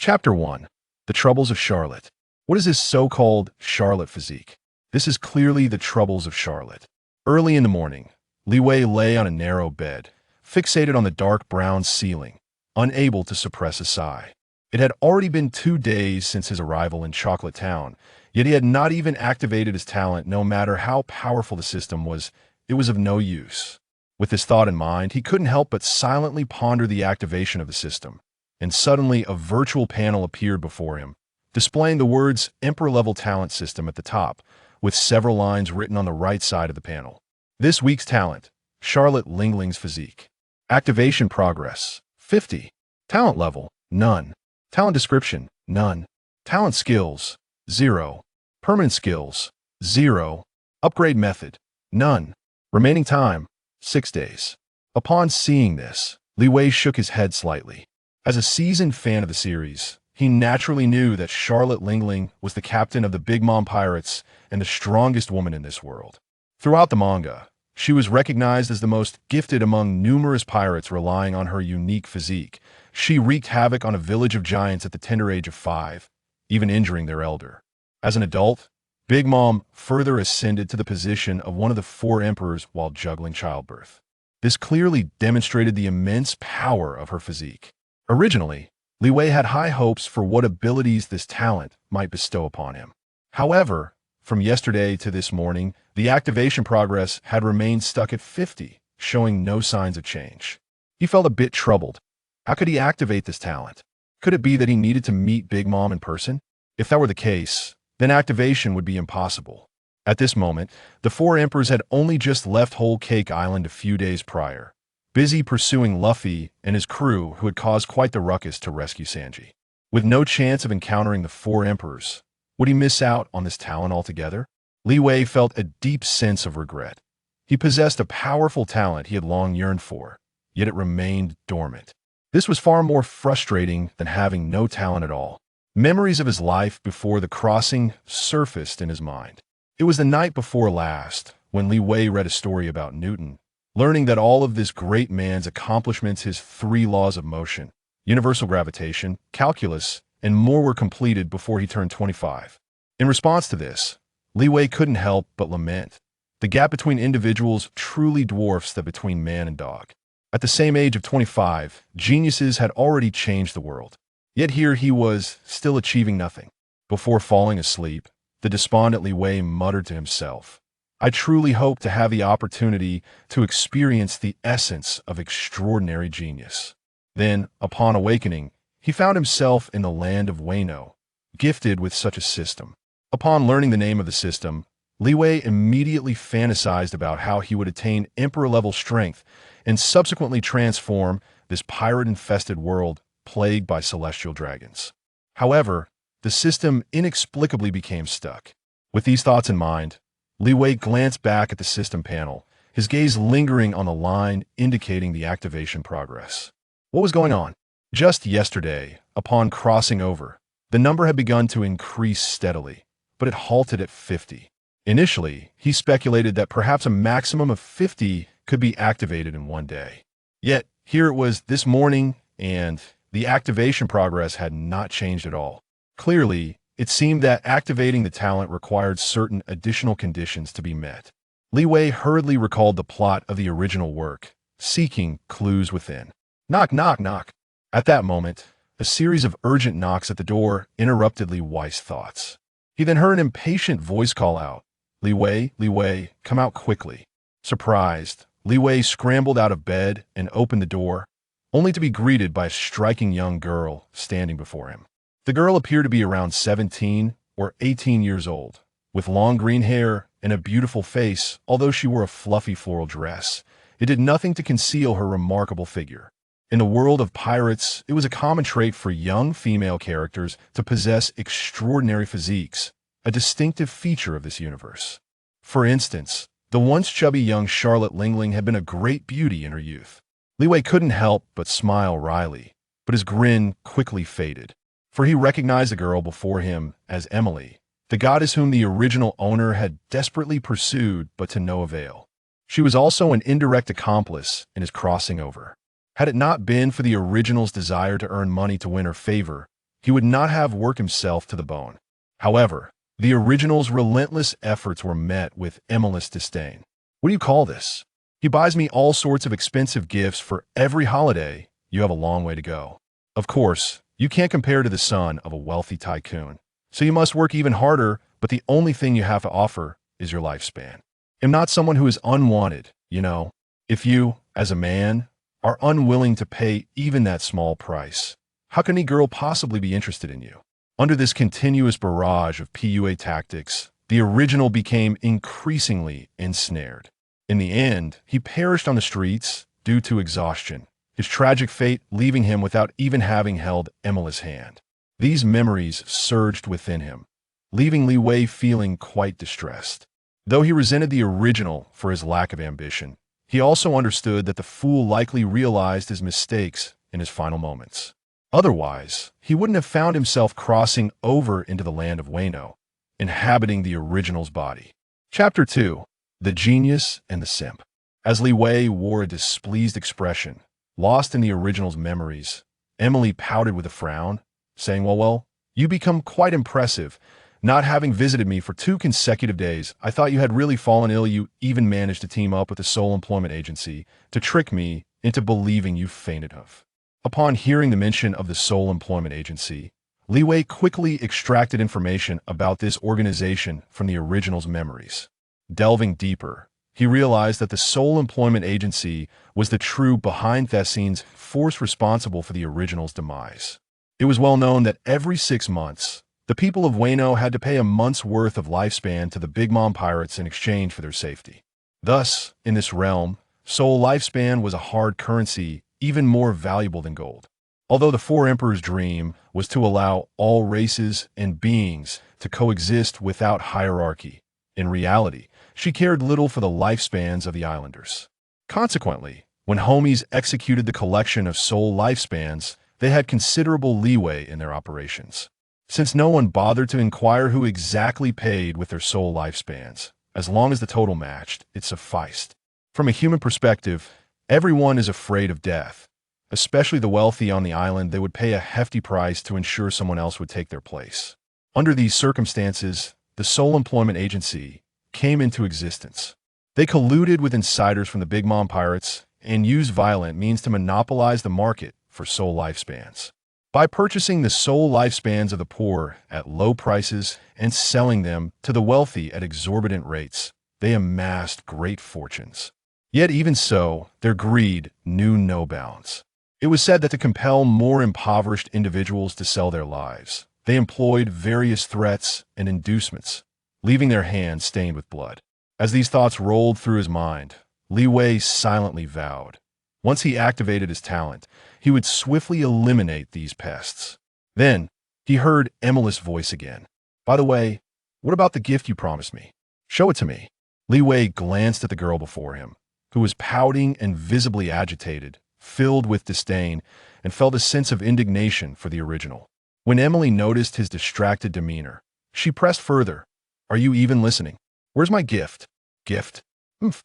Chapter 1. The Troubles of Charlotte. What is this so-called Charlotte physique? This is clearly the troubles of Charlotte. Early in the morning, Li Wei lay on a narrow bed, fixated on the dark brown ceiling, unable to suppress a sigh. It had already been 2 days since his arrival in Chocolate Town, yet he had not even activated his talent. No matter how powerful the system was, it was of no use. With this thought in mind, he couldn't help but silently ponder the activation of the system. And suddenly a virtual panel appeared before him, displaying the words Emperor-level talent system at the top, with several lines written on the right side of the panel. This week's talent, Charlotte Lingling's physique. Activation progress, 50. Talent level, none. Talent description, none. Talent skills, 0. Permanent skills, 0. Upgrade method, none. Remaining time, 6 days. Upon seeing this, Li Wei shook his head slightly. As a seasoned fan of the series, he naturally knew that Charlotte Lingling was the captain of the Big Mom Pirates and the strongest woman in this world. Throughout the manga, she was recognized as the most gifted among numerous pirates relying on her unique physique. She wreaked havoc on a village of giants at the tender age of 5, even injuring their elder. As an adult, Big Mom further ascended to the position of one of the 4 emperors while juggling childbirth. This clearly demonstrated the immense power of her physique. Originally, Li Wei had high hopes for what abilities this talent might bestow upon him. However, from yesterday to this morning, the activation progress had remained stuck at 50, showing no signs of change. He felt a bit troubled. How could he activate this talent? Could it be that he needed to meet Big Mom in person? If that were the case, then activation would be impossible. At this moment, the 4 emperors had only just left Whole Cake Island a few days prior, busy pursuing Luffy and his crew who had caused quite the ruckus to rescue Sanji. With no chance of encountering the 4 emperors, would he miss out on this talent altogether? Li Wei felt a deep sense of regret. He possessed a powerful talent he had long yearned for, yet it remained dormant. This was far more frustrating than having no talent at all. Memories of his life before the crossing surfaced in his mind. It was the night before last when Li Wei read a story about Newton, learning that all of this great man's accomplishments, his 3 laws of motion, universal gravitation, calculus, and more were completed before he turned 25. In response to this, Li Wei couldn't help but lament. The gap between individuals truly dwarfs that between man and dog. At the same age of 25, geniuses had already changed the world. Yet here he was, still achieving nothing. Before falling asleep, the despondent Li Wei muttered to himself, I truly hope to have the opportunity to experience the essence of extraordinary genius. Then, upon awakening, he found himself in the land of Wano, gifted with such a system. Upon learning the name of the system, Li Wei immediately fantasized about how he would attain emperor-level strength and subsequently transform this pirate-infested world plagued by celestial dragons. However, the system inexplicably became stuck. With these thoughts in mind, Li Wei glanced back at the system panel, his gaze lingering on the line indicating the activation progress. What was going on? Just yesterday, upon crossing over, the number had begun to increase steadily, but it halted at 50. Initially, he speculated that perhaps a maximum of 50 could be activated in one day. Yet, here it was this morning, and the activation progress had not changed at all. Clearly, it seemed that activating the talent required certain additional conditions to be met. Li Wei hurriedly recalled the plot of the original work, seeking clues within. Knock, knock, knock. At that moment, a series of urgent knocks at the door interrupted Li Wei's thoughts. He then heard an impatient voice call out, Li Wei, come out quickly. Surprised, Li Wei scrambled out of bed and opened the door, only to be greeted by a striking young girl standing before him. The girl appeared to be around 17 or 18 years old, with long green hair and a beautiful face. Although she wore a fluffy floral dress, it did nothing to conceal her remarkable figure. In the world of pirates, it was a common trait for young female characters to possess extraordinary physiques, a distinctive feature of this universe. For instance, the once chubby young Charlotte Lingling had been a great beauty in her youth. Li Wei couldn't help but smile wryly, but his grin quickly faded, for he recognized the girl before him as Emily, the goddess whom the original owner had desperately pursued but to no avail. She was also an indirect accomplice in his crossing over. Had it not been for the original's desire to earn money to win her favor, he would not have worked himself to the bone. However, the original's relentless efforts were met with emulous disdain. What do you call this? He buys me all sorts of expensive gifts for every holiday. You have a long way to go. Of course, you can't compare to the son of a wealthy tycoon. So you must work even harder, but the only thing you have to offer is your lifespan. I'm not someone who is unwanted, you know. If you, as a man, are unwilling to pay even that small price, how can any girl possibly be interested in you? Under this continuous barrage of PUA tactics, the original became increasingly ensnared. In the end, he perished on the streets due to exhaustion, his tragic fate leaving him without even having held Emily's hand. These memories surged within him, leaving Li Wei feeling quite distressed. Though he resented the original for his lack of ambition, he also understood that the fool likely realized his mistakes in his final moments. Otherwise, he wouldn't have found himself crossing over into the land of Wano, inhabiting the original's body. Chapter 2. The Genius and the Simp. As Li Wei wore a displeased expression, lost in the original's memories, Emily pouted with a frown, saying, well, you become quite impressive. Not having visited me for 2 consecutive days, I thought you had really fallen ill. You even managed to team up with the Seoul Employment Agency to trick me into believing you fainted of. Upon hearing the mention of the Seoul Employment Agency, Li Wei quickly extracted information about this organization from the original's memories. Delving deeper, he realized that the Seoul Employment Agency was the true behind-the-scenes force responsible for the original's demise. It was well known that every 6 months, the people of Wano had to pay a month's worth of lifespan to the Big Mom pirates in exchange for their safety. Thus, in this realm, Seoul lifespan was a hard currency, even more valuable than gold. Although the Four Emperors' dream was to allow all races and beings to coexist without hierarchy, in reality, she cared little for the lifespans of the islanders. Consequently, when homies executed the collection of soul lifespans, they had considerable leeway in their operations. Since no one bothered to inquire who exactly paid with their soul lifespans, as long as the total matched, it sufficed. From a human perspective, everyone is afraid of death. Especially the wealthy on the island, they would pay a hefty price to ensure someone else would take their place. Under these circumstances, the Seoul Employment Agency came into existence. They colluded with insiders from the Big Mom pirates and used violent means to monopolize the market for soul lifespans. By purchasing the soul lifespans of the poor at low prices and selling them to the wealthy at exorbitant rates, they amassed great fortunes. Yet even so, their greed knew no bounds. It was said that to compel more impoverished individuals to sell their lives, they employed various threats and inducements, leaving their hands stained with blood. As these thoughts rolled through his mind, Li Wei silently vowed. Once he activated his talent, he would swiftly eliminate these pests. Then, he heard Emily's voice again. By the way, what about the gift you promised me? Show it to me. Li Wei glanced at the girl before him, who was pouting and visibly agitated, filled with disdain, and felt a sense of indignation for the original. When Emily noticed his distracted demeanor, she pressed further. Are you even listening? Where's my gift? Gift?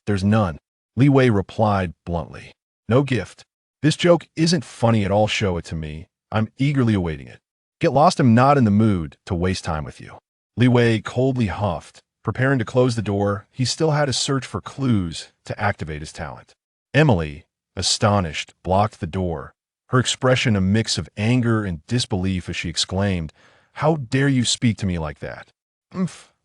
There's none. Li Wei replied bluntly. No gift. This joke isn't funny at all. Show it to me. I'm eagerly awaiting it. Get lost. I'm not in the mood to waste time with you. Li Wei coldly huffed. Preparing to close the door, he still had to search for clues to activate his talent. Emily, astonished, blocked the door, her expression a mix of anger and disbelief as she exclaimed, "How dare you speak to me like that?"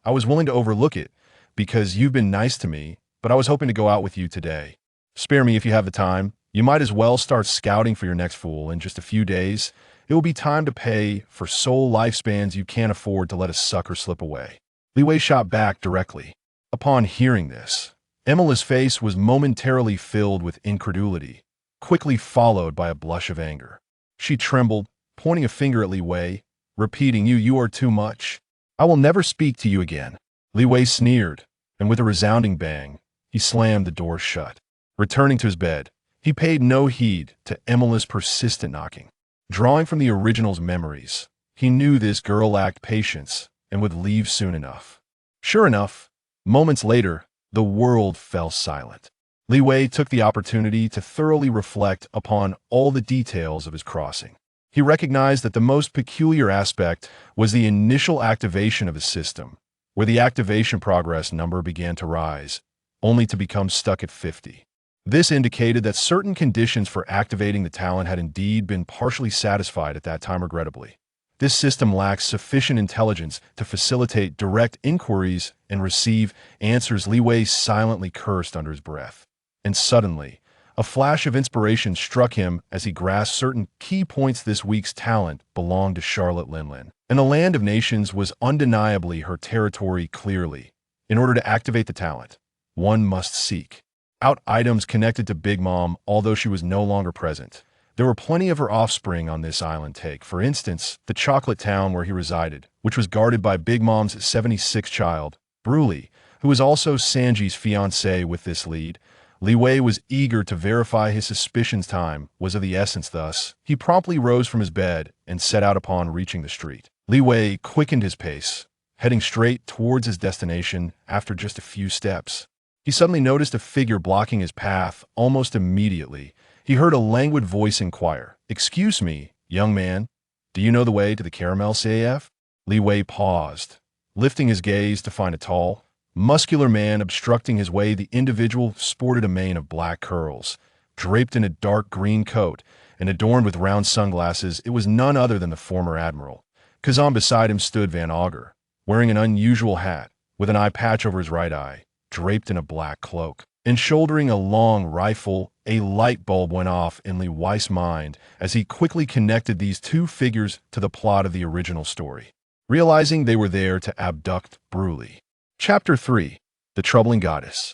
I was willing to overlook it because you've been nice to me, but I was hoping to go out with you today. Spare me if you have the time. You might as well start scouting for your next fool. In just a few days, it will be time to pay for soul lifespans you can't afford to let a sucker slip away. Li Wei shot back directly. Upon hearing this, Emily's face was momentarily filled with incredulity, quickly followed by a blush of anger. She trembled, pointing a finger at Li Wei, repeating, You are too much. I will never speak to you again." Li Wei sneered, and with a resounding bang, he slammed the door shut. Returning to his bed, he paid no heed to Emily's persistent knocking. Drawing from the original's memories, he knew this girl lacked patience and would leave soon enough. Sure enough, moments later, the world fell silent. Li Wei took the opportunity to thoroughly reflect upon all the details of his crossing. He recognized that the most peculiar aspect was the initial activation of his system, where the activation progress number began to rise, only to become stuck at 50. This indicated that certain conditions for activating the talent had indeed been partially satisfied at that time regrettably. This system lacks sufficient intelligence to facilitate direct inquiries and receive answers. Li Wei silently cursed under his breath. And suddenly, a flash of inspiration struck him as he grasped certain key points. This week's talent belonged to Charlotte Linlin, and the land of nations was undeniably her territory. Clearly, in order to activate the talent, one must seek out items connected to Big Mom, although she was no longer present. There were plenty of her offspring on this island. Take, for instance, the chocolate town where he resided, which was guarded by Big Mom's 76th child, Bruli, who was also Sanji's fiancée. With this lead, Li Wei was eager to verify his suspicions. Time was of the essence. Thus, he promptly rose from his bed and set out. Upon reaching the street, Li Wei quickened his pace, heading straight towards his destination. After just a few steps, he suddenly noticed a figure blocking his path. Almost immediately, he heard a languid voice inquire, "Excuse me, young man, do you know the way to the Caramel CAF?" Li Wei paused, lifting his gaze to find a tall, muscular man obstructing his way. The individual sported a mane of black curls, draped in a dark green coat, and adorned with round sunglasses. It was none other than the former admiral. Kazan. Beside him stood Van Augur, wearing an unusual hat, with an eye patch over his right eye, draped in a black cloak, and shouldering a long rifle. A light bulb went off in Li Wei's mind as he quickly connected these two figures to the plot of the original story, realizing they were there to abduct Bruli. Chapter 3. The Troubling Goddess.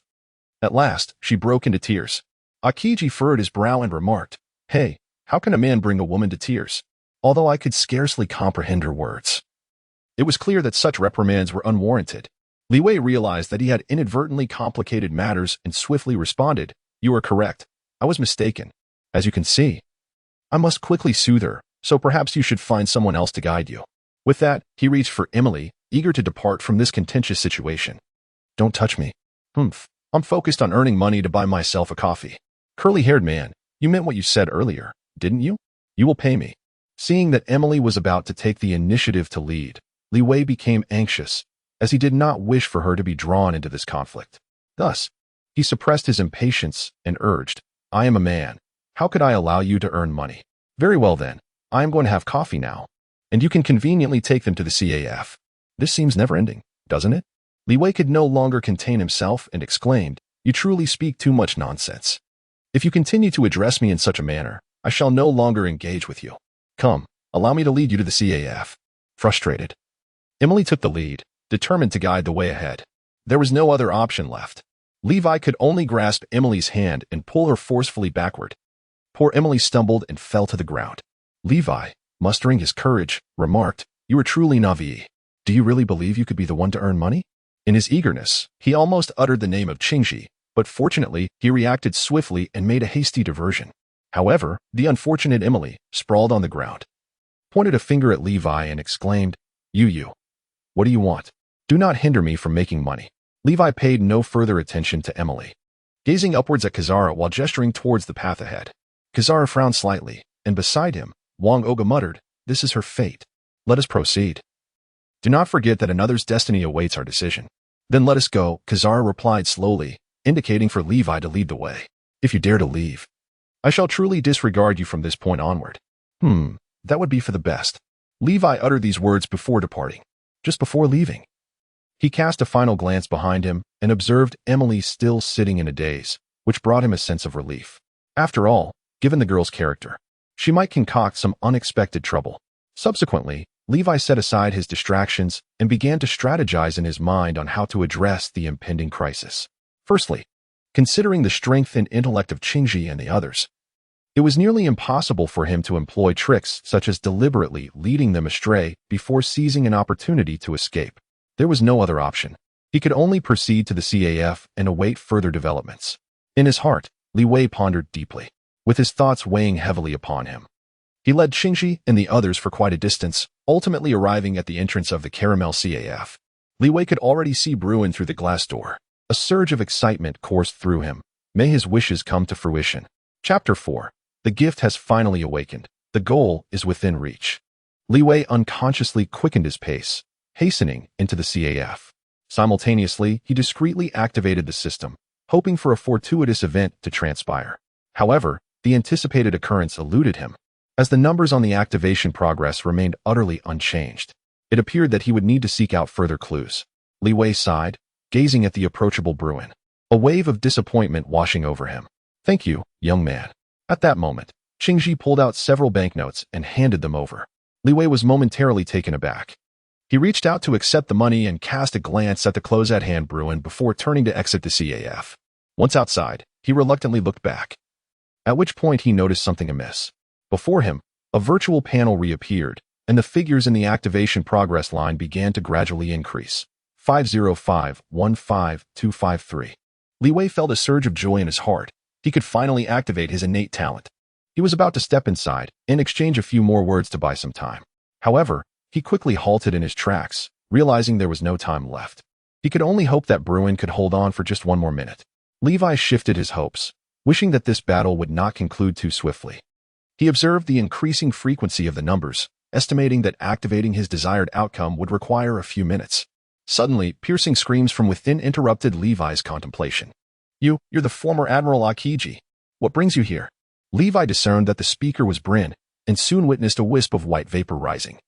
At last, she broke into tears. Akiji furrowed his brow and remarked, "Hey, how can a man bring a woman to tears?" Although I could scarcely comprehend her words, it was clear that such reprimands were unwarranted. Li Wei realized that he had inadvertently complicated matters and swiftly responded, "You are correct. I was mistaken. As you can see, I must quickly soothe her, so perhaps you should find someone else to guide you." With that, he reached for Emily, eager to depart from this contentious situation. "Don't touch me. I'm focused on earning money to buy myself a coffee." "Curly-haired man, you meant what you said earlier, didn't you? You will pay me." Seeing that Emily was about to take the initiative to lead, Li Wei became anxious, as he did not wish for her to be drawn into this conflict. Thus, he suppressed his impatience and urged, "I am a man. How could I allow you to earn money?" "Very well then, I am going to have coffee now, and you can conveniently take them to the CAF. This seems never-ending, doesn't it?" Li Wei could no longer contain himself and exclaimed, "You truly speak too much nonsense. If you continue to address me in such a manner, I shall no longer engage with you. Come, allow me to lead you to the CAF." Frustrated, Emily took the lead, determined to guide the way ahead. There was no other option left. Levi could only grasp Emily's hand and pull her forcefully backward. Poor Emily stumbled and fell to the ground. Levi, mustering his courage, remarked, "You are truly Navi. Do you really believe you could be the one to earn money?" In his eagerness, he almost uttered the name of Qingji, but fortunately, he reacted swiftly and made a hasty diversion. However, the unfortunate Emily, sprawled on the ground, pointed a finger at Levi and exclaimed, You, what do you want? Do not hinder me from making money." Levi paid no further attention to Emily, gazing upwards at Kazara while gesturing towards the path ahead. Kazara frowned slightly, and beside him, Wang Oga muttered, "This is her fate. Let us proceed. Do not forget that another's destiny awaits our decision." "Then let us go," Kazara replied slowly, indicating for Levi to lead the way. "If you dare to leave, I shall truly disregard you from this point onward." That would be for the best." Levi uttered these words before departing. Just before leaving, he cast a final glance behind him and observed Emily still sitting in a daze, which brought him a sense of relief. After all, given the girl's character, she might concoct some unexpected trouble. Subsequently, Levi set aside his distractions and began to strategize in his mind on how to address the impending crisis. Firstly, considering the strength and intellect of Qingji and the others, it was nearly impossible for him to employ tricks such as deliberately leading them astray before seizing an opportunity to escape. There was no other option. He could only proceed to the CAF and await further developments. In his heart, Li Wei pondered deeply, with his thoughts weighing heavily upon him. He led Qingji and the others for quite a distance, ultimately arriving at the entrance of the Caramel CAF. Li Wei could already see Bruin through the glass door. A surge of excitement coursed through him. May his wishes come to fruition. Chapter 4. The gift has finally awakened. The goal is within reach. Li Wei unconsciously quickened his pace, hastening into the CAF. Simultaneously, he discreetly activated the system, hoping for a fortuitous event to transpire. However, the anticipated occurrence eluded him, as the numbers on the activation progress remained utterly unchanged. It appeared that he would need to seek out further clues. Li Wei sighed, gazing at the approachable Bruin, a wave of disappointment washing over him. "Thank you, young man." At that moment, Qingji pulled out several banknotes and handed them over. Li Wei was momentarily taken aback. He reached out to accept the money and cast a glance at the close-at-hand Bruin before turning to exit the CAF. Once outside, he reluctantly looked back, at which point he noticed something amiss. Before him, a virtual panel reappeared, and the figures in the activation progress line began to gradually increase. 505-15253. Li Wei felt a surge of joy in his heart. He could finally activate his innate talent. He was about to step inside and exchange a few more words to buy some time. However, he quickly halted in his tracks, realizing there was no time left. He could only hope that Bruin could hold on for just one more minute. Levi shifted his hopes, wishing that this battle would not conclude too swiftly. He observed the increasing frequency of the numbers, estimating that activating his desired outcome would require a few minutes. Suddenly, piercing screams from within interrupted Levi's contemplation. You're the former Admiral Akiji. What brings you here?" Levi discerned that the speaker was Bryn, and soon witnessed a wisp of white vapor rising,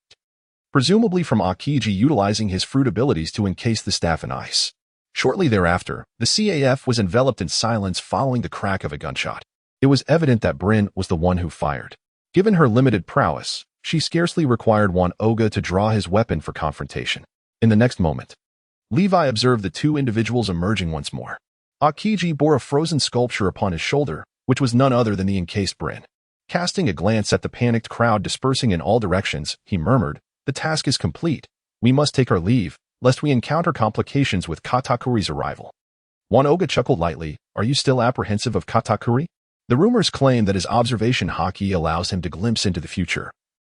presumably from Akiji utilizing his fruit abilities to encase the staff in ice. Shortly thereafter, the CAF was enveloped in silence following the crack of a gunshot. It was evident that Bryn was the one who fired. Given her limited prowess, she scarcely required Wano to draw his weapon for confrontation. In the next moment, Levi observed the two individuals emerging once more. Akiji bore a frozen sculpture upon his shoulder, which was none other than the encased Bryn. Casting a glance at the panicked crowd dispersing in all directions, he murmured, "The task is complete. We must take our leave, lest we encounter complications with Katakuri's arrival." Wano chuckled lightly. "Are you still apprehensive of Katakuri? The rumors claim that his observation haki allows him to glimpse into the future,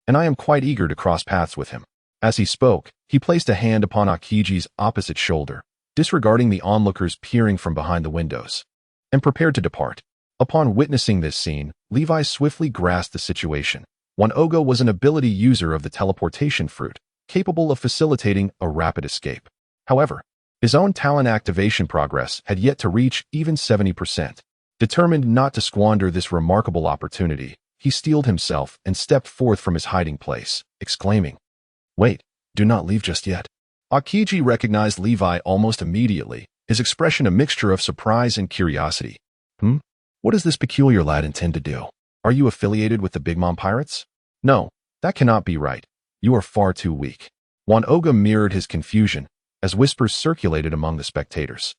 and I am quite eager to cross paths with him." As he spoke, he placed a hand upon Akiji's opposite shoulder, disregarding the onlookers peering from behind the windows, and prepared to depart. Upon witnessing this scene, Levi swiftly grasped the situation. Wano was an ability user of the teleportation fruit, capable of facilitating a rapid escape. However, his own talent activation progress had yet to reach even 70%. Determined not to squander this remarkable opportunity, he steeled himself and stepped forth from his hiding place, exclaiming, "Wait, do not leave just yet." Akiji recognized Levi almost immediately, his expression a mixture of surprise and curiosity. What does this peculiar lad intend to do? Are you affiliated with the Big Mom Pirates?" "No, that cannot be right. You are far too weak." Wano mirrored his confusion, as whispers circulated among the spectators.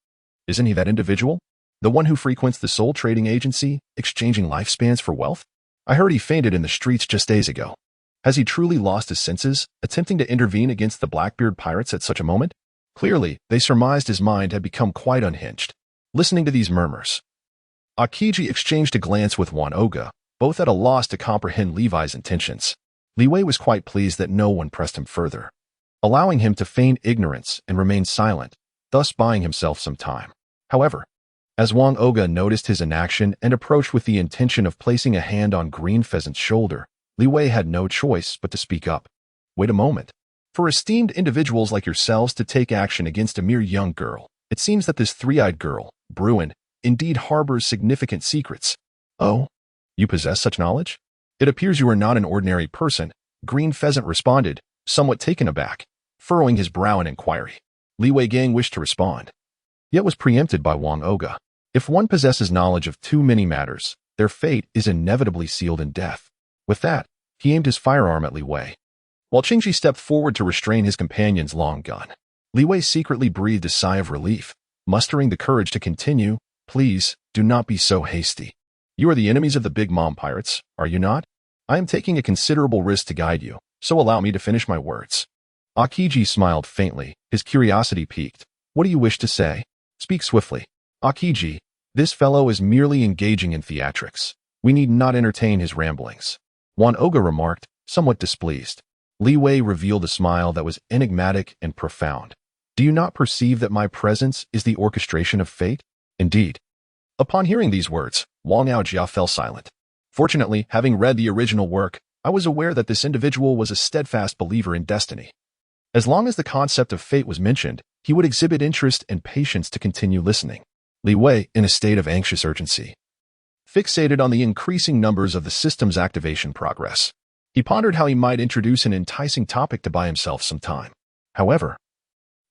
"Isn't he that individual? The one who frequents the soul trading agency, exchanging lifespans for wealth? I heard he fainted in the streets just days ago. Has he truly lost his senses, attempting to intervene against the Blackbeard pirates at such a moment?" Clearly, they surmised his mind had become quite unhinged. Listening to these murmurs, Akiji exchanged a glance with Wano, both at a loss to comprehend Levi's intentions. Li Wei was quite pleased that no one pressed him further, allowing him to feign ignorance and remain silent, thus buying himself some time. However, as Wano noticed his inaction and approached with the intention of placing a hand on Green Pheasant's shoulder, Li Wei had no choice but to speak up. "Wait a moment. For esteemed individuals like yourselves to take action against a mere young girl, it seems that this three-eyed girl, Bruin, indeed harbors significant secrets." "Oh, you possess such knowledge? It appears you are not an ordinary person," Green Pheasant responded, somewhat taken aback, furrowing his brow in inquiry. Li Wei Gang wished to respond, yet was preempted by Wano. If one possesses knowledge of too many matters, their fate is inevitably sealed in death. With that, he aimed his firearm at Li Wei, while Qingji stepped forward to restrain his companion's long gun. Li Wei secretly breathed a sigh of relief, mustering the courage to continue. "Please, do not be so hasty. You are the enemies of the Big Mom Pirates, are you not? I am taking a considerable risk to guide you, so allow me to finish my words." Akiji smiled faintly, his curiosity piqued. "What do you wish to say? Speak swiftly." "Akiji, this fellow is merely engaging in theatrics. We need not entertain his ramblings," Wano remarked, somewhat displeased. Li Wei revealed a smile that was enigmatic and profound. "Do you not perceive that my presence is the orchestration of fate?" "Indeed." Upon hearing these words, Wang Aojia fell silent. Fortunately, having read the original work, I was aware that this individual was a steadfast believer in destiny. As long as the concept of fate was mentioned, he would exhibit interest and patience to continue listening. Li Wei, in a state of anxious urgency, fixated on the increasing numbers of the system's activation progress. He pondered how he might introduce an enticing topic to buy himself some time. However,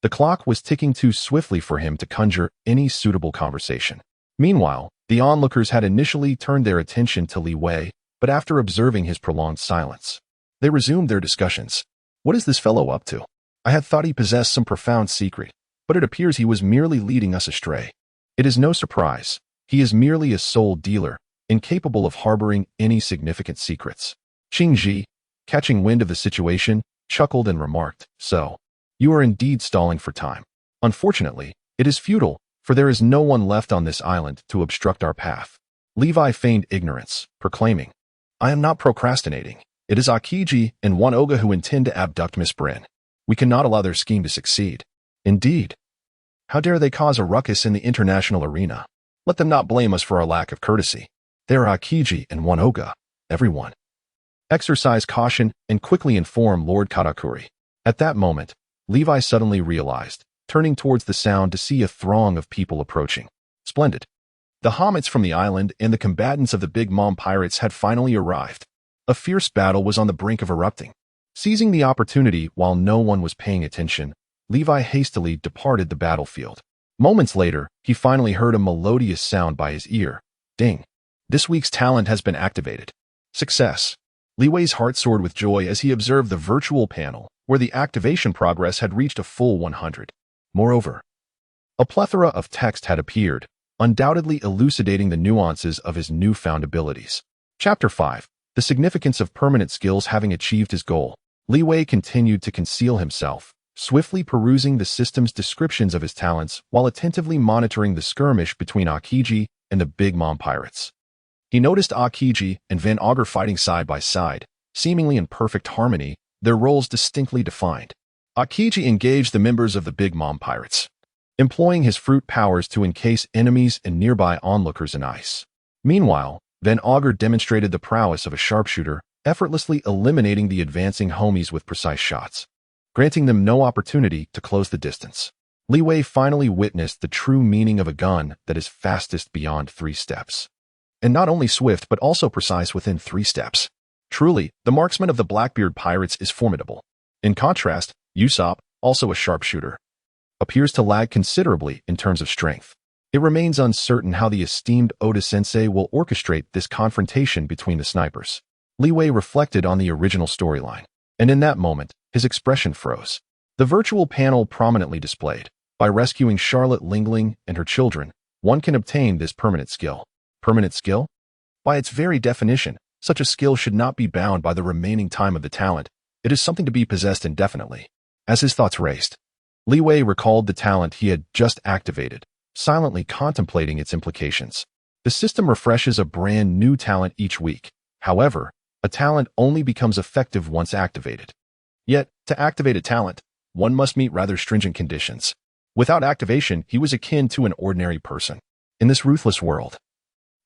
the clock was ticking too swiftly for him to conjure any suitable conversation. Meanwhile, the onlookers had initially turned their attention to Li Wei, but after observing his prolonged silence, they resumed their discussions. What is this fellow up to? I had thought he possessed some profound secret, but it appears he was merely leading us astray. It is no surprise. He is merely a soul dealer, incapable of harboring any significant secrets. Qing Ji, catching wind of the situation, chuckled and remarked, "So, you are indeed stalling for time. Unfortunately, it is futile, for there is no one left on this island to obstruct our path." Levi feigned ignorance, proclaiming, "I am not procrastinating. It is Akiji and Wano who intend to abduct Miss Bryn. We cannot allow their scheme to succeed." "Indeed. How dare they cause a ruckus in the international arena? Let them not blame us for our lack of courtesy. They are Akiji and Wano. Everyone, exercise caution and quickly inform Lord Katakuri." At that moment, Levi suddenly realized, turning towards the sound to see a throng of people approaching. Splendid. The hobbits from the island and the combatants of the Big Mom pirates had finally arrived. A fierce battle was on the brink of erupting. Seizing the opportunity while no one was paying attention, Levi hastily departed the battlefield. Moments later, he finally heard a melodious sound by his ear. Ding. This week's talent has been activated. Success. Li Wei's heart soared with joy as he observed the virtual panel, where the activation progress had reached a full 100. Moreover, a plethora of text had appeared, undoubtedly elucidating the nuances of his newfound abilities. Chapter 5. The significance of permanent skills. Having achieved his goal, Li Wei continued to conceal himself, swiftly perusing the system's descriptions of his talents while attentively monitoring the skirmish between Akiji and the Big Mom pirates. He noticed Akiji and Van Augur fighting side by side, seemingly in perfect harmony, their roles distinctly defined. Akiji engaged the members of the Big Mom pirates, employing his fruit powers to encase enemies and nearby onlookers in ice. Meanwhile, Van Augur demonstrated the prowess of a sharpshooter, effortlessly eliminating the advancing homies with precise shots, granting them no opportunity to close the distance. Li Wei finally witnessed the true meaning of a gun that is fastest beyond 3 steps. And not only swift but also precise within 3 steps. Truly, the marksman of the Blackbeard pirates is formidable. In contrast, Usopp, also a sharpshooter, appears to lag considerably in terms of strength. It remains uncertain how the esteemed Oda-sensei will orchestrate this confrontation between the snipers. Li Wei reflected on the original storyline, and in that moment, his expression froze. The virtual panel prominently displayed, by rescuing Charlotte Lingling and her children, one can obtain this permanent skill. Permanent skill? By its very definition, such a skill should not be bound by the remaining time of the talent. It is something to be possessed indefinitely. As his thoughts raced, Li Wei recalled the talent he had just activated, silently contemplating its implications. The system refreshes a brand new talent each week. However, a talent only becomes effective once activated. Yet, to activate a talent, one must meet rather stringent conditions. Without activation, he was akin to an ordinary person. In this ruthless world,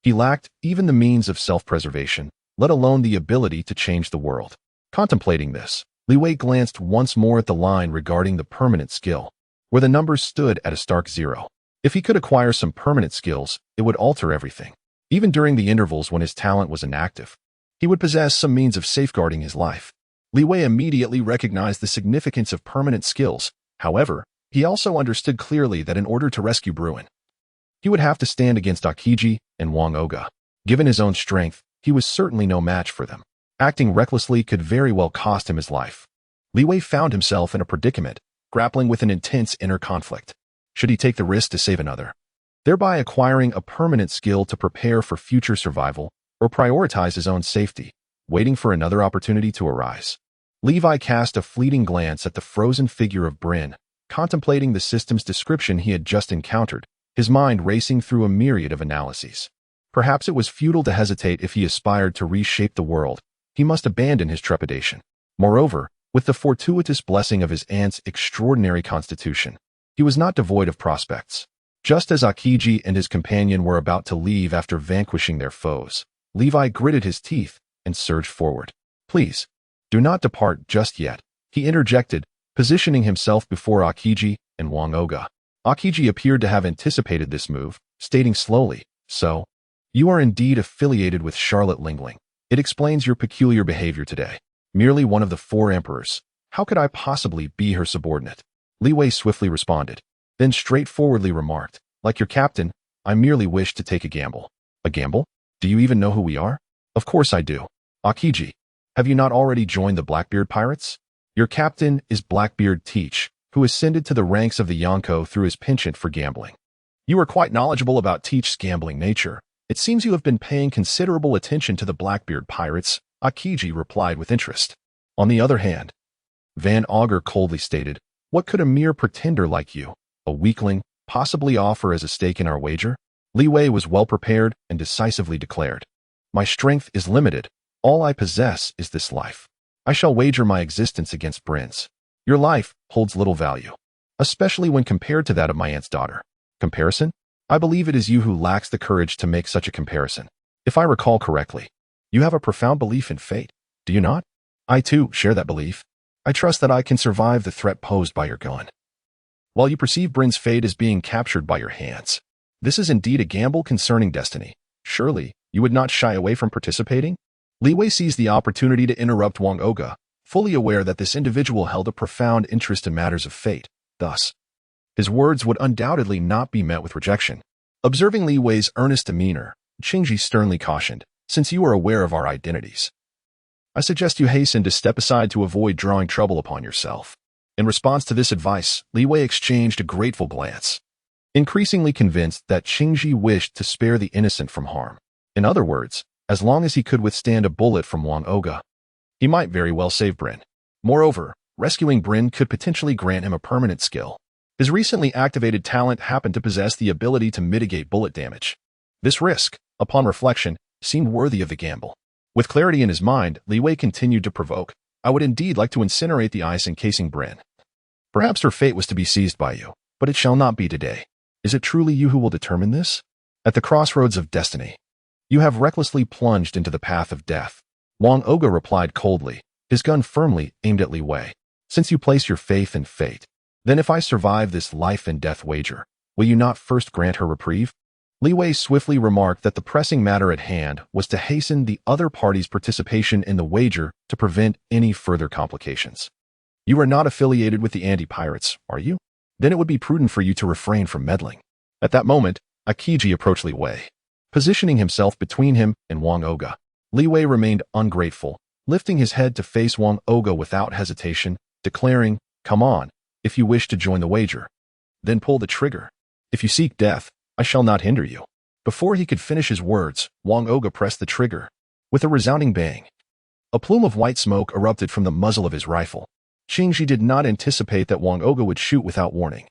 he lacked even the means of self-preservation, let alone the ability to change the world. Contemplating this, Li Wei glanced once more at the line regarding the permanent skill, where the numbers stood at a stark 0. If he could acquire some permanent skills, it would alter everything. Even during the intervals when his talent was inactive, he would possess some means of safeguarding his life. Li Wei immediately recognized the significance of permanent skills. However, he also understood clearly that in order to rescue Bruin, he would have to stand against Akiji and Wang Oga. Given his own strength, he was certainly no match for them. Acting recklessly could very well cost him his life. Li Wei found himself in a predicament, grappling with an intense inner conflict. Should he take the risk to save another, thereby acquiring a permanent skill to prepare for future survival, or prioritize his own safety, waiting for another opportunity to arise? Levi cast a fleeting glance at the frozen figure of Bryn, contemplating the system's description he had just encountered, his mind racing through a myriad of analyses. Perhaps it was futile to hesitate. If he aspired to reshape the world, he must abandon his trepidation. Moreover, with the fortuitous blessing of his aunt's extraordinary constitution, he was not devoid of prospects. Just as Akiji and his companion were about to leave after vanquishing their foes, Levi gritted his teeth and surged forward. Please, do not depart just yet, he interjected, positioning himself before Akiji and Wang Oga. Akiji appeared to have anticipated this move, stating slowly, "So, you are indeed affiliated with Charlotte Lingling. It explains your peculiar behavior today. Merely one of the 4 emperors. How could I possibly be her subordinate?" Li Wei swiftly responded, then straightforwardly remarked, "Like your captain, I merely wish to take a gamble." "A gamble? Do you even know who we are?" "Of course I do. Akiji, have you not already joined the Blackbeard pirates? Your captain is Blackbeard Teach, who ascended to the ranks of the Yonko through his penchant for gambling. You are quite knowledgeable about Teach's gambling nature. It seems you have been paying considerable attention to the Blackbeard pirates," Akiji replied with interest. "On the other hand," Van Augur coldly stated, "what could a mere pretender like you, a weakling, possibly offer as a stake in our wager?" Li Wei was well prepared and decisively declared, "My strength is limited. All I possess is this life. I shall wager my existence against Brin's. Your life holds little value, especially when compared to that of my aunt's daughter." "Comparison? I believe it is you who lacks the courage to make such a comparison. If I recall correctly, you have a profound belief in fate, do you not?" "I too share that belief. I trust that I can survive the threat posed by your gun. While you perceive Brin's fate as being captured by your hands, this is indeed a gamble concerning destiny. Surely, you would not shy away from participating?" Li Wei seized the opportunity to interrupt Wang Oga, fully aware that this individual held a profound interest in matters of fate. Thus, his words would undoubtedly not be met with rejection. Observing Li Wei's earnest demeanor, Qingji sternly cautioned, "Since you are aware of our identities, I suggest you hasten to step aside to avoid drawing trouble upon yourself." In response to this advice, Li Wei exchanged a grateful glance, increasingly convinced that Qingji wished to spare the innocent from harm. In other words, as long as he could withstand a bullet from Wang Oga, he might very well save Brin. Moreover, rescuing Brin could potentially grant him a permanent skill. His recently activated talent happened to possess the ability to mitigate bullet damage. This risk, upon reflection, seemed worthy of the gamble. With clarity in his mind, Li Wei continued to provoke, "I would indeed like to incinerate the ice encasing Brin. Perhaps her fate was to be seized by you, but it shall not be today. Is it truly you who will determine this? At the crossroads of destiny, you have recklessly plunged into the path of death." Wang Oga replied coldly, his gun firmly aimed at Li Wei. "Since you place your faith in fate, then if I survive this life and death wager, will you not first grant her reprieve?" Li Wei swiftly remarked that the pressing matter at hand was to hasten the other party's participation in the wager to prevent any further complications. "You are not affiliated with the anti-pirates, are you? Then it would be prudent for you to refrain from meddling." At that moment, Akiji approached Li Wei, positioning himself between him and Wang Oga. Li Wei remained ungrateful, lifting his head to face Wang Oga without hesitation, declaring, "Come on, if you wish to join the wager. Then pull the trigger. If you seek death, I shall not hinder you." Before he could finish his words, Wang Oga pressed the trigger. With a resounding bang, a plume of white smoke erupted from the muzzle of his rifle. Qingji did not anticipate that Wang Oga would shoot without warning.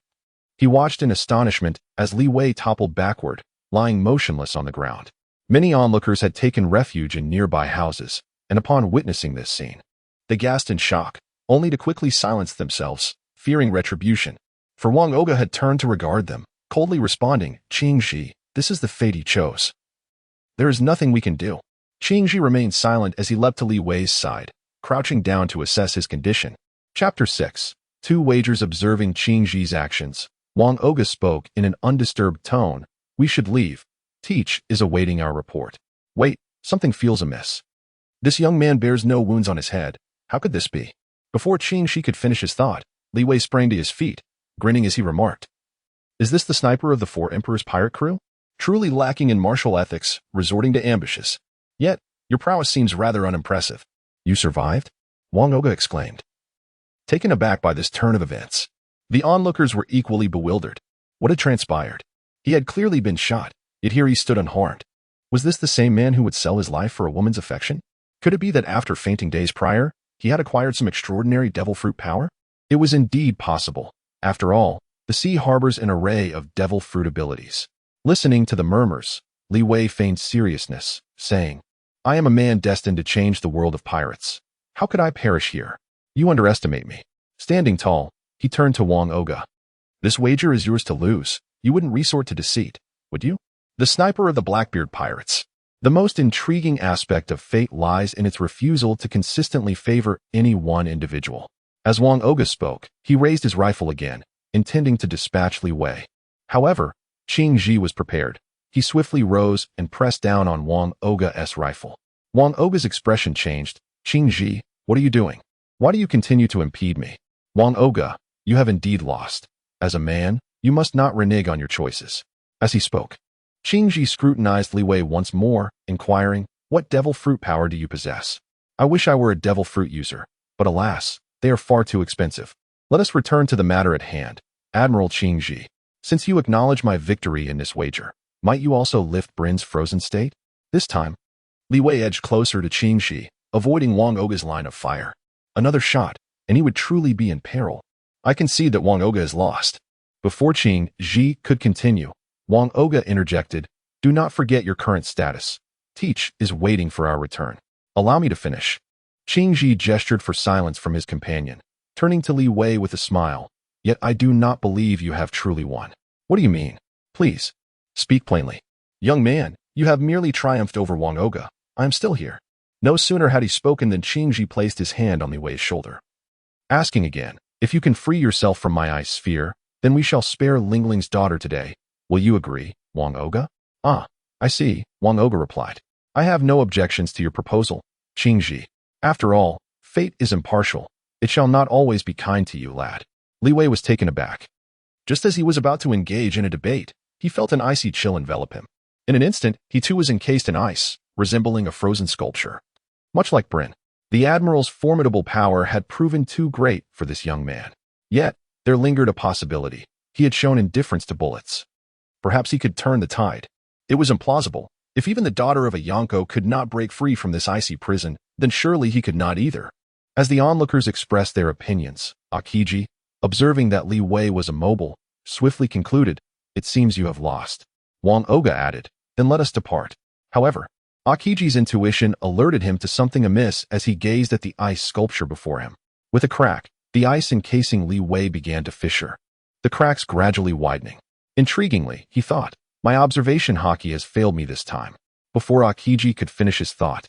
He watched in astonishment as Li Wei toppled backward, lying motionless on the ground. Many onlookers had taken refuge in nearby houses, and upon witnessing this scene, they gasped in shock, only to quickly silence themselves, fearing retribution. For Wang Oga had turned to regard them, coldly responding, "Qingji, this is the fate he chose. There is nothing we can do." Qingji remained silent as he leapt to Li Wei's side, crouching down to assess his condition. Chapter 6. 2 Wagers. Observing Qingji's actions, Wang Oga spoke in an undisturbed tone, "We should leave. Teach is awaiting our report." "Wait, something feels amiss. This young man bears no wounds on his head. How could this be?" Before Qingji could finish his thought, Li Wei sprang to his feet, grinning as he remarked, "Is this the sniper of the 4 Emperors' pirate crew? Truly lacking in martial ethics, resorting to ambushes. Yet, your prowess seems rather unimpressive." "You survived?" Wang Oga exclaimed, taken aback by this turn of events. The onlookers were equally bewildered. What had transpired? He had clearly been shot, yet here he stood unharmed. Was this the same man who would sell his life for a woman's affection? Could it be that after fainting days prior, he had acquired some extraordinary devil fruit power? It was indeed possible. After all, the sea harbors an array of devil fruit abilities. Listening to the murmurs, Li Wei feigned seriousness, saying, "I am a man destined to change the world of pirates. How could I perish here? You underestimate me." Standing tall, he turned to Wang Oga. "This wager is yours to lose. You wouldn't resort to deceit, would you?" The sniper of the Blackbeard pirates, The most intriguing aspect of fate lies in its refusal to consistently favor any one individual. As Wang Oga spoke, he raised his rifle again, intending to dispatch Li Wei. However, Qing Ji was prepared. He swiftly rose and pressed down on Wang Oga's rifle. Wang Oga's expression changed. Qing Ji, what are you doing? Why do you continue to impede me? Wang Oga, you have indeed lost. As a man, you must not renege on your choices. As he spoke, Qing Ji scrutinized Li Wei once more, inquiring, what devil fruit power do you possess? I wish I were a devil fruit user, but alas, they are far too expensive. Let us return to the matter at hand. Admiral Qing Ji, since you acknowledge my victory in this wager, might you also lift Brin's frozen state? This time, Li Wei edged closer to Qing Ji, avoiding Wang Oga's line of fire. Another shot, and he would truly be in peril. I concede that Wang Oga is lost. Before Qing Ji could continue, Wang Oga interjected, do not forget your current status. Teach is waiting for our return. Allow me to finish. Qing Ji gestured for silence from his companion, turning to Li Wei with a smile. Yet I do not believe you have truly won. What do you mean? Please, speak plainly. Young man, you have merely triumphed over Wang Oga. I am still here. No sooner had he spoken than Qing Ji placed his hand on Li Wei's shoulder. Asking again, if you can free yourself from my ice sphere, then we shall spare Lingling's daughter today. Will you agree, Wang Oga? Ah, I see, Wang Oga replied. I have no objections to your proposal, Qing Ji. After all, fate is impartial. It shall not always be kind to you, lad. Li Wei was taken aback. Just as he was about to engage in a debate, he felt an icy chill envelop him. In an instant, he too was encased in ice, resembling a frozen sculpture. Much like Brin, the Admiral's formidable power had proven too great for this young man. Yet, there lingered a possibility. He had shown indifference to bullets. Perhaps he could turn the tide. It was implausible. If even the daughter of a Yonko could not break free from this icy prison, then surely he could not either. As the onlookers expressed their opinions, Akiji, observing that Li Wei was immobile, swiftly concluded, it seems you have lost. Wang Oga added, then let us depart. However, Akiji's intuition alerted him to something amiss as he gazed at the ice sculpture before him. With a crack, the ice encasing Li Wei began to fissure, the cracks gradually widening. Intriguingly, he thought, my observation hockey has failed me this time. Before Akiji could finish his thought,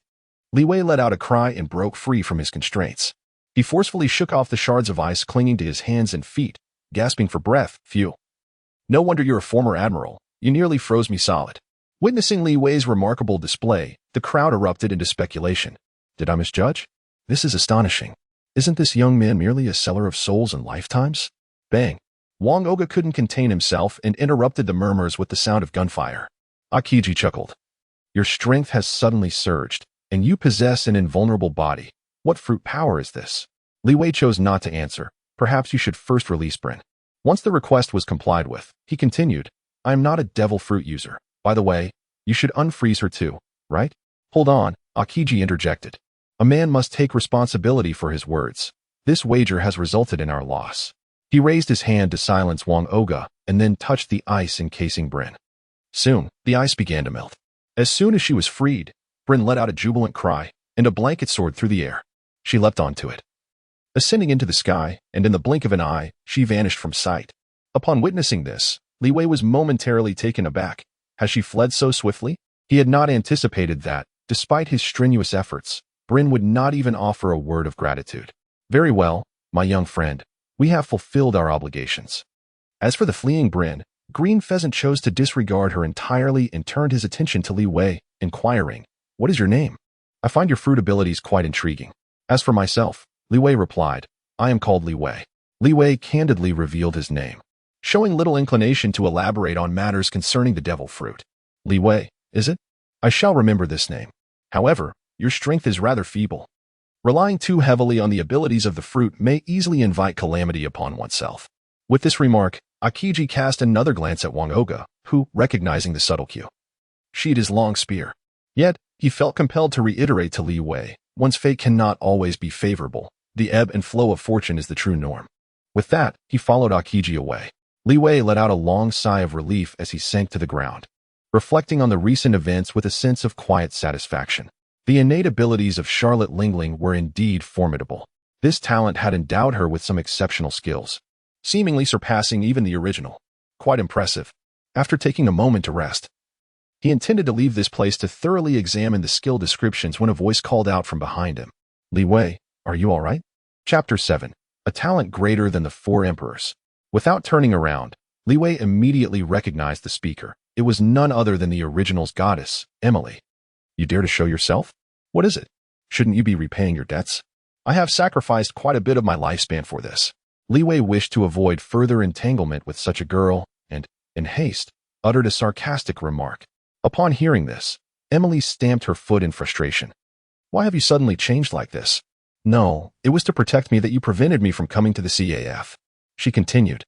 Li Wei let out a cry and broke free from his constraints. He forcefully shook off the shards of ice clinging to his hands and feet, gasping for breath. Phew. No wonder you're a former admiral. You nearly froze me solid. Witnessing Li Wei's remarkable display, the crowd erupted into speculation. Did I misjudge? This is astonishing. Isn't this young man merely a seller of souls and lifetimes? Bang. Wang Oga couldn't contain himself and interrupted the murmurs with the sound of gunfire. Akiji chuckled. Your strength has suddenly surged, and you possess an invulnerable body. What fruit power is this? Li Wei chose not to answer. Perhaps you should first release Brin. Once the request was complied with, he continued, I am not a devil fruit user. By the way, you should unfreeze her too, right? Hold on, Akiji interjected. A man must take responsibility for his words. This wager has resulted in our loss. He raised his hand to silence Wang Oga and then touched the ice encasing Brin. Soon, the ice began to melt. As soon as she was freed, Brin let out a jubilant cry, and a blanket soared through the air. She leapt onto it, ascending into the sky, and in the blink of an eye, she vanished from sight. Upon witnessing this, Li Wei was momentarily taken aback. Has she fled so swiftly? He had not anticipated that, despite his strenuous efforts, Brin would not even offer a word of gratitude. Very well, my young friend, we have fulfilled our obligations. As for the fleeing Brin, Green Pheasant chose to disregard her entirely and turned his attention to Li Wei, inquiring, what is your name? I find your fruit abilities quite intriguing. As for myself, Li Wei replied, I am called Li Wei. Li Wei candidly revealed his name, showing little inclination to elaborate on matters concerning the devil fruit. Li Wei, is it? I shall remember this name. However, your strength is rather feeble. Relying too heavily on the abilities of the fruit may easily invite calamity upon oneself. With this remark, Akiji cast another glance at Wang Oga, who, recognizing the subtle cue, sheathed his long spear. Yet, he felt compelled to reiterate to Li Wei, one's fate cannot always be favorable. The ebb and flow of fortune is the true norm. With that, he followed Akiji away. Li Wei let out a long sigh of relief as he sank to the ground, reflecting on the recent events with a sense of quiet satisfaction. The innate abilities of Charlotte Lingling were indeed formidable. This talent had endowed her with some exceptional skills, seemingly surpassing even the original. Quite impressive. After taking a moment to rest, He intended to leave this place to thoroughly examine the skill descriptions when a voice called out from behind him. Li Wei, are you all right? Chapter 7. A talent greater than the four emperors. Without turning around, Li Wei immediately recognized the speaker. It was none other than the original's goddess, Emily. You dare to show yourself? What is it? Shouldn't you be repaying your debts? I have sacrificed quite a bit of my lifespan for this. Li Wei wished to avoid further entanglement with such a girl, and, in haste, uttered a sarcastic remark. Upon hearing this, Emily stamped her foot in frustration. Why have you suddenly changed like this? No, it was to protect me that you prevented me from coming to the CAF. She continued.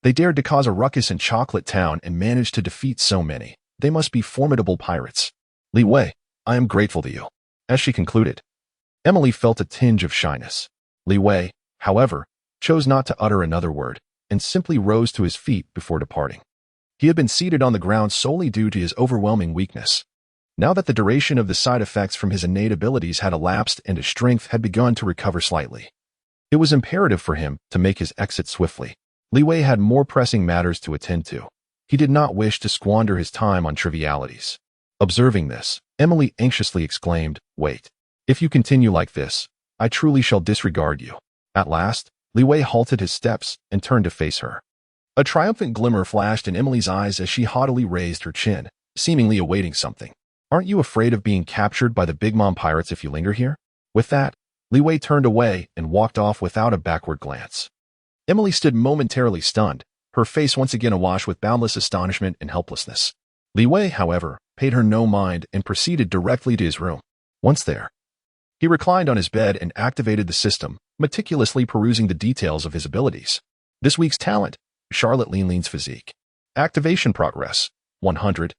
They dared to cause a ruckus in Chocolate Town and managed to defeat so many. They must be formidable pirates. Li Wei, I am grateful to you. As she concluded, Emily felt a tinge of shyness. Li Wei, however, chose not to utter another word, and simply rose to his feet before departing. He had been seated on the ground solely due to his overwhelming weakness. Now that the duration of the side effects from his innate abilities had elapsed and his strength had begun to recover slightly, it was imperative for him to make his exit swiftly. Li Wei had more pressing matters to attend to. He did not wish to squander his time on trivialities. Observing this, Emily anxiously exclaimed, Wait. If you continue like this, I truly shall disregard you. At last, Li Wei halted his steps and turned to face her. A triumphant glimmer flashed in Emily's eyes as she haughtily raised her chin, seemingly awaiting something. Aren't you afraid of being captured by the Big Mom pirates if you linger here? With that, Li Wei turned away and walked off without a backward glance. Emily stood momentarily stunned, her face once again awash with boundless astonishment and helplessness. Li Wei, however, paid her no mind and proceeded directly to his room. Once there, he reclined on his bed and activated the system, meticulously perusing the details of his abilities. This week's talent, Charlotte Lean's physique. Activation progress, 100.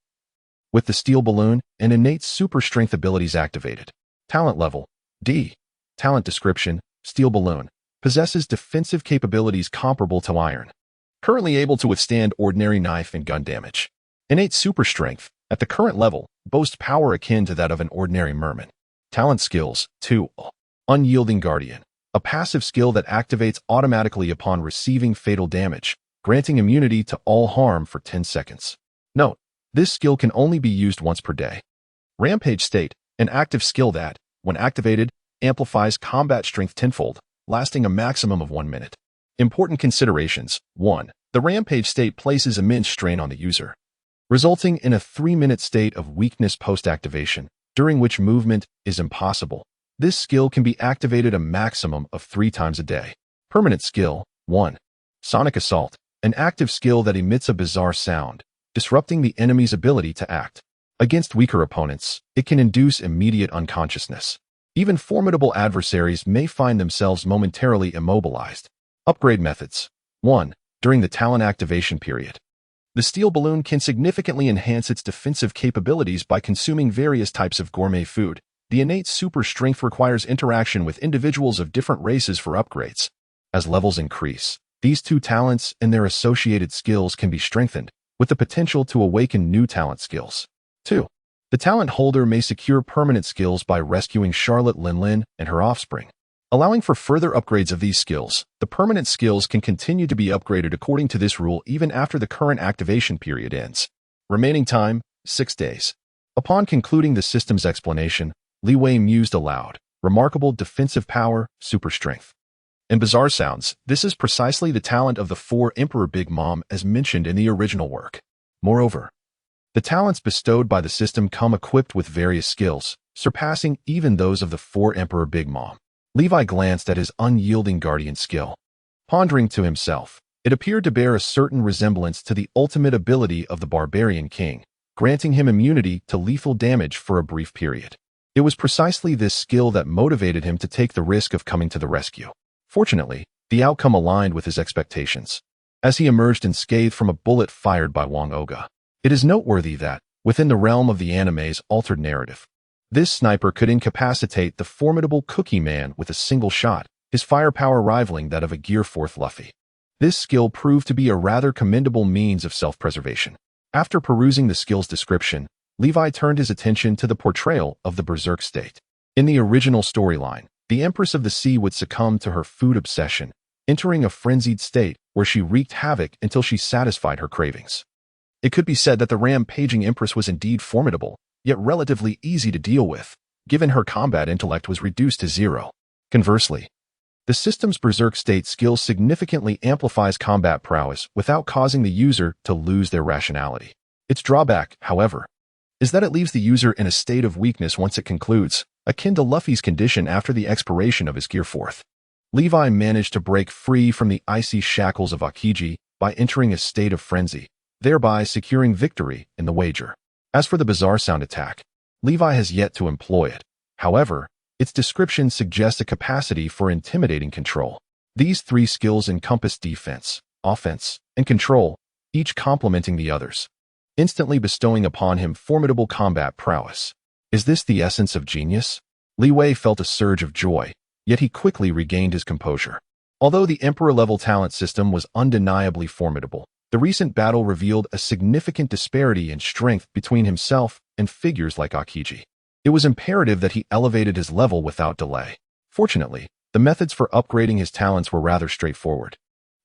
With the steel balloon and innate super strength abilities activated. Talent level, D. Talent description, steel balloon. Possesses defensive capabilities comparable to iron. Currently able to withstand ordinary knife and gun damage. Innate super strength, at the current level, boasts power akin to that of an ordinary merman. Talent skills, 2. Unyielding Guardian. A passive skill that activates automatically upon receiving fatal damage, granting immunity to all harm for 10 seconds. Note, this skill can only be used once per day. Rampage State, an active skill that, when activated, amplifies combat strength tenfold, lasting a maximum of 1 minute. Important considerations. 1. The Rampage State places immense strain on the user, resulting in a 3-minute state of weakness post-activation, during which movement is impossible. This skill can be activated a maximum of 3 times a day. Permanent skill, 1. Sonic Assault, an active skill that emits a bizarre sound, disrupting the enemy's ability to act. Against weaker opponents, it can induce immediate unconsciousness. Even formidable adversaries may find themselves momentarily immobilized. Upgrade methods. 1. During the talent activation period, the steel balloon can significantly enhance its defensive capabilities by consuming various types of gourmet food. The innate super strength requires interaction with individuals of different races for upgrades. As levels increase, these two talents and their associated skills can be strengthened, with the potential to awaken new talent skills. 2. The talent holder may secure permanent skills by rescuing Charlotte Lin and her offspring. Allowing for further upgrades of these skills, the permanent skills can continue to be upgraded according to this rule even after the current activation period ends. Remaining time, 6 days. Upon concluding the system's explanation, Li Wei mused aloud. Remarkable defensive power, super strength. In bizarre sounds, this is precisely the talent of the 4 Emperor Big Mom as mentioned in the original work. Moreover, the talents bestowed by the system come equipped with various skills, surpassing even those of the 4 Emperor Big Mom. Levi glanced at his unyielding guardian skill. Pondering to himself, it appeared to bear a certain resemblance to the ultimate ability of the Barbarian King, granting him immunity to lethal damage for a brief period. It was precisely this skill that motivated him to take the risk of coming to the rescue. Fortunately, the outcome aligned with his expectations, as he emerged unscathed from a bullet fired by Wang Oga. It is noteworthy that, within the realm of the anime's altered narrative, this sniper could incapacitate the formidable Cookie Man with a single shot, his firepower rivaling that of a Gear 4th Luffy. This skill proved to be a rather commendable means of self-preservation. After perusing the skill's description, Levi turned his attention to the portrayal of the Berserk state. In the original storyline, the Empress of the Sea would succumb to her food obsession, entering a frenzied state where she wreaked havoc until she satisfied her cravings. It could be said that the rampaging empress was indeed formidable, yet relatively easy to deal with, given her combat intellect was reduced to zero. Conversely, the system's berserk state skill significantly amplifies combat prowess without causing the user to lose their rationality. Its drawback, however, is that it leaves the user in a state of weakness once it concludes, akin to Luffy's condition after the expiration of his Gear 4th. Levi managed to break free from the icy shackles of Aokiji by entering a state of frenzy, thereby securing victory in the wager. As for the bizarre sound attack, Levi has yet to employ it. However, its description suggests a capacity for intimidating control. These three skills encompass defense, offense, and control, each complementing the others, instantly bestowing upon him formidable combat prowess. Is this the essence of genius? Li Wei felt a surge of joy, yet he quickly regained his composure. Although the Emperor-level talent system was undeniably formidable, the recent battle revealed a significant disparity in strength between himself and figures like Aokiji. It was imperative that he elevated his level without delay. Fortunately, the methods for upgrading his talents were rather straightforward.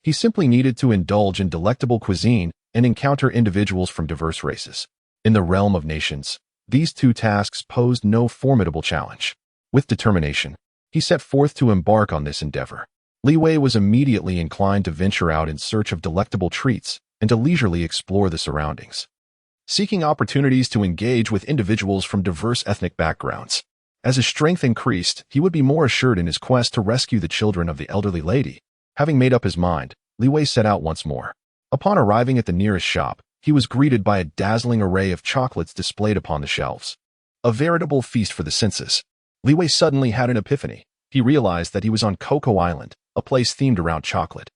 He simply needed to indulge in delectable cuisine and encounter individuals from diverse races. In the realm of nations, these two tasks posed no formidable challenge. With determination, he set forth to embark on this endeavor. Li Wei was immediately inclined to venture out in search of delectable treats and to leisurely explore the surroundings, seeking opportunities to engage with individuals from diverse ethnic backgrounds. As his strength increased, he would be more assured in his quest to rescue the children of the elderly lady. Having made up his mind, Li Wei set out once more. Upon arriving at the nearest shop, he was greeted by a dazzling array of chocolates displayed upon the shelves. A veritable feast for the senses. Li Wei suddenly had an epiphany. He realized that he was on Cocoa Island, a place themed around chocolate,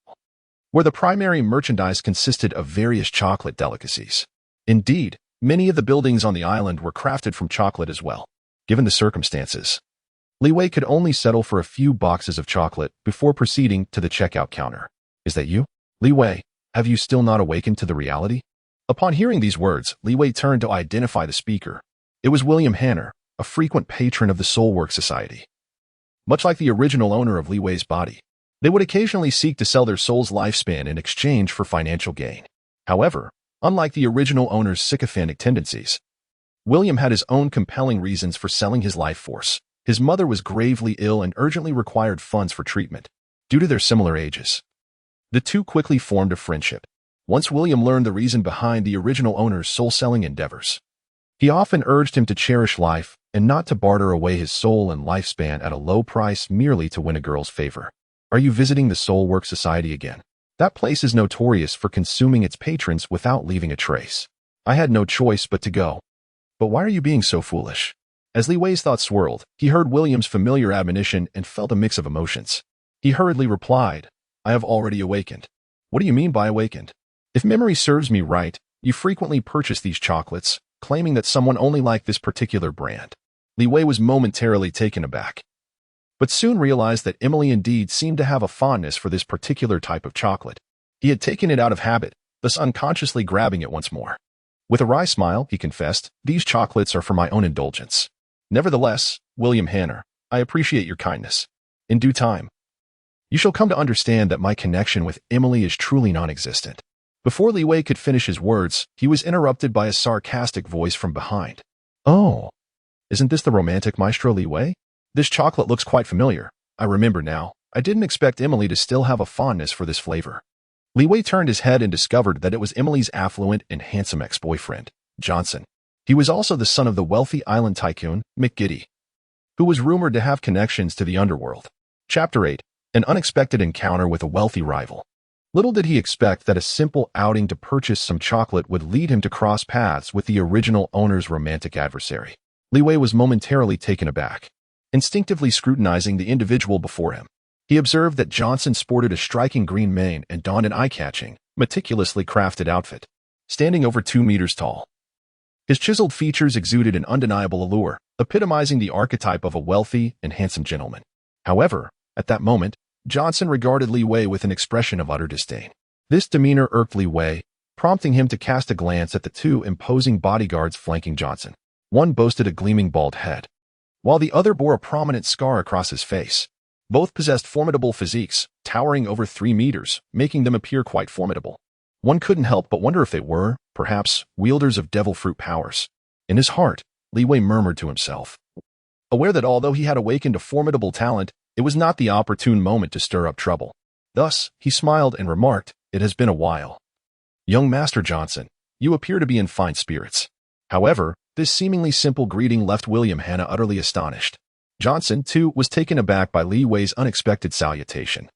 where the primary merchandise consisted of various chocolate delicacies. Indeed, many of the buildings on the island were crafted from chocolate as well. Given the circumstances, Li Wei could only settle for a few boxes of chocolate before proceeding to the checkout counter. Is that you? Li Wei, have you still not awakened to the reality? Upon hearing these words, Li Wei turned to identify the speaker. It was William Hanner, a frequent patron of the Soulwork Society. Much like the original owner of Li Wei's body, they would occasionally seek to sell their soul's lifespan in exchange for financial gain. However, unlike the original owner's sycophantic tendencies, William had his own compelling reasons for selling his life force. His mother was gravely ill and urgently required funds for treatment. Due to their similar ages, the two quickly formed a friendship. Once William learned the reason behind the original owner's soul-selling endeavors, he often urged him to cherish life and not to barter away his soul and lifespan at a low price merely to win a girl's favor. Are you visiting the Soulwork Society again? That place is notorious for consuming its patrons without leaving a trace. I had no choice but to go. But why are you being so foolish? As Li Wei's thoughts swirled, he heard William's familiar admonition and felt a mix of emotions. He hurriedly replied, I have already awakened. What do you mean by awakened? If memory serves me right, you frequently purchase these chocolates, claiming that someone only liked this particular brand. Li Wei was momentarily taken aback, but soon realized that Emily indeed seemed to have a fondness for this particular type of chocolate. He had taken it out of habit, thus unconsciously grabbing it once more. With a wry smile, he confessed, these chocolates are for my own indulgence. Nevertheless, William Hanner, I appreciate your kindness. In due time, you shall come to understand that my connection with Emily is truly non-existent. Before Li Wei could finish his words, he was interrupted by a sarcastic voice from behind. Oh, isn't this the romantic maestro Li Wei? This chocolate looks quite familiar. I remember now. I didn't expect Emily to still have a fondness for this flavor. Li Wei turned his head and discovered that it was Emily's affluent and handsome ex-boyfriend, Johnson. He was also the son of the wealthy island tycoon, McGiddy, who was rumored to have connections to the underworld. Chapter 8. An unexpected encounter with a wealthy rival. Little did he expect that a simple outing to purchase some chocolate would lead him to cross paths with the original owner's romantic adversary. Li Wei was momentarily taken aback, instinctively scrutinizing the individual before him. He observed that Johnson sported a striking green mane and donned an eye-catching, meticulously crafted outfit, standing over 2 meters tall. His chiseled features exuded an undeniable allure, epitomizing the archetype of a wealthy and handsome gentleman. However, at that moment, Johnson regarded Li Wei with an expression of utter disdain. This demeanor irked Li Wei, prompting him to cast a glance at the two imposing bodyguards flanking Johnson. One boasted a gleaming bald head, while the other bore a prominent scar across his face. Both possessed formidable physiques, towering over 3 meters, making them appear quite formidable. One couldn't help but wonder if they were, perhaps, wielders of devil fruit powers. In his heart, Li Wei murmured to himself, aware that although he had awakened a formidable talent, it was not the opportune moment to stir up trouble. Thus, he smiled and remarked, "It has been a while. Young Master Johnson, you appear to be in fine spirits." However, this seemingly simple greeting left William Hanna utterly astonished. Johnson, too, was taken aback by Li Wei's unexpected salutation.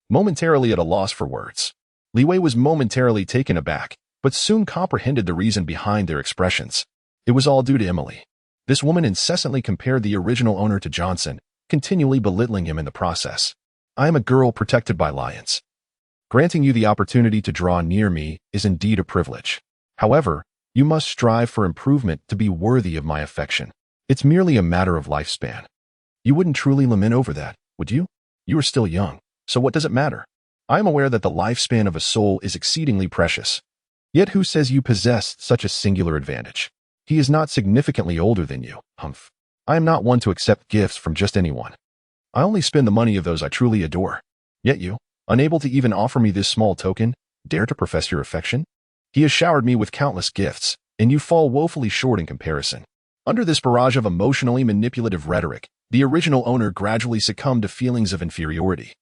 Momentarily at a loss for words, Li Wei was momentarily taken aback, but soon comprehended the reason behind their expressions. It was all due to Emily. This woman incessantly compared the original owner to Johnson, continually belittling him in the process. "I am a girl protected by lions. Granting you the opportunity to draw near me is indeed a privilege. However, you must strive for improvement to be worthy of my affection. It's merely a matter of lifespan. You wouldn't truly lament over that, would you? You are still young, so what does it matter? I am aware that the lifespan of a soul is exceedingly precious. Yet who says you possess such a singular advantage? He is not significantly older than you, humph. I am not one to accept gifts from just anyone. I only spend the money of those I truly adore. Yet you, unable to even offer me this small token, dare to profess your affection? He has showered me with countless gifts, and you fall woefully short in comparison." Under this barrage of emotionally manipulative rhetoric, the original owner gradually succumbed to feelings of inferiority,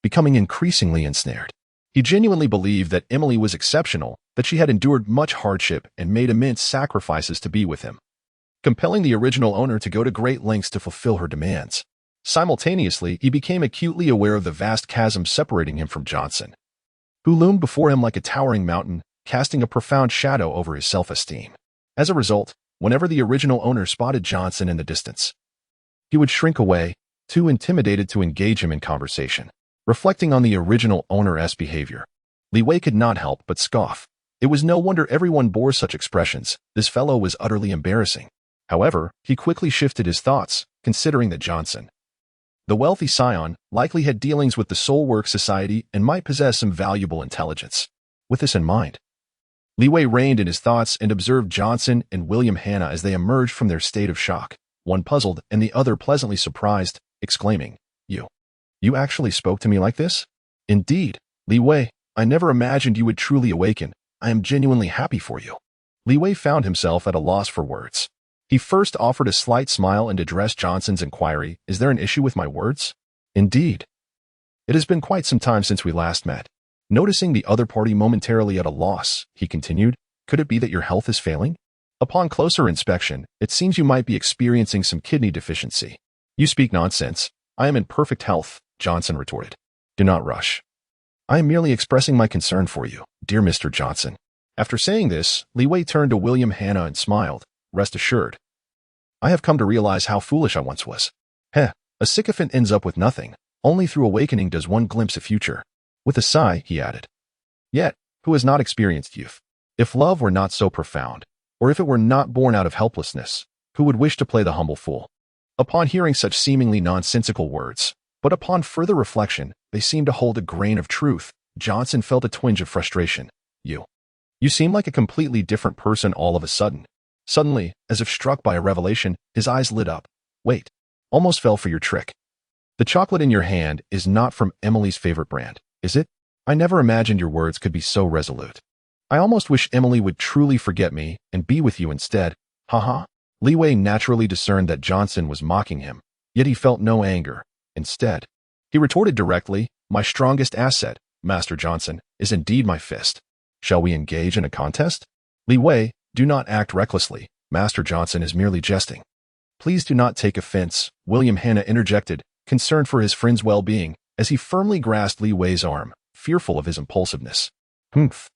becoming increasingly ensnared. He genuinely believed that Emily was exceptional, that she had endured much hardship and made immense sacrifices to be with him, compelling the original owner to go to great lengths to fulfill her demands. Simultaneously, he became acutely aware of the vast chasm separating him from Johnson, who loomed before him like a towering mountain, casting a profound shadow over his self-esteem. As a result, whenever the original owner spotted Johnson in the distance, he would shrink away, too intimidated to engage him in conversation. Reflecting on the original owner's behavior, Li Wei could not help but scoff. It was no wonder everyone bore such expressions. This fellow was utterly embarrassing. However, he quickly shifted his thoughts, considering that Johnson, the wealthy scion, likely had dealings with the Soulwork Society and might possess some valuable intelligence. With this in mind, Li Wei reined in his thoughts and observed Johnson and William Hanna as they emerged from their state of shock, one puzzled and the other pleasantly surprised, exclaiming, You actually spoke to me like this? Indeed, Li Wei, I never imagined you would truly awaken. I am genuinely happy for you." Li Wei found himself at a loss for words. He first offered a slight smile and addressed Johnson's inquiry, "Is there an issue with my words?" "Indeed. It has been quite some time since we last met." Noticing the other party momentarily at a loss, he continued, "Could it be that your health is failing? Upon closer inspection, it seems you might be experiencing some kidney deficiency." "You speak nonsense. I am in perfect health," Johnson retorted. "Do not rush. I am merely expressing my concern for you, dear Mr. Johnson." After saying this, Li Wei turned to William Hanna and smiled, "Rest assured. I have come to realize how foolish I once was. A sycophant ends up with nothing. Only through awakening does one glimpse a future." With a sigh, he added, "Yet, who has not experienced youth? If love were not so profound, or if it were not born out of helplessness, who would wish to play the humble fool?" Upon hearing such seemingly nonsensical words, but upon further reflection, they seemed to hold a grain of truth, Johnson felt a twinge of frustration. You seem like a completely different person all of a sudden." Suddenly, as if struck by a revelation, his eyes lit up. "Wait, almost fell for your trick. The chocolate in your hand is not from Emily's favorite brand, is it? I never imagined your words could be so resolute. I almost wish Emily would truly forget me and be with you instead. Haha." Li Wei naturally discerned that Johnson was mocking him, yet he felt no anger. Instead, he retorted directly, "My strongest asset, Master Johnson, is indeed my fist. Shall we engage in a contest?" "Li Wei, do not act recklessly. Master Johnson is merely jesting." "Please do not take offense," William Hanna interjected, concerned for his friend's well-being, as he firmly grasped Li Wei's arm, fearful of his impulsiveness. "Humph.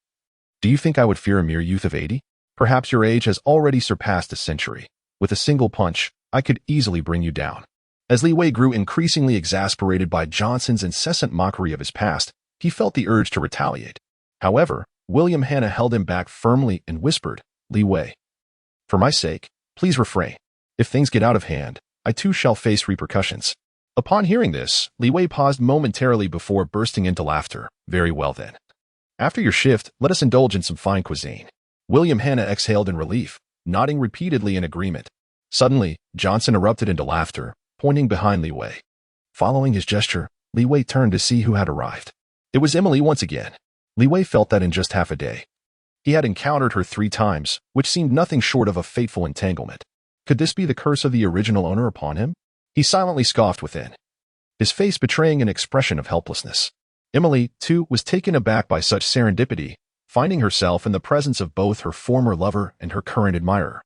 Do you think I would fear a mere youth of 80? Perhaps your age has already surpassed a century. With a single punch, I could easily bring you down." As Li Wei grew increasingly exasperated by Johnson's incessant mockery of his past, he felt the urge to retaliate. However, William Hanna held him back firmly and whispered, "Li Wei, for my sake, please refrain. If things get out of hand, I too shall face repercussions." Upon hearing this, Li Wei paused momentarily before bursting into laughter. "Very well then. After your shift, let us indulge in some fine cuisine." William Hanna exhaled in relief, nodding repeatedly in agreement. Suddenly, Johnson erupted into laughter, pointing behind Li Wei. Following his gesture, Li Wei turned to see who had arrived. It was Emily once again. Li Wei felt that in just half a day. He had encountered her 3 times, which seemed nothing short of a fateful entanglement. Could this be the curse of the original owner upon him? He silently scoffed within, his face betraying an expression of helplessness. Emily, too, was taken aback by such serendipity, finding herself in the presence of both her former lover and her current admirer,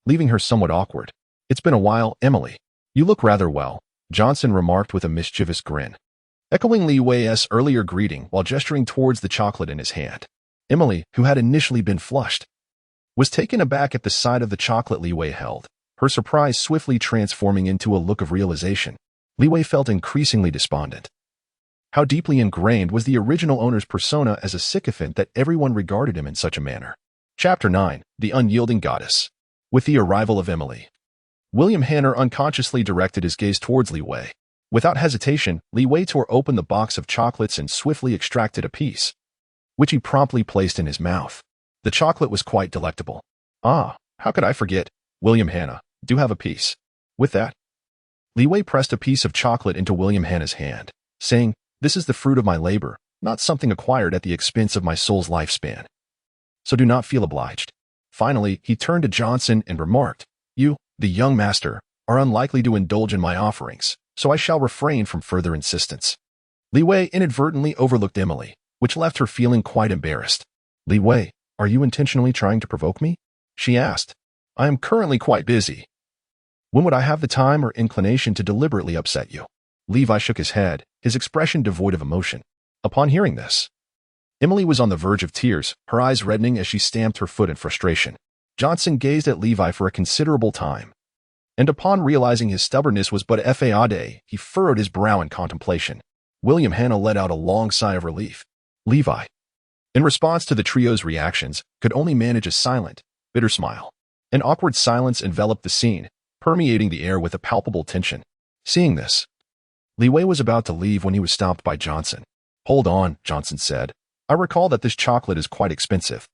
leaving her somewhat awkward. "It's been a while, Emily. You look rather well," Johnson remarked with a mischievous grin, echoing Li Wei's earlier greeting while gesturing towards the chocolate in his hand. Emily, who had initially been flushed, was taken aback at the sight of the chocolate Li Wei held, her surprise swiftly transforming into a look of realization. Li Wei felt increasingly despondent. How deeply ingrained was the original owner's persona as a sycophant that everyone regarded him in such a manner. Chapter 9. The Unyielding Goddess. With the arrival of Emily, William Hanner unconsciously directed his gaze towards Li Wei. Without hesitation, Li Wei tore open the box of chocolates and swiftly extracted a piece, which he promptly placed in his mouth. The chocolate was quite delectable. "Ah, how could I forget? William Hanna, do have a piece." With that, Li Wei pressed a piece of chocolate into William Hanna's hand, saying, "This is the fruit of my labor, not something acquired at the expense of my soul's lifespan. So do not feel obliged." Finally, he turned to Johnson and remarked, "You, the young master, are unlikely to indulge in my offerings, so I shall refrain from further insistence." Li Wei inadvertently overlooked Emily, which left her feeling quite embarrassed. "Li Wei, are you intentionally trying to provoke me?" she asked. "I am currently quite busy. When would I have the time or inclination to deliberately upset you?" Levi shook his head, his expression devoid of emotion. Upon hearing this, Emily was on the verge of tears, her eyes reddening as she stamped her foot in frustration. Johnson gazed at Levi for a considerable time, and upon realizing his stubbornness was but a fade, he furrowed his brow in contemplation. William Hanna let out a long sigh of relief. Levi, in response to the trio's reactions, could only manage a silent, bitter smile. An awkward silence enveloped the scene, permeating the air with a palpable tension. Seeing this, Li Wei was about to leave when he was stopped by Johnson. "Hold on," Johnson said. "I recall that this chocolate is quite expensive.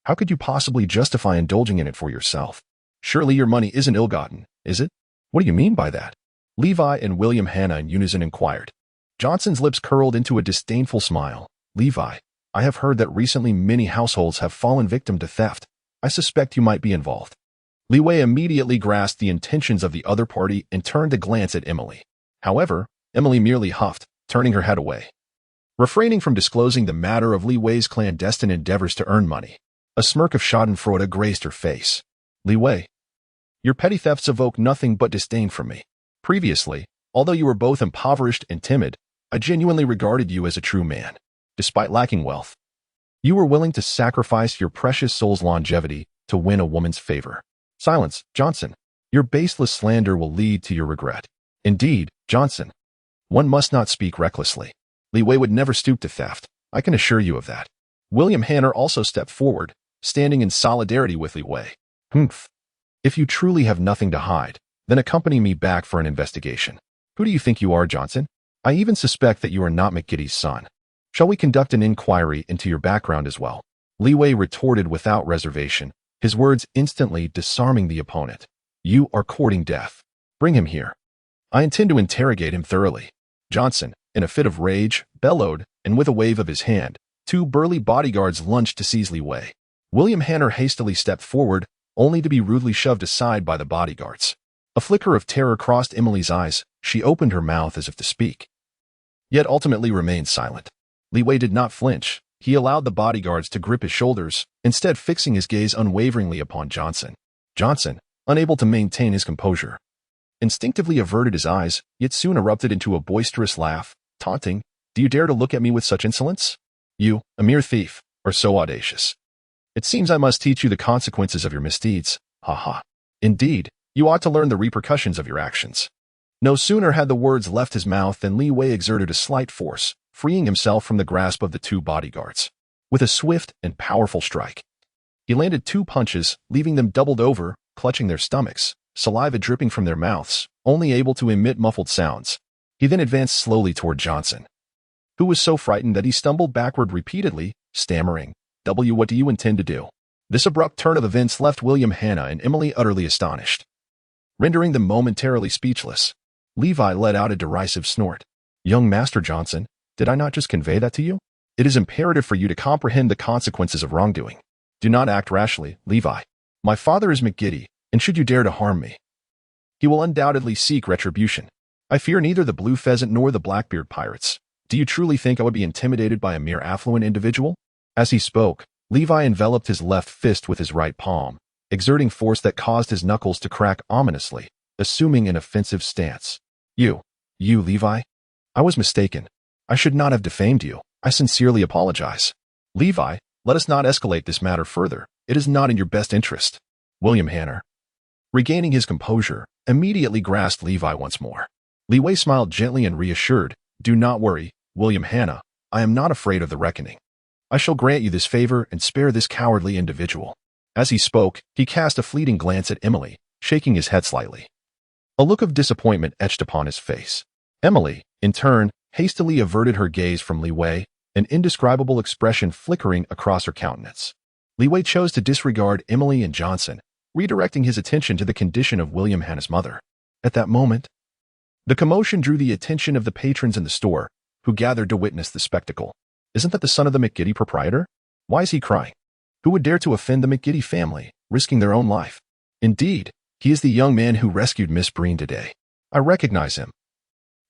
How could you possibly justify indulging in it for yourself? Surely your money isn't ill-gotten, is it?" "What do you mean by that?" Levi and William Hanna in unison inquired. Johnson's lips curled into a disdainful smile. "Levi, I have heard that recently many households have fallen victim to theft. I suspect you might be involved." Li Wei immediately grasped the intentions of the other party and turned to glance at Emily. However, Emily merely huffed, turning her head away, refraining from disclosing the matter of Li Wei's clandestine endeavors to earn money. A smirk of schadenfreude graced her face. "Li Wei, your petty thefts evoke nothing but disdain from me. Previously, although you were both impoverished and timid, I genuinely regarded you as a true man. Despite lacking wealth, you were willing to sacrifice your precious soul's longevity to win a woman's favor." "Silence, Johnson. Your baseless slander will lead to your regret." "Indeed, Johnson, one must not speak recklessly. Li Wei would never stoop to theft. I can assure you of that." William Hanner also stepped forward, standing in solidarity with Li Wei. "Humph. If you truly have nothing to hide, then accompany me back for an investigation." "Who do you think you are, Johnson? I even suspect that you are not McGiddy's son. Shall we conduct an inquiry into your background as well?" Li Wei retorted without reservation, his words instantly disarming the opponent. "You are courting death. Bring him here. I intend to interrogate him thoroughly." Johnson, in a fit of rage, bellowed, and with a wave of his hand, 2 burly bodyguards lunged to seize Li Wei. William Hanner hastily stepped forward, only to be rudely shoved aside by the bodyguards. A flicker of terror crossed Emily's eyes. She opened her mouth as if to speak, yet ultimately remained silent. Li Wei did not flinch. He allowed the bodyguards to grip his shoulders, instead fixing his gaze unwaveringly upon Johnson. Johnson, unable to maintain his composure, instinctively averted his eyes, yet soon erupted into a boisterous laugh, taunting, "Do you dare to look at me with such insolence? You, a mere thief, are so audacious. It seems I must teach you the consequences of your misdeeds. Ha ha. Indeed, you ought to learn the repercussions of your actions." No sooner had the words left his mouth than Li Wei exerted a slight force, freeing himself from the grasp of the 2 bodyguards. With a swift and powerful strike, he landed 2 punches, leaving them doubled over, clutching their stomachs, saliva dripping from their mouths, only able to emit muffled sounds. He then advanced slowly toward Johnson, who was so frightened that he stumbled backward repeatedly, stammering, What do you intend to do?" This abrupt turn of events left William Hanna and Emily utterly astonished, rendering them momentarily speechless. Levi let out a derisive snort. "Young Master Johnson, did I not just convey that to you?" It is imperative for you to comprehend the consequences of wrongdoing. Do not act rashly, Levi. My father is McGiddy, and should you dare to harm me, he will undoubtedly seek retribution. I fear neither the Blue Pheasant nor the Blackbeard pirates. Do you truly think I would be intimidated by a mere affluent individual? As he spoke, Levi enveloped his left fist with his right palm, exerting force that caused his knuckles to crack ominously, assuming an offensive stance. You, Levi? I was mistaken. I should not have defamed you. I sincerely apologize. Levi, let us not escalate this matter further. It is not in your best interest. William Hanner, regaining his composure, immediately grasped Levi once more. Li Wei smiled gently and reassured, Do not worry, William Hanna. I am not afraid of the reckoning. I shall grant you this favor and spare this cowardly individual. As he spoke, he cast a fleeting glance at Emily, shaking his head slightly. A look of disappointment etched upon his face. Emily, in turn, hastily averted her gaze from Li Wei, an indescribable expression flickering across her countenance. Li Wei chose to disregard Emily and Johnson, redirecting his attention to the condition of William Hanna's mother. At that moment, the commotion drew the attention of the patrons in the store, who gathered to witness the spectacle. Isn't that the son of the McGiddy proprietor? Why is he crying? Who would dare to offend the McGiddy family, risking their own life? Indeed, he is the young man who rescued Miss Breen today. I recognize him.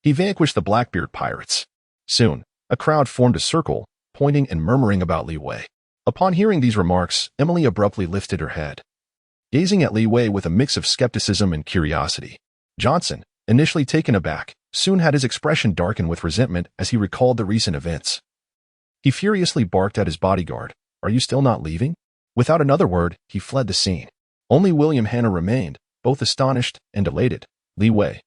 He vanquished the Blackbeard pirates. Soon, a crowd formed a circle, pointing and murmuring about Li Wei. Upon hearing these remarks, Emily abruptly lifted her head, gazing at Li Wei with a mix of skepticism and curiosity. Johnson, initially taken aback, soon had his expression darken with resentment as he recalled the recent events. He furiously barked at his bodyguard, Are you still not leaving? Without another word, he fled the scene. Only William Hanna remained, both astonished and elated. Li Wei,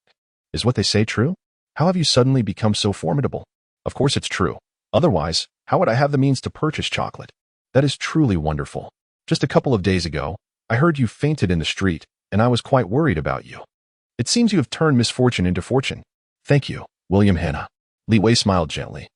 is what they say true? How have you suddenly become so formidable? Of course it's true. Otherwise, how would I have the means to purchase chocolate? That is truly wonderful. Just a couple of days ago, I heard you fainted in the street, and I was quite worried about you. It seems you have turned misfortune into fortune. Thank you, William Hanna. Li Wei smiled gently,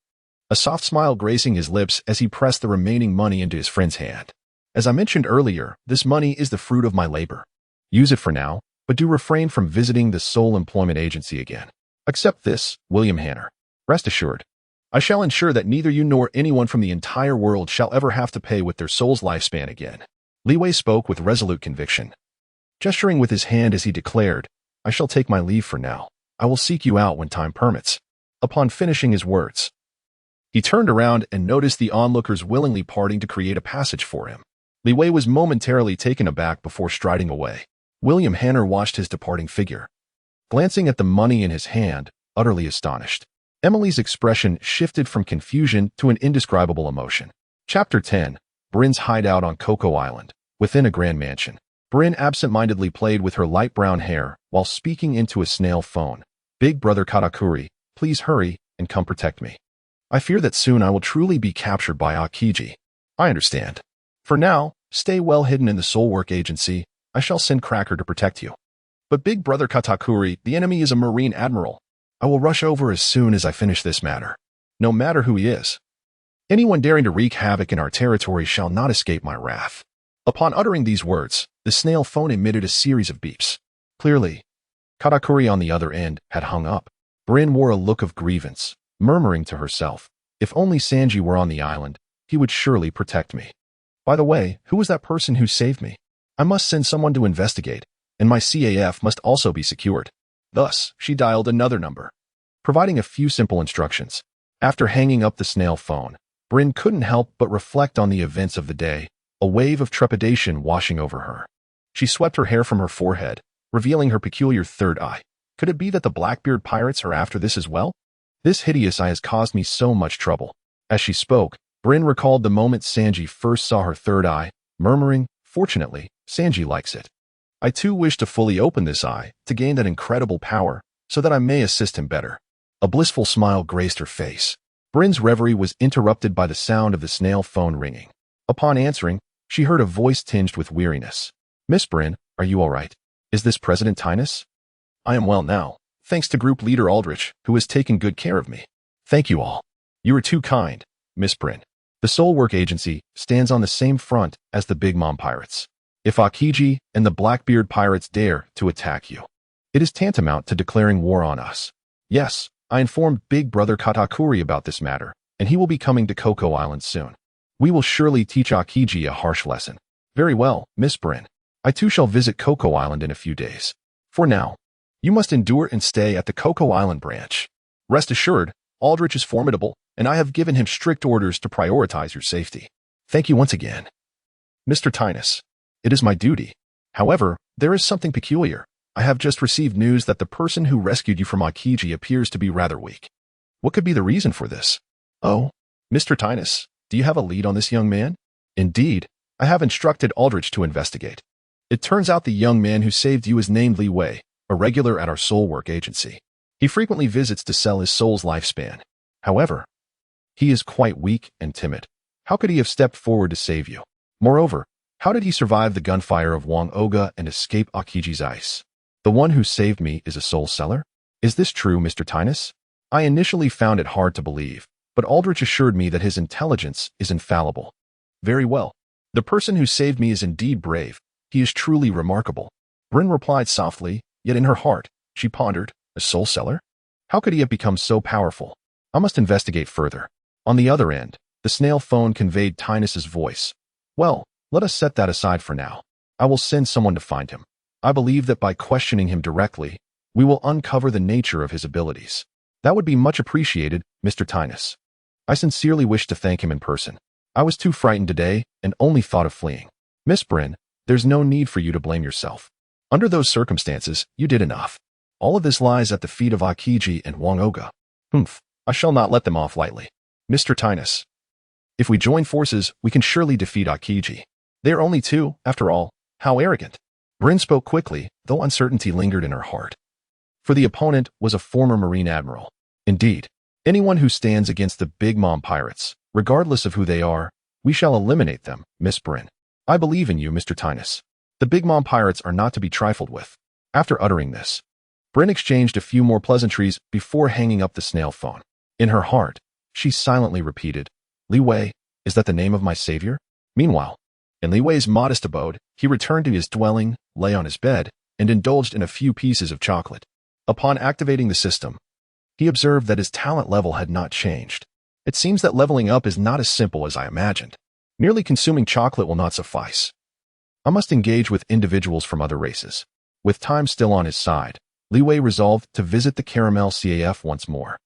a soft smile gracing his lips as he pressed the remaining money into his friend's hand. As I mentioned earlier, this money is the fruit of my labor. Use it for now, but do refrain from visiting the sole employment agency again. Accept this, William Hanner. Rest assured, I shall ensure that neither you nor anyone from the entire world shall ever have to pay with their soul's lifespan again. Li Wei spoke with resolute conviction, gesturing with his hand as he declared, I shall take my leave for now. I will seek you out when time permits. Upon finishing his words, he turned around and noticed the onlookers willingly parting to create a passage for him. Li Wei was momentarily taken aback before striding away. William Hanner watched his departing figure, glancing at the money in his hand, utterly astonished. Emily's expression shifted from confusion to an indescribable emotion. Chapter 10. Bryn's hideout on Cocoa Island. Within a grand mansion, Bryn absent-mindedly played with her light brown hair while speaking into a snail phone. Big brother Katakuri, please hurry and come protect me. I fear that soon I will truly be captured by Akiji. I understand. For now, stay well hidden in the Soul Work Agency. I shall send Cracker to protect you. But Big Brother Katakuri, the enemy is a Marine Admiral. I will rush over as soon as I finish this matter. No matter who he is. Anyone daring to wreak havoc in our territory shall not escape my wrath. Upon uttering these words, the snail phone emitted a series of beeps. Clearly, Katakuri on the other end had hung up. Bryn wore a look of grievance, murmuring to herself, if only Sanji were on the island, he would surely protect me. By the way, who was that person who saved me? I must send someone to investigate, and my CAF must also be secured. Thus, she dialed another number, providing a few simple instructions. After hanging up the snail phone, Bryn couldn't help but reflect on the events of the day, a wave of trepidation washing over her. She swept her hair from her forehead, revealing her peculiar third eye. Could it be that the Blackbeard pirates are after this as well? This hideous eye has caused me so much trouble. As she spoke, Bryn recalled the moment Sanji first saw her third eye, murmuring, Fortunately, Sanji likes it. I too wish to fully open this eye, to gain that incredible power, so that I may assist him better. A blissful smile graced her face. Bryn's reverie was interrupted by the sound of the snail phone ringing. Upon answering, she heard a voice tinged with weariness. Miss Bryn, are you all right? Is this President Tynus? I am well now, thanks to Group Leader Aldrich, who has taken good care of me. Thank you all. You are too kind, Miss Bryn. The Soul Work Agency stands on the same front as the Big Mom Pirates. If Akiji and the Blackbeard Pirates dare to attack you, it is tantamount to declaring war on us. Yes, I informed Big Brother Katakuri about this matter, and he will be coming to Cocoa Island soon. We will surely teach Akiji a harsh lesson. Very well, Miss Bryn. I too shall visit Cocoa Island in a few days. For now, you must endure and stay at the Cocoa Island branch. Rest assured, Aldrich is formidable, and I have given him strict orders to prioritize your safety. Thank you once again. Mr. Tynus, it is my duty. However, there is something peculiar. I have just received news that the person who rescued you from Akiji appears to be rather weak. What could be the reason for this? Oh, Mr. Tynus, do you have a lead on this young man? Indeed, I have instructed Aldrich to investigate. It turns out the young man who saved you is named Li Wei, a regular at our soul work agency. He frequently visits to sell his soul's lifespan. However, he is quite weak and timid. How could he have stepped forward to save you? Moreover, how did he survive the gunfire of Wang Oga and escape Akiji's ice? The one who saved me is a soul seller? Is this true, Mr. Tynus? I initially found it hard to believe, but Aldrich assured me that his intelligence is infallible. Very well. The person who saved me is indeed brave. He is truly remarkable. Bryn replied softly, yet in her heart, she pondered, a soul seller? How could he have become so powerful? I must investigate further. On the other end, the snail phone conveyed Tynus's voice. Well, let us set that aside for now. I will send someone to find him. I believe that by questioning him directly, we will uncover the nature of his abilities. That would be much appreciated, Mr. Tynus. I sincerely wish to thank him in person. I was too frightened today and only thought of fleeing. Miss Bryn, there's no need for you to blame yourself. Under those circumstances, you did enough. All of this lies at the feet of Akiji and Wang Oga. I shall not let them off lightly. Mr. Tynus, if we join forces, we can surely defeat Akiji. They are only two, after all. How arrogant. Bryn spoke quickly, though uncertainty lingered in her heart. For the opponent was a former Marine Admiral. Indeed, anyone who stands against the Big Mom pirates, regardless of who they are, we shall eliminate them, Miss Bryn. I believe in you, Mr. Tynus. The Big Mom pirates are not to be trifled with. After uttering this, Bryn exchanged a few more pleasantries before hanging up the snail phone. In her heart, she silently repeated, Li Wei, is that the name of my savior? Meanwhile, in Li Wei's modest abode, he returned to his dwelling, lay on his bed, and indulged in a few pieces of chocolate. Upon activating the system, he observed that his talent level had not changed. It seems that leveling up is not as simple as I imagined. Merely consuming chocolate will not suffice. I must engage with individuals from other races. With time still on his side, Li Wei resolved to visit the Caramel CAF once more.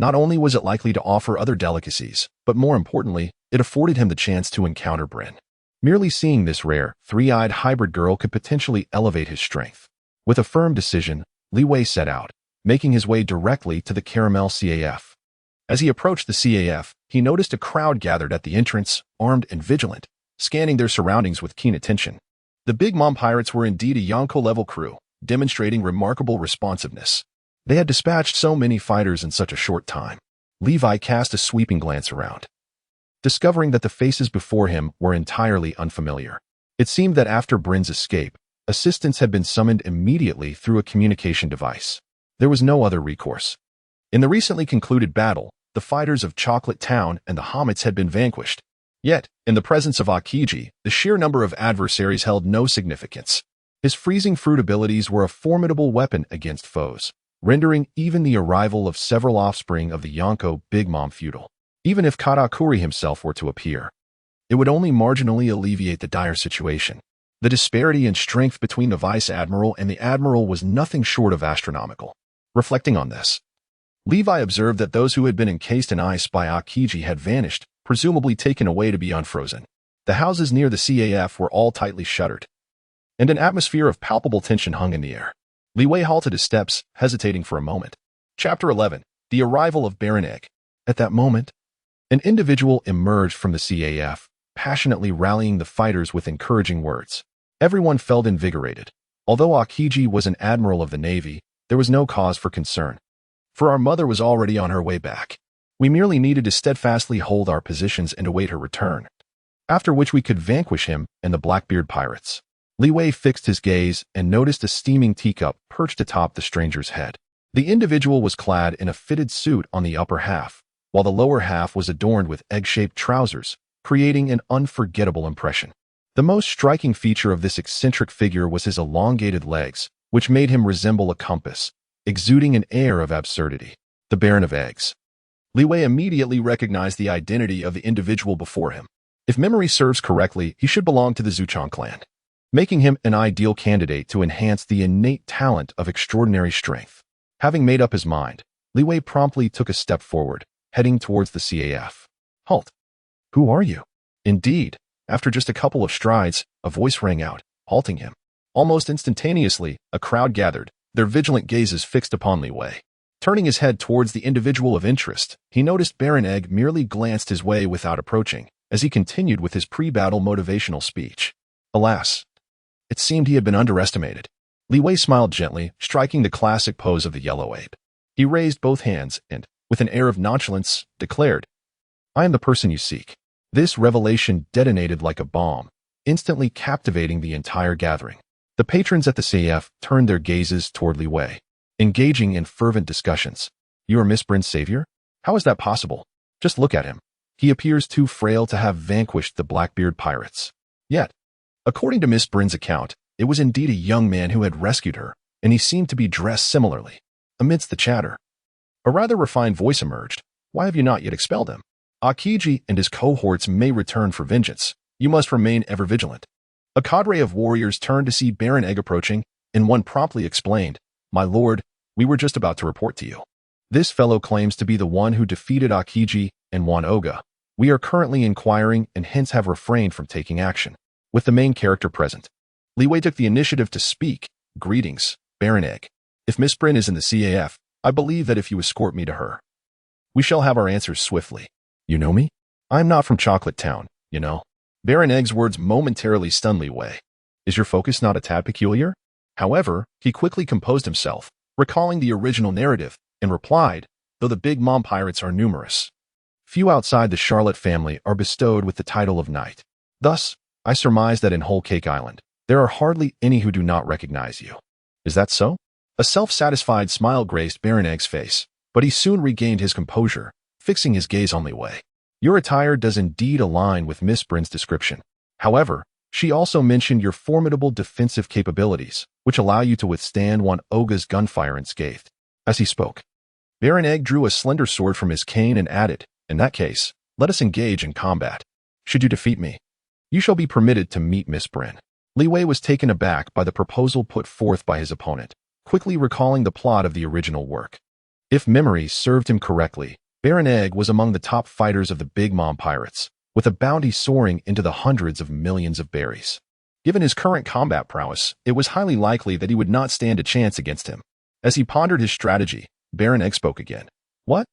Not only was it likely to offer other delicacies, but more importantly, it afforded him the chance to encounter Bryn. Merely seeing this rare, three-eyed hybrid girl could potentially elevate his strength. With a firm decision, Li Wei set out, making his way directly to the Caramel CAF. As he approached the CAF, he noticed a crowd gathered at the entrance, armed and vigilant, scanning their surroundings with keen attention. The Big Mom pirates were indeed a Yonko-level crew, demonstrating remarkable responsiveness. They had dispatched so many fighters in such a short time. Levi cast a sweeping glance around, discovering that the faces before him were entirely unfamiliar. It seemed that after Bryn's escape, assistance had been summoned immediately through a communication device. There was no other recourse. In the recently concluded battle, the fighters of Chocolate Town and the Homets had been vanquished. Yet, in the presence of Akiji, the sheer number of adversaries held no significance. His freezing fruit abilities were a formidable weapon against foes, rendering even the arrival of several offspring of the Yonko Big Mom futile. Even if Katakuri himself were to appear, it would only marginally alleviate the dire situation. The disparity in strength between the Vice Admiral and the Admiral was nothing short of astronomical. Reflecting on this, Levi observed that those who had been encased in ice by Akiji had vanished, presumably taken away to be unfrozen. The houses near the CAF were all tightly shuttered, and an atmosphere of palpable tension hung in the air. Li Wei halted his steps, hesitating for a moment. Chapter 11. The Arrival of Baron Egg. At that moment, an individual emerged from the CAF, passionately rallying the fighters with encouraging words. Everyone felt invigorated. Although Akiji was an admiral of the Navy, there was no cause for concern, for our mother was already on her way back. We merely needed to steadfastly hold our positions and await her return, after which we could vanquish him and the Blackbeard pirates. Li Wei fixed his gaze and noticed a steaming teacup perched atop the stranger's head. The individual was clad in a fitted suit on the upper half, while the lower half was adorned with egg-shaped trousers, creating an unforgettable impression. The most striking feature of this eccentric figure was his elongated legs, which made him resemble a compass, exuding an air of absurdity. The Baron of Eggs. Li Wei immediately recognized the identity of the individual before him. If memory serves correctly, he should belong to the Zuchong clan, making him an ideal candidate to enhance the innate talent of extraordinary strength. Having made up his mind, Li Wei promptly took a step forward, heading towards the CAF. Halt! Who are you? Indeed, after just a couple of strides, a voice rang out, halting him. Almost instantaneously, a crowd gathered, their vigilant gazes fixed upon Li Wei. Turning his head towards the individual of interest, he noticed Baron Egg merely glanced his way without approaching, as he continued with his pre-battle motivational speech. Alas, it seemed he had been underestimated. Li Wei smiled gently, striking the classic pose of the yellow ape. He raised both hands and, with an air of nonchalance, declared, "I am the person you seek." This revelation detonated like a bomb, instantly captivating the entire gathering. The patrons at the CAF turned their gazes toward Li Wei, engaging in fervent discussions. "You are Miss Brin's savior? How is that possible? Just look at him. He appears too frail to have vanquished the Blackbeard pirates." Yet, according to Miss Brin's account, it was indeed a young man who had rescued her, and he seemed to be dressed similarly. Amidst the chatter, a rather refined voice emerged. "Why have you not yet expelled him? Akiji and his cohorts may return for vengeance. You must remain ever vigilant." A cadre of warriors turned to see Baron Egg approaching, and one promptly explained, "My lord, we were just about to report to you. This fellow claims to be the one who defeated Akiji and Wano. We are currently inquiring and hence have refrained from taking action." With the main character present, Li Wei took the initiative to speak. "Greetings, Baron Egg. If Miss Brin is in the CAF, I believe that if you escort me to her, we shall have our answers swiftly. You know me? I am not from Chocolate Town, you know." Baron Egg's words momentarily stunned Li Wei. "Is your focus not a tad peculiar?" However, he quickly composed himself, recalling the original narrative, and replied, "Though the Big Mom pirates are numerous, few outside the Charlotte family are bestowed with the title of knight. Thus, I surmise that in Whole Cake Island, there are hardly any who do not recognize you. Is that so?" A self-satisfied smile graced Baron Egg's face, but he soon regained his composure, fixing his gaze on Li Wei. "Your attire does indeed align with Miss Brin's description. However, she also mentioned your formidable defensive capabilities, which allow you to withstand Wanoga's gunfire unscathed." As he spoke, Baron Egg drew a slender sword from his cane and added, "In that case, let us engage in combat. Should you defeat me, you shall be permitted to meet Miss Brin." Li Wei was taken aback by the proposal put forth by his opponent, quickly recalling the plot of the original work. If memory served him correctly, Baron Egg was among the top fighters of the Big Mom pirates, with a bounty soaring into the hundreds of millions of berries. Given his current combat prowess, it was highly likely that he would not stand a chance against him. As he pondered his strategy, Baron Egg spoke again. "What?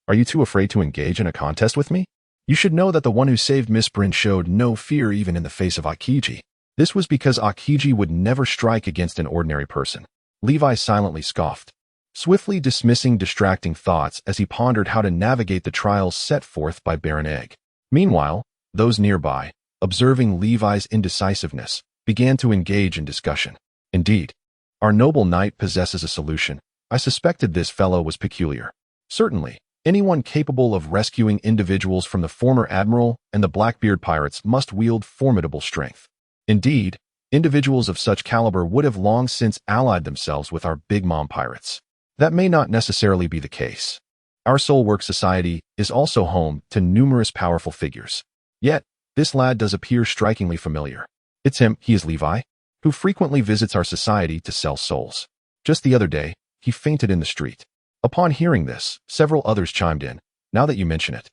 Are you too afraid to engage in a contest with me? You should know that the one who saved Miss Brin showed no fear even in the face of Akiji. This was because Akiji would never strike against an ordinary person." Levi silently scoffed, swiftly dismissing distracting thoughts as he pondered how to navigate the trials set forth by Baron Egg. Meanwhile, those nearby, observing Levi's indecisiveness, began to engage in discussion. "Indeed, our noble knight possesses a solution. I suspected this fellow was peculiar. Certainly, anyone capable of rescuing individuals from the former admiral and the Blackbeard pirates must wield formidable strength. Indeed, individuals of such caliber would have long since allied themselves with our Big Mom pirates. That may not necessarily be the case. Our Soulwork Society is also home to numerous powerful figures. Yet, this lad does appear strikingly familiar. It's him, he is Levi, who frequently visits our society to sell souls. Just the other day, he fainted in the street." Upon hearing this, several others chimed in. "Now that you mention it,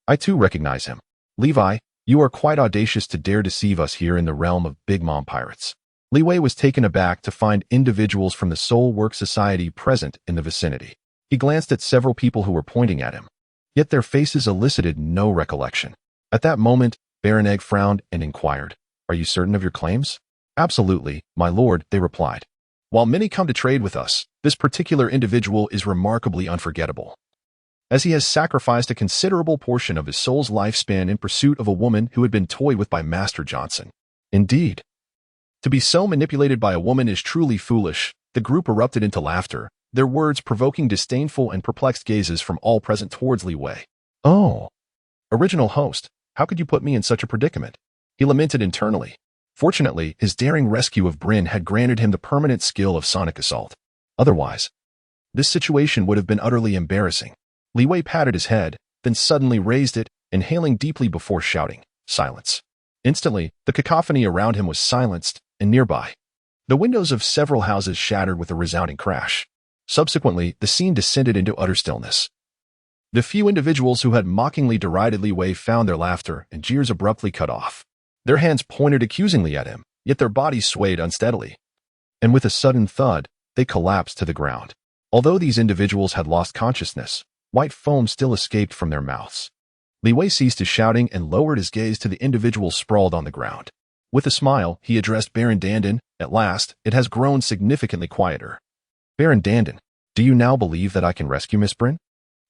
I too recognize him. Levi, you are quite audacious to dare deceive us here in the realm of Big Mom pirates." Li Wei was taken aback to find individuals from the Soulwork Society present in the vicinity. He glanced at several people who were pointing at him, yet their faces elicited no recollection. At that moment, Baron Egg frowned and inquired, "Are you certain of your claims?" "Absolutely, my lord," they replied. "While many come to trade with us, this particular individual is remarkably unforgettable, as he has sacrificed a considerable portion of his soul's lifespan in pursuit of a woman who had been toyed with by Master Johnson." Indeed, to be so manipulated by a woman is truly foolish. The group erupted into laughter, their words provoking disdainful and perplexed gazes from all present towards Li Wei. "Oh, original host, how could you put me in such a predicament?" he lamented internally. Fortunately, his daring rescue of Brin had granted him the permanent skill of sonic assault. Otherwise, this situation would have been utterly embarrassing. Li Wei patted his head, then suddenly raised it, inhaling deeply before shouting, "Silence." Instantly, the cacophony around him was silenced, and nearby, the windows of several houses shattered with a resounding crash. Subsequently, the scene descended into utter stillness. The few individuals who had mockingly derided Li Wei found their laughter and jeers abruptly cut off. Their hands pointed accusingly at him, yet their bodies swayed unsteadily. And with a sudden thud, they collapsed to the ground. Although these individuals had lost consciousness, white foam still escaped from their mouths. Li Wei ceased his shouting and lowered his gaze to the individuals sprawled on the ground. With a smile, he addressed Baron Dandin. At last, it has grown significantly quieter. Baron Dandin, do you now believe that I can rescue Miss Bryn?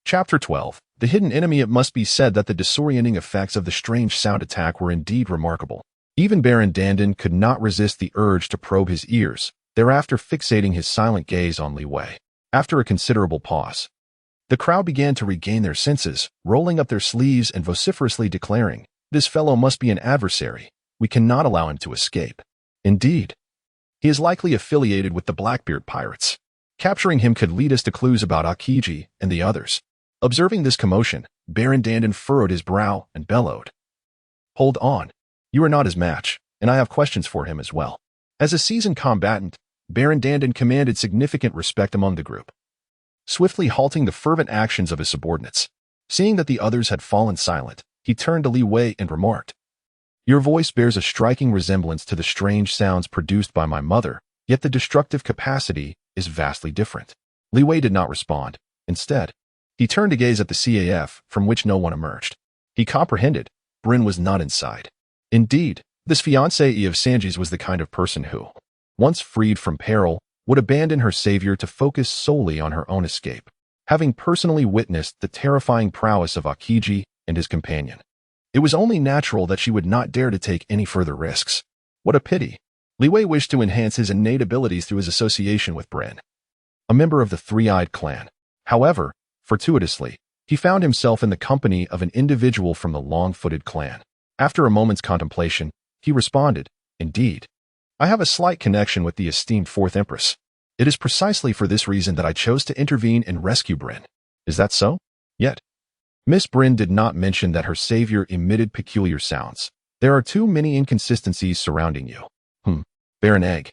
Chapter 12. The hidden enemy. It must be said that the disorienting effects of the strange sound attack were indeed remarkable. Even Baron Dandin could not resist the urge to probe his ears, thereafter fixating his silent gaze on Li Wei. After a considerable pause, the crowd began to regain their senses, rolling up their sleeves and vociferously declaring, "This fellow must be an adversary. We cannot allow him to escape." Indeed, he is likely affiliated with the Blackbeard pirates. Capturing him could lead us to clues about Akiji and the others. Observing this commotion, Baron Dandin furrowed his brow and bellowed, "Hold on. You are not his match, and I have questions for him as well." As a seasoned combatant, Baron Dandin commanded significant respect among the group, swiftly halting the fervent actions of his subordinates. Seeing that the others had fallen silent, he turned to Li Wei and remarked, "Your voice bears a striking resemblance to the strange sounds produced by my mother, yet the destructive capacity is vastly different." Li Wei did not respond. Instead, he turned to gaze at the CAF, from which no one emerged. He comprehended. Bryn was not inside. Indeed, this fiancée of Sanji's was the kind of person who, once freed from peril, would abandon her savior to focus solely on her own escape. Having personally witnessed the terrifying prowess of Akiji and his companion, it was only natural that she would not dare to take any further risks. What a pity. Li Wei wished to enhance his innate abilities through his association with Bryn, a member of the Three-Eyed Clan. However, fortuitously, he found himself in the company of an individual from the Long-Footed Clan. After a moment's contemplation, he responded, "Indeed, I have a slight connection with the esteemed Fourth Empress. It is precisely for this reason that I chose to intervene and rescue Bryn." "Is that so?" "Yet, Miss Bryn did not mention that her savior emitted peculiar sounds. There are too many inconsistencies surrounding you." Baron Egg,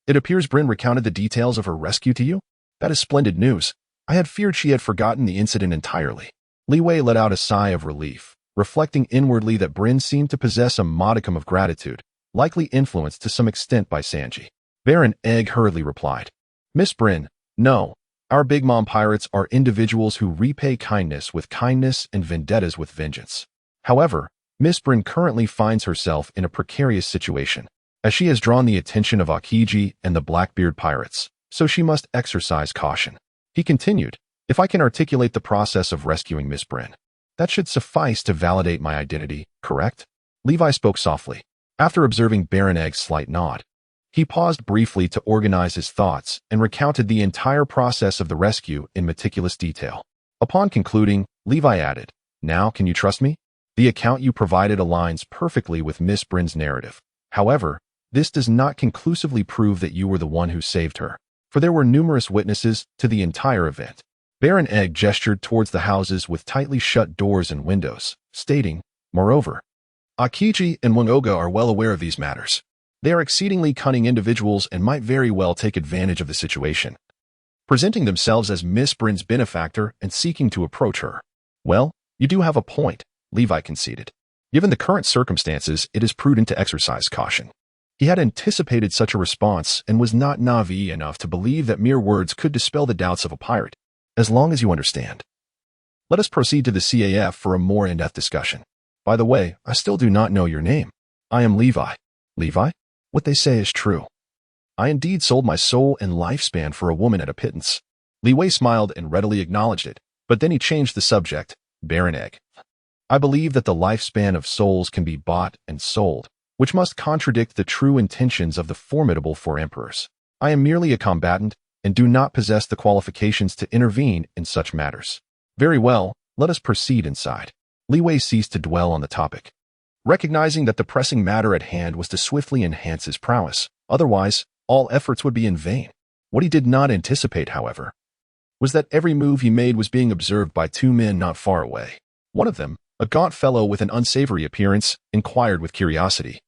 it appears Bryn recounted the details of her rescue to you? That is splendid news. I had feared she had forgotten the incident entirely. Li Wei let out a sigh of relief, reflecting inwardly that Bryn seemed to possess a modicum of gratitude, likely influenced to some extent by Sanji. Baron Egg hurriedly replied, "Miss Bryn, no. Our Big Mom pirates are individuals who repay kindness with kindness and vendettas with vengeance. However, Miss Bryn currently finds herself in a precarious situation, as she has drawn the attention of Akiji and the Blackbeard pirates, so she must exercise caution." He continued, "If I can articulate the process of rescuing Miss Bryn, that should suffice to validate my identity, correct?" Levi spoke softly. After observing Baron Egg's slight nod, he paused briefly to organize his thoughts and recounted the entire process of the rescue in meticulous detail. Upon concluding, Levi added, "Now can you trust me? The account you provided aligns perfectly with Miss Bryn's narrative. However, this does not conclusively prove that you were the one who saved her, for there were numerous witnesses to the entire event." Baron Egg gestured towards the houses with tightly shut doors and windows, stating, "Moreover, Akiji and Wangoga are well aware of these matters. They are exceedingly cunning individuals and might very well take advantage of the situation, presenting themselves as Miss Bryn's benefactor and seeking to approach her." "Well, you do have a point," Levi conceded. "Given the current circumstances, it is prudent to exercise caution." He had anticipated such a response and was not naive enough to believe that mere words could dispel the doubts of a pirate. "As long as you understand. Let us proceed to the CAF for a more in-depth discussion. By the way, I still do not know your name." "I am Levi." "Levi? What they say is true. I indeed sold my soul and lifespan for a woman at a pittance." Li Wei smiled and readily acknowledged it, but then he changed the subject. "Baron Egg, I believe that the lifespan of souls can be bought and sold, which must contradict the true intentions of the formidable four emperors. I am merely a combatant and do not possess the qualifications to intervene in such matters." "Very well, let us proceed inside." Li Wei ceased to dwell on the topic, recognizing that the pressing matter at hand was to swiftly enhance his prowess. Otherwise, all efforts would be in vain. What he did not anticipate, however, was that every move he made was being observed by two men not far away. One of them, a gaunt fellow with an unsavory appearance, inquired with curiosity,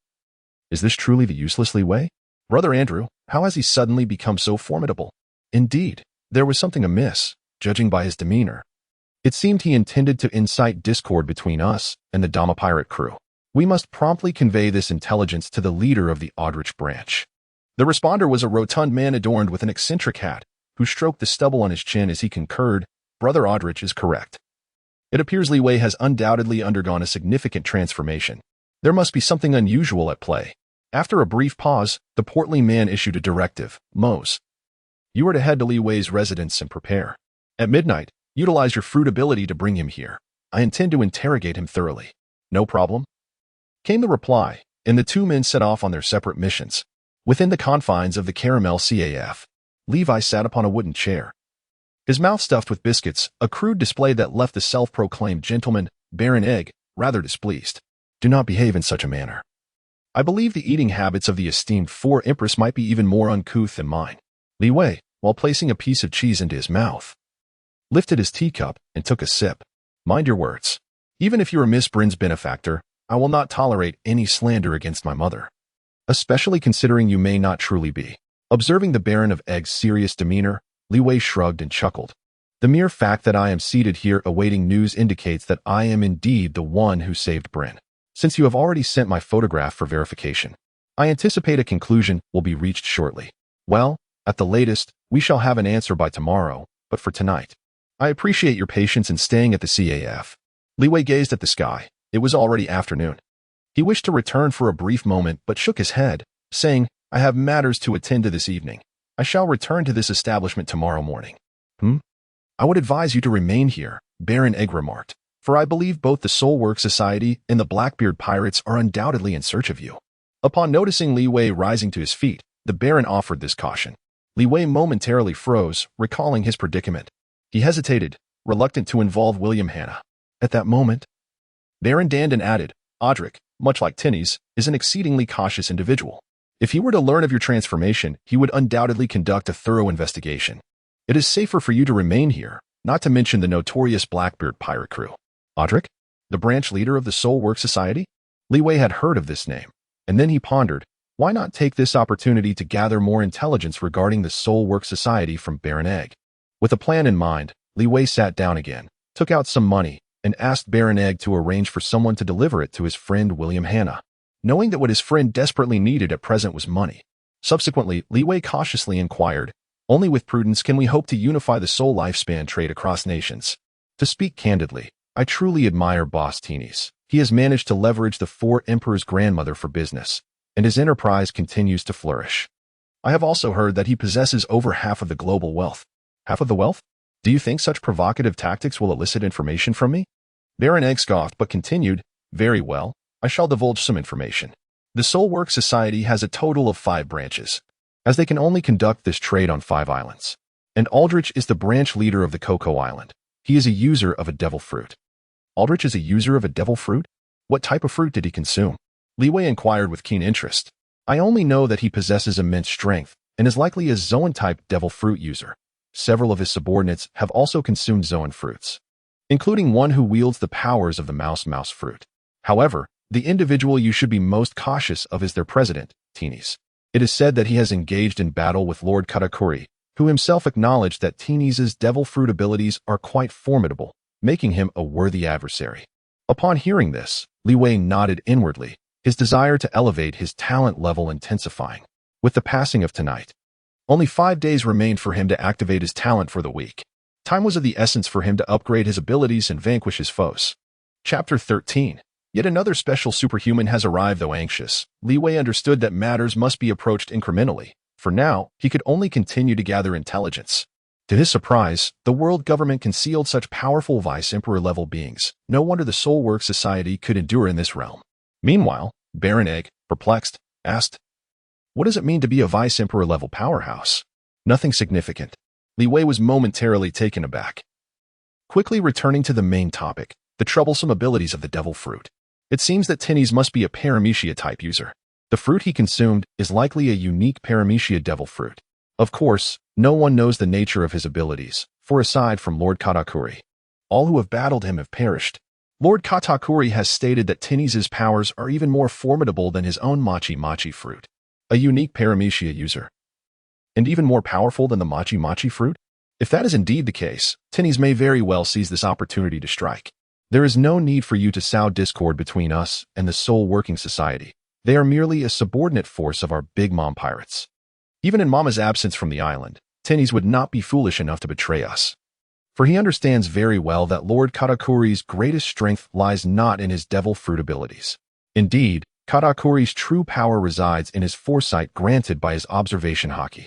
"Is this truly the useless Li Wei? Brother Andrew, how has he suddenly become so formidable?" Indeed, there was something amiss, judging by his demeanor. It seemed he intended to incite discord between us and the Dama pirate crew. We must promptly convey this intelligence to the leader of the Aldrich branch. The responder was a rotund man adorned with an eccentric hat, who stroked the stubble on his chin as he concurred, "Brother Aldrich is correct. It appears Li Wei has undoubtedly undergone a significant transformation. There must be something unusual at play." After a brief pause, the portly man issued a directive, "Mose, you are to head to Li Wei's residence and prepare. At midnight, utilize your fruit ability to bring him here. I intend to interrogate him thoroughly." "No problem," came the reply, and the two men set off on their separate missions. Within the confines of the Caramel CAF, Levi sat upon a wooden chair, his mouth stuffed with biscuits, a crude display that left the self-proclaimed gentleman, Baron Egg, rather displeased. "Do not behave in such a manner. I believe the eating habits of the esteemed Four Empress might be even more uncouth than mine." Li Wei, while placing a piece of cheese into his mouth, lifted his teacup and took a sip. "Mind your words. Even if you are Miss Bryn's benefactor, I will not tolerate any slander against my mother, especially considering you may not truly be." Observing the Baron of Egg's serious demeanor, Li Wei shrugged and chuckled. "The mere fact that I am seated here awaiting news indicates that I am indeed the one who saved Bryn. Since you have already sent my photograph for verification, I anticipate a conclusion will be reached shortly. Well, at the latest, we shall have an answer by tomorrow, but for tonight, I appreciate your patience in staying at the CAF." Li Wei gazed at the sky. It was already afternoon. He wished to return for a brief moment but shook his head, saying, "I have matters to attend to this evening. I shall return to this establishment tomorrow morning." "I would advise you to remain here," Baron Egg remarked, "for I believe both the Soulwork Society and the Blackbeard Pirates are undoubtedly in search of you." Upon noticing Li Wei rising to his feet, the Baron offered this caution. Li Wei momentarily froze, recalling his predicament. He hesitated, reluctant to involve William Hanna. At that moment, Baron Dandon added, "Audric, much like Tinnies, is an exceedingly cautious individual. If he were to learn of your transformation, he would undoubtedly conduct a thorough investigation. It is safer for you to remain here, not to mention the notorious Blackbeard pirate crew." Audric, the branch leader of the Soulwork Society? Li Wei had heard of this name, and then he pondered, why not take this opportunity to gather more intelligence regarding the Soulwork Society from Baron Egg? With a plan in mind, Li Wei sat down again, took out some money, and asked Baron Egg to arrange for someone to deliver it to his friend William Hanna, knowing that what his friend desperately needed at present was money. Subsequently, Li Wei cautiously inquired, "Only with prudence can we hope to unify the soul lifespan trade across nations. To speak candidly, I truly admire Boss Tinnies. He has managed to leverage the Four Emperor's grandmother for business, and his enterprise continues to flourish. I have also heard that he possesses over half of the global wealth." "Half of the wealth? Do you think such provocative tactics will elicit information from me?" Baron Egg scoffed but continued, "Very well, I shall divulge some information. The Soulwork Society has a total of 5 branches, as they can only conduct this trade on 5 islands. And Aldrich is the branch leader of the Cocoa Island. He is a user of a devil fruit." "Aldrich is a user of a devil fruit? What type of fruit did he consume?" Li Wei inquired with keen interest. "I only know that he possesses immense strength and is likely a Zoan-type devil fruit user. Several of his subordinates have also consumed Zoan fruits, including one who wields the powers of the mouse fruit. However, the individual you should be most cautious of is their president, Tinnies. It is said that he has engaged in battle with Lord Katakuri, who himself acknowledged that Tinnies' devil fruit abilities are quite formidable, making him a worthy adversary." Upon hearing this, Li Wei nodded inwardly, his desire to elevate his talent level intensifying. With the passing of tonight, only 5 days remained for him to activate his talent for the week. Time was of the essence for him to upgrade his abilities and vanquish his foes. Chapter 13. Yet another special superhuman has arrived. Though anxious, Li Wei understood that matters must be approached incrementally. For now, he could only continue to gather intelligence. To his surprise, the world government concealed such powerful Vice-Emperor-level beings. No wonder the Soulwork Society could endure in this realm. Meanwhile, Baron Egg, perplexed, asked, "What does it mean to be a Vice-Emperor-level powerhouse?" "Nothing significant." Li Wei was momentarily taken aback. Quickly returning to the main topic, the troublesome abilities of the devil fruit. It seems that Tinnies must be a Paramecia-type user. The fruit he consumed is likely a unique Paramecia devil fruit. Of course, no one knows the nature of his abilities, for aside from Lord Katakuri, all who have battled him have perished. Lord Katakuri has stated that Tinny's powers are even more formidable than his own Machi fruit, a unique paramecia user, and even more powerful than the Machi fruit? If that is indeed the case, Tinny's may very well seize this opportunity to strike. There is no need for you to sow discord between us and the Soul Working Society. They are merely a subordinate force of our Big Mom pirates. Even in Mama's absence from the island, Tinny's would not be foolish enough to betray us. For he understands very well that Lord Katakuri's greatest strength lies not in his devil fruit abilities. Indeed, Katakuri's true power resides in his foresight granted by his observation haki.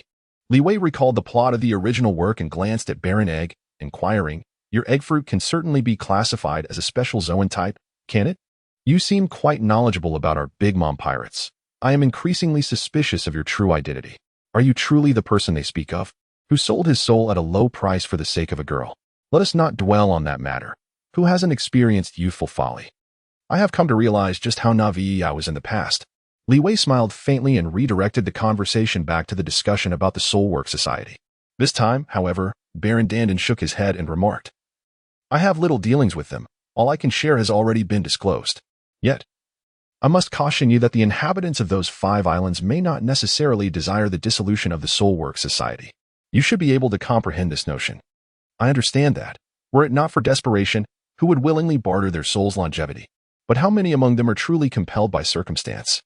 Li Wei recalled the plot of the original work and glanced at Baron Egg, inquiring, "Your egg fruit can certainly be classified as a special Zoan type, can it? You seem quite knowledgeable about our Big Mom pirates. I am increasingly suspicious of your true identity. Are you truly the person they speak of, who sold his soul at a low price for the sake of a girl? Let us not dwell on that matter. Who hasn't experienced youthful folly? I have come to realize just how naive I was in the past." Li Wei smiled faintly and redirected the conversation back to the discussion about the Soul Work Society. This time, however, Baron Dandin shook his head and remarked, "I have little dealings with them. All I can share has already been disclosed. Yet, I must caution you that the inhabitants of those 5 islands may not necessarily desire the dissolution of the Soul Work Society. You should be able to comprehend this notion. I understand that, were it not for desperation, who would willingly barter their soul's longevity? But how many among them are truly compelled by circumstance?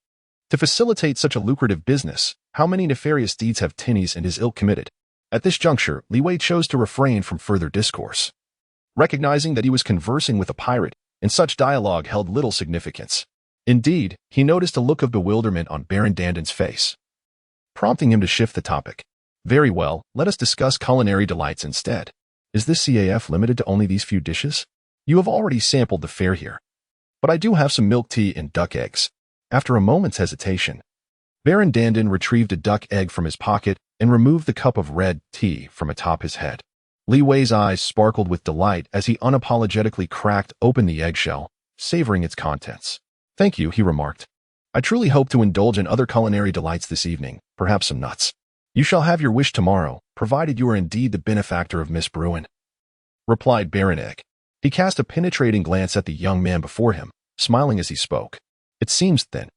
To facilitate such a lucrative business, how many nefarious deeds have Tinny's and his ilk committed?" At this juncture, Li Wei chose to refrain from further discourse, recognizing that he was conversing with a pirate, and such dialogue held little significance. Indeed, he noticed a look of bewilderment on Baron Dandin's face, prompting him to shift the topic. "Very well, let us discuss culinary delights instead. Is this CAF limited to only these few dishes? You have already sampled the fare here. But I do have some milk tea and duck eggs." After a moment's hesitation, Baron Dandin retrieved a duck egg from his pocket and removed the cup of red tea from atop his head. Li Wei's eyes sparkled with delight as he unapologetically cracked open the eggshell, savoring its contents. "Thank you," he remarked. "I truly hope to indulge in other culinary delights this evening, perhaps some nuts. You shall have your wish tomorrow, provided you are indeed the benefactor of Miss Bruin," replied Baron Egg. He cast a penetrating glance at the young man before him, smiling as he spoke. "It seems, then,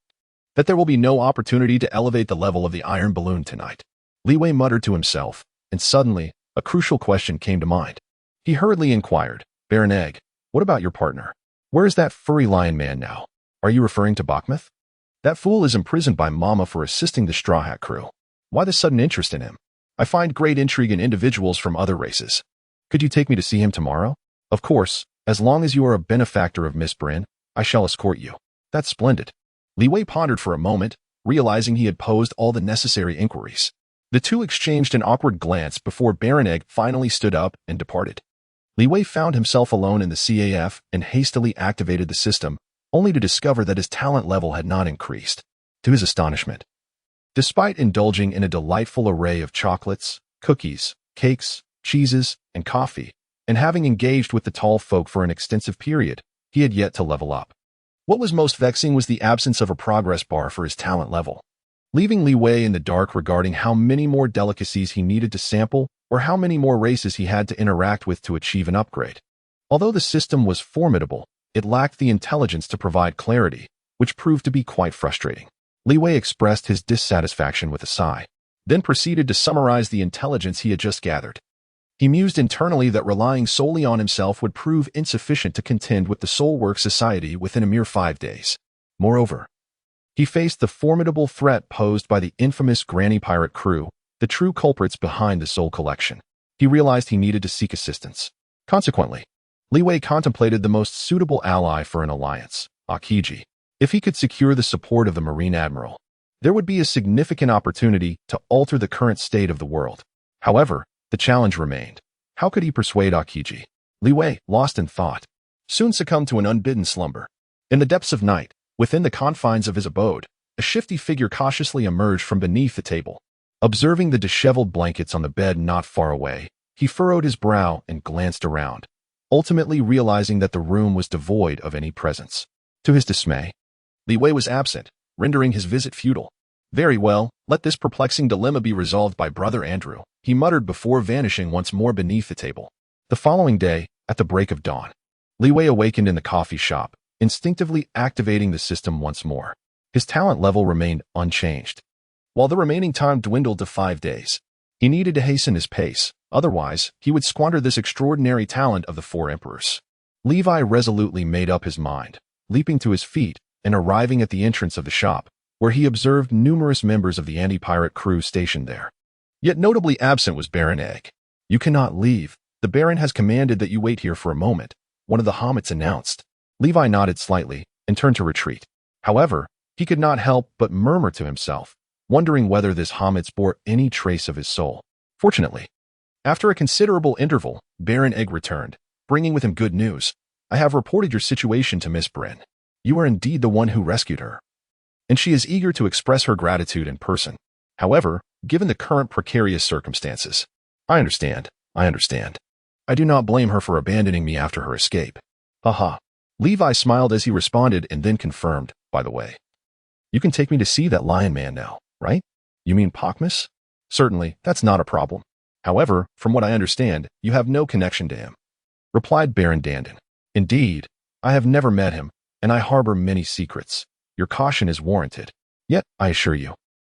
that there will be no opportunity to elevate the level of the iron balloon tonight." Li Wei muttered to himself, and suddenly, a crucial question came to mind. He hurriedly inquired, "Baron Egg, what about your partner? Where is that furry lion man now? Are you referring to Bakhmeth? That fool is imprisoned by Mama for assisting the Straw Hat crew. Why the sudden interest in him? I find great intrigue in individuals from other races. Could you take me to see him tomorrow? Of course, as long as you are a benefactor of Miss Bryn, I shall escort you." "That's splendid." Li Wei pondered for a moment, realizing he had posed all the necessary inquiries. The two exchanged an awkward glance before Baron Egg finally stood up and departed. Li Wei found himself alone in the CAF and hastily activated the system, only to discover that his talent level had not increased. To his astonishment, despite indulging in a delightful array of chocolates, cookies, cakes, cheeses, and coffee, and having engaged with the tall folk for an extensive period, he had yet to level up. What was most vexing was the absence of a progress bar for his talent level, leaving Li Wei in the dark regarding how many more delicacies he needed to sample or how many more races he had to interact with to achieve an upgrade. Although the system was formidable, it lacked the intelligence to provide clarity, which proved to be quite frustrating. Li Wei expressed his dissatisfaction with a sigh, then proceeded to summarize the intelligence he had just gathered. He mused internally that relying solely on himself would prove insufficient to contend with the Soul Work Society within a mere 5 days. Moreover, he faced the formidable threat posed by the infamous Granny Pirate crew, the true culprits behind the Soul Collection. He realized he needed to seek assistance. Consequently, Li Wei contemplated the most suitable ally for an alliance, Akiji. If he could secure the support of the Marine Admiral, there would be a significant opportunity to alter the current state of the world. However, the challenge remained. How could he persuade Akiji? Li Wei, lost in thought, soon succumbed to an unbidden slumber. In the depths of night, within the confines of his abode, a shifty figure cautiously emerged from beneath the table. Observing the disheveled blankets on the bed not far away, he furrowed his brow and glanced around, ultimately realizing that the room was devoid of any presence. To his dismay, Li Wei was absent, rendering his visit futile. Very well, let this perplexing dilemma be resolved by Brother Andrew, he muttered before vanishing once more beneath the table. The following day, at the break of dawn, Li Wei awakened in the coffee shop, instinctively activating the system once more. His talent level remained unchanged. While the remaining time dwindled to 5 days, he needed to hasten his pace, otherwise he would squander this extraordinary talent of the 4 emperors. Levi resolutely made up his mind, leaping to his feet and arriving at the entrance of the shop, where he observed numerous members of the anti-pirate crew stationed there. Yet notably absent was Baron Egg. "You cannot leave. The Baron has commanded that you wait here for a moment," one of the hobbits announced. Levi nodded slightly and turned to retreat. However, he could not help but murmur to himself, wondering whether this hobbit bore any trace of his soul. Fortunately, after a considerable interval, Baron Egg returned, bringing with him good news. "I have reported your situation to Miss Bryn. You are indeed the one who rescued her, and she is eager to express her gratitude in person. However, given the current precarious circumstances, I understand. I do not blame her for abandoning me after her escape." Haha. Levi smiled as he responded and then confirmed, "By the way, you can take me to see that lion man now, right? You mean Pachmus? Certainly, that's not a problem. However, from what I understand, you have no connection to him," replied Baron Dandin. "Indeed, I have never met him, and I harbor many secrets. Your caution is warranted. Yet, I assure you,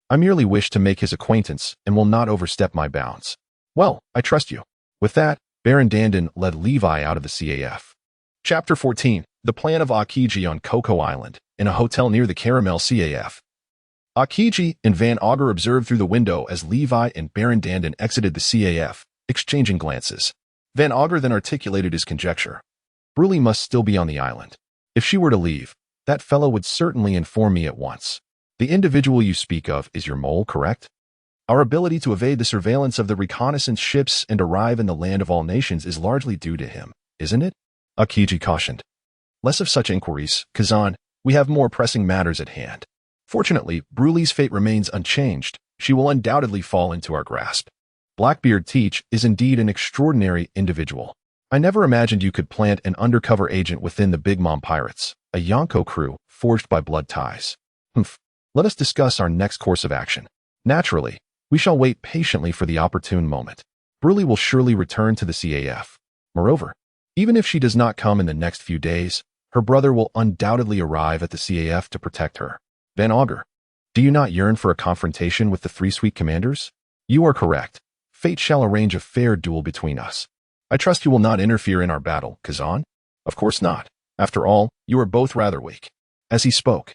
I merely wish to make his acquaintance and will not overstep my bounds." "Well, I trust you." With that, Baron Dandin led Levi out of the CAF. Chapter 14. The Plan of Akiji on Coco Island, in a hotel near the Caramel CAF. Akiji and Van Augur observed through the window as Levi and Baron Dandin exited the CAF, exchanging glances. Van Augur then articulated his conjecture. "Bruley must still be on the island. If she were to leave, that fellow would certainly inform me at once. The individual you speak of is your mole, correct? Our ability to evade the surveillance of the reconnaissance ships and arrive in the land of all nations is largely due to him, isn't it?" Akiji cautioned. "Less of such inquiries, Kazan. We have more pressing matters at hand. Fortunately, Bruley's fate remains unchanged. She will undoubtedly fall into our grasp. Blackbeard Teach is indeed an extraordinary individual. I never imagined you could plant an undercover agent within the Big Mom Pirates, a Yonko crew forged by blood ties. Let us discuss our next course of action. Naturally, we shall wait patiently for the opportune moment. Bruley will surely return to the CAF. Moreover, even if she does not come in the next few days, her brother will undoubtedly arrive at the CAF to protect her. Van Augur, do you not yearn for a confrontation with the 3 sweet commanders? You are correct. Fate shall arrange a fair duel between us. I trust you will not interfere in our battle, Kazan?" "Of course not. After all, you are both rather weak." As he spoke,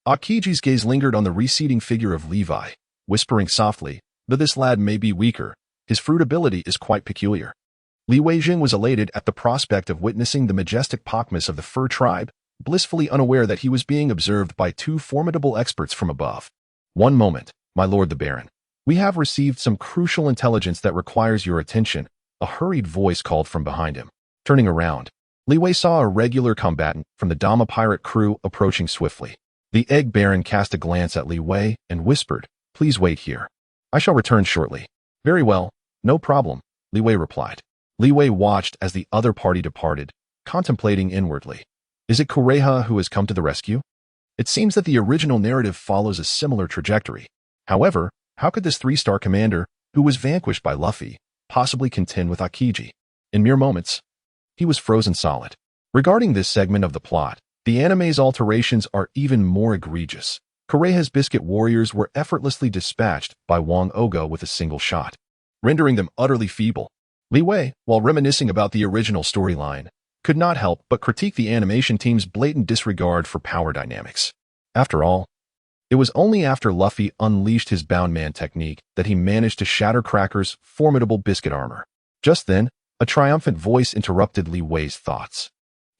Akiji's gaze lingered on the receding figure of Levi, whispering softly, "Though this lad may be weaker, his fruit ability is quite peculiar." Li Weijing was elated at the prospect of witnessing the majestic Pachmus of the Fur tribe, blissfully unaware that he was being observed by 2 formidable experts from above. "One moment, my lord the Baron. We have received some crucial intelligence that requires your attention," a hurried voice called from behind him. Turning around, Li Wei saw a regular combatant from the Dama pirate crew approaching swiftly. The Egg Baron cast a glance at Li Wei and whispered, "Please wait here. I shall return shortly." "Very well, no problem," Li Wei replied. Li Wei watched as the other party departed, contemplating inwardly. Is it Kureha who has come to the rescue? It seems that the original narrative follows a similar trajectory. However, how could this 3-star commander, who was vanquished by Luffy, possibly contend with Akiji? In mere moments, he was frozen solid. Regarding this segment of the plot, the anime's alterations are even more egregious. Kureha's biscuit warriors were effortlessly dispatched by Wang Ogo with a single shot, rendering them utterly feeble. Li Wei, while reminiscing about the original storyline, could not help but critique the animation team's blatant disregard for power dynamics. After all, it was only after Luffy unleashed his Bound Man technique that he managed to shatter Cracker's formidable biscuit armor. Just then, a triumphant voice interrupted Li Wei's thoughts.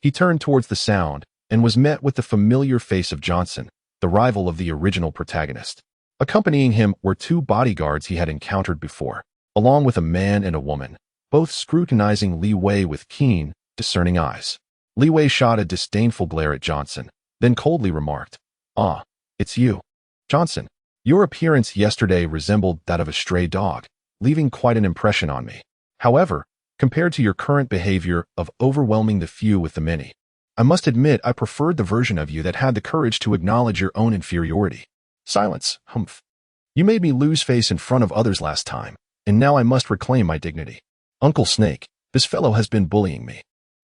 He turned towards the sound and was met with the familiar face of Johnson, the rival of the original protagonist. Accompanying him were 2 bodyguards he had encountered before, along with a man and a woman, both scrutinizing Li Wei with keen, discerning eyes. Li Wei shot a disdainful glare at Johnson, then coldly remarked, "Ah, it's you. Johnson, your appearance yesterday resembled that of a stray dog, leaving quite an impression on me. However, compared to your current behavior of overwhelming the few with the many, I must admit I preferred the version of you that had the courage to acknowledge your own inferiority." Silence. Humph. You made me lose face in front of others last time, and now I must reclaim my dignity. Uncle Snake, this fellow has been bullying me.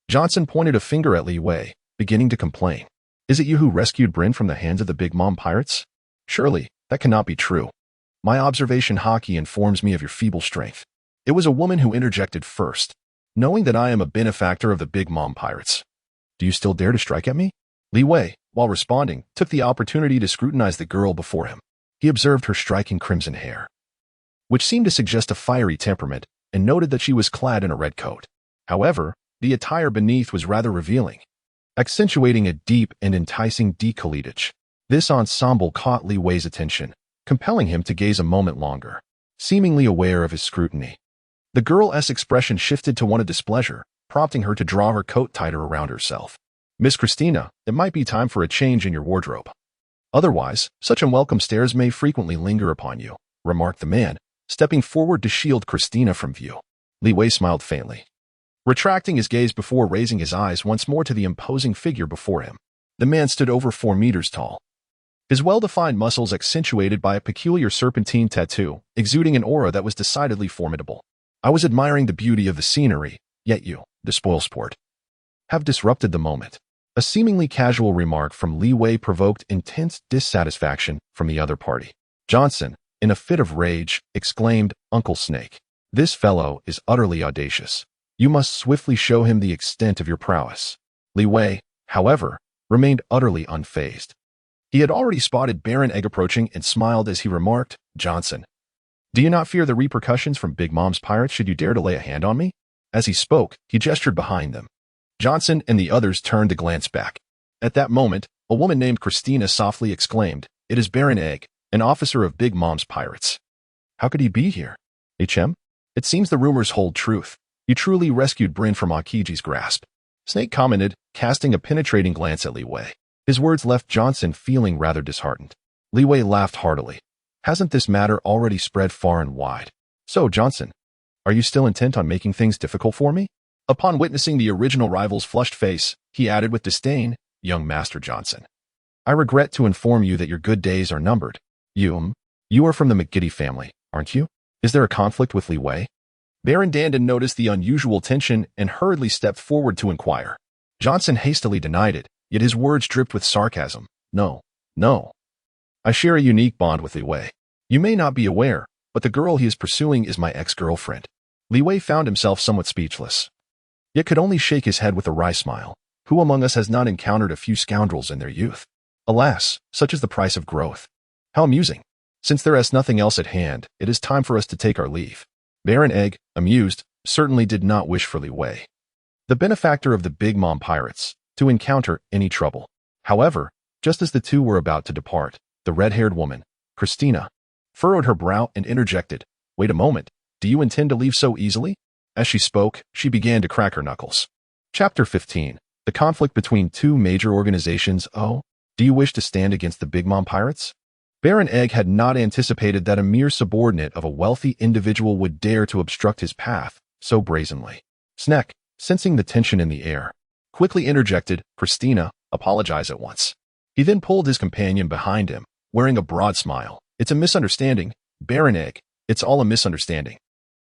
Johnson pointed a finger at Li Wei, beginning to complain. Is it you who rescued Bryn from the hands of the Big Mom pirates? Surely, that cannot be true. My observation hockey informs me of your feeble strength. It was a woman who interjected first, knowing that I am a benefactor of the Big Mom pirates. Do you still dare to strike at me? Li Wei, while responding, took the opportunity to scrutinize the girl before him. He observed her striking crimson hair, which seemed to suggest a fiery temperament, and noted that she was clad in a red coat. However, the attire beneath was rather revealing, accentuating a deep and enticing décolletage. This ensemble caught Li Wei's attention, compelling him to gaze a moment longer, seemingly aware of his scrutiny. The girl's expression shifted to one of displeasure, prompting her to draw her coat tighter around herself. Miss Christina, it might be time for a change in your wardrobe. Otherwise, such unwelcome stares may frequently linger upon you, remarked the man, stepping forward to shield Christina from view. Li Wei smiled faintly, retracting his gaze before raising his eyes once more to the imposing figure before him. The man stood over 4 meters tall, his well-defined muscles accentuated by a peculiar serpentine tattoo, exuding an aura that was decidedly formidable. I was admiring the beauty of the scenery, yet you, the spoilsport, have disrupted the moment. A seemingly casual remark from Li Wei provoked intense dissatisfaction from the other party. Johnson, in a fit of rage, exclaimed, Uncle Snake, this fellow is utterly audacious. You must swiftly show him the extent of your prowess. Li Wei, however, remained utterly unfazed. He had already spotted Baron Egg approaching and smiled as he remarked, Johnson, do you not fear the repercussions from Big Mom's pirates should you dare to lay a hand on me? As he spoke, he gestured behind them. Johnson and the others turned to glance back. At that moment, a woman named Christina softly exclaimed, It is Baron Egg, an officer of Big Mom's pirates. How could he be here? HM? It seems the rumors hold truth. You truly rescued Bryn from Akiji's grasp. Snake commented, casting a penetrating glance at Li Wei. His words left Johnson feeling rather disheartened. Li Wei laughed heartily. Hasn't this matter already spread far and wide? So, Johnson, are you still intent on making things difficult for me? Upon witnessing the original rival's flushed face, he added with disdain, Young Master Johnson, I regret to inform you that your good days are numbered. You are from the McGiddy family, aren't you? Is there a conflict with Li Wei? Baron Dandon noticed the unusual tension and hurriedly stepped forward to inquire. Johnson hastily denied it, yet his words dripped with sarcasm. No. I share a unique bond with Li Wei. You may not be aware, but the girl he is pursuing is my ex-girlfriend. Li Wei found himself somewhat speechless, yet could only shake his head with a wry smile. Who among us has not encountered a few scoundrels in their youth? Alas, such is the price of growth. How amusing. Since there is nothing else at hand, it is time for us to take our leave. Baron Egg, amused, certainly did not wish for Li Wei, the benefactor of the Big Mom pirates, to encounter any trouble. However, just as the two were about to depart, the red-haired woman, Christina, furrowed her brow and interjected, Wait a moment, do you intend to leave so easily? As she spoke, she began to crack her knuckles. Chapter 15. The conflict between two major organizations. Oh, do you wish to stand against the Big Mom pirates? Baron Egg had not anticipated that a mere subordinate of a wealthy individual would dare to obstruct his path so brazenly. Sneck, sensing the tension in the air, quickly interjected, Christina, apologize at once. He then pulled his companion behind him, wearing a broad smile. It's a misunderstanding, Baron Egg. It's all a misunderstanding.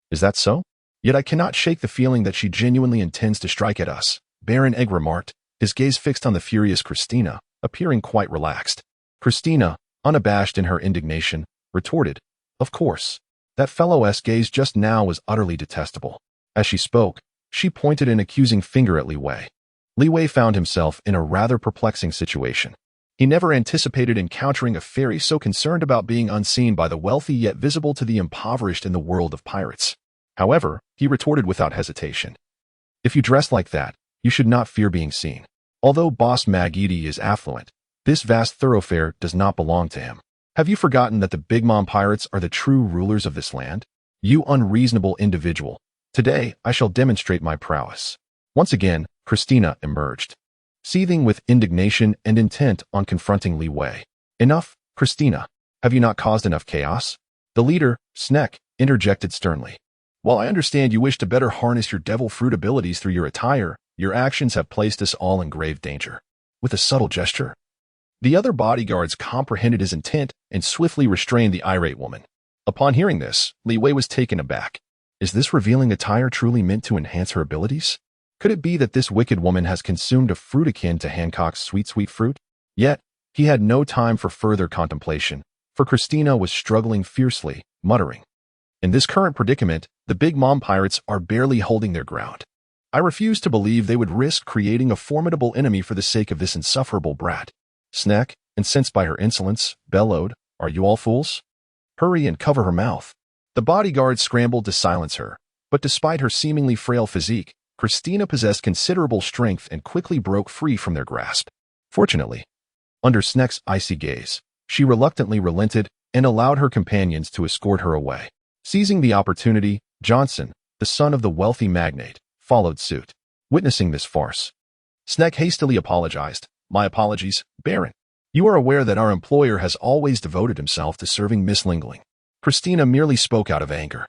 Is that so? Yet I cannot shake the feeling that she genuinely intends to strike at us, Baron Egg remarked, his gaze fixed on the furious Christina, appearing quite relaxed. Christina, unabashed in her indignation, retorted, Of course. That fellow's gaze just now was utterly detestable. As she spoke, she pointed an accusing finger at Li Wei. Li Wei found himself in a rather perplexing situation. He never anticipated encountering a fairy so concerned about being unseen by the wealthy yet visible to the impoverished in the world of pirates. However, he retorted without hesitation, If you dress like that, you should not fear being seen. Although Boss Magidi is affluent, this vast thoroughfare does not belong to him. Have you forgotten that the Big Mom pirates are the true rulers of this land? You unreasonable individual. Today, I shall demonstrate my prowess. Once again, Christina emerged, seething with indignation and intent on confronting Li Wei. Enough, Christina. Have you not caused enough chaos? The leader, Sneck, interjected sternly. While I understand you wish to better harness your devil fruit abilities through your attire, your actions have placed us all in grave danger. With a subtle gesture, The other bodyguards comprehended his intent and swiftly restrained the irate woman. Upon hearing this, Li Wei was taken aback. Is this revealing attire truly meant to enhance her abilities? Could it be that this wicked woman has consumed a fruit akin to Hancock's sweet fruit? Yet, he had no time for further contemplation, for Christina was struggling fiercely, muttering, "In this current predicament, the Big Mom pirates are barely holding their ground. I refuse to believe they would risk creating a formidable enemy for the sake of this insufferable brat." Sneck, incensed by her insolence, bellowed, "Are you all fools? Hurry and cover her mouth." The bodyguard scrambled to silence her, but despite her seemingly frail physique, Christina possessed considerable strength and quickly broke free from their grasp. Fortunately, under Sneck's icy gaze, she reluctantly relented and allowed her companions to escort her away. Seizing the opportunity, Johnson, the son of the wealthy magnate, followed suit. Witnessing this farce, Sneck hastily apologized. "My apologies, Baron. You are aware that our employer has always devoted himself to serving Miss Lingling." Christina merely spoke out of anger.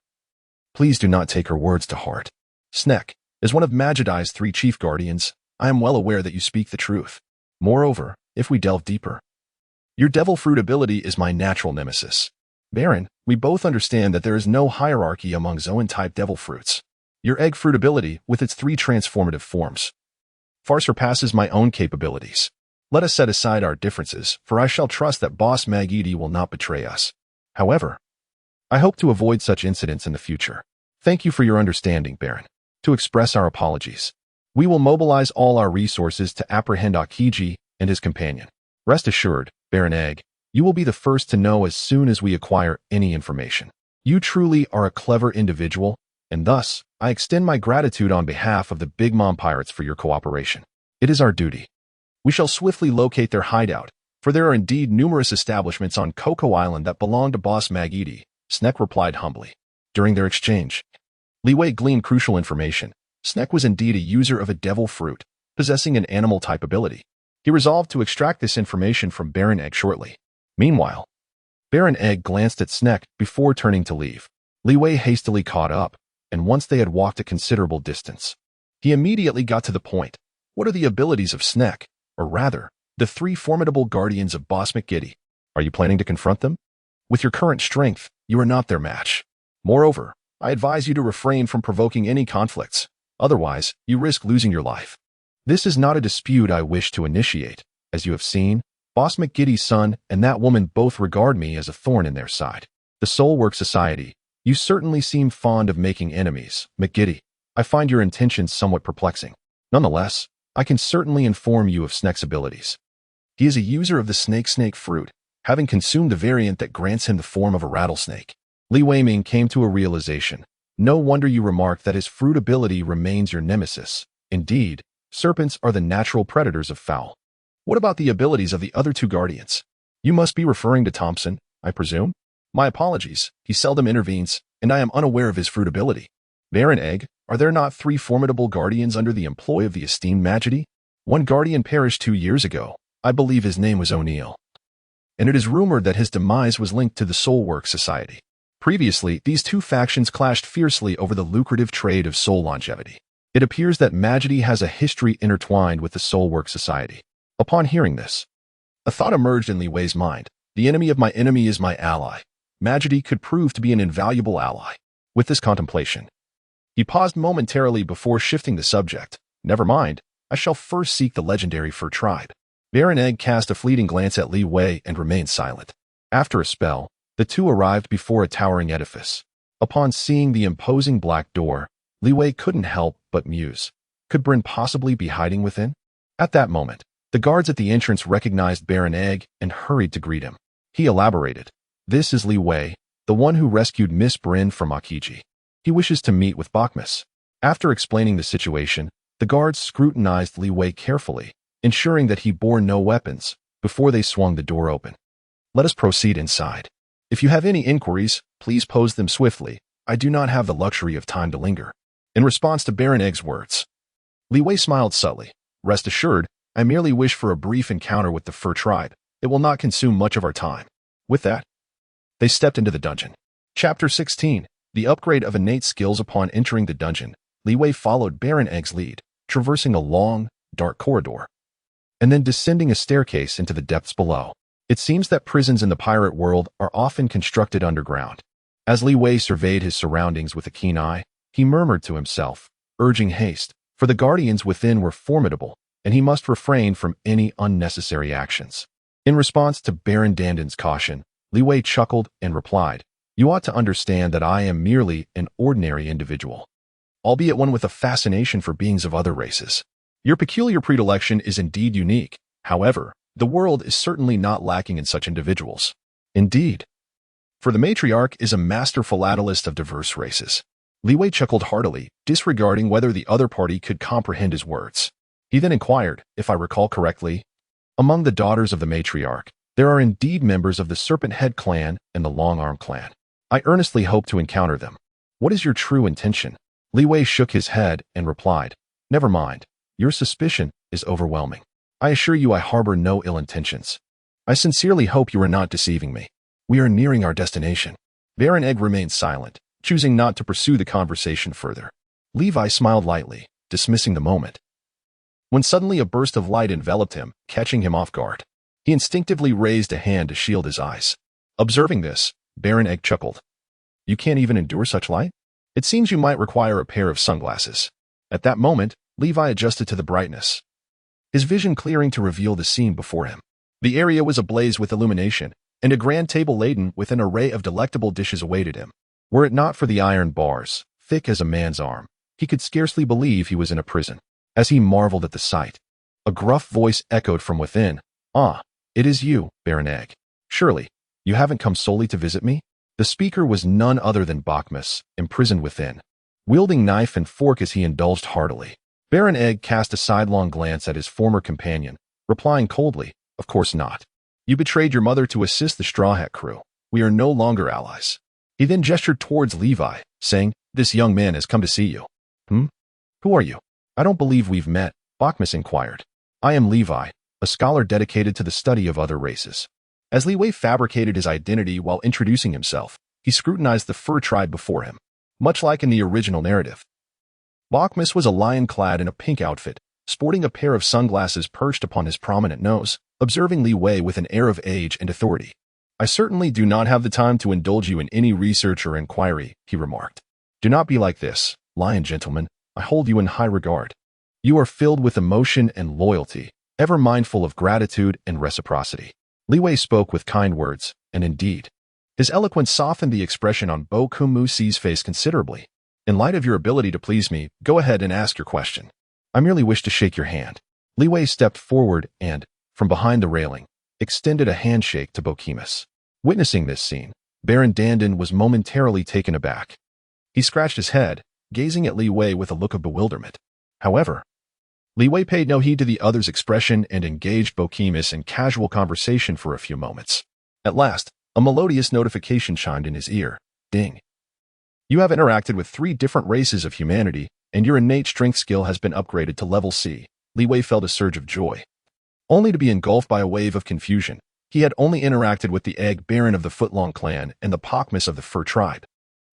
"Please do not take her words to heart. Sneck, as one of Magidai's 3 chief guardians, I am well aware that you speak the truth. Moreover, if we delve deeper, your devil fruit ability is my natural nemesis. Baron, we both understand that there is no hierarchy among Zoan-type devil fruits. Your egg fruit ability, with its 3 transformative forms, far surpasses my own capabilities. Let us set aside our differences, for I shall trust that Boss Magidi will not betray us. However, I hope to avoid such incidents in the future. Thank you for your understanding, Baron. To express our apologies, we will mobilize all our resources to apprehend Akiji and his companion. Rest assured, Baron Egg, you will be the first to know as soon as we acquire any information. You truly are a clever individual, and thus, I extend my gratitude on behalf of the Big Mom Pirates for your cooperation. It is our duty. We shall swiftly locate their hideout, for there are indeed numerous establishments on Cocoa Island that belong to Boss Magidi," Sneck replied humbly. During their exchange, Li Wei gleaned crucial information. Sneck was indeed a user of a devil fruit, possessing an animal-type ability. He resolved to extract this information from Baron Egg shortly. Meanwhile, Baron Egg glanced at Sneck before turning to leave. Li Wei hastily caught up, and once they had walked a considerable distance, he immediately got to the point. "What are the abilities of Sneck, or rather, the 3 formidable guardians of Boss McGiddy? Are you planning to confront them? With your current strength, you are not their match. Moreover, I advise you to refrain from provoking any conflicts. Otherwise, you risk losing your life. This is not a dispute I wish to initiate. As you have seen, Boss McGiddy's son and that woman both regard me as a thorn in their side. The Soulwork Society, you certainly seem fond of making enemies, McGiddy. I find your intentions somewhat perplexing. Nonetheless, I can certainly inform you of Sneck's abilities. He is a user of the snake fruit, having consumed the variant that grants him the form of a rattlesnake." Li Weiming came to a realization. No wonder you remarked that his fruit ability remains your nemesis. Indeed, serpents are the natural predators of fowl. What about the abilities of the other 2 guardians? You must be referring to Thompson, I presume? My apologies, he seldom intervenes, and I am unaware of his fruit ability. Baron Egg, are there not 3 formidable guardians under the employ of the esteemed Magidi? One guardian perished 2 years ago. I believe his name was O'Neill, and it is rumored that his demise was linked to the Soulwork Society. Previously, these 2 factions clashed fiercely over the lucrative trade of soul longevity. It appears that Magidi has a history intertwined with the Soulwork Society. Upon hearing this, a thought emerged in Li Wei's mind. The enemy of my enemy is my ally. Magidi could prove to be an invaluable ally. With this contemplation, he paused momentarily before shifting the subject. Never mind, I shall first seek the legendary fur tribe. Baron Egg cast a fleeting glance at Li Wei and remained silent. After a spell, the 2 arrived before a towering edifice. Upon seeing the imposing black door, Li Wei couldn't help but muse. Could Bryn possibly be hiding within? At that moment, the guards at the entrance recognized Baron Egg and hurried to greet him. He elaborated. "This is Li Wei, the one who rescued Miss Bryn from Akiji. He wishes to meet with Bachmus." After explaining the situation, the guards scrutinized Li Wei carefully, ensuring that he bore no weapons, before they swung the door open. "Let us proceed inside. If you have any inquiries, please pose them swiftly. I do not have the luxury of time to linger." In response to Baron Egg's words, Li Wei smiled subtly. "Rest assured, I merely wish for a brief encounter with the fur tribe. It will not consume much of our time." With that, they stepped into the dungeon. Chapter 16. The upgrade of innate skills. Upon entering the dungeon, Li Wei followed Baron Egg's lead, traversing a long, dark corridor. and then descending a staircase into the depths below. It seems that prisons in the pirate world are often constructed underground. As Li Wei surveyed his surroundings with a keen eye, he murmured to himself, urging haste, for the guardians within were formidable, and he must refrain from any unnecessary actions. In response to Baron Dandin's caution, Li Wei chuckled and replied, "You ought to understand that I am merely an ordinary individual, albeit one with a fascination for beings of other races. Your peculiar predilection is indeed unique. However, the world is certainly not lacking in such individuals. Indeed, for the matriarch is a master philatelist of diverse races." Li Wei chuckled heartily, disregarding whether the other party could comprehend his words. He then inquired, "If I recall correctly, among the daughters of the matriarch, there are indeed members of the Serpent Head clan and the Long Arm clan. I earnestly hope to encounter them. What is your true intention?" Li Wei shook his head and replied, "Never mind. Your suspicion is overwhelming. I assure you I harbor no ill intentions. I sincerely hope you are not deceiving me. We are nearing our destination." Baron Egg remained silent, choosing not to pursue the conversation further. Levi smiled lightly, dismissing the moment, when suddenly a burst of light enveloped him, catching him off guard. He instinctively raised a hand to shield his eyes. Observing this, Baron Egg chuckled. "You can't even endure such light? It seems you might require a pair of sunglasses." At that moment, Levi adjusted to the brightness, his vision clearing to reveal the scene before him. The area was ablaze with illumination, and a grand table laden with an array of delectable dishes awaited him. Were it not for the iron bars, thick as a man's arm, he could scarcely believe he was in a prison. As he marveled at the sight, a gruff voice echoed from within, "Ah, it is you, Baron Egg. Surely, you haven't come solely to visit me?" The speaker was none other than Bachmus, imprisoned within, wielding knife and fork as he indulged heartily. Baron Egg cast a sidelong glance at his former companion, replying coldly, "Of course not. You betrayed your mother to assist the Straw Hat crew. We are no longer allies." He then gestured towards Levi, saying, "This young man has come to see you." Who are you?" "I don't believe we've met," Bachmus inquired. "I am Levi, a scholar dedicated to the study of other races." As Li Wei fabricated his identity while introducing himself, he scrutinized the fur tribe before him. Much like in the original narrative, Bachmus was a lion clad in a pink outfit, sporting a pair of sunglasses perched upon his prominent nose, observing Li Wei with an air of age and authority. "I certainly do not have the time to indulge you in any research or inquiry," he remarked. "Do not be like this, lion gentleman. I hold you in high regard. You are filled with emotion and loyalty, ever mindful of gratitude and reciprocity." Li Wei spoke with kind words, and indeed, his eloquence softened the expression on Bo Kum Musi's face considerably. "In light of your ability to please me, go ahead and ask your question. I merely wish to shake your hand." Li Wei stepped forward and, from behind the railing, extended a handshake to Bokemus. Witnessing this scene, Baron Dandin was momentarily taken aback. He scratched his head, gazing at Li Wei with a look of bewilderment. However, Li Wei paid no heed to the other's expression and engaged Bokemus in casual conversation for a few moments. At last, a melodious notification chimed in his ear. "Ding. You have interacted with 3 different races of humanity, and your innate strength skill has been upgraded to level C." Li Wei felt a surge of joy, only to be engulfed by a wave of confusion. He had only interacted with the Egg Baron of the Footlong clan and the Bachmus of the Fur tribe.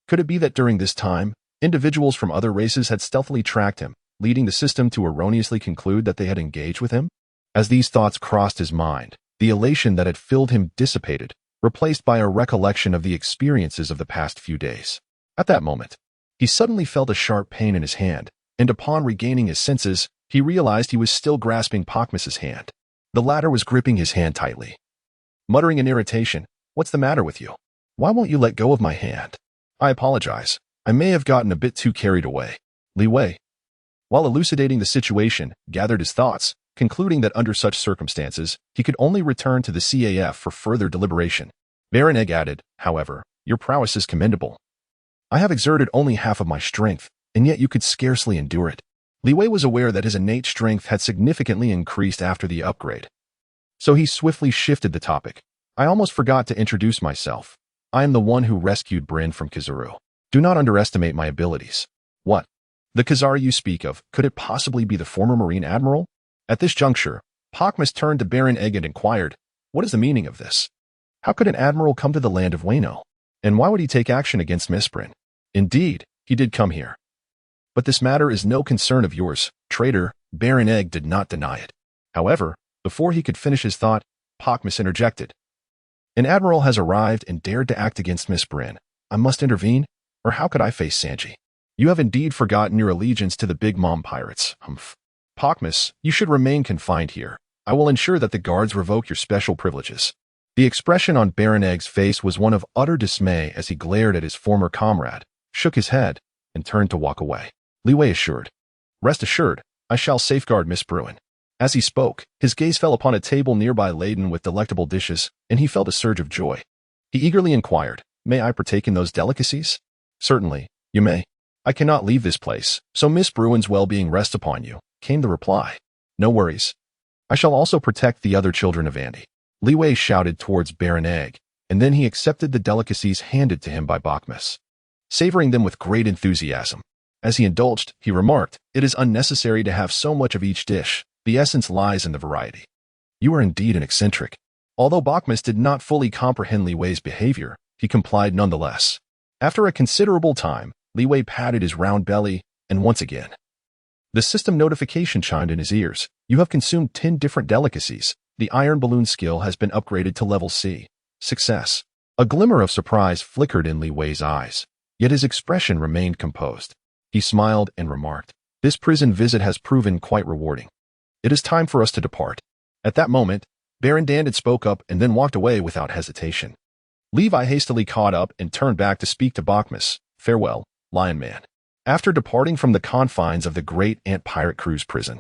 Could it be that during this time, individuals from other races had stealthily tracked him, leading the system to erroneously conclude that they had engaged with him? As these thoughts crossed his mind, the elation that had filled him dissipated, replaced by a recollection of the experiences of the past few days. At that moment, he suddenly felt a sharp pain in his hand, and upon regaining his senses, he realized he was still grasping Bachmus's hand. The latter was gripping his hand tightly. Muttering in irritation, "What's the matter with you? Why won't you let go of my hand?" "I apologize. I may have gotten a bit too carried away." Li Wei, while elucidating the situation, gathered his thoughts, concluding that under such circumstances, he could only return to the CAF for further deliberation. Baron Egg added, "However, your prowess is commendable. I have exerted only half of my strength, and yet you could scarcely endure it." Li Wei was aware that his innate strength had significantly increased after the upgrade, so he swiftly shifted the topic. "I almost forgot to introduce myself. I am the one who rescued Bryn from Kizaru. Do not underestimate my abilities." "What? The Kizaru you speak of, could it possibly be the former Marine Admiral?" At this juncture, Bachmus turned to Baron Egg and inquired, "What is the meaning of this? How could an admiral come to the land of Wano? And why would he take action against Miss Bryn?" "Indeed, he did come here. But this matter is no concern of yours, traitor." Baron Egg did not deny it. However, Before he could finish his thought, Pakmus interjected. An admiral has arrived and dared to act against Miss Bryn. I must intervene, or how could I face Sanji? You have indeed forgotten your allegiance to the Big Mom pirates. Humph. Pakmus, you should remain confined here. I will ensure that the guards revoke your special privileges. The expression on Baron Egg's face was one of utter dismay as he glared at his former comrade, shook his head, and turned to walk away. Li Wei assured. Rest assured, I shall safeguard Miss Bruin. As he spoke, his gaze fell upon a table nearby laden with delectable dishes, and he felt a surge of joy. He eagerly inquired, May I partake in those delicacies? Certainly, you may. I cannot leave this place, so Miss Bruin's well-being rests upon you, came the reply. No worries. I shall also protect the other children of Andy. Li Wei shouted towards Baron Egg, and then he accepted the delicacies handed to him by Pakmus, savoring them with great enthusiasm. As he indulged, he remarked, It is unnecessary to have so much of each dish. The essence lies in the variety. You are indeed an eccentric. Although Pakmus did not fully comprehend Li Wei's behavior, he complied nonetheless. After a considerable time, Li Wei patted his round belly, and once again, the system notification chimed in his ears. You have consumed 10 different delicacies. The iron balloon skill has been upgraded to level C. Success. A glimmer of surprise flickered in Li Wei's eyes, yet his expression remained composed. He smiled and remarked, This prison visit has proven quite rewarding. It is time for us to depart. At that moment, Baron Dandid spoke up and then walked away without hesitation. Levi hastily caught up and turned back to speak to Pakmus. Farewell, Lion Man. After departing from the confines of the great Ant Pirate Crew's prison,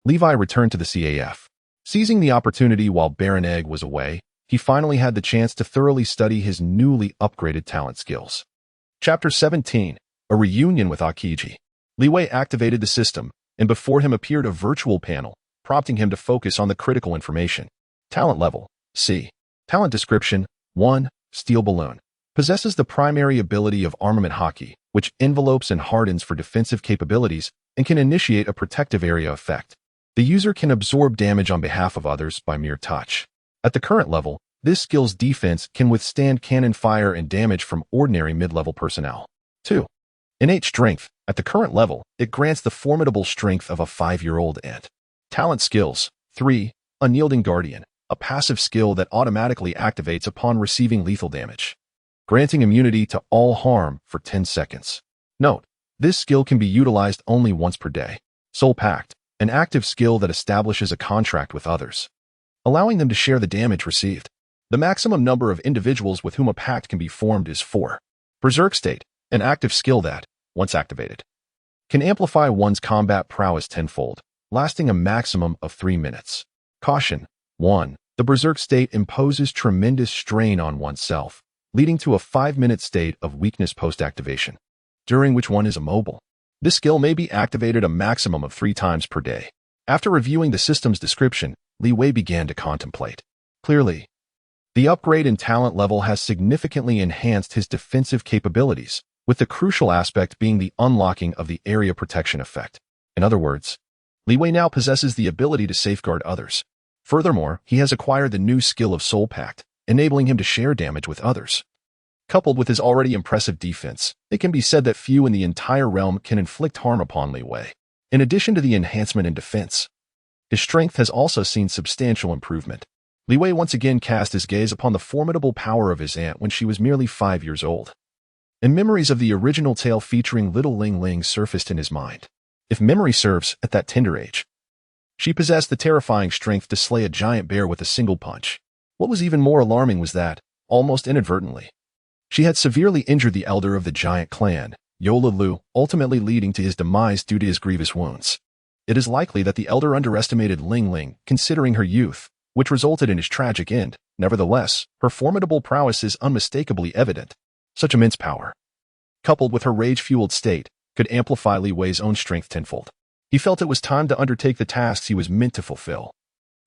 Levi returned to the CAF. Seizing the opportunity while Baron Egg was away, he finally had the chance to thoroughly study his newly upgraded talent skills. Chapter 17. A Reunion with Akiji. Li Wei activated the system, and before him appeared a virtual panel, prompting him to focus on the critical information. Talent level, C. Talent description, 1. Steel Balloon. Possesses the primary ability of armament hockey, which envelopes and hardens for defensive capabilities and can initiate a protective area effect. The user can absorb damage on behalf of others by mere touch. At the current level, this skill's defense can withstand cannon fire and damage from ordinary mid-level personnel. 2. Innate Strength. At the current level, it grants the formidable strength of a 5-year-old ant. Talent skills. 3. Unyielding Guardian. A passive skill that automatically activates upon receiving lethal damage, granting immunity to all harm for 10 seconds. Note, this skill can be utilized only once per day. Soul Pact. An active skill that establishes a contract with others, allowing them to share the damage received. The maximum number of individuals with whom a pact can be formed is 4. Berserk State. An active skill that, once activated, can amplify one's combat prowess tenfold, lasting a maximum of 3 minutes. Caution. 1. The Berserk State imposes tremendous strain on oneself, leading to a 5-minute state of weakness post-activation, during which one is immobile. This skill may be activated a maximum of 3 times per day. After reviewing the system's description, Li Wei began to contemplate. Clearly, the upgrade in talent level has significantly enhanced his defensive capabilities, with the crucial aspect being the unlocking of the area protection effect. In other words, Li Wei now possesses the ability to safeguard others. Furthermore, he has acquired the new skill of Soul Pact, enabling him to share damage with others. Coupled with his already impressive defense, it can be said that few in the entire realm can inflict harm upon Li Wei. In addition to the enhancement in defense, his strength has also seen substantial improvement. Li Wei once again cast his gaze upon the formidable power of his aunt when she was merely 5 years old, and memories of the original tale featuring little Ling Ling surfaced in his mind. If memory serves, at that tender age, she possessed the terrifying strength to slay a giant bear with a single punch. What was even more alarming was that, almost inadvertently, she had severely injured the elder of the giant clan, Yola Lu, ultimately leading to his demise due to his grievous wounds. It is likely that the elder underestimated Ling Ling, considering her youth, which resulted in his tragic end. Nevertheless, her formidable prowess is unmistakably evident. Such immense power, coupled with her rage-fueled state, could amplify Li Wei's own strength tenfold. He felt it was time to undertake the tasks he was meant to fulfill,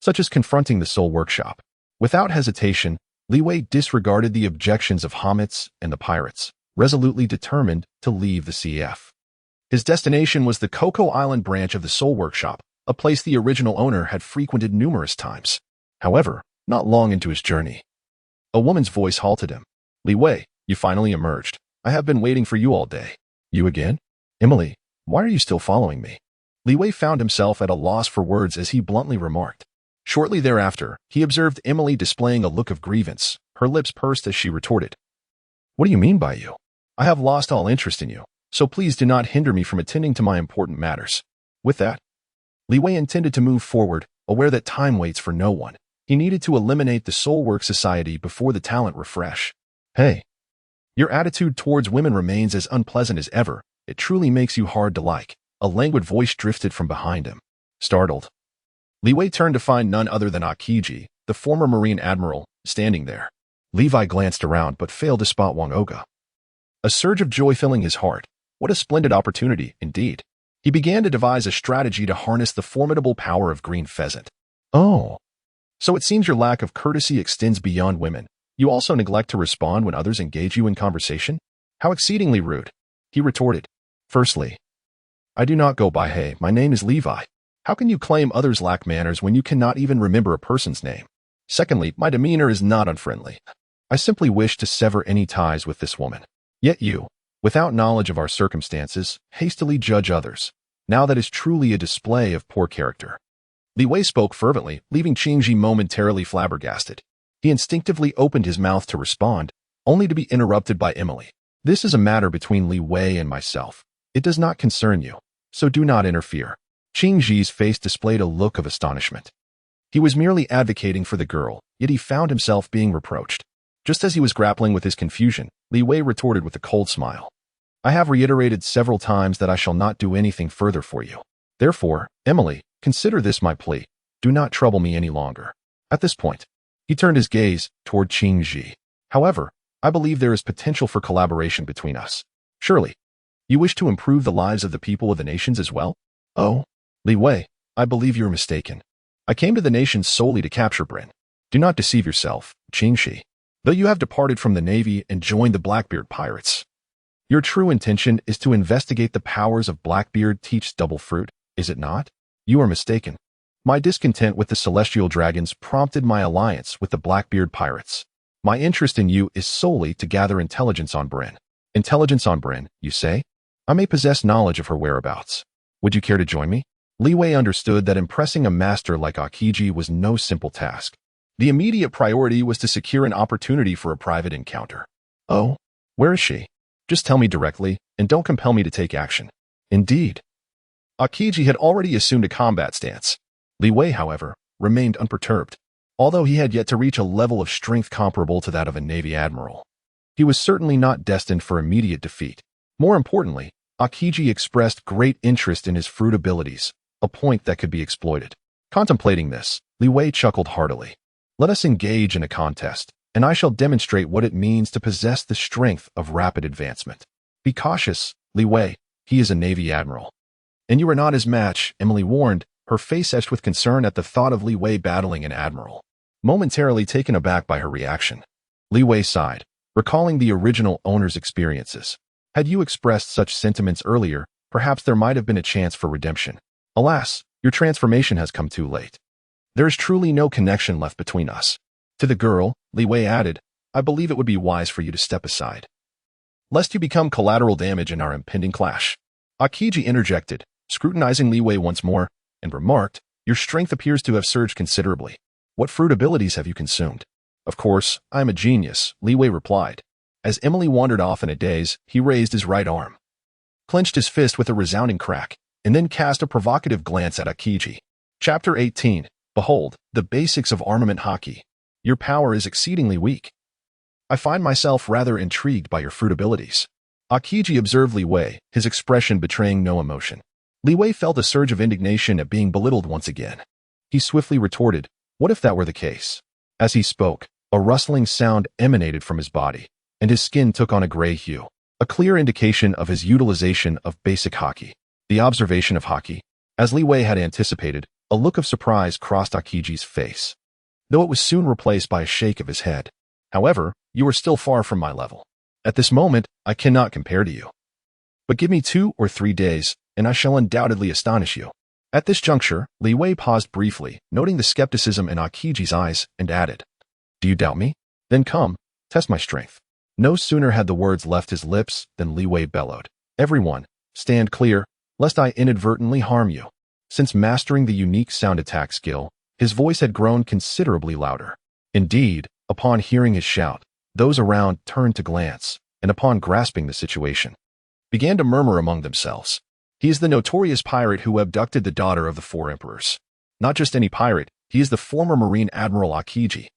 such as confronting the Soul Workshop. Without hesitation, Li Wei disregarded the objections of Hamitz and the pirates, resolutely determined to leave the CF. His destination was the Cocoa Island branch of the Soul Workshop, a place the original owner had frequented numerous times. However, not long into his journey, a woman's voice halted him. Li Wei, you finally emerged. I have been waiting for you all day. You again? Emily, why are you still following me? Li Wei found himself at a loss for words as he bluntly remarked. Shortly thereafter, he observed Emily displaying a look of grievance. Her lips pursed as she retorted, "What do you mean by you? I have lost all interest in you, so please do not hinder me from attending to my important matters." With that, Li Wei intended to move forward, aware that time waits for no one. He needed to eliminate the Soul Work Society before the talent refresh. "Hey, your attitude towards women remains as unpleasant as ever. It truly makes you hard to like." A languid voice drifted from behind him. Startled, Li Wei turned to find none other than Akiji, the former Marine Admiral, standing there. Levi glanced around but failed to spot Wang Oga. A surge of joy filling his heart. What a splendid opportunity, indeed. He began to devise a strategy to harness the formidable power of Green Pheasant. "Oh, so it seems your lack of courtesy extends beyond women. You also neglect to respond when others engage you in conversation? How exceedingly rude," he retorted. "Firstly, I do not go by hey, my name is Levi. How can you claim others lack manners when you cannot even remember a person's name? Secondly, my demeanor is not unfriendly. I simply wish to sever any ties with this woman. Yet you, without knowledge of our circumstances, hastily judge others. Now that is truly a display of poor character." Li Wei spoke fervently, leaving Qingji momentarily flabbergasted. He instinctively opened his mouth to respond, only to be interrupted by Emily. "This is a matter between Li Wei and myself. It does not concern you, so do not interfere." Qingji's face displayed a look of astonishment. He was merely advocating for the girl, yet he found himself being reproached. Just as he was grappling with his confusion, Li Wei retorted with a cold smile. "I have reiterated several times that I shall not do anything further for you. Therefore, Emily, consider this my plea. Do not trouble me any longer." At this point, he turned his gaze toward Qingji. "However, I believe there is potential for collaboration between us. Surely, you wish to improve the lives of the people of the nations as well?" "Oh, Li Wei, I believe you're mistaken. I came to the nations solely to capture Bryn. Do not deceive yourself, Qingji. Though you have departed from the Navy and joined the Blackbeard pirates, your true intention is to investigate the powers of Blackbeard teach double fruit, is it not? You are mistaken. My discontent with the Celestial Dragons prompted my alliance with the Blackbeard pirates. My interest in you is solely to gather intelligence on Bryn." "Intelligence on Bryn, you say? I may possess knowledge of her whereabouts. Would you care to join me?" Li Wei understood that impressing a master like Akiji was no simple task. The immediate priority was to secure an opportunity for a private encounter. "Oh, where is she? Just tell me directly, and don't compel me to take action." Indeed. Akiji had already assumed a combat stance. Li Wei, however, remained unperturbed. Although he had yet to reach a level of strength comparable to that of a Navy admiral, he was certainly not destined for immediate defeat. More importantly, Akiji expressed great interest in his fruit abilities, a point that could be exploited. Contemplating this, Li Wei chuckled heartily. "Let us engage in a contest, and I shall demonstrate what it means to possess the strength of rapid advancement. Be cautious, Li Wei, he is a Navy admiral. And you are not his match," Emily warned, her face etched with concern at the thought of Li Wei battling an admiral. Momentarily taken aback by her reaction, Li Wei sighed, recalling the original owner's experiences. "Had you expressed such sentiments earlier, perhaps there might have been a chance for redemption. Alas, your transformation has come too late. There is truly no connection left between us." To the girl, Li Wei added, "I believe it would be wise for you to step aside, lest you become collateral damage in our impending clash." Akiji interjected, scrutinizing Li Wei once more, and remarked, "Your strength appears to have surged considerably. What fruit abilities have you consumed?" "Of course, I am a genius," Li Wei replied. As Emily wandered off in a daze, he raised his right arm, clenched his fist with a resounding crack, and then cast a provocative glance at Akiji. Chapter 18. Behold, the basics of armament hockey. Your power is exceedingly weak. I find myself rather intrigued by your fruit abilities." Akiji observed Li Wei, his expression betraying no emotion. Li Wei felt a surge of indignation at being belittled once again. He swiftly retorted, "What if that were the case?" As he spoke, a rustling sound emanated from his body, and his skin took on a gray hue, a clear indication of his utilization of basic hockey. The observation of hockey. As Li Wei had anticipated, a look of surprise crossed Akiji's face, though it was soon replaced by a shake of his head. "However, you are still far from my level. At this moment, I cannot compare to you. But give me 2 or 3 days, and I shall undoubtedly astonish you." At this juncture, Li Wei paused briefly, noting the skepticism in Akiji's eyes, and added, "Do you doubt me? Then come, test my strength." No sooner had the words left his lips than Li Wei bellowed, "Everyone, stand clear, lest I inadvertently harm you." Since mastering the unique sound attack skill, His voice had grown considerably louder. Indeed, upon hearing his shout, those around turned to glance, and upon grasping the situation, began to murmur among themselves. He is the notorious pirate who abducted the daughter of the four emperors. Not just any pirate, he is the former Marine Admiral Akiji.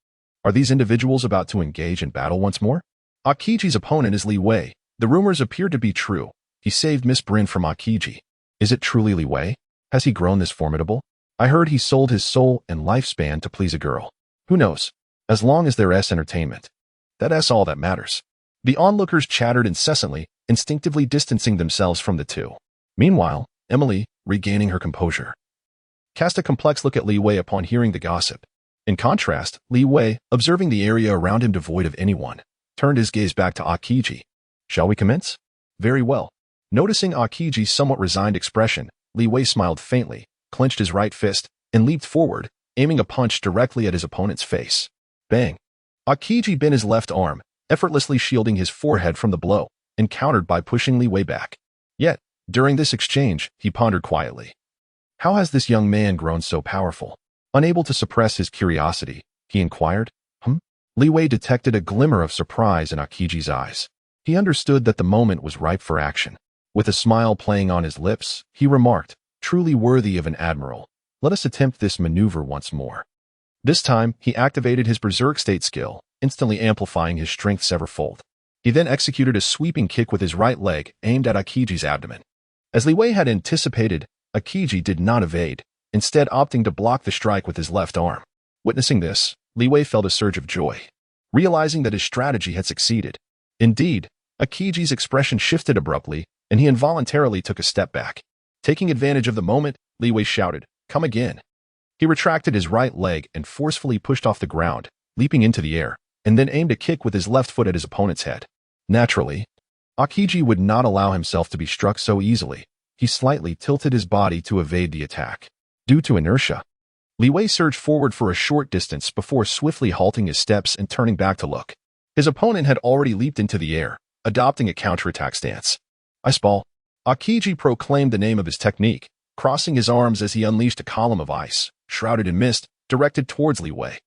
Are these individuals about to engage in battle once more? Akiji's opponent is Li Wei. The rumors appear to be true. He saved Miss Bryn from Akiji. Is it truly Li Wei? Has he grown this formidable? I heard he sold his soul and lifespan to please a girl. Who knows? As long as there's entertainment. That's all that matters. The onlookers chattered incessantly, instinctively distancing themselves from the two. Meanwhile, Emily, regaining her composure, cast a complex look at Li Wei upon hearing the gossip. In contrast, Li Wei, observing the area around him devoid of anyone, turned his gaze back to Akiji. Shall we commence? Very well. Noticing Akiji's somewhat resigned expression, Li Wei smiled faintly, clenched his right fist, and leaped forward, aiming a punch directly at his opponent's face. Bang! Akiji bent his left arm, effortlessly shielding his forehead from the blow, and countered by pushing Li Wei back. Yet, during this exchange, he pondered quietly. How has this young man grown so powerful? Unable to suppress his curiosity, he inquired. Li Wei detected a glimmer of surprise in Akiji's eyes. He understood that the moment was ripe for action. With a smile playing on his lips, he remarked, truly worthy of an admiral. Let us attempt this maneuver once more. This time, he activated his berserk state skill, instantly amplifying his strength severfold. He then executed a sweeping kick with his right leg aimed at Akiji's abdomen. As Li Wei had anticipated, Akiji did not evade, instead opting to block the strike with his left arm. Witnessing this, Li Wei felt a surge of joy, realizing that his strategy had succeeded. Indeed, Akiji's expression shifted abruptly, and he involuntarily took a step back. Taking advantage of the moment, Li Wei shouted, "Come again." He retracted his right leg and forcefully pushed off the ground, leaping into the air, and then aimed a kick with his left foot at his opponent's head. Naturally, Akiji would not allow himself to be struck so easily. He slightly tilted his body to evade the attack. Due to inertia, Li Wei surged forward for a short distance before swiftly halting his steps and turning back to look. His opponent had already leaped into the air, adopting a counterattack stance. Ice ball. Akiji proclaimed the name of his technique, crossing his arms as he unleashed a column of ice, shrouded in mist, directed towards Li Wei.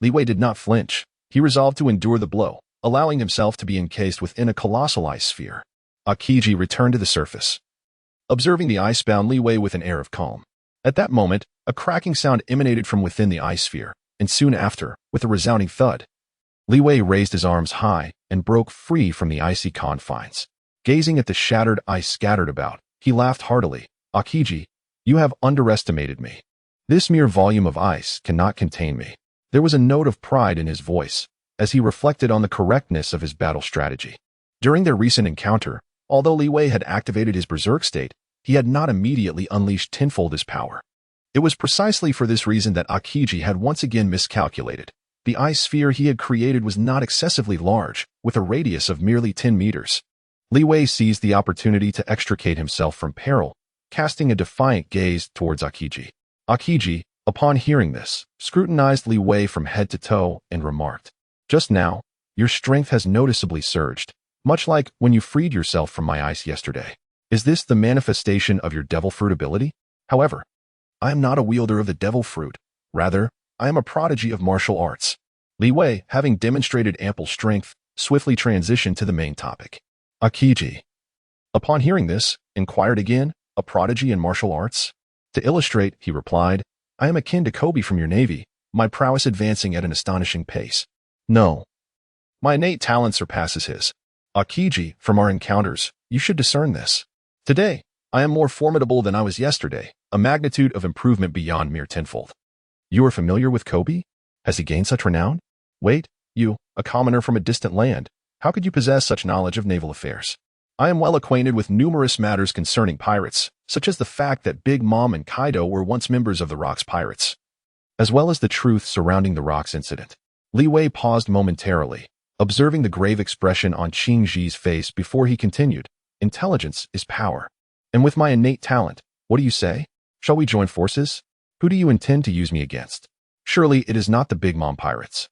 Li Wei did not flinch. He resolved to endure the blow, allowing himself to be encased within a colossal ice sphere. Akiji returned to the surface, observing the icebound Li Wei with an air of calm. At that moment, a cracking sound emanated from within the ice sphere, and soon after, with a resounding thud, Li Wei raised his arms high and broke free from the icy confines. Gazing at the shattered ice scattered about, he laughed heartily. Akiji, you have underestimated me. This mere volume of ice cannot contain me. There was a note of pride in his voice, as he reflected on the correctness of his battle strategy. During their recent encounter, although Li Wei had activated his berserk state, he had not immediately unleashed tenfold his power. It was precisely for this reason that Akiji had once again miscalculated. The ice sphere he had created was not excessively large, with a radius of merely 10 meters. Li Wei seized the opportunity to extricate himself from peril, casting a defiant gaze towards Akiji. Akiji, upon hearing this, scrutinized Li Wei from head to toe and remarked, "Just now, your strength has noticeably surged, much like when you freed yourself from my ice yesterday. Is this the manifestation of your devil fruit ability? However, I am not a wielder of the devil fruit. Rather, I am a prodigy of martial arts." Li Wei, having demonstrated ample strength, swiftly transitioned to the main topic. Akiji, upon hearing this, inquired again, "A prodigy in martial arts?" To illustrate, he replied, "I am akin to Kobe from your navy, my prowess advancing at an astonishing pace. No, my innate talent surpasses his. Akiji, from our encounters, you should discern this. Today, I am more formidable than I was yesterday, a magnitude of improvement beyond mere tenfold." "You are familiar with Kobe? Has he gained such renown? Wait, you, a commoner from a distant land, how could you possess such knowledge of naval affairs?" "I am well acquainted with numerous matters concerning pirates, such as the fact that Big Mom and Kaido were once members of the Rock's pirates, as well as the truth surrounding the Rock's incident." Li Wei paused momentarily, observing the grave expression on Qing Ji's face before he continued, "Intelligence is power. And with my innate talent, what do you say? Shall we join forces? Who do you intend to use me against? Surely it is not the Big Mom pirates,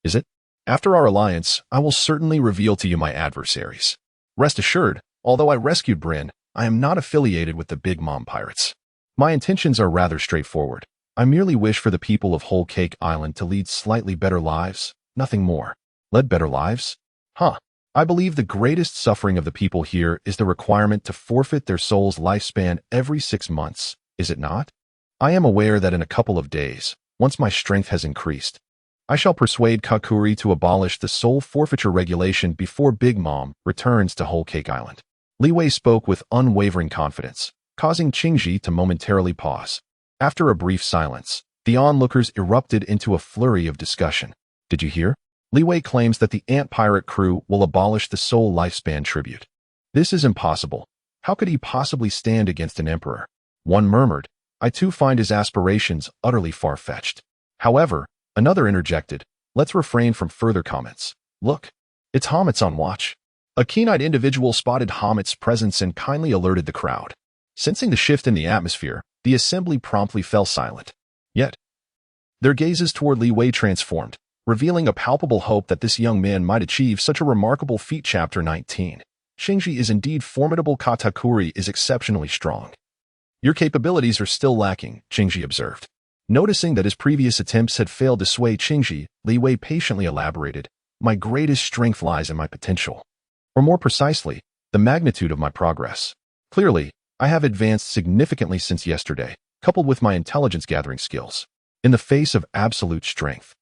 is it? After our alliance, I will certainly reveal to you my adversaries. Rest assured, although I rescued Bryn, I am not affiliated with the Big Mom pirates. My intentions are rather straightforward. I merely wish for the people of Whole Cake Island to lead slightly better lives, nothing more. Lead better lives? Huh. I believe the greatest suffering of the people here is the requirement to forfeit their soul's lifespan every 6 months, is it not? I am aware that in a couple of days, once my strength has increased, I shall persuade Kakuri to abolish the soul forfeiture regulation before Big Mom returns to Whole Cake Island. Li Wei spoke with unwavering confidence, causing Qingji to momentarily pause. After a brief silence, the onlookers erupted into a flurry of discussion. Did you hear? Li Wei claims that the ant pirate crew will abolish the soul lifespan tribute. This is impossible. How could he possibly stand against an emperor? One murmured, I too find his aspirations utterly far-fetched. However, another interjected, let's refrain from further comments. Look, it's Hamet's on watch. A keen-eyed individual spotted Hamet's presence and kindly alerted the crowd. Sensing the shift in the atmosphere, the assembly promptly fell silent. Yet, their gazes toward Li Wei transformed, revealing a palpable hope that this young man might achieve such a remarkable feat. Chapter 19. Qingji is indeed formidable. Katakuri is exceptionally strong. Your capabilities are still lacking, Qingji observed. Noticing that his previous attempts had failed to sway Qingji, Li Wei patiently elaborated, my greatest strength lies in my potential. Or more precisely, the magnitude of my progress. Clearly, I have advanced significantly since yesterday, coupled with my intelligence-gathering skills. In the face of absolute strength,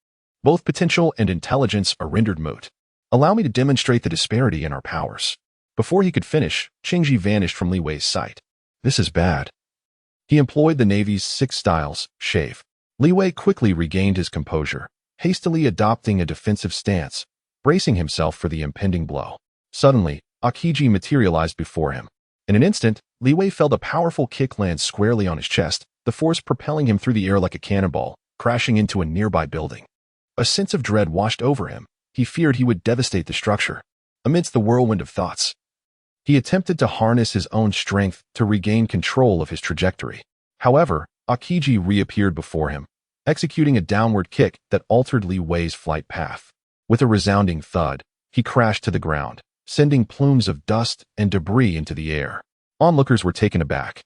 both potential and intelligence are rendered moot. Allow me to demonstrate the disparity in our powers. Before he could finish, Qingji vanished from Li Wei's sight. This is bad. He employed the Navy's 6 styles, shave. Li Wei quickly regained his composure, hastily adopting a defensive stance, bracing himself for the impending blow. Suddenly, Akiji materialized before him. In an instant, Li Wei felt a powerful kick land squarely on his chest, the force propelling him through the air like a cannonball, crashing into a nearby building. A sense of dread washed over him. He feared he would devastate the structure. Amidst the whirlwind of thoughts, he attempted to harness his own strength to regain control of his trajectory. However, Akiji reappeared before him, executing a downward kick that altered Li Wei's flight path. With a resounding thud, he crashed to the ground, sending plumes of dust and debris into the air. Onlookers were taken aback,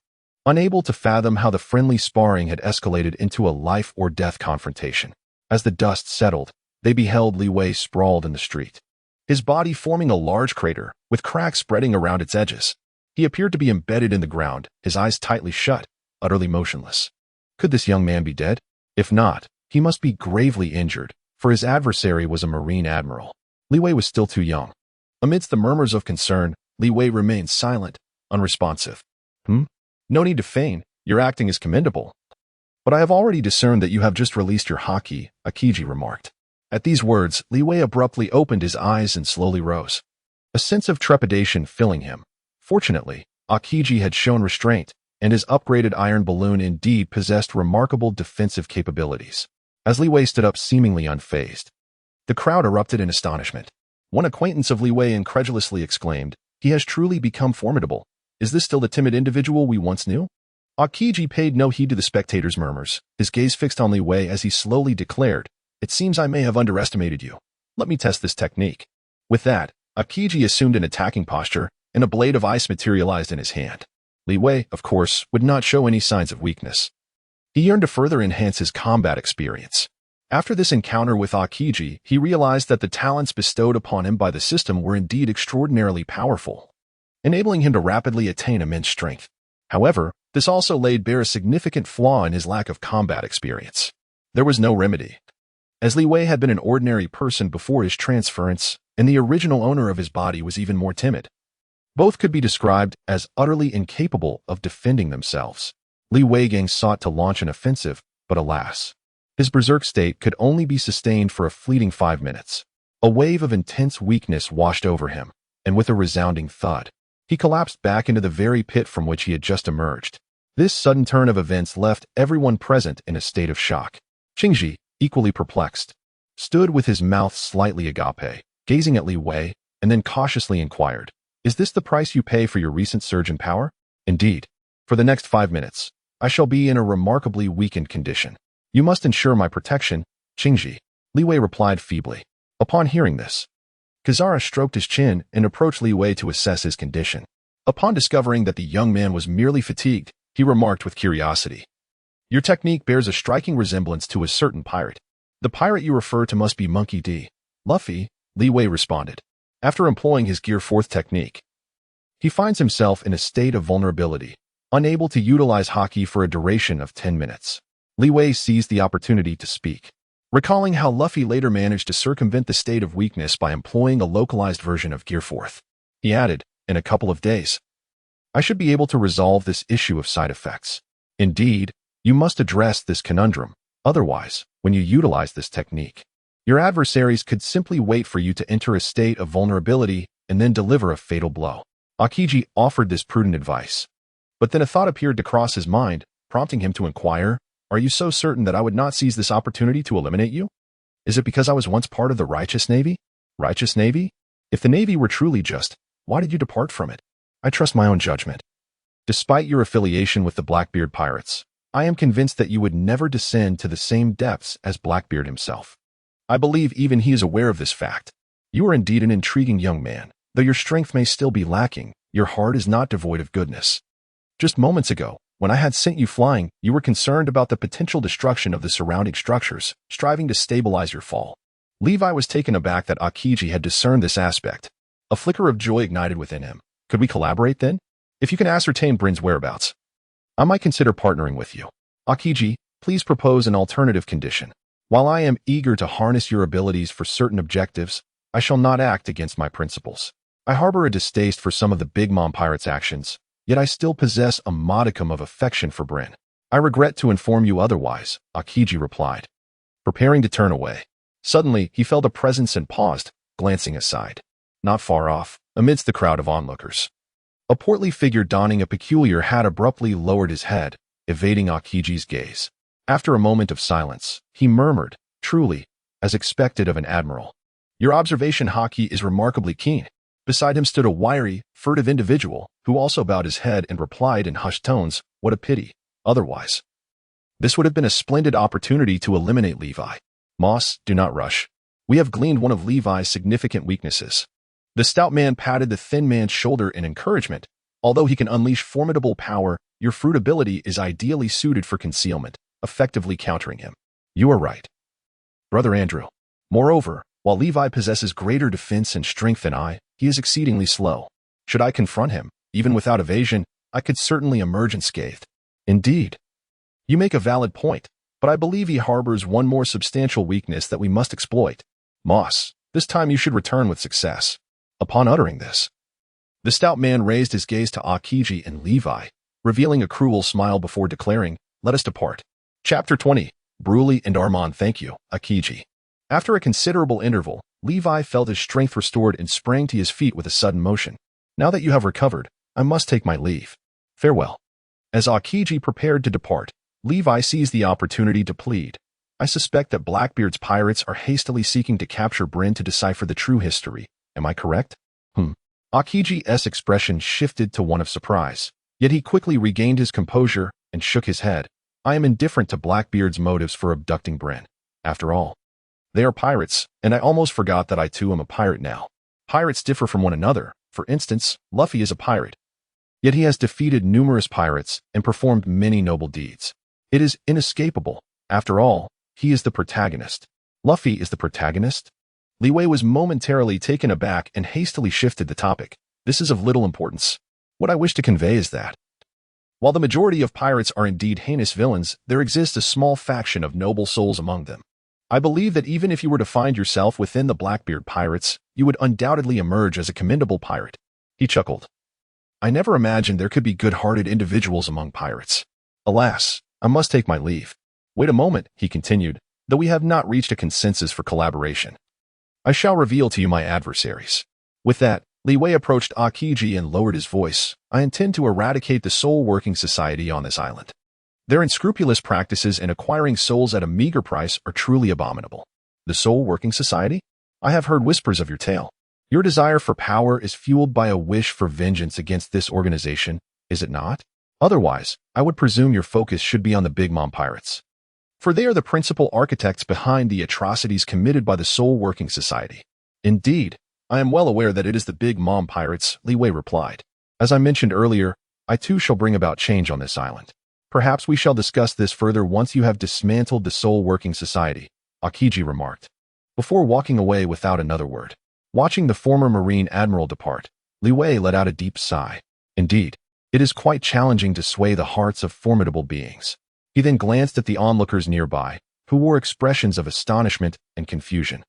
unable to fathom how the friendly sparring had escalated into a life-or-death confrontation. As the dust settled, they beheld Li Wei sprawled in the street, his body forming a large crater, with cracks spreading around its edges. He appeared to be embedded in the ground, his eyes tightly shut, utterly motionless. Could this young man be dead? If not, he must be gravely injured, for his adversary was a Marine admiral. Li Wei was still too young. Amidst the murmurs of concern, Li Wei remained silent, unresponsive. No need to feign, your acting is commendable. But I have already discerned that you have just released your haki, Akiji remarked. At these words, Li Wei abruptly opened his eyes and slowly rose, a sense of trepidation filling him. Fortunately, Akiji had shown restraint, and his upgraded iron balloon indeed possessed remarkable defensive capabilities. As Li Wei stood up seemingly unfazed, the crowd erupted in astonishment. One acquaintance of Li Wei incredulously exclaimed, he has truly become formidable. Is this still the timid individual we once knew? Akiji paid no heed to the spectators' murmurs, his gaze fixed on Li Wei as he slowly declared, it seems I may have underestimated you. Let me test this technique. With that, Akiji assumed an attacking posture, and a blade of ice materialized in his hand. Li Wei, of course, would not show any signs of weakness. He yearned to further enhance his combat experience. After this encounter with Akiji, he realized that the talents bestowed upon him by the system were indeed extraordinarily powerful, enabling him to rapidly attain immense strength. However, this also laid bare a significant flaw in his lack of combat experience. There was no remedy. As Li Wei had been an ordinary person before his transference, and the original owner of his body was even more timid. Both could be described as utterly incapable of defending themselves. Li Weigang sought to launch an offensive, but alas, his berserk state could only be sustained for a fleeting 5 minutes. A wave of intense weakness washed over him, and with a resounding thud, he collapsed back into the very pit from which he had just emerged. This sudden turn of events left everyone present in a state of shock. Qingji, equally perplexed, stood with his mouth slightly agape, gazing at Li Wei, and then cautiously inquired, is this the price you pay for your recent surge in power? Indeed. For the next 5 minutes, I shall be in a remarkably weakened condition. You must ensure my protection, Qingji, Li Wei replied feebly. Upon hearing this, Kazara stroked his chin and approached Li Wei to assess his condition. Upon discovering that the young man was merely fatigued, he remarked with curiosity, Your technique bears a striking resemblance to a certain pirate. The pirate you refer to must be Monkey D. Luffy, Li Wei responded. After employing his Gear 4th technique, he finds himself in a state of vulnerability, unable to utilize haki for a duration of 10 minutes. Li Wei seized the opportunity to speak, recalling how Luffy later managed to circumvent the state of weakness by employing a localized version of Gear 4th. He added, in a couple of days, I should be able to resolve this issue of side effects. Indeed, you must address this conundrum. Otherwise, when you utilize this technique, your adversaries could simply wait for you to enter a state of vulnerability and then deliver a fatal blow. Aokiji offered this prudent advice. But then a thought appeared to cross his mind, prompting him to inquire, are you so certain that I would not seize this opportunity to eliminate you? Is it because I was once part of the Righteous Navy? Righteous Navy? If the Navy were truly just, why did you depart from it? I trust my own judgment. Despite your affiliation with the Blackbeard pirates, I am convinced that you would never descend to the same depths as Blackbeard himself. I believe even he is aware of this fact. You are indeed an intriguing young man. Though your strength may still be lacking, your heart is not devoid of goodness. Just moments ago, when I had sent you flying, you were concerned about the potential destruction of the surrounding structures, striving to stabilize your fall. Levi was taken aback that Aokiji had discerned this aspect. A flicker of joy ignited within him. Could we collaborate then? If you can ascertain Brin's whereabouts, I might consider partnering with you. Aokiji, please propose an alternative condition. While I am eager to harness your abilities for certain objectives, I shall not act against my principles. I harbor a distaste for some of the Big Mom Pirates' actions, yet I still possess a modicum of affection for Brin. I regret to inform you otherwise, Aokiji replied, preparing to turn away. Suddenly, he felt a presence and paused, glancing aside. Not far off, amidst the crowd of onlookers, a portly figure donning a peculiar hat abruptly lowered his head, evading Aokiji's gaze. After a moment of silence, he murmured, truly, as expected of an admiral. Your observation haki is remarkably keen. Beside him stood a wiry, furtive individual, who also bowed his head and replied in hushed tones, what a pity. Otherwise, this would have been a splendid opportunity to eliminate Levi. Moss, do not rush. We have gleaned one of Levi's significant weaknesses. The stout man patted the thin man's shoulder in encouragement. Although he can unleash formidable power, your fruit ability is ideally suited for concealment, effectively countering him. You are right, Brother Andrew. Moreover, while Levi possesses greater defense and strength than I, he is exceedingly slow. Should I confront him, even without evasion, I could certainly emerge unscathed. Indeed, you make a valid point, but I believe he harbors one more substantial weakness that we must exploit. Moss, this time you should return with success. Upon uttering this, the stout man raised his gaze to Aokiji and Levi, revealing a cruel smile before declaring, let us depart. Chapter 20. Bruley and Armand thank you, Aokiji. After a considerable interval, Levi felt his strength restored and sprang to his feet with a sudden motion. Now that you have recovered, I must take my leave. Farewell. As Aokiji prepared to depart, Levi seized the opportunity to plead. I suspect that Blackbeard's pirates are hastily seeking to capture Brin to decipher the true history. Am I correct? Aokiji's expression shifted to one of surprise, yet he quickly regained his composure and shook his head. I am indifferent to Blackbeard's motives for abducting Brin. After all, they are pirates, and I almost forgot that I too am a pirate now. Pirates differ from one another. For instance, Luffy is a pirate. Yet he has defeated numerous pirates and performed many noble deeds. It is inescapable. After all, he is the protagonist. Luffy is the protagonist? Li Wei was momentarily taken aback and hastily shifted the topic. This is of little importance. What I wish to convey is that, while the majority of pirates are indeed heinous villains, there exists a small faction of noble souls among them. I believe that even if you were to find yourself within the Blackbeard pirates, you would undoubtedly emerge as a commendable pirate. He chuckled. I never imagined there could be good-hearted individuals among pirates. Alas, I must take my leave. Wait a moment, he continued, though we have not reached a consensus for collaboration. I shall reveal to you my adversaries. With that, Li Wei approached Aokiji and lowered his voice. I intend to eradicate the Soul Working Society on this island. Their unscrupulous practices in acquiring souls at a meager price are truly abominable. The Soul Working Society? I have heard whispers of your tale. Your desire for power is fueled by a wish for vengeance against this organization, is it not? Otherwise, I would presume your focus should be on the Big Mom Pirates, for they are the principal architects behind the atrocities committed by the Soul Working Society. Indeed, I am well aware that it is the Big Mom Pirates, Li Wei replied. As I mentioned earlier, I too shall bring about change on this island. Perhaps we shall discuss this further once you have dismantled the soul-working society, Akiji remarked, before walking away without another word. Watching the former Marine Admiral depart, Li Wei let out a deep sigh. Indeed, it is quite challenging to sway the hearts of formidable beings. He then glanced at the onlookers nearby, who wore expressions of astonishment and confusion.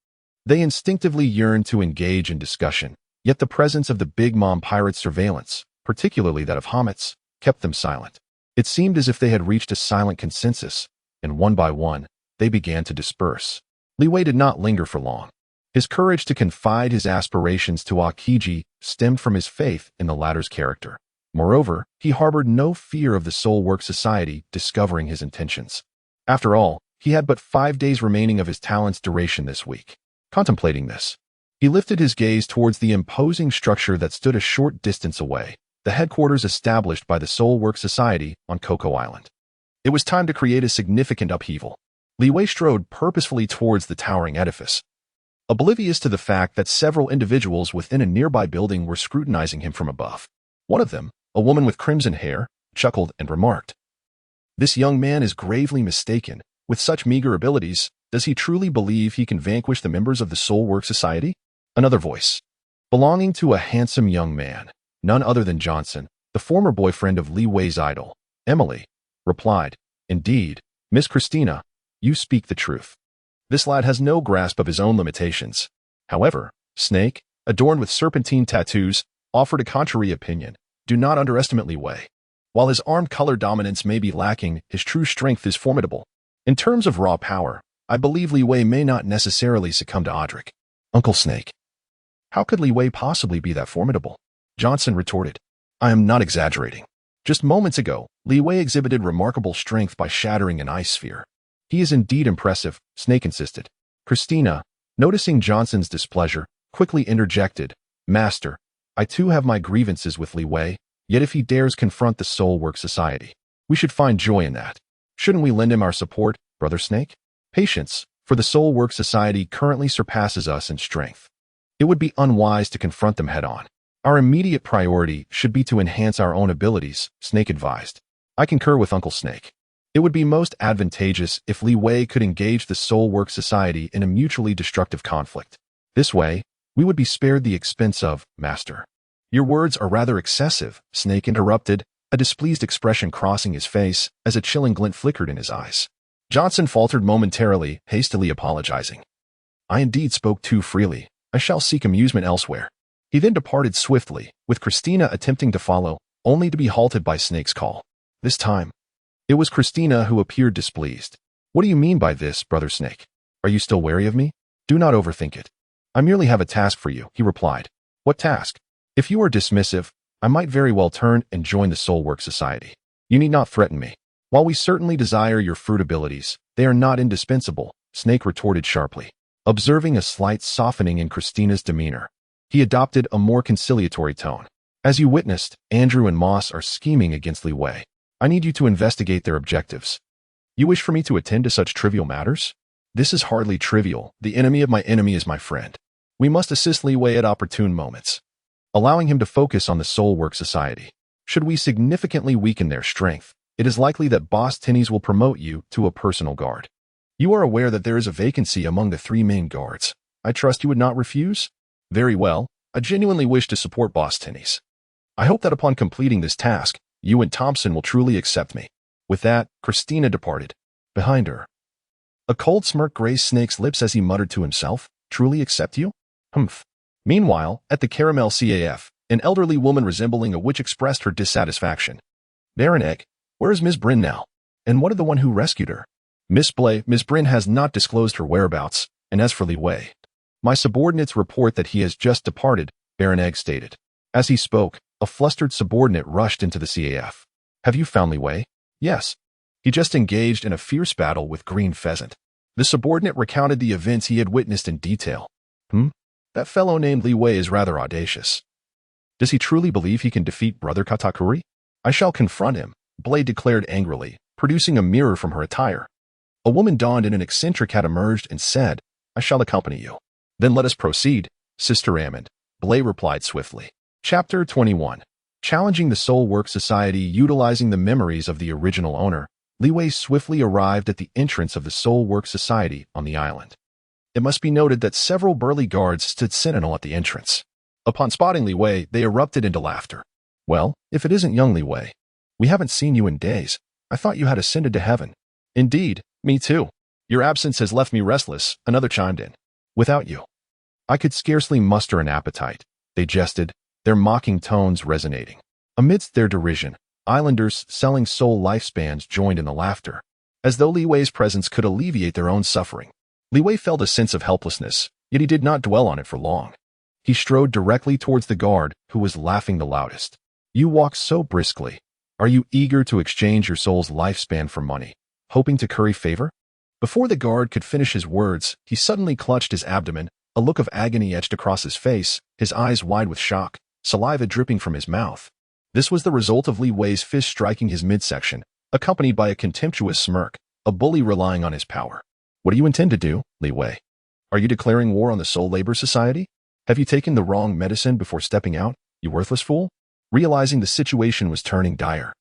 They instinctively yearned to engage in discussion, yet the presence of the Big Mom pirates' surveillance, particularly that of Hamet's, kept them silent. It seemed as if they had reached a silent consensus, and one by one, they began to disperse. Li Wei did not linger for long. His courage to confide his aspirations to Akiji stemmed from his faith in the latter's character. Moreover, he harbored no fear of the Soul Work Society discovering his intentions. After all, he had but 5 days remaining of his talent's duration this week. Contemplating this, he lifted his gaze towards the imposing structure that stood a short distance away, the headquarters established by the Soul Work Society on Coco Island. It was time to create a significant upheaval. Li Wei strode purposefully towards the towering edifice, oblivious to the fact that several individuals within a nearby building were scrutinizing him from above. One of them, a woman with crimson hair, chuckled and remarked, "This young man is gravely mistaken. With such meager abilities, does he truly believe he can vanquish the members of the Soul Work Society?" Another voice, belonging to a handsome young man, none other than Johnson, the former boyfriend of Li Wei's idol, Emily, replied, "Indeed, Miss Christina, you speak the truth. This lad has no grasp of his own limitations." However, Snake, adorned with serpentine tattoos, offered a contrary opinion. "Do not underestimate Li Wei. While his armed color dominance may be lacking, his true strength is formidable. In terms of raw power, I believe Li Wei may not necessarily succumb to Odric." "Uncle Snake, how could Li Wei possibly be that formidable?" Johnson retorted. "I am not exaggerating. Just moments ago, Li Wei exhibited remarkable strength by shattering an ice sphere." "He is indeed impressive," Snake insisted. Christina, noticing Johnson's displeasure, quickly interjected, "Master, I too have my grievances with Li Wei, yet if he dares confront the Soul Work Society, we should find joy in that. Shouldn't we lend him our support, Brother Snake? Patience, for the Soul Work Society currently surpasses us in strength. It would be unwise to confront them head-on. Our immediate priority should be to enhance our own abilities," Snake advised. "I concur with Uncle Snake. It would be most advantageous if Li Wei could engage the Soul Work Society in a mutually destructive conflict. This way, we would be spared the expense of, Master." "Your words are rather excessive," Snake interrupted, a displeased expression crossing his face as a chilling glint flickered in his eyes. Johnson faltered momentarily, hastily apologizing. "I indeed spoke too freely. I shall seek amusement elsewhere." He then departed swiftly, with Christina attempting to follow, only to be halted by Snake's call. This time, it was Christina who appeared displeased. "What do you mean by this, Brother Snake? Are you still wary of me? Do not overthink it. I merely have a task for you," he replied. "What task?" "If you are dismissive, I might very well turn and join the Soul Work Society. You need not threaten me. While we certainly desire your fruit abilities, they are not indispensable," Snake retorted sharply. Observing a slight softening in Christina's demeanor, he adopted a more conciliatory tone. "As you witnessed, Andrew and Moss are scheming against Li Wei. I need you to investigate their objectives. You wish for me to attend to such trivial matters? This is hardly trivial. The enemy of my enemy is my friend. We must assist Li Wei at opportune moments, allowing him to focus on the Soul Work Society. Should we significantly weaken their strength, it is likely that Boss Tinnies will promote you to a personal guard. You are aware that there is a vacancy among the 3 main guards. I trust you would not refuse?" "Very well. I genuinely wish to support Boss Tinnies. I hope that upon completing this task, you and Thompson will truly accept me." With that, Christina departed. Behind her, a cold smirk grazed Snake's lips as he muttered to himself, "Truly accept you? Humph." Meanwhile, at the Caramel CAF, an elderly woman resembling a witch expressed her dissatisfaction. "Baron Egg, where is Miss Bryn now? And what of the one who rescued her?" Miss Bryn has not disclosed her whereabouts, and as for Li Wei, my subordinates report that he has just departed," Baron Egg stated. As he spoke, a flustered subordinate rushed into the CAF. "Have you found Li Wei?" "Yes. He just engaged in a fierce battle with Green Pheasant." The subordinate recounted the events he had witnessed in detail. That fellow named Li Wei is rather audacious. Does he truly believe he can defeat Brother Katakuri? I shall confront him," Blade declared angrily, producing a mirror from her attire. A woman donned in an eccentric hat emerged and said, "I shall accompany you." "Then let us proceed, Sister Ammon," Blade replied swiftly. Chapter 21. Challenging the Soul Work Society utilizing the memories of the original owner, Li Wei swiftly arrived at the entrance of the Soul Work Society on the island. It must be noted that several burly guards stood sentinel at the entrance. Upon spotting Li Wei, they erupted into laughter. Well, if it isn't young Li Wei. We haven't seen you in days. I thought you had ascended to heaven. Indeed, me too. Your absence has left me restless, another chimed in. Without you, I could scarcely muster an appetite, they jested, their mocking tones resonating. Amidst their derision, islanders selling soul lifespans joined in the laughter, as though Li Wei's presence could alleviate their own suffering. Li Wei felt a sense of helplessness, yet he did not dwell on it for long. He strode directly towards the guard, who was laughing the loudest. You walk so briskly. Are you eager to exchange your soul's lifespan for money, hoping to curry favor? Before the guard could finish his words, he suddenly clutched his abdomen, a look of agony etched across his face, his eyes wide with shock, saliva dripping from his mouth. This was the result of Li Wei's fist striking his midsection, accompanied by a contemptuous smirk, a bully relying on his power. What do you intend to do, Li Wei? Are you declaring war on the Soul Labor Society? Have you taken the wrong medicine before stepping out, you worthless fool? Realizing the situation was turning dire,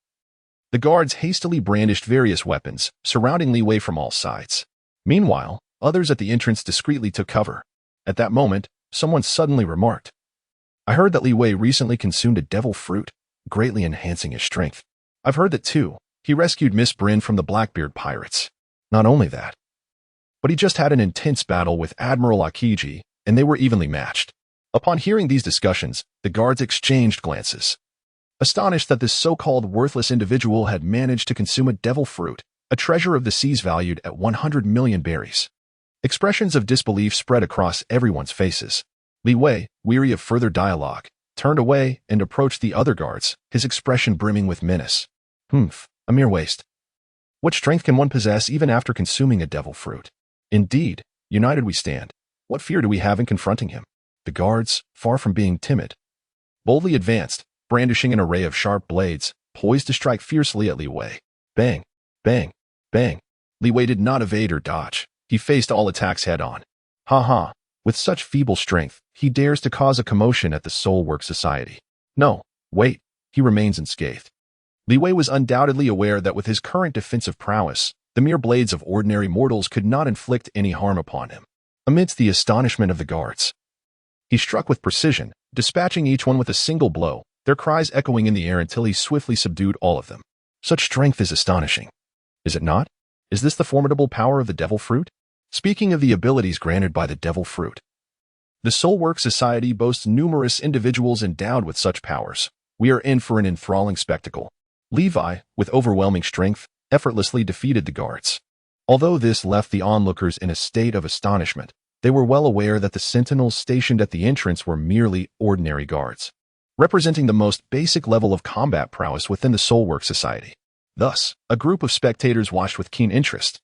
the guards hastily brandished various weapons, surrounding Li Wei from all sides. Meanwhile, others at the entrance discreetly took cover. At that moment, someone suddenly remarked, I heard that Li Wei recently consumed a devil fruit, greatly enhancing his strength. I've heard that too. He rescued Miss Bryn from the Blackbeard pirates. Not only that, but he just had an intense battle with Admiral Akiji, and they were evenly matched. Upon hearing these discussions, the guards exchanged glances, astonished that this so-called worthless individual had managed to consume a devil fruit, a treasure of the seas valued at 100 million berries. Expressions of disbelief spread across everyone's faces. Li Wei, weary of further dialogue, turned away and approached the other guards, his expression brimming with menace. A mere waste. What strength can one possess even after consuming a devil fruit? Indeed, united we stand. What fear do we have in confronting him? The guards, far from being timid, boldly advanced, brandishing an array of sharp blades, poised to strike fiercely at Li Wei. Bang, bang, bang. Li Wei did not evade or dodge. He faced all attacks head-on. Ha! With such feeble strength, he dares to cause a commotion at the Soul Work Society. No, wait, he remains unscathed. Li Wei was undoubtedly aware that with his current defensive prowess, the mere blades of ordinary mortals could not inflict any harm upon him. Amidst the astonishment of the guards, he struck with precision, dispatching each one with a single blow, their cries echoing in the air until he swiftly subdued all of them. Such strength is astonishing. Is it not? Is this the formidable power of the devil fruit? Speaking of the abilities granted by the devil fruit, the Soul Work Society boasts numerous individuals endowed with such powers. We are in for an enthralling spectacle. Levi, with overwhelming strength, effortlessly defeated the guards. Although this left the onlookers in a state of astonishment, they were well aware that the sentinels stationed at the entrance were merely ordinary guards, representing the most basic level of combat prowess within the Soul Work Society. Thus, a group of spectators watched with keen interest,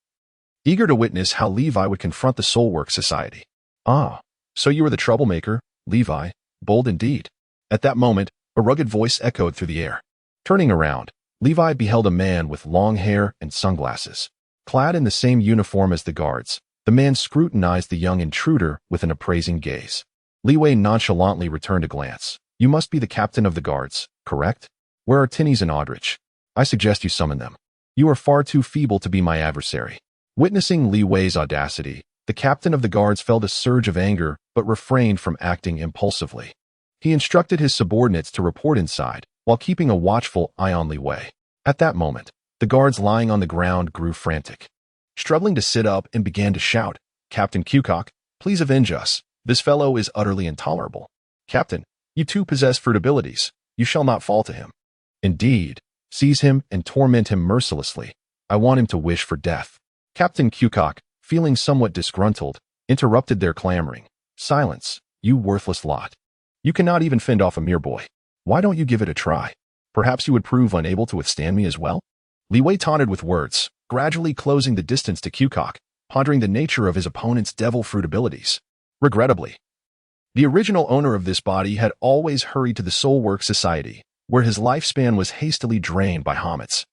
eager to witness how Levi would confront the Soul Work Society. Ah, so you were the troublemaker, Levi, bold indeed. At that moment, a rugged voice echoed through the air. Turning around, Levi beheld a man with long hair and sunglasses. Clad in the same uniform as the guards, the man scrutinized the young intruder with an appraising gaze. Li Wei nonchalantly returned a glance. You must be the captain of the guards, correct? Where are Tinnies and Aldrich? I suggest you summon them. You are far too feeble to be my adversary. Witnessing Li Wei's audacity, the captain of the guards felt a surge of anger but refrained from acting impulsively. He instructed his subordinates to report inside, while keeping a watchful eye on Li Wei. At that moment, the guards lying on the ground grew frantic, struggling to sit up and began to shout, Captain Cucock, please avenge us. This fellow is utterly intolerable. Captain, you too possess fruit abilities. You shall not fall to him. Indeed, seize him and torment him mercilessly. I want him to wish for death. Captain Cucock, feeling somewhat disgruntled, interrupted their clamoring. Silence, you worthless lot. You cannot even fend off a mere boy. Why don't you give it a try? Perhaps you would prove unable to withstand me as well? Li Wei taunted with words, gradually closing the distance to Cucock, pondering the nature of his opponent's devil fruit abilities. Regrettably, the original owner of this body had always hurried to the Soul Work Society, where his lifespan was hastily drained by Hamets,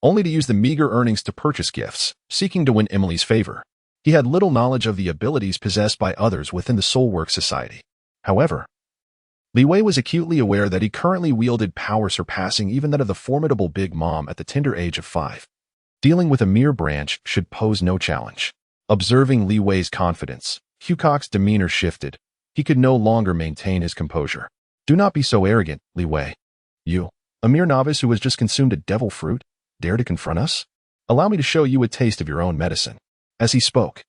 only to use the meager earnings to purchase gifts, seeking to win Emily's favor. He had little knowledge of the abilities possessed by others within the Soul Work Society. However, Li Wei was acutely aware that he currently wielded power surpassing even that of the formidable Big Mom at the tender age of 5. Dealing with a mere branch should pose no challenge. Observing Li Wei's confidence, Qcock's demeanor shifted. He could no longer maintain his composure. Do not be so arrogant, Li Wei. You, a mere novice who has just consumed a devil fruit, dare to confront us? Allow me to show you a taste of your own medicine. As he spoke,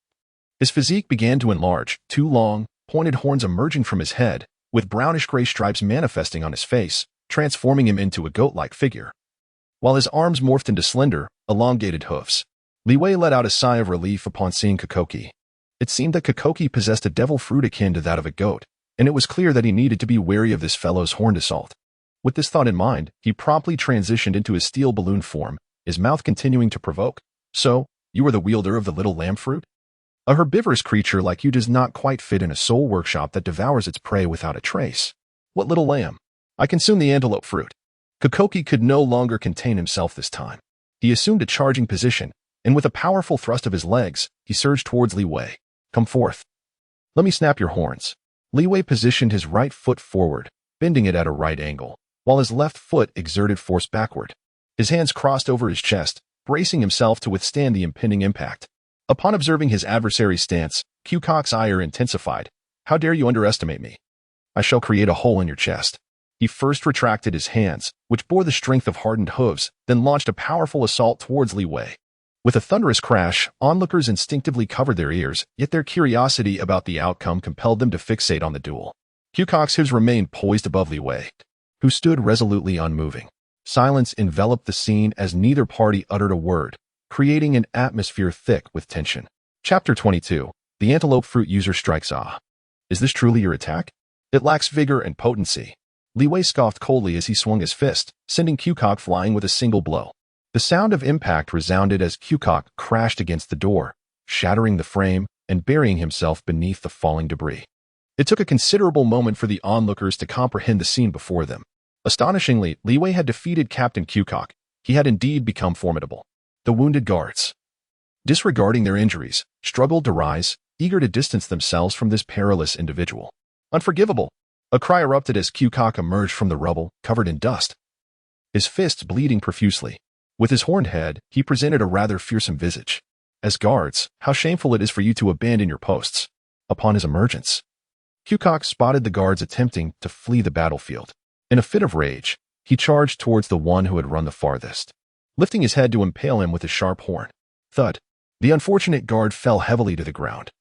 his physique began to enlarge, two long, pointed horns emerging from his head, with brownish-gray stripes manifesting on his face, transforming him into a goat-like figure. While his arms morphed into slender, elongated hoofs, Li Wei let out a sigh of relief upon seeing Kokoki. It seemed that Kokoki possessed a devil fruit akin to that of a goat, and it was clear that he needed to be wary of this fellow's horned assault. With this thought in mind, he promptly transitioned into his steel balloon form, his mouth continuing to provoke. So, you are the wielder of the little lamb fruit? A herbivorous creature like you does not quite fit in a soul workshop that devours its prey without a trace. What little lamb? I consume the antelope fruit. Kokoki could no longer contain himself this time. He assumed a charging position, and with a powerful thrust of his legs, he surged towards Li Wei. Come forth. Let me snap your horns. Li Wei positioned his right foot forward, bending it at a right angle, while his left foot exerted force backward. His hands crossed over his chest, bracing himself to withstand the impending impact. Upon observing his adversary's stance, Qcock's ire intensified. How dare you underestimate me? I shall create a hole in your chest. He first retracted his hands, which bore the strength of hardened hooves, then launched a powerful assault towards Li Wei. With a thunderous crash, onlookers instinctively covered their ears, yet their curiosity about the outcome compelled them to fixate on the duel. Qcock's hooves remained poised above Li Wei, who stood resolutely unmoving. Silence enveloped the scene as neither party uttered a word, creating an atmosphere thick with tension. Chapter 22. The Antelope Fruit User Strikes. Is this truly your attack? It lacks vigor and potency. Li Wei scoffed coldly as he swung his fist, sending Qcock flying with a single blow. The sound of impact resounded as Qcock crashed against the door, shattering the frame and burying himself beneath the falling debris. It took a considerable moment for the onlookers to comprehend the scene before them. Astonishingly, Li Wei had defeated Captain Qcock. He had indeed become formidable. The wounded guards, disregarding their injuries, struggled to rise, eager to distance themselves from this perilous individual. Unforgivable! A cry erupted as Qcock emerged from the rubble, covered in dust, his fists bleeding profusely. With his horned head, he presented a rather fearsome visage. As guards, how shameful it is for you to abandon your posts. Upon his emergence, Qcock spotted the guards attempting to flee the battlefield. In a fit of rage, he charged towards the one who had run the farthest, lifting his head to impale him with his sharp horn. Thud! The unfortunate guard fell heavily to the ground.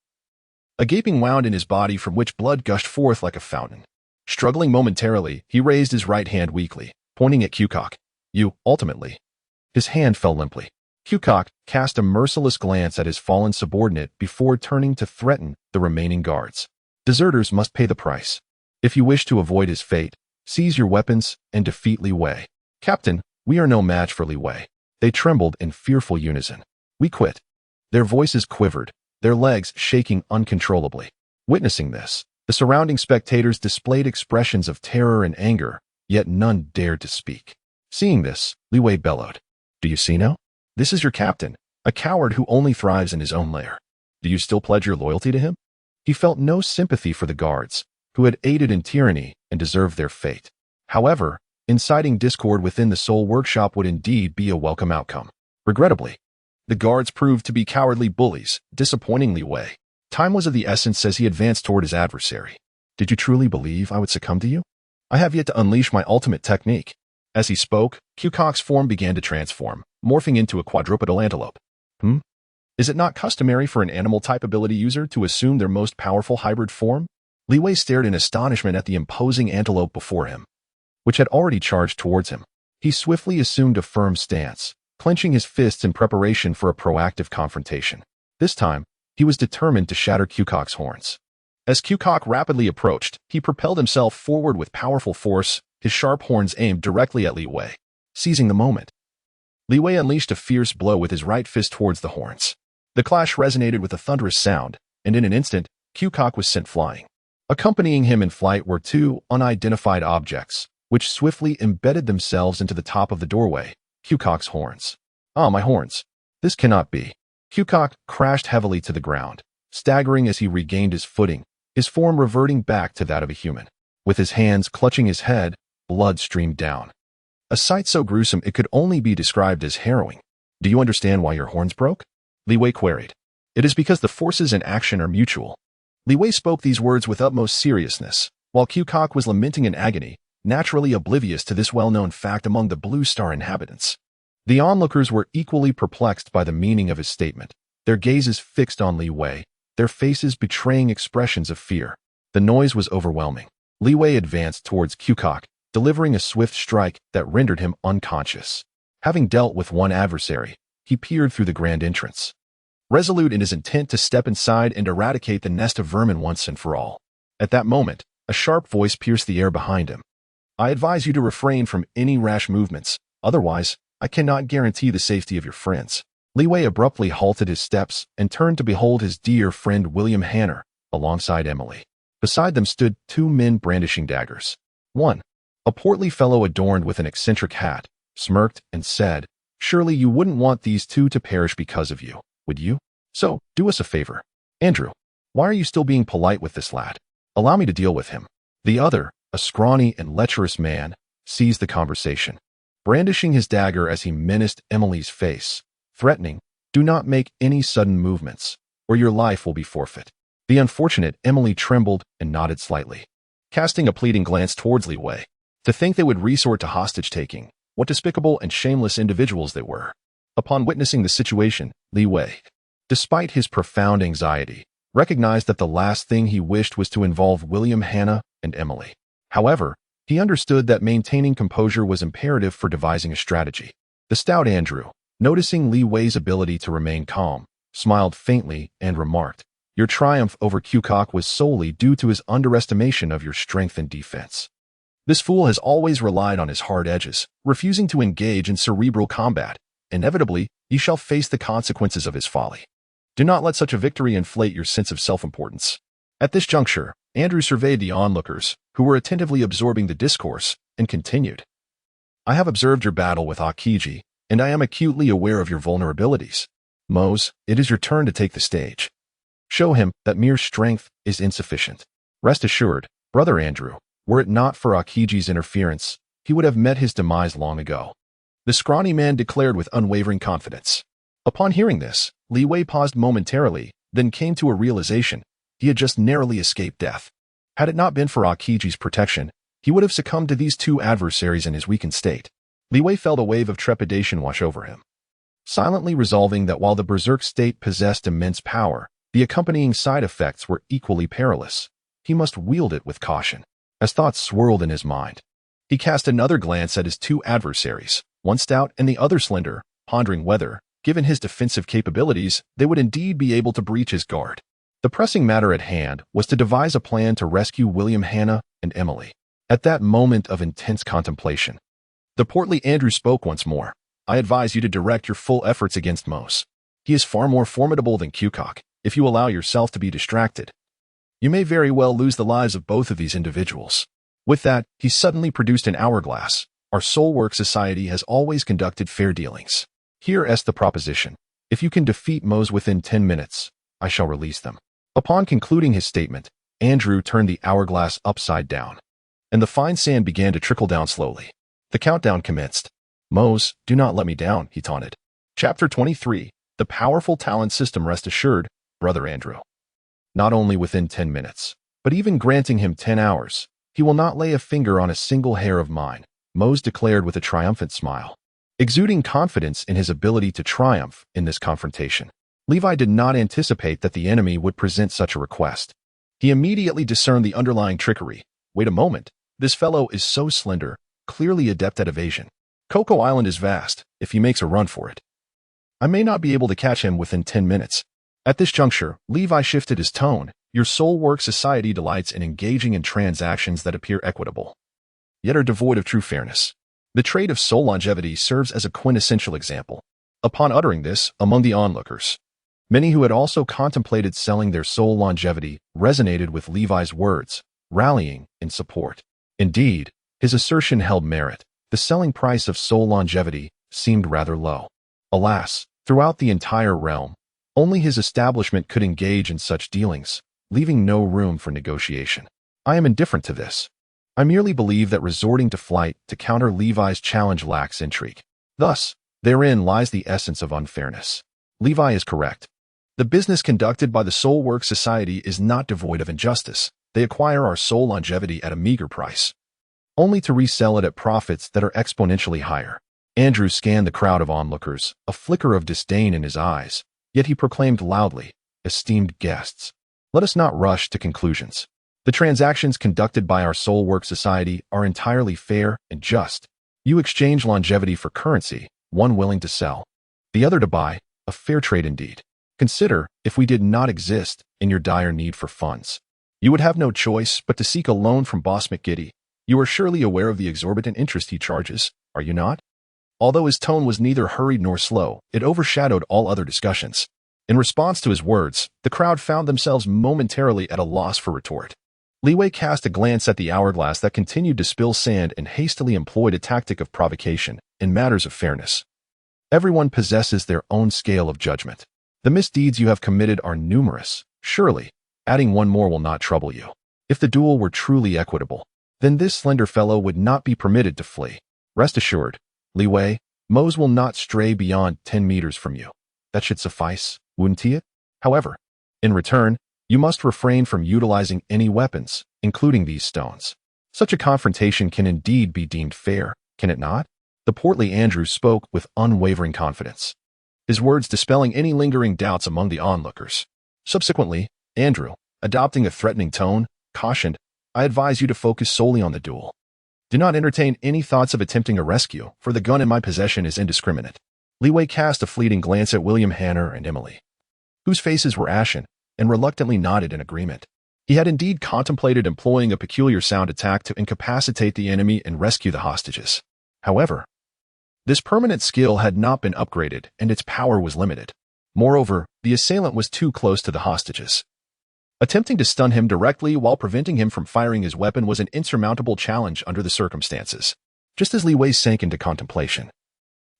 A gaping wound in his body from which blood gushed forth like a fountain. Struggling momentarily, he raised his right hand weakly, pointing at Qcock. You, ultimately. His hand fell limply. Qcock cast a merciless glance at his fallen subordinate before turning to threaten the remaining guards. Deserters must pay the price. If you wish to avoid his fate, seize your weapons and defeat Li Wei. Captain, we are no match for Li Wei. They trembled in fearful unison. We quit. Their voices quivered, their legs shaking uncontrollably. Witnessing this, the surrounding spectators displayed expressions of terror and anger, yet none dared to speak. Seeing this, Li Wei bellowed. Do you see now? This is your captain, a coward who only thrives in his own lair. Do you still pledge your loyalty to him? He felt no sympathy for the guards, who had aided in tyranny and deserved their fate. However, inciting discord within the Soul Workshop would indeed be a welcome outcome. Regrettably, the guards proved to be cowardly bullies, disappointing Li Wei. Time was of the essence as he advanced toward his adversary. Did you truly believe I would succumb to you? I have yet to unleash my ultimate technique. As he spoke, Qcock's form began to transform, morphing into a quadrupedal antelope. Is it not customary for an animal-type ability user to assume their most powerful hybrid form? Li Wei stared in astonishment at the imposing antelope before him, which had already charged towards him. He swiftly assumed a firm stance, clenching his fists in preparation for a proactive confrontation. This time, he was determined to shatter Qcock's horns. As Qcock rapidly approached, he propelled himself forward with powerful force, his sharp horns aimed directly at Li Wei. Seizing the moment, Li Wei unleashed a fierce blow with his right fist towards the horns. The clash resonated with a thunderous sound, and in an instant, Qcock was sent flying. Accompanying him in flight were two unidentified objects, which swiftly embedded themselves into the top of the doorway. Qcock's horns. Ah, my horns. This cannot be. Qcock crashed heavily to the ground, staggering as he regained his footing, his form reverting back to that of a human. With his hands clutching his head, blood streamed down. A sight so gruesome it could only be described as harrowing. "Do you understand why your horns broke?" Li Wei queried. "It is because the forces in action are mutual." Li Wei spoke these words with utmost seriousness, while Q-Cock was lamenting in agony, naturally oblivious to this well-known fact among the Blue Star inhabitants. The onlookers were equally perplexed by the meaning of his statement, their gazes fixed on Li Wei, their faces betraying expressions of fear. The noise was overwhelming. Li Wei advanced towards Q-Cock, delivering a swift strike that rendered him unconscious. Having dealt with one adversary, he peered through the grand entrance, resolute in his intent to step inside and eradicate the nest of vermin once and for all. At that moment, a sharp voice pierced the air behind him. "I advise you to refrain from any rash movements, otherwise, I cannot guarantee the safety of your friends." Li Wei abruptly halted his steps and turned to behold his dear friend William Hanner, alongside Emily. Beside them stood two men brandishing daggers. One, a portly fellow adorned with an eccentric hat, smirked and said, "Surely you wouldn't want these two to perish because of you, would you? So, do us a favor. Andrew, why are you still being polite with this lad? Allow me to deal with him." The other, a scrawny and lecherous man, seized the conversation, brandishing his dagger as he menaced Emily's face, threatening, "Do not make any sudden movements, or your life will be forfeit." The unfortunate Emily trembled and nodded slightly, casting a pleading glance towards Li Wei. To think they would resort to hostage-taking, what despicable and shameless individuals they were. Upon witnessing the situation, Li Wei, despite his profound anxiety, recognized that the last thing he wished was to involve William Hanna and Emily. However, he understood that maintaining composure was imperative for devising a strategy. The stout Andrew, noticing Li Wei's ability to remain calm, smiled faintly and remarked, "Your triumph over Q-Cock was solely due to his underestimation of your strength and defense. This fool has always relied on his hard edges, refusing to engage in cerebral combat. Inevitably, you shall face the consequences of his folly. Do not let such a victory inflate your sense of self-importance." At this juncture, Andrew surveyed the onlookers, who were attentively absorbing the discourse, and continued, "I have observed your battle with Akiji, and I am acutely aware of your vulnerabilities. Mose, it is your turn to take the stage. Show him that mere strength is insufficient. Rest assured, Brother Andrew, were it not for Akiji's interference, he would have met his demise long ago." The scrawny man declared with unwavering confidence. Upon hearing this, Li Wei paused momentarily, then came to a realization. He had just narrowly escaped death. Had it not been for Akiji's protection, he would have succumbed to these two adversaries in his weakened state. Li Wei felt a wave of trepidation wash over him, silently resolving that while the berserk state possessed immense power, the accompanying side effects were equally perilous. He must wield it with caution. As thoughts swirled in his mind, he cast another glance at his two adversaries, one stout and the other slender, pondering whether, given his defensive capabilities, they would indeed be able to breach his guard. The pressing matter at hand was to devise a plan to rescue William Hanna and Emily. At that moment of intense contemplation, the portly Andrew spoke once more. "I advise you to direct your full efforts against Mose. He is far more formidable than Q-Cock. If you allow yourself to be distracted, you may very well lose the lives of both of these individuals." With that, he suddenly produced an hourglass. "Our Soulwork Society has always conducted fair dealings. Here is the proposition. If you can defeat Mose within 10 minutes, I shall release them." Upon concluding his statement, Andrew turned the hourglass upside down, and the fine sand began to trickle down slowly. The countdown commenced. "Mose, do not let me down," he taunted. Chapter 23. The Powerful Talent System. Rest assured, Brother Andrew. Not only within 10 minutes, but even granting him 10 hours, he will not lay a finger on a single hair of mine, Mose declared with a triumphant smile. Exuding confidence in his ability to triumph in this confrontation, Levi did not anticipate that the enemy would present such a request. He immediately discerned the underlying trickery. Wait a moment, this fellow is so slender, clearly adept at evasion. Cocoa Island is vast, if he makes a run for it. I may not be able to catch him within 10 minutes. At this juncture, Levi shifted his tone. Your Soulwork Society delights in engaging in transactions that appear equitable, yet are devoid of true fairness. The trade of soul longevity serves as a quintessential example. Upon uttering this, among the onlookers, many who had also contemplated selling their soul longevity resonated with Levi's words, rallying in support. Indeed, his assertion held merit. The selling price of soul longevity seemed rather low. Alas, throughout the entire realm, only his establishment could engage in such dealings, leaving no room for negotiation. I am indifferent to this. I merely believe that resorting to flight to counter Levi's challenge lacks intrigue. Thus, therein lies the essence of unfairness. Levi is correct. The business conducted by the Soul Work Society is not devoid of injustice. They acquire our soul longevity at a meager price, only to resell it at profits that are exponentially higher. Andrew scanned the crowd of onlookers, a flicker of disdain in his eyes, yet he proclaimed loudly, "Esteemed guests, let us not rush to conclusions. The transactions conducted by our Soul Work Society are entirely fair and just. You exchange longevity for currency, one willing to sell, the other to buy, a fair trade indeed. Consider, if we did not exist, in your dire need for funds, you would have no choice but to seek a loan from Boss McGiddy. You are surely aware of the exorbitant interest he charges, are you not?" Although his tone was neither hurried nor slow, it overshadowed all other discussions. In response to his words, the crowd found themselves momentarily at a loss for retort. Li Wei cast a glance at the hourglass that continued to spill sand and hastily employed a tactic of provocation in matters of fairness. Everyone possesses their own scale of judgment. The misdeeds you have committed are numerous. Surely, adding one more will not trouble you. If the duel were truly equitable, then this slender fellow would not be permitted to flee. Rest assured, Li Wei, Mose will not stray beyond 10 meters from you. That should suffice, wouldn't it? However, in return, you must refrain from utilizing any weapons, including these stones. Such a confrontation can indeed be deemed fair, can it not? The portly Andrew spoke with unwavering confidence, his words dispelling any lingering doubts among the onlookers. Subsequently, Andrew, adopting a threatening tone, cautioned, "I advise you to focus solely on the duel. Do not entertain any thoughts of attempting a rescue, for the gun in my possession is indiscriminate." Li Wei cast a fleeting glance at William Hanner and Emily, whose faces were ashen, and reluctantly nodded in agreement. He had indeed contemplated employing a peculiar sound attack to incapacitate the enemy and rescue the hostages. However, this permanent skill had not been upgraded, and its power was limited. Moreover, the assailant was too close to the hostages. Attempting to stun him directly while preventing him from firing his weapon was an insurmountable challenge under the circumstances. Just as Li Wei sank into contemplation,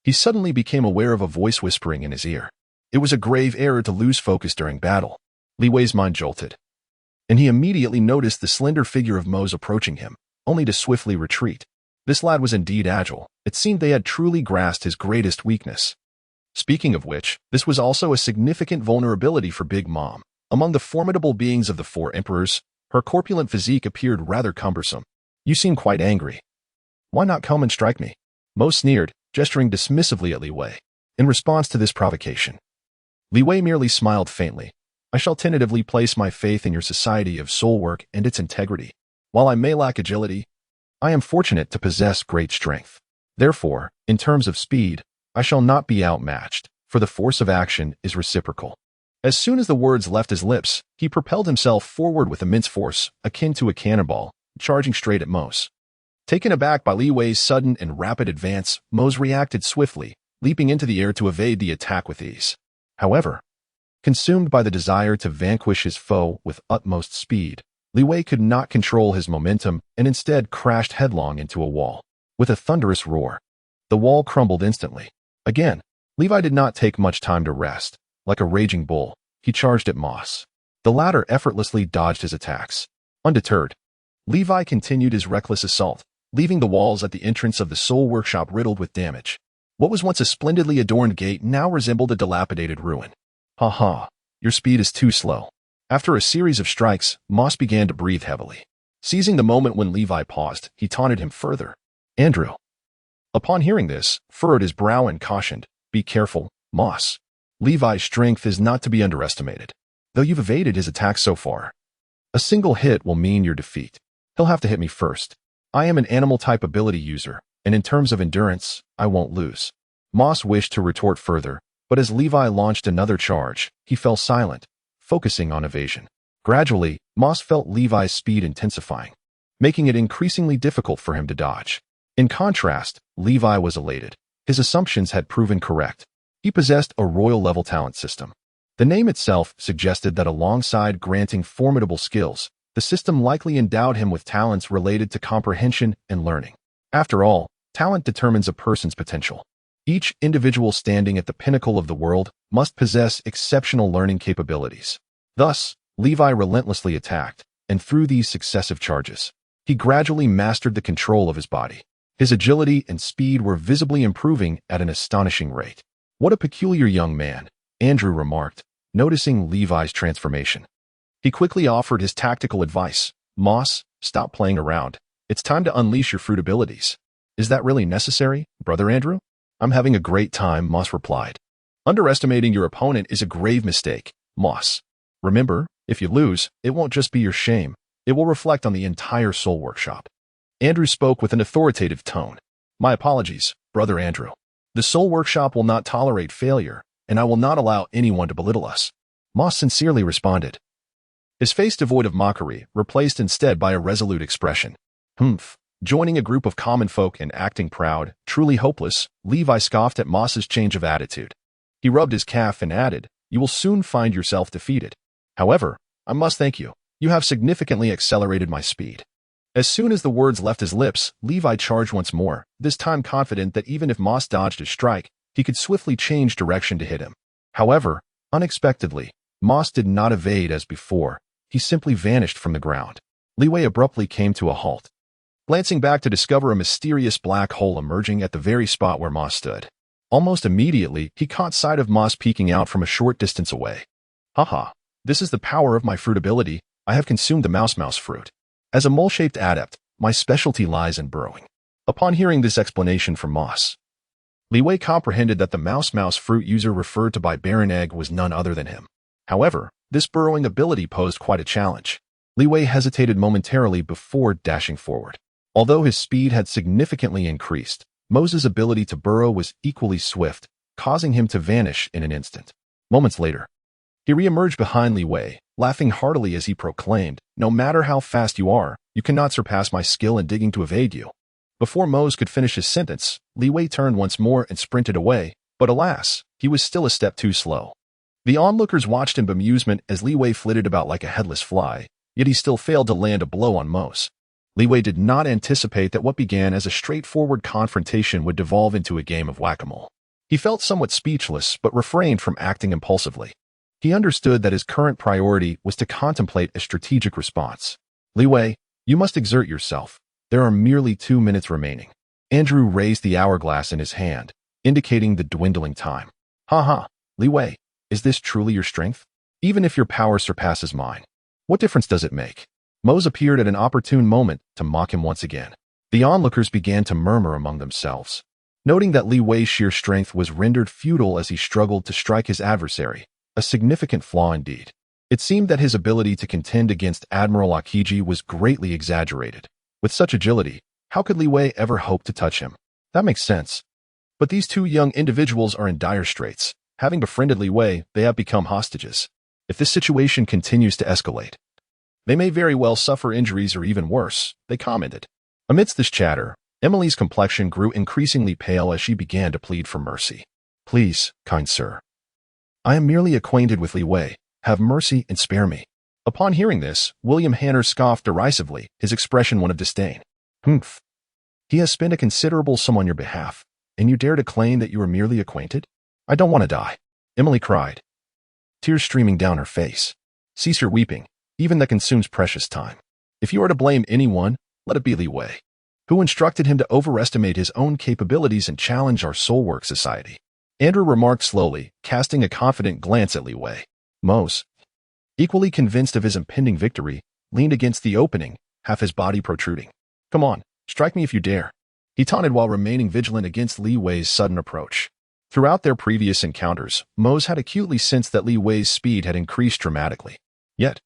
he suddenly became aware of a voice whispering in his ear. It was a grave error to lose focus during battle. Li Wei's mind jolted, and he immediately noticed the slender figure of Mose approaching him, only to swiftly retreat. This lad was indeed agile. It seemed they had truly grasped his greatest weakness. Speaking of which, this was also a significant vulnerability for Big Mom. Among the formidable beings of the 4 emperors, her corpulent physique appeared rather cumbersome. "You seem quite angry. Why not come and strike me?" Mose sneered, gesturing dismissively at Li Wei. In response to this provocation, Li Wei merely smiled faintly. "I shall tentatively place my faith in your society of soul work and its integrity. While I may lack agility, I am fortunate to possess great strength. Therefore, in terms of speed, I shall not be outmatched, for the force of action is reciprocal." As soon as the words left his lips, he propelled himself forward with immense force, akin to a cannonball, charging straight at Mose. Taken aback by Li Wei's sudden and rapid advance, Mose reacted swiftly, leaping into the air to evade the attack with ease. However, consumed by the desire to vanquish his foe with utmost speed, Li Wei could not control his momentum and instead crashed headlong into a wall. With a thunderous roar, the wall crumbled instantly. Again, Levi did not take much time to rest. Like a raging bull, he charged at Moss. The latter effortlessly dodged his attacks. Undeterred, Levi continued his reckless assault, leaving the walls at the entrance of the Soul Workshop riddled with damage. What was once a splendidly adorned gate now resembled a dilapidated ruin. "Ha ha, your speed is too slow." After a series of strikes, Moss began to breathe heavily. Seizing the moment when Levi paused, he taunted him further. Andrew, upon hearing this, furrowed his brow and cautioned, "Be careful, Moss. Levi's strength is not to be underestimated. Though you've evaded his attacks so far, a single hit will mean your defeat. He'll have to hit me first. I am an animal-type ability user, and in terms of endurance, I won't lose." Moss wished to retort further, but as Levi launched another charge, he fell silent, focusing on evasion. Gradually, Moss felt Levi's speed intensifying, making it increasingly difficult for him to dodge. In contrast, Levi was elated. His assumptions had proven correct. He possessed a royal-level talent system. The name itself suggested that alongside granting formidable skills, the system likely endowed him with talents related to comprehension and learning. After all, talent determines a person's potential. Each individual standing at the pinnacle of the world must possess exceptional learning capabilities. Thus, Levi relentlessly attacked, and through these successive charges, he gradually mastered the control of his body. His agility and speed were visibly improving at an astonishing rate. What a peculiar young man, Andrew remarked, noticing Levi's transformation. He quickly offered his tactical advice. Moss, stop playing around. It's time to unleash your fruit abilities. Is that really necessary, Brother Andrew? I'm having a great time, Moss replied. Underestimating your opponent is a grave mistake, Moss. Remember, if you lose, it won't just be your shame. It will reflect on the entire Soul Workshop. Andrew spoke with an authoritative tone. My apologies, Brother Andrew. The Soul Workshop will not tolerate failure, and I will not allow anyone to belittle us. Moss sincerely responded. His face devoid of mockery, replaced instead by a resolute expression. Joining a group of common folk and acting proud, truly hopeless, Levi scoffed at Moss's change of attitude. He rubbed his calf and added, You will soon find yourself defeated. However, I must thank you. You have significantly accelerated my speed. As soon as the words left his lips, Levi charged once more, this time confident that even if Moss dodged his strike, he could swiftly change direction to hit him. However, unexpectedly, Moss did not evade as before. He simply vanished from the ground. Leeway abruptly came to a halt, glancing back to discover a mysterious black hole emerging at the very spot where Moss stood. Almost immediately, he caught sight of Moss peeking out from a short distance away. Haha, this is the power of my fruit ability. I have consumed the mouse fruit. As a mole-shaped adept, my specialty lies in burrowing. Upon hearing this explanation from Moss, Leeway comprehended that the mouse fruit user referred to by Baron Egg was none other than him. However, this burrowing ability posed quite a challenge. Leeway hesitated momentarily before dashing forward. Although his speed had significantly increased, Moses' ability to burrow was equally swift, causing him to vanish in an instant. Moments later, he re-emerged behind Leeway, laughing heartily as he proclaimed, No matter how fast you are, you cannot surpass my skill in digging to evade you. Before Mose could finish his sentence, Leeway turned once more and sprinted away, but alas, he was still a step too slow. The onlookers watched in bemusement as Leeway flitted about like a headless fly, yet he still failed to land a blow on Mose. Leeway did not anticipate that what began as a straightforward confrontation would devolve into a game of whack-a-mole. He felt somewhat speechless, but refrained from acting impulsively. He understood that his current priority was to contemplate a strategic response. Leeway, you must exert yourself. There are merely 2 minutes remaining. Andrew raised the hourglass in his hand, indicating the dwindling time. Leeway, is this truly your strength? Even if your power surpasses mine, what difference does it make? Mose appeared at an opportune moment to mock him once again. The onlookers began to murmur among themselves, noting that Leeway's sheer strength was rendered futile as he struggled to strike his adversary, a significant flaw indeed. It seemed that his ability to contend against Admiral Akiji was greatly exaggerated. With such agility, how could Leeway ever hope to touch him? That makes sense. But these two young individuals are in dire straits. Having befriended Leeway, they have become hostages. If this situation continues to escalate, they may very well suffer injuries or even worse, they commented. Amidst this chatter, Emily's complexion grew increasingly pale as she began to plead for mercy. Please, kind sir. I am merely acquainted with Leeway. Have mercy and spare me. Upon hearing this, William Hanner scoffed derisively, his expression one of disdain. He has spent a considerable sum on your behalf, and you dare to claim that you are merely acquainted? I don't want to die, Emily cried, tears streaming down her face. Cease your weeping, even that consumes precious time. If you are to blame anyone, let it be Leeway, who instructed him to overestimate his own capabilities and challenge our soulwork society. Andrew remarked slowly, casting a confident glance at Leeway. Mose, equally convinced of his impending victory, leaned against the opening, half his body protruding. Come on, strike me if you dare, he taunted while remaining vigilant against Leeway's sudden approach. Throughout their previous encounters, Mose had acutely sensed that Leeway's speed had increased dramatically. Yet,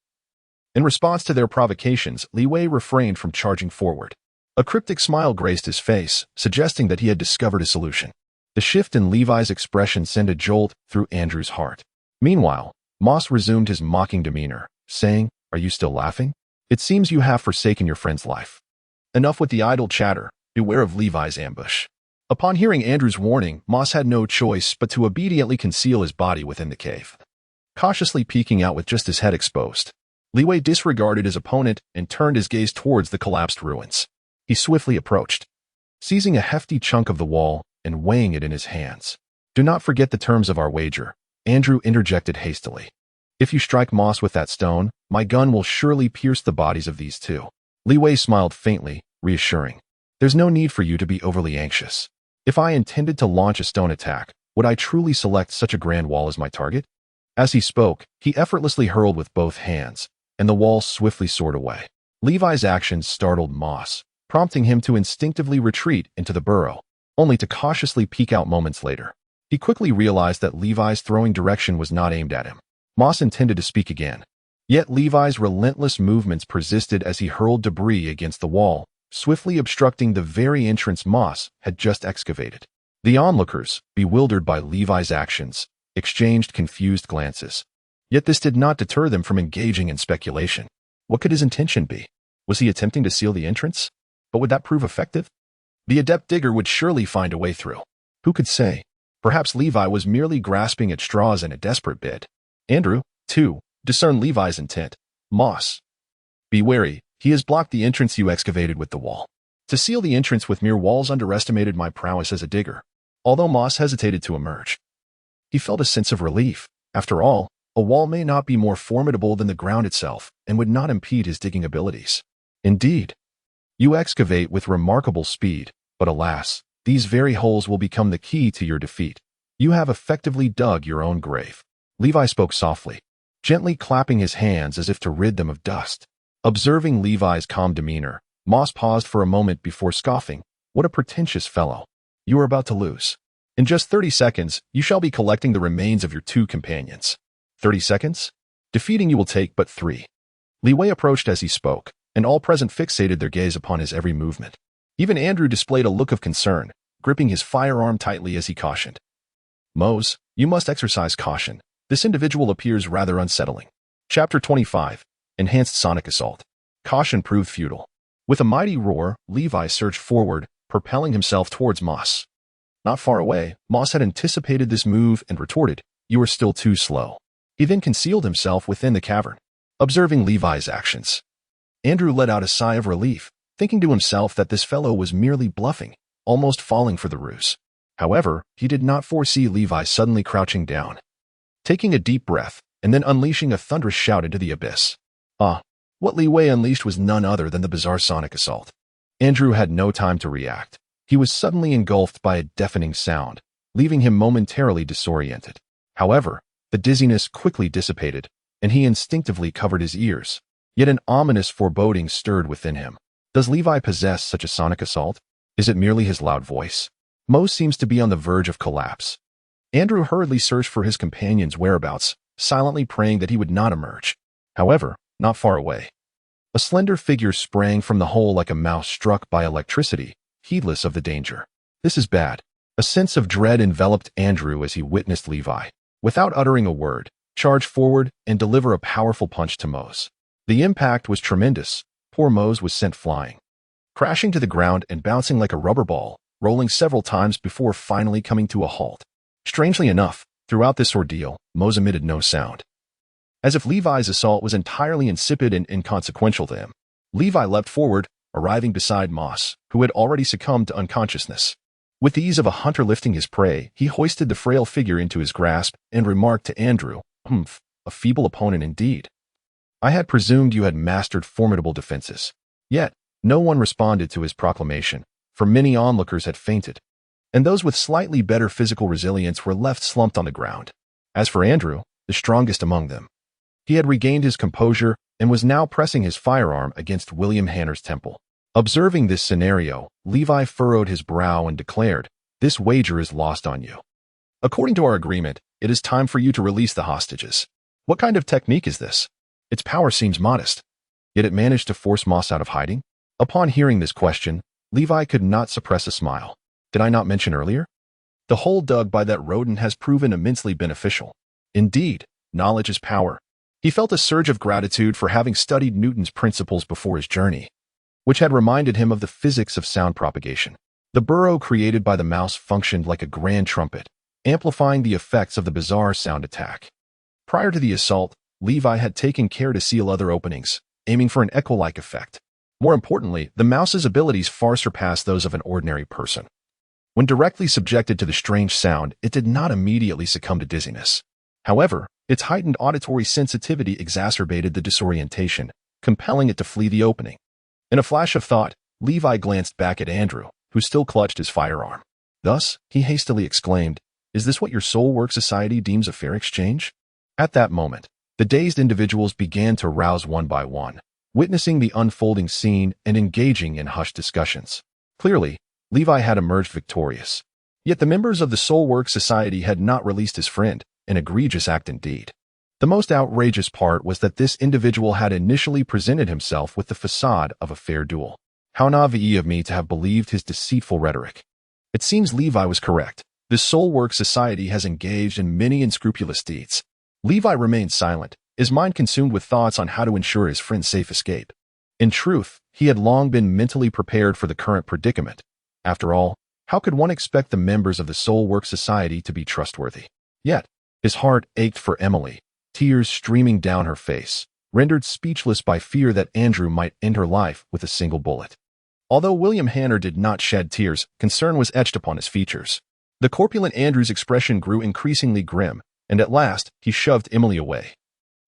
in response to their provocations, Leeway refrained from charging forward. A cryptic smile graced his face, suggesting that he had discovered a solution. The shift in Levi's expression sent a jolt through Andrew's heart. Meanwhile, Moss resumed his mocking demeanor, saying, Are you still laughing? It seems you have forsaken your friend's life. Enough with the idle chatter. Beware of Levi's ambush. Upon hearing Andrew's warning, Moss had no choice but to obediently conceal his body within the cave, cautiously peeking out with just his head exposed. Leeway disregarded his opponent and turned his gaze towards the collapsed ruins. He swiftly approached, seizing a hefty chunk of the wall and weighing it in his hands. Do not forget the terms of our wager, Andrew interjected hastily. If you strike Moss with that stone, my gun will surely pierce the bodies of these two. Li Wei smiled faintly, reassuring. There's no need for you to be overly anxious. If I intended to launch a stone attack, would I truly select such a grand wall as my target? As he spoke, he effortlessly hurled with both hands, and the wall swiftly soared away. Levi's actions startled Moss, prompting him to instinctively retreat into the burrow, only to cautiously peek out moments later. He quickly realized that Levi's throwing direction was not aimed at him. Moss intended to speak again. Yet Levi's relentless movements persisted as he hurled debris against the wall, swiftly obstructing the very entrance Moss had just excavated. The onlookers, bewildered by Levi's actions, exchanged confused glances. Yet this did not deter them from engaging in speculation. What could his intention be? Was he attempting to seal the entrance? But would that prove effective? The adept digger would surely find a way through. Who could say? Perhaps Levi was merely grasping at straws in a desperate bid. Andrew, too, discerned Levi's intent. Moss, be wary, he has blocked the entrance you excavated with the wall. To seal the entrance with mere walls underestimated my prowess as a digger. Although Moss hesitated to emerge, he felt a sense of relief. After all, a wall may not be more formidable than the ground itself and would not impede his digging abilities. Indeed, you excavate with remarkable speed, but alas, these very holes will become the key to your defeat. You have effectively dug your own grave. Levi spoke softly, gently clapping his hands as if to rid them of dust. Observing Levi's calm demeanor, Moss paused for a moment before scoffing. What a pretentious fellow. You are about to lose. In just 30 seconds, you shall be collecting the remains of your 2 companions. 30 seconds? Defeating you will take but 3. Li Wei approached as he spoke, and all present fixated their gaze upon his every movement. Even Andrew displayed a look of concern, gripping his firearm tightly as he cautioned. Mose, you must exercise caution. This individual appears rather unsettling. Chapter 25. Enhanced Sonic Assault. Caution proved futile. With a mighty roar, Levi surged forward, propelling himself towards Moss. Not far away, Moss had anticipated this move and retorted, "You are still too slow." He then concealed himself within the cavern, observing Levi's actions. Andrew let out a sigh of relief, thinking to himself that this fellow was merely bluffing, almost falling for the ruse. However, he did not foresee Levi suddenly crouching down, taking a deep breath, and then unleashing a thunderous shout into the abyss. What Li Wei unleashed was none other than the bizarre sonic assault. Andrew had no time to react. He was suddenly engulfed by a deafening sound, leaving him momentarily disoriented. However, the dizziness quickly dissipated, and he instinctively covered his ears. Yet an ominous foreboding stirred within him. Does Levi possess such a sonic assault? Is it merely his loud voice? Mo seems to be on the verge of collapse. Andrew hurriedly searched for his companion's whereabouts, silently praying that he would not emerge. However, not far away, a slender figure sprang from the hole like a mouse struck by electricity, heedless of the danger. This is bad. A sense of dread enveloped Andrew as he witnessed Levi, without uttering a word, charge forward and deliver a powerful punch to Mose. The impact was tremendous. Poor Mose was sent flying, crashing to the ground and bouncing like a rubber ball, rolling several times before finally coming to a halt. Strangely enough, throughout this ordeal, Mose emitted no sound. As if Levi's assault was entirely insipid and inconsequential to him, Levi leapt forward, arriving beside Moss, who had already succumbed to unconsciousness. With the ease of a hunter lifting his prey, he hoisted the frail figure into his grasp and remarked to Andrew, a feeble opponent indeed. I had presumed you had mastered formidable defenses. Yet, no one responded to his proclamation, for many onlookers had fainted, and those with slightly better physical resilience were left slumped on the ground. As for Andrew, the strongest among them, he had regained his composure and was now pressing his firearm against William Hanner's temple. Observing this scenario, Levi furrowed his brow and declared, "This wager is lost on you. According to our agreement, it is time for you to release the hostages. What kind of technique is this? Its power seems modest, yet it managed to force Moss out of hiding." Upon hearing this question, Levi could not suppress a smile. Did I not mention earlier? The hole dug by that rodent has proven immensely beneficial. Indeed, knowledge is power. He felt a surge of gratitude for having studied Newton's principles before his journey, which had reminded him of the physics of sound propagation. The burrow created by the mouse functioned like a grand trumpet, amplifying the effects of the bizarre sound attack. Prior to the assault, Levi had taken care to seal other openings, aiming for an echo-like effect. More importantly, the mouse's abilities far surpassed those of an ordinary person. When directly subjected to the strange sound, it did not immediately succumb to dizziness. However, its heightened auditory sensitivity exacerbated the disorientation, compelling it to flee the opening. In a flash of thought, Levi glanced back at Andrew, who still clutched his firearm. Thus, he hastily exclaimed, "Is this what your soul work society deems a fair exchange?" At that moment, the dazed individuals began to rouse one by one, witnessing the unfolding scene and engaging in hushed discussions. Clearly, Levi had emerged victorious. Yet the members of the Soul Work Society had not released his friend, an egregious act indeed. The most outrageous part was that this individual had initially presented himself with the facade of a fair duel. How naive of me to have believed his deceitful rhetoric. It seems Levi was correct. The Soul Work Society has engaged in many unscrupulous deeds. Levi remained silent, his mind consumed with thoughts on how to ensure his friend's safe escape. In truth, he had long been mentally prepared for the current predicament. After all, how could one expect the members of the Soul Work Society to be trustworthy? Yet, his heart ached for Emily, tears streaming down her face, rendered speechless by fear that Andrew might end her life with a single bullet. Although William Hanner did not shed tears, concern was etched upon his features. The corpulent Andrew's expression grew increasingly grim, and at last he shoved Emily away.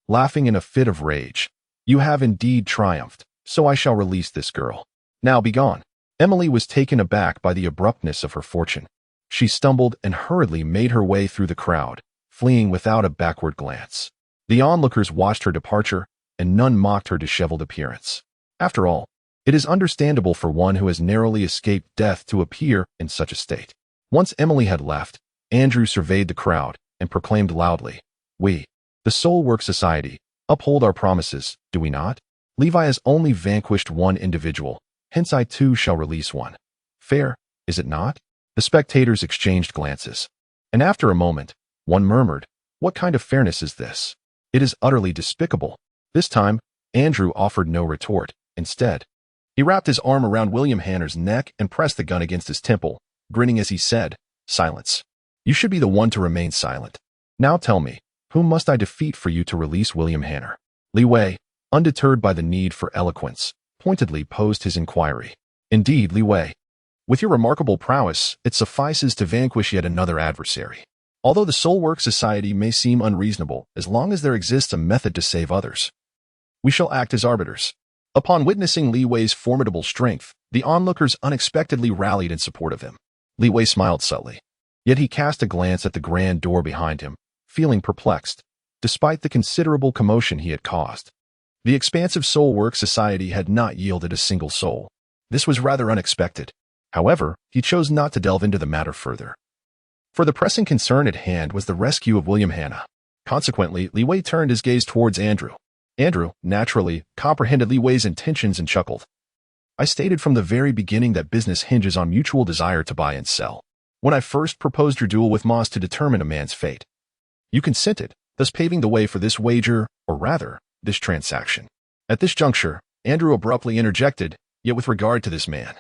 Laughing in a fit of rage, "You have indeed triumphed, so I shall release this girl. Now be gone." Emily was taken aback by the abruptness of her fortune. She stumbled and hurriedly made her way through the crowd, fleeing without a backward glance. The onlookers watched her departure, and none mocked her disheveled appearance. After all, it is understandable for one who has narrowly escaped death to appear in such a state. Once Emily had left, Andrew surveyed the crowd and proclaimed loudly, "We, the Soul Work Society, uphold our promises, do we not? Levi has only vanquished one individual, hence I too shall release one. Fair, is it not?" The spectators exchanged glances, and after a moment, one murmured, "What kind of fairness is this? It is utterly despicable." This time, Andrew offered no retort. Instead, he wrapped his arm around William Hanner's neck and pressed the gun against his temple, grinning as he said, "Silence. You should be the one to remain silent. Now tell me, whom must I defeat for you to release William Hanner?" Li Wei, undeterred by the need for eloquence, pointedly posed his inquiry. "Indeed, Li Wei, with your remarkable prowess, it suffices to vanquish yet another adversary. Although the Soul Work Society may seem unreasonable, as long as there exists a method to save others, we shall act as arbiters." Upon witnessing Li Wei's formidable strength, the onlookers unexpectedly rallied in support of him. Li Wei smiled subtly. Yet he cast a glance at the grand door behind him, feeling perplexed, despite the considerable commotion he had caused. The expansive Soul Work Society had not yielded a single soul. This was rather unexpected. However, he chose not to delve into the matter further. For the pressing concern at hand was the rescue of William Hanner. Consequently, Li Wei turned his gaze towards Andrew. Andrew, naturally, comprehended Li Wei's intentions and chuckled. "I stated from the very beginning that business hinges on mutual desire to buy and sell. When I first proposed your duel with Moss to determine a man's fate, you consented, thus paving the way for this wager, or rather, this transaction." At this juncture, Andrew abruptly interjected, "Yet with regard to this man,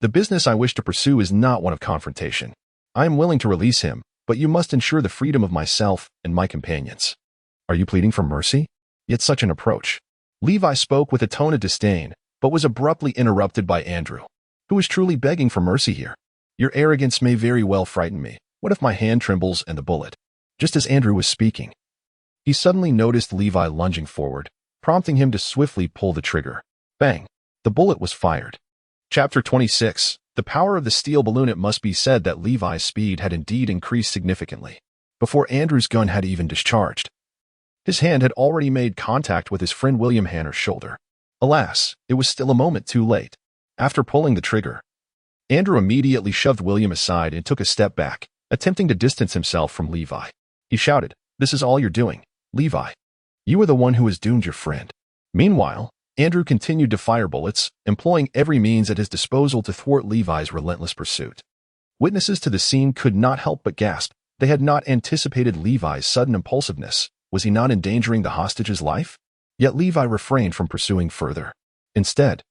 the business I wish to pursue is not one of confrontation. I am willing to release him, but you must ensure the freedom of myself and my companions." "Are you pleading for mercy?" Yet such an approach. Levi spoke with a tone of disdain, but was abruptly interrupted by Andrew, who was truly begging for mercy here. "Your arrogance may very well frighten me. What if my hand trembles and the bullet?" Just as Andrew was speaking, he suddenly noticed Levi lunging forward, prompting him to swiftly pull the trigger. Bang! The bullet was fired. Chapter 26. The power of the steel balloon. It must be said that Levi's speed had indeed increased significantly. Before Andrew's gun had even discharged, his hand had already made contact with his friend William Hanner's shoulder. Alas, it was still a moment too late. After pulling the trigger, Andrew immediately shoved William aside and took a step back, attempting to distance himself from Levi. He shouted, "This is all you're doing, Levi. You are the one who has doomed your friend." Meanwhile, Andrew continued to fire bullets, employing every means at his disposal to thwart Levi's relentless pursuit. Witnesses to the scene could not help but gasp. They had not anticipated Levi's sudden impulsiveness. Was he not endangering the hostage's life? Yet Levi refrained from pursuing further. Instead,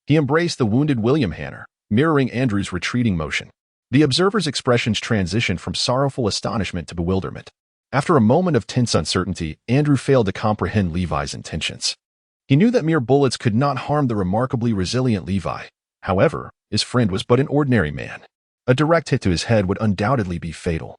he embraced the wounded William Hanner, mirroring Andrew's retreating motion. The observer's expressions transitioned from sorrowful astonishment to bewilderment. After a moment of tense uncertainty, Andrew failed to comprehend Levi's intentions. He knew that mere bullets could not harm the remarkably resilient Levi. However, his friend was but an ordinary man. A direct hit to his head would undoubtedly be fatal.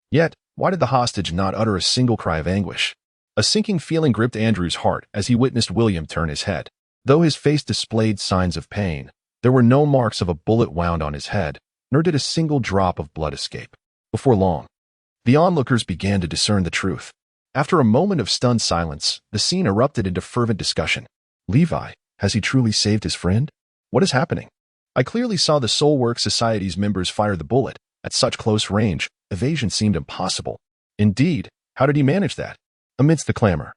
Yet, why did the hostage not utter a single cry of anguish? A sinking feeling gripped Andrew's heart as he witnessed William turn his head. Though his face displayed signs of pain, there were no marks of a bullet wound on his head, nor did a single drop of blood escape. Before long, the onlookers began to discern the truth. After a moment of stunned silence, the scene erupted into fervent discussion. Levi, has he truly saved his friend? What is happening? I clearly saw the Soulwork Society's members fire the bullet. At such close range, evasion seemed impossible. Indeed, how did he manage that? Amidst the clamor,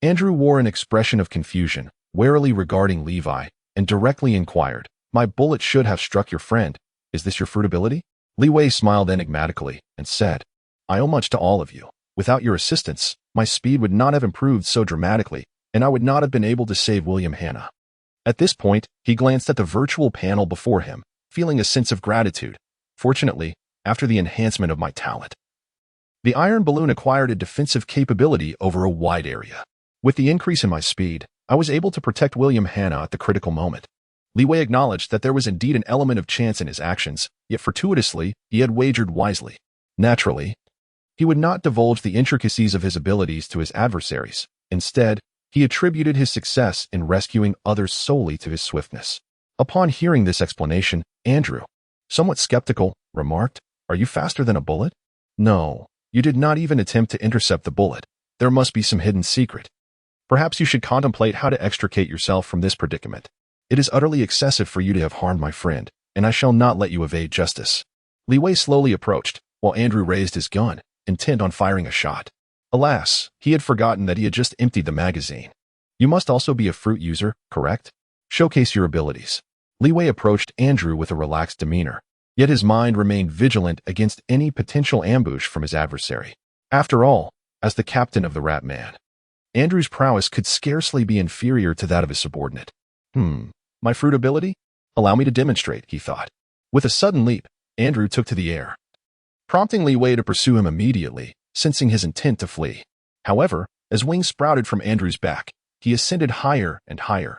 Andrew wore an expression of confusion, warily regarding Levi, and directly inquired, "My bullet should have struck your friend. Is this your fruitability?" Li Wei smiled enigmatically and said, "I owe much to all of you. Without your assistance, my speed would not have improved so dramatically, and I would not have been able to save William Hanna." At this point, he glanced at the virtual panel before him, feeling a sense of gratitude. Fortunately, after the enhancement of my talent, the iron balloon acquired a defensive capability over a wide area. With the increase in my speed, I was able to protect William Hanna at the critical moment. Li Wei acknowledged that there was indeed an element of chance in his actions, yet fortuitously, he had wagered wisely. Naturally, he would not divulge the intricacies of his abilities to his adversaries. Instead, he attributed his success in rescuing others solely to his swiftness. Upon hearing this explanation, Andrew, somewhat skeptical, remarked, "Are you faster than a bullet?" "No, you did not even attempt to intercept the bullet. There must be some hidden secret. Perhaps you should contemplate how to extricate yourself from this predicament. It is utterly excessive for you to have harmed my friend, and I shall not let you evade justice." Li Wei slowly approached, while Andrew raised his gun, intent on firing a shot. Alas, he had forgotten that he had just emptied the magazine. "You must also be a fruit user, correct? Showcase your abilities." Li Wei approached Andrew with a relaxed demeanor, yet his mind remained vigilant against any potential ambush from his adversary. After all, as the captain of the Rat Man, Andrew's prowess could scarcely be inferior to that of his subordinate. My fruit ability? Allow me to demonstrate, he thought. With a sudden leap, Andrew took to the air, prompting Li Wei to pursue him immediately, sensing his intent to flee. However, as wings sprouted from Andrew's back, he ascended higher and higher,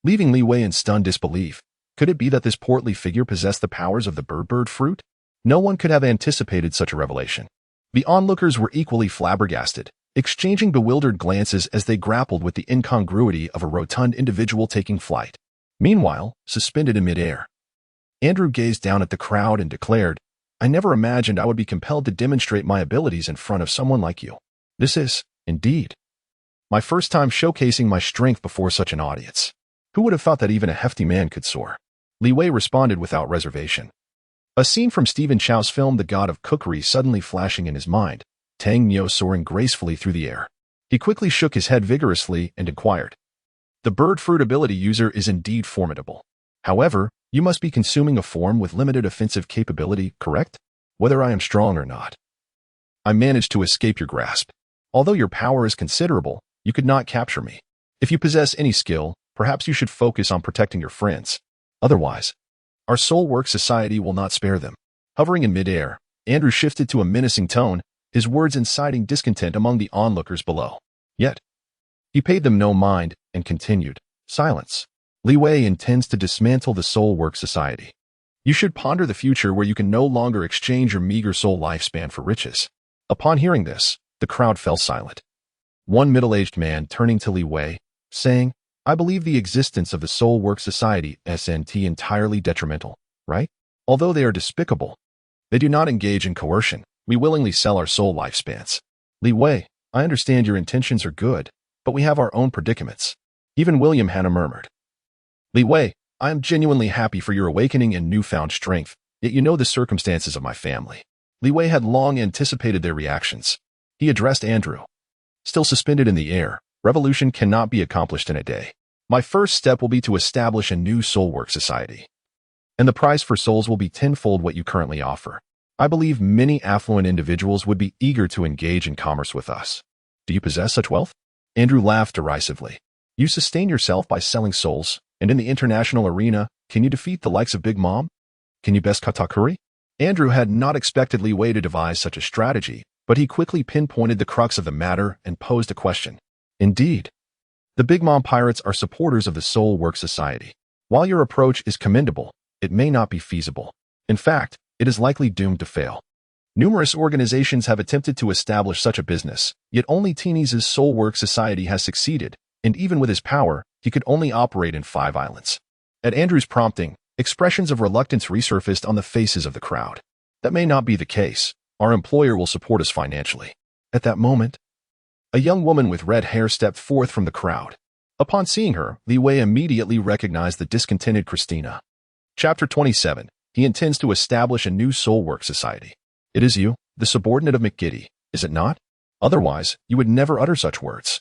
leaving Li Wei in stunned disbelief. Could it be that this portly figure possessed the powers of the bird fruit? No one could have anticipated such a revelation. The onlookers were equally flabbergasted, exchanging bewildered glances as they grappled with the incongruity of a rotund individual taking flight. Meanwhile, suspended in midair, Andrew gazed down at the crowd and declared, "I never imagined I would be compelled to demonstrate my abilities in front of someone like you. This is, indeed, my first time showcasing my strength before such an audience. Who would have thought that even a hefty man could soar?" Li Wei responded without reservation. A scene from Stephen Chow's film The God of Cookery suddenly flashing in his mind, Tang Nio soaring gracefully through the air. He quickly shook his head vigorously and inquired, "The bird fruit ability user is indeed formidable. However, you must be consuming a form with limited offensive capability, correct? Whether I am strong or not, I managed to escape your grasp. Although your power is considerable, you could not capture me. If you possess any skill, perhaps you should focus on protecting your friends. Otherwise, our Soulwork Society will not spare them." Hovering in midair, Andrew shifted to a menacing tone, his words inciting discontent among the onlookers below. Yet, he paid them no mind and continued, "Silence. Li Wei intends to dismantle the Soulwork Society. You should ponder the future where you can no longer exchange your meager soul lifespan for riches." Upon hearing this, the crowd fell silent. One middle-aged man turning to Li Wei, saying, "I believe the existence of the Soulwork Society SNT entirely detrimental, right? Although they are despicable, they do not engage in coercion. We willingly sell our soul lifespans." "Li Wei, I understand your intentions are good, but we have our own predicaments." Even William Hanna murmured. "Li Wei, I am genuinely happy for your awakening and newfound strength, yet you know the circumstances of my family." Li Wei had long anticipated their reactions. He addressed Andrew, still suspended in the air. "Revolution cannot be accomplished in a day. My first step will be to establish a new Soulwork Society, and the price for souls will be tenfold what you currently offer. I believe many affluent individuals would be eager to engage in commerce with us. Do you possess such wealth?" Andrew laughed derisively. "You sustain yourself by selling souls, and in the international arena, can you defeat the likes of Big Mom? Can you best Katakuri?" Andrew had not expected Li Wei to devise such a strategy, but he quickly pinpointed the crux of the matter and posed a question. "Indeed, the Big Mom pirates are supporters of the Soulwork Society. While your approach is commendable, it may not be feasible. In fact, it is likely doomed to fail. Numerous organizations have attempted to establish such a business, yet only Teeny's Soulwork Society has succeeded, and even with his power, he could only operate in 5 islands. At Andrew's prompting, expressions of reluctance resurfaced on the faces of the crowd. That may not be the case. Our employer will support us financially. At that moment, a young woman with red hair stepped forth from the crowd. Upon seeing her, Li Wei immediately recognized the discontented Christina. Chapter 27. He intends to establish a new soul work society. It is you, the subordinate of McGiddy, is it not? Otherwise, you would never utter such words.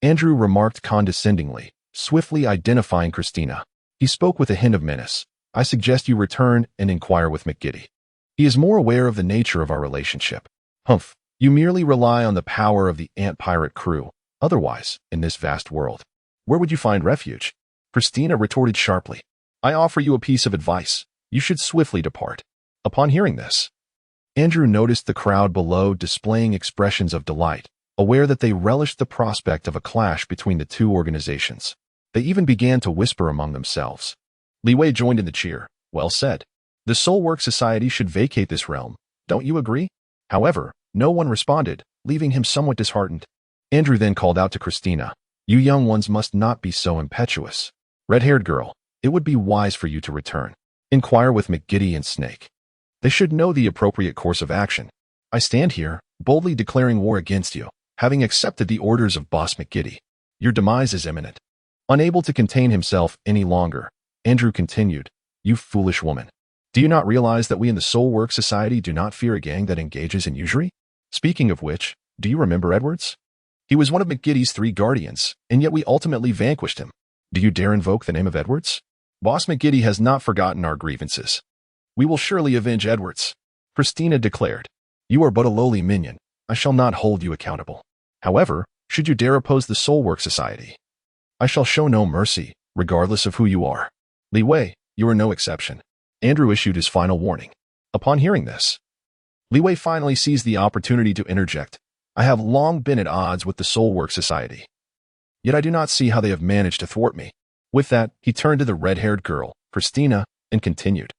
Andrew remarked condescendingly, swiftly identifying Christina. He spoke with a hint of menace. I suggest you return and inquire with McGiddy. He is more aware of the nature of our relationship. Humph, you merely rely on the power of the ant pirate crew. Otherwise, in this vast world, where would you find refuge? Christina retorted sharply. I offer you a piece of advice. You should swiftly depart. Upon hearing this, Andrew noticed the crowd below displaying expressions of delight, aware that they relished the prospect of a clash between the two organizations. They even began to whisper among themselves. Li Wei joined in the cheer. Well said. The Soul Work Society should vacate this realm. Don't you agree? However, no one responded, leaving him somewhat disheartened. Andrew then called out to Christina. You young ones must not be so impetuous. Red-haired girl, it would be wise for you to return. Inquire with McGiddy and Snake. They should know the appropriate course of action. I stand here, boldly declaring war against you, having accepted the orders of Boss McGiddy. Your demise is imminent. Unable to contain himself any longer, Andrew continued, You foolish woman. Do you not realize that we in the Soul Work Society do not fear a gang that engages in usury? Speaking of which, do you remember Edwards? He was one of McGiddy's 3 guardians, and yet we ultimately vanquished him. Do you dare invoke the name of Edwards? Boss McGiddy has not forgotten our grievances. We will surely avenge Edwards. Christina declared. You are but a lowly minion. I shall not hold you accountable. However, should you dare oppose the Soul Work Society, I shall show no mercy, regardless of who you are. Li Wei, you are no exception. Andrew issued his final warning. Upon hearing this, Li Wei finally seized the opportunity to interject. I have long been at odds with the Soul Work Society. Yet I do not see how they have managed to thwart me. With that, he turned to the red-haired girl, Christina, and continued.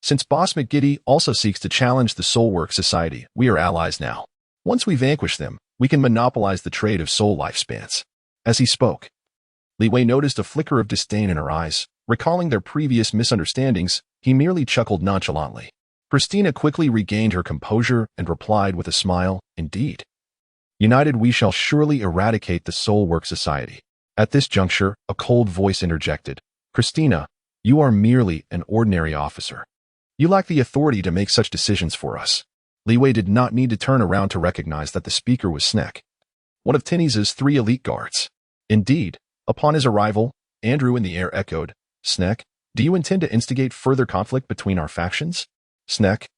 Since Boss McGiddy also seeks to challenge the Soul Work Society, we are allies now. Once we vanquish them, we can monopolize the trade of soul lifespans. As he spoke, Li Wei noticed a flicker of disdain in her eyes. Recalling their previous misunderstandings, he merely chuckled nonchalantly. Christina quickly regained her composure and replied with a smile, Indeed. United we shall surely eradicate the Soul Work Society. At this juncture, a cold voice interjected. Christina, you are merely an ordinary officer. You lack the authority to make such decisions for us. Li Wei did not need to turn around to recognize that the speaker was Snake, one of Tinny's 3 elite guards. Indeed, upon his arrival, Andrew in the air echoed, Snake, do you intend to instigate further conflict between our factions? Snake.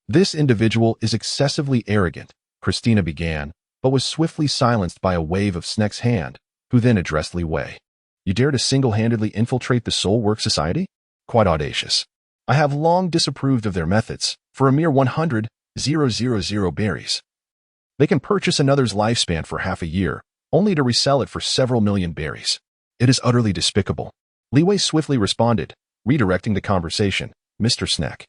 This individual is excessively arrogant, Christina began, but was swiftly silenced by a wave of Snake's hand, who then addressed Li Wei. You dare to single-handedly infiltrate the Soul Work Society? Quite audacious. I have long disapproved of their methods. For a mere 100,000 berries, they can purchase another's lifespan for half a year, only to resell it for several million berries. It is utterly despicable. Li Wei swiftly responded, redirecting the conversation. Mr. Snake,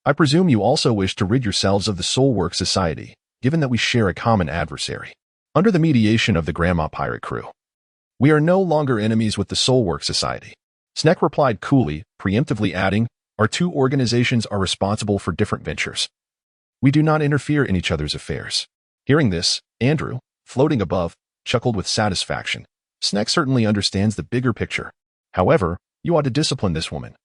I presume you also wish to rid yourselves of the Soul Work Society, given that we share a common adversary. Under the mediation of the Grandma Pirate crew, we are no longer enemies with the Soul Work Society. Snake replied coolly, preemptively adding, Our 2 organizations are responsible for different ventures. We do not interfere in each other's affairs. Hearing this, Andrew, floating above, chuckled with satisfaction. Snake certainly understands the bigger picture. However, you ought to discipline this woman.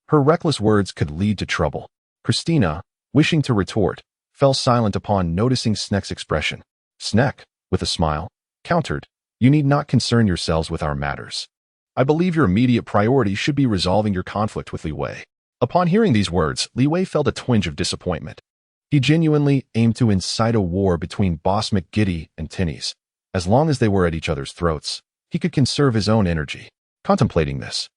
Her reckless words could lead to trouble. Christina, wishing to retort, fell silent upon noticing Snake's expression. Snake, with a smile, countered, You need not concern yourselves with our matters. I believe your immediate priority should be resolving your conflict with Li Wei. Upon hearing these words, Li Wei felt a twinge of disappointment. He genuinely aimed to incite a war between Boss McGiddy and Tinny's. As long as they were at each other's throats, he could conserve his own energy. Contemplating this,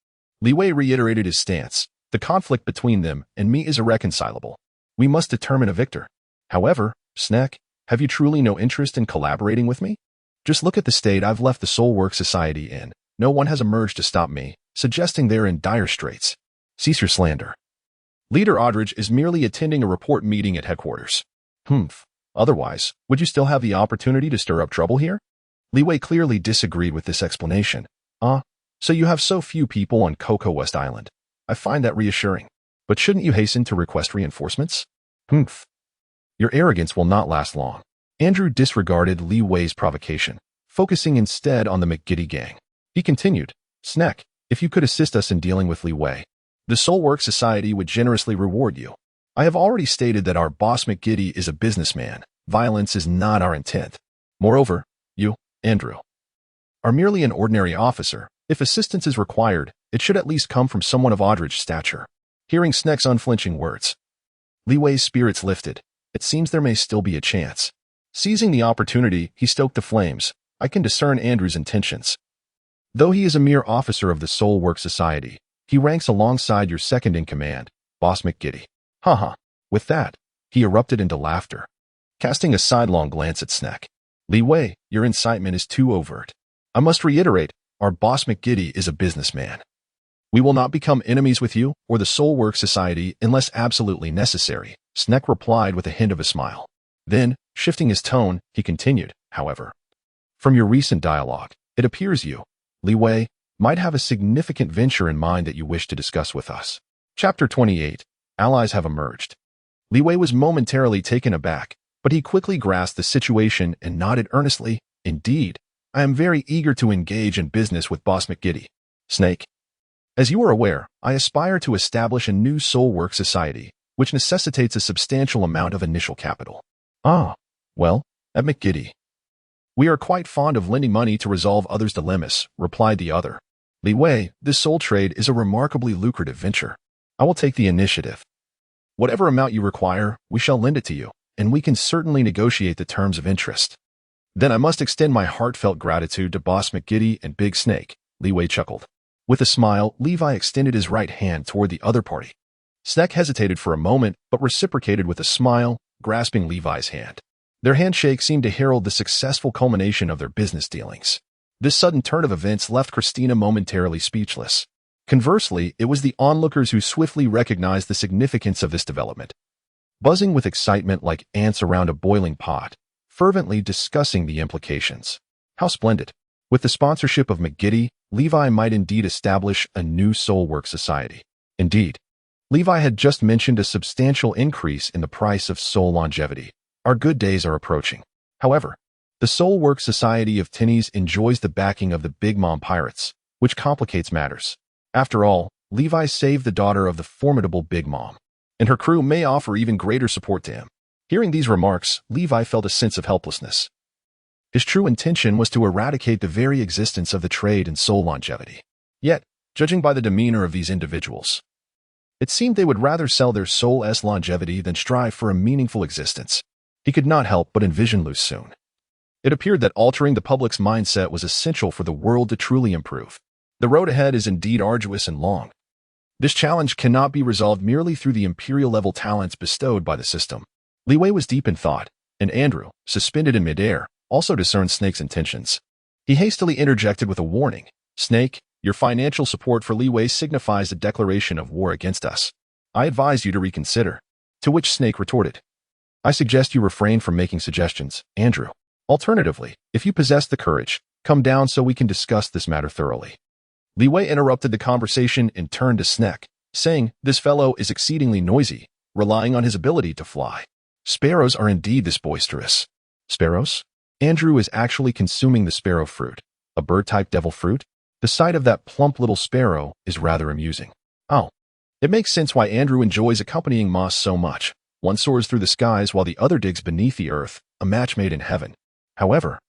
Li Wei reiterated his stance. The conflict between them and me is irreconcilable. We must determine a victor. However, Snake, have you truly no interest in collaborating with me? Just look at the state I've left the Soul Work Society in. No one has emerged to stop me, suggesting they're in dire straits. Cease your slander. Leader Aldridge is merely attending a report meeting at headquarters. Otherwise, would you still have the opportunity to stir up trouble here? Li Wei clearly disagreed with this explanation. Ah, so you have so few people on Cocoa West Island. I find that reassuring. But shouldn't you hasten to request reinforcements? Humph. Your arrogance will not last long. Andrew disregarded Li Wei's provocation, focusing instead on the McGiddy gang. He continued, Sneck, if you could assist us in dealing with Li Wei, the Soulwork Society would generously reward you. I have already stated that our boss McGiddy is a businessman. Violence is not our intent. Moreover, you, Andrew, are merely an ordinary officer. If assistance is required, it should at least come from someone of Aldrich's stature. Hearing Sneck's unflinching words, Li Wei's spirits lifted. It seems there may still be a chance. Seizing the opportunity, he stoked the flames. I can discern Andrew's intentions. Though he is a mere officer of the Soulwork Society, he ranks alongside your second-in-command, Boss McGiddy. Haha. With that, he erupted into laughter, casting a sidelong glance at Sneck. Li Wei, your incitement is too overt. I must reiterate, our boss McGiddy is a businessman. We will not become enemies with you or the Soulwork Society unless absolutely necessary, Sneck replied with a hint of a smile. Then, shifting his tone, he continued, however. From your recent dialogue, it appears you, Li Wei, might have a significant venture in mind that you wish to discuss with us. Chapter 28. Allies have emerged. Li Wei was momentarily taken aback, but he quickly grasped the situation and nodded earnestly. Indeed, I am very eager to engage in business with Boss McGiddy. Snake. As you are aware, I aspire to establish a new Soulwork Society, which necessitates a substantial amount of initial capital. Ah, well, at McGiddy. We are quite fond of lending money to resolve others' dilemmas, replied the other. Li Wei, this soul trade is a remarkably lucrative venture. I will take the initiative. Whatever amount you require, we shall lend it to you, and we can certainly negotiate the terms of interest. Then I must extend my heartfelt gratitude to Boss McGiddy and Big Snake, Li Wei chuckled. With a smile, Levi extended his right hand toward the other party. Sneck hesitated for a moment, but reciprocated with a smile, grasping Levi's hand. Their handshake seemed to herald the successful culmination of their business dealings. This sudden turn of events left Christina momentarily speechless. Conversely, it was the onlookers who swiftly recognized the significance of this development. Buzzing with excitement like ants around a boiling pot, fervently discussing the implications. How splendid! With the sponsorship of McGiddy, Levi might indeed establish a new Soulwork Society. Indeed, Levi had just mentioned a substantial increase in the price of soul longevity. Our good days are approaching. However, the Soulwork Society of Tinnies enjoys the backing of the Big Mom Pirates, which complicates matters. After all, Levi saved the daughter of the formidable Big Mom, and her crew may offer even greater support to him. Hearing these remarks, Levi felt a sense of helplessness. His true intention was to eradicate the very existence of the trade in soul longevity. Yet, judging by the demeanor of these individuals, it seemed they would rather sell their soul's longevity than strive for a meaningful existence. He could not help but envision Lu soon. It appeared that altering the public's mindset was essential for the world to truly improve. The road ahead is indeed arduous and long. This challenge cannot be resolved merely through the imperial-level talents bestowed by the system. Li Wei was deep in thought, and Andrew, suspended in midair, also discerned Snake's intentions. He hastily interjected with a warning. Snake, your financial support for Li Wei signifies a declaration of war against us. I advise you to reconsider. To which Snake retorted, I suggest you refrain from making suggestions, Andrew. Alternatively, if you possess the courage, come down so we can discuss this matter thoroughly. Li Wei interrupted the conversation and turned to Snake, saying, this fellow is exceedingly noisy, relying on his ability to fly. Sparrows are indeed this boisterous. Sparrows? Andrew is actually consuming the sparrow fruit, a bird-type devil fruit. The sight of that plump little sparrow is rather amusing. Oh, it makes sense why Andrew enjoys accompanying Moss so much. One soars through the skies while the other digs beneath the earth, a match made in heaven. However,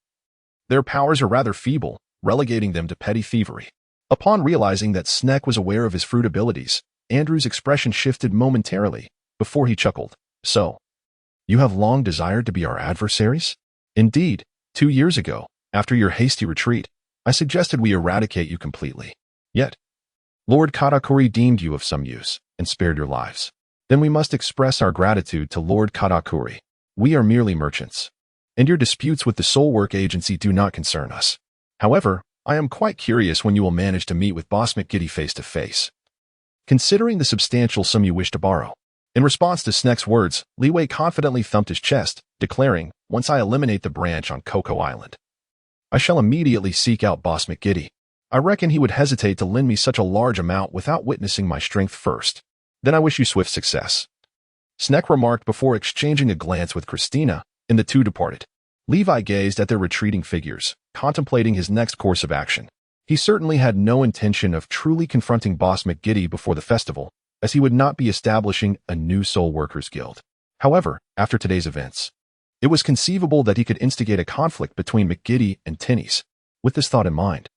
their powers are rather feeble, relegating them to petty thievery. Upon realizing that Sneck was aware of his fruit abilities, Andrew's expression shifted momentarily, before he chuckled. So, you have long desired to be our adversaries? Indeed, 2 years ago, after your hasty retreat, I suggested we eradicate you completely. Yet, Lord Katakuri deemed you of some use, and spared your lives. Then we must express our gratitude to Lord Katakuri. We are merely merchants, and your disputes with the Soulwork Agency do not concern us. However, I am quite curious when you will manage to meet with Boss McGiddy face to face, considering the substantial sum you wish to borrow. In response to Sneck's words, Li Wei confidently thumped his chest, declaring, once I eliminate the branch on Cocoa Island, I shall immediately seek out Boss McGiddy. I reckon he would hesitate to lend me such a large amount without witnessing my strength first. Then I wish you swift success. Sneck remarked before exchanging a glance with Christina, and the two departed. Levi gazed at their retreating figures, contemplating his next course of action. He certainly had no intention of truly confronting Boss McGiddy before the festival, as he would not be establishing a new Soul Workers Guild. However, after today's events, it was conceivable that he could instigate a conflict between McGiddy and Tinnies. With this thought in mind,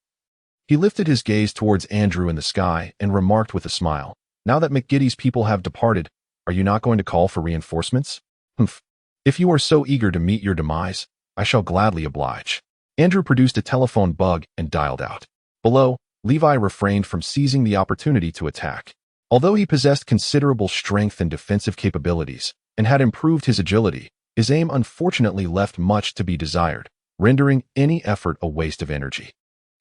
he lifted his gaze towards Andrew in the sky and remarked with a smile, "Now that McGiddy's people have departed, are you not going to call for reinforcements?" "Humph. If you are so eager to meet your demise, I shall gladly oblige." Andrew produced a telephone bug and dialed out. Below, Levi refrained from seizing the opportunity to attack. Although he possessed considerable strength and defensive capabilities, and had improved his agility, his aim unfortunately left much to be desired, rendering any effort a waste of energy.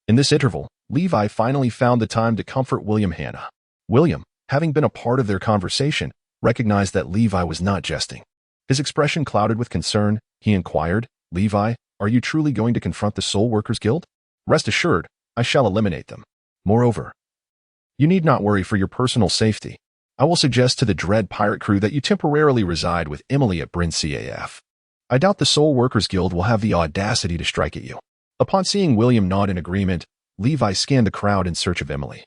In this interval, Levi finally found the time to comfort William Hanna. William, having been a part of their conversation, recognized that Levi was not jesting. His expression clouded with concern, he inquired, "Levi, are you truly going to confront the Soul Workers Guild?" "Rest assured, I shall eliminate them. Moreover, you need not worry for your personal safety. I will suggest to the Dread Pirate crew that you temporarily reside with Emily at Bryn CAF. I doubt the Soul Workers Guild will have the audacity to strike at you." Upon seeing William nod in agreement, Levi scanned the crowd in search of Emily.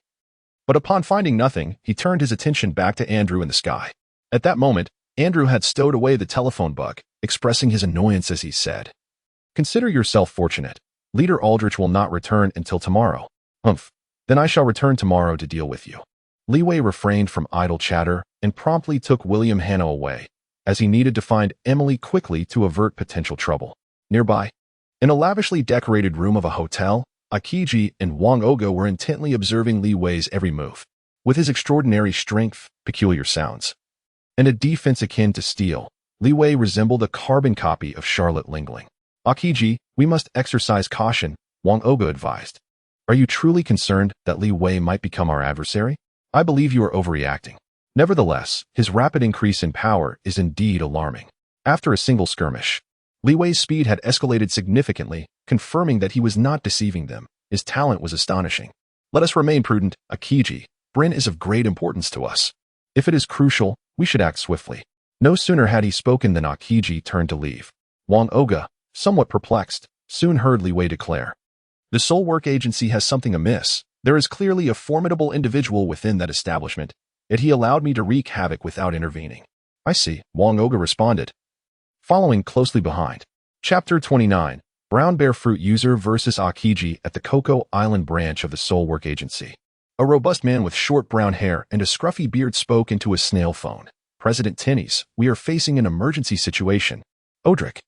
But upon finding nothing, he turned his attention back to Andrew in the sky. At that moment, Andrew had stowed away the telephone bug, expressing his annoyance as he said, "Consider yourself fortunate. Leader Aldrich will not return until tomorrow." "Humph. Then I shall return tomorrow to deal with you." Leeway refrained from idle chatter and promptly took William Hanna away, as he needed to find Emily quickly to avert potential trouble. Nearby, in a lavishly decorated room of a hotel, Akiji and Wang Oga were intently observing Li Wei's every move. With his extraordinary strength, peculiar sounds, and a defense akin to steel, Li Wei resembled a carbon copy of Charlotte Lingling. "Akiji, we must exercise caution," Wang Oga advised. "Are you truly concerned that Li Wei might become our adversary? I believe you are overreacting." Nevertheless, his rapid increase in power is indeed alarming. After a single skirmish, Li Wei's speed had escalated significantly, confirming that he was not deceiving them. His talent was astonishing. "Let us remain prudent, Akiji. Bryn is of great importance to us. If it is crucial, we should act swiftly." No sooner had he spoken than Akiji turned to leave. Wang Oga, somewhat perplexed, soon heard Li Wei declare, "The Soul Work Agency has something amiss. There is clearly a formidable individual within that establishment, yet he allowed me to wreak havoc without intervening." "I see," Wang Oga responded. Following closely behind. Chapter 29, Brown Bear Fruit User vs. Akiji at the Cocoa Island branch of the Soul Work Agency. A robust man with short brown hair and a scruffy beard spoke into a snail phone. "President Tinnies, we are facing an emergency situation." "Odric,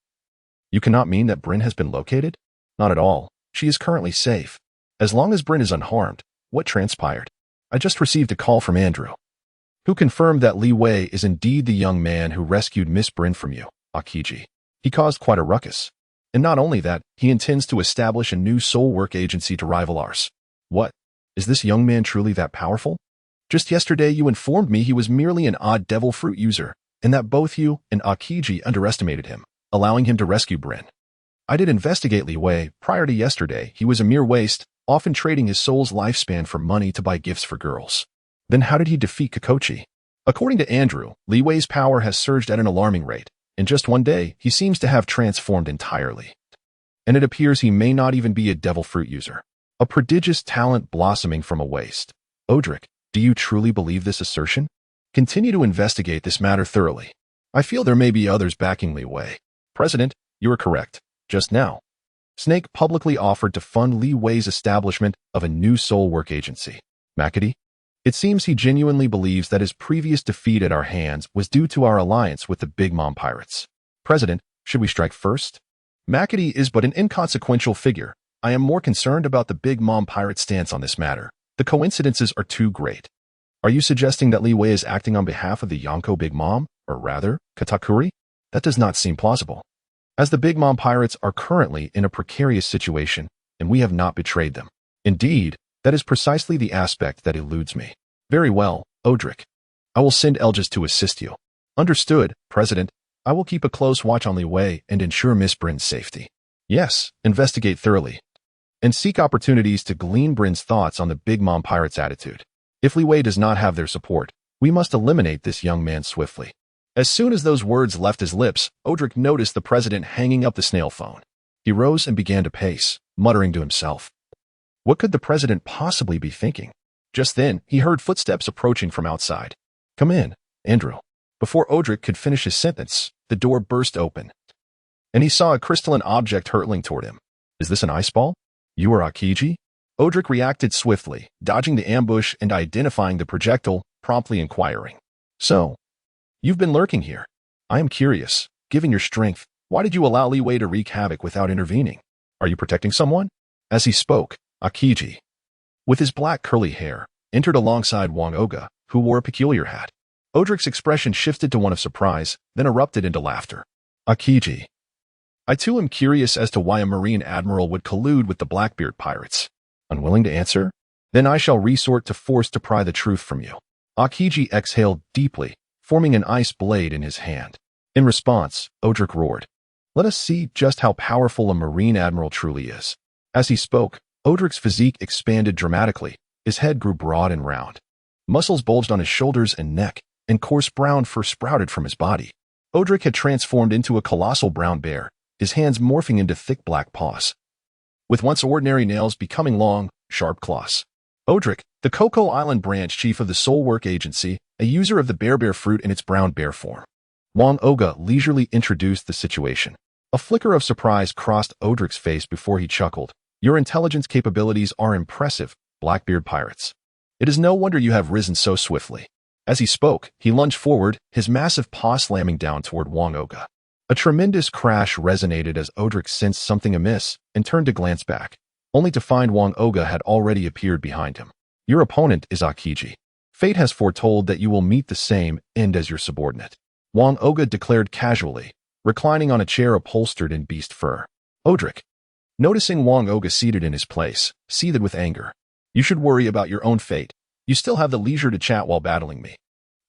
you cannot mean that Bryn has been located?" "Not at all. She is currently safe. As long as Bryn is unharmed." "What transpired?" "I just received a call from Andrew, who confirmed that Li Wei is indeed the young man who rescued Miss Bryn from you, Akiji. He caused quite a ruckus. And not only that, he intends to establish a new Soul Work Agency to rival ours." "What? Is this young man truly that powerful? Just yesterday you informed me he was merely an odd devil fruit user, and that both you and Akiji underestimated him, allowing him to rescue Bryn." "I did investigate Li Wei. Prior to yesterday, he was a mere waste, often trading his soul's lifespan for money to buy gifts for girls." "Then how did he defeat Kikochi?" "According to Andrew, Li Wei's power has surged at an alarming rate. In just one day, he seems to have transformed entirely. And it appears he may not even be a devil fruit user. A prodigious talent blossoming from a waste." "Odric, do you truly believe this assertion?" "Continue to investigate this matter thoroughly. I feel there may be others backing Li Wei." "President, you are correct. Just now, Snake publicly offered to fund Li Wei's establishment of a new Soul Work Agency. McAdee, it seems he genuinely believes that his previous defeat at our hands was due to our alliance with the Big Mom Pirates." "President, should we strike first?" "McAdee is but an inconsequential figure. I am more concerned about the Big Mom Pirate stance on this matter. The coincidences are too great." "Are you suggesting that Li Wei is acting on behalf of the Yonko Big Mom, or rather, Katakuri? That does not seem plausible, as the Big Mom Pirates are currently in a precarious situation, and we have not betrayed them." "Indeed, that is precisely the aspect that eludes me." "Very well, Odric. I will send Elgis to assist you." "Understood, President. I will keep a close watch on Li Wei and ensure Miss Bryn's safety." "Yes, investigate thoroughly. and seek opportunities to glean Brin's thoughts on the Big Mom Pirate's attitude. If Li Wei does not have their support, we must eliminate this young man swiftly. As soon as those words left his lips, Odric noticed the president hanging up the snail phone. He rose and began to pace, muttering to himself. What could the president possibly be thinking? Just then, he heard footsteps approaching from outside. Come in, Andrew. Before Odric could finish his sentence, the door burst open, and he saw a crystalline object hurtling toward him. Is this an ice ball? You are Akiji? Odric reacted swiftly, dodging the ambush and identifying the projectile, promptly inquiring. So, you've been lurking here. I am curious, given your strength, why did you allow Li Wei to wreak havoc without intervening? Are you protecting someone? As he spoke, Akiji, with his black curly hair, entered alongside Wang Oga, who wore a peculiar hat. Odric's expression shifted to one of surprise, then erupted into laughter. Akiji. I too am curious as to why a Marine Admiral would collude with the Blackbeard pirates. Unwilling to answer? Then I shall resort to force to pry the truth from you. Akiji exhaled deeply, forming an ice blade in his hand. In response, Odric roared. Let us see just how powerful a Marine Admiral truly is. As he spoke, Odric's physique expanded dramatically. His head grew broad and round. Muscles bulged on his shoulders and neck, and coarse brown fur sprouted from his body. Odric had transformed into a colossal brown bear, his hands morphing into thick black paws, with once ordinary nails becoming long, sharp claws. Odric, the Cocoa Island branch chief of the Soul Work Agency, a user of the bear fruit in its brown bear form. Wang Oga leisurely introduced the situation. A flicker of surprise crossed Odric's face before he chuckled. Your intelligence capabilities are impressive, Blackbeard pirates. It is no wonder you have risen so swiftly. As he spoke, he lunged forward, his massive paw slamming down toward Wang Oga. A tremendous crash resonated as Odric sensed something amiss and turned to glance back, only to find Wang Oga had already appeared behind him. Your opponent is Akiji. Fate has foretold that you will meet the same end as your subordinate. Wang Oga declared casually, reclining on a chair upholstered in beast fur. Odric, noticing Wang Oga seated in his place, seethed with anger. You should worry about your own fate. You still have the leisure to chat while battling me.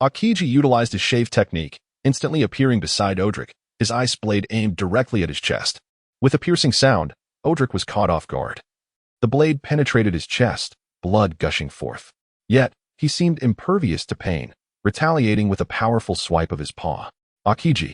Akiji utilized his shave technique, instantly appearing beside Odric, his ice blade aimed directly at his chest. With a piercing sound, Odric was caught off guard. The blade penetrated his chest, blood gushing forth. Yet, he seemed impervious to pain, retaliating with a powerful swipe of his paw. Akiji,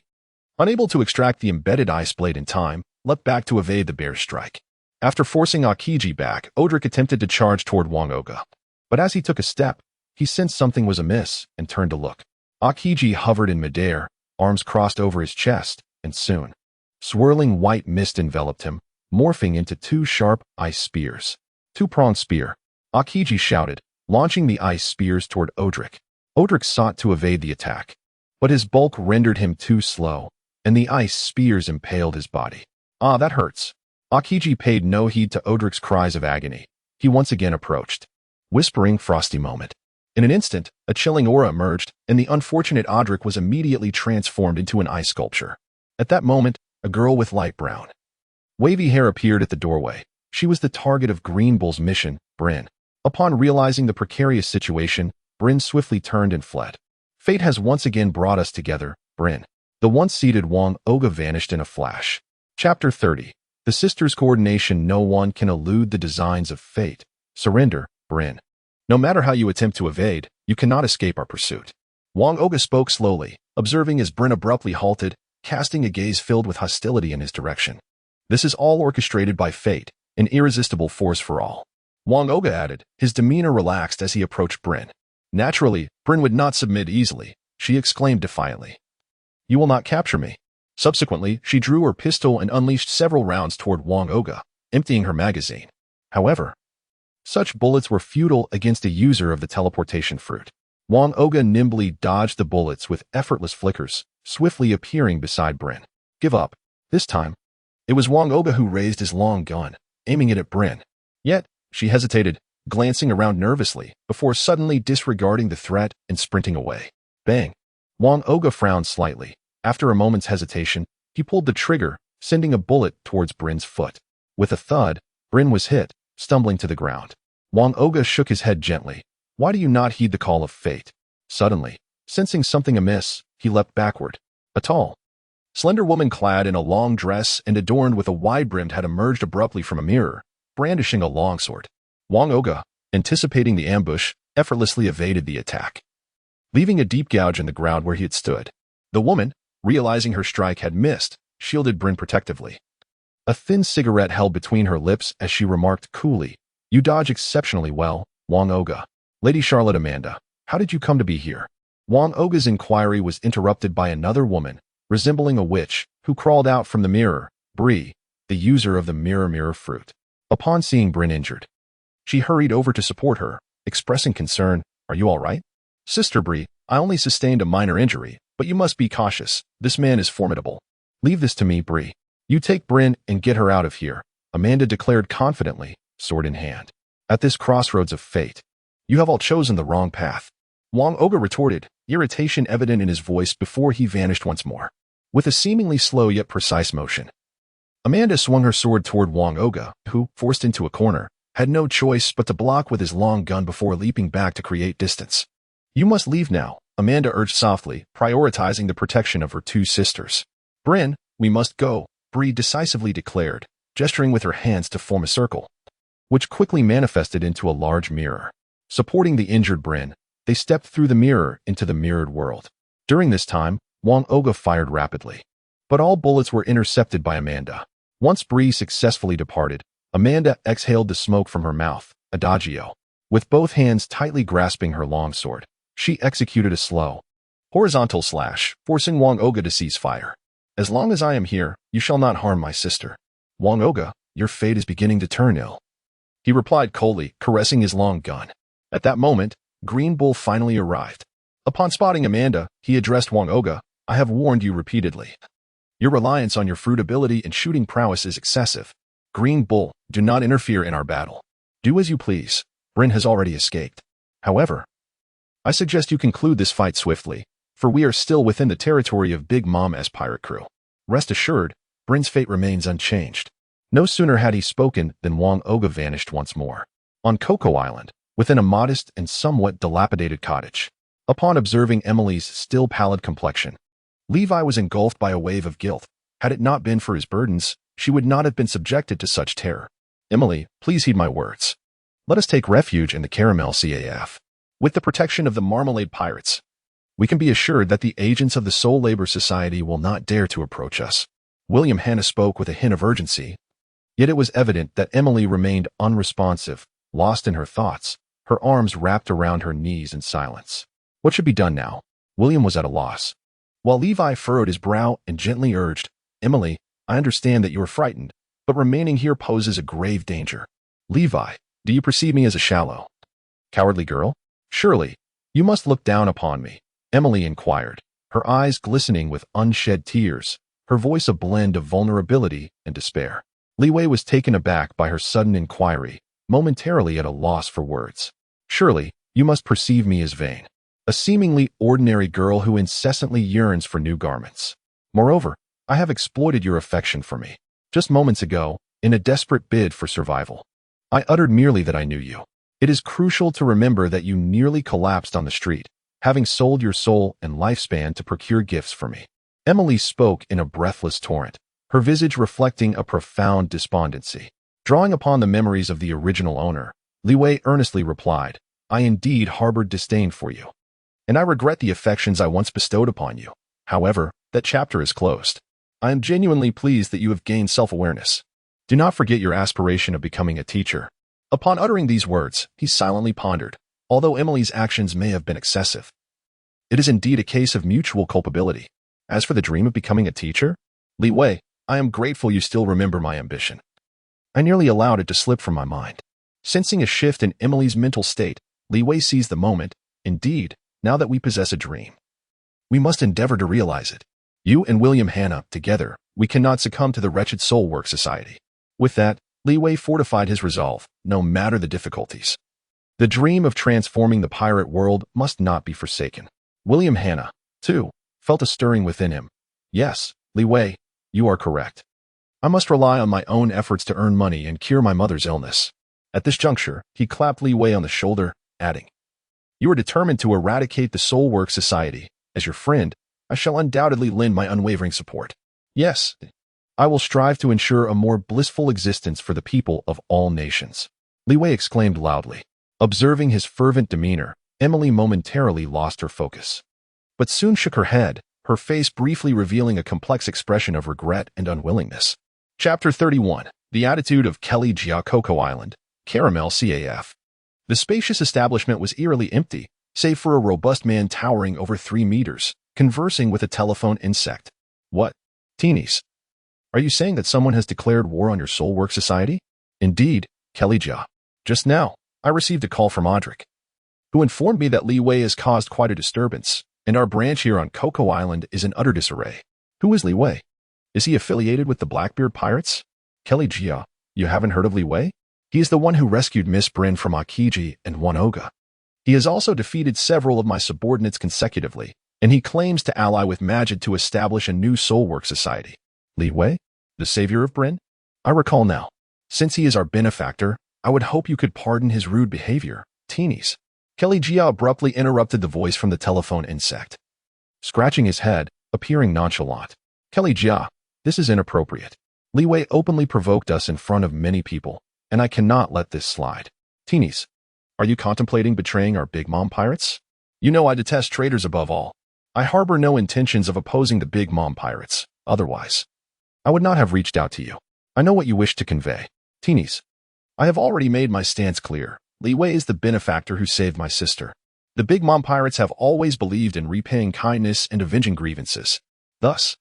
unable to extract the embedded ice blade in time, leapt back to evade the bear's strike. After forcing Akiji back, Odric attempted to charge toward Wang Oga. But as he took a step, he sensed something was amiss and turned to look. Akiji hovered in midair, arms crossed over his chest, and soon, swirling white mist enveloped him, morphing into two sharp ice spears. Two-pronged spear, Akiji shouted, launching the ice spears toward Odric. Odric sought to evade the attack, but his bulk rendered him too slow, and the ice spears impaled his body. Ah, that hurts. Akiji paid no heed to Odric's cries of agony. He once again approached, whispering frosty moment. In an instant, a chilling aura emerged, and the unfortunate Odric was immediately transformed into an ice sculpture. At that moment, a girl with light brown, wavy hair appeared at the doorway. She was the target of Green Bull's mission, Brin. Upon realizing the precarious situation, Brin swiftly turned and fled. Fate has once again brought us together, Brin. The once-seated Wang Oga vanished in a flash. Chapter 30. The Sisters' Coordination. No one can elude the designs of fate. Surrender, Brin. No matter how you attempt to evade, you cannot escape our pursuit. Wang Oga spoke slowly, observing as Brin abruptly halted, casting a gaze filled with hostility in his direction. This is all orchestrated by fate, an irresistible force for all. Wang Oga added, his demeanor relaxed as he approached Brin. Naturally, Brin would not submit easily. She exclaimed defiantly, You will not capture me. Subsequently, she drew her pistol and unleashed several rounds toward Wang Oga, emptying her magazine. However, such bullets were futile against a user of the teleportation fruit. Wang Oga nimbly dodged the bullets with effortless flickers, swiftly appearing beside Brin. Give up. This time, it was Wang Oga who raised his long gun, aiming it at Brin. Yet, she hesitated, glancing around nervously, before suddenly disregarding the threat and sprinting away. Bang! Wang Oga frowned slightly. After a moment's hesitation, he pulled the trigger, sending a bullet towards Brin's foot. With a thud, Brin was hit, stumbling to the ground. Wang Oga shook his head gently. Why do you not heed the call of fate? Suddenly, sensing something amiss, he leapt backward. A tall, slender woman clad in a long dress and adorned with a wide brimmed hat emerged abruptly from a mirror, brandishing a longsword. Wang Oga, anticipating the ambush, effortlessly evaded the attack, leaving a deep gouge in the ground where he had stood. The woman, realizing her strike had missed, shielded Bryn protectively, a thin cigarette held between her lips as she remarked coolly, "You dodge exceptionally well, Wang Oga." "Lady Charlotte Amanda, how did you come to be here?" Wang Oga's inquiry was interrupted by another woman, resembling a witch, who crawled out from the mirror, Bree, the user of the mirror fruit. Upon seeing Bryn injured, she hurried over to support her, expressing concern. "Are you all right?" "Sister Bree, I only sustained a minor injury, but you must be cautious. This man is formidable." "Leave this to me, Bree. You take Bryn and get her out of here," Amanda declared confidently, sword in hand. "At this crossroads of fate, you have all chosen the wrong path," Wang Oga retorted, irritation evident in his voice before he vanished once more. With a seemingly slow yet precise motion, Amanda swung her sword toward Wang Oga, who, forced into a corner, had no choice but to block with his long gun before leaping back to create distance. "You must leave now," Amanda urged softly, prioritizing the protection of her two sisters. "Bryn, we must go," Bree decisively declared, gesturing with her hands to form a circle, which quickly manifested into a large mirror. Supporting the injured Bryn, they stepped through the mirror into the mirrored world. During this time, Wang Oga fired rapidly, but all bullets were intercepted by Amanda. Once Bree successfully departed, Amanda exhaled the smoke from her mouth, adagio. With both hands tightly grasping her longsword, she executed a slow, horizontal slash, forcing Wang Oga to cease fire. "As long as I am here, you shall not harm my sister." "Wang Oga, your fate is beginning to turn ill," he replied coldly, caressing his long gun. At that moment, Green Bull finally arrived. Upon spotting Amanda, he addressed Wang Oga, "I have warned you repeatedly. Your reliance on your fruit ability and shooting prowess is excessive. Green Bull, do not interfere in our battle. Do as you please. Bryn has already escaped. However, I suggest you conclude this fight swiftly, for we are still within the territory of Big Mama's pirate crew. Rest assured, Bryn's fate remains unchanged." No sooner had he spoken than Wang Oga vanished once more. On Cocoa Island, within a modest and somewhat dilapidated cottage, upon observing Emily's still pallid complexion, Levi was engulfed by a wave of guilt. Had it not been for his burdens, she would not have been subjected to such terror. "Emily, please heed my words. Let us take refuge in the Caramel CAF. With the protection of the Marmalade Pirates, we can be assured that the agents of the Soul Labor Society will not dare to approach us." William Hanna spoke with a hint of urgency, yet it was evident that Emily remained unresponsive, lost in her thoughts, her arms wrapped around her knees in silence. What should be done now? William was at a loss. While Levi furrowed his brow and gently urged, "Emily, I understand that you are frightened, but remaining here poses a grave danger. Levi, do you perceive me as a shallow, cowardly girl? Surely, you must look down upon me," Emily inquired, her eyes glistening with unshed tears, her voice a blend of vulnerability and despair. Li Wei was taken aback by her sudden inquiry, momentarily at a loss for words. "Surely, you must perceive me as vain, a seemingly ordinary girl who incessantly yearns for new garments. Moreover, I have exploited your affection for me. Just moments ago, in a desperate bid for survival, I uttered merely that I knew you. It is crucial to remember that you nearly collapsed on the street, having sold your soul and lifespan to procure gifts for me." Emily spoke in a breathless torrent, her visage reflecting a profound despondency. Drawing upon the memories of the original owner, Li Wei earnestly replied, "I indeed harbored disdain for you, and I regret the affections I once bestowed upon you. However, that chapter is closed. I am genuinely pleased that you have gained self-awareness. Do not forget your aspiration of becoming a teacher." Upon uttering these words, he silently pondered, although Emily's actions may have been excessive. It is indeed a case of mutual culpability. As for the dream of becoming a teacher, Li Wei, I am grateful you still remember my ambition. I nearly allowed it to slip from my mind. Sensing a shift in Emily's mental state, Li Wei seized the moment. Indeed, now that we possess a dream, we must endeavor to realize it. You and William Hanna, together, we cannot succumb to the wretched Soul Work Society. With that, Li Wei fortified his resolve, no matter the difficulties. The dream of transforming the pirate world must not be forsaken. William Hanna, too, felt a stirring within him. "Yes, Li Wei, you are correct. I must rely on my own efforts to earn money and cure my mother's illness." At this juncture, he clapped Li Wei on the shoulder, adding, "You are determined to eradicate the Soul Work Society. As your friend, I shall undoubtedly lend my unwavering support." "Yes, I will strive to ensure a more blissful existence for the people of all nations. Li Wei exclaimed loudly. Observing his fervent demeanor, Emily momentarily lost her focus. But soon shook her head, her face briefly revealing a complex expression of regret and unwillingness. Chapter 31. The Attitude of Kelly Jia Coco Island, Caramel CAF. The spacious establishment was eerily empty, save for a robust man towering over 3 meters, conversing with a telephone insect. What? Teenies. Are you saying that someone has declared war on your Soul Work Society? Indeed, Kelly Jia. Just now, I received a call from Audric, who informed me that Li Wei has caused quite a disturbance, and our branch here on Coco Island is in utter disarray. Who is Li Wei? Is he affiliated with the Blackbeard Pirates? Kelly Jia, you haven't heard of Li Wei? He is the one who rescued Miss Bryn from Akiji and Wano. He has also defeated several of my subordinates consecutively, and he claims to ally with Majid to establish a new Soul Work Society. Li Wei? The savior of Bryn? I recall now. Since he is our benefactor, I would hope you could pardon his rude behavior, teenies. Kelly Jia abruptly interrupted the voice from the telephone insect, scratching his head, appearing nonchalant. Kelly Jia, this is inappropriate. Li Wei openly provoked us in front of many people, and I cannot let this slide. Teenies, are you contemplating betraying our Big Mom Pirates? You know I detest traitors above all. I harbor no intentions of opposing the Big Mom Pirates. Otherwise, I would not have reached out to you. I know what you wish to convey. Teenies, I have already made my stance clear. Li Wei is the benefactor who saved my sister. The Big Mom Pirates have always believed in repaying kindness and avenging grievances. Thus,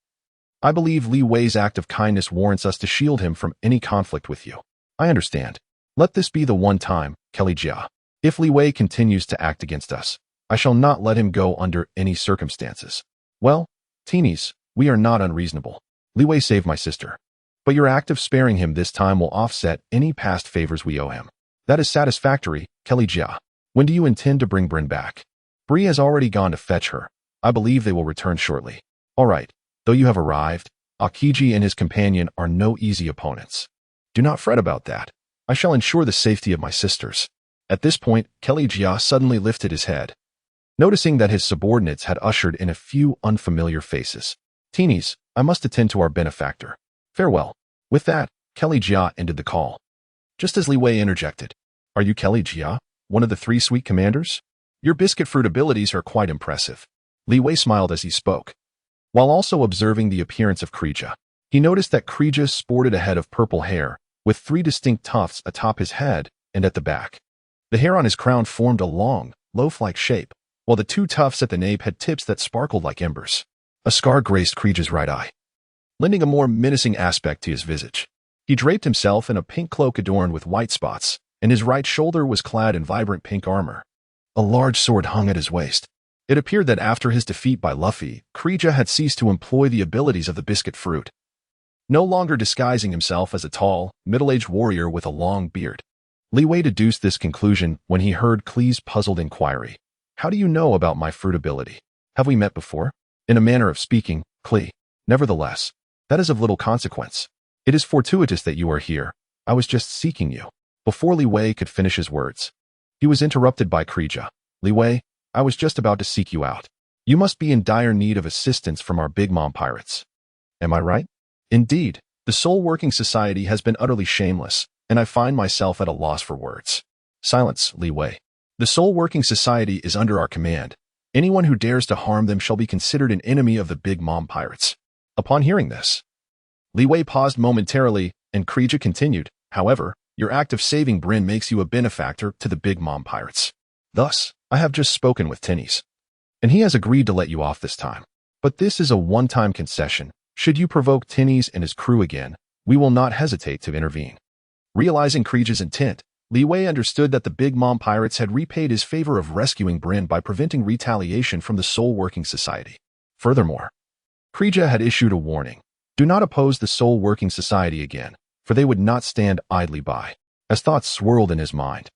I believe Li Wei's act of kindness warrants us to shield him from any conflict with you. I understand. Let this be the one time, Kelly Jia. If Li Wei continues to act against us, I shall not let him go under any circumstances. Well, teenies, we are not unreasonable. Li Wei saved my sister. But your act of sparing him this time will offset any past favors we owe him. That is satisfactory, Kelly Jia. When do you intend to bring Bryn back? Bree has already gone to fetch her. I believe they will return shortly. All right, though you have arrived, Akiji and his companion are no easy opponents. Do not fret about that. I shall ensure the safety of my sisters. At this point, Kelly Jia suddenly lifted his head, noticing that his subordinates had ushered in a few unfamiliar faces. Teenies, I must attend to our benefactor. Farewell. With that, Kelly Jia ended the call. Just as Li Wei interjected, Are you Kelly Jia, one of the 3 sweet commanders? Your biscuit fruit abilities are quite impressive. Li Wei smiled as he spoke, while also observing the appearance of Krija. He noticed that Krija sported a head of purple hair, with 3 distinct tufts atop his head and at the back. The hair on his crown formed a long, loaf-like shape, while the 2 tufts at the nape had tips that sparkled like embers. A scar graced Krija's right eye, lending a more menacing aspect to his visage. He draped himself in a pink cloak adorned with white spots, and his right shoulder was clad in vibrant pink armor. A large sword hung at his waist. It appeared that after his defeat by Luffy, Krija had ceased to employ the abilities of the biscuit fruit, no longer disguising himself as a tall, middle-aged warrior with a long beard. Li Wei deduced this conclusion when he heard Klee's puzzled inquiry. How do you know about my fruit ability? Have we met before? In a manner of speaking, Klee. Nevertheless, that is of little consequence. It is fortuitous that you are here. I was just seeking you. Before Li Wei could finish his words, he was interrupted by Krija. Li Wei, I was just about to seek you out. You must be in dire need of assistance from our Big Mom Pirates. Am I right? Indeed, the Soul Working Society has been utterly shameless, and I find myself at a loss for words. Silence, Li Wei. The Soul Working Society is under our command. Anyone who dares to harm them shall be considered an enemy of the Big Mom Pirates. Upon hearing this, Li Wei paused momentarily, and Krija continued, However, your act of saving Bryn makes you a benefactor to the Big Mom Pirates. Thus, I have just spoken with Tinnies, and he has agreed to let you off this time. But this is a one-time concession. Should you provoke Tinnies and his crew again, we will not hesitate to intervene. Realizing Krija's intent, Li Wei understood that the Big Mom Pirates had repaid his favor of rescuing Bryn by preventing retaliation from the Soul Working Society. Furthermore, Krija had issued a warning. Do not oppose the Soul Working Society again, for they would not stand idly by. As thoughts swirled in his mind,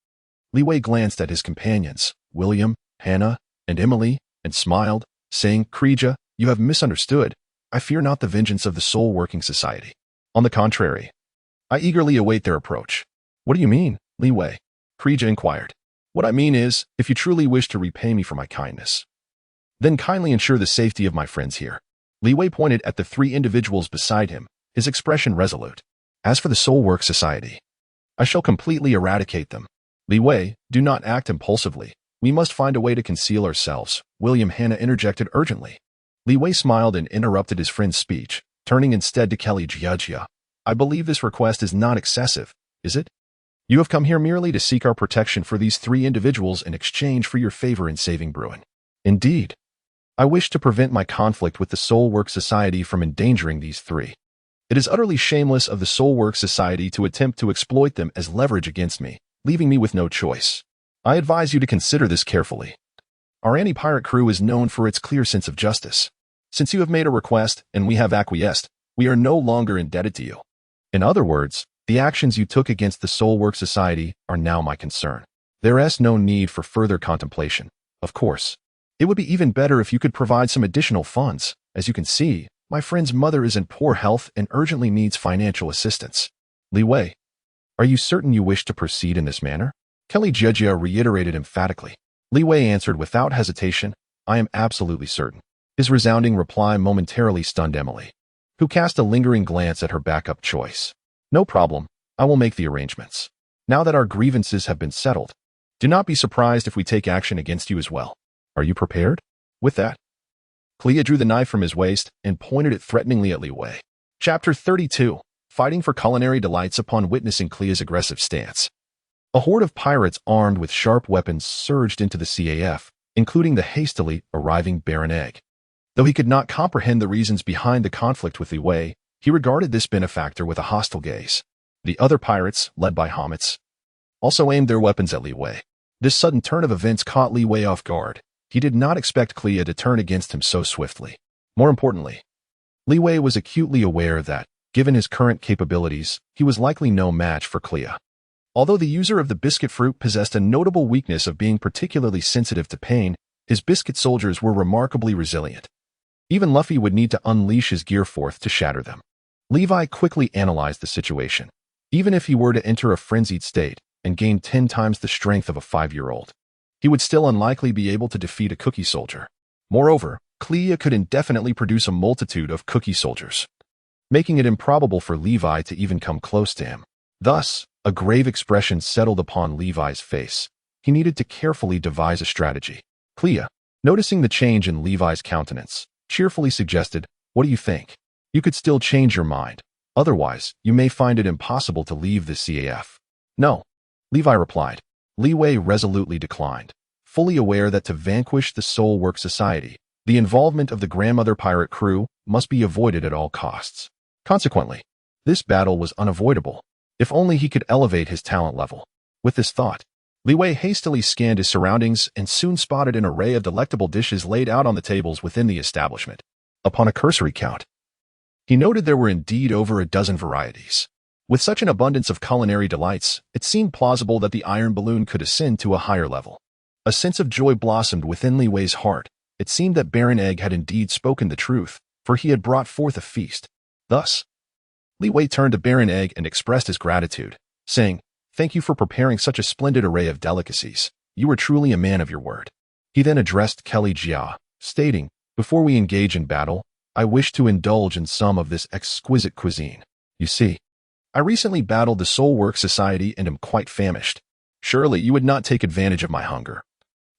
Li Wei glanced at his companions, William, Hannah, and Emily, and smiled, saying, Krija, you have misunderstood. I fear not the vengeance of the Soul Working Society. On the contrary, I eagerly await their approach. What do you mean, Li Wei? Krija inquired. What I mean is, if you truly wish to repay me for my kindness, then kindly ensure the safety of my friends here. Li Wei pointed at the 3 individuals beside him, his expression resolute. As for the Soul Work Society, I shall completely eradicate them. Li Wei, do not act impulsively. We must find a way to conceal ourselves, William Hanna interjected urgently. Li Wei smiled and interrupted his friend's speech, turning instead to Kelly Jiajia. I believe this request is not excessive, is it? You have come here merely to seek our protection for these 3 individuals in exchange for your favor in saving Bruin. Indeed. I wish to prevent my conflict with the Soul Work Society from endangering these 3. It is utterly shameless of the Soul Work Society to attempt to exploit them as leverage against me, leaving me with no choice. I advise you to consider this carefully. Our anti-pirate crew is known for its clear sense of justice. Since you have made a request and we have acquiesced, we are no longer indebted to you. In other words, the actions you took against the Soul Work Society are now my concern. There is no need for further contemplation, of course. It would be even better if you could provide some additional funds. As you can see, my friend's mother is in poor health and urgently needs financial assistance. Li Wei, are you certain you wish to proceed in this manner? Kelly Jiajia reiterated emphatically. Li Wei answered without hesitation, I am absolutely certain. His resounding reply momentarily stunned Emily, who cast a lingering glance at her backup choice. No problem, I will make the arrangements. Now that our grievances have been settled, do not be surprised if we take action against you as well. Are you prepared? With that, Clea drew the knife from his waist and pointed it threateningly at Li Wei. Chapter 32. Fighting for culinary delights upon witnessing Clea's aggressive stance. A horde of pirates armed with sharp weapons surged into the CAF, including the hastily arriving Baron Egg. Though he could not comprehend the reasons behind the conflict with Li Wei, he regarded this benefactor with a hostile gaze. The other pirates, led by Hamets, also aimed their weapons at Li Wei. This sudden turn of events caught Li Wei off guard. He did not expect Clea to turn against him so swiftly. More importantly, Li Wei was acutely aware that, given his current capabilities, he was likely no match for Clea. Although the user of the biscuit fruit possessed a notable weakness of being particularly sensitive to pain, his biscuit soldiers were remarkably resilient. Even Luffy would need to unleash his gear forth to shatter them. Levi quickly analyzed the situation. Even if he were to enter a frenzied state and gain 10 times the strength of a 5-year-old, he would still unlikely be able to defeat a cookie soldier. Moreover, Clea could indefinitely produce a multitude of cookie soldiers, making it improbable for Levi to even come close to him. Thus, a grave expression settled upon Levi's face. He needed to carefully devise a strategy. Clea, noticing the change in Levi's countenance, cheerfully suggested, "What do you think? You could still change your mind. Otherwise, you may find it impossible to leave the CAF." "No," Levi replied. Li Wei resolutely declined, fully aware that to vanquish the Soul Work Society, the involvement of the grandmother pirate crew must be avoided at all costs. Consequently, this battle was unavoidable, if only he could elevate his talent level. With this thought, Li Wei hastily scanned his surroundings and soon spotted an array of delectable dishes laid out on the tables within the establishment. Upon a cursory count, he noted there were indeed over a dozen varieties. With such an abundance of culinary delights, it seemed plausible that the iron balloon could ascend to a higher level. A sense of joy blossomed within Li Wei's heart. It seemed that Baron Egg had indeed spoken the truth, for he had brought forth a feast. Thus, Li Wei turned to Baron Egg and expressed his gratitude, saying, "Thank you for preparing such a splendid array of delicacies. You are truly a man of your word." He then addressed Kelly Jia, stating, "Before we engage in battle, I wish to indulge in some of this exquisite cuisine. You see, I recently battled the Soul Work Society and am quite famished. Surely you would not take advantage of my hunger,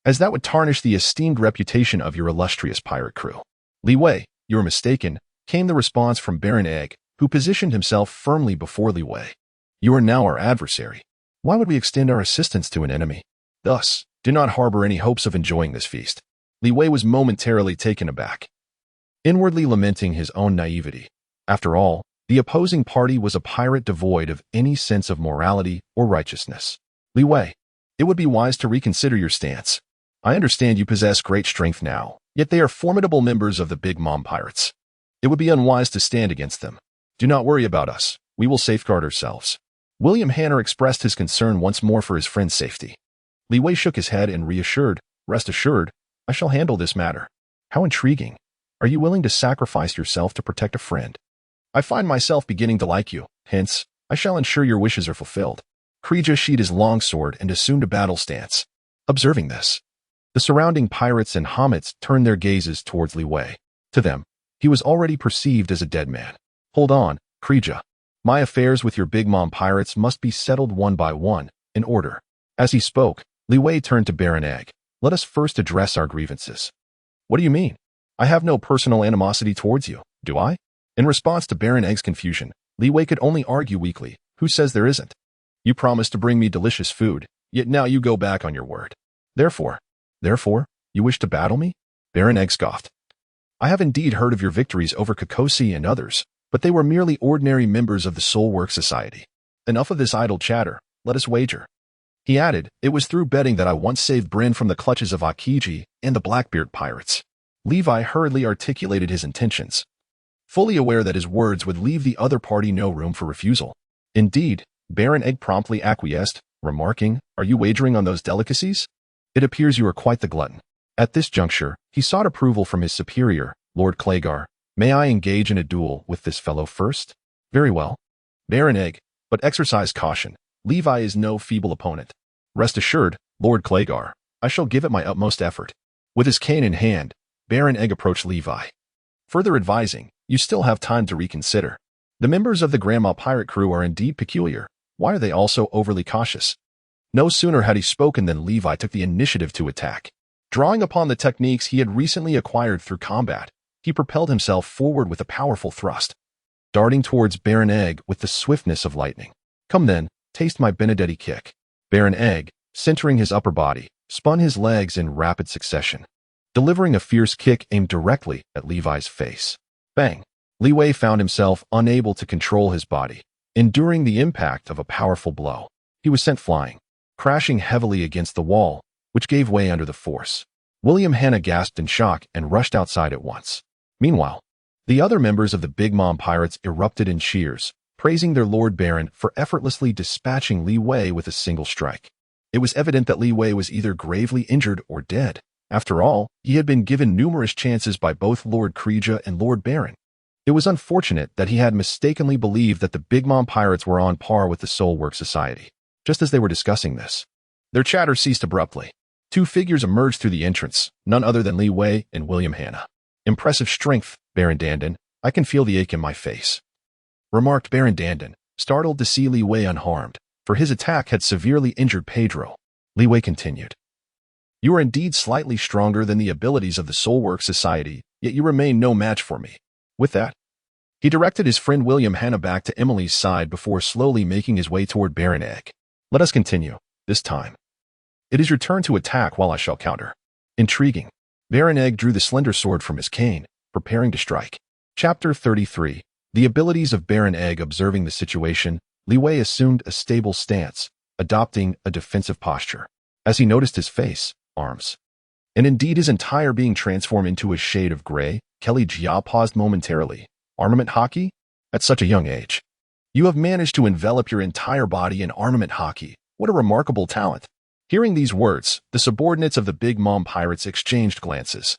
as that would tarnish the esteemed reputation of your illustrious pirate crew." "Li Wei, you are mistaken," came the response from Baron Egg, who positioned himself firmly before Li Wei. "You are now our adversary. Why would we extend our assistance to an enemy? Thus, do not harbor any hopes of enjoying this feast." Li Wei was momentarily taken aback, inwardly lamenting his own naivety. After all, the opposing party was a pirate devoid of any sense of morality or righteousness. "Li Wei, it would be wise to reconsider your stance. I understand you possess great strength now, yet they are formidable members of the Big Mom Pirates. It would be unwise to stand against them. Do not worry about us. We will safeguard ourselves." William Hanna expressed his concern once more for his friend's safety. Li Wei shook his head and reassured, "Rest assured, I shall handle this matter." "How intriguing. Are you willing to sacrifice yourself to protect a friend?" "I find myself beginning to like you, hence, I shall ensure your wishes are fulfilled." Krija sheathed his longsword and assumed a battle stance. Observing this, the surrounding pirates and Hamets turned their gazes towards Li Wei. To them, he was already perceived as a dead man. "Hold on," Krija, my affairs with your Big Mom pirates must be settled one by one, in order. As he spoke, Li Wei turned to Baron Egg. Let us first address our grievances. What do you mean? I have no personal animosity towards you, do I? In response to Baron Egg's confusion, Li Wei could only argue weakly. Who says there isn't? You promised to bring me delicious food, yet now you go back on your word. Therefore, you wish to battle me? Baron Egg scoffed. I have indeed heard of your victories over Kokosi and others, but they were merely ordinary members of the Soulwork Society. Enough of this idle chatter, let us wager. He added, it was through betting that I once saved Bryn from the clutches of Akiji and the Blackbeard pirates. Levi hurriedly articulated his intentions, fully aware that his words would leave the other party no room for refusal. Indeed, Baron Egg promptly acquiesced, remarking, are you wagering on those delicacies? It appears you are quite the glutton. At this juncture, he sought approval from his superior, Lord Claygar. May I engage in a duel with this fellow first? Very well. Baron Egg, but exercise caution. Levi is no feeble opponent. Rest assured, Lord Claygar, I shall give it my utmost effort. With his cane in hand, Baron Egg approached Levi, further advising, you still have time to reconsider. The members of the Grandma pirate crew are indeed peculiar. Why are they also overly cautious? No sooner had he spoken than Levi took the initiative to attack. Drawing upon the techniques he had recently acquired through combat, he propelled himself forward with a powerful thrust, darting towards Baron Egg with the swiftness of lightning. Come then, taste my Benedetti kick. Baron Egg, centering his upper body, spun his legs in rapid succession, delivering a fierce kick aimed directly at Levi's face. Bang! Li Wei found himself unable to control his body, enduring the impact of a powerful blow. He was sent flying, crashing heavily against the wall, which gave way under the force. William Hanna gasped in shock and rushed outside at once. Meanwhile, the other members of the Big Mom pirates erupted in cheers, praising their Lord Baron for effortlessly dispatching Li Wei with a single strike. It was evident that Li Wei was either gravely injured or dead. After all, he had been given numerous chances by both Lord Krija and Lord Baron. It was unfortunate that he had mistakenly believed that the Big Mom pirates were on par with the Soulwork Society. Just as they were discussing this, their chatter ceased abruptly. Two figures emerged through the entrance, none other than Li Wei and William Hanna. Impressive strength, Baron Dandin. I can feel the ache in my face, remarked Baron Dandin, startled to see Li Wei unharmed, for his attack had severely injured Pedro. Li Wei continued. You are indeed slightly stronger than the abilities of the Soulwork Society, yet you remain no match for me. With that, he directed his friend William Hanna back to Emily's side before slowly making his way toward Baron Egg. Let us continue, this time. It is your turn to attack while I shall counter. Intriguing. Baron Egg drew the slender sword from his cane, preparing to strike. Chapter 33. The abilities of Baron Egg. Observing the situation, Li Wei assumed a stable stance, adopting a defensive posture. As he noticed his face, arms, and indeed his entire being transformed into a shade of gray, Kelly Jia paused momentarily. Armament hockey? At such a young age. You have managed to envelop your entire body in armament hockey. What a remarkable talent. Hearing these words, the subordinates of the Big Mom pirates exchanged glances,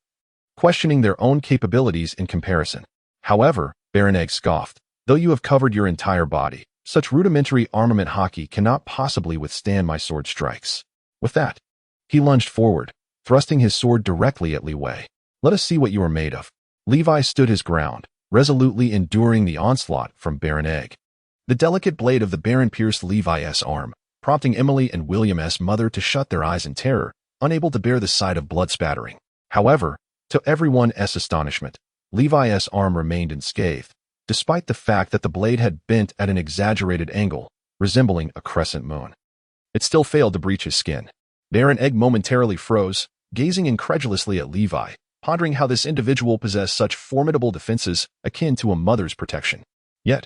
questioning their own capabilities in comparison. However, Baron Egg scoffed. Though you have covered your entire body, such rudimentary armament hockey cannot possibly withstand my sword strikes. With that, he lunged forward, thrusting his sword directly at Li Wei. Let us see what you are made of. Levi stood his ground, resolutely enduring the onslaught from Baron Egg. The delicate blade of the Baron pierced Levi's arm, prompting Emily and William's mother to shut their eyes in terror, unable to bear the sight of blood spattering. However, to everyone's astonishment, Levi's arm remained unscathed, despite the fact that the blade had bent at an exaggerated angle, resembling a crescent moon. It still failed to breach his skin. Baron Egg momentarily froze, gazing incredulously at Levi, pondering how this individual possessed such formidable defenses akin to a mother's protection. Yet,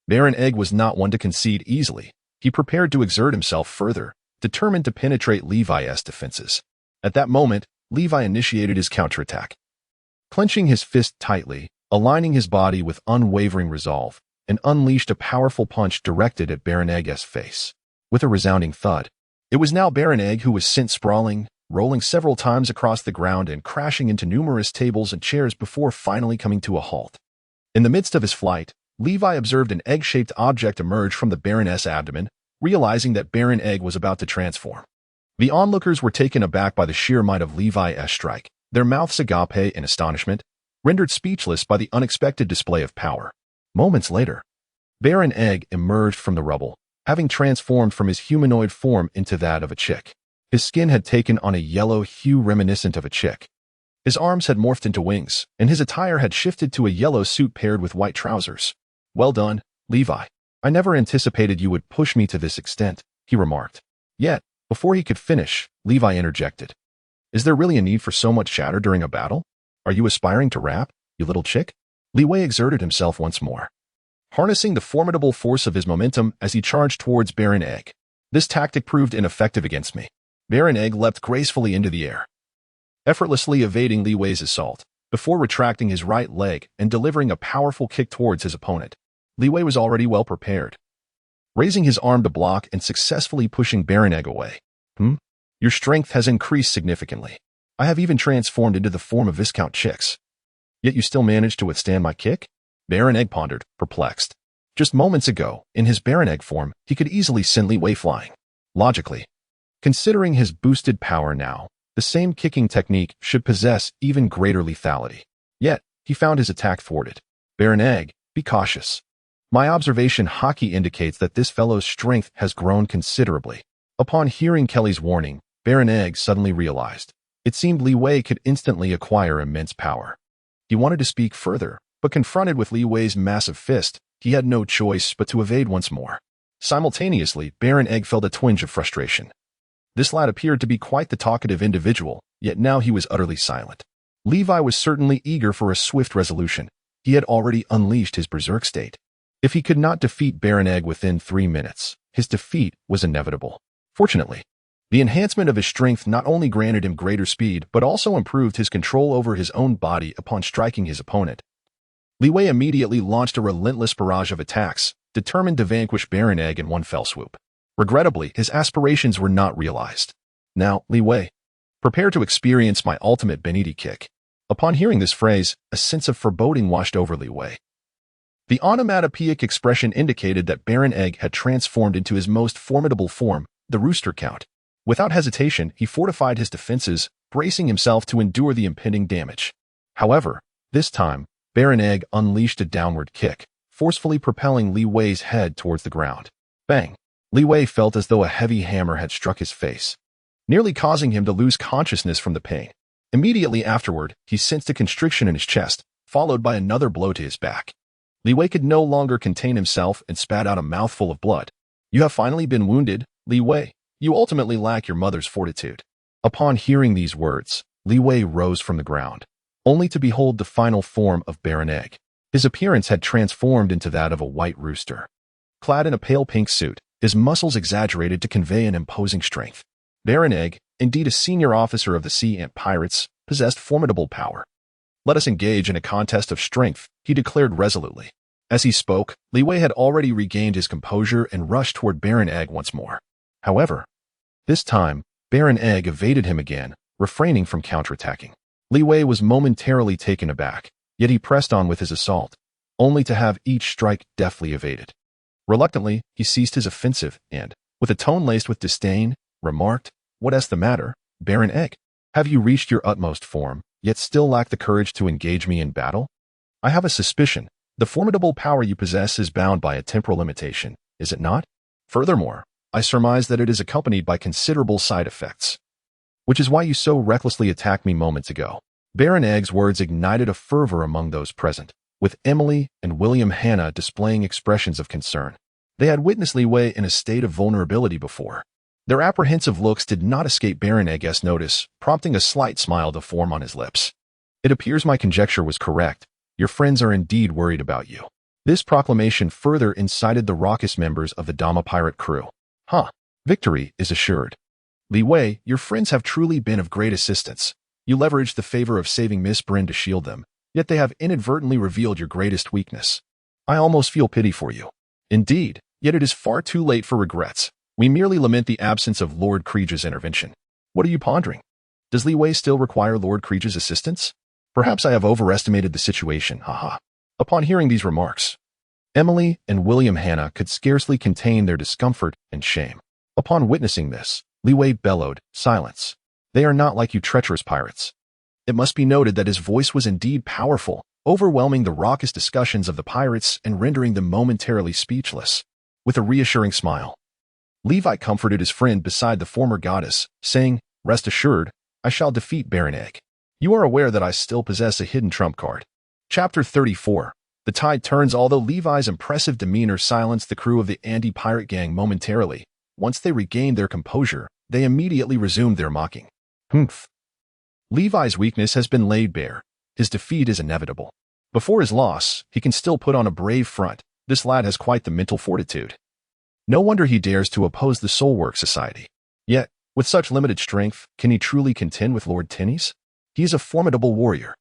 Baron Egg was not one to concede easily. He prepared to exert himself further, determined to penetrate Levi's defenses. At that moment, Levi initiated his counterattack. Clenching his fist tightly, aligning his body with unwavering resolve, and unleashed a powerful punch directed at Baron Egg's face. With a resounding thud, it was now Baron Egg who was sent sprawling, rolling several times across the ground and crashing into numerous tables and chairs before finally coming to a halt. In the midst of his flight, Levi observed an egg-shaped object emerge from the Baron's abdomen, realizing that Baron Egg was about to transform. The onlookers were taken aback by the sheer might of Levi's strike, their mouths agape in astonishment, rendered speechless by the unexpected display of power. Moments later, Baron Egg emerged from the rubble, having transformed from his humanoid form into that of a chick. His skin had taken on a yellow hue reminiscent of a chick. His arms had morphed into wings, and his attire had shifted to a yellow suit paired with white trousers. "Well done, Levi. I never anticipated you would push me to this extent," he remarked. Yet, before he could finish, Levi interjected. "Is there really a need for so much chatter during a battle? Are you aspiring to rap, you little chick?" Li Wei exerted himself once more, harnessing the formidable force of his momentum as he charged towards Baron Egg. This tactic proved ineffective against me. Baron Egg leapt gracefully into the air, effortlessly evading Li Wei's assault, before retracting his right leg and delivering a powerful kick towards his opponent. Li Wei was already well prepared, raising his arm to block and successfully pushing Baron Egg away. Your strength has increased significantly. I have even transformed into the form of Viscount Chicks. Yet you still managed to withstand my kick?" Baron Egg pondered, perplexed. Just moments ago, in his Baron Egg form, he could easily send Li Wei flying. Logically, considering his boosted power now, the same kicking technique should possess even greater lethality. Yet, he found his attack thwarted. "Baron Egg, be cautious. My observation hockey indicates that this fellow's strength has grown considerably." Upon hearing Kelly's warning, Baron Egg suddenly realized. It seemed Li Wei could instantly acquire immense power. He wanted to speak further, but confronted with Li Wei's massive fist, he had no choice but to evade once more. Simultaneously, Baron Egg felt a twinge of frustration. This lad appeared to be quite the talkative individual, yet now he was utterly silent. Levi was certainly eager for a swift resolution. He had already unleashed his berserk state. If he could not defeat Baron Egg within 3 minutes, his defeat was inevitable. Fortunately, the enhancement of his strength not only granted him greater speed, but also improved his control over his own body upon striking his opponent. Li Wei immediately launched a relentless barrage of attacks, determined to vanquish Baron Egg in one fell swoop. Regrettably, his aspirations were not realized. "Now, Li Wei, prepare to experience my ultimate Beniti kick." Upon hearing this phrase, a sense of foreboding washed over Li Wei. The onomatopoeic expression indicated that Baron Egg had transformed into his most formidable form, the Rooster Count. Without hesitation, he fortified his defenses, bracing himself to endure the impending damage. However, this time, Baron Egg unleashed a downward kick, forcefully propelling Li Wei's head towards the ground. Bang! Li Wei felt as though a heavy hammer had struck his face, nearly causing him to lose consciousness from the pain. Immediately afterward, he sensed a constriction in his chest, followed by another blow to his back. Li Wei could no longer contain himself and spat out a mouthful of blood. "You have finally been wounded, Li Wei. You ultimately lack your mother's fortitude." Upon hearing these words, Li Wei rose from the ground, only to behold the final form of Baron Egg. His appearance had transformed into that of a white rooster. Clad in a pale pink suit, his muscles exaggerated to convey an imposing strength. Baron Egg, indeed a senior officer of the Sea Ant Pirates, possessed formidable power. "Let us engage in a contest of strength," he declared resolutely. As he spoke, Li Wei had already regained his composure and rushed toward Baron Egg once more. However, this time, Baron Egg evaded him again, refraining from counterattacking. Li Wei was momentarily taken aback, yet he pressed on with his assault, only to have each strike deftly evaded. Reluctantly, he ceased his offensive and, with a tone laced with disdain, remarked, "What's the matter, Baron Egg? Have you reached your utmost form, yet still lack the courage to engage me in battle? I have a suspicion. The formidable power you possess is bound by a temporal limitation, is it not? Furthermore, I surmise that it is accompanied by considerable side effects, which is why you so recklessly attacked me moments ago." Baron Egg's words ignited a fervor among those present, with Emily and William Hanna displaying expressions of concern. They had witnessed Li Wei in a state of vulnerability before. Their apprehensive looks did not escape Baron Egg's notice, prompting a slight smile to form on his lips. "It appears my conjecture was correct. Your friends are indeed worried about you." This proclamation further incited the raucous members of the Dama pirate crew. Victory is assured. Li Wei, your friends have truly been of great assistance. You leveraged the favor of saving Miss Bryn to shield them, yet they have inadvertently revealed your greatest weakness. I almost feel pity for you. Indeed, yet it is far too late for regrets. We merely lament the absence of Lord Kreege's intervention. What are you pondering? Does Li Wei still require Lord Kreege's assistance? Perhaps I have overestimated the situation, haha. Upon hearing these remarks, Emily and William Hanna could scarcely contain their discomfort and shame. Upon witnessing this, Li Wei bellowed, "Silence. They are not like you treacherous pirates." It must be noted that his voice was indeed powerful, overwhelming the raucous discussions of the pirates and rendering them momentarily speechless. With a reassuring smile, Levi comforted his friend beside the former goddess, saying, "Rest assured, I shall defeat Baron Egg. You are aware that I still possess a hidden trump card." Chapter 34. The tide turns. Although Levi's impressive demeanor silenced the crew of the anti-pirate gang momentarily, once they regained their composure, they immediately resumed their mocking. Humph. Levi's weakness has been laid bare. His defeat is inevitable. Before his loss, he can still put on a brave front. This lad has quite the mental fortitude. No wonder he dares to oppose the Soulwork Society. Yet, with such limited strength, can he truly contend with Lord Tenny's? He is a formidable warrior,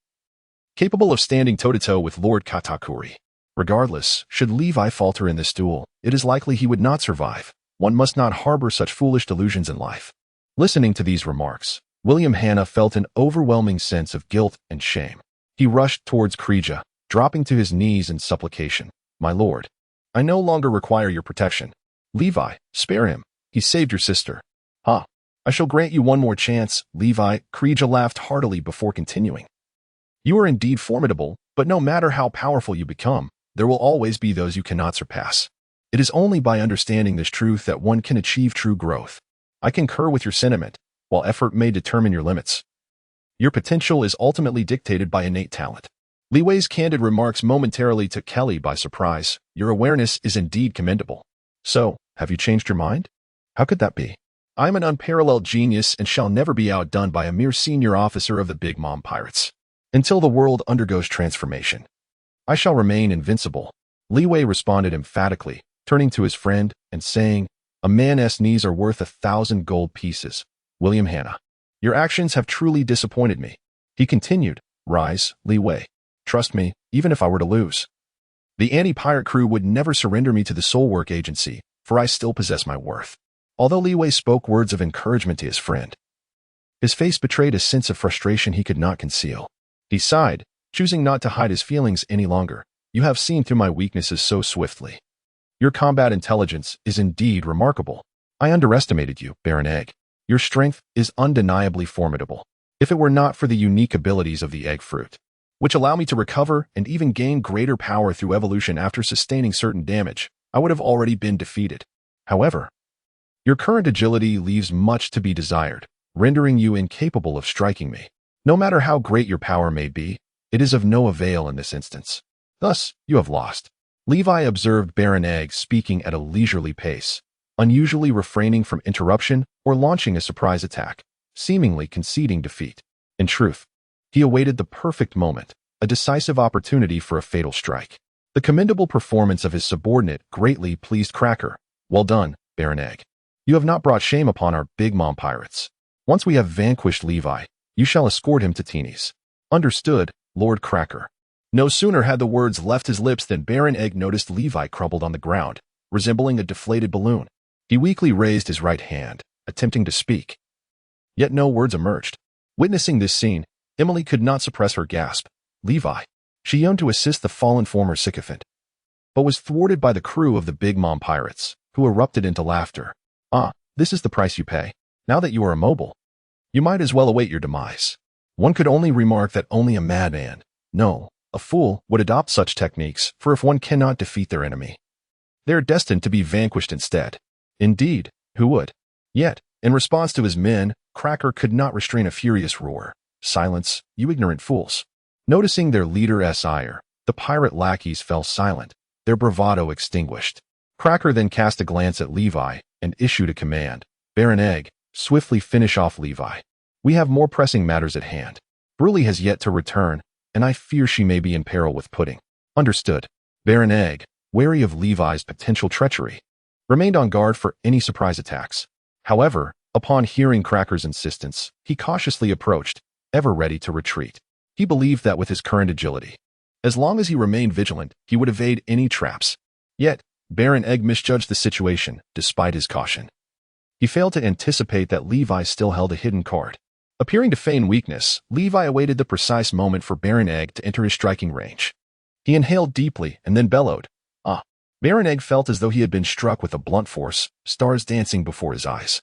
capable of standing toe-to-toe with Lord Katakuri. Regardless, should Levi falter in this duel, it is likely he would not survive. One must not harbor such foolish delusions in life. Listening to these remarks, William Hanna felt an overwhelming sense of guilt and shame. He rushed towards Kreja, dropping to his knees in supplication. "My lord, I no longer require your protection. Levi, spare him. He saved your sister." "Ha! I shall grant you one more chance, Levi." Kreja laughed heartily before continuing. "You are indeed formidable, but no matter how powerful you become, there will always be those you cannot surpass. It is only by understanding this truth that one can achieve true growth. I concur with your sentiment. While effort may determine your limits, your potential is ultimately dictated by innate talent." Li Wei's candid remarks momentarily took Kelly by surprise. "Your awareness is indeed commendable. So, have you changed your mind? How could that be?" "I am an unparalleled genius and shall never be outdone by a mere senior officer of the Big Mom Pirates. Until the world undergoes transformation, I shall remain invincible." Li Wei responded emphatically, turning to his friend and saying, "A man's knees are worth 1,000 gold pieces. William Hanna, your actions have truly disappointed me." He continued, "Rise, Li Wei. Trust me, even if I were to lose, the anti-pirate crew would never surrender me to the Soulwork Agency, for I still possess my worth." Although Li Wei spoke words of encouragement to his friend, his face betrayed a sense of frustration he could not conceal. He sighed, choosing not to hide his feelings any longer. "You have seen through my weaknesses so swiftly. Your combat intelligence is indeed remarkable. I underestimated you, Baron Egg. Your strength is undeniably formidable. If it were not for the unique abilities of the egg fruit, which allow me to recover and even gain greater power through evolution after sustaining certain damage, I would have already been defeated. However, your current agility leaves much to be desired, rendering you incapable of striking me. No matter how great your power may be, it is of no avail in this instance. Thus, you have lost." Levi observed Baron Egg speaking at a leisurely pace, unusually refraining from interruption or launching a surprise attack, seemingly conceding defeat. In truth, he awaited the perfect moment, a decisive opportunity for a fatal strike. The commendable performance of his subordinate greatly pleased Cracker. "Well done, Baron Egg. You have not brought shame upon our Big Mom Pirates. Once we have vanquished Levi, you shall escort him to Teeny's." "Understood, Lord Cracker." No sooner had the words left his lips than Baron Egg noticed Levi crumpled on the ground, resembling a deflated balloon. He weakly raised his right hand, attempting to speak. Yet no words emerged. Witnessing this scene, Emily could not suppress her gasp. "Levi." She yearned to assist the fallen former sycophant, but was thwarted by the crew of the Big Mom Pirates, who erupted into laughter. "Ah, this is the price you pay. Now that you are immobile, you might as well await your demise." One could only remark that only a madman, no, a fool, would adopt such techniques, for if one cannot defeat their enemy, they are destined to be vanquished instead. Indeed, who would? Yet, in response to his men, Cracker could not restrain a furious roar. "Silence, you ignorant fools." Noticing their leader's ire, the pirate lackeys fell silent, their bravado extinguished. Cracker then cast a glance at Levi and issued a command. "Baron Egg, swiftly finish off Levi. We have more pressing matters at hand. Bruley has yet to return, and I fear she may be in peril with Pudding." "Understood." Baron Egg, wary of Levi's potential treachery, remained on guard for any surprise attacks. However, upon hearing Cracker's insistence, he cautiously approached, ever ready to retreat. He believed that with his current agility, as long as he remained vigilant, he would evade any traps. Yet, Baron Egg misjudged the situation, despite his caution. He failed to anticipate that Levi still held a hidden card. Appearing to feign weakness, Levi awaited the precise moment for Baron Egg to enter his striking range. He inhaled deeply and then bellowed, "Ah!" Baron Egg felt as though he had been struck with a blunt force, stars dancing before his eyes,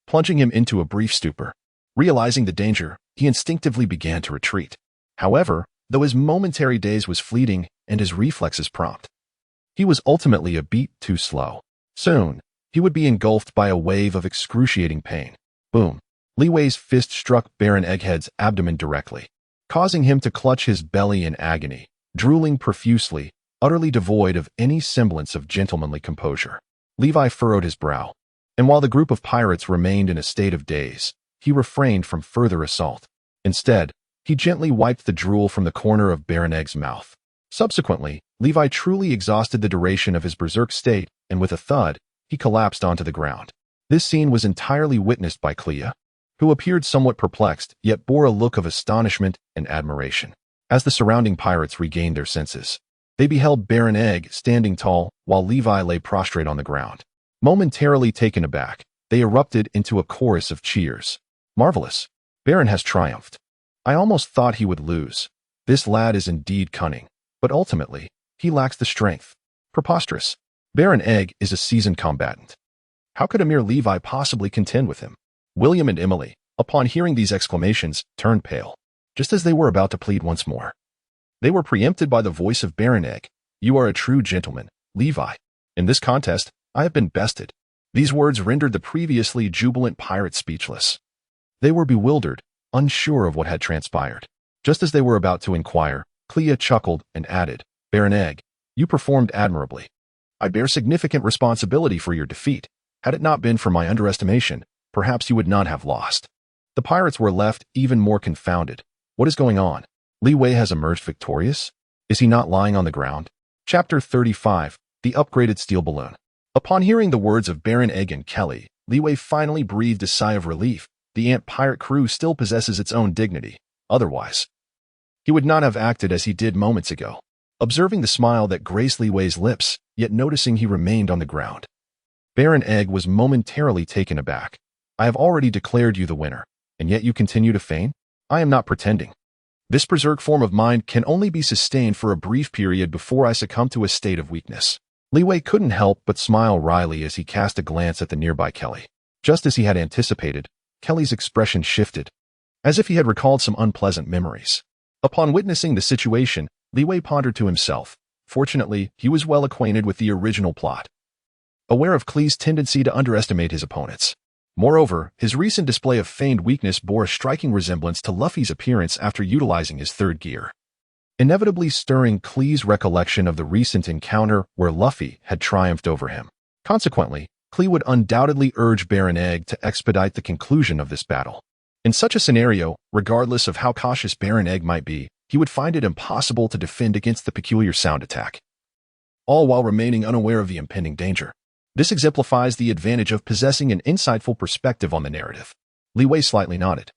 plunging him into a brief stupor. Realizing the danger, he instinctively began to retreat. However, though his momentary daze was fleeting and his reflexes prompt. He was ultimately a beat too slow. Soon, he would be engulfed by a wave of excruciating pain. Boom. Li Wei's fist struck Baron Egghead's abdomen directly, causing him to clutch his belly in agony, drooling profusely, utterly devoid of any semblance of gentlemanly composure. Levi furrowed his brow, and while the group of pirates remained in a state of daze, he refrained from further assault. Instead, he gently wiped the drool from the corner of Baron Egg's mouth. Subsequently, Levi truly exhausted the duration of his berserk state, and with a thud, he collapsed onto the ground. This scene was entirely witnessed by Clea, who appeared somewhat perplexed, yet bore a look of astonishment and admiration. As the surrounding pirates regained their senses, they beheld Baron Egg standing tall, while Levi lay prostrate on the ground. Momentarily taken aback, they erupted into a chorus of cheers. Marvelous! Baron has triumphed. I almost thought he would lose. This lad is indeed cunning, but ultimately, he lacks the strength. Preposterous. Baron Egg is a seasoned combatant. How could a mere Levi possibly contend with him? William and Emily, upon hearing these exclamations, turned pale, just as they were about to plead once more. They were preempted by the voice of Baron Egg. You are a true gentleman, Levi. In this contest, I have been bested. These words rendered the previously jubilant pirates speechless. They were bewildered, unsure of what had transpired. Just as they were about to inquire, Clea chuckled and added, Baron Egg, you performed admirably. I bear significant responsibility for your defeat. Had it not been for my underestimation, perhaps you would not have lost. The pirates were left even more confounded. What is going on? Li Wei has emerged victorious? Is he not lying on the ground? Chapter 35, The Upgraded Steel Balloon. Upon hearing the words of Baron Egg and Kelly, Li Wei finally breathed a sigh of relief. The ant pirate crew still possesses its own dignity. Otherwise, he would not have acted as he did moments ago. Observing the smile that graced Li Wei's lips, yet noticing he remained on the ground, Baron Egg was momentarily taken aback. I have already declared you the winner, and yet you continue to feign? I am not pretending. This berserk form of mine can only be sustained for a brief period before I succumb to a state of weakness. Li Wei couldn't help but smile wryly as he cast a glance at the nearby Kelly. Just as he had anticipated, Kelly's expression shifted, as if he had recalled some unpleasant memories. Upon witnessing the situation, Li Wei pondered to himself. Fortunately, he was well acquainted with the original plot, aware of Klee's tendency to underestimate his opponents. Moreover, his recent display of feigned weakness bore a striking resemblance to Luffy's appearance after utilizing his third gear, inevitably stirring Klee's recollection of the recent encounter where Luffy had triumphed over him. Consequently, Klee would undoubtedly urge Baron Egg to expedite the conclusion of this battle. In such a scenario, regardless of how cautious Baron Egg might be, he would find it impossible to defend against the peculiar sound attack, all while remaining unaware of the impending danger. This exemplifies the advantage of possessing an insightful perspective on the narrative. Li Wei slightly nodded,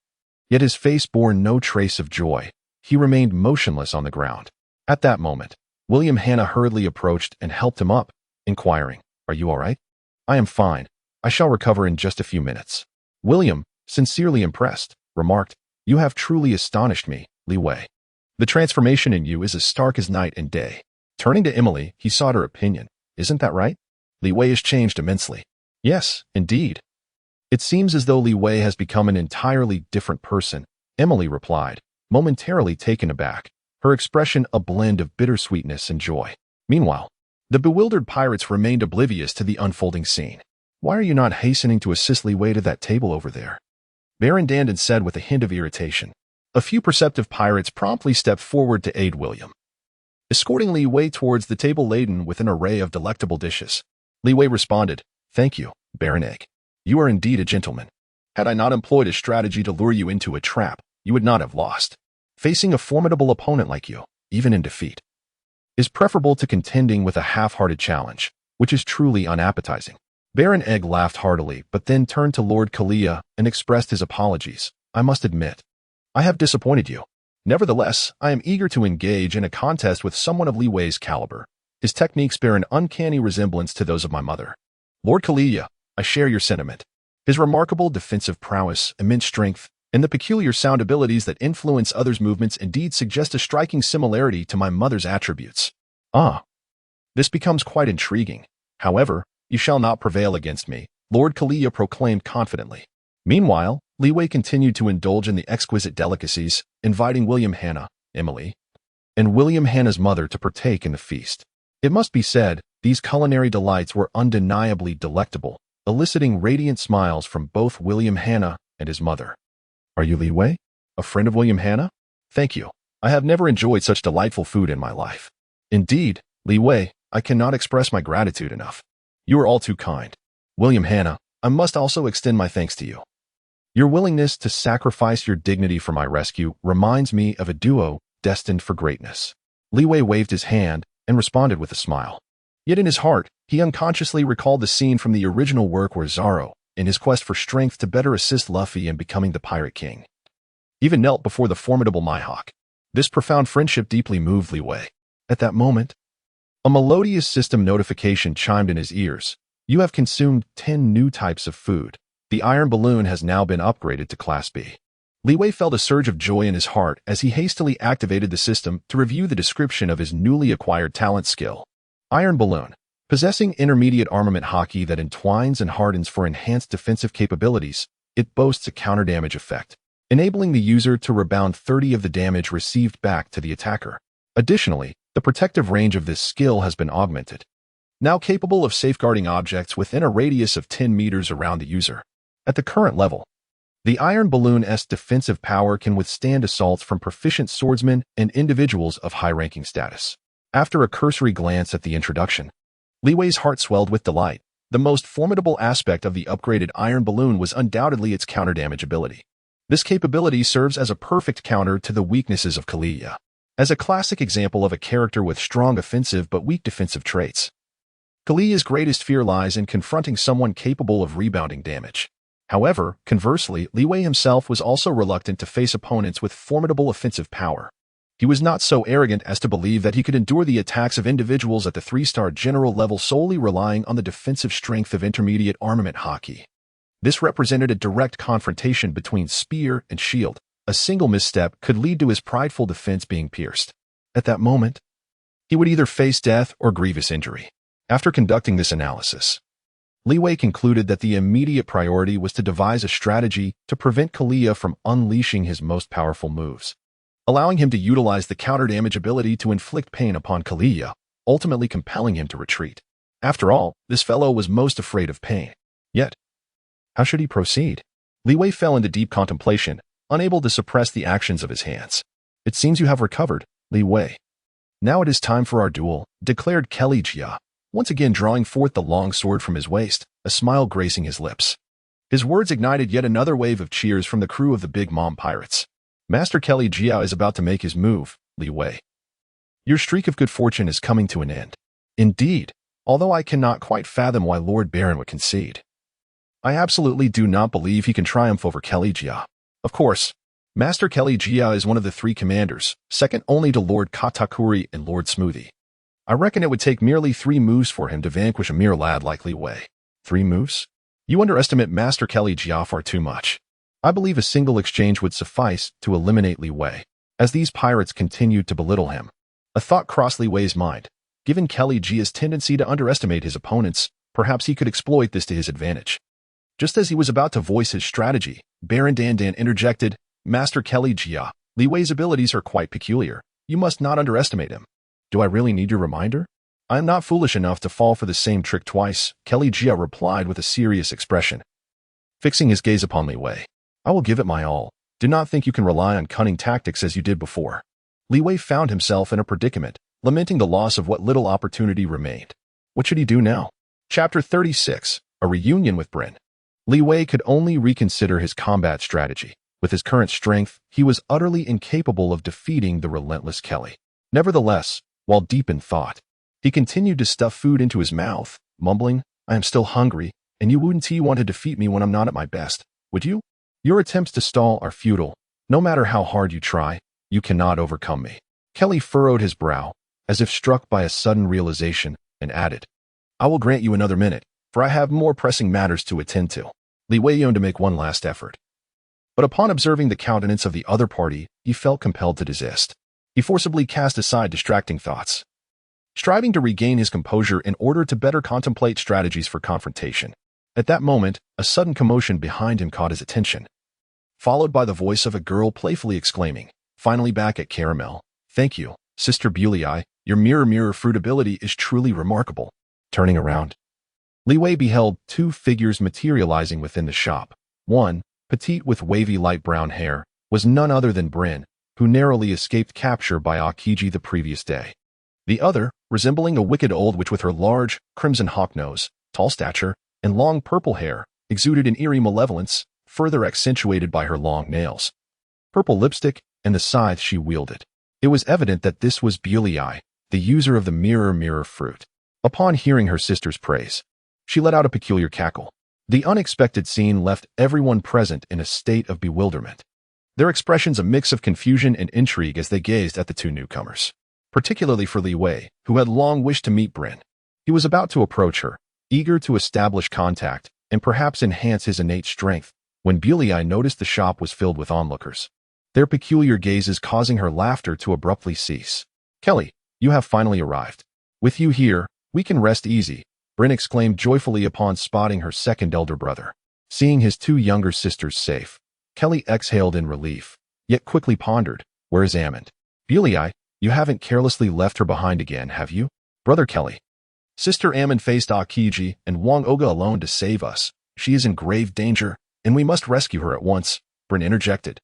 yet his face bore no trace of joy. He remained motionless on the ground. At that moment, William Hanna hurriedly approached and helped him up, inquiring, Are you all right? I am fine. I shall recover in just a few minutes. William, sincerely impressed, remarked, You have truly astonished me, Li Wei. The transformation in you is as stark as night and day. Turning to Emily, he sought her opinion. Isn't that right? Li Wei has changed immensely. Yes, indeed. It seems as though Li Wei has become an entirely different person, Emily replied, momentarily taken aback, her expression a blend of bittersweetness and joy. Meanwhile, the bewildered pirates remained oblivious to the unfolding scene. Why are you not hastening to assist Li Wei to that table over there? Baron Dandon said with a hint of irritation. A few perceptive pirates promptly stepped forward to aid William, escorting Li Wei towards the table laden with an array of delectable dishes. Li Wei responded, Thank you, Baron Egg. You are indeed a gentleman. Had I not employed a strategy to lure you into a trap, you would not have lost. Facing a formidable opponent like you, even in defeat, is preferable to contending with a half-hearted challenge, which is truly unappetizing. Baron Egg laughed heartily, but then turned to Lord Kalia and expressed his apologies. I must admit, I have disappointed you. Nevertheless, I am eager to engage in a contest with someone of Li Wei's caliber. His techniques bear an uncanny resemblance to those of my mother. Lord Kalia, I share your sentiment. His remarkable defensive prowess, immense strength, and the peculiar sound abilities that influence others' movements indeed suggest a striking similarity to my mother's attributes. Ah, this becomes quite intriguing. However, you shall not prevail against me, Lord Kalia proclaimed confidently. Meanwhile, Li Wei continued to indulge in the exquisite delicacies, inviting William Hanna, Emily, and William Hanna's mother to partake in the feast. It must be said, these culinary delights were undeniably delectable, eliciting radiant smiles from both William Hanna and his mother. "Are you Li Wei? A friend of William Hanna? Thank you. I have never enjoyed such delightful food in my life. Indeed, Li Wei, I cannot express my gratitude enough. You are all too kind. William Hanna, I must also extend my thanks to you. Your willingness to sacrifice your dignity for my rescue reminds me of a duo destined for greatness." Li Wei waved his hand and responded with a smile. Yet in his heart, he unconsciously recalled the scene from the original work where Zoro, in his quest for strength to better assist Luffy in becoming the Pirate King, even knelt before the formidable Mihawk. This profound friendship deeply moved Li Wei. At that moment, a melodious system notification chimed in his ears. "You have consumed 10 new types of food. The iron balloon has now been upgraded to Class B." Li Wei felt a surge of joy in his heart as he hastily activated the system to review the description of his newly acquired talent skill. Iron balloon. Possessing intermediate armament haki that entwines and hardens for enhanced defensive capabilities, it boasts a counter-damage effect, enabling the user to rebound 30 of the damage received back to the attacker. Additionally, the protective range of this skill has been augmented, now capable of safeguarding objects within a radius of 10 meters around the user. At the current level, the Iron Balloon's defensive power can withstand assaults from proficient swordsmen and individuals of high-ranking status. After a cursory glance at the introduction, Li Wei's heart swelled with delight. The most formidable aspect of the upgraded Iron Balloon was undoubtedly its counter-damage ability. This capability serves as a perfect counter to the weaknesses of Kalia, as a classic example of a character with strong offensive but weak defensive traits. Kalia's greatest fear lies in confronting someone capable of rebounding damage. However, conversely, Li Wei himself was also reluctant to face opponents with formidable offensive power. He was not so arrogant as to believe that he could endure the attacks of individuals at the 3-star general level solely relying on the defensive strength of intermediate armament haki. This represented a direct confrontation between spear and shield. A single misstep could lead to his prideful defense being pierced. At that moment, he would either face death or grievous injury. After conducting this analysis, Li Wei concluded that the immediate priority was to devise a strategy to prevent Kalia from unleashing his most powerful moves, allowing him to utilize the counter-damage ability to inflict pain upon Kalia, ultimately compelling him to retreat. After all, this fellow was most afraid of pain. Yet, how should he proceed? Li Wei fell into deep contemplation, unable to suppress the actions of his hands. "It seems you have recovered, Li Wei. Now it is time for our duel," declared Kelly Jia, once again drawing forth the long sword from his waist, a smile gracing his lips. His words ignited yet another wave of cheers from the crew of the Big Mom Pirates. "Master Kelly Jia is about to make his move, Li Wei. Your streak of good fortune is coming to an end. Indeed, although I cannot quite fathom why Lord Baron would concede. I absolutely do not believe he can triumph over Kelly Jia. Of course, Master Kelly Jia is one of the 3 commanders, second only to Lord Katakuri and Lord Smoothie. I reckon it would take merely 3 moves for him to vanquish a mere lad like Li Wei." 3 moves? You underestimate Master Kelly Jia far too much. I believe a single exchange would suffice to eliminate Li Wei. As these pirates continued to belittle him, a thought crossed Li Wei's mind. Given Kelly Jia's tendency to underestimate his opponents, perhaps he could exploit this to his advantage. Just as he was about to voice his strategy, Baron Dandan interjected, "Master Kelly Jia, Li Wei's abilities are quite peculiar. You must not underestimate him." "Do I really need your reminder? I am not foolish enough to fall for the same trick twice," Kelly Jia replied with a serious expression, fixing his gaze upon Li Wei. "I will give it my all. Do not think you can rely on cunning tactics as you did before." Li Wei found himself in a predicament, lamenting the loss of what little opportunity remained. What should he do now? Chapter 36, A Reunion with Bryn. Li Wei could only reconsider his combat strategy. With his current strength, he was utterly incapable of defeating the relentless Kelly. Nevertheless, while deep in thought, he continued to stuff food into his mouth, mumbling, "I am still hungry, and you wouldn't want to defeat me when I'm not at my best, would you? Your attempts to stall are futile. No matter how hard you try, you cannot overcome me." Kelly furrowed his brow, as if struck by a sudden realization, and added, "I will grant you another minute, for I have more pressing matters to attend to." Li Wei yearned to make one last effort, but upon observing the countenance of the other party, he felt compelled to desist. He forcibly cast aside distracting thoughts, striving to regain his composure in order to better contemplate strategies for confrontation. At that moment, a sudden commotion behind him caught his attention, followed by the voice of a girl playfully exclaiming, "Finally back at Caramel. Thank you, Sister Bulei, your mirror fruit ability is truly remarkable. Turning around, Li Wei beheld two figures materializing within the shop. One, petite with wavy light brown hair, was none other than Bryn, who narrowly escaped capture by Akiji the previous day. The other, resembling a wicked old witch with her large, crimson hawk nose, tall stature, and long purple hair, exuded an eerie malevolence, further accentuated by her long nails, purple lipstick, and the scythe she wielded. It was evident that this was Bulei, the user of the mirror fruit. Upon hearing her sister's praise, she let out a peculiar cackle. The unexpected scene left everyone present in a state of bewilderment, their expressions a mix of confusion and intrigue as they gazed at the two newcomers. Particularly for Li Wei, who had long wished to meet Bryn. He was about to approach her, eager to establish contact and perhaps enhance his innate strength, when Bulei noticed the shop was filled with onlookers, their peculiar gazes causing her laughter to abruptly cease. "Kelly, you have finally arrived. With you here, we can rest easy," Bryn exclaimed joyfully upon spotting her second elder brother. Seeing his two younger sisters safe, Kelly exhaled in relief, yet quickly pondered, "Where is Amond? Bulei, you haven't carelessly left her behind again, have you?" "Brother Kelly, Sister Amond faced Akiji and Wang Oga alone to save us. She is in grave danger, and we must rescue her at once," Bryn interjected,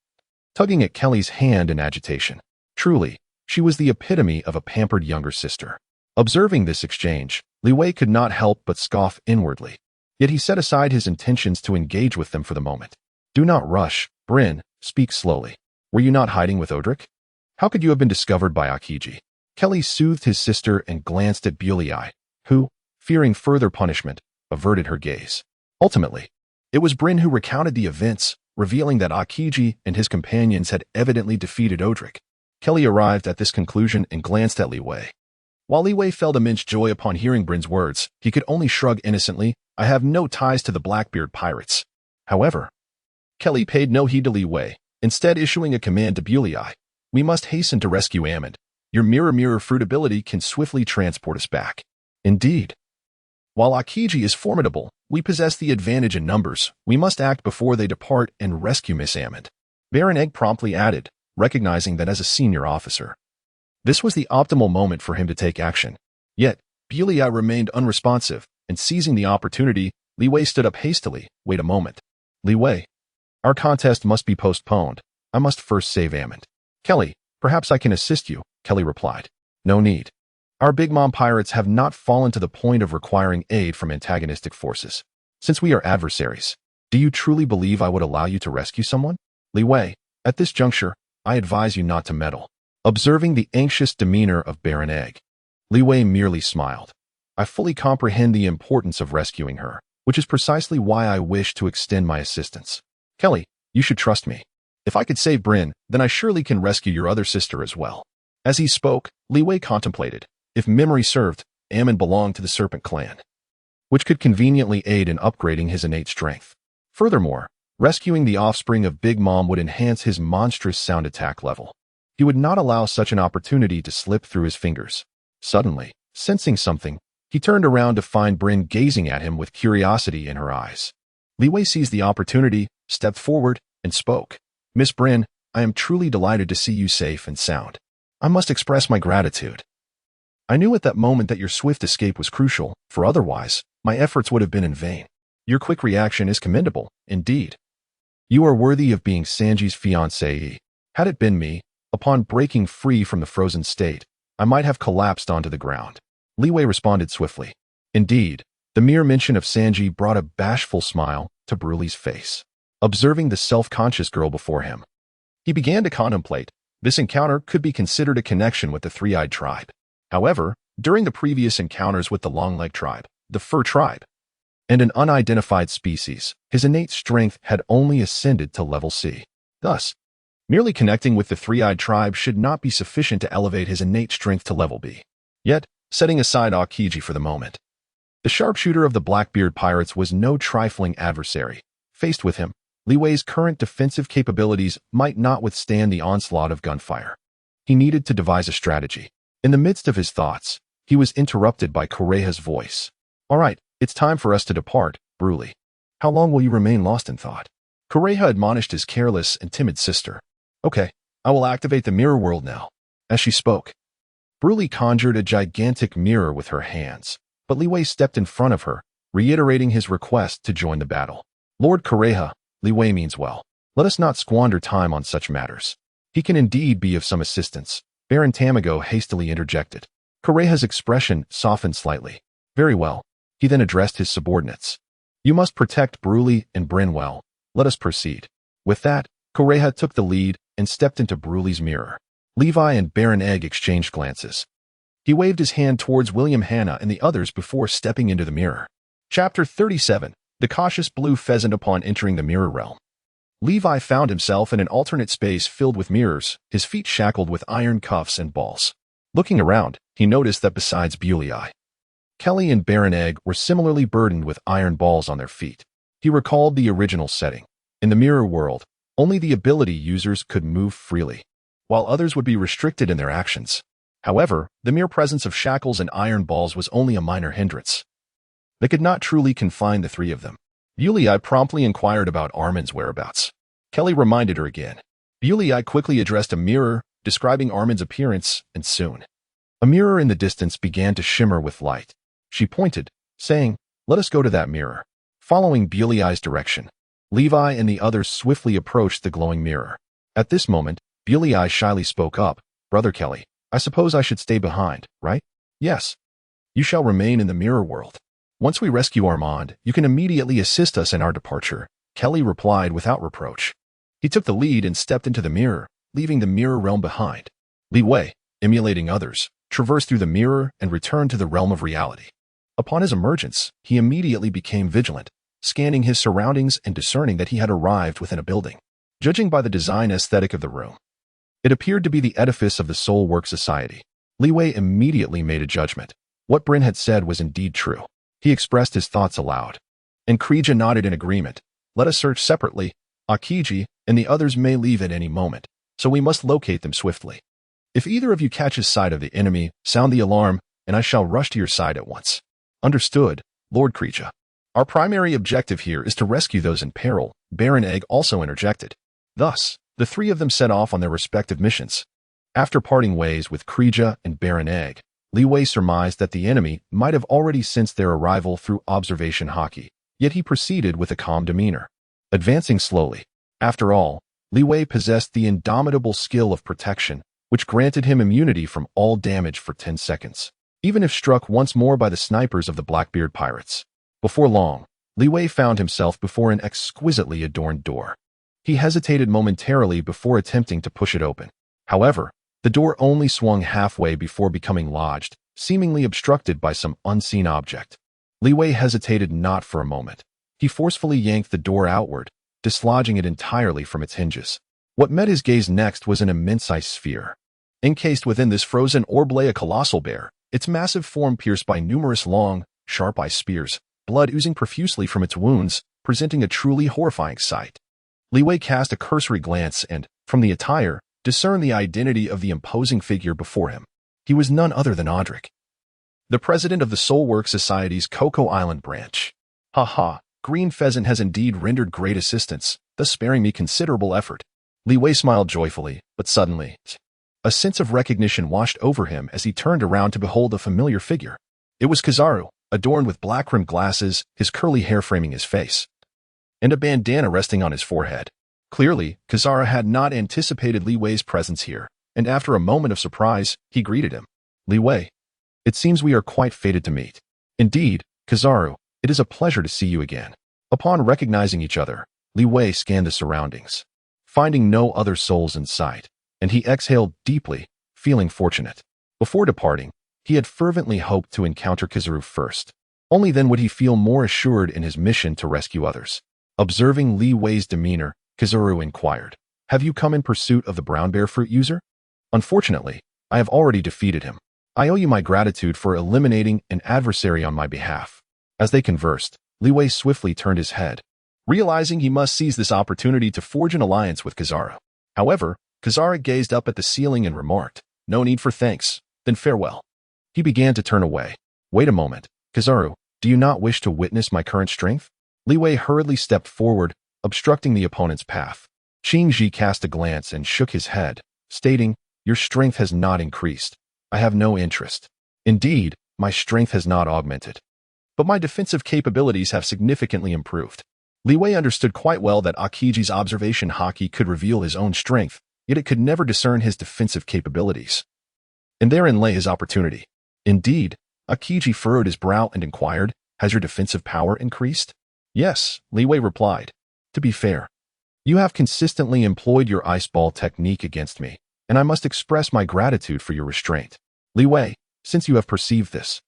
tugging at Kelly's hand in agitation. Truly, she was the epitome of a pampered younger sister. Observing this exchange, Li Wei could not help but scoff inwardly. Yet he set aside his intentions to engage with them for the moment. "Do not rush, Bryn, speak slowly. Were you not hiding with Odric? How could you have been discovered by Akiji?" Kelly soothed his sister and glanced at Bulei, who, fearing further punishment, averted her gaze. Ultimately, it was Bryn who recounted the events, revealing that Akiji and his companions had evidently defeated Odric. Kelly arrived at this conclusion and glanced at Li Wei. While Li Wei felt immense joy upon hearing Bryn's words, he could only shrug innocently. "I have no ties to the Blackbeard pirates." However, Kelly paid no heed to Li Wei, instead issuing a command to Bulei. "We must hasten to rescue Amond. Your mirror fruit ability can swiftly transport us back." "Indeed. While Akiji is formidable, we possess the advantage in numbers. We must act before they depart and rescue Miss Amond," Baron Egg promptly added, recognizing that as a senior officer, this was the optimal moment for him to take action. Yet, Bulei remained unresponsive, and seizing the opportunity, Li Wei stood up hastily. "Wait a moment. Li Wei, our contest must be postponed. I must first save Amond." "Kelly, perhaps I can assist you," Kelly replied. "No need. Our Big Mom pirates have not fallen to the point of requiring aid from antagonistic forces. Since we are adversaries, do you truly believe I would allow you to rescue someone? Li Wei, at this juncture, I advise you not to meddle." Observing the anxious demeanor of Baron Egg, Li Wei merely smiled. "I fully comprehend the importance of rescuing her, which is precisely why I wish to extend my assistance. Kelly, you should trust me. If I could save Bryn, then I surely can rescue your other sister as well." As he spoke, Li Wei contemplated. If memory served, Amond belonged to the Serpent clan, which could conveniently aid in upgrading his innate strength. Furthermore, rescuing the offspring of Big Mom would enhance his monstrous sound attack level. He would not allow such an opportunity to slip through his fingers. Suddenly, sensing something, he turned around to find Bryn gazing at him with curiosity in her eyes. Li Wei seized the opportunity, stepped forward, and spoke. "Miss Bryn, I am truly delighted to see you safe and sound. I must express my gratitude. I knew at that moment that your swift escape was crucial, for otherwise, my efforts would have been in vain. Your quick reaction is commendable, indeed. You are worthy of being Sanji's fiancée. Had it been me, upon breaking free from the frozen state, I might have collapsed onto the ground." Li Wei responded swiftly. Indeed, the mere mention of Sanji brought a bashful smile to Brulei's face. Observing the self-conscious girl before him, he began to contemplate. This encounter could be considered a connection with the Three-Eyed Tribe. However, during the previous encounters with the Long-Leg Tribe, the Fur Tribe, and an unidentified species, his innate strength had only ascended to level C. Thus, merely connecting with the Three-Eyed Tribe should not be sufficient to elevate his innate strength to level B. Yet, setting aside Akiji for the moment, the sharpshooter of the Blackbeard pirates was no trifling adversary. Faced with him, Li Wei's current defensive capabilities might not withstand the onslaught of gunfire. He needed to devise a strategy. In the midst of his thoughts, he was interrupted by Kureha's voice. "All right, it's time for us to depart, Brulee. How long will you remain lost in thought?" Kureha admonished his careless and timid sister. "Okay, I will activate the mirror world now." As she spoke, Bruli conjured a gigantic mirror with her hands, but Li Wei stepped in front of her, reiterating his request to join the battle. Lord Kureha, Li Wei means well. Let us not squander time on such matters. He can indeed be of some assistance, Baron Tamago hastily interjected. Kureha's expression softened slightly. Very well. He then addressed his subordinates. You must protect Bruli and Bryn well. Let us proceed. With that, Kureha took the lead and stepped into Bruli's mirror. Levi and Baron Egg exchanged glances. He waved his hand towards William Hanna and the others before stepping into the mirror. Chapter 37. The Cautious Blue Pheasant. Upon entering the mirror realm, Levi found himself in an alternate space filled with mirrors, his feet shackled with iron cuffs and balls. Looking around, he noticed that besides Bulei, Kelly and Baron Egg were similarly burdened with iron balls on their feet. He recalled the original setting. In the mirror world, only the ability users could move freely, while others would be restricted in their actions. However, the mere presence of shackles and iron balls was only a minor hindrance. They could not truly confine the three of them. Bulei promptly inquired about Armin's whereabouts. Kelly reminded her again. Bulei quickly addressed a mirror, describing Armin's appearance, and soon, a mirror in the distance began to shimmer with light. She pointed, saying, "Let us go to that mirror." Following Bulei's direction, Levi and the others swiftly approached the glowing mirror. At this moment, Bulei shyly spoke up, "Brother Kelly, I suppose I should stay behind, right?" "Yes. You shall remain in the mirror world. Once we rescue Armand, you can immediately assist us in our departure," Kelly replied without reproach. He took the lead and stepped into the mirror, leaving the mirror realm behind. Li Wei, emulating others, traversed through the mirror and returned to the realm of reality. Upon his emergence, he immediately became vigilant, scanning his surroundings and discerning that he had arrived within a building. Judging by the design aesthetic of the room, it appeared to be the edifice of the Soul Work Society. Li Wei immediately made a judgment. What Bryn had said was indeed true. He expressed his thoughts aloud, and Krija nodded in agreement. "Let us search separately. Akiji and the others may leave at any moment, so we must locate them swiftly. If either of you catches sight of the enemy, sound the alarm, and I shall rush to your side at once." "Understood, Lord Krija. Our primary objective here is to rescue those in peril," Baron Egg also interjected. Thus, the three of them set off on their respective missions. After parting ways with Krija and Baron Egg, Li Wei surmised that the enemy might have already sensed their arrival through observation haki, yet he proceeded with a calm demeanor, advancing slowly. After all, Li Wei possessed the indomitable skill of protection, which granted him immunity from all damage for 10 seconds, even if struck once more by the snipers of the Blackbeard pirates. Before long, Li Wei found himself before an exquisitely adorned door. He hesitated momentarily before attempting to push it open. However, the door only swung halfway before becoming lodged, seemingly obstructed by some unseen object. Li Wei hesitated not for a moment. He forcefully yanked the door outward, dislodging it entirely from its hinges. What met his gaze next was an immense ice sphere. Encased within this frozen orb lay a colossal bear, its massive form pierced by numerous long, sharp ice spears, blood oozing profusely from its wounds, presenting a truly horrifying sight. Li Wei cast a cursory glance and, from the attire, discerned the identity of the imposing figure before him. He was none other than Audric, the president of the Soul Work Society's Coco Island branch. "Ha ha, Green Pheasant has indeed rendered great assistance, thus sparing me considerable effort." Li Wei smiled joyfully, but suddenly, a sense of recognition washed over him as he turned around to behold a familiar figure. It was Kizaru, adorned with black-rimmed glasses, his curly hair framing his face, and a bandana resting on his forehead. Clearly, Kizaru had not anticipated Li Wei's presence here, and after a moment of surprise, he greeted him. "Li Wei, it seems we are quite fated to meet." "Indeed, Kizaru, it is a pleasure to see you again." Upon recognizing each other, Li Wei scanned the surroundings, finding no other souls in sight, and he exhaled deeply, feeling fortunate. Before departing, he had fervently hoped to encounter Kizaru first. Only then would he feel more assured in his mission to rescue others. Observing Li Wei's demeanor, Kizaru inquired, "Have you come in pursuit of the brown bear fruit user?" "Unfortunately, I have already defeated him. I owe you my gratitude for eliminating an adversary on my behalf." As they conversed, Li Wei swiftly turned his head, realizing he must seize this opportunity to forge an alliance with Kizaru. However, Kizaru gazed up at the ceiling and remarked, "No need for thanks, then farewell." He began to turn away. "Wait a moment, Kizaru, do you not wish to witness my current strength?" Li Wei hurriedly stepped forward, obstructing the opponent's path. Qingji cast a glance and shook his head, stating, "Your strength has not increased. I have no interest. Indeed, my strength has not augmented. But my defensive capabilities have significantly improved. Li Wei understood quite well that Akiji's observation haki could reveal his own strength, yet it could never discern his defensive capabilities. And therein lay his opportunity. Indeed, Akiji furrowed his brow and inquired, "Has your defensive power increased?" "Yes," Li Wei replied. "To be fair, you have consistently employed your ice ball technique against me, and I must express my gratitude for your restraint. Li Wei, since you have perceived this,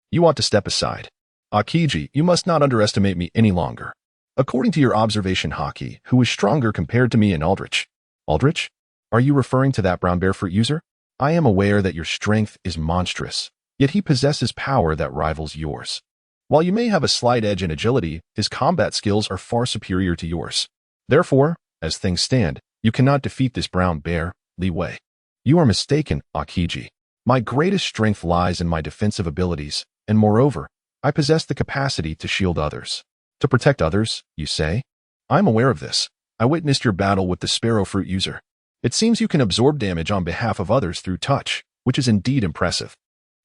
you ought to step aside. Akiji, you must not underestimate me any longer. According to your observation haki, who is stronger compared to me and Aldrich?" "Aldrich? Are you referring to that brown bear fruit user? I am aware that your strength is monstrous, yet he possesses power that rivals yours. While you may have a slight edge in agility, his combat skills are far superior to yours. Therefore, as things stand, you cannot defeat this brown bear, Li Wei." "You are mistaken, Akiji. My greatest strength lies in my defensive abilities, and moreover, I possess the capacity to shield others." "To protect others, you say?" "I am aware of this. I witnessed your battle with the sparrow fruit user. It seems you can absorb damage on behalf of others through touch, which is indeed impressive.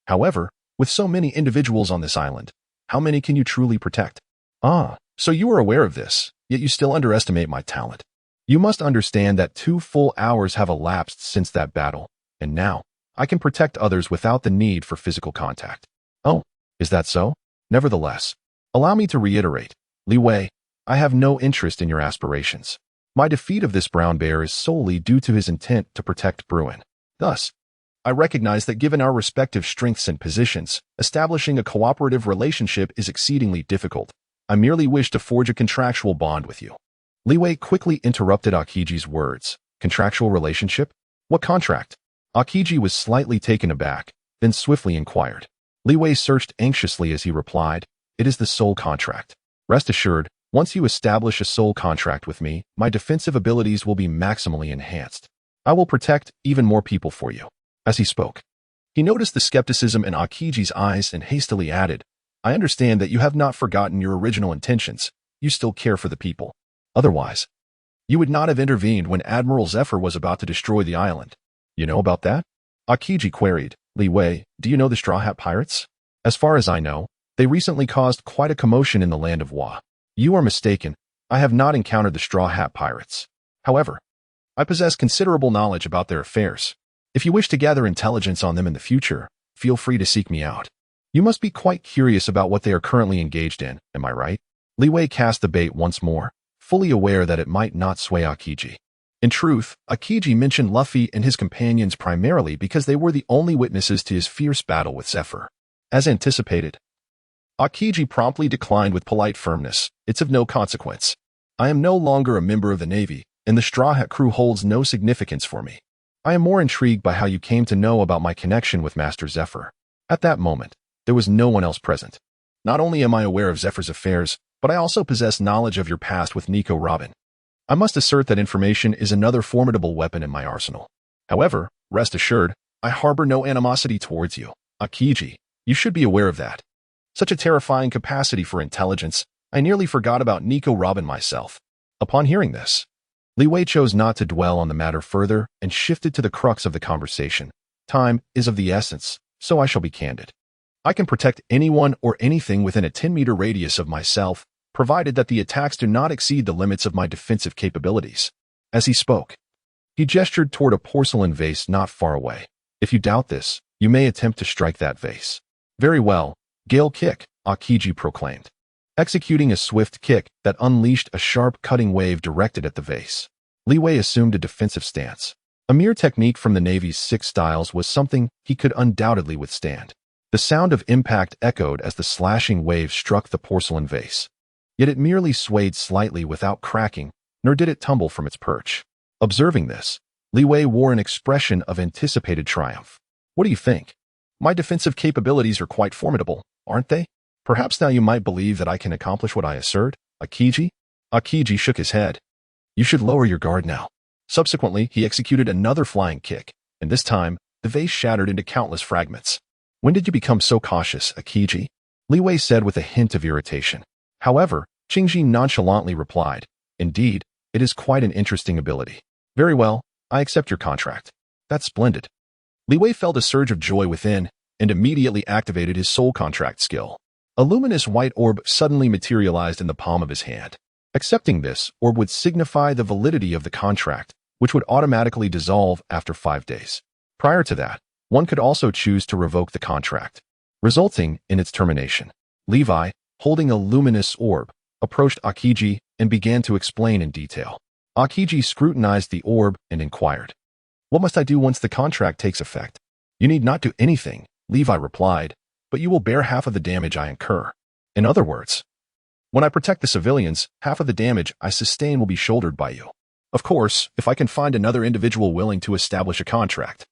However, with so many individuals on this island, how many can you truly protect?" "Ah, so you are aware of this, yet you still underestimate my talent. You must understand that 2 full hours have elapsed since that battle, and now, I can protect others without the need for physical contact." "Oh, is that so? Nevertheless, allow me to reiterate, Li Wei, I have no interest in your aspirations. My defeat of this brown bear is solely due to his intent to protect Bruin. Thus, I recognize that given our respective strengths and positions, establishing a cooperative relationship is exceedingly difficult. I merely wish to forge a contractual bond with you." Li Wei quickly interrupted Akiji's words. "Contractual relationship? What contract?" Akiji was slightly taken aback, then swiftly inquired. Li Wei searched anxiously as he replied, "It is the soul contract. Rest assured, once you establish a soul contract with me, my defensive abilities will be maximally enhanced. I will protect even more people for you." As he spoke, he noticed the skepticism in Akiji's eyes and hastily added, "I understand that you have not forgotten your original intentions. You still care for the people. Otherwise, you would not have intervened when Admiral Zephyr was about to destroy the island." "You know about that?" Akiji queried. "Li Wei, do you know the Straw Hat Pirates?" "As far as I know, they recently caused quite a commotion in the land of Wa." "You are mistaken. I have not encountered the Straw Hat Pirates. However, I possess considerable knowledge about their affairs. If you wish to gather intelligence on them in the future, feel free to seek me out. You must be quite curious about what they are currently engaged in, am I right?" Li Wei cast the bait once more, fully aware that it might not sway Akiji. In truth, Akiji mentioned Luffy and his companions primarily because they were the only witnesses to his fierce battle with Zephyr. As anticipated, Akiji promptly declined with polite firmness. "It's of no consequence. I am no longer a member of the Navy, and the Straw Hat crew holds no significance for me. I am more intrigued by how you came to know about my connection with Master Zephyr." At that moment, there was no one else present. "Not only am I aware of Zephyr's affairs, but I also possess knowledge of your past with Nico Robin. I must assert that information is another formidable weapon in my arsenal. However, rest assured, I harbor no animosity towards you. Akiji, you should be aware of that. Such a terrifying capacity for intelligence, I nearly forgot about Nico Robin myself." Upon hearing this, Li Wei chose not to dwell on the matter further and shifted to the crux of the conversation. "Time is of the essence, so I shall be candid. I can protect anyone or anything within a 10-meter radius of myself, provided that the attacks do not exceed the limits of my defensive capabilities." As he spoke, he gestured toward a porcelain vase not far away. "If you doubt this, you may attempt to strike that vase." "Very well, Gale Kick," Akiji proclaimed, executing a swift kick that unleashed a sharp cutting wave directed at the vase. Li Wei assumed a defensive stance. A mere technique from the Navy's 6 styles was something he could undoubtedly withstand. The sound of impact echoed as the slashing wave struck the porcelain vase. Yet it merely swayed slightly without cracking, nor did it tumble from its perch. Observing this, Li Wei wore an expression of anticipated triumph. "What do you think? My defensive capabilities are quite formidable, aren't they? Perhaps now you might believe that I can accomplish what I assert, Akiji?" Akiji shook his head. "You should lower your guard now." Subsequently, he executed another flying kick, and this time, the vase shattered into countless fragments. "When did you become so cautious, Akiji?" Li Wei said with a hint of irritation. However, Qingji nonchalantly replied, "Indeed, it is quite an interesting ability." "Very well, I accept your contract." "That's splendid." Li Wei felt a surge of joy within and immediately activated his soul contract skill. A luminous white orb suddenly materialized in the palm of his hand. Accepting this orb would signify the validity of the contract, which would automatically dissolve after 5 days. Prior to that, one could also choose to revoke the contract, resulting in its termination. Levi, holding a luminous orb, approached Akiji and began to explain in detail. Akiji scrutinized the orb and inquired, "What must I do once the contract takes effect?" "You need not do anything," Levi replied, "but you will bear half of the damage I incur." In other words, when I protect the civilians, half of the damage I sustain will be shouldered by you. Of course, if I can find another individual willing to establish a contract,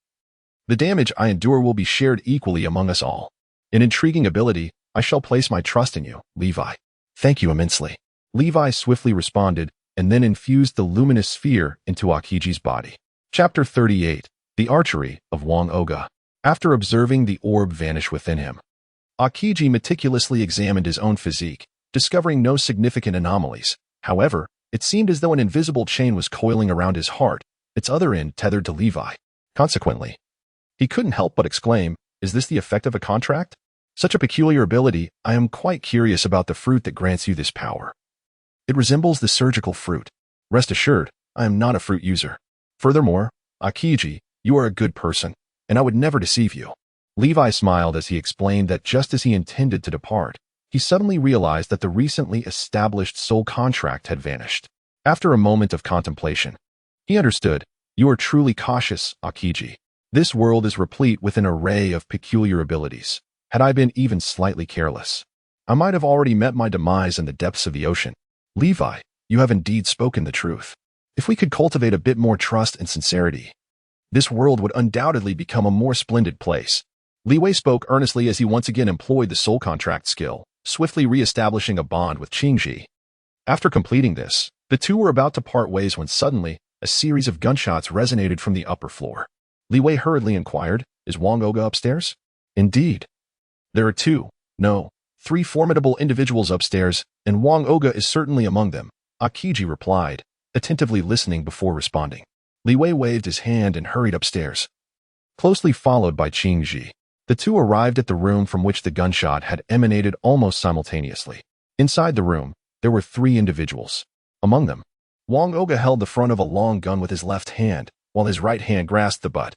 the damage I endure will be shared equally among us all. An intriguing ability, I shall place my trust in you, Levi. Thank you immensely. Levi swiftly responded and then infused the luminous sphere into Akiji's body. Chapter 38, The Archery of Wang Oga. After observing the orb vanish within him, Akiji meticulously examined his own physique, discovering no significant anomalies. However, it seemed as though an invisible chain was coiling around his heart, its other end tethered to Levi. Consequently, he couldn't help but exclaim, "Is this the effect of a contract? Such a peculiar ability, I am quite curious about the fruit that grants you this power. It resembles the surgical fruit. Rest assured, I am not a fruit user. Furthermore, Akiji, you are a good person, and I would never deceive you." Levi smiled as he explained that just as he intended to depart, he suddenly realized that the recently established soul contract had vanished. After a moment of contemplation, he understood, "You are truly cautious, Akiji. This world is replete with an array of peculiar abilities. Had I been even slightly careless, I might have already met my demise in the depths of the ocean." Levi, you have indeed spoken the truth. If we could cultivate a bit more trust and sincerity, this world would undoubtedly become a more splendid place. Li Wei spoke earnestly as he once again employed the soul contract skill, swiftly re-establishing a bond with Qingji. After completing this, the two were about to part ways when suddenly, a series of gunshots resonated from the upper floor. Li Wei hurriedly inquired, "Is Wang Oga upstairs?" "Indeed. There are three formidable individuals upstairs, and Wang Oga is certainly among them," Akiji replied, attentively listening before responding. Li Wei waved his hand and hurried upstairs, closely followed by Qingji. The two arrived at the room from which the gunshot had emanated almost simultaneously. Inside the room, there were 3 individuals. Among them, Wang Oga held the front of a long gun with his left hand, while his right hand grasped the butt,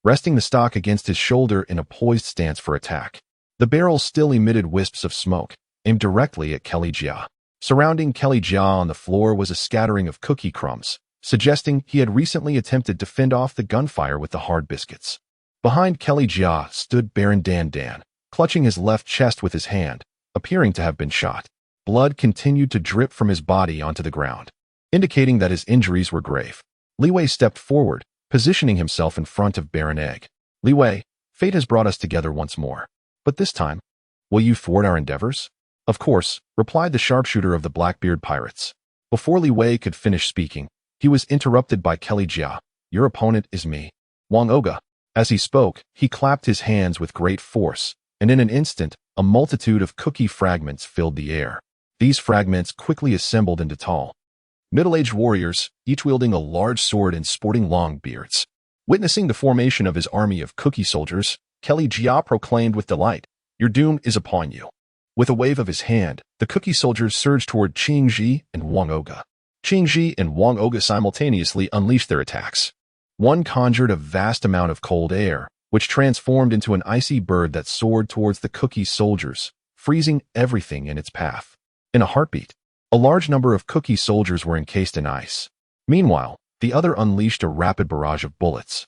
resting the stock against his shoulder in a poised stance for attack. The barrel still emitted wisps of smoke, aimed directly at Kelly Jia. Surrounding Kelly Jia on the floor was a scattering of cookie crumbs, suggesting he had recently attempted to fend off the gunfire with the hard biscuits. Behind Kelly Jia stood Baron Dan Dan, clutching his left chest with his hand, appearing to have been shot. Blood continued to drip from his body onto the ground, indicating that his injuries were grave. Li Wei stepped forward, positioning himself in front of Baron Egg. "Li Wei, fate has brought us together once more. But this time, will you thwart our endeavors?" "Of course," replied the sharpshooter of the Blackbeard pirates. Before Li Wei could finish speaking, he was interrupted by Kelly Jia. "Your opponent is me, Wang Oga." As he spoke, he clapped his hands with great force, and in an instant, a multitude of cookie fragments filled the air. These fragments quickly assembled into tall, middle-aged warriors, each wielding a large sword and sporting long beards. Witnessing the formation of his army of cookie soldiers, Kelly Jia proclaimed with delight, "Your doom is upon you." With a wave of his hand, the cookie soldiers surged toward Qingji and Wang Oga. Qingji and Wang Oga simultaneously unleashed their attacks. One conjured a vast amount of cold air, which transformed into an icy bird that soared towards the cookie soldiers, freezing everything in its path. In a heartbeat, a large number of cookie soldiers were encased in ice. Meanwhile, the other unleashed a rapid barrage of bullets,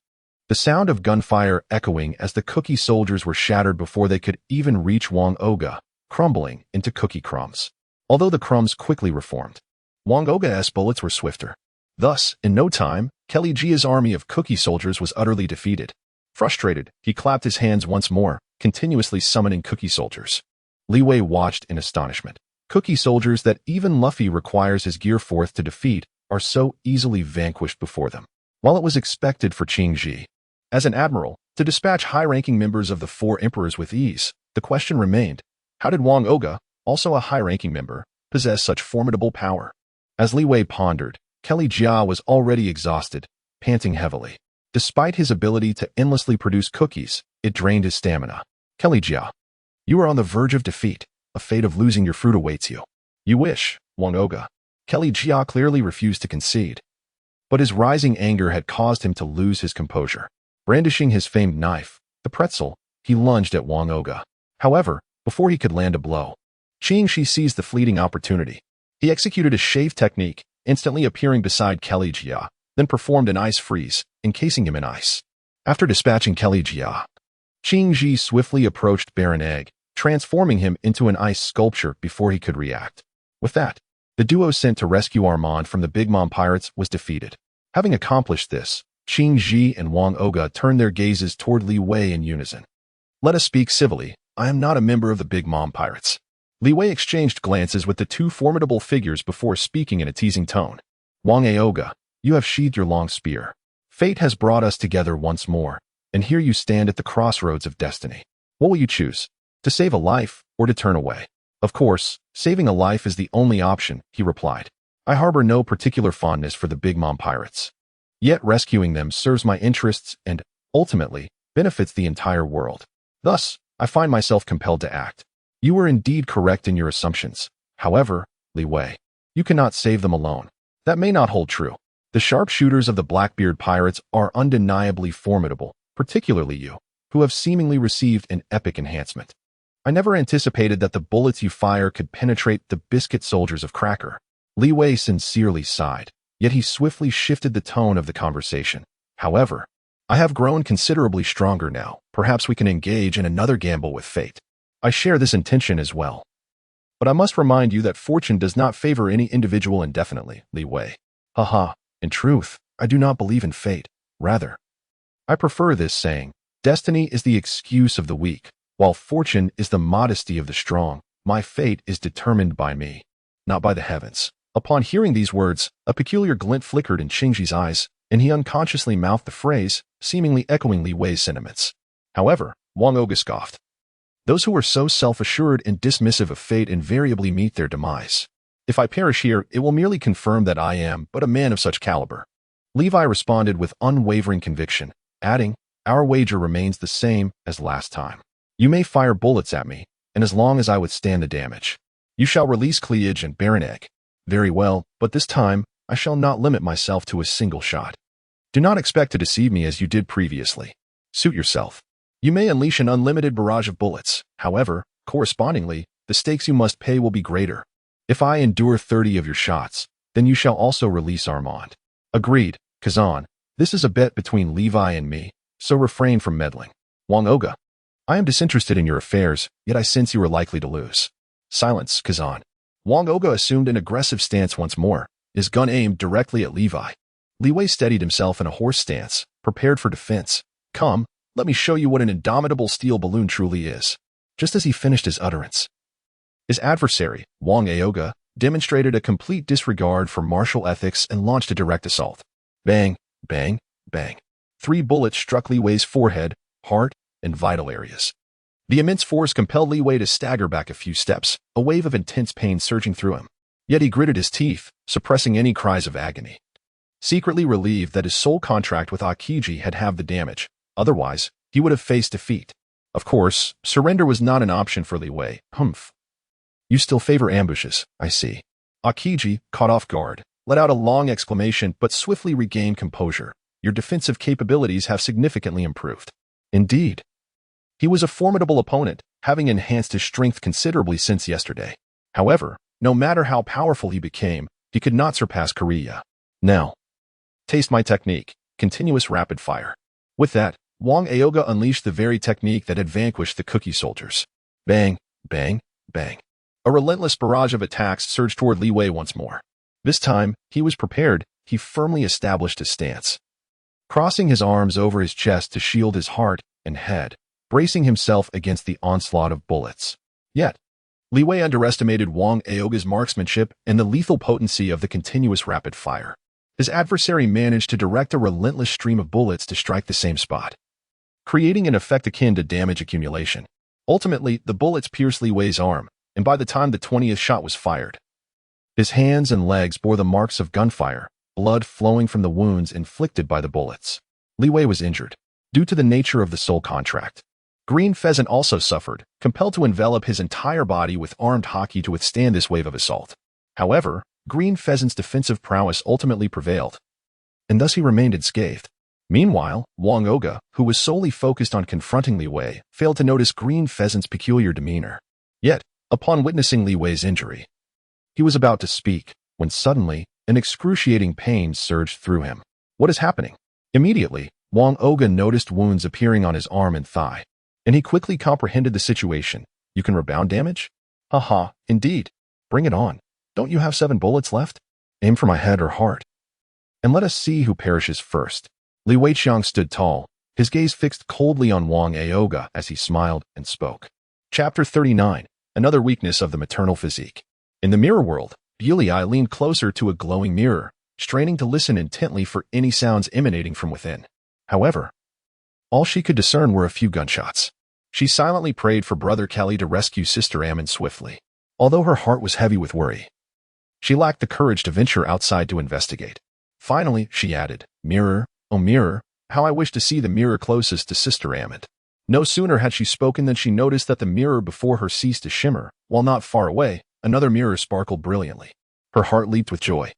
the sound of gunfire echoing as the cookie soldiers were shattered before they could even reach Wang Oga, crumbling into cookie crumbs. Although the crumbs quickly reformed, Wang Oga's bullets were swifter. Thus, in no time, Kelly Jia's army of cookie soldiers was utterly defeated. Frustrated, he clapped his hands once more, continuously summoning cookie soldiers. Li Wei watched in astonishment. Cookie soldiers that even Luffy requires his gear forth to defeat are so easily vanquished before them. While it was expected for Qingji, as an admiral, to dispatch high-ranking members of the 4 emperors with ease, the question remained, how did Wang Oga, also a high-ranking member, possess such formidable power? As Li Wei pondered, Kelly Jia was already exhausted, panting heavily. Despite his ability to endlessly produce cookies, it drained his stamina. Kelly Jia, you are on the verge of defeat. A fate of losing your fruit awaits you. You wish, Wang Oga. Kelly Jia clearly refused to concede. But his rising anger had caused him to lose his composure. Brandishing his famed knife, the pretzel, he lunged at Wang Oga. However, before he could land a blow, Qingshi seized the fleeting opportunity. He executed a shave technique, instantly appearing beside Kelly Jia, then performed an ice freeze, encasing him in ice. After dispatching Kelly Jia, Qingshi swiftly approached Baron Egg, transforming him into an ice sculpture before he could react. With that, the duo sent to rescue Armand from the Big Mom pirates was defeated. Having accomplished this, Qingshi and Wang Oga turned their gazes toward Li Wei in unison. Let us speak civilly. I am not a member of the Big Mom pirates. Li Wei exchanged glances with the two formidable figures before speaking in a teasing tone. Wang Oga, you have sheathed your long spear. Fate has brought us together once more, and here you stand at the crossroads of destiny. What will you choose? To save a life or to turn away? Of course, saving a life is the only option, he replied. I harbor no particular fondness for the Big Mom pirates. Yet rescuing them serves my interests and, ultimately, benefits the entire world. Thus, I find myself compelled to act. You were indeed correct in your assumptions. However, Li Wei, you cannot save them alone. That may not hold true. The sharpshooters of the Blackbeard pirates are undeniably formidable, particularly you, who have seemingly received an epic enhancement. I never anticipated that the bullets you fire could penetrate the biscuit soldiers of Cracker. Li Wei sincerely sighed, yet he swiftly shifted the tone of the conversation. However, I have grown considerably stronger now. Perhaps we can engage in another gamble with fate. I share this intention as well. But I must remind you that fortune does not favor any individual indefinitely, Li Wei. Haha, in truth, I do not believe in fate. Rather, I prefer this saying, destiny is the excuse of the weak, while fortune is the modesty of the strong. My fate is determined by me, not by the heavens. Upon hearing these words, a peculiar glint flickered in Qingshi's eyes, and he unconsciously mouthed the phrase, seemingly echoing Li Wei's sentiments. However, Wang Oga scoffed. Those who are so self-assured and dismissive of fate invariably meet their demise. If I perish here, it will merely confirm that I am but a man of such caliber. Levi responded with unwavering conviction, adding, our wager remains the same as last time. You may fire bullets at me, and as long as I withstand the damage, you shall release Cleage and Baron Egg. Very well, but this time, I shall not limit myself to a single shot. Do not expect to deceive me as you did previously. Suit yourself. You may unleash an unlimited barrage of bullets. However, correspondingly, the stakes you must pay will be greater. If I endure 30 of your shots, then you shall also release Armand. Agreed, Kazan. This is a bet between Levi and me, so refrain from meddling. Wang Oga, I am disinterested in your affairs, yet I sense you are likely to lose. Silence, Kazan. Wang Oga assumed an aggressive stance once more, his gun aimed directly at Levi. Li Wei steadied himself in a horse stance, prepared for defense. Come, let me show you what an indomitable steel balloon truly is. Just as he finished his utterance, his adversary, Wang Oga, demonstrated a complete disregard for martial ethics and launched a direct assault. Bang, bang, bang. 3 bullets struck Li Wei's forehead, heart, and vital areas. The immense force compelled Li Wei to stagger back a few steps, a wave of intense pain surging through him. Yet he gritted his teeth, suppressing any cries of agony. Secretly relieved that his sole contract with Akiji had halved the damage, otherwise, he would have faced defeat. Of course, surrender was not an option for Li Wei. Humph. You still favor ambushes, I see. Akiji, caught off guard, let out a long exclamation but swiftly regained composure. Your defensive capabilities have significantly improved. Indeed. He was a formidable opponent, having enhanced his strength considerably since yesterday. However, no matter how powerful he became, he could not surpass Korea. Now, taste my technique, continuous rapid fire. With that, Wang Oga unleashed the very technique that had vanquished the cookie soldiers. Bang, bang, bang. A relentless barrage of attacks surged toward Li Wei once more. This time, he was prepared. He firmly established his stance, crossing his arms over his chest to shield his heart and head, bracing himself against the onslaught of bullets. Yet, Li Wei underestimated Wang Oga's marksmanship and the lethal potency of the continuous rapid fire. His adversary managed to direct a relentless stream of bullets to strike the same spot, creating an effect akin to damage accumulation. Ultimately, the bullets pierced Li Wei's arm, and by the time the 20th shot was fired, his hands and legs bore the marks of gunfire, blood flowing from the wounds inflicted by the bullets. Li Wei was injured, due to the nature of the soul contract. Green Pheasant also suffered, compelled to envelop his entire body with armed haki to withstand this wave of assault. However, Green Pheasant's defensive prowess ultimately prevailed, and thus he remained unscathed. Meanwhile, Wang Oga, who was solely focused on confronting Li Wei, failed to notice Green Pheasant's peculiar demeanor. Yet, upon witnessing Li Wei's injury, he was about to speak, when suddenly, an excruciating pain surged through him. What is happening? Immediately, Wang Oga noticed wounds appearing on his arm and thigh, and he quickly comprehended the situation. You can rebound damage? Haha, indeed. Bring it on. Don't you have 7 bullets left? Aim for my head or heart, and let us see who perishes first. Li Weiqiang stood tall, his gaze fixed coldly on Wang Aoga as he smiled and spoke. Chapter 39. Another weakness of the maternal physique. In the mirror world, Bulei leaned closer to a glowing mirror, straining to listen intently for any sounds emanating from within. However, all she could discern were a few gunshots. She silently prayed for Brother Kelly to rescue Sister Ammon swiftly. Although her heart was heavy with worry, she lacked the courage to venture outside to investigate. Finally, she added, "Mirror, oh mirror, how I wish to see the mirror closest to Sister Ammon." No sooner had she spoken than she noticed that the mirror before her ceased to shimmer, while not far away, another mirror sparkled brilliantly. Her heart leaped with joy,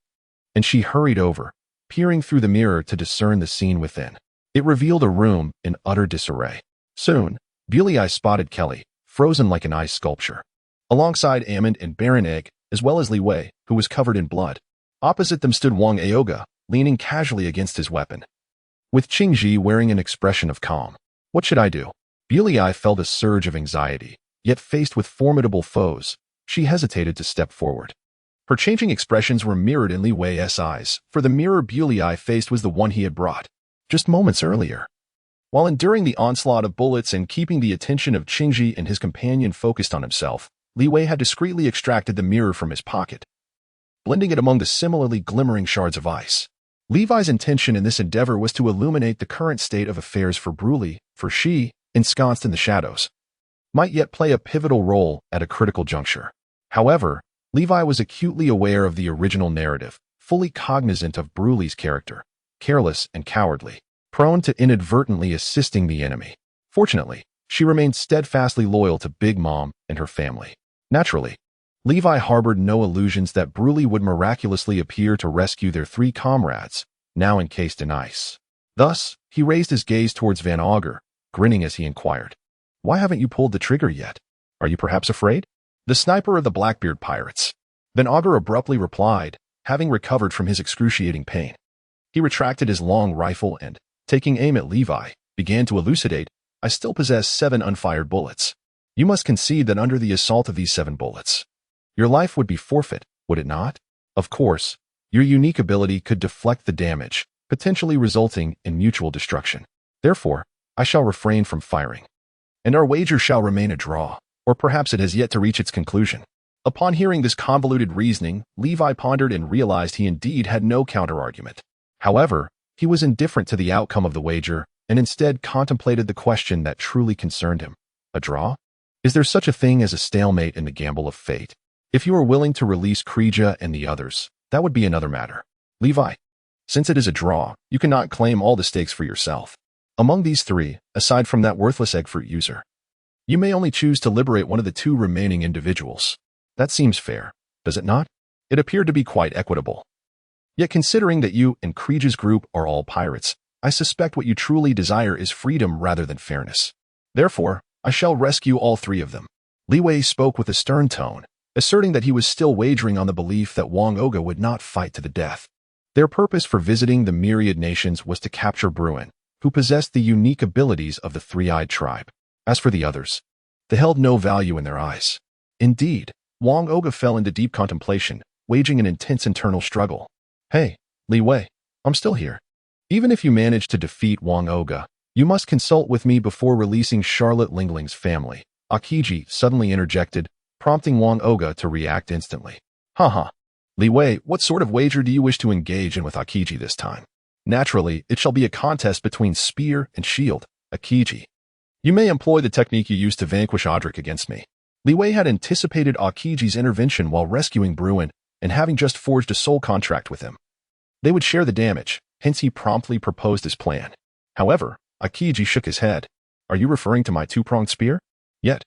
and she hurried over, peering through the mirror to discern the scene within. It revealed a room in utter disarray. Soon, Bulei spotted Kelly, frozen like an ice sculpture, alongside Ammon and Baron Egg, as well as Li Wei, who was covered in blood. Opposite them stood Wang Aoga, leaning casually against his weapon, with Qingji wearing an expression of calm. What should I do? Bulei felt a surge of anxiety, yet faced with formidable foes, she hesitated to step forward. Her changing expressions were mirrored in Li Wei's eyes, for the mirror Bulei faced was the one he had brought just moments earlier. While enduring the onslaught of bullets and keeping the attention of Qingji and his companion focused on himself, Li Wei had discreetly extracted the mirror from his pocket, blending it among the similarly glimmering shards of ice. Levi's intention in this endeavor was to illuminate the current state of affairs for Bruley, for she, ensconced in the shadows, might yet play a pivotal role at a critical juncture. However, Levi was acutely aware of the original narrative, fully cognizant of Bruley's character, careless and cowardly, prone to inadvertently assisting the enemy. Fortunately, she remained steadfastly loyal to Big Mom and her family. Naturally, Levi harbored no illusions that Bruley would miraculously appear to rescue their 3 comrades, now encased in ice. Thus, he raised his gaze towards Van Augur, grinning as he inquired, "Why haven't you pulled the trigger yet? Are you perhaps afraid?" "The sniper of the Blackbeard pirates," Van Augur abruptly replied, having recovered from his excruciating pain. He retracted his long rifle and, taking aim at Levi, began to elucidate, "I still possess 7 unfired bullets. You must concede that under the assault of these 7 bullets, your life would be forfeit, would it not? Of course, your unique ability could deflect the damage, potentially resulting in mutual destruction. Therefore, I shall refrain from firing, and our wager shall remain a draw, or perhaps it has yet to reach its conclusion." Upon hearing this convoluted reasoning, Levi pondered and realized he indeed had no counterargument. However, he was indifferent to the outcome of the wager, and instead contemplated the question that truly concerned him. A draw? Is there such a thing as a stalemate in the gamble of fate? If you are willing to release Krija and the others, that would be another matter. Levi, since it is a draw, you cannot claim all the stakes for yourself. Among these 3, aside from that worthless egg fruit user, you may only choose to liberate one of the 2 remaining individuals. That seems fair, does it not? It appeared to be quite equitable. Yet considering that you and Krija's group are all pirates, I suspect what you truly desire is freedom rather than fairness. Therefore, I shall rescue all 3 of them. Li Wei spoke with a stern tone, asserting that he was still wagering on the belief that Wang Oga would not fight to the death. Their purpose for visiting the myriad nations was to capture Bruin, who possessed the unique abilities of the 3-eyed tribe. As for the others, they held no value in their eyes. Indeed, Wang Oga fell into deep contemplation, waging an intense internal struggle. "Hey, Li Wei, I'm still here. Even if you manage to defeat Wang Oga, you must consult with me before releasing Charlotte Lingling's family," Akiji suddenly interjected, prompting Wang Oga to react instantly. Haha. Li Wei, what sort of wager do you wish to engage in with Akiji this time? Naturally, it shall be a contest between spear and shield, Akiji. You may employ the technique you used to vanquish Audric against me. Li Wei had anticipated Akiji's intervention while rescuing Bruin and having just forged a soul contract with him. They would share the damage, hence he promptly proposed his plan. However, Akiji shook his head. Are you referring to my two-pronged spear? Yet,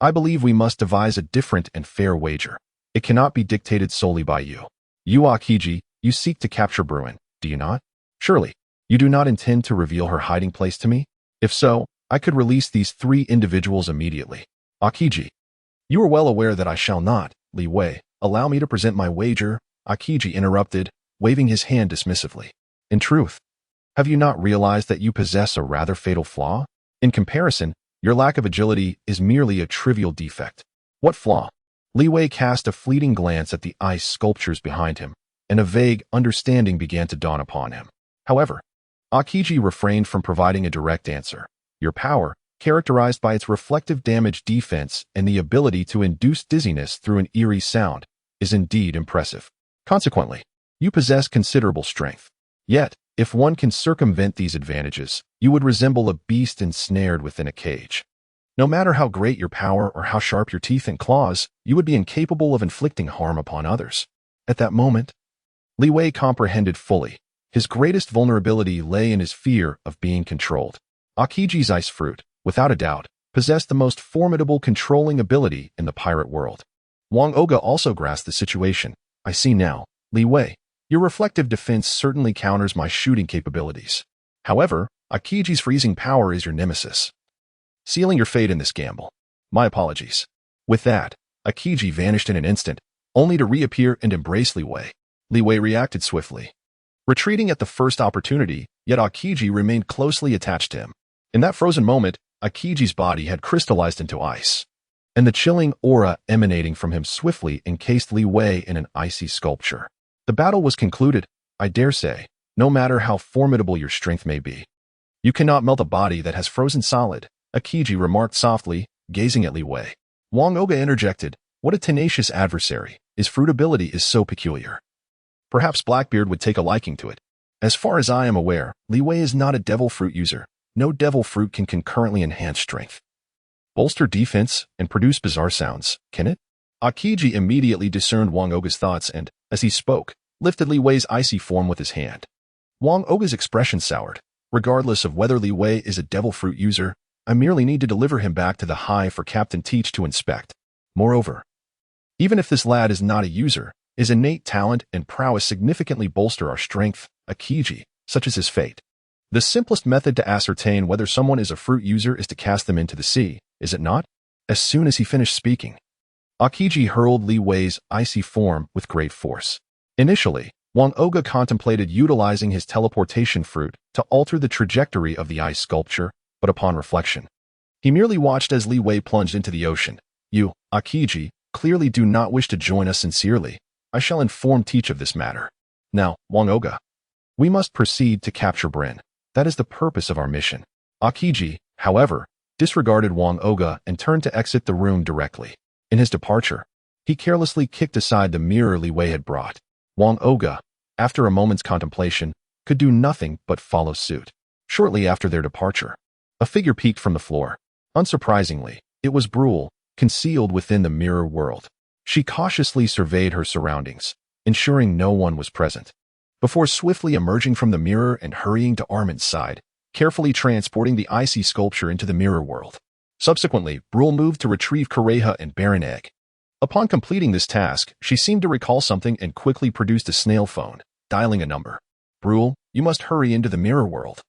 I believe we must devise a different and fair wager. It cannot be dictated solely by you. You, Akiji, you seek to capture Bruin, do you not? Surely, you do not intend to reveal her hiding place to me? If so, I could release these 3 individuals immediately. Akiji, you are well aware that I shall not. Li Wei, allow me to present my wager, Akiji interrupted, waving his hand dismissively. In truth, have you not realized that you possess a rather fatal flaw? In comparison, your lack of agility is merely a trivial defect. What flaw? Li Wei cast a fleeting glance at the ice sculptures behind him, and a vague understanding began to dawn upon him. However, Akiji refrained from providing a direct answer. Your power, characterized by its reflective damage defense and the ability to induce dizziness through an eerie sound, is indeed impressive. Consequently, you possess considerable strength. Yet, if one can circumvent these advantages, you would resemble a beast ensnared within a cage. No matter how great your power or how sharp your teeth and claws, you would be incapable of inflicting harm upon others. At that moment, Li Wei comprehended fully. His greatest vulnerability lay in his fear of being controlled. Akiji's ice fruit, without a doubt, possessed the most formidable controlling ability in the pirate world. Wang Oga also grasped the situation. I see now, Li Wei. Your reflective defense certainly counters my shooting capabilities. However, Akiji's freezing power is your nemesis, sealing your fate in this gamble. My apologies. With that, Akiji vanished in an instant, only to reappear and embrace Li Wei. Li Wei reacted swiftly, retreating at the first opportunity, yet Akiji remained closely attached to him. In that frozen moment, Akiji's body had crystallized into ice, and the chilling aura emanating from him swiftly encased Li Wei in an icy sculpture. The battle was concluded, I dare say, no matter how formidable your strength may be. You cannot melt a body that has frozen solid, Akiji remarked softly, gazing at Li Wei. Wang Oga interjected, what a tenacious adversary. His fruit ability is so peculiar. Perhaps Blackbeard would take a liking to it. As far as I am aware, Li Wei is not a devil fruit user. No devil fruit can concurrently enhance strength, bolster defense, and produce bizarre sounds, can it? Akiji immediately discerned Wang Oga's thoughts and, as he spoke, lifted Li Wei's icy form with his hand. Wang Oga's expression soured. Regardless of whether Li Wei is a devil fruit user, I merely need to deliver him back to the hive for Captain Teach to inspect. Moreover, even if this lad is not a user, his innate talent and prowess significantly bolster our strength, Akiji, such as his fate. The simplest method to ascertain whether someone is a fruit user is to cast them into the sea, is it not? As soon as he finished speaking, Akiji hurled Li Wei's icy form with great force. Initially, Wang Oga contemplated utilizing his teleportation fruit to alter the trajectory of the ice sculpture, but upon reflection, he merely watched as Li Wei plunged into the ocean. You, Akiji, clearly do not wish to join us sincerely. I shall inform Teach of this matter. Now, Wang Oga, we must proceed to capture Brin. That is the purpose of our mission. Akiji, however, disregarded Wang Oga and turned to exit the room directly. In his departure, he carelessly kicked aside the mirror Li Wei had brought. Wang Oga, after a moment's contemplation, could do nothing but follow suit. Shortly after their departure, a figure peeked from the floor. Unsurprisingly, it was Brule, concealed within the mirror world. She cautiously surveyed her surroundings, ensuring no one was present, before swiftly emerging from the mirror and hurrying to Armin's side, carefully transporting the icy sculpture into the mirror world. Subsequently, Brule moved to retrieve Kureha and Baron Egg. Upon completing this task, she seemed to recall something and quickly produced a snail phone, dialing a number. Brule, you must hurry into the mirror world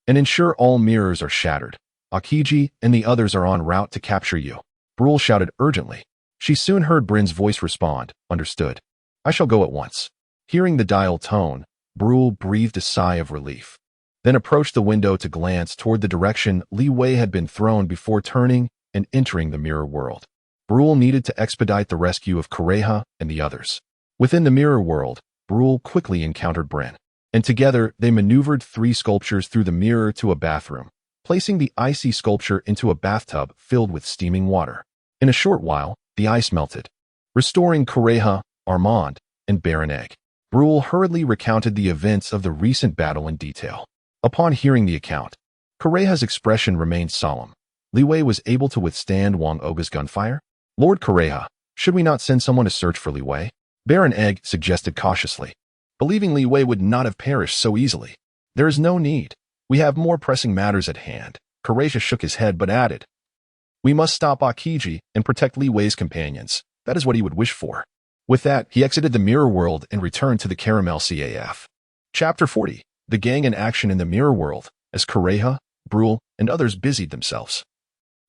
and ensure all mirrors are shattered. Akiji and the others are en route to capture you. Brule shouted urgently. She soon heard Brin's voice respond, understood. I shall go at once. Hearing the dial tone, Brule breathed a sigh of relief, then approached the window to glance toward the direction Li Wei had been thrown before turning and entering the mirror world. Brule needed to expedite the rescue of Kureha and the others. Within the mirror world, Brule quickly encountered Brin, and together they maneuvered 3 sculptures through the mirror to a bathroom, placing the icy sculpture into a bathtub filled with steaming water. In a short while, the ice melted, restoring Kureha, Armand, and Baron Egg. Brule hurriedly recounted the events of the recent battle in detail. Upon hearing the account, Kureha's expression remained solemn. Li Wei was able to withstand Wang Oga's gunfire? Lord Kureha, should we not send someone to search for Li Wei? Baron Egg suggested cautiously, believing Li Wei would not have perished so easily. There is no need. We have more pressing matters at hand. Courageous shook his head but added, we must stop Akiji and protect Li Wei's companions. That is what he would wish for. With that, he exited the mirror world and returned to the Caramel CAF. Chapter 40. The gang in action in the mirror world, as Kureha, Brule, and others busied themselves.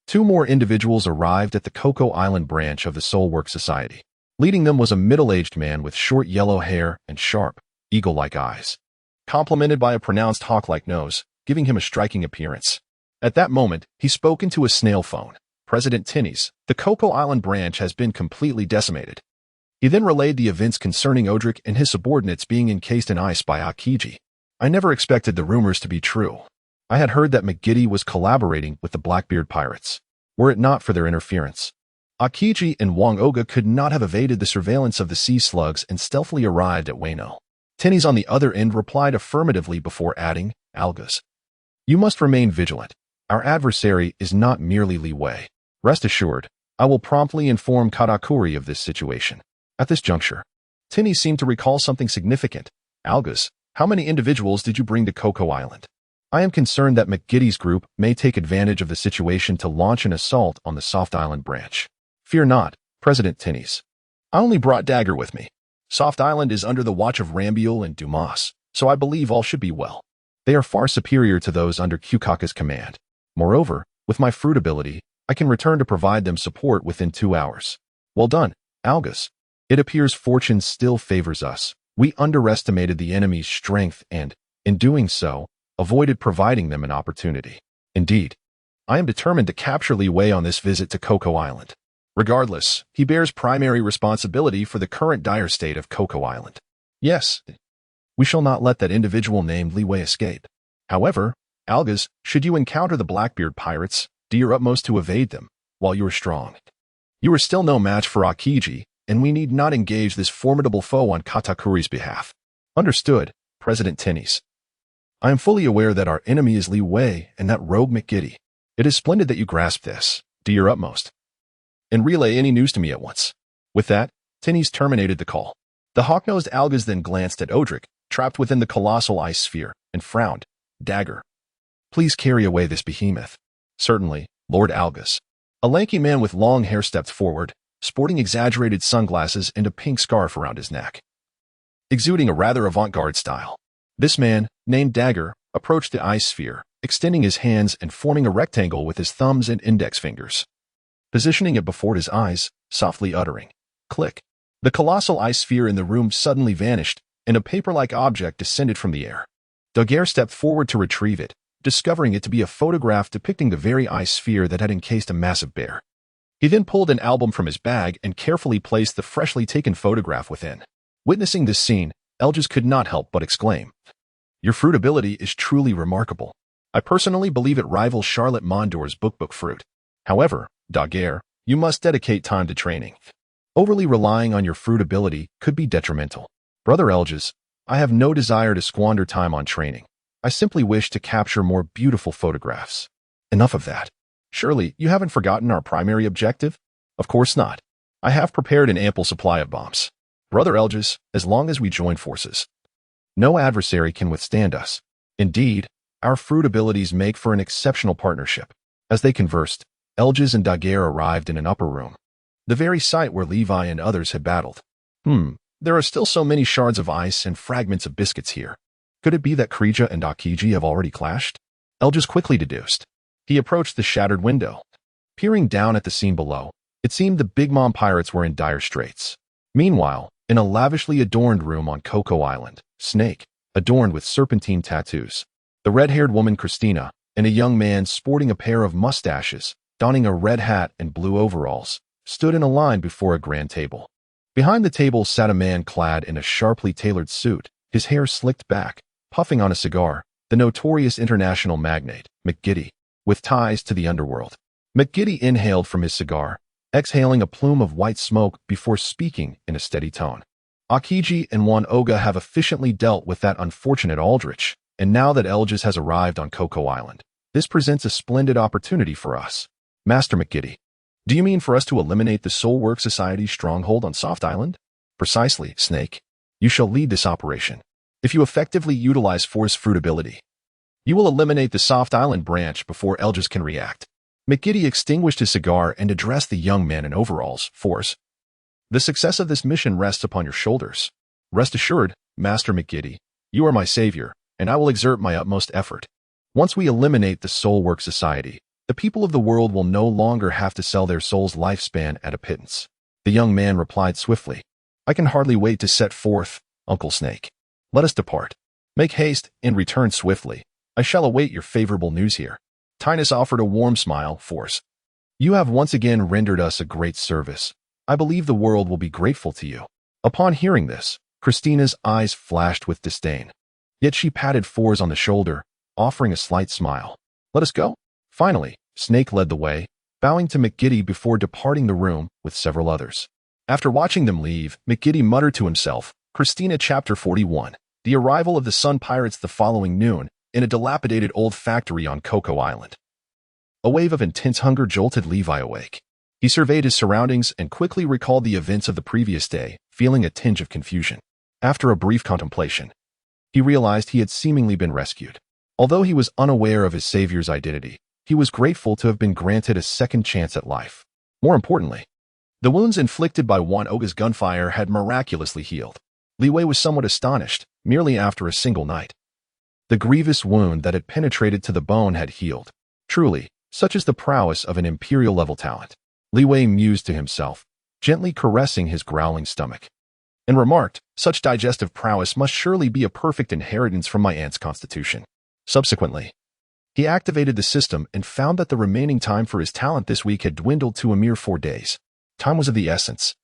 2 more individuals arrived at the Cocoa Island branch of the Soulwork Society. Leading them was a middle-aged man with short yellow hair and sharp, eagle-like eyes, complemented by a pronounced hawk-like nose, giving him a striking appearance. At that moment, he spoke into a snail phone. President Tinnies, the Cocoa Island branch has been completely decimated. He then relayed the events concerning Odric and his subordinates being encased in ice by Akiji. I never expected the rumors to be true. I had heard that McGiddy was collaborating with the Blackbeard pirates. Were it not for their interference, Akiji and Wang Oga could not have evaded the surveillance of the sea slugs and stealthily arrived at Wano. Tinnies on the other end replied affirmatively before adding, Algas, you must remain vigilant. Our adversary is not merely Li Wei. Rest assured, I will promptly inform Katakuri of this situation. At this juncture, Tinnies seemed to recall something significant. Algas, how many individuals did you bring to Cocoa Island? I am concerned that McGiddy's group may take advantage of the situation to launch an assault on the Soft Island branch. Fear not, President Tinnies. I only brought Dagger with me. Soft Island is under the watch of Rambiel and Dumas, so I believe all should be well. They are far superior to those under Kukaka's command. Moreover, with my fruit ability, I can return to provide them support within 2 hours. Well done, Algas. It appears fortune still favors us. We underestimated the enemy's strength and, in doing so, avoided providing them an opportunity. Indeed, I am determined to capture Li Wei on this visit to Cocoa Island. Regardless, he bears primary responsibility for the current dire state of Cocoa Island. Yes, we shall not let that individual named Li Wei escape. However, Algas, should you encounter the Blackbeard pirates, do your utmost to evade them, while you are strong. You are still no match for Akiji, and we need not engage this formidable foe on Katakuri's behalf. Understood, President Tinnies. I am fully aware that our enemy is Li Wei and that rogue McGiddy. It is splendid that you grasp this. Do your utmost. And relay any news to me at once. With that, Tinnies terminated the call. The hawk-nosed Algas then glanced at Odric, trapped within the colossal ice sphere, and frowned. Dagger, please carry away this behemoth. Certainly, Lord Algas. A lanky man with long hair stepped forward, sporting exaggerated sunglasses and a pink scarf around his neck, exuding a rather avant-garde style. This man, named Dagger, approached the ice sphere, extending his hands and forming a rectangle with his thumbs and index fingers, positioning it before his eyes, softly uttering, click. The colossal ice sphere in the room suddenly vanished, and a paper-like object descended from the air. Dagger stepped forward to retrieve it, discovering it to be a photograph depicting the very ice sphere that had encased a massive bear. He then pulled an album from his bag and carefully placed the freshly taken photograph within. Witnessing this scene, Elgis could not help but exclaim, your fruit ability is truly remarkable. I personally believe it rivals Charlotte Mondor's book fruit. However, Dagger, you must dedicate time to training. Overly relying on your fruit ability could be detrimental. Brother Elgis, I have no desire to squander time on training. I simply wish to capture more beautiful photographs. Enough of that. Surely, you haven't forgotten our primary objective? Of course not. I have prepared an ample supply of bombs. Brother Elgis, as long as we join forces, no adversary can withstand us. Indeed, our fruit abilities make for an exceptional partnership. As they conversed, Elgis and Dagger arrived in an upper room, the very site where Levi and others had battled. There are still so many shards of ice and fragments of biscuits here. Could it be that Krija and Akiji have already clashed? Elgis quickly deduced. He approached the shattered window. Peering down at the scene below, it seemed the Big Mom pirates were in dire straits. Meanwhile, in a lavishly adorned room on Cocoa Island, Snake, adorned with serpentine tattoos, the red-haired woman Christina, and a young man sporting a pair of mustaches, donning a red hat and blue overalls, stood in a line before a grand table. Behind the table sat a man clad in a sharply tailored suit, his hair slicked back, puffing on a cigar, the notorious international magnate, McGiddy, with ties to the underworld. McGiddy inhaled from his cigar, exhaling a plume of white smoke before speaking in a steady tone. Akiji and Wano Oga have efficiently dealt with that unfortunate Aldrich, and now that Elgis has arrived on Cocoa Island, this presents a splendid opportunity for us. Master McGiddy, do you mean for us to eliminate the Soulwork Society's stronghold on Soft Island? Precisely, Snake. You shall lead this operation. If you effectively utilize Force Fruit ability, You will eliminate the soft island branch before Eldris can react. McGiddy extinguished his cigar and addressed the young man in overalls. Force. The success of this mission rests upon your shoulders. Rest assured, Master McGiddy, you are my savior, and I will exert my utmost effort. Once we eliminate the Soulwork Society, the people of the world will no longer have to sell their soul's lifespan at a pittance. The young man replied swiftly, I can hardly wait to set forth, Uncle Snake. Let us depart. Make haste and return swiftly. I shall await your favorable news here. Tinus offered a warm smile. Force. You have once again rendered us a great service. I believe the world will be grateful to you. Upon hearing this, Christina's eyes flashed with disdain. Yet she patted Force on the shoulder, offering a slight smile. Let us go. Finally, Snake led the way, bowing to McGiddy before departing the room with several others. After watching them leave, McGiddy muttered to himself, Christina Chapter 41. The arrival of the Sun Pirates the following noon, in a dilapidated old factory on Cocoa Island. A wave of intense hunger jolted Levi awake. He surveyed his surroundings and quickly recalled the events of the previous day, feeling a tinge of confusion. After a brief contemplation, he realized he had seemingly been rescued. Although he was unaware of his savior's identity, he was grateful to have been granted a second chance at life. More importantly, the wounds inflicted by Wanoga's gunfire had miraculously healed. Li Wei was somewhat astonished, merely after a single night. The grievous wound that had penetrated to the bone had healed. Truly, such is the prowess of an Imperial-level talent. Li Wei mused to himself, gently caressing his growling stomach, and remarked, such digestive prowess must surely be a perfect inheritance from my aunt's constitution. Subsequently, he activated the system and found that the remaining time for his talent this week had dwindled to a mere 4 days. Time was of the essence.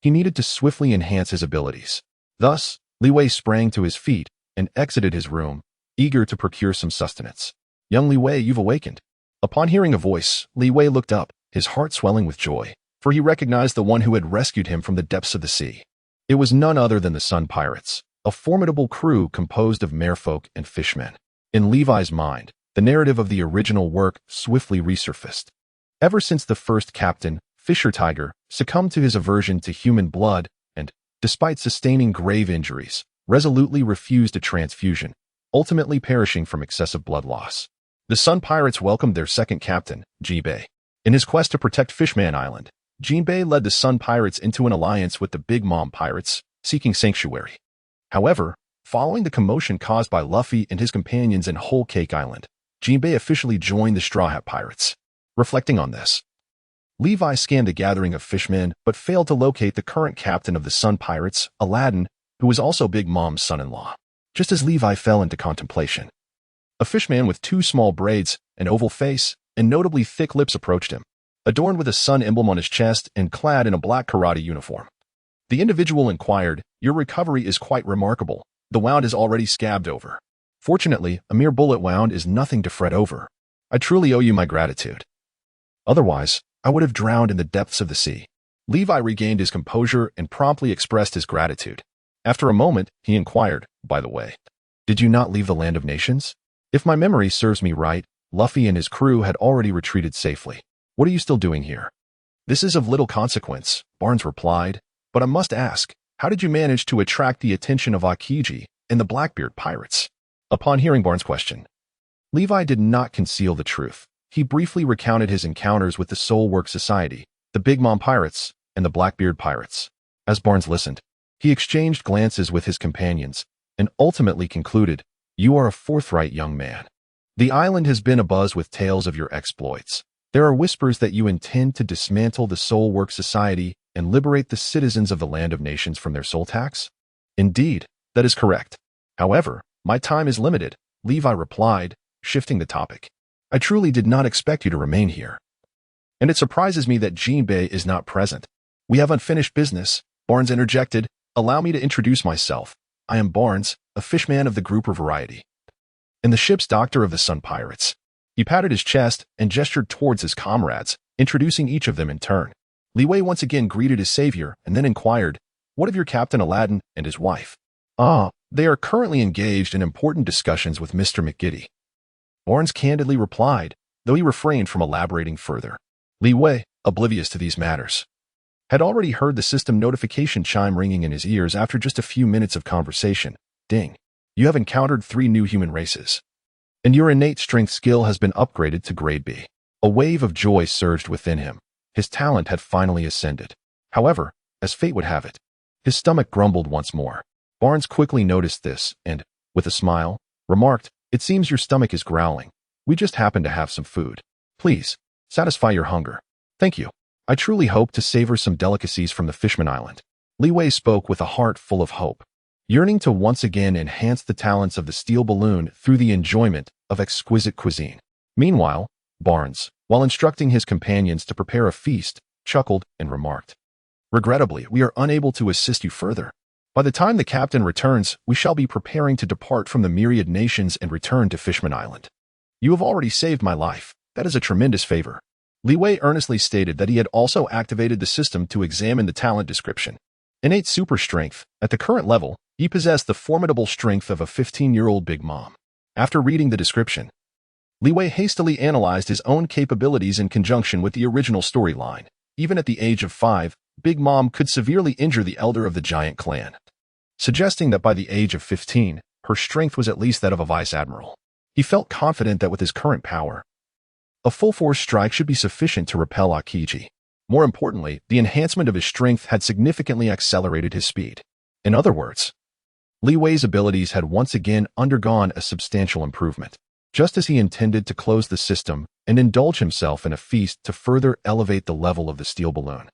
He needed to swiftly enhance his abilities. Thus, Li Wei sprang to his feet and exited his room, eager to procure some sustenance. Young Li Wei, you've awakened. Upon hearing a voice, Li Wei looked up, his heart swelling with joy, for he recognized the one who had rescued him from the depths of the sea. It was none other than the Sun Pirates, a formidable crew composed of merfolk and fishmen. In Levi's mind, the narrative of the original work swiftly resurfaced. Ever since the first captain, Fisher Tiger, succumbed to his aversion to human blood and, despite sustaining grave injuries, resolutely refused a transfusion, ultimately perishing from excessive blood loss. The Sun Pirates welcomed their second captain, Jinbei. In his quest to protect Fishman Island, Jinbei led the Sun Pirates into an alliance with the Big Mom Pirates, seeking sanctuary. However, following the commotion caused by Luffy and his companions in Whole Cake Island, Jinbei officially joined the Straw Hat Pirates. Reflecting on this, Levi scanned the gathering of fishmen but failed to locate the current captain of the Sun Pirates, Aladdin, who was also Big Mom's son-in-law. Just as Levi fell into contemplation, a fishman with 2 small braids, an oval face, and notably thick lips approached him, adorned with a sun emblem on his chest and clad in a black karate uniform. The individual inquired, Your recovery is quite remarkable. The wound is already scabbed over. Fortunately, a mere bullet wound is nothing to fret over. I truly owe you my gratitude. Otherwise, I would have drowned in the depths of the sea. Levi regained his composure and promptly expressed his gratitude. After a moment, he inquired, By the way, did you not leave the Land of Nations? If my memory serves me right, Luffy and his crew had already retreated safely. What are you still doing here? This is of little consequence, Barnes replied, but I must ask, how did you manage to attract the attention of Akiji and the Blackbeard pirates? Upon hearing Barnes' question, Levi did not conceal the truth. He briefly recounted his encounters with the Soulwork Society, the Big Mom Pirates, and the Blackbeard pirates. As Barnes listened, he exchanged glances with his companions and ultimately concluded, You are a forthright young man. The island has been abuzz with tales of your exploits. There are whispers that you intend to dismantle the Soulwork Society and liberate the citizens of the Land of Nations from their soul tax? Indeed, that is correct. However, my time is limited, Levi replied, shifting the topic. I truly did not expect you to remain here. And it surprises me that Jinbei is not present. We have unfinished business, Barnes interjected. Allow me to introduce myself. I am Barnes, a fishman of the group Reverberated, and the ship's doctor of the Sun Pirates. He patted his chest and gestured towards his comrades, introducing each of them in turn. Li Wei once again greeted his savior and then inquired, What of your captain Aladdin and his wife? They are currently engaged in important discussions with Mr. McGiddy. Barnes candidly replied, though he refrained from elaborating further. Li Wei, oblivious to these matters, had already heard the system notification chime ringing in his ears after just a few minutes of conversation. Ding. You have encountered 3 new human races. and your innate strength skill has been upgraded to grade B. A wave of joy surged within him. His talent had finally ascended. However, as fate would have it, his stomach grumbled once more. Barnes quickly noticed this and, with a smile, remarked, "It seems your stomach is growling. We just happen to have some food. Please, satisfy your hunger." "Thank you. I truly hope to savor some delicacies from the Fishman Island." Li Wei spoke with a heart full of hope, yearning to once again enhance the talents of the steel balloon through the enjoyment of exquisite cuisine. Meanwhile, Barnes, while instructing his companions to prepare a feast, chuckled and remarked, "Regrettably, we are unable to assist you further. By the time the captain returns, we shall be preparing to depart from the myriad nations and return to Fishman Island. You have already saved my life. That is a tremendous favor." Li Wei earnestly stated that he had also activated the system to examine the talent description. Innate super strength. At the current level, he possessed the formidable strength of a 15-year-old Big Mom. After reading the description, Li Wei hastily analyzed his own capabilities in conjunction with the original storyline. Even at the age of 5, Big Mom could severely injure the elder of the giant clan, suggesting that by the age of 15, her strength was at least that of a vice admiral. He felt confident that with his current power, a full-force strike should be sufficient to repel Akiji. More importantly, the enhancement of his strength had significantly accelerated his speed. In other words, Li Wei's abilities had once again undergone a substantial improvement. Just as he intended to close the system and indulge himself in a feast to further elevate the level of the steel balloon,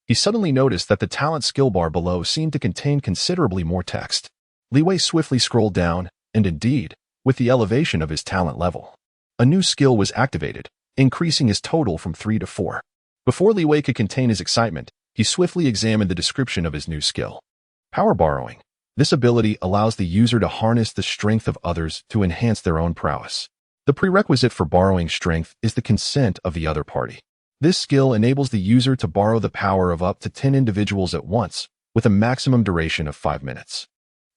he suddenly noticed that the talent skill bar below seemed to contain considerably more text. Li Wei swiftly scrolled down, and indeed, with the elevation of his talent level, a new skill was activated, increasing his total from 3 to 4. Before Li Wei could contain his excitement, he swiftly examined the description of his new skill. Power borrowing. This ability allows the user to harness the strength of others to enhance their own prowess. The prerequisite for borrowing strength is the consent of the other party. This skill enables the user to borrow the power of up to 10 individuals at once, with a maximum duration of 5 minutes.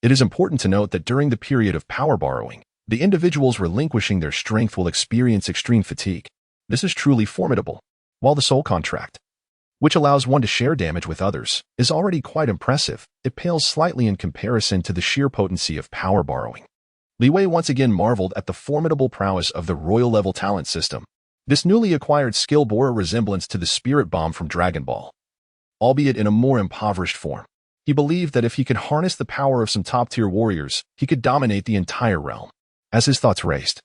It is important to note that during the period of power borrowing, the individuals relinquishing their strength will experience extreme fatigue. This is truly formidable. While the soul contract, which allows one to share damage with others, is already quite impressive, it pales slightly in comparison to the sheer potency of power borrowing. Li Wei once again marveled at the formidable prowess of the royal-level talent system. This newly acquired skill bore a resemblance to the spirit bomb from Dragon Ball, albeit in a more impoverished form. He believed that if he could harness the power of some top-tier warriors, he could dominate the entire realm. As his thoughts raced,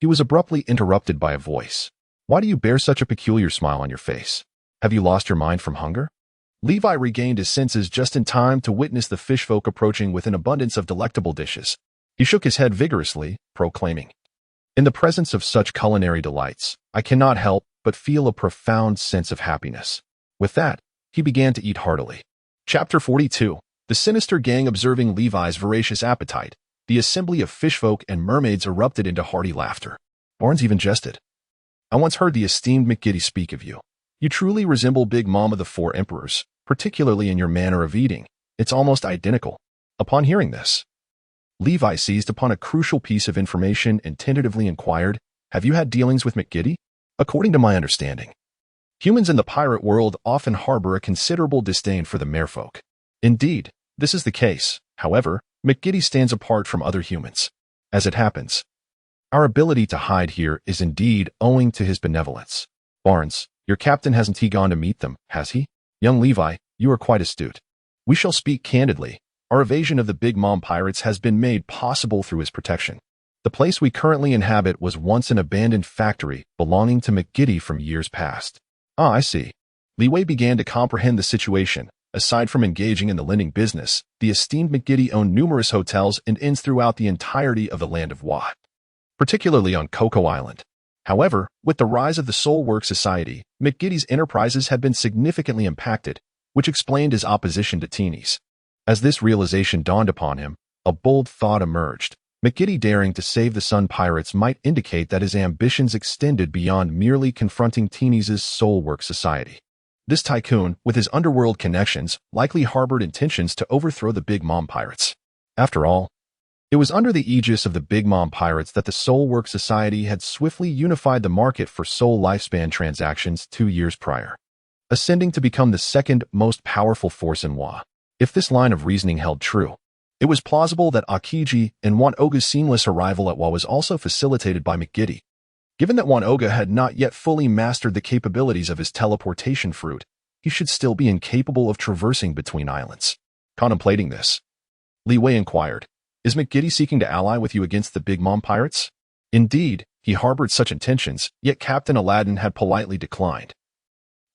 he was abruptly interrupted by a voice. "Why do you bear such a peculiar smile on your face? Have you lost your mind from hunger?" Levi regained his senses just in time to witness the fishfolk approaching with an abundance of delectable dishes. He shook his head vigorously, proclaiming, "In the presence of such culinary delights, I cannot help but feel a profound sense of happiness." With that, he began to eat heartily. Chapter 42. The sinister gang observing Levi's voracious appetite, the assembly of fishfolk and mermaids erupted into hearty laughter. Barnes even jested. "I once heard the esteemed McGiddy speak of you. You truly resemble Big Mom of the 4 emperors, particularly in your manner of eating. It's almost identical." Upon hearing this, Levi seized upon a crucial piece of information and tentatively inquired, "Have you had dealings with McGiddy?" "According to my understanding, humans in the pirate world often harbor a considerable disdain for the merfolk. Indeed, this is the case. However, McGiddy stands apart from other humans. As it happens, our ability to hide here is indeed owing to his benevolence. Barnes, your captain hasn't he gone to meet them, has he?" "Young Levi, you are quite astute. We shall speak candidly. Our evasion of the Big Mom pirates has been made possible through his protection. The place we currently inhabit was once an abandoned factory belonging to McGiddy from years past." "Ah, I see." Li Wei began to comprehend the situation. Aside from engaging in the lending business, the esteemed McGiddy owned numerous hotels and inns throughout the entirety of the land of Wa, particularly on Coco Island. However, with the rise of the Soul Work Society, McGiddy's enterprises had been significantly impacted, which explained his opposition to Teeny's. As this realization dawned upon him, a bold thought emerged. McGiddy daring to save the Sun Pirates might indicate that his ambitions extended beyond merely confronting Teeny's Soul Work Society. This tycoon, with his underworld connections, likely harbored intentions to overthrow the Big Mom pirates. After all, it was under the aegis of the Big Mom pirates that the Soul Work Society had swiftly unified the market for soul lifespan transactions 2 years prior, ascending to become the second most powerful force in Wa. If this line of reasoning held true, It was plausible that Akiji and Wanoga's seamless arrival at Wa was also facilitated by McGiddy. Given that Wanoga had not yet fully mastered the capabilities of his teleportation fruit, he should still be incapable of traversing between islands. Contemplating this, Li Wei inquired, "Is McGiddy seeking to ally with you against the Big Mom pirates?" Indeed, he harbored such intentions, yet Captain Aladdin had politely declined,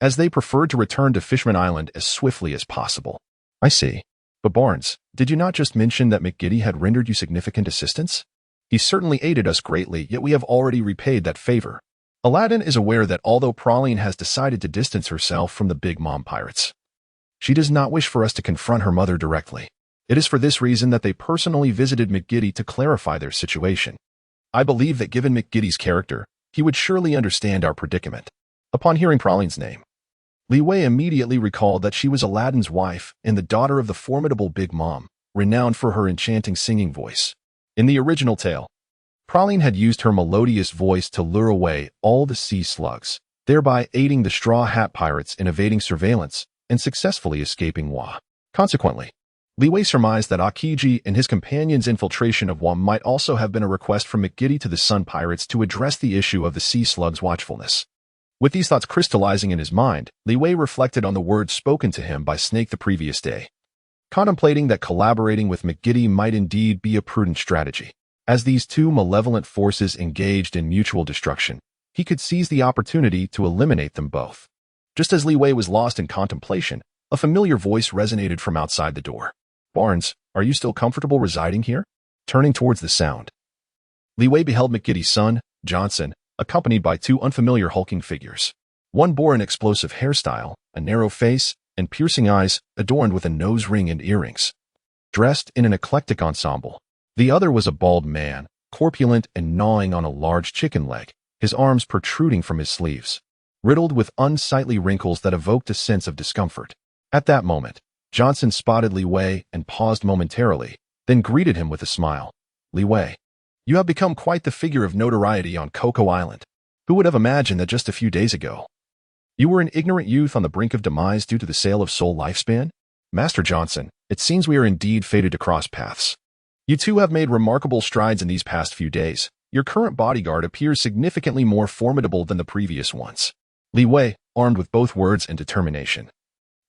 as they preferred to return to Fishman Island as swiftly as possible. "I see. But Barnes, did you not just mention that McGiddy had rendered you significant assistance? He certainly aided us greatly, yet we have already repaid that favor." Aladdin is aware that although Praline has decided to distance herself from the Big Mom pirates, she does not wish for us to confront her mother directly. It is for this reason that they personally visited McGiddy to clarify their situation. I believe that given McGiddy's character, he would surely understand our predicament. Upon hearing Praline's name, Li Wei immediately recalled that she was Aladdin's wife and the daughter of the formidable Big Mom, renowned for her enchanting singing voice. In the original tale, Praline had used her melodious voice to lure away all the sea slugs, thereby aiding the Straw Hat Pirates in evading surveillance and successfully escaping Wa. Consequently, Li Wei surmised that Akiji and his companions' infiltration of Wa might also have been a request from McGiddy to the Sun Pirates to address the issue of the sea slugs' watchfulness. With these thoughts crystallizing in his mind, Li Wei reflected on the words spoken to him by Snake the previous day, contemplating that collaborating with McGiddy might indeed be a prudent strategy. As these two malevolent forces engaged in mutual destruction, he could seize the opportunity to eliminate them both. Just as Li Wei was lost in contemplation, a familiar voice resonated from outside the door. "Barnes, are you still comfortable residing here?" Turning towards the sound, Li Wei beheld McGiddy's son, Johnson, accompanied by two unfamiliar hulking figures. One bore an explosive hairstyle, a narrow face, and piercing eyes adorned with a nose ring and earrings. Dressed in an eclectic ensemble, the other was a bald man, corpulent and gnawing on a large chicken leg, his arms protruding from his sleeves, riddled with unsightly wrinkles that evoked a sense of discomfort. At that moment, Johnson spotted Li Wei and paused momentarily, then greeted him with a smile. "Li Wei, you have become quite the figure of notoriety on Coco Island. Who would have imagined that just a few days ago you were an ignorant youth on the brink of demise due to the sale of Soul Lifespan? Master Johnson, it seems we are indeed fated to cross paths. You two have made remarkable strides in these past few days. Your current bodyguard appears significantly more formidable than the previous ones." Li Wei, armed with both words and determination,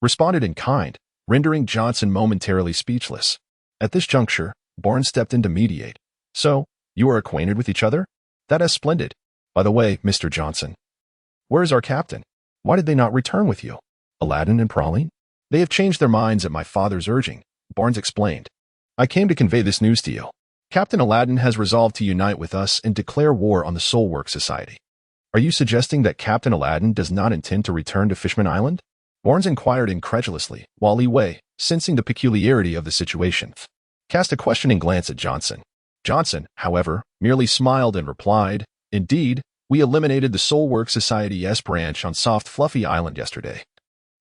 responded in kind, rendering Johnson momentarily speechless. At this juncture, Barnes stepped in to mediate. "So, you are acquainted with each other? That is splendid. By the way, Mr. Johnson, where is our captain? Why did they not return with you?" "Aladdin and Praline? They have changed their minds at my father's urging," Barnes explained. "I came to convey this news to you. Captain Aladdin has resolved to unite with us and declare war on the Soulwork Society." "Are you suggesting that Captain Aladdin does not intend to return to Fishman Island?" Barnes inquired incredulously, while Li Wei, sensing the peculiarity of the situation, cast a questioning glance at Johnson. Johnson, however, merely smiled and replied, "Indeed, we eliminated the Soulwork Society's branch on Soft Fluffy Island yesterday.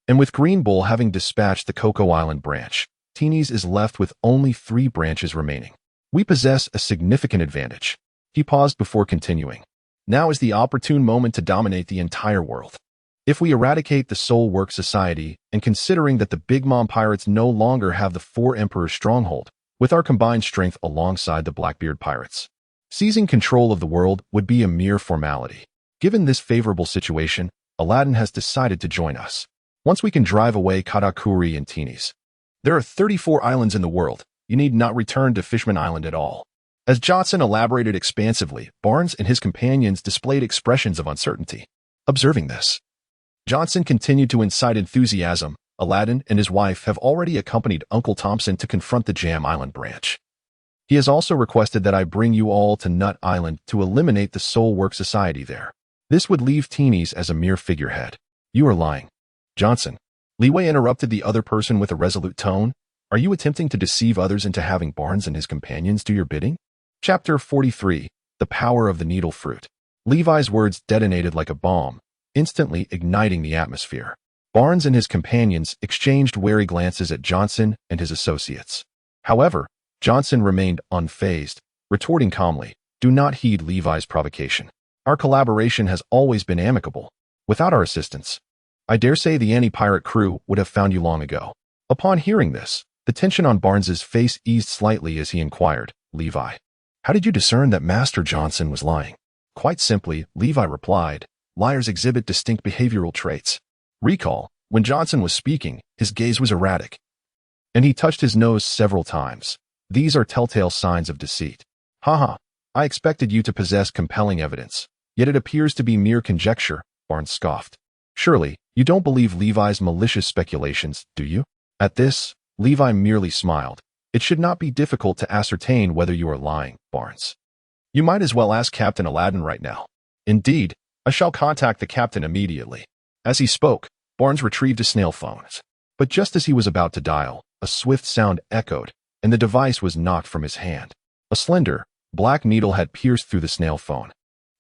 And with Green Bull having dispatched the Coco Island branch, Teenies is left with only 3 branches remaining. We possess a significant advantage." He paused before continuing. "Now is the opportune moment to dominate the entire world. If we eradicate the Soulwork Society, and considering that the Big Mom Pirates no longer have the 4 Emperors stronghold, with our combined strength alongside the Blackbeard Pirates, seizing control of the world would be a mere formality. Given this favorable situation, Aladdin has decided to join us. Once we can drive away Katakuri and Teenies, there are 34 islands in the world. You need not return to Fishman Island at all." As Johnson elaborated expansively, Barnes and his companions displayed expressions of uncertainty. Observing this, Johnson continued to incite enthusiasm. "Aladdin and his wife have already accompanied Uncle Thompson to confront the Jam Island branch. He has also requested that I bring you all to Nut Island to eliminate the Soulwork Society there. This would leave Teenies as a mere figurehead." "You are lying, Johnson." Li Wei interrupted the other person with a resolute tone. "Are you attempting to deceive others into having Barnes and his companions do your bidding?" Chapter 43, The Power of the Needle Fruit. Levi's words detonated like a bomb, instantly igniting the atmosphere. Barnes and his companions exchanged wary glances at Johnson and his associates. However, Johnson remained unfazed, retorting calmly, "Do not heed Levi's provocation. Our collaboration has always been amicable. Without our assistance, I dare say the anti-pirate crew would have found you long ago." Upon hearing this, The tension on Barnes's face eased slightly as he inquired, Levi, how did you discern that Master Johnson was lying? Quite simply, Levi replied, liars exhibit distinct behavioral traits. Recall, when Johnson was speaking, his gaze was erratic, and he touched his nose several times. These are telltale signs of deceit. Haha, I expected you to possess compelling evidence, yet it appears to be mere conjecture, Barnes scoffed. Surely, you don't believe Levi's malicious speculations, do you? At this, Levi merely smiled. It should not be difficult to ascertain whether you are lying, Barnes. You might as well ask Captain Aladdin right now. Indeed, I shall contact the captain immediately. As he spoke, Barnes retrieved a snail phone. But just as he was about to dial, a swift sound echoed, and the device was knocked from his hand. A slender, black needle had pierced through the snail phone,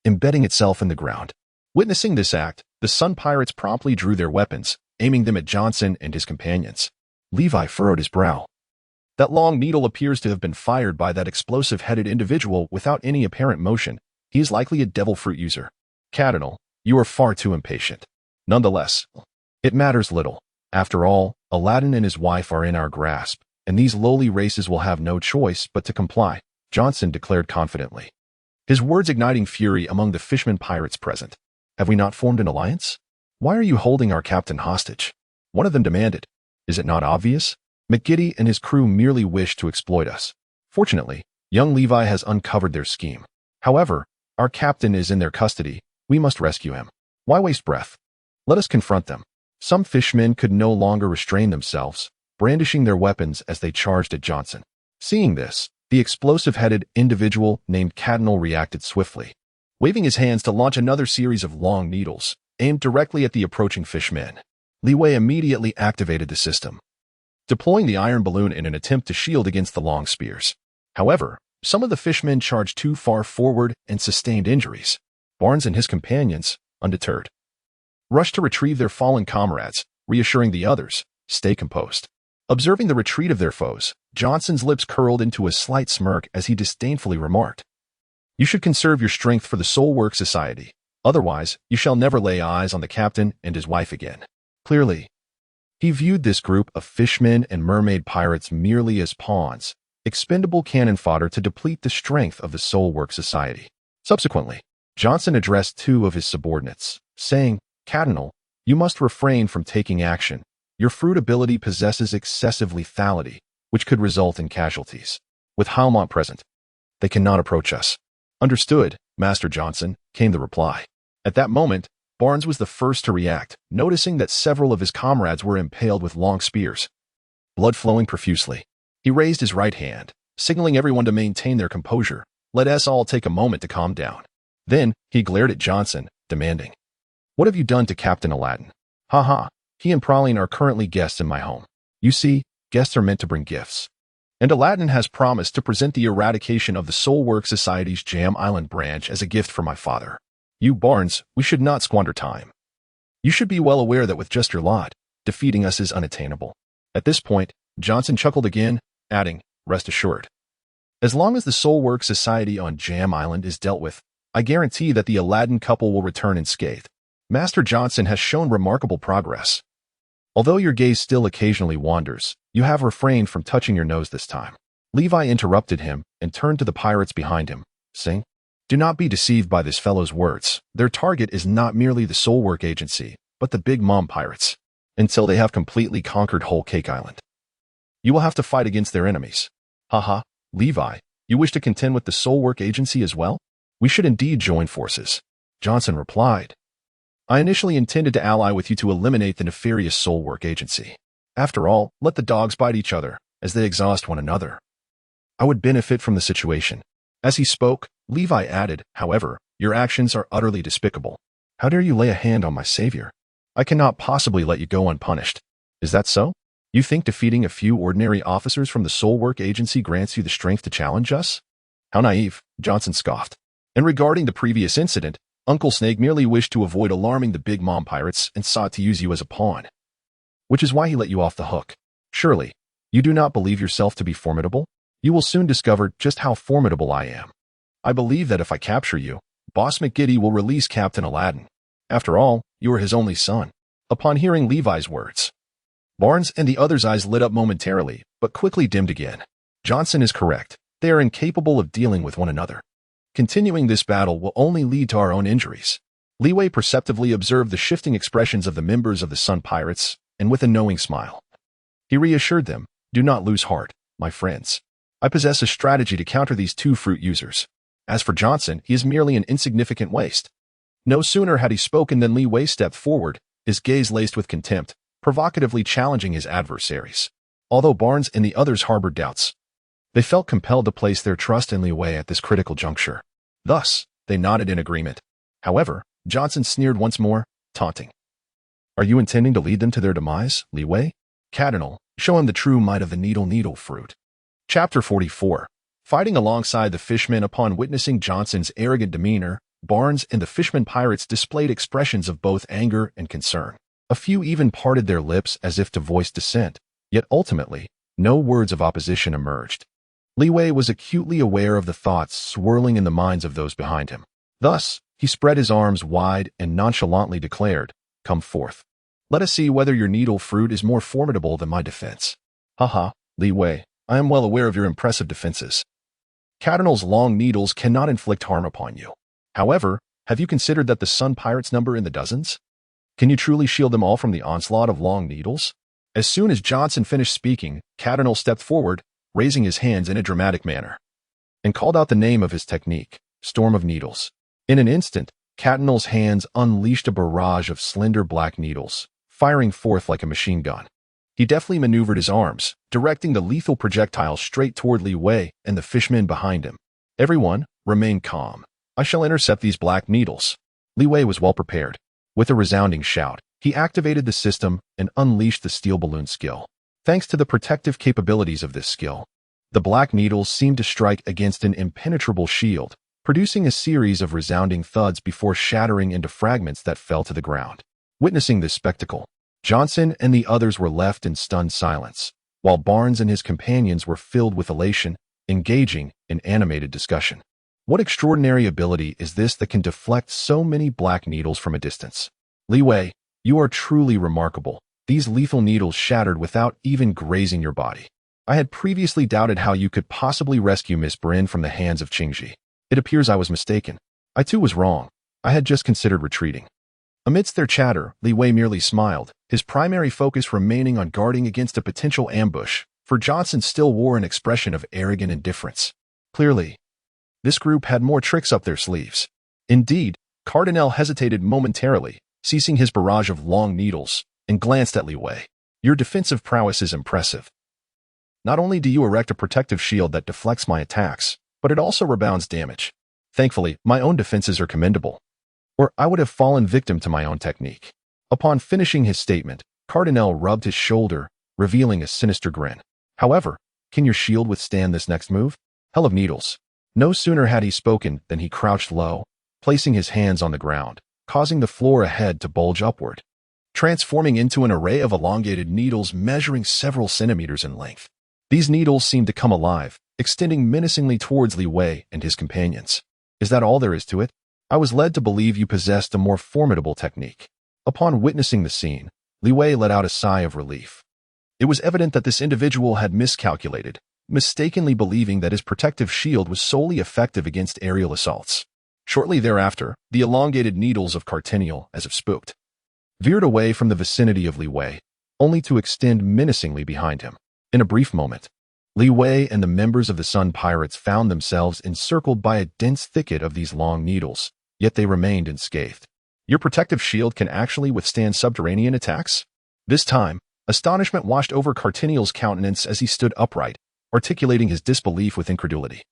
embedding itself in the ground. Witnessing this act, the Sun Pirates promptly drew their weapons, aiming them at Johnson and his companions. Levi furrowed his brow. That long needle appears to have been fired by that explosive-headed individual without any apparent motion. He is likely a devil fruit user. Cardinal, you are far too impatient. Nonetheless, it matters little. After all, Aladdin and his wife are in our grasp, and these lowly races will have no choice but to comply, Johnson declared confidently, his words igniting fury among the Fishman pirates present. Have we not formed an alliance? Why are you holding our captain hostage? One of them demanded. Is it not obvious? McGiddy and his crew merely wish to exploit us. Fortunately, young Levi has uncovered their scheme. However, our captain is in their custody. We must rescue him. Why waste breath? Let us confront them. Some fishmen could no longer restrain themselves, brandishing their weapons as they charged at Johnson. Seeing this, the explosive-headed individual named Cardinal reacted swiftly, waving his hands to launch another series of long needles, aimed directly at the approaching fishmen. Liwei immediately activated the system, deploying the iron balloon in an attempt to shield against the long spears. However, some of the fishmen charged too far forward and sustained injuries. Barnes and his companions, undeterred, rushed to retrieve their fallen comrades, reassuring the others, stay composed. Observing the retreat of their foes, Johnson's lips curled into a slight smirk as he disdainfully remarked, you should conserve your strength for the Soul Work Society. Otherwise, you shall never lay eyes on the captain and his wife again. Clearly, he viewed this group of fishmen and mermaid pirates merely as pawns, expendable cannon fodder to deplete the strength of the Soul Work Society. Subsequently, Johnson addressed two of his subordinates, saying, Cardinal, you must refrain from taking action. Your fruit ability possesses excessive lethality, which could result in casualties. With Halmont present, they cannot approach us. Understood, Master Johnson, came the reply. At that moment, Barnes was the first to react, noticing that several of his comrades were impaled with long spears, blood flowing profusely. He raised his right hand, signaling everyone to maintain their composure. Let us all take a moment to calm down. Then, he glared at Johnson, demanding, what have you done to Captain Aladdin? Ha! He and Praline are currently guests in my home. You see, guests are meant to bring gifts. And Aladdin has promised to present the eradication of the Soul Work Society's Jam Island branch as a gift for my father. You, Barnes, we should not squander time. You should be well aware that with just your lot, defeating us is unattainable. At this point, Johnson chuckled again, adding, rest assured. As long as the Soul Work Society on Jam Island is dealt with, I guarantee that the Aladdin couple will return unscathed. Master Johnson has shown remarkable progress. Although your gaze still occasionally wanders, you have refrained from touching your nose this time. Levi interrupted him and turned to the pirates behind him, saying, do not be deceived by this fellow's words. Their target is not merely the Soul Work Agency, but the Big Mom pirates, until they have completely conquered Whole Cake Island. You will have to fight against their enemies. Haha, Levi, you wish to contend with the Soul Work Agency as well? We should indeed join forces. Johnson replied, I initially intended to ally with you to eliminate the nefarious Soul Work Agency. After all, let the dogs bite each other, as they exhaust one another. I would benefit from the situation. As he spoke, Levi added, however, your actions are utterly despicable. How dare you lay a hand on my savior? I cannot possibly let you go unpunished. Is that so? You think defeating a few ordinary officers from the Soul Work Agency grants you the strength to challenge us? How naive, Johnson scoffed. And regarding the previous incident, Uncle Snake merely wished to avoid alarming the Big Mom pirates and sought to use you as a pawn, which is why he let you off the hook. Surely, you do not believe yourself to be formidable? You will soon discover just how formidable I am. I believe that if I capture you, Boss McGiddy will release Captain Aladdin. After all, you are his only son. Upon hearing Levi's words, Barnes and the others' eyes lit up momentarily, but quickly dimmed again. Johnson is correct. They are incapable of dealing with one another. Continuing this battle will only lead to our own injuries. Li Wei perceptively observed the shifting expressions of the members of the Sun Pirates, and with a knowing smile, he reassured them, "Do not lose heart, my friends. I possess a strategy to counter these two fruit users. As for Johnson, he is merely an insignificant waste." No sooner had he spoken than Li Wei stepped forward, his gaze laced with contempt, provocatively challenging his adversaries. Although Barnes and the others harbored doubts, they felt compelled to place their trust in Li Wei at this critical juncture. Thus, they nodded in agreement. However, Johnson sneered once more, taunting. "Are you intending to lead them to their demise, Li Wei? Cardinal, show him the true might of the needle fruit." Chapter 44. Fighting alongside the Fishmen. Upon witnessing Johnson's arrogant demeanor, Barnes and the Fishman pirates displayed expressions of both anger and concern. A few even parted their lips as if to voice dissent, yet ultimately, no words of opposition emerged. Li Wei was acutely aware of the thoughts swirling in the minds of those behind him. Thus, he spread his arms wide and nonchalantly declared, "Come forth. Let us see whether your needle fruit is more formidable than my defense." "Haha, Li Wei, I am well aware of your impressive defenses. Cardinal's long needles cannot inflict harm upon you. However, have you considered that the Sun Pirates number in the dozens? Can you truly shield them all from the onslaught of long needles?" As soon as Johnson finished speaking, Cardinal stepped forward, raising his hands in a dramatic manner, and called out the name of his technique, Storm of Needles. In an instant, Cardinal's hands unleashed a barrage of slender black needles, firing forth like a machine gun. He deftly maneuvered his arms, directing the lethal projectile straight toward Li Wei and the Fishmen behind him. "Everyone, remain calm. I shall intercept these black needles." Li Wei was well prepared. With a resounding shout, he activated the system and unleashed the steel balloon skill. Thanks to the protective capabilities of this skill, the black needles seemed to strike against an impenetrable shield, producing a series of resounding thuds before shattering into fragments that fell to the ground. Witnessing this spectacle, Johnson and the others were left in stunned silence, while Barnes and his companions were filled with elation, engaging in animated discussion. What extraordinary ability is this that can deflect so many black needles from a distance? Li Wei, you are truly remarkable. These lethal needles shattered without even grazing your body. I had previously doubted how you could possibly rescue Miss Bryn from the hands of Qingji. It appears I was mistaken. I too was wrong. I had just considered retreating. Amidst their chatter, Li Wei merely smiled, his primary focus remaining on guarding against a potential ambush, for Johnson still wore an expression of arrogant indifference. Clearly, this group had more tricks up their sleeves. Indeed, Cardinal hesitated momentarily, ceasing his barrage of long needles, and glanced at Li Wei. "Your defensive prowess is impressive. Not only do you erect a protective shield that deflects my attacks, but it also rebounds damage. Thankfully, my own defenses are commendable, or I would have fallen victim to my own technique." Upon finishing his statement, Cardinal rubbed his shoulder, revealing a sinister grin. "However, can your shield withstand this next move?" Hell of needles. No sooner had he spoken than he crouched low, placing his hands on the ground, causing the floor ahead to bulge upward, transforming into an array of elongated needles measuring several centimeters in length. These needles seemed to come alive, extending menacingly towards Li Wei and his companions. "Is that all there is to it? I was led to believe you possessed a more formidable technique." Upon witnessing the scene, Li Wei let out a sigh of relief. It was evident that this individual had miscalculated, mistakenly believing that his protective shield was solely effective against aerial assaults. Shortly thereafter, the elongated needles of Cardinal, as if spooked, veered away from the vicinity of Li Wei, only to extend menacingly behind him. In a brief moment, Li Wei and the members of the Sun Pirates found themselves encircled by a dense thicket of these long needles, yet they remained unscathed. "Your protective shield can actually withstand subterranean attacks?" This time, astonishment washed over Cardinal's countenance as he stood upright, articulating his disbelief with incredulity.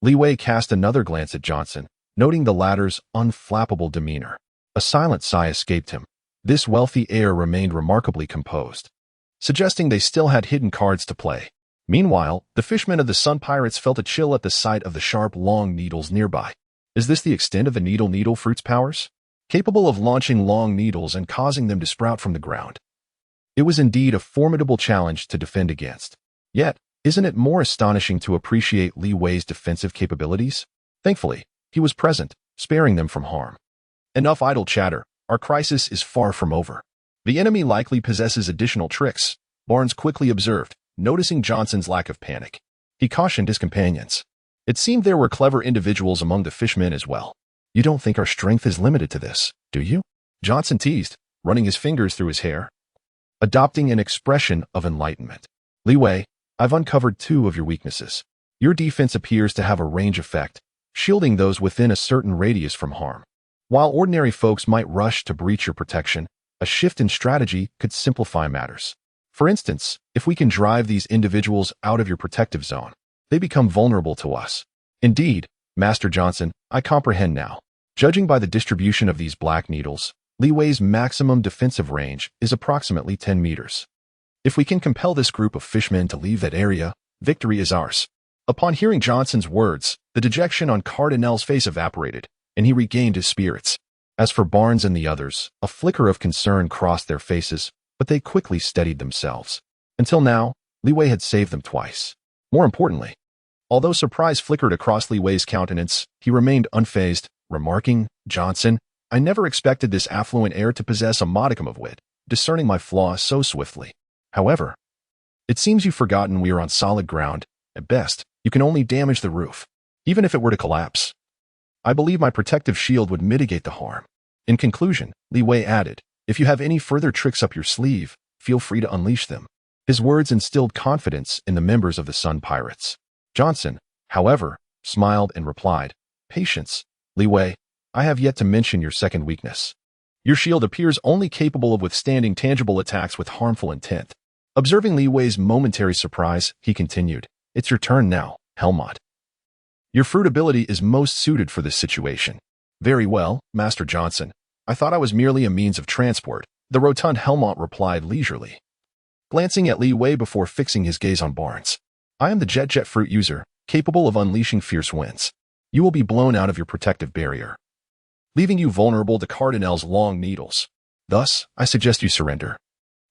Li Wei cast another glance at Johnson, noting the latter's unflappable demeanor. A silent sigh escaped him. This wealthy heir remained remarkably composed, suggesting they still had hidden cards to play. Meanwhile, the fishmen of the Sun Pirates felt a chill at the sight of the sharp, long needles nearby. Is this the extent of the needle fruit's powers? Capable of launching long needles and causing them to sprout from the ground. It was indeed a formidable challenge to defend against. Yet, isn't it more astonishing to appreciate Li Wei's defensive capabilities? Thankfully, he was present, sparing them from harm. Enough idle chatter. Our crisis is far from over. The enemy likely possesses additional tricks, Barnes quickly observed, noticing Johnson's lack of panic. He cautioned his companions. It seemed there were clever individuals among the fishmen as well. You don't think our strength is limited to this, do you? Johnson teased, running his fingers through his hair, adopting an expression of enlightenment. Li Wei, I've uncovered two of your weaknesses. Your defense appears to have a range effect, shielding those within a certain radius from harm. While ordinary folks might rush to breach your protection, a shift in strategy could simplify matters. For instance, if we can drive these individuals out of your protective zone, they become vulnerable to us. Indeed, Master Johnson, I comprehend now. Judging by the distribution of these black needles, Li Wei's maximum defensive range is approximately 10 meters. If we can compel this group of fishmen to leave that area, victory is ours. Upon hearing Johnson's words, the dejection on Cardinal's face evaporated, and he regained his spirits. As for Barnes and the others, a flicker of concern crossed their faces, but they quickly steadied themselves. Until now, Li Wei had saved them twice. More importantly, although surprise flickered across Li Wei's countenance, he remained unfazed, remarking, Johnson, I never expected this affluent heir to possess a modicum of wit, discerning my flaws so swiftly. However, it seems you've forgotten we are on solid ground. At best, you can only damage the roof. Even if it were to collapse, I believe my protective shield would mitigate the harm. In conclusion, Li Wei added, if you have any further tricks up your sleeve, feel free to unleash them. His words instilled confidence in the members of the Sun Pirates. Johnson, however, smiled and replied, patience. Li Wei, I have yet to mention your second weakness. Your shield appears only capable of withstanding tangible attacks with harmful intent. Observing Li Wei's momentary surprise, he continued, it's your turn now, Helmut. Your fruit ability is most suited for this situation. Very well, Master Johnson. I thought I was merely a means of transport, the rotund Helmut replied leisurely, glancing at Li Wei before fixing his gaze on Barnes. I am the jet fruit user, capable of unleashing fierce winds. You will be blown out of your protective barrier, leaving you vulnerable to Cardinal's long needles. Thus, I suggest you surrender,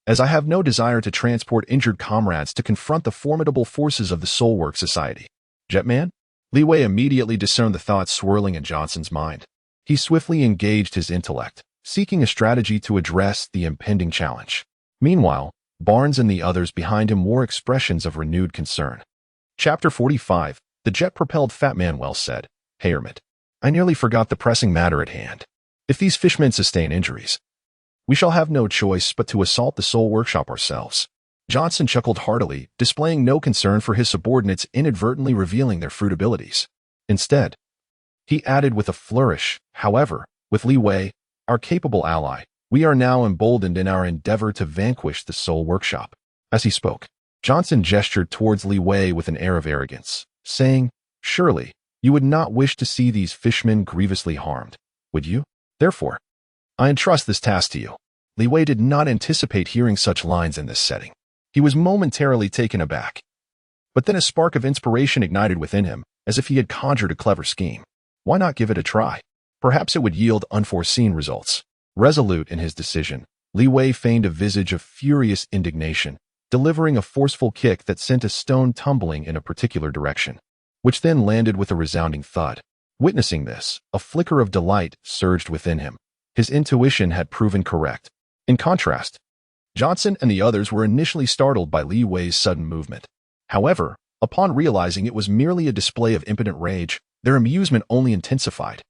as I have no desire to transport injured comrades to confront the formidable forces of the Soulwork Society. Jetman? Li Wei immediately discerned the thoughts swirling in Johnson's mind. He swiftly engaged his intellect, seeking a strategy to address the impending challenge. Meanwhile, Barnes and the others behind him wore expressions of renewed concern. Chapter 45, The Jet-Propelled Fat Man well said, Hey Hermit, I nearly forgot the pressing matter at hand. If these fishmen sustain injuries, we shall have no choice but to assault the Soul Workshop ourselves. Johnson chuckled heartily, displaying no concern for his subordinates inadvertently revealing their fruit abilities. Instead, he added with a flourish, however, with Li Wei, our capable ally, we are now emboldened in our endeavor to vanquish the Soul Workshop. As he spoke, Johnson gestured towards Li Wei with an air of arrogance, saying, surely, you would not wish to see these fishmen grievously harmed, would you? Therefore, I entrust this task to you. Li Wei did not anticipate hearing such lines in this setting. He was momentarily taken aback. But then a spark of inspiration ignited within him, as if he had conjured a clever scheme. Why not give it a try? Perhaps it would yield unforeseen results. Resolute in his decision, Li Wei feigned a visage of furious indignation, delivering a forceful kick that sent a stone tumbling in a particular direction, which then landed with a resounding thud. Witnessing this, a flicker of delight surged within him. His intuition had proven correct. In contrast, Johnson and the others were initially startled by Li Wei's sudden movement. However, upon realizing it was merely a display of impotent rage, their amusement only intensified.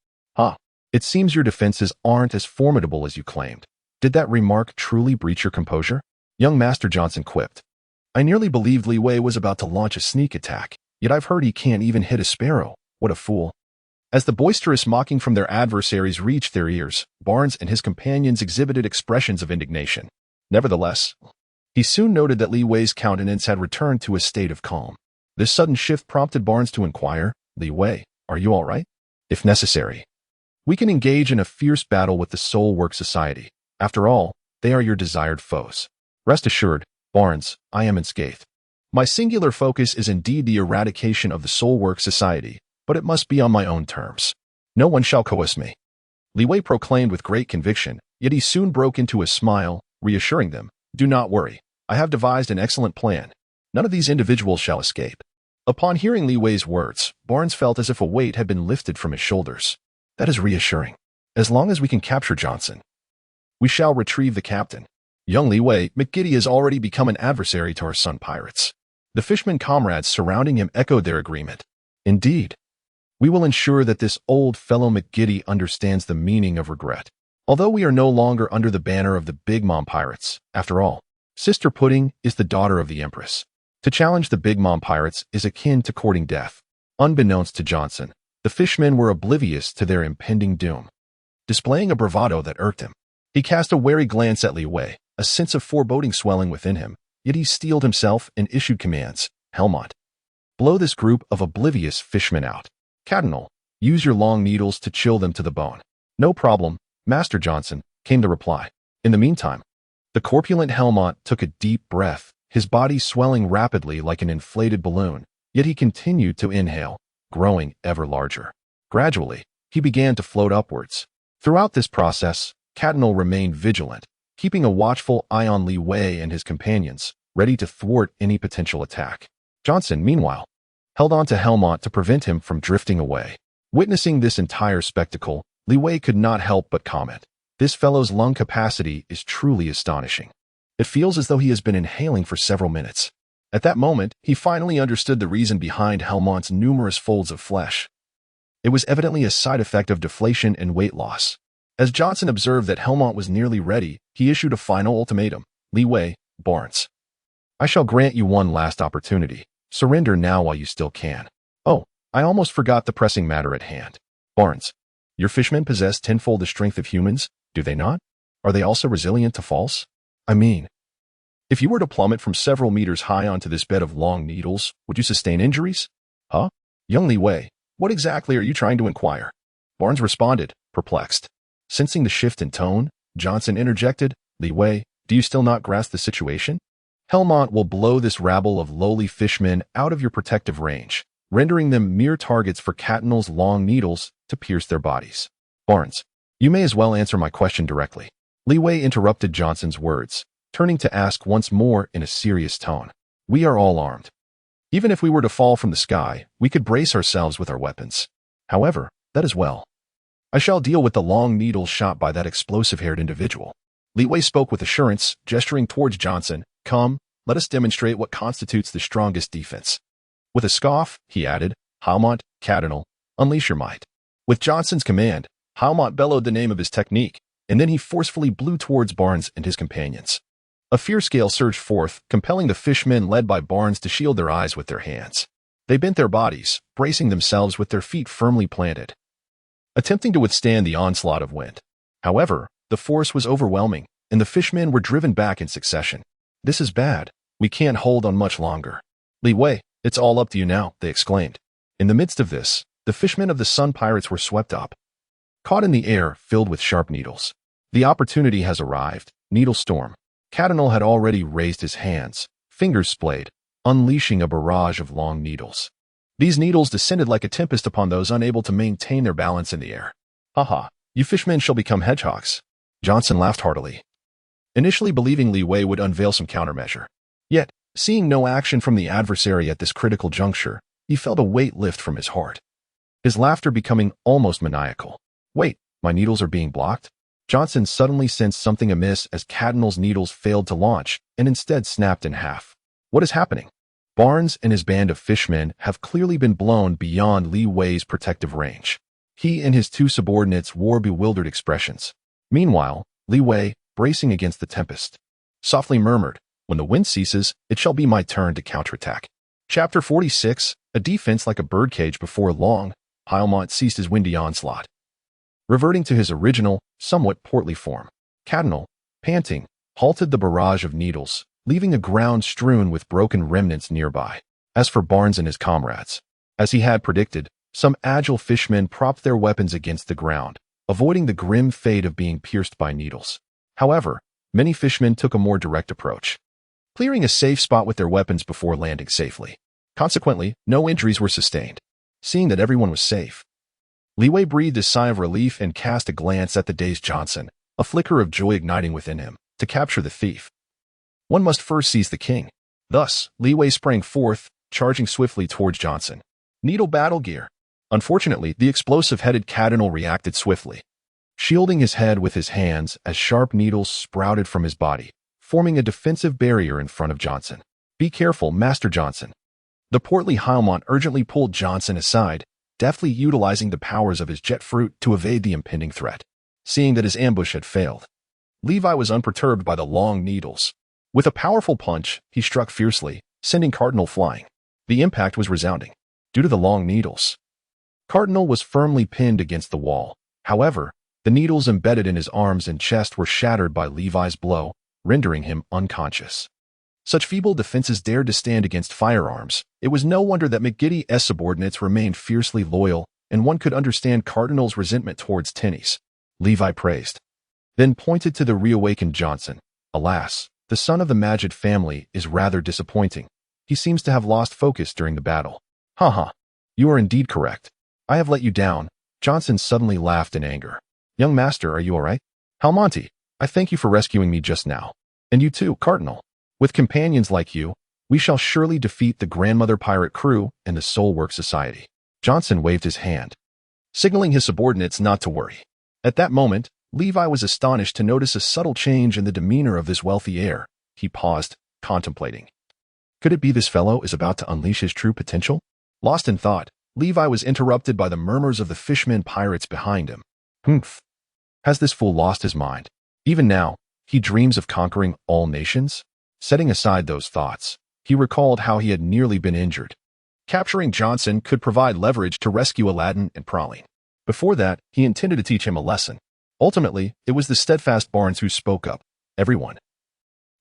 It seems your defenses aren't as formidable as you claimed. Did that remark truly breach your composure? Young Master Johnson quipped. I nearly believed Li Wei was about to launch a sneak attack, yet I've heard he can't even hit a sparrow. What a fool. As the boisterous mocking from their adversaries reached their ears, Barnes and his companions exhibited expressions of indignation. Nevertheless, he soon noted that Li Wei's countenance had returned to a state of calm. This sudden shift prompted Barnes to inquire, Li Wei, are you all right? If necessary, we can engage in a fierce battle with the Soul Work Society. After all, they are your desired foes. Rest assured, Barnes, I am unscathed. My singular focus is indeed the eradication of the Soul Work Society, but it must be on my own terms. No one shall coerce me. Li Wei proclaimed with great conviction, yet he soon broke into a smile, reassuring them, do not worry. I have devised an excellent plan. None of these individuals shall escape. Upon hearing Li Wei's words, Barnes felt as if a weight had been lifted from his shoulders. That is reassuring. As long as we can capture Johnson, we shall retrieve the captain. Young Li Wei, McGiddy has already become an adversary to our Sun Pirates. The Fishman comrades surrounding him echoed their agreement. Indeed. We will ensure that this old fellow McGiddy understands the meaning of regret. Although we are no longer under the banner of the Big Mom Pirates, after all, Sister Pudding is the daughter of the Empress. To challenge the Big Mom Pirates is akin to courting death. Unbeknownst to Johnson, the Fishmen were oblivious to their impending doom. Displaying a bravado that irked him, he cast a wary glance at Li Wei, a sense of foreboding swelling within him, yet he steeled himself and issued commands. Helmont, blow this group of oblivious fishmen out. Cardinal, use your long needles to chill them to the bone. No problem, Master Johnson, came the reply. In the meantime, the corpulent Helmont took a deep breath, his body swelling rapidly like an inflated balloon, yet he continued to inhale, growing ever larger. Gradually, he began to float upwards. Throughout this process, Cardinal remained vigilant, keeping a watchful eye on Li Wei and his companions, ready to thwart any potential attack. Johnson, meanwhile, held on to Helmont to prevent him from drifting away. Witnessing this entire spectacle, Li Wei could not help but comment. This fellow's lung capacity is truly astonishing. It feels as though he has been inhaling for several minutes. At that moment, he finally understood the reason behind Helmont's numerous folds of flesh. It was evidently a side effect of deflation and weight loss. As Johnson observed that Helmont was nearly ready, he issued a final ultimatum. Li Wei, Barnes, I shall grant you one last opportunity. Surrender now while you still can. Oh, I almost forgot the pressing matter at hand. Barnes, your fishmen possess tenfold the strength of humans, do they not? Are they also resilient to falls? I mean, if you were to plummet from several meters high onto this bed of long needles, would you sustain injuries? Huh? Young Li Wei, what exactly are you trying to inquire? Barnes responded, perplexed. Sensing the shift in tone, Johnson interjected, Li Wei, do you still not grasp the situation? Helmont will blow this rabble of lowly fishmen out of your protective range, rendering them mere targets for Cardinal's long needles to pierce their bodies. Barnes, you may as well answer my question directly. Li Wei interrupted Johnson's words, turning to ask once more in a serious tone. We are all armed. Even if we were to fall from the sky, we could brace ourselves with our weapons. However, that is well. I shall deal with the long needles shot by that explosive-haired individual. Li Wei spoke with assurance, gesturing towards Johnson. Come, let us demonstrate what constitutes the strongest defense. With a scoff, he added, Helmont, Cardinal, unleash your might. With Johnson's command, Helmont bellowed the name of his technique, and then he forcefully blew towards Barnes and his companions. A fierce gale surged forth, compelling the fishmen led by Barnes to shield their eyes with their hands. They bent their bodies, bracing themselves with their feet firmly planted, attempting to withstand the onslaught of wind. However, the force was overwhelming, and the fishmen were driven back in succession. This is bad. We can't hold on much longer. Li Wei, it's all up to you now, they exclaimed. In the midst of this, the fishmen of the Sun Pirates were swept up, caught in the air filled with sharp needles. The opportunity has arrived. Needle storm. Cardinal had already raised his hands, fingers splayed, unleashing a barrage of long needles. These needles descended like a tempest upon those unable to maintain their balance in the air. Haha, you fishmen shall become hedgehogs. Johnson laughed heartily, initially believing Li Wei would unveil some countermeasure. Yet, seeing no action from the adversary at this critical juncture, he felt a weight lift from his heart, his laughter becoming almost maniacal. Wait, my needles are being blocked? Johnson suddenly sensed something amiss as Cardinal's needles failed to launch and instead snapped in half. What is happening? Barnes and his band of fishmen have clearly been blown beyond Li Wei's protective range. He and his two subordinates wore bewildered expressions. Meanwhile, Li Wei, bracing against the tempest, softly murmured, when the wind ceases, it shall be my turn to counterattack. Chapter 46, a defense like a birdcage before long, Helmont ceased his windy onslaught, reverting to his original, somewhat portly form. Cardinal, panting, halted the barrage of needles, leaving the ground strewn with broken remnants nearby. As for Barnes and his comrades, as he had predicted, some agile fishmen propped their weapons against the ground, avoiding the grim fate of being pierced by needles. However, many fishmen took a more direct approach, clearing a safe spot with their weapons before landing safely. Consequently, no injuries were sustained. Seeing that everyone was safe, Li Wei breathed a sigh of relief and cast a glance at the dazed Johnson, a flicker of joy igniting within him. To capture the thief, one must first seize the king. Thus, Li Wei sprang forth, charging swiftly towards Johnson. Needle battle gear. Unfortunately, the explosive-headed Cardinal reacted swiftly, shielding his head with his hands as sharp needles sprouted from his body, forming a defensive barrier in front of Johnson. "Be careful, Master Johnson." The portly Haumont urgently pulled Johnson aside, deftly utilizing the powers of his jet fruit to evade the impending threat. Seeing that his ambush had failed, Levi was unperturbed by the long needles. With a powerful punch, he struck fiercely, sending Cardinal flying. The impact was resounding. Due to the long needles, Cardinal was firmly pinned against the wall. However, the needles embedded in his arms and chest were shattered by Levi's blow, rendering him unconscious. Such feeble defenses dared to stand against firearms. It was no wonder that McGiddy's subordinates remained fiercely loyal, and one could understand Cardinal's resentment towards Tennies. Levi praised, then pointed to the reawakened Johnson. "Alas, the son of the Majid family is rather disappointing. He seems to have lost focus during the battle." "Haha, you are indeed correct. I have let you down." Johnson suddenly laughed in anger. "Young master, are you all right?" "Halmonti, I thank you for rescuing me just now. And you too, Cardinal. With companions like you, we shall surely defeat the Grandmother Pirate crew and the Soulwork Society." Johnson waved his hand, signaling his subordinates not to worry. At that moment, Levi was astonished to notice a subtle change in the demeanor of this wealthy heir. He paused, contemplating. Could it be this fellow is about to unleash his true potential? Lost in thought, Levi was interrupted by the murmurs of the Fishman pirates behind him. "Humph. Has this fool lost his mind? Even now, he dreams of conquering all nations?" Setting aside those thoughts, he recalled how he had nearly been injured. Capturing Johnson could provide leverage to rescue Aladdin and Praline. Before that, he intended to teach him a lesson. Ultimately, it was the steadfast Barnes who spoke up. "Everyone,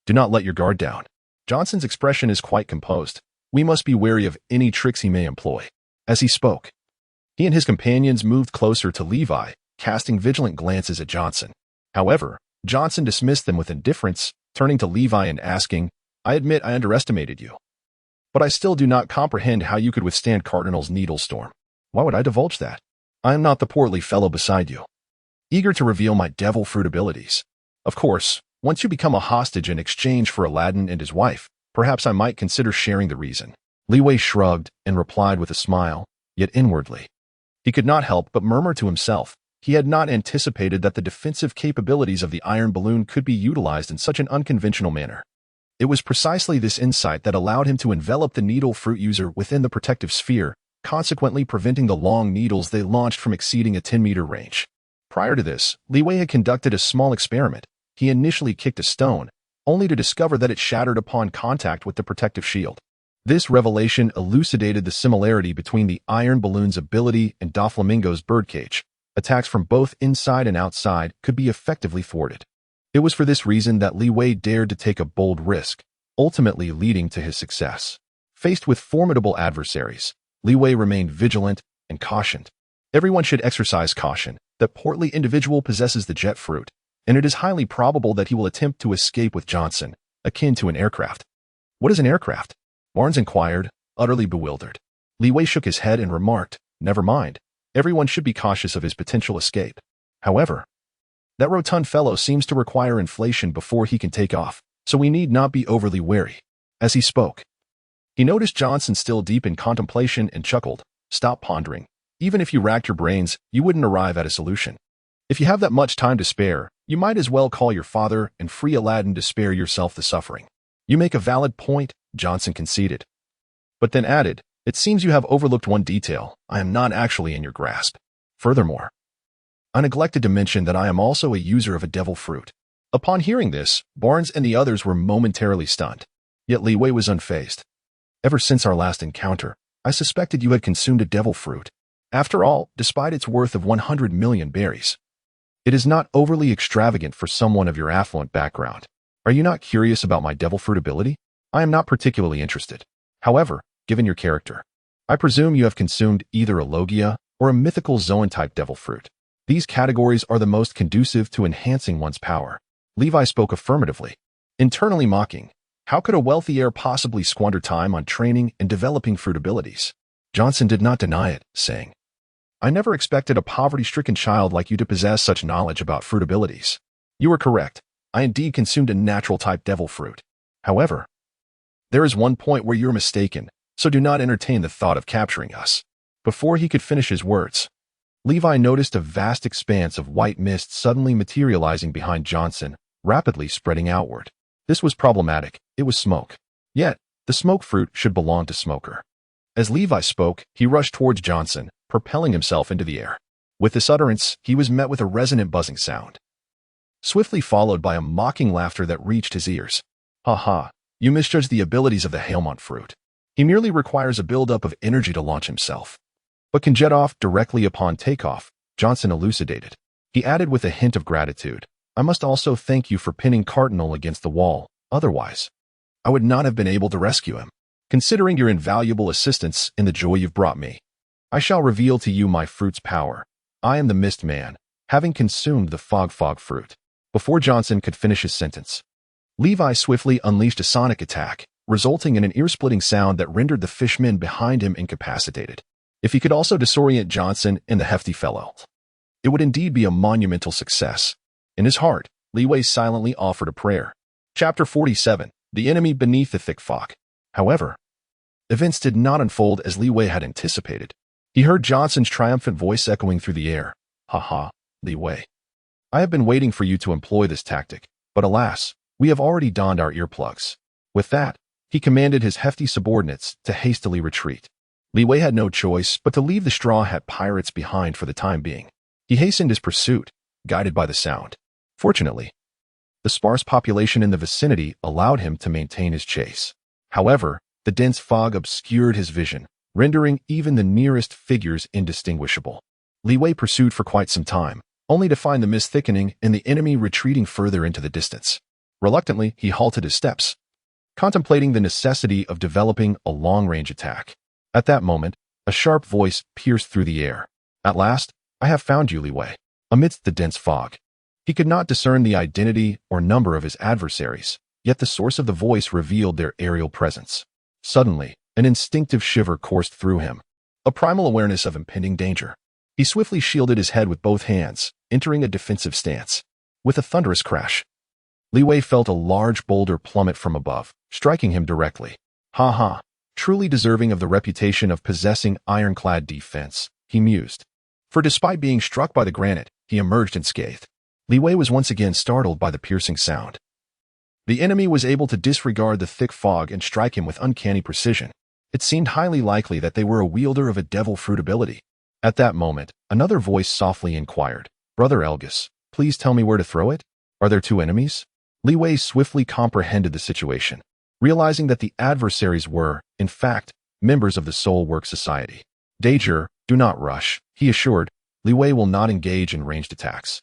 do not let your guard down." Johnson's expression is quite composed. We must be wary of any tricks he may employ. As he spoke, he and his companions moved closer to Levi, casting vigilant glances at Johnson. However, Johnson dismissed them with indifference, turning to Levi and asking, "I admit I underestimated you. But I still do not comprehend how you could withstand Cardinal's needle storm." "Why would I divulge that? I am not the portly fellow beside you, eager to reveal my devil fruit abilities. Of course, once you become a hostage in exchange for Aladdin and his wife, perhaps I might consider sharing the reason." Li shrugged and replied with a smile, yet inwardly, he could not help but murmur to himself. He had not anticipated that the defensive capabilities of the iron balloon could be utilized in such an unconventional manner. It was precisely this insight that allowed him to envelop the needle fruit user within the protective sphere, consequently preventing the long needles they launched from exceeding a 10-meter range. Prior to this, Li had conducted a small experiment. He initially kicked a stone, only to discover that it shattered upon contact with the protective shield. This revelation elucidated the similarity between the iron balloon's ability and Doflamingo's birdcage. Attacks from both inside and outside could be effectively thwarted. It was for this reason that Li dared to take a bold risk, ultimately leading to his success. Faced with formidable adversaries, Li remained vigilant and cautioned. Everyone should exercise caution. That portly individual possesses the jet fruit, and it is highly probable that he will attempt to escape with Johnson, akin to an aircraft. "What is an aircraft?" Barnes inquired, utterly bewildered. Li shook his head and remarked, "Never mind. Everyone should be cautious of his potential escape. However, that rotund fellow seems to require inflation before he can take off, so we need not be overly wary." As he spoke, he noticed Johnson still deep in contemplation and chuckled. "Stop pondering. Even if you racked your brains, you wouldn't arrive at a solution. If you have that much time to spare, you might as well call your father and free Aladdin to spare yourself the suffering." "You make a valid point," Johnson conceded, but then added, "It seems you have overlooked one detail. I am not actually in your grasp. Furthermore, I neglected to mention that I am also a user of a devil fruit." Upon hearing this, Barnes and the others were momentarily stunned. Yet Li was unfazed. "Ever since our last encounter, I suspected you had consumed a devil fruit. After all, despite its worth of 100 million berries, it is not overly extravagant for someone of your affluent background. Are you not curious about my devil fruit ability?" "I am not particularly interested. However, given your character, I presume you have consumed either a Logia or a mythical Zoan-type devil fruit. These categories are the most conducive to enhancing one's power." Levi spoke affirmatively, internally mocking. How could a wealthy heir possibly squander time on training and developing fruit abilities? Johnson did not deny it, saying, "I never expected a poverty-stricken child like you to possess such knowledge about fruit abilities. You are correct. I indeed consumed a natural-type devil fruit. However, there is one point where you're mistaken, so do not entertain the thought of capturing us." Before he could finish his words, Levi noticed a vast expanse of white mist suddenly materializing behind Johnson, rapidly spreading outward. This was problematic. It was smoke. Yet, the smoke fruit should belong to Smoker. As Levi spoke, he rushed towards Johnson, propelling himself into the air. With this utterance, he was met with a resonant buzzing sound, swiftly followed by a mocking laughter that reached his ears. Ha ha, you misjudge the abilities of the Hailmont fruit. He merely requires a buildup of energy to launch himself, but can jet off directly upon takeoff, Johnson elucidated. He added with a hint of gratitude, I must also thank you for pinning Cardinal against the wall, otherwise I would not have been able to rescue him. Considering your invaluable assistance in the joy you've brought me, I shall reveal to you my fruit's power. I am the Mist Man, having consumed the fog fruit. Before Johnson could finish his sentence, Levi swiftly unleashed a sonic attack, resulting in an ear-splitting sound that rendered the Fishman behind him incapacitated. If he could also disorient Johnson and the hefty fellow, it would indeed be a monumental success. In his heart, Li silently offered a prayer. Chapter 47. The Enemy Beneath the Thick Fog. However, events did not unfold as Li had anticipated. He heard Johnson's triumphant voice echoing through the air. Ha ha, Li. I have been waiting for you to employ this tactic, but alas, we have already donned our earplugs. With that, he commanded his hefty subordinates to hastily retreat. Li had no choice but to leave the Straw Hat pirates behind for the time being. He hastened his pursuit, guided by the sound. Fortunately, the sparse population in the vicinity allowed him to maintain his chase. However, the dense fog obscured his vision, rendering even the nearest figures indistinguishable. Li pursued for quite some time, only to find the mist thickening and the enemy retreating further into the distance. Reluctantly, he halted his steps, contemplating the necessity of developing a long-range attack. At that moment, a sharp voice pierced through the air. At last, I have found you, Li. Amidst the dense fog, he could not discern the identity or number of his adversaries, yet the source of the voice revealed their aerial presence. Suddenly, an instinctive shiver coursed through him, a primal awareness of impending danger. He swiftly shielded his head with both hands, entering a defensive stance. With a thunderous crash, Li felt a large boulder plummet from above, striking him directly. Ha ha, truly deserving of the reputation of possessing ironclad defense, he mused. For despite being struck by the granite, he emerged unscathed. Li was once again startled by the piercing sound. The enemy was able to disregard the thick fog and strike him with uncanny precision. It seemed highly likely that they were a wielder of a devil fruit ability. At that moment, another voice softly inquired, Brother Elgus, please tell me where to throw it? Are there two enemies? Li swiftly comprehended the situation, realizing that the adversaries were, in fact, members of the Soul Work Society. Danger, do not rush, he assured. Li will not engage in ranged attacks.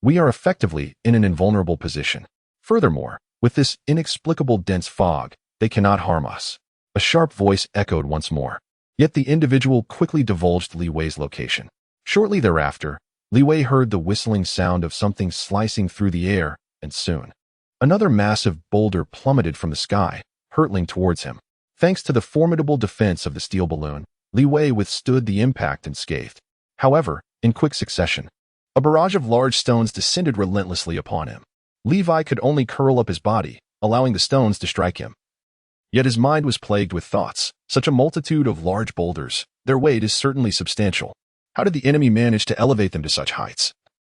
We are effectively in an invulnerable position. Furthermore, with this inexplicable dense fog, they cannot harm us. A sharp voice echoed once more. Yet the individual quickly divulged Li location. Shortly thereafter, Li heard the whistling sound of something slicing through the air, and soon, another massive boulder plummeted from the sky, hurtling towards him. Thanks to the formidable defense of the steel balloon, Li withstood the impact unscathed. However, in quick succession, a barrage of large stones descended relentlessly upon him. Levi could only curl up his body, allowing the stones to strike him. Yet his mind was plagued with thoughts. Such a multitude of large boulders, their weight is certainly substantial. How did the enemy manage to elevate them to such heights?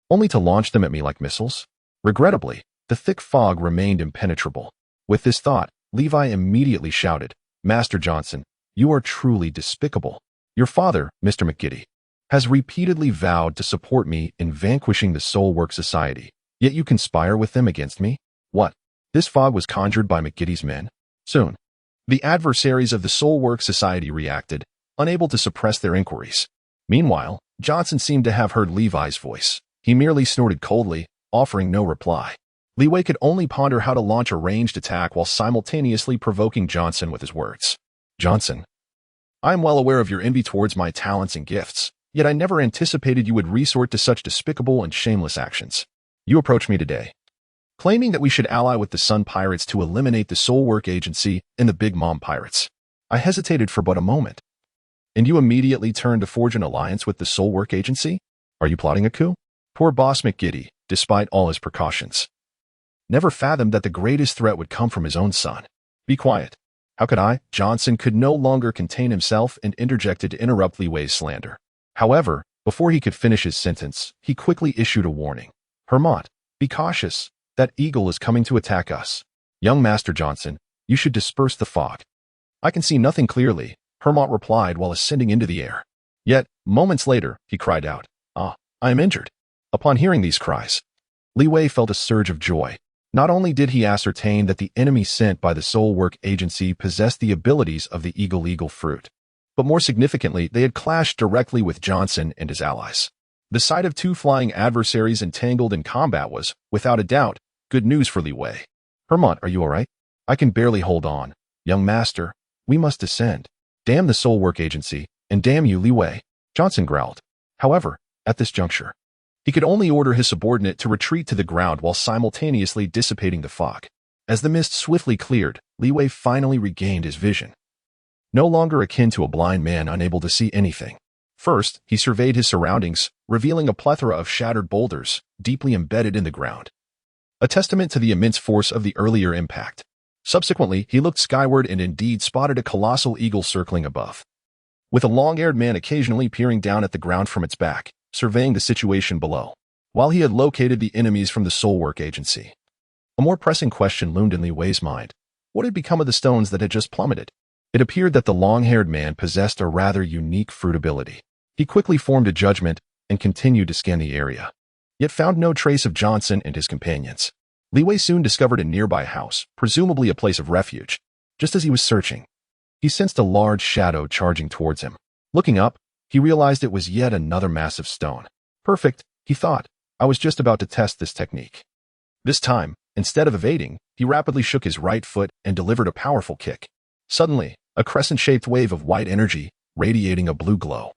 Only to launch them at me like missiles? Regrettably, the thick fog remained impenetrable. With this thought, Levi immediately shouted, Master Johnson, you are truly despicable. Your father, Mr. McGiddy, has repeatedly vowed to support me in vanquishing the Soul Work Society, yet you conspire with them against me? What? This fog was conjured by McGiddy's men? Soon, the adversaries of the Soul Work Society reacted, unable to suppress their inquiries. Meanwhile, Johnson seemed to have heard Levi's voice. He merely snorted coldly, offering no reply. Li could only ponder how to launch a ranged attack while simultaneously provoking Johnson with his words. Johnson, I am well aware of your envy towards my talents and gifts, yet I never anticipated you would resort to such despicable and shameless actions. You approached me today, claiming that we should ally with the Sun Pirates to eliminate the Soul Work Agency and the Big Mom Pirates. I hesitated for but a moment. And you immediately turned to forge an alliance with the Soul Work Agency? Are you plotting a coup? Poor Boss McGiddy, despite all his precautions, never fathomed that the greatest threat would come from his own son. Be quiet. How could I? Johnson could no longer contain himself and interjected to interrupt Li's slander. However, before he could finish his sentence, he quickly issued a warning. Hermot, be cautious. That eagle is coming to attack us. Young Master Johnson, you should disperse the fog. I can see nothing clearly, Hermont replied while ascending into the air. Yet, moments later, he cried out, "Ah, I am injured." Upon hearing these cries, Li Wei felt a surge of joy. Not only did he ascertain that the enemy sent by the Soul Work Agency possessed the abilities of the eagle fruit, but more significantly, they had clashed directly with Johnson and his allies. The sight of two flying adversaries entangled in combat was, without a doubt, good news for Li Wei. Hermont, are you all right? I can barely hold on. Young master, we must descend. Damn the Soul Work Agency, and damn you, Li Wei, Johnson growled. However, at this juncture, he could only order his subordinate to retreat to the ground while simultaneously dissipating the fog. As the mist swiftly cleared, Li Wei finally regained his vision. No longer akin to a blind man unable to see anything. First, he surveyed his surroundings, revealing a plethora of shattered boulders, deeply embedded in the ground, a testament to the immense force of the earlier impact. Subsequently, he looked skyward and indeed spotted a colossal eagle circling above, with a long-haired man occasionally peering down at the ground from its back, surveying the situation below. While he had located the enemies from the Soul Work Agency, a more pressing question loomed in Li Wei's mind. What had become of the stones that had just plummeted? It appeared that the long-haired man possessed a rather unique fruit ability. He quickly formed a judgment and continued to scan the area, yet found no trace of Johnson and his companions. Li Wei soon discovered a nearby house, presumably a place of refuge. Just as he was searching, he sensed a large shadow charging towards him. Looking up, he realized it was yet another massive stone. Perfect, he thought. I was just about to test this technique. This time, instead of evading, he rapidly shook his right foot and delivered a powerful kick. Suddenly, a crescent-shaped wave of white energy, radiating a blue glow,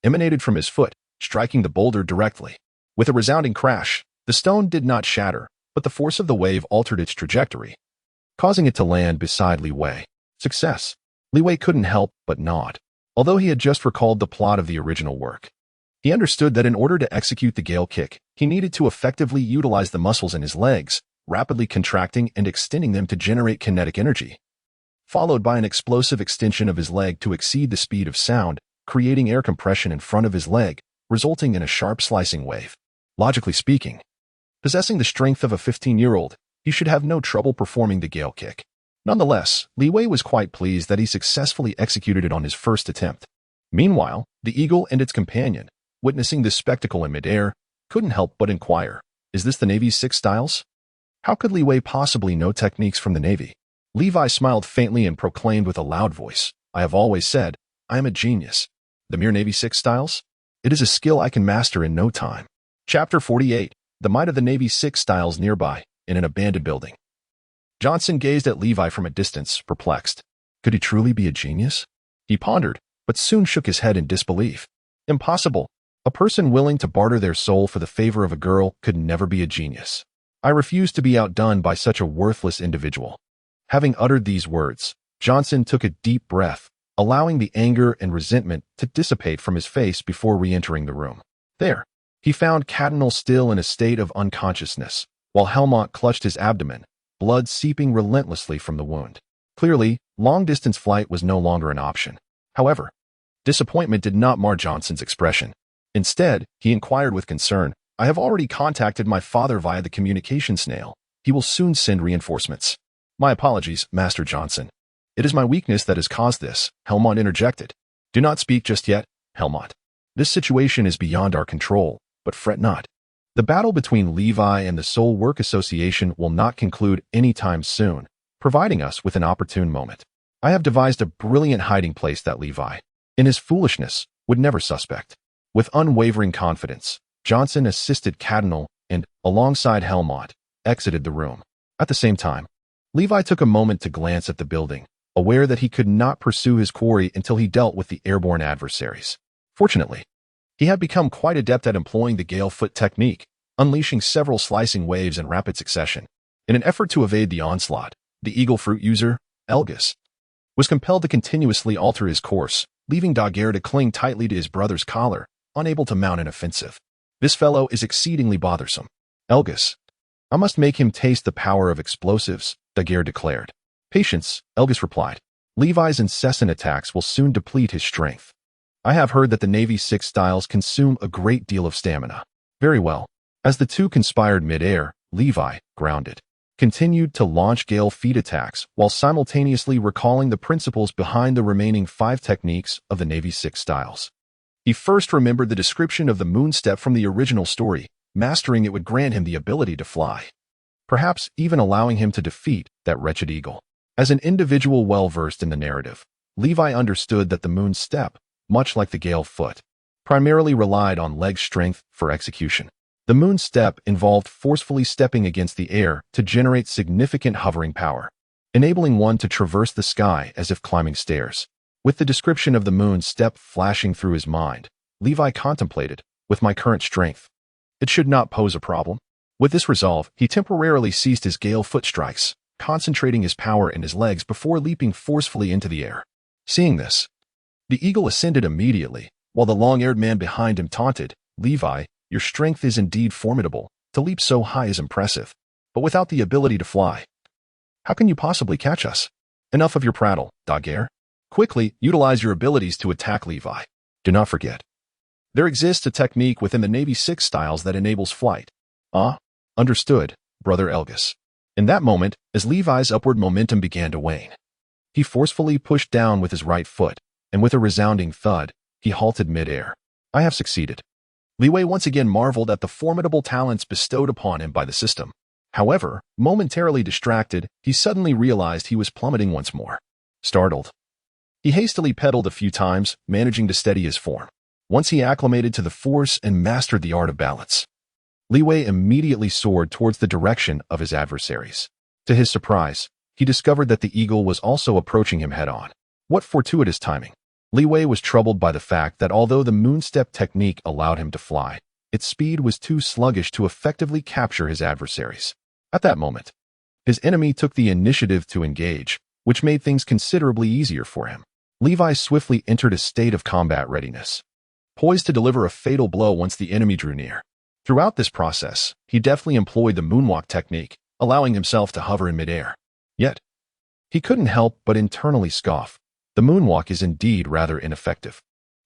emanated from his foot, striking the boulder directly. With a resounding crash, the stone did not shatter, but the force of the wave altered its trajectory, causing it to land beside Li Wei. Success. Li Wei couldn't help but nod. Although he had just recalled the plot of the original work, he understood that in order to execute the gale kick, he needed to effectively utilize the muscles in his legs, rapidly contracting and extending them to generate kinetic energy, followed by an explosive extension of his leg to exceed the speed of sound, creating air compression in front of his leg, resulting in a sharp slicing wave. Logically speaking, possessing the strength of a 15-year-old, he should have no trouble performing the gale kick. Nonetheless, Li Wei was quite pleased that he successfully executed it on his first attempt. Meanwhile, the eagle and its companion, witnessing this spectacle in midair, couldn't help but inquire, is this the Navy's 6 styles? How could Li Wei possibly know techniques from the Navy? Levi smiled faintly and proclaimed with a loud voice, I have always said, I am a genius. The mere Navy 6 styles? It is a skill I can master in no time. Chapter 48. The might of the Navy 6 styles nearby, in an abandoned building. Johnson gazed at Levi from a distance, perplexed. Could he truly be a genius? He pondered, but soon shook his head in disbelief. Impossible. A person willing to barter their soul for the favor of a girl could never be a genius. I refuse to be outdone by such a worthless individual. Having uttered these words, Johnson took a deep breath, allowing the anger and resentment to dissipate from his face before re-entering the room. There, he found Cardinal still in a state of unconsciousness, while Helmont clutched his abdomen, blood seeping relentlessly from the wound. Clearly, long-distance flight was no longer an option. However, disappointment did not mar Johnson's expression. Instead, he inquired with concern, I have already contacted my father via the communication snail. He will soon send reinforcements. My apologies, Master Johnson. It is my weakness that has caused this, Helmont interjected. Do not speak just yet, Helmont. This situation is beyond our control, but fret not. The battle between Levi and the Soul Work Association will not conclude anytime soon, providing us with an opportune moment. I have devised a brilliant hiding place that Levi, in his foolishness, would never suspect. With unwavering confidence, Johnson assisted Cardinal and, alongside Helmont, exited the room. At the same time, Levi took a moment to glance at the building, aware that he could not pursue his quarry until he dealt with the airborne adversaries. Fortunately, he had become quite adept at employing the gale foot technique, unleashing several slicing waves in rapid succession. In an effort to evade the onslaught, the eagle fruit user, Elgus, was compelled to continuously alter his course, leaving Daguerre to cling tightly to his brother's collar, unable to mount an offensive. This fellow is exceedingly bothersome. Elgus, I must make him taste the power of explosives, Daguerre declared. Patience, Elgus replied. Levi's incessant attacks will soon deplete his strength. I have heard that the Navy's 6 styles consume a great deal of stamina. Very well. As the two conspired mid-air, Levi grounded. continued to launch gale feet attacks while simultaneously recalling the principles behind the remaining 5 techniques of the Navy's 6 styles. He first remembered the description of the moon step from the original story. Mastering it would grant him the ability to fly, perhaps even allowing him to defeat that wretched eagle. As an individual well-versed in the narrative, Levi understood that the moon step, much like the gale foot, primarily relied on leg strength for execution. The moon step involved forcefully stepping against the air to generate significant hovering power, enabling one to traverse the sky as if climbing stairs. With the description of the moon step flashing through his mind, Levi contemplated, with my current strength, it should not pose a problem. With this resolve, he temporarily ceased his gale foot strikes, concentrating his power in his legs before leaping forcefully into the air. Seeing this, the eagle ascended immediately, while the long-haired man behind him taunted, Levi, your strength is indeed formidable. To leap so high is impressive, but without the ability to fly, how can you possibly catch us? Enough of your prattle, Daguerre. Quickly utilize your abilities to attack Levi. Do not forget, there exists a technique within the Navy's 6 styles that enables flight. Understood, Brother Elgus. In that moment, as Levi's upward momentum began to wane, he forcefully pushed down with his right foot, and with a resounding thud, he halted mid-air. I have succeeded. Leeway once again marveled at the formidable talents bestowed upon him by the system. However, momentarily distracted, he suddenly realized he was plummeting once more. Startled, he hastily pedaled a few times, managing to steady his form. Once he acclimated to the force and mastered the art of balance, Leeway immediately soared towards the direction of his adversaries. To his surprise, he discovered that the eagle was also approaching him head-on. What fortuitous timing! Leeway was troubled by the fact that although the moonstep technique allowed him to fly, its speed was too sluggish to effectively capture his adversaries. At that moment, his enemy took the initiative to engage, which made things considerably easier for him. Levi swiftly entered a state of combat readiness, poised to deliver a fatal blow once the enemy drew near. Throughout this process, he deftly employed the moonwalk technique, allowing himself to hover in midair. Yet, he couldn't help but internally scoff. The moonwalk is indeed rather ineffective.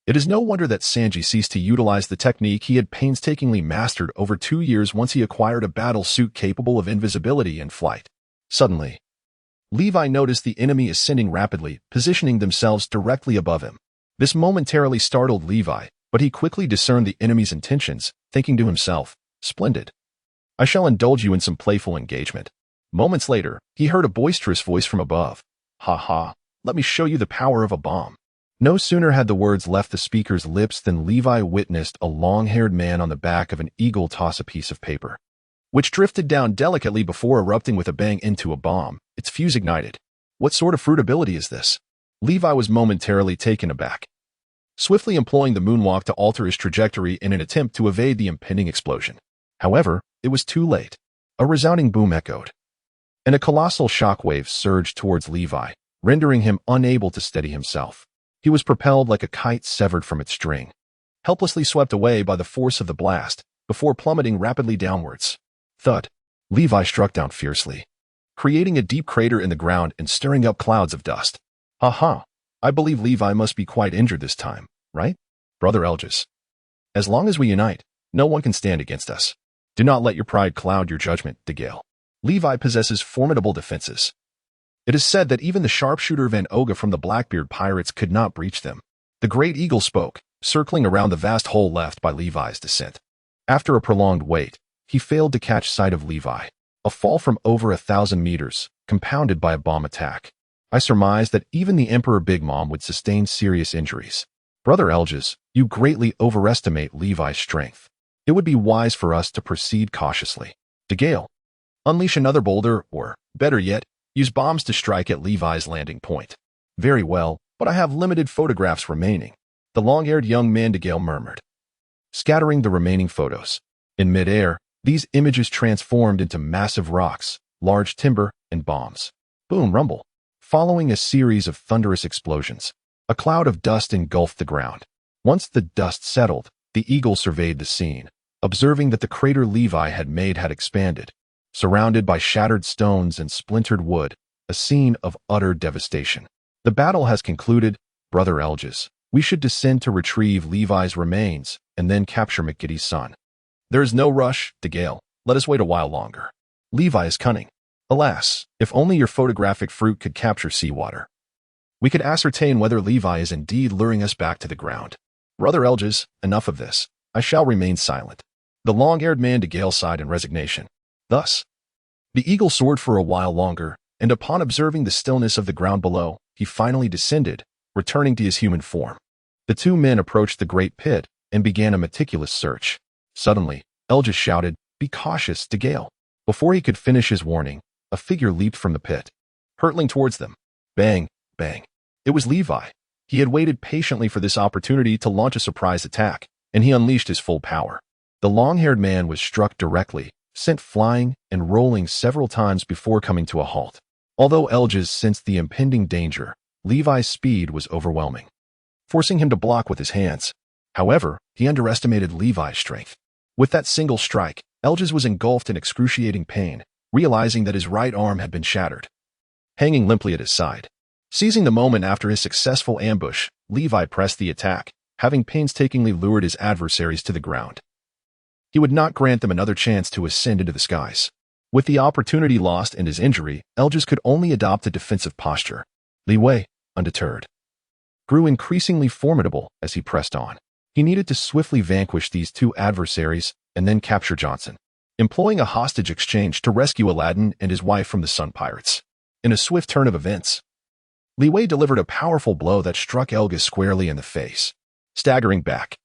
It is no wonder that Sanji ceased to utilize the technique he had painstakingly mastered over 2 years once he acquired a battle suit capable of invisibility and flight. Suddenly, Levi noticed the enemy ascending rapidly, positioning themselves directly above him. This momentarily startled Levi, but he quickly discerned the enemy's intentions, thinking to himself, splendid. I shall indulge you in some playful engagement. Moments later, he heard a boisterous voice from above. Ha ha. Let me show you the power of a bomb. No sooner had the words left the speaker's lips than Levi witnessed a long-haired man on the back of an eagle toss a piece of paper, which drifted down delicately before erupting with a bang into a bomb. Its fuse ignited. What sort of fruitability is this? Levi was momentarily taken aback, swiftly employing the moonwalk to alter his trajectory in an attempt to evade the impending explosion. However, it was too late. A resounding boom echoed, and a colossal shockwave surged towards Levi, rendering him unable to steady himself. He was propelled like a kite severed from its string, helplessly swept away by the force of the blast, before plummeting rapidly downwards. Thud! Levi struck down fiercely, creating a deep crater in the ground and stirring up clouds of dust. Aha! I believe Levi must be quite injured this time, right, Brother Elgus? As long as we unite, no one can stand against us. Do not let your pride cloud your judgment, Daguerre. Levi possesses formidable defenses. It is said that even the sharpshooter Van Oga from the Blackbeard pirates could not breach them. The great eagle spoke, circling around the vast hole left by Levi's descent. After a prolonged wait, he failed to catch sight of Levi. A fall from over 1,000 meters, compounded by a bomb attack. I surmised that even the Emperor Big Mom would sustain serious injuries. Brother Elgus, you greatly overestimate Levi's strength. It would be wise for us to proceed cautiously. Daguerre, unleash another boulder, or, better yet, use bombs to strike at Levi's landing point. Very well, but I have limited photographs remaining, the long-haired young man Daguerre murmured, scattering the remaining photos. In mid-air, these images transformed into massive rocks, large timber, and bombs. Boom, rumble. Following a series of thunderous explosions, a cloud of dust engulfed the ground. Once the dust settled, the eagle surveyed the scene, observing that the crater Levi had made had expanded, surrounded by shattered stones and splintered wood, a scene of utter devastation. The battle has concluded, Brother Elgus. We should descend to retrieve Levi's remains and then capture McGiddy's son. There is no rush, Daguerre. Let us wait a while longer. Levi is cunning. Alas, if only your photographic fruit could capture seawater. We could ascertain whether Levi is indeed luring us back to the ground. Brother Elges, enough of this. I shall remain silent. The long-haired man to Gale sighed in resignation. Thus, the eagle soared for a while longer, and upon observing the stillness of the ground below, he finally descended, returning to his human form. The two men approached the great pit and began a meticulous search. Suddenly, Elges shouted, "Be cautious," to Gale. Before he could finish his warning, a figure leaped from the pit, hurtling towards them. Bang, bang. It was Levi. He had waited patiently for this opportunity to launch a surprise attack, and he unleashed his full power. The long-haired man was struck directly, sent flying and rolling several times before coming to a halt. Although Elges sensed the impending danger, Levi's speed was overwhelming, forcing him to block with his hands. However, he underestimated Levi's strength. With that single strike, Elges was engulfed in excruciating pain, realizing that his right arm had been shattered. Hanging limply at his side. Seizing the moment after his successful ambush, Levi pressed the attack, having painstakingly lured his adversaries to the ground. He would not grant them another chance to ascend into the skies. With the opportunity lost and his injury, Elges could only adopt a defensive posture. Li Wei, undeterred, grew increasingly formidable as he pressed on. He needed to swiftly vanquish these two adversaries and then capture Johnson, employing a hostage exchange to rescue Aladdin and his wife from the Sun Pirates. In a swift turn of events, Li Wei delivered a powerful blow that struck Elges squarely in the face. Staggering back,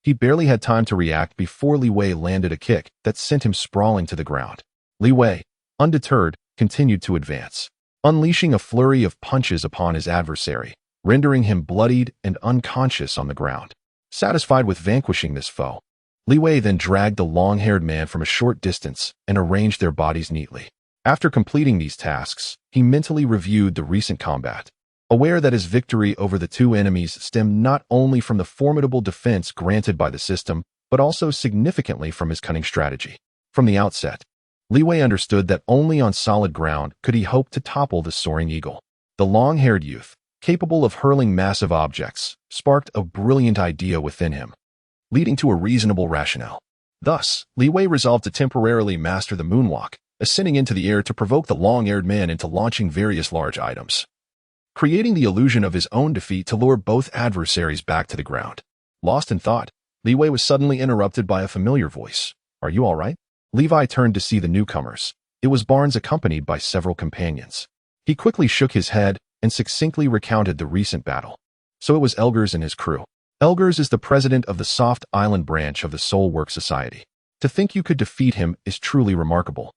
he barely had time to react before Li Wei landed a kick that sent him sprawling to the ground. Li Wei, undeterred, continued to advance, unleashing a flurry of punches upon his adversary, rendering him bloodied and unconscious on the ground. Satisfied with vanquishing this foe, Li Wei then dragged the long-haired man from a short distance and arranged their bodies neatly. After completing these tasks, he mentally reviewed the recent combat, aware that his victory over the two enemies stemmed not only from the formidable defense granted by the system, but also significantly from his cunning strategy. From the outset, Li Wei understood that only on solid ground could he hope to topple the soaring eagle. The long-haired youth, capable of hurling massive objects, sparked a brilliant idea within him, leading to a reasonable rationale. Thus, Li Wei resolved to temporarily master the moonwalk, ascending into the air to provoke the long-haired man into launching various large items, creating the illusion of his own defeat to lure both adversaries back to the ground. Lost in thought, Li Wei was suddenly interrupted by a familiar voice. "Are you all right?" Levi turned to see the newcomers. It was Barnes, accompanied by several companions. He quickly shook his head and succinctly recounted the recent battle. So it was Elgers and his crew. Elgers is the president of the Soft Island branch of the Soul Work Society. To think you could defeat him is truly remarkable.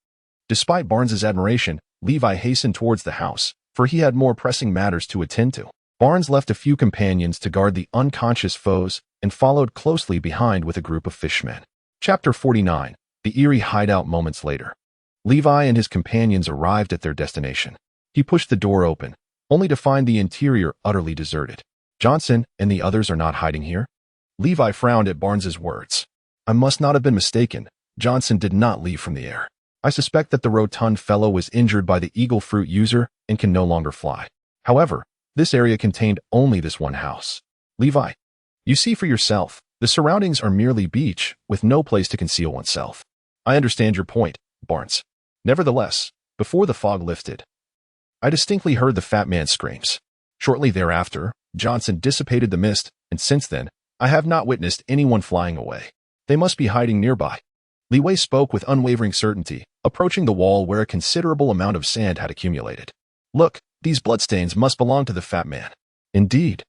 Despite Barnes's admiration, Levi hastened towards the house, for he had more pressing matters to attend to. Barnes left a few companions to guard the unconscious foes and followed closely behind with a group of fishmen. Chapter 49. The eerie hideout. Moments later, Levi and his companions arrived at their destination. He pushed the door open, only to find the interior utterly deserted. "Johnson and the others are not hiding here?" Levi frowned at Barnes's words. "I must not have been mistaken. Johnson did not leave from the air. I suspect that the rotund fellow was injured by the eagle fruit user and can no longer fly. However, this area contained only this one house. Levi, you see for yourself, the surroundings are merely beach with no place to conceal oneself." "I understand your point, Barnes. Nevertheless, before the fog lifted, I distinctly heard the fat man's screams. Shortly thereafter, Johnson dissipated the mist, and since then, I have not witnessed anyone flying away. They must be hiding nearby." Li Wei spoke with unwavering certainty, approaching the wall where a considerable amount of sand had accumulated. "Look, these bloodstains must belong to the fat man." "Indeed.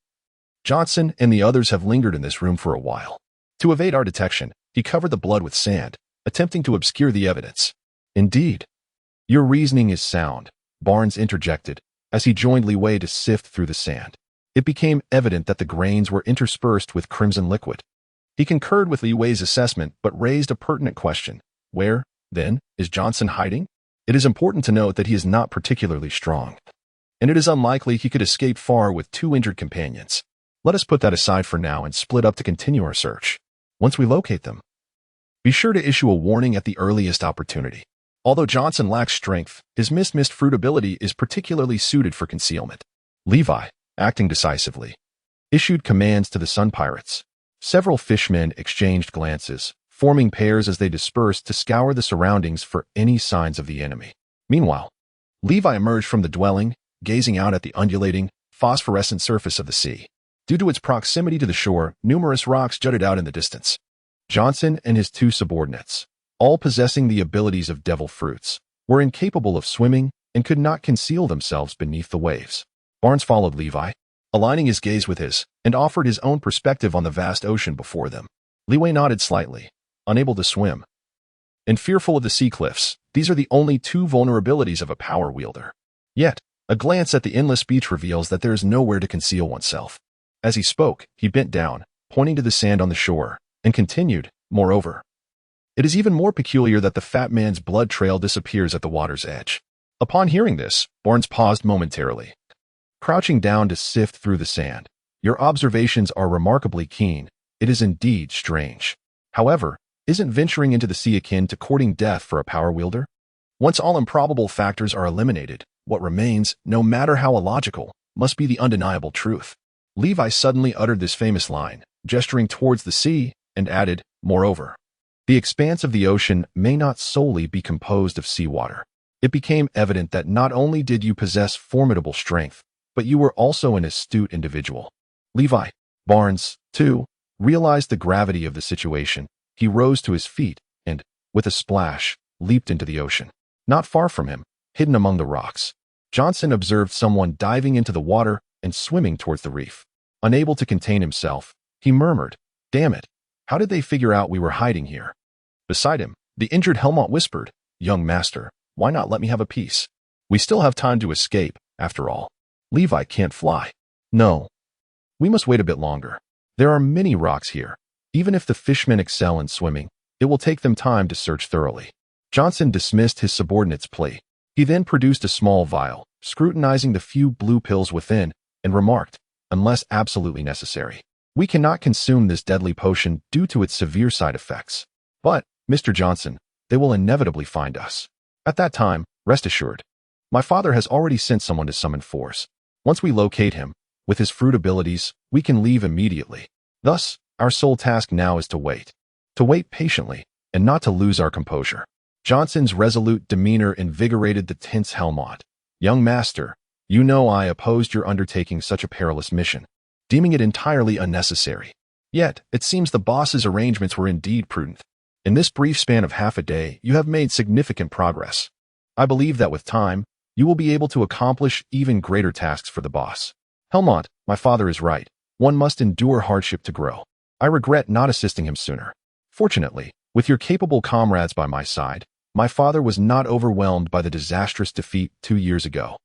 Johnson and the others have lingered in this room for a while. To evade our detection, he covered the blood with sand, attempting to obscure the evidence." "Indeed. Your reasoning is sound," Barnes interjected, as he joined Li Wei to sift through the sand. It became evident that the grains were interspersed with crimson liquid. He concurred with Li Wei's assessment, but raised a pertinent question. "Where, then, is Johnson hiding?" "It is important to note that he is not particularly strong, and it is unlikely he could escape far with two injured companions. Let us put that aside for now and split up to continue our search. Once we locate them, be sure to issue a warning at the earliest opportunity." Although Johnson lacks strength, his mist fruit ability is particularly suited for concealment. Levi, acting decisively, issued commands to the Sun Pirates. Several fishmen exchanged glances, forming pairs as they dispersed to scour the surroundings for any signs of the enemy. Meanwhile, Levi emerged from the dwelling, gazing out at the undulating, phosphorescent surface of the sea. Due to its proximity to the shore, numerous rocks jutted out in the distance. Johnson and his two subordinates, all possessing the abilities of devil fruits, were incapable of swimming and could not conceal themselves beneath the waves. Barnes followed Levi, aligning his gaze with his, and offered his own perspective on the vast ocean before them. Levi nodded slightly, unable to swim, and fearful of the sea cliffs. These are the only two vulnerabilities of a power wielder. Yet, a glance at the endless beach reveals that there is nowhere to conceal oneself. As he spoke, he bent down, pointing to the sand on the shore, and continued, moreover. It is even more peculiar that the fat man's blood trail disappears at the water's edge. Upon hearing this, Barnes paused momentarily, crouching down to sift through the sand. Your observations are remarkably keen. It is indeed strange. However, isn't venturing into the sea akin to courting death for a power wielder? Once all improbable factors are eliminated, what remains, no matter how illogical, must be the undeniable truth. Levi suddenly uttered this famous line, gesturing towards the sea, and added, moreover. The expanse of the ocean may not solely be composed of seawater. It became evident that not only did you possess formidable strength, but you were also an astute individual. Levi, Barnes, too, realized the gravity of the situation. He rose to his feet and, with a splash, leaped into the ocean. Not far from him, hidden among the rocks, Johnson observed someone diving into the water and swimming towards the reef. Unable to contain himself, he murmured, "Damn it, how did they figure out we were hiding here?" Beside him, the injured Helmont whispered, "Young master, why not let me have a piece? We still have time to escape, after all. Levi can't fly." "No. We must wait a bit longer. There are many rocks here. Even if the fishmen excel in swimming, it will take them time to search thoroughly." Johnson dismissed his subordinate's plea. He then produced a small vial, scrutinizing the few blue pills within, and remarked, "Unless absolutely necessary, we cannot consume this deadly potion due to its severe side effects. But, Mr. Johnson, they will inevitably find us. At that time, rest assured, my father has already sent someone to summon force. Once we locate him, with his fruit abilities, we can leave immediately. Thus, our sole task now is to wait patiently, and not to lose our composure." Johnson's resolute demeanor invigorated the tense Helmont. "Young master, you know I opposed your undertaking such a perilous mission, deeming it entirely unnecessary. Yet, it seems the boss's arrangements were indeed prudent. In this brief span of half a day, you have made significant progress. I believe that with time, you will be able to accomplish even greater tasks for the boss. Helmont, my father is right. One must endure hardship to grow. I regret not assisting him sooner. Fortunately, with your capable comrades by my side, my father was not overwhelmed by the disastrous defeat 2 years ago."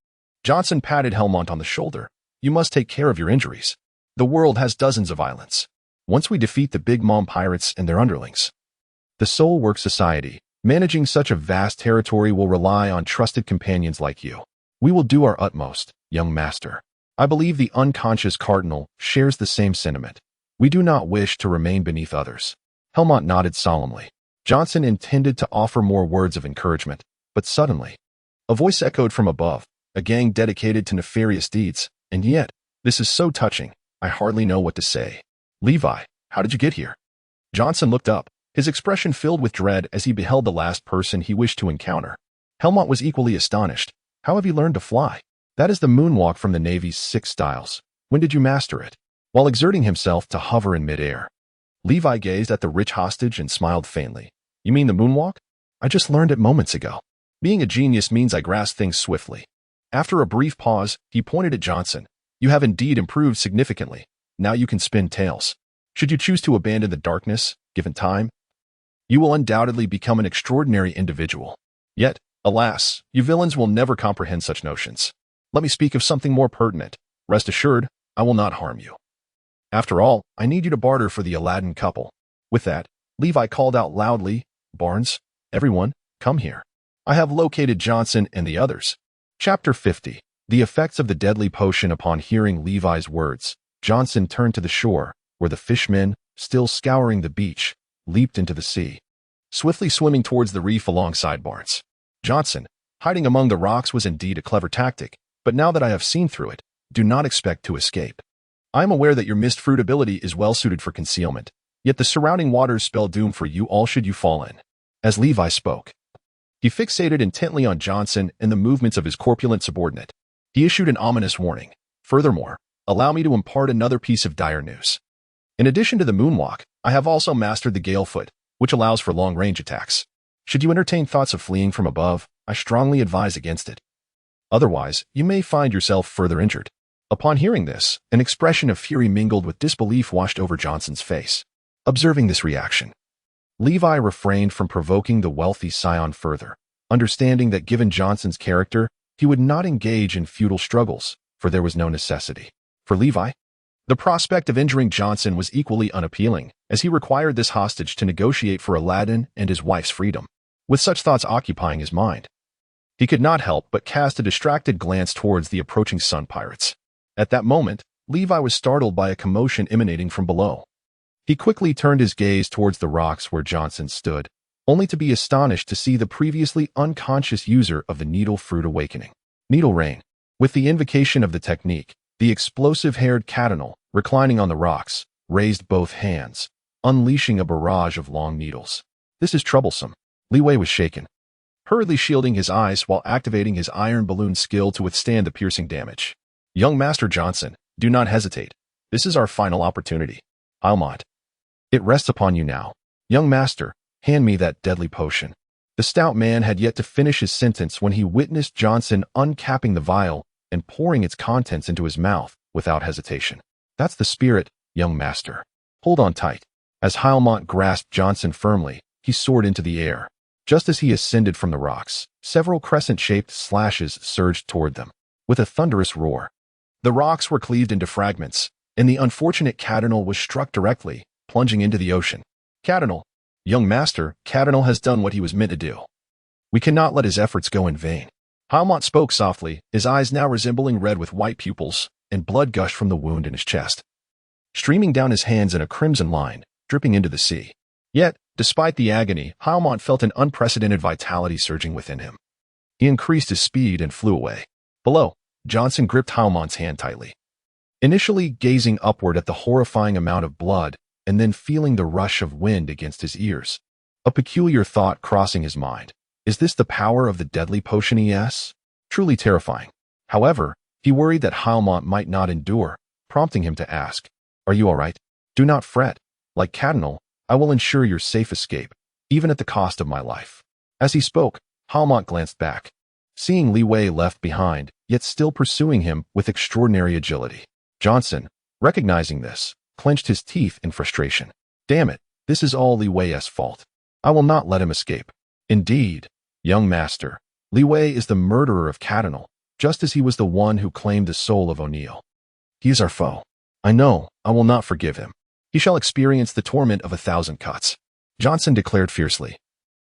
Johnson patted Helmont on the shoulder. "You must take care of your injuries. The world has dozens of islands. Once we defeat the Big Mom pirates and their underlings, the Soul Work Society, managing such a vast territory, will rely on trusted companions like you. We will do our utmost, young master." I believe the unconscious cardinal shares the same sentiment. We do not wish to remain beneath others. Helmont nodded solemnly. Johnson intended to offer more words of encouragement, but suddenly, a voice echoed from above, "A gang dedicated to nefarious deeds, and yet, this is so touching, I hardly know what to say. Levi, how did you get here?" Johnson looked up, his expression filled with dread as he beheld the last person he wished to encounter. Helmont was equally astonished. "How have you learned to fly?" "That is the moonwalk from the Navy's 6 styles. When did you master it?" While exerting himself to hover in midair, Levi gazed at the rich hostage and smiled faintly. "You mean the moonwalk? I just learned it moments ago. Being a genius means I grasp things swiftly." After a brief pause, he pointed at Johnson. "You have indeed improved significantly. Now you can spin tales. Should you choose to abandon the darkness, given time, you will undoubtedly become an extraordinary individual. Yet, alas, you villains will never comprehend such notions. Let me speak of something more pertinent. Rest assured, I will not harm you. After all, I need you to barter for the Aladdin couple." With that, Levi called out loudly, "Barnes, everyone, come here. I have located Johnson and the others." Chapter 50. The effects of the deadly potion. Upon hearing Levi's words, Johnson turned to the shore, where the fishmen, still scouring the beach, leaped into the sea, swiftly swimming towards the reef alongside Barnes. Johnson, hiding among the rocks was indeed a clever tactic, but now that I have seen through it, do not expect to escape. I am aware that your mist fruit ability is well suited for concealment, yet the surrounding waters spell doom for you all should you fall in. As Levi spoke, He fixated intently on Johnson and the movements of his corpulent subordinate. He issued an ominous warning. Furthermore, allow me to impart another piece of dire news. In addition to the moonwalk, I have also mastered the gale foot, which allows for long-range attacks. Should you entertain thoughts of fleeing from above, I strongly advise against it. Otherwise, you may find yourself further injured. Upon hearing this, an expression of fury mingled with disbelief washed over Johnson's face. Observing this reaction, Levi refrained from provoking the wealthy scion further, understanding that given Johnson's character, he would not engage in futile struggles, for there was no necessity. For Levi, the prospect of injuring Johnson was equally unappealing, as he required this hostage to negotiate for Aladdin and his wife's freedom. With such thoughts occupying his mind, he could not help but cast a distracted glance towards the approaching sun pirates. At that moment, Levi was startled by a commotion emanating from below. He quickly turned his gaze towards the rocks where Johnson stood, only to be astonished to see the previously unconscious user of the needle fruit awakening. Needle rain. With the invocation of the technique, the explosive-haired cardinal, reclining on the rocks, raised both hands, unleashing a barrage of long needles. This is troublesome. Li Wei was shaken, hurriedly shielding his eyes while activating his iron balloon skill to withstand the piercing damage. Young Master Johnson, do not hesitate. This is our final opportunity. Almont. It rests upon you now. Young Master, hand me that deadly potion. The stout man had yet to finish his sentence when he witnessed Johnson uncapping the vial and pouring its contents into his mouth without hesitation. That's the spirit, young master. Hold on tight. As Almont grasped Johnson firmly, he soared into the air. Just as he ascended from the rocks, several crescent-shaped slashes surged toward them. With a thunderous roar, the rocks were cleaved into fragments, and the unfortunate Cardinal was struck directly, plunging into the ocean. Cardinal, young master, Cardinal has done what he was meant to do. We cannot let his efforts go in vain. Almont spoke softly, his eyes now resembling red with white pupils, and blood gushed from the wound in his chest, streaming down his hands in a crimson line, dripping into the sea. Yet, despite the agony, Almont felt an unprecedented vitality surging within him. He increased his speed and flew away. Below, Johnson gripped Almont's hand tightly, initially gazing upward at the horrifying amount of blood and then feeling the rush of wind against his ears. A peculiar thought crossing his mind. Is this the power of the deadly potion ES? Truly terrifying. However, he worried that Almont might not endure, prompting him to ask, "Are you all right? Do not fret. Like Cardinal, I will ensure your safe escape, even at the cost of my life." As he spoke, Almont glanced back, seeing Li Wei left behind, yet still pursuing him with extraordinary agility. Johnson, recognizing this, clenched his teeth in frustration. Damn it, this is all Li Wei's fault. I will not let him escape. Indeed, young master, Li Wei is the murderer of Cardinal, just as he was the one who claimed the soul of O'Neill. He is our foe. I know, I will not forgive him. He shall experience the torment of 1,000 cuts, Johnson declared fiercely,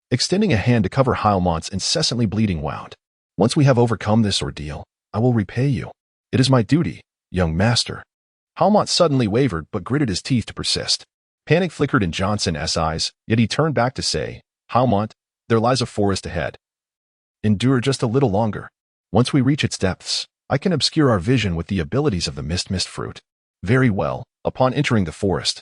extending a hand to cover Almont's incessantly bleeding wound. Once we have overcome this ordeal, I will repay you. It is my duty, young master. Almont suddenly wavered but gritted his teeth to persist. Panic flickered in Johnson's eyes, yet he turned back to say, Almont, there lies a forest ahead. Endure just a little longer. Once we reach its depths, I can obscure our vision with the abilities of the mist fruit. Very well, upon entering the forest.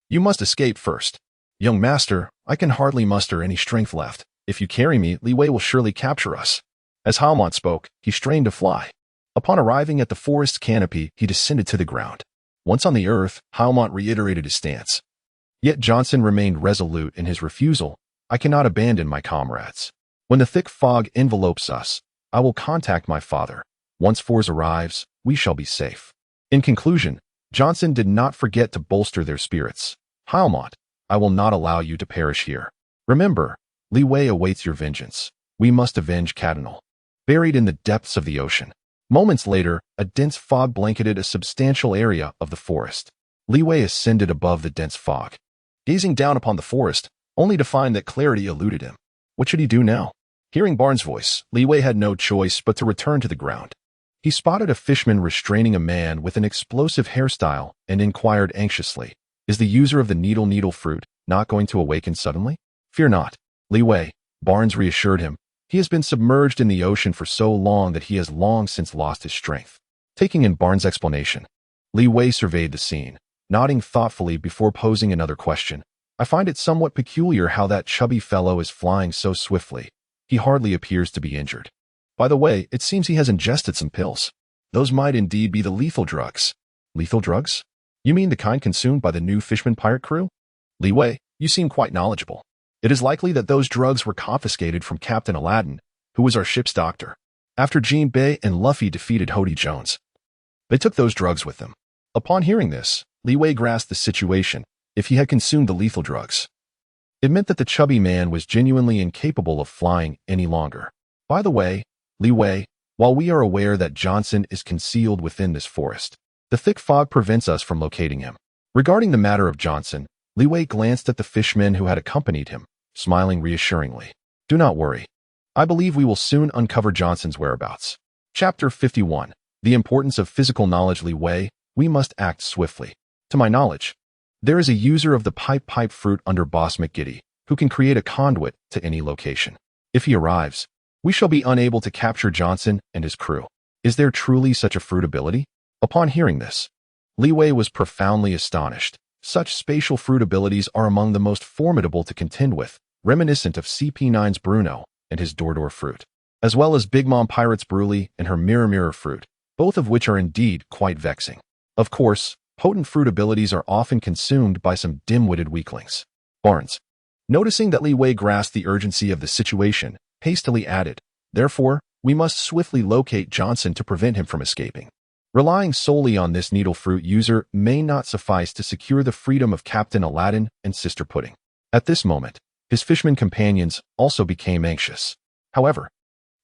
You must escape first. Young master, I can hardly muster any strength left. If you carry me, Li Wei will surely capture us. As Almont spoke, he strained to fly. Upon arriving at the forest's canopy, he descended to the ground. Once on the earth, Almont reiterated his stance. Yet Johnson remained resolute in his refusal. I cannot abandon my comrades. When the thick fog envelopes us, I will contact my father. Once Force arrives, we shall be safe. In conclusion, Johnson did not forget to bolster their spirits. Almont, I will not allow you to perish here. Remember, Li Wei awaits your vengeance. We must avenge Cardinal. Buried in the depths of the ocean. Moments later, a dense fog blanketed a substantial area of the forest. Li Wei ascended above the dense fog, gazing down upon the forest, only to find that clarity eluded him. What should he do now? Hearing Barnes' voice, Li Wei had no choice but to return to the ground. He spotted a fishman restraining a man with an explosive hairstyle and inquired anxiously, "Is the user of the needle fruit not going to awaken suddenly?" "Fear not, Li Wei," Barnes reassured him. "He has been submerged in the ocean for so long that he has long since lost his strength." Taking in Barnes' explanation, Li Wei surveyed the scene, nodding thoughtfully before posing another question. "I find it somewhat peculiar how that chubby fellow is flying so swiftly. He hardly appears to be injured. By the way, it seems he has ingested some pills. Those might indeed be the lethal drugs. Lethal drugs? You mean the kind consumed by the new Fishman pirate crew? Li Wei, you seem quite knowledgeable. It is likely that those drugs were confiscated from Captain Aladdin, who was our ship's doctor, after Jean Bei and Luffy defeated Hody Jones. They took those drugs with them. Upon hearing this, Li Wei grasped the situation. If he had consumed the lethal drugs, it meant that the chubby man was genuinely incapable of flying any longer. By the way, Li Wei, while we are aware that Johnson is concealed within this forest, the thick fog prevents us from locating him. Regarding the matter of Johnson, Li Wei glanced at the fishmen who had accompanied him, smiling reassuringly. Do not worry. I believe we will soon uncover Johnson's whereabouts. Chapter 51. The importance of physical knowledge. Li Wei, we must act swiftly. To my knowledge, there is a user of the pipe fruit under Boss McGiddy, who can create a conduit to any location. If he arrives, we shall be unable to capture Johnson and his crew. Is there truly such a fruit ability? Upon hearing this, Li Wei was profoundly astonished. Such spatial fruit abilities are among the most formidable to contend with, reminiscent of CP9's Bruno and his Dordor fruit, as well as Big Mom Pirate's Bruley and her Mirror fruit, both of which are indeed quite vexing. Of course, potent fruit abilities are often consumed by some dim-witted weaklings. Barnes, noticing that Li Wei grasped the urgency of the situation, hastily added, therefore, we must swiftly locate Johnson to prevent him from escaping. Relying solely on this needle fruit user may not suffice to secure the freedom of Captain Aladdin and Sister Pudding. At this moment, his fisherman companions also became anxious. However,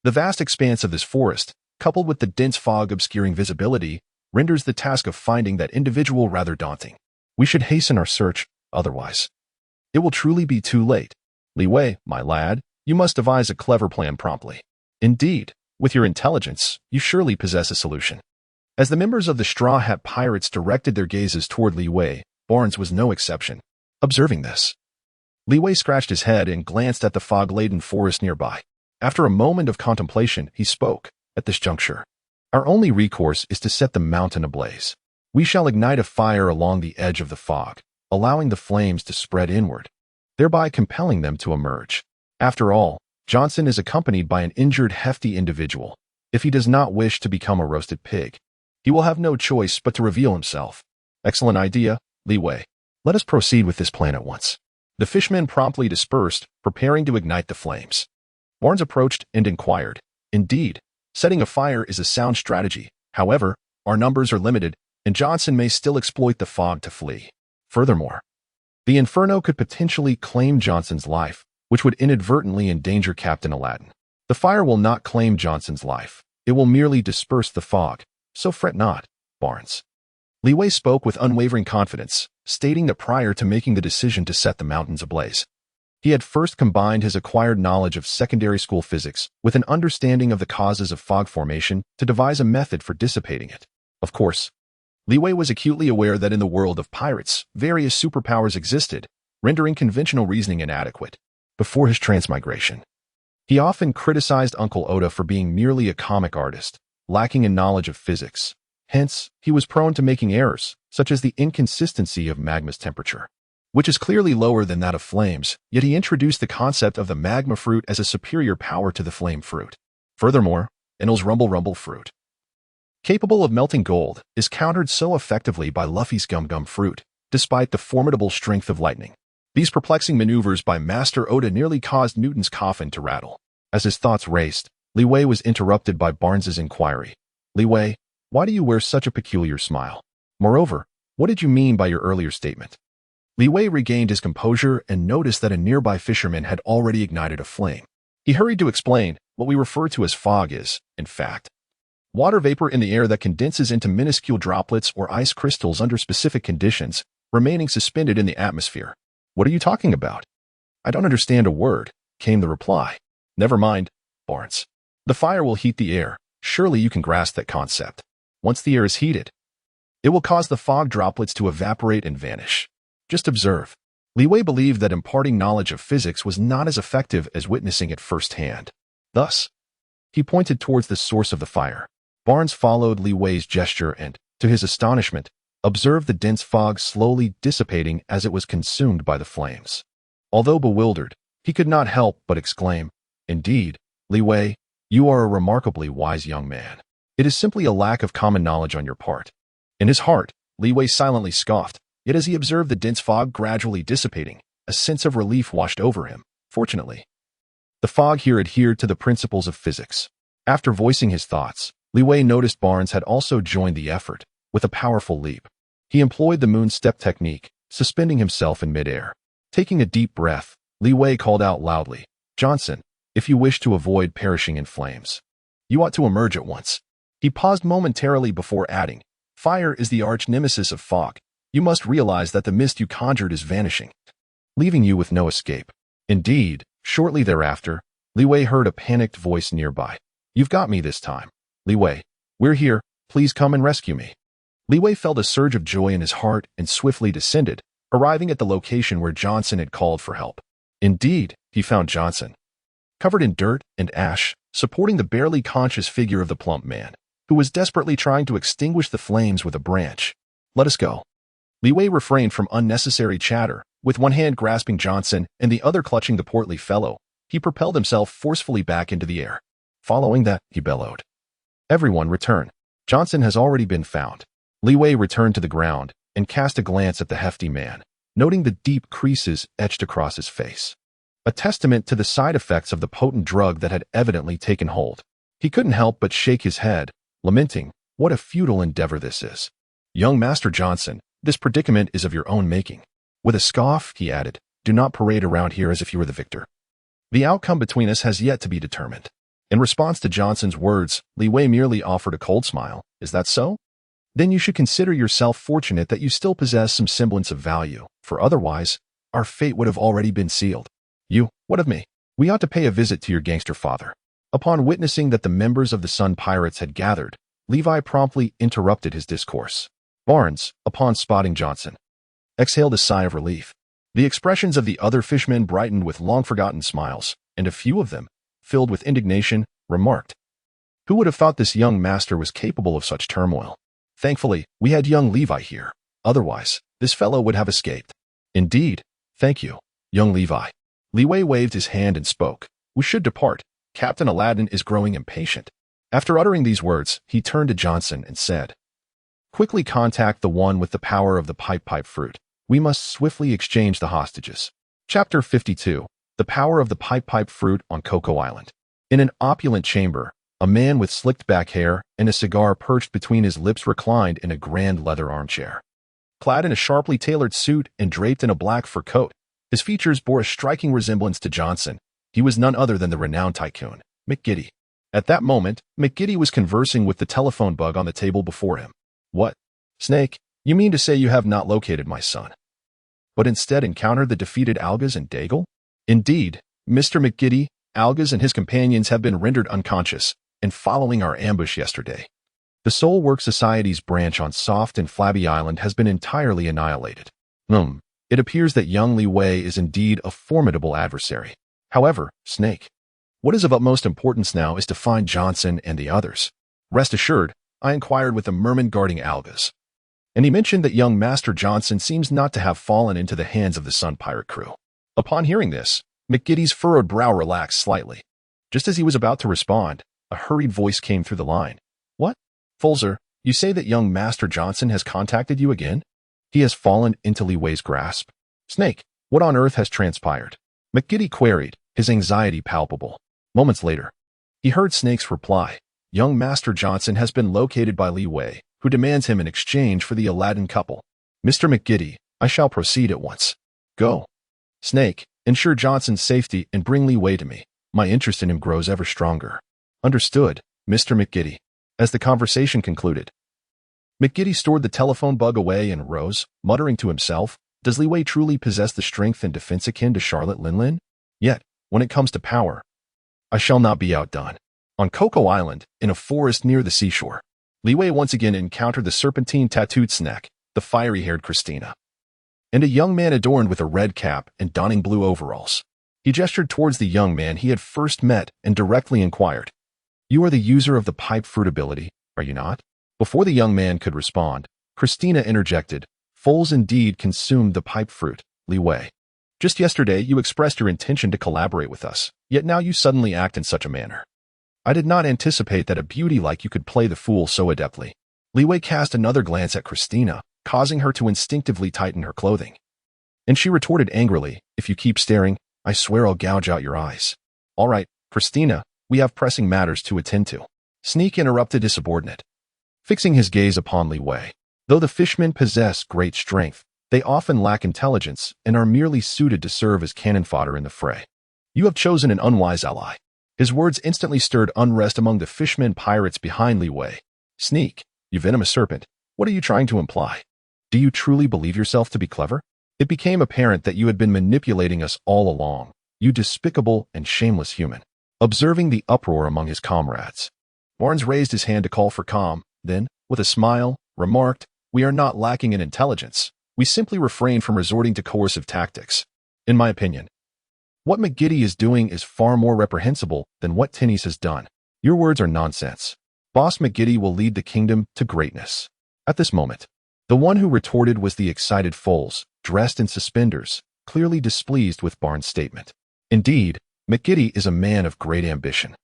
the vast expanse of this forest, coupled with the dense fog obscuring visibility, renders the task of finding that individual rather daunting. We should hasten our search, otherwise it will truly be too late. Li Wei, my lad, you must devise a clever plan promptly. Indeed, with your intelligence, you surely possess a solution. As the members of the Straw Hat Pirates directed their gazes toward Li Wei, Barnes was no exception. Observing this, Li Wei scratched his head and glanced at the fog-laden forest nearby. After a moment of contemplation, he spoke. At this juncture, our only recourse is to set the mountain ablaze. We shall ignite a fire along the edge of the fog, allowing the flames to spread inward, thereby compelling them to emerge. After all, Johnson is accompanied by an injured, hefty individual. If he does not wish to become a roasted pig, he will have no choice but to reveal himself. Excellent idea, Li Wei. Let us proceed with this plan at once. The fishmen promptly dispersed, preparing to ignite the flames. Barnes approached and inquired. Indeed, setting a fire is a sound strategy. However, our numbers are limited, and Johnson may still exploit the fog to flee. Furthermore, the inferno could potentially claim Johnson's life, which would inadvertently endanger Captain Aladdin. The fire will not claim Johnson's life. It will merely disperse the fog. So fret not, Barnes. Li Wei spoke with unwavering confidence, stating that prior to making the decision to set the mountains ablaze, he had first combined his acquired knowledge of secondary school physics with an understanding of the causes of fog formation to devise a method for dissipating it. Of course, Li Wei was acutely aware that in the world of pirates, various superpowers existed, rendering conventional reasoning inadequate. Before his transmigration, he often criticized Uncle Oda for being merely a comic artist, lacking in knowledge of physics. Hence, he was prone to making errors, such as the inconsistency of magma's temperature, which is clearly lower than that of flames, yet he introduced the concept of the magma fruit as a superior power to the flame fruit. Furthermore, Enel's rumble fruit, capable of melting gold, is countered so effectively by Luffy's gum fruit, despite the formidable strength of lightning. These perplexing maneuvers by Master Oda nearly caused Newton's coffin to rattle. As his thoughts raced, Li Wei was interrupted by Barnes's inquiry. Li Wei, why do you wear such a peculiar smile? Moreover, what did you mean by your earlier statement? Li Wei regained his composure and noticed that a nearby fisherman had already ignited a flame. He hurried to explain, what we refer to as fog is, in fact, water vapor in the air that condenses into minuscule droplets or ice crystals under specific conditions, remaining suspended in the atmosphere. What are you talking about? I don't understand a word, came the reply. Never mind, Barnes. The fire will heat the air. Surely you can grasp that concept. Once the air is heated, it will cause the fog droplets to evaporate and vanish. Just observe. Li Wei believed that imparting knowledge of physics was not as effective as witnessing it firsthand. Thus, he pointed towards the source of the fire. Barnes followed Li Wei's gesture and, to his astonishment, observed the dense fog slowly dissipating as it was consumed by the flames. Although bewildered, he could not help but exclaim, Indeed, Li Wei, you are a remarkably wise young man. It is simply a lack of common knowledge on your part. In his heart, Li Wei silently scoffed, yet as he observed the dense fog gradually dissipating, a sense of relief washed over him. Fortunately, the fog here adhered to the principles of physics. After voicing his thoughts, Li Wei noticed Barnes had also joined the effort, with a powerful leap. He employed the moon step technique, suspending himself in midair. Taking a deep breath, Li Wei called out loudly, "Johnson, if you wish to avoid perishing in flames, you ought to emerge at once." He paused momentarily before adding, "Fire is the arch nemesis of fog. You must realize that the mist you conjured is vanishing, leaving you with no escape." Indeed, shortly thereafter, Li Wei heard a panicked voice nearby. "You've got me this time. Li Wei, we're here. Please come and rescue me." Li Wei felt a surge of joy in his heart and swiftly descended, arriving at the location where Johnson had called for help. Indeed, he found Johnson, covered in dirt and ash, supporting the barely conscious figure of the plump man, who was desperately trying to extinguish the flames with a branch. "Let us go." Li Wei refrained from unnecessary chatter. With one hand grasping Johnson and the other clutching the portly fellow, he propelled himself forcefully back into the air. Following that, he bellowed, "Everyone return. Johnson has already been found." Li Wei returned to the ground and cast a glance at the hefty man, noting the deep creases etched across his face, a testament to the side effects of the potent drug that had evidently taken hold. He couldn't help but shake his head, lamenting, "What a futile endeavor this is. Young Master Johnson, this predicament is of your own making." With a scoff, he added, "Do not parade around here as if you were the victor. The outcome between us has yet to be determined." In response to Johnson's words, Li Wei merely offered a cold smile. "Is that so? Then you should consider yourself fortunate that you still possess some semblance of value, for otherwise, our fate would have already been sealed. What of me? We ought to pay a visit to your gangster father." Upon witnessing that the members of the Sun Pirates had gathered, Levi promptly interrupted his discourse. Barnes, upon spotting Johnson, exhaled a sigh of relief. The expressions of the other fishmen brightened with long-forgotten smiles, and a few of them, filled with indignation, remarked, "Who would have thought this young master was capable of such turmoil? Thankfully, we had young Levi here. Otherwise, this fellow would have escaped." "Indeed, thank you, young Levi." Li Wei waved his hand and spoke, "We should depart. Captain Aladdin is growing impatient." After uttering these words, he turned to Johnson and said, "Quickly contact the one with the power of the pipe fruit. We must swiftly exchange the hostages." Chapter 52. The Power of the Pipe Fruit on Coco Island. In an opulent chamber, a man with slicked back hair and a cigar perched between his lips reclined in a grand leather armchair. Clad in a sharply tailored suit and draped in a black fur coat, his features bore a striking resemblance to Johnson. He was none other than the renowned tycoon, McGiddy. At that moment, McGiddy was conversing with the telephone bug on the table before him. "What? Snake, you mean to say you have not located my son, but instead encountered the defeated Algas and Daigle?" "Indeed, Mr. McGiddy, Algas and his companions have been rendered unconscious, and following our ambush yesterday, the Soul Work Society's branch on Soft and Flabby Island has been entirely annihilated. It appears that young Li Wei is indeed a formidable adversary. However, Snake, what is of utmost importance now is to find Johnson and the others. Rest assured, I inquired with the merman guarding Algas, and he mentioned that young Master Johnson seems not to have fallen into the hands of the Sun Pirate crew." Upon hearing this, McGiddy's furrowed brow relaxed slightly. Just as he was about to respond, a hurried voice came through the line. "What? Fulzer, you say that young Master Johnson has contacted you again? He has fallen into Li Wei's grasp. Snake, what on earth has transpired?" McGiddy queried, his anxiety palpable. Moments later, he heard Snake's reply. "Young Master Johnson has been located by Li Wei, who demands him in exchange for the Aladdin couple. Mr. McGiddy, I shall proceed at once. Go. Snake, ensure Johnson's safety and bring Li Wei to me. My interest in him grows ever stronger." "Understood, Mr. McGiddy." As the conversation concluded, McGiddy stored the telephone bug away and rose, muttering to himself, "Does Li Wei truly possess the strength and defense akin to Charlotte Linlin? Yet, when it comes to power, I shall not be outdone." On Coco Island, in a forest near the seashore, Li Wei once again encountered the serpentine-tattooed snack, the fiery-haired Christina, and a young man adorned with a red cap and donning blue overalls. He gestured towards the young man he had first met and directly inquired, "You are the user of the pipe fruit ability, are you not?" Before the young man could respond, Christina interjected, "Foals indeed consumed the pipe fruit, Li Wei. Just yesterday, you expressed your intention to collaborate with us, yet now you suddenly act in such a manner. I did not anticipate that a beauty like you could play the fool so adeptly. Li Wei cast another glance at Christina, causing her to instinctively tighten her clothing. And she retorted angrily, if you keep staring, I swear I'll gouge out your eyes. All right, Christina, we have pressing matters to attend to. Sneak interrupted his subordinate, fixing his gaze upon Li Wei. Though the Fishmen possess great strength, they often lack intelligence and are merely suited to serve as cannon fodder in the fray. You have chosen an unwise ally. His words instantly stirred unrest among the Fishmen pirates behind Li Wei. Sneak, you venomous serpent, what are you trying to imply? Do you truly believe yourself to be clever? It became apparent that you had been manipulating us all along, you despicable and shameless human. Observing the uproar among his comrades, Barnes raised his hand to call for calm, then, with a smile, remarked, we are not lacking in intelligence. We simply refrain from resorting to coercive tactics. In my opinion, what McGiddy is doing is far more reprehensible than what Tinnies has done. Your words are nonsense. Boss McGiddy will lead the kingdom to greatness. At this moment, the one who retorted was the excited Foles, dressed in suspenders, clearly displeased with Barnes' statement. Indeed, McGiddy is a man of great ambition.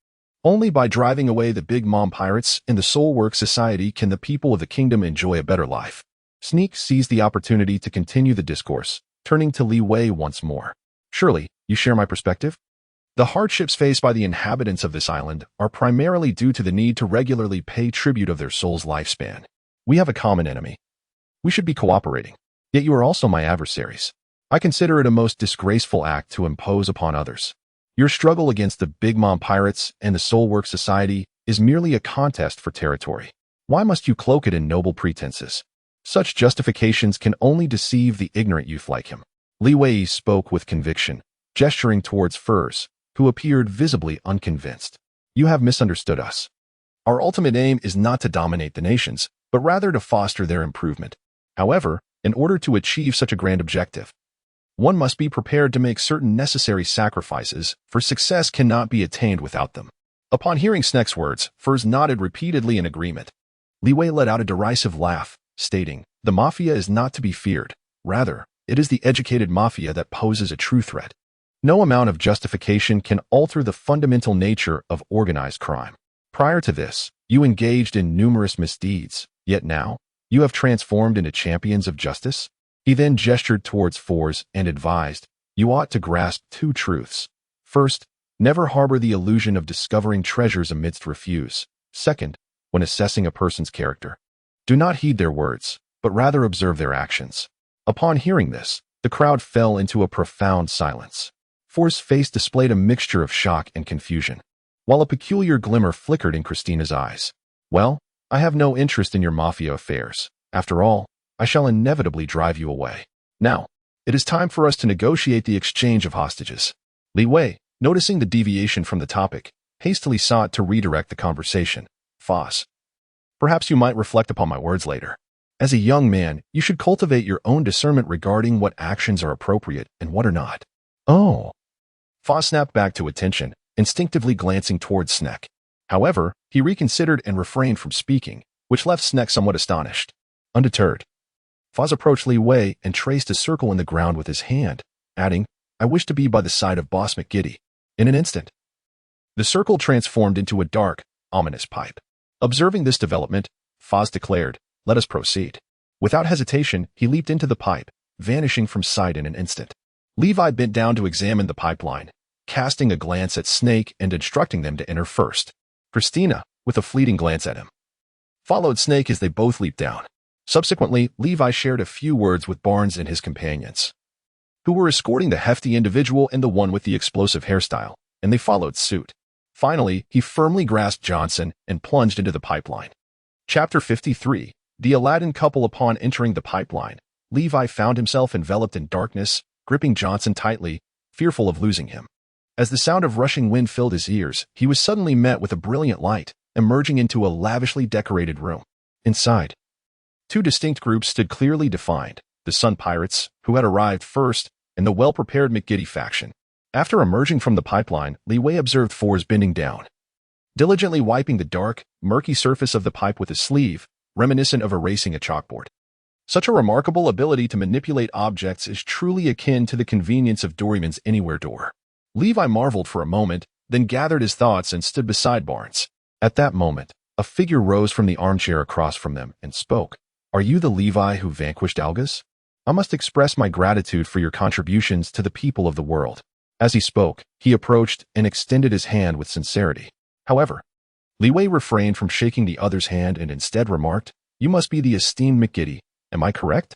Only by driving away the Big Mom pirates and the Soul Work Society can the people of the kingdom enjoy a better life. Sneak seized the opportunity to continue the discourse, turning to Li Wei once more. Surely, you share my perspective? The hardships faced by the inhabitants of this island are primarily due to the need to regularly pay tribute of their soul's lifespan. We have a common enemy. We should be cooperating. Yet you are also my adversaries. I consider it a most disgraceful act to impose upon others. Your struggle against the Big Mom pirates and the Soul Work Society is merely a contest for territory. Why must you cloak it in noble pretenses? Such justifications can only deceive the ignorant youth like him. Li Wei spoke with conviction, gesturing towards Furs, who appeared visibly unconvinced. You have misunderstood us. Our ultimate aim is not to dominate the nations, but rather to foster their improvement. However, in order to achieve such a grand objective, one must be prepared to make certain necessary sacrifices, for success cannot be attained without them. Upon hearing Sneck's words, Furs nodded repeatedly in agreement. Li Wei let out a derisive laugh, stating, the Mafia is not to be feared. Rather, it is the educated Mafia that poses a true threat. No amount of justification can alter the fundamental nature of organized crime. Prior to this, you engaged in numerous misdeeds, yet now, you have transformed into champions of justice? He then gestured towards Fors and advised, you ought to grasp two truths. First, never harbor the illusion of discovering treasures amidst refuse. Second, when assessing a person's character, do not heed their words, but rather observe their actions. Upon hearing this, the crowd fell into a profound silence. Fors' face displayed a mixture of shock and confusion, while a peculiar glimmer flickered in Christina's eyes. Well, I have no interest in your Mafia affairs. After all, I shall inevitably drive you away. Now, it is time for us to negotiate the exchange of hostages. Li Wei, noticing the deviation from the topic, hastily sought to redirect the conversation. Foss, perhaps you might reflect upon my words later. As a young man, you should cultivate your own discernment regarding what actions are appropriate and what are not. Oh. Foss snapped back to attention, instinctively glancing towards Sneck. However, he reconsidered and refrained from speaking, which left Sneck somewhat astonished. Undeterred, Foss approached Li Wei and traced a circle in the ground with his hand, adding, I wish to be by the side of Boss McGiddy. In an instant, the circle transformed into a dark, ominous pipe. Observing this development, Foss declared, let us proceed. Without hesitation, he leaped into the pipe, vanishing from sight in an instant. Levi bent down to examine the pipeline, casting a glance at Snake and instructing them to enter first. Christina, with a fleeting glance at him, followed Snake as they both leaped down. Subsequently, Levi shared a few words with Barnes and his companions, who were escorting the hefty individual and the one with the explosive hairstyle, and they followed suit. Finally, he firmly grasped Johnson and plunged into the pipeline. Chapter 53. The Aladdin couple. Upon entering the pipeline, Levi found himself enveloped in darkness, gripping Johnson tightly, fearful of losing him. As the sound of rushing wind filled his ears, he was suddenly met with a brilliant light, emerging into a lavishly decorated room. Inside, two distinct groups stood clearly defined, the Sun Pirates, who had arrived first, and the well-prepared McGiddy faction. After emerging from the pipeline, Li Wei observed Fors bending down, diligently wiping the dark, murky surface of the pipe with his sleeve, reminiscent of erasing a chalkboard. Such a remarkable ability to manipulate objects is truly akin to the convenience of Doryman's anywhere door. Levi marveled for a moment, then gathered his thoughts and stood beside Barnes. At that moment, a figure rose from the armchair across from them and spoke. "Are you the Levi who vanquished Algas? I must express my gratitude for your contributions to the people of the world." As he spoke, he approached and extended his hand with sincerity. However, Liwei refrained from shaking the other's hand and instead remarked, "You must be the esteemed McGiddy, am I correct?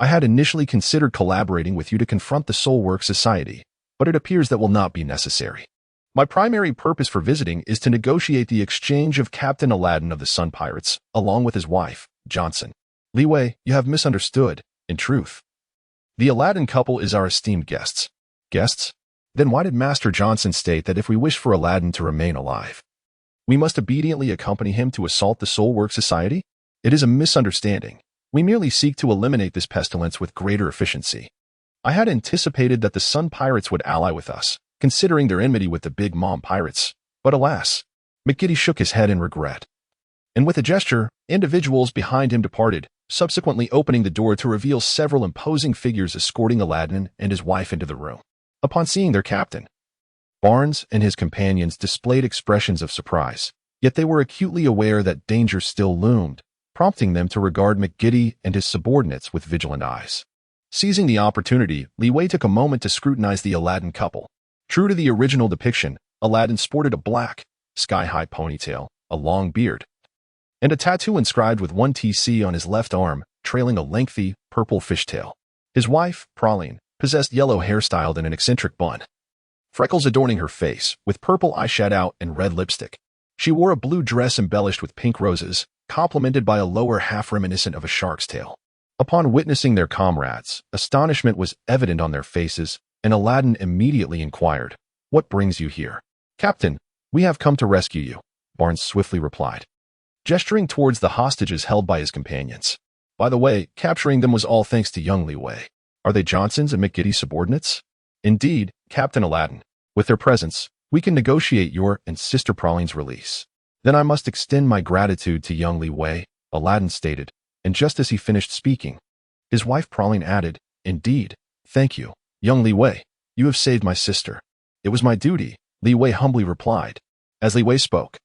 I had initially considered collaborating with you to confront the Soulwork Society, but it appears that will not be necessary. My primary purpose for visiting is to negotiate the exchange of Captain Aladdin of the Sun Pirates, along with his wife, Johnson." "Liwei, you have misunderstood. In truth, the Aladdin couple is our esteemed guests." "Guests? Then why did Master Johnson state that if we wish for Aladdin to remain alive, we must obediently accompany him to assault the Soulwork Society? It is a misunderstanding. We merely seek to eliminate this pestilence with greater efficiency. I had anticipated that the Sun Pirates would ally with us, considering their enmity with the Big Mom Pirates. But alas." McGiddy shook his head in regret. And with a gesture, individuals behind him departed, subsequently opening the door to reveal several imposing figures escorting Aladdin and his wife into the room. Upon seeing their captain, Barnes and his companions displayed expressions of surprise, yet they were acutely aware that danger still loomed, prompting them to regard McGiddy and his subordinates with vigilant eyes. Seizing the opportunity, Liwei took a moment to scrutinize the Aladdin couple. True to the original depiction, Aladdin sported a black, sky-high ponytail, a long beard, and a tattoo inscribed with 1TC on his left arm, trailing a lengthy, purple fishtail. His wife, Praline, possessed yellow hair styled in an eccentric bun, freckles adorning her face, with purple eyeshadow and red lipstick. She wore a blue dress embellished with pink roses, complemented by a lower half reminiscent of a shark's tail. Upon witnessing their comrades, astonishment was evident on their faces, and Aladdin immediately inquired, "What brings you here?" "Captain, we have come to rescue you," Barnes swiftly replied, gesturing towards the hostages held by his companions. By the way, capturing them was all thanks to young Liwei. Are they Johnson's and McGiddy's subordinates? Indeed, Captain Aladdin. With their presence, we can negotiate your and Sister Praline's release. Then I must extend my gratitude to young Liwei, Aladdin stated, and just as he finished speaking, his wife Praline added, "Indeed, thank you, young Liwei. You have saved my sister." "It was my duty," Liwei humbly replied. As Liwei spoke,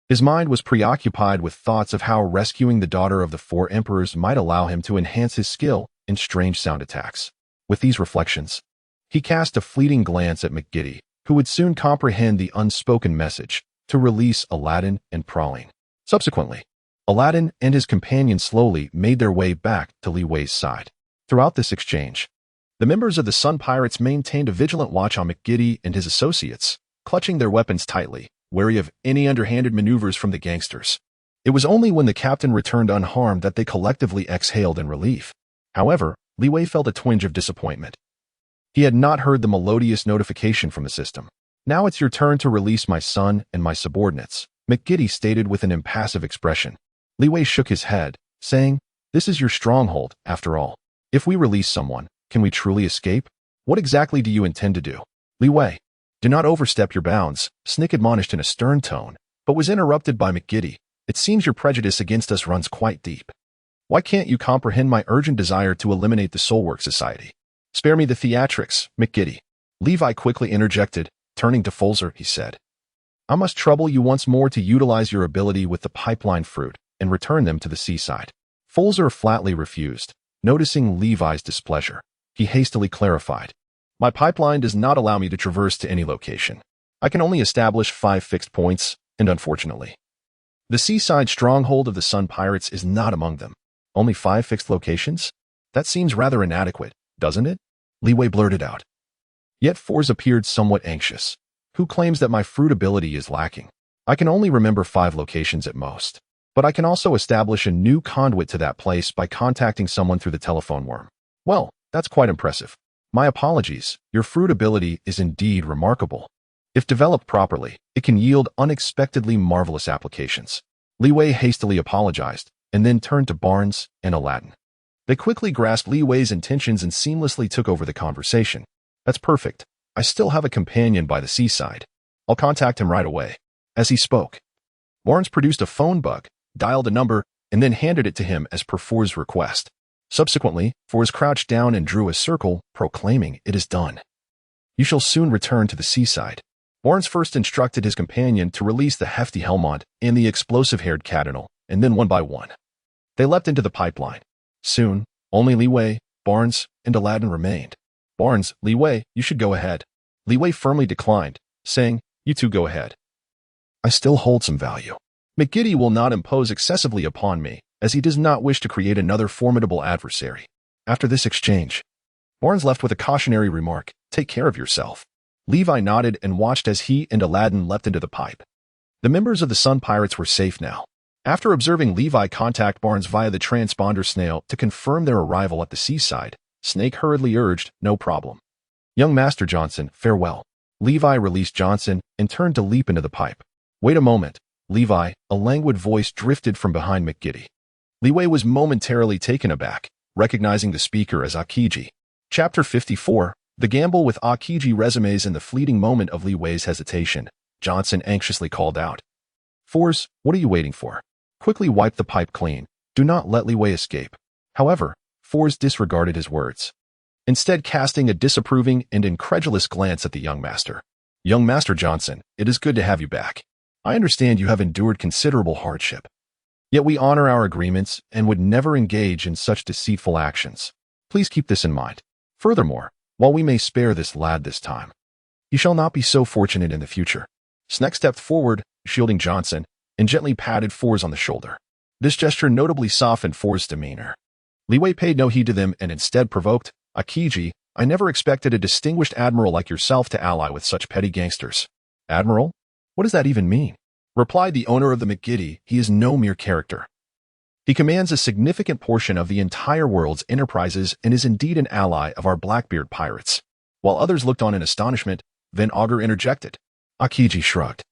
his mind was preoccupied with thoughts of how rescuing the daughter of the four emperors might allow him to enhance his skill in strange sound attacks. With these reflections, he cast a fleeting glance at McGiddy, who would soon comprehend the unspoken message to release Aladdin and Praline. Subsequently, Aladdin and his companion slowly made their way back to Liwei's side. Throughout this exchange, the members of the Sun Pirates maintained a vigilant watch on McGiddy and his associates, clutching their weapons tightly, wary of any underhanded maneuvers from the gangsters. It was only when the captain returned unharmed that they collectively exhaled in relief. However, Liwei felt a twinge of disappointment. He had not heard the melodious notification from the system. "Now it's your turn to release my son and my subordinates," McGiddy stated with an impassive expression. Liwei shook his head, saying, "This is your stronghold, after all. If we release someone, can we truly escape? What exactly do you intend to do?" "Liwei, do not overstep your bounds," Snick admonished in a stern tone, but was interrupted by McGiddy. "It seems your prejudice against us runs quite deep. Why can't you comprehend my urgent desire to eliminate the Soulwork Society?" "Spare me the theatrics, McGiddy," Levi quickly interjected. Turning to Folzer, he said, "I must trouble you once more to utilize your ability with the pipeline fruit and return them to the seaside." Folzer flatly refused. Noticing Levi's displeasure, he hastily clarified, "My pipeline does not allow me to traverse to any location. I can only establish 5 fixed points, and unfortunately, the seaside stronghold of the Sun Pirates is not among them. Only 5 fixed locations? That seems rather inadequate, doesn't it?" Liwei blurted out. Yet Forz appeared somewhat anxious. "Who claims that my fruit ability is lacking? I can only remember 5 locations at most. But I can also establish a new conduit to that place by contacting someone through the telephone worm." "Well, that's quite impressive. My apologies, your fruit ability is indeed remarkable. If developed properly, it can yield unexpectedly marvelous applications." Liwei hastily apologized, and then turned to Barnes and Aladdin. They quickly grasped Liwei's intentions and seamlessly took over the conversation. "That's perfect. I still have a companion by the seaside. I'll contact him right away." As he spoke, Barnes produced a phone book, dialed a number, and then handed it to him as per Forz's request. Subsequently, Fors crouched down and drew a circle, proclaiming, "It is done. You shall soon return to the seaside." Barnes first instructed his companion to release the hefty Helmont and the explosive-haired Cardinal, and then one by one, they leapt into the pipeline. Soon, only Li Wei, Barnes, and Aladdin remained. "Barnes, Li Wei, you should go ahead." Li Wei firmly declined, saying, "You two go ahead. I still hold some value. McGiddy will not impose excessively upon me, as he does not wish to create another formidable adversary." After this exchange, Barnes left with a cautionary remark, "Take care of yourself." Levi nodded and watched as he and Aladdin leapt into the pipe. The members of the Sun Pirates were safe now. After observing Levi contact Barnes via the transponder snail to confirm their arrival at the seaside, Snake hurriedly urged, "No problem. Young Master Johnson, farewell." Levi released Johnson and turned to leap into the pipe. "Wait a moment, Levi," a languid voice drifted from behind McGiddy. Li Wei was momentarily taken aback, recognizing the speaker as Akiji. Chapter 54, The Gamble with Akiji resumes. In the fleeting moment of Li Wei's hesitation, Johnson anxiously called out, "Fors, what are you waiting for? Quickly wipe the pipe clean. Do not let Li Wei escape." However, Fors disregarded his words, instead casting a disapproving and incredulous glance at the young master. "Young Master Johnson, it is good to have you back. I understand you have endured considerable hardship. Yet we honor our agreements and would never engage in such deceitful actions. Please keep this in mind. Furthermore, while we may spare this lad this time, he shall not be so fortunate in the future." Snake stepped forward, shielding Johnson, and gently patted Fors on the shoulder. This gesture notably softened Fors' demeanor. Li Wei paid no heed to them and instead provoked, "Akiji, I never expected a distinguished admiral like yourself to ally with such petty gangsters." "Admiral? What does that even mean?" replied the owner of the McGiddy. "He is no mere character. He commands a significant portion of the entire world's enterprises and is indeed an ally of our Blackbeard pirates." While others looked on in astonishment, Van Augur interjected. Akiji shrugged.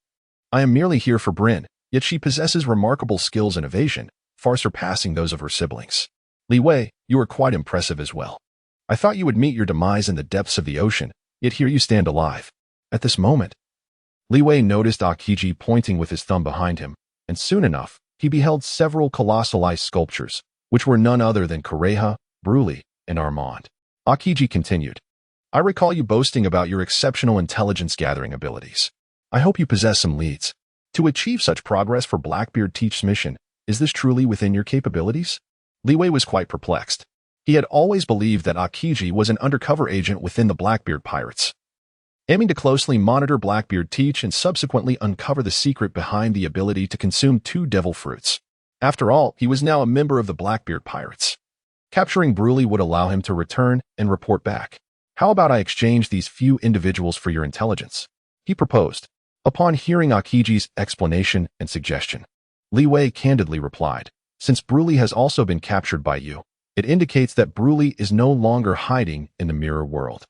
"I am merely here for Bryn, yet she possesses remarkable skills in evasion, far surpassing those of her siblings. Li Wei, you are quite impressive as well. I thought you would meet your demise in the depths of the ocean, yet here you stand alive." At this moment, Li Wei noticed Akiji pointing with his thumb behind him, and soon enough, he beheld several colossal ice sculptures, which were none other than Kureha, Bruli, and Armand. Akiji continued, "I recall you boasting about your exceptional intelligence-gathering abilities. I hope you possess some leads. To achieve such progress for Blackbeard Teach's mission, is this truly within your capabilities?" Li Wei was quite perplexed. He had always believed that Akiji was an undercover agent within the Blackbeard pirates, aiming to closely monitor Blackbeard Teach and subsequently uncover the secret behind the ability to consume 2 devil fruits. After all, he was now a member of the Blackbeard pirates. Capturing Bruli would allow him to return and report back. "How about I exchange these few individuals for your intelligence?" he proposed. Upon hearing Akiji's explanation and suggestion, Li Wei candidly replied, "Since Bruli has also been captured by you, it indicates that Bruli is no longer hiding in the mirror world.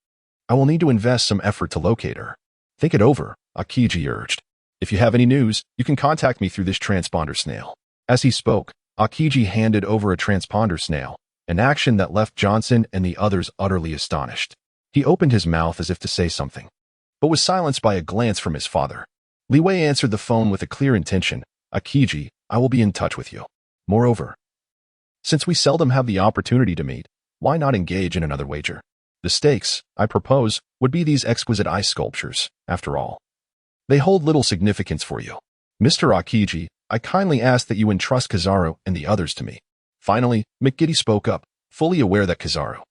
I will need to invest some effort to locate her." "Think it over," Akiji urged. "If you have any news, you can contact me through this transponder snail." As he spoke, Akiji handed over a transponder snail, an action that left Johnson and the others utterly astonished. He opened his mouth as if to say something, but was silenced by a glance from his father. Li Wei answered the phone with a clear intention, "Akiji, I will be in touch with you. Moreover, since we seldom have the opportunity to meet, why not engage in another wager? The stakes, I propose, would be these exquisite ice sculptures, after all. They hold little significance for you. Mr. Akiji, I kindly ask that you entrust Kizaru and the others to me." Finally, McGiddy spoke up, fully aware that Kizaru,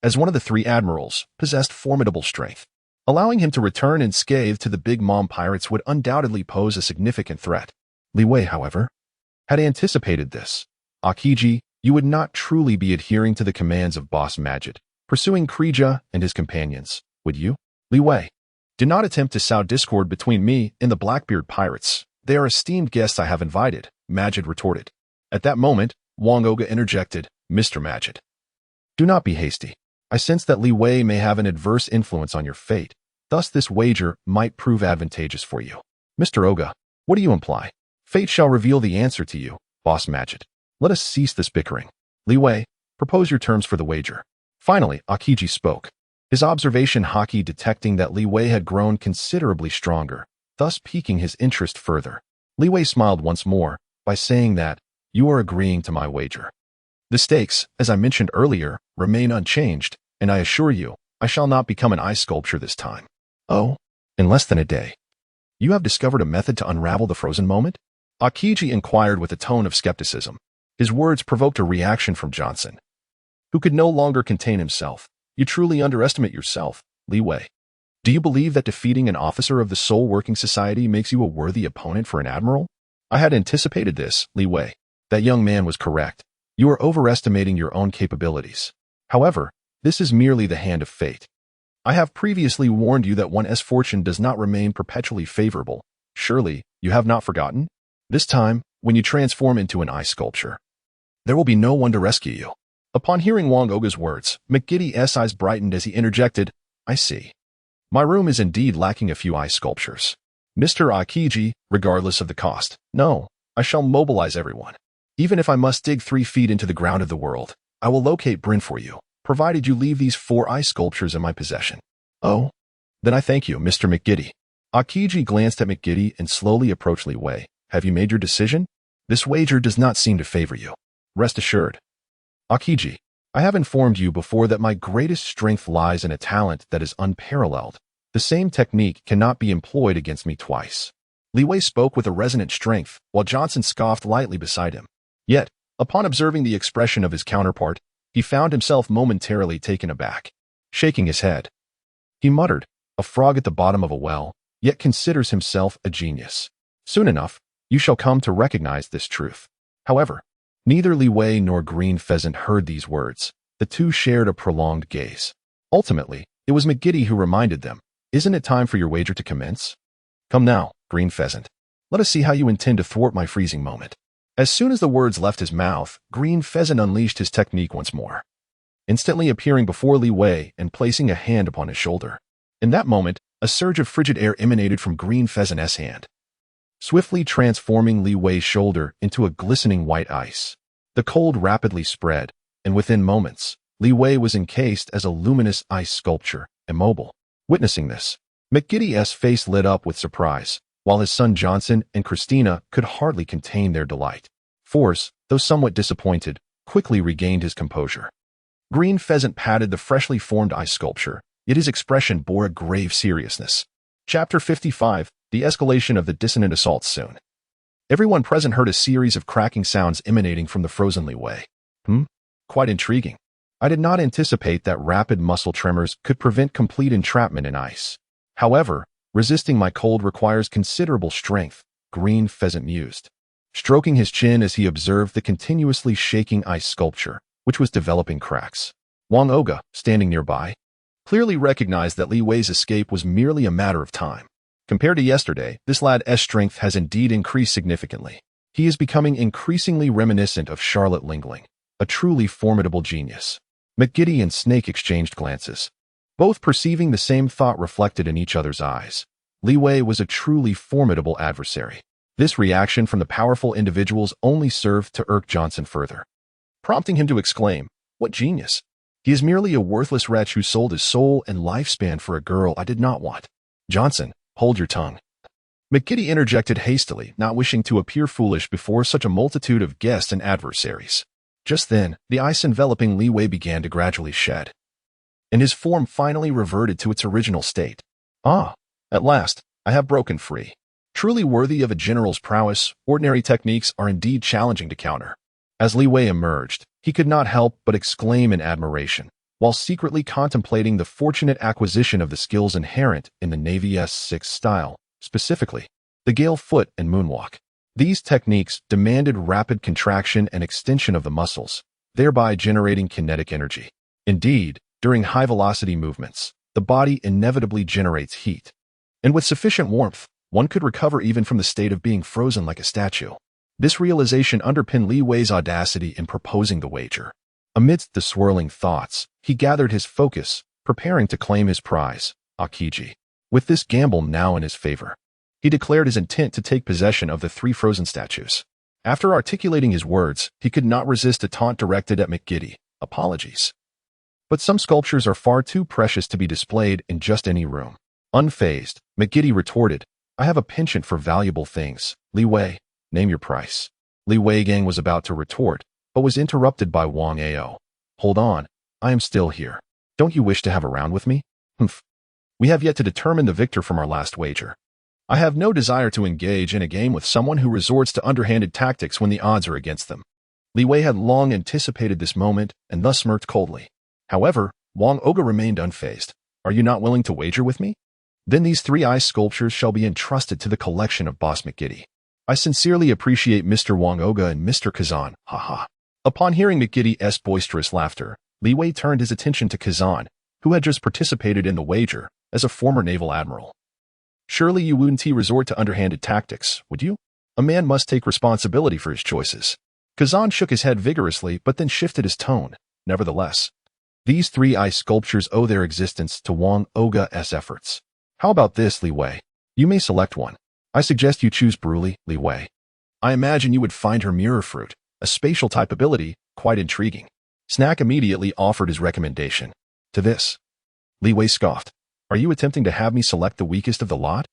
as one of the 3 admirals, possessed formidable strength. Allowing him to return unscathed to the Big Mom pirates would undoubtedly pose a significant threat. Li Wei, however, had anticipated this. "Akiji, you would not truly be adhering to the commands of Boss Majid, pursuing Krija and his companions, would you?" "Li Wei, do not attempt to sow discord between me and the Blackbeard pirates. They are esteemed guests I have invited," Majid retorted. At that moment, Wang Oga interjected, "Mr. Majid, do not be hasty. I sense that Li Wei may have an adverse influence on your fate. Thus this wager might prove advantageous for you." "Mr. Oga, what do you imply?" "Fate shall reveal the answer to you, Boss Majid. Let us cease this bickering. Li Wei, propose your terms for the wager." Finally, Akiji spoke, his observation Haki detecting that Li Wei had grown considerably stronger, thus piquing his interest further. Li Wei smiled once more by saying that, "You are agreeing to my wager." The stakes, as I mentioned earlier, remain unchanged, and I assure you, I shall not become an ice sculpture this time. Oh, in less than a day. You have discovered a method to unravel the frozen moment? Akiji inquired with a tone of skepticism. His words provoked a reaction from Johnson, who could no longer contain himself. You truly underestimate yourself, Li Wei. Do you believe that defeating an officer of the Soul Working Society makes you a worthy opponent for an admiral? I had anticipated this, Li Wei. That young man was correct. You are overestimating your own capabilities. However, this is merely the hand of fate. I have previously warned you that one's fortune does not remain perpetually favorable. Surely, you have not forgotten? This time, when you transform into an ice sculpture, there will be no one to rescue you. Upon hearing Wang Oga's words, McGiddy's eyes brightened as he interjected, I see. My room is indeed lacking a few ice sculptures. Mr. Akiji, regardless of the cost. No, I shall mobilize everyone. Even if I must dig 3 feet into the ground of the world, I will locate Bryn for you, provided you leave these 4 ice sculptures in my possession. Oh? Then I thank you, Mr. McGiddy. Akiji glanced at McGiddy and slowly approached Li Wei. Have you made your decision? This wager does not seem to favor you. Rest assured. Akiji, I have informed you before that my greatest strength lies in a talent that is unparalleled. The same technique cannot be employed against me twice. Li Wei spoke with a resonant strength, while Johnson scoffed lightly beside him. Yet, upon observing the expression of his counterpart, he found himself momentarily taken aback. Shaking his head, he muttered, a frog at the bottom of a well, yet considers himself a genius. Soon enough, you shall come to recognize this truth. However, neither Li Wei nor Green Pheasant heard these words. The two shared a prolonged gaze. Ultimately, it was McGiddy who reminded them, Isn't it time for your wager to commence? Come now, Green Pheasant. Let us see how you intend to thwart my freezing moment. As soon as the words left his mouth, Green Pheasant unleashed his technique once more, instantly appearing before Li Wei and placing a hand upon his shoulder. In that moment, a surge of frigid air emanated from Green Pheasant's hand, swiftly transforming Li Wei's shoulder into a glistening white ice. The cold rapidly spread, and within moments, Li Wei was encased as a luminous ice sculpture, immobile. Witnessing this, McGiddy's face lit up with surprise, while his son Johnson and Christina could hardly contain their delight. Force, though somewhat disappointed, quickly regained his composure. Green Pheasant patted the freshly formed ice sculpture, yet his expression bore a grave seriousness. Chapter 55, The Escalation of the Dissonant Assault Soon. Everyone present heard a series of cracking sounds emanating from the frozen Li Wei. Quite intriguing. I did not anticipate that rapid muscle tremors could prevent complete entrapment in ice. However, resisting my cold requires considerable strength, Green Pheasant mused, stroking his chin as he observed the continuously shaking ice sculpture, which was developing cracks. Wang Oga, standing nearby, clearly recognized that Li Wei's escape was merely a matter of time. Compared to yesterday, this lad's strength has indeed increased significantly. He is becoming increasingly reminiscent of Charlotte Lingling, a truly formidable genius. McGiddy and Snake exchanged glances, both perceiving the same thought reflected in each other's eyes. Li Wei was a truly formidable adversary. This reaction from the powerful individuals only served to irk Johnson further, prompting him to exclaim, What genius! He is merely a worthless wretch who sold his soul and lifespan for a girl I did not want. Johnson, hold your tongue. McGiddy interjected hastily, not wishing to appear foolish before such a multitude of guests and adversaries. Just then, the ice enveloping Li Wei began to gradually shed, and his form finally reverted to its original state. Ah, at last, I have broken free. Truly worthy of a general's prowess, ordinary techniques are indeed challenging to counter. As Li Wei emerged, he could not help but exclaim in admiration, while secretly contemplating the fortunate acquisition of the skills inherent in the Navy's 6th style, specifically, the gale foot and moonwalk. These techniques demanded rapid contraction and extension of the muscles, thereby generating kinetic energy. Indeed, during high-velocity movements, the body inevitably generates heat. And with sufficient warmth, one could recover even from the state of being frozen like a statue. This realization underpinned Li Wei's audacity in proposing the wager. Amidst the swirling thoughts, he gathered his focus, preparing to claim his prize, Akiji. With this gamble now in his favor, he declared his intent to take possession of the 3 frozen statues. After articulating his words, he could not resist a taunt directed at McGiddy. Apologies. But some sculptures are far too precious to be displayed in just any room. Unfazed, McGiddy retorted, I have a penchant for valuable things. Li Wei, name your price. Li Wei Gang was about to retort, but was interrupted by Wang Ao. Hold on, I am still here. Don't you wish to have a round with me? Humph. We have yet to determine the victor from our last wager. I have no desire to engage in a game with someone who resorts to underhanded tactics when the odds are against them. Li Wei had long anticipated this moment and thus smirked coldly. However, Wang Oga remained unfazed. Are you not willing to wager with me? Then these 3 ice sculptures shall be entrusted to the collection of Boss McGiddy. I sincerely appreciate Mr. Wang Oga and Mr. Kazan, haha. Upon hearing McGiddy's boisterous laughter, Li Wei turned his attention to Kazan, who had just participated in the wager as a former naval admiral. Surely you wouldn't resort to underhanded tactics, would you? A man must take responsibility for his choices. Kazan shook his head vigorously but then shifted his tone. Nevertheless, these 3 ice sculptures owe their existence to Wang Oga's efforts. How about this, Li Wei? You may select one. I suggest you choose Bruli, Li Wei. I imagine you would find her mirror fruit, a spatial type ability, quite intriguing. Snack immediately offered his recommendation. To this, Li Wei scoffed. Are you attempting to have me select the weakest of the lot?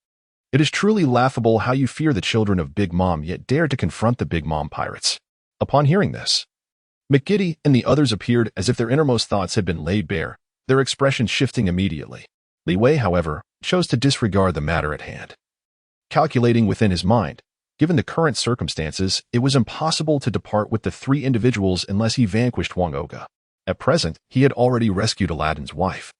It is truly laughable how you fear the children of Big Mom yet dare to confront the Big Mom pirates. Upon hearing this, McGiddy and the others appeared as if their innermost thoughts had been laid bare, their expressions shifting immediately. Li Wei, however, chose to disregard the matter at hand. Calculating within his mind, given the current circumstances, it was impossible to depart with the 3 individuals unless he vanquished Wang Oga. At present, he had already rescued Aladdin's wife,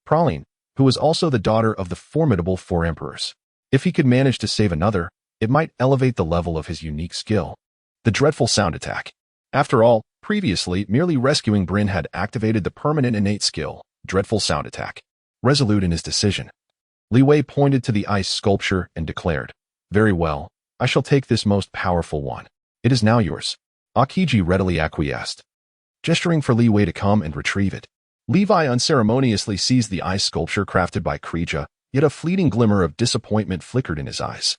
Praline, who was also the daughter of the formidable 4 emperors. If he could manage to save another, it might elevate the level of his unique skill. The dreadful sound attack. After all, previously, merely rescuing Bryn had activated the permanent innate skill, dreadful sound attack. Resolute in his decision, Li Wei pointed to the ice sculpture and declared, Very well, I shall take this most powerful one. It is now yours. Akiji readily acquiesced, gesturing for Li Wei to come and retrieve it. Levi unceremoniously seized the ice sculpture crafted by Krija, yet a fleeting glimmer of disappointment flickered in his eyes.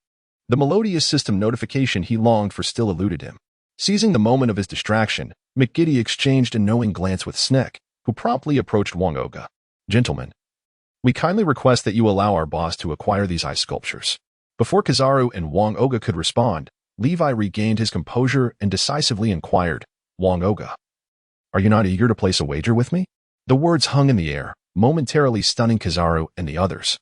The melodious system notification he longed for still eluded him. Seizing the moment of his distraction, McGiddy exchanged a knowing glance with Sneck, who promptly approached Wang Oga. Gentlemen, we kindly request that you allow our boss to acquire these ice sculptures. Before Kizaru and Wang Oga could respond, Levi regained his composure and decisively inquired, Wang Oga, are you not eager to place a wager with me? The words hung in the air, momentarily stunning Kizaru and the others.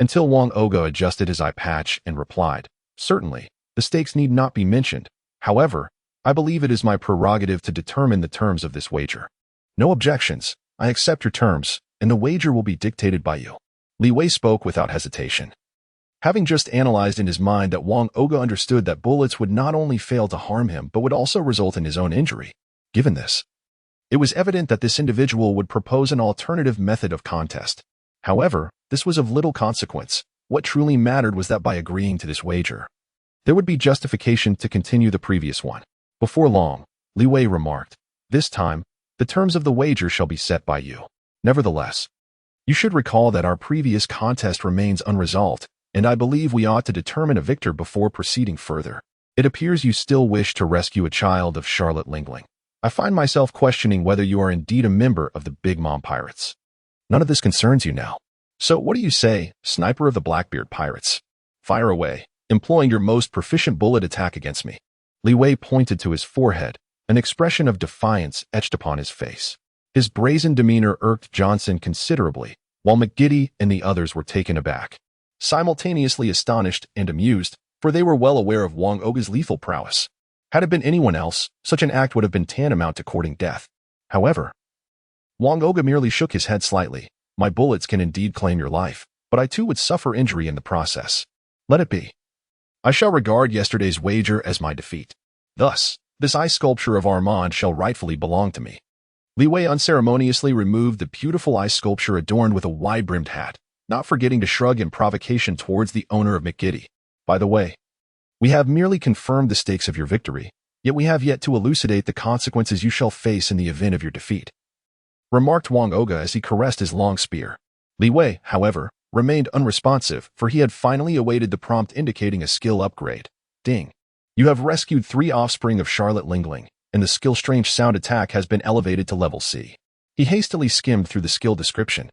Until Wang Oga adjusted his eye patch and replied, Certainly, the stakes need not be mentioned. However, I believe it is my prerogative to determine the terms of this wager. No objections. I accept your terms, and the wager will be dictated by you. Li Wei spoke without hesitation. Having just analyzed in his mind that Wang Oga understood that bullets would not only fail to harm him but would also result in his own injury. Given this, it was evident that this individual would propose an alternative method of contest. However, this was of little consequence. What truly mattered was that by agreeing to this wager, there would be justification to continue the previous one. Before long, Li Wei remarked, This time, the terms of the wager shall be set by you. Nevertheless, you should recall that our previous contest remains unresolved, and I believe we ought to determine a victor before proceeding further. It appears you still wish to rescue a child of Charlotte Lingling. I find myself questioning whether you are indeed a member of the Big Mom Pirates. None of this concerns you now. So what do you say, sniper of the Blackbeard Pirates? Fire away, employing your most proficient bullet attack against me. Li Wei pointed to his forehead, an expression of defiance etched upon his face. His brazen demeanor irked Johnson considerably, while McGiddy and the others were taken aback, simultaneously astonished and amused, for they were well aware of Wang Oga's lethal prowess. Had it been anyone else, such an act would have been tantamount to courting death. However, Wang Oga merely shook his head slightly. My bullets can indeed claim your life, but I too would suffer injury in the process. Let it be. I shall regard yesterday's wager as my defeat. Thus, this ice sculpture of Armand shall rightfully belong to me. Li Wei unceremoniously removed the beautiful ice sculpture adorned with a wide-brimmed hat, not forgetting to shrug in provocation towards the owner of McGiddy. By the way, we have merely confirmed the stakes of your victory, yet we have yet to elucidate the consequences you shall face in the event of your defeat, remarked Wang Oga as he caressed his long spear. Li Wei, however, remained unresponsive, for he had finally awaited the prompt indicating a skill upgrade. Ding. You have rescued 3 offspring of Charlotte Lingling, and the skill Strange Sound Attack has been elevated to level C. He hastily skimmed through the skill description.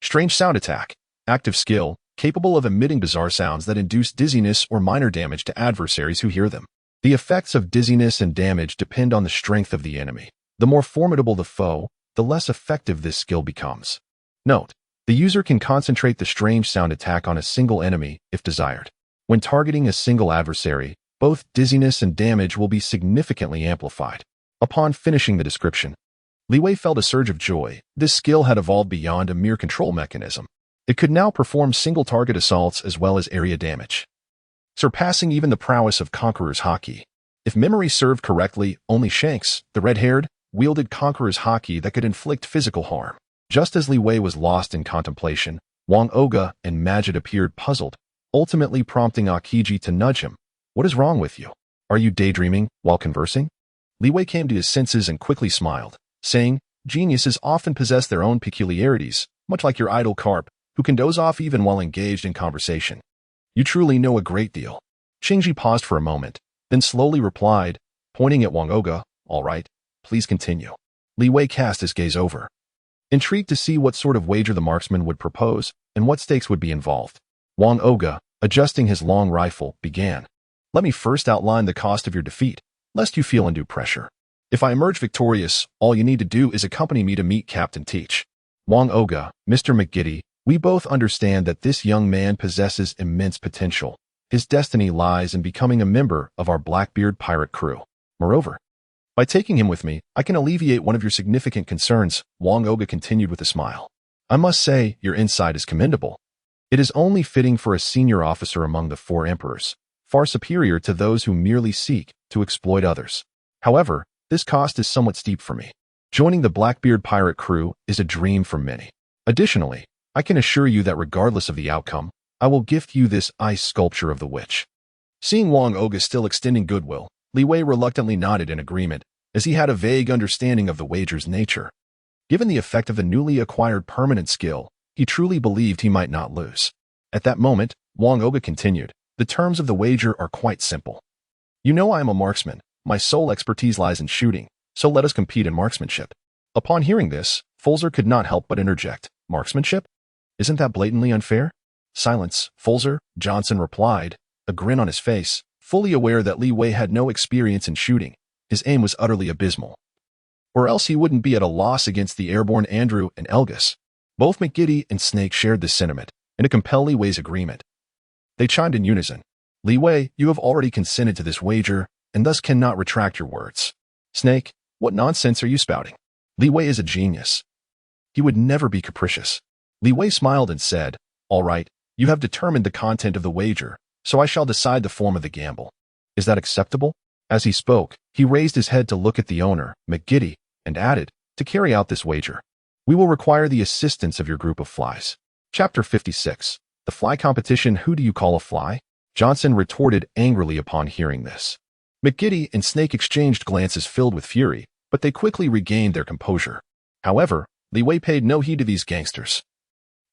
Strange Sound Attack. Active skill, capable of emitting bizarre sounds that induce dizziness or minor damage to adversaries who hear them. The effects of dizziness and damage depend on the strength of the enemy. The more formidable the foe, the less effective this skill becomes. Note: the user can concentrate the strange sound attack on a single enemy if desired. When targeting a single adversary, both dizziness and damage will be significantly amplified. Upon finishing the description, Li Wei felt a surge of joy. This skill had evolved beyond a mere control mechanism. It could now perform single-target assaults as well as area damage, surpassing even the prowess of Conqueror's Haki. If memory served correctly, only Shanks, the red-haired, wielded Conqueror's Haki that could inflict physical harm. Just as Li Wei was lost in contemplation, Wang Oga and Majid appeared puzzled, ultimately prompting Akiji to nudge him. "What is wrong with you? Are you daydreaming while conversing?" Li Wei came to his senses and quickly smiled, saying, "Geniuses often possess their own peculiarities, much like your idle carp, who can doze off even while engaged in conversation. You truly know a great deal." Shinji paused for a moment, then slowly replied, pointing at Wang Oga, "All right, please continue." Li Wei cast his gaze over, intrigued to see what sort of wager the marksman would propose and what stakes would be involved. Wang Oga, adjusting his long rifle, began. "Let me first outline the cost of your defeat, lest you feel undue pressure. If I emerge victorious, all you need to do is accompany me to meet Captain Teach." Wang Oga, Mr. McGiddy, we both understand that this young man possesses immense potential. His destiny lies in becoming a member of our Blackbeard pirate crew. Moreover, by taking him with me, I can alleviate one of your significant concerns, Wang Oga continued with a smile. "I must say, your insight is commendable. It is only fitting for a senior officer among the 4 emperors, far superior to those who merely seek to exploit others. However, this cost is somewhat steep for me. Joining the Blackbeard pirate crew is a dream for many. Additionally, I can assure you that regardless of the outcome, I will gift you this ice sculpture of the witch." Seeing Wang Oga still extending goodwill, Li Wei reluctantly nodded in agreement, as he had a vague understanding of the wager's nature. Given the effect of the newly acquired permanent skill, he truly believed he might not lose. At that moment, Wang Oga continued, "The terms of the wager are quite simple. You know I am a marksman. My sole expertise lies in shooting, so let us compete in marksmanship." Upon hearing this, Folzer could not help but interject, "Marksmanship? Isn't that blatantly unfair?" "Silence, Folzer," Johnson replied, a grin on his face, fully aware that Li Wei had no experience in shooting. His aim was utterly abysmal. Or else he wouldn't be at a loss against the airborne Andrew and Elgus. Both McGiddy and Snake shared this sentiment, and to compel Li Wei's agreement, they chimed in unison. "Li Wei, you have already consented to this wager, and thus cannot retract your words." "Snake, what nonsense are you spouting? Li Wei is a genius. He would never be capricious." Li Wei smiled and said, "All right, you have determined the content of the wager, so I shall decide the form of the gamble. Is that acceptable?" As he spoke, he raised his head to look at the owner, McGiddy, and added, "To carry out this wager, we will require the assistance of your group of flies." Chapter 56. The Fly Competition. Who do you call a fly? Johnson retorted angrily upon hearing this. McGiddy and Snake exchanged glances filled with fury, but they quickly regained their composure. However, Li Wei paid no heed to these gangsters.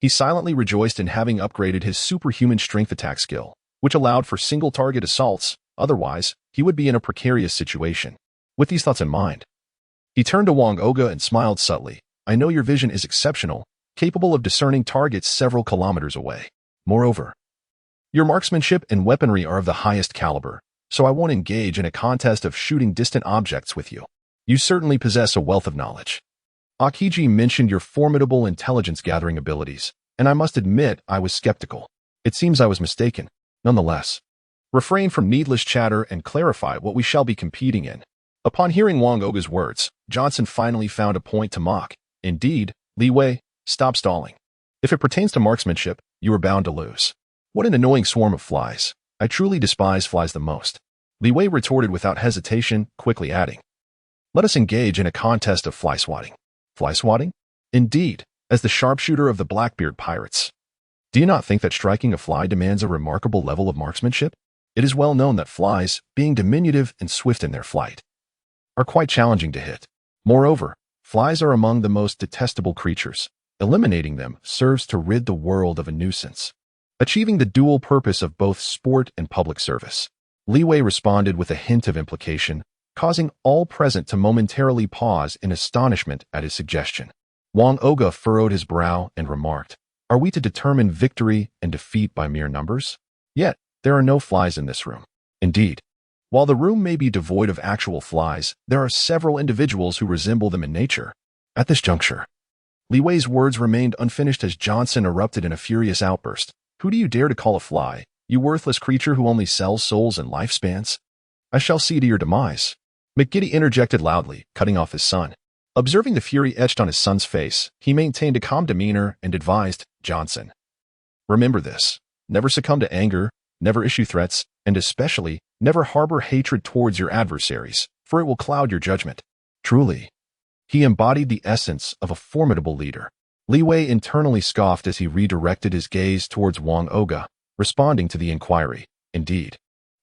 He silently rejoiced in having upgraded his superhuman strength attack skill, which allowed for single-target assaults. Otherwise, he would be in a precarious situation. With these thoughts in mind, he turned to Wang Oga and smiled subtly. "I know your vision is exceptional, capable of discerning targets several kilometers away. Moreover, your marksmanship and weaponry are of the highest caliber, so I won't engage in a contest of shooting distant objects with you. You certainly possess a wealth of knowledge. Akiji mentioned your formidable intelligence-gathering abilities, and I must admit I was skeptical. It seems I was mistaken. Nonetheless, refrain from needless chatter and clarify what we shall be competing in." Upon hearing Wang Oga's words, Johnson finally found a point to mock. "Indeed, Li Wei, stop stalling. If it pertains to marksmanship, you are bound to lose. What an annoying swarm of flies. I truly despise flies the most." Li Wei retorted without hesitation, quickly adding, "Let us engage in a contest of fly swatting." "Fly swatting? Indeed, as the sharpshooter of the Blackbeard pirates. Do you not think that striking a fly demands a remarkable level of marksmanship? It is well known that flies, being diminutive and swift in their flight, are quite challenging to hit. Moreover, flies are among the most detestable creatures. Eliminating them serves to rid the world of a nuisance, achieving the dual purpose of both sport and public service." Li Wei responded with a hint of implication, causing all present to momentarily pause in astonishment at his suggestion. Wang Oga furrowed his brow and remarked, "Are we to determine victory and defeat by mere numbers? Yet, there are no flies in this room. Indeed, While the room may be devoid of actual flies, there are several individuals who resemble them in nature. At this juncture, Li Wei's words remained unfinished as Johnson erupted in a furious outburst. Who do you dare to call a fly, you worthless creature who only sells souls and lifespans? I shall see to your demise. McGiddy interjected loudly, cutting off his son. Observing the fury etched on his son's face, he maintained a calm demeanor and advised Johnson, remember this. Never succumb to anger, never issue threats, and especially, never harbor hatred towards your adversaries, for it will cloud your judgment. Truly, he embodied the essence of a formidable leader. Li Wei internally scoffed as he redirected his gaze towards Wang Oga, responding to the inquiry. Indeed,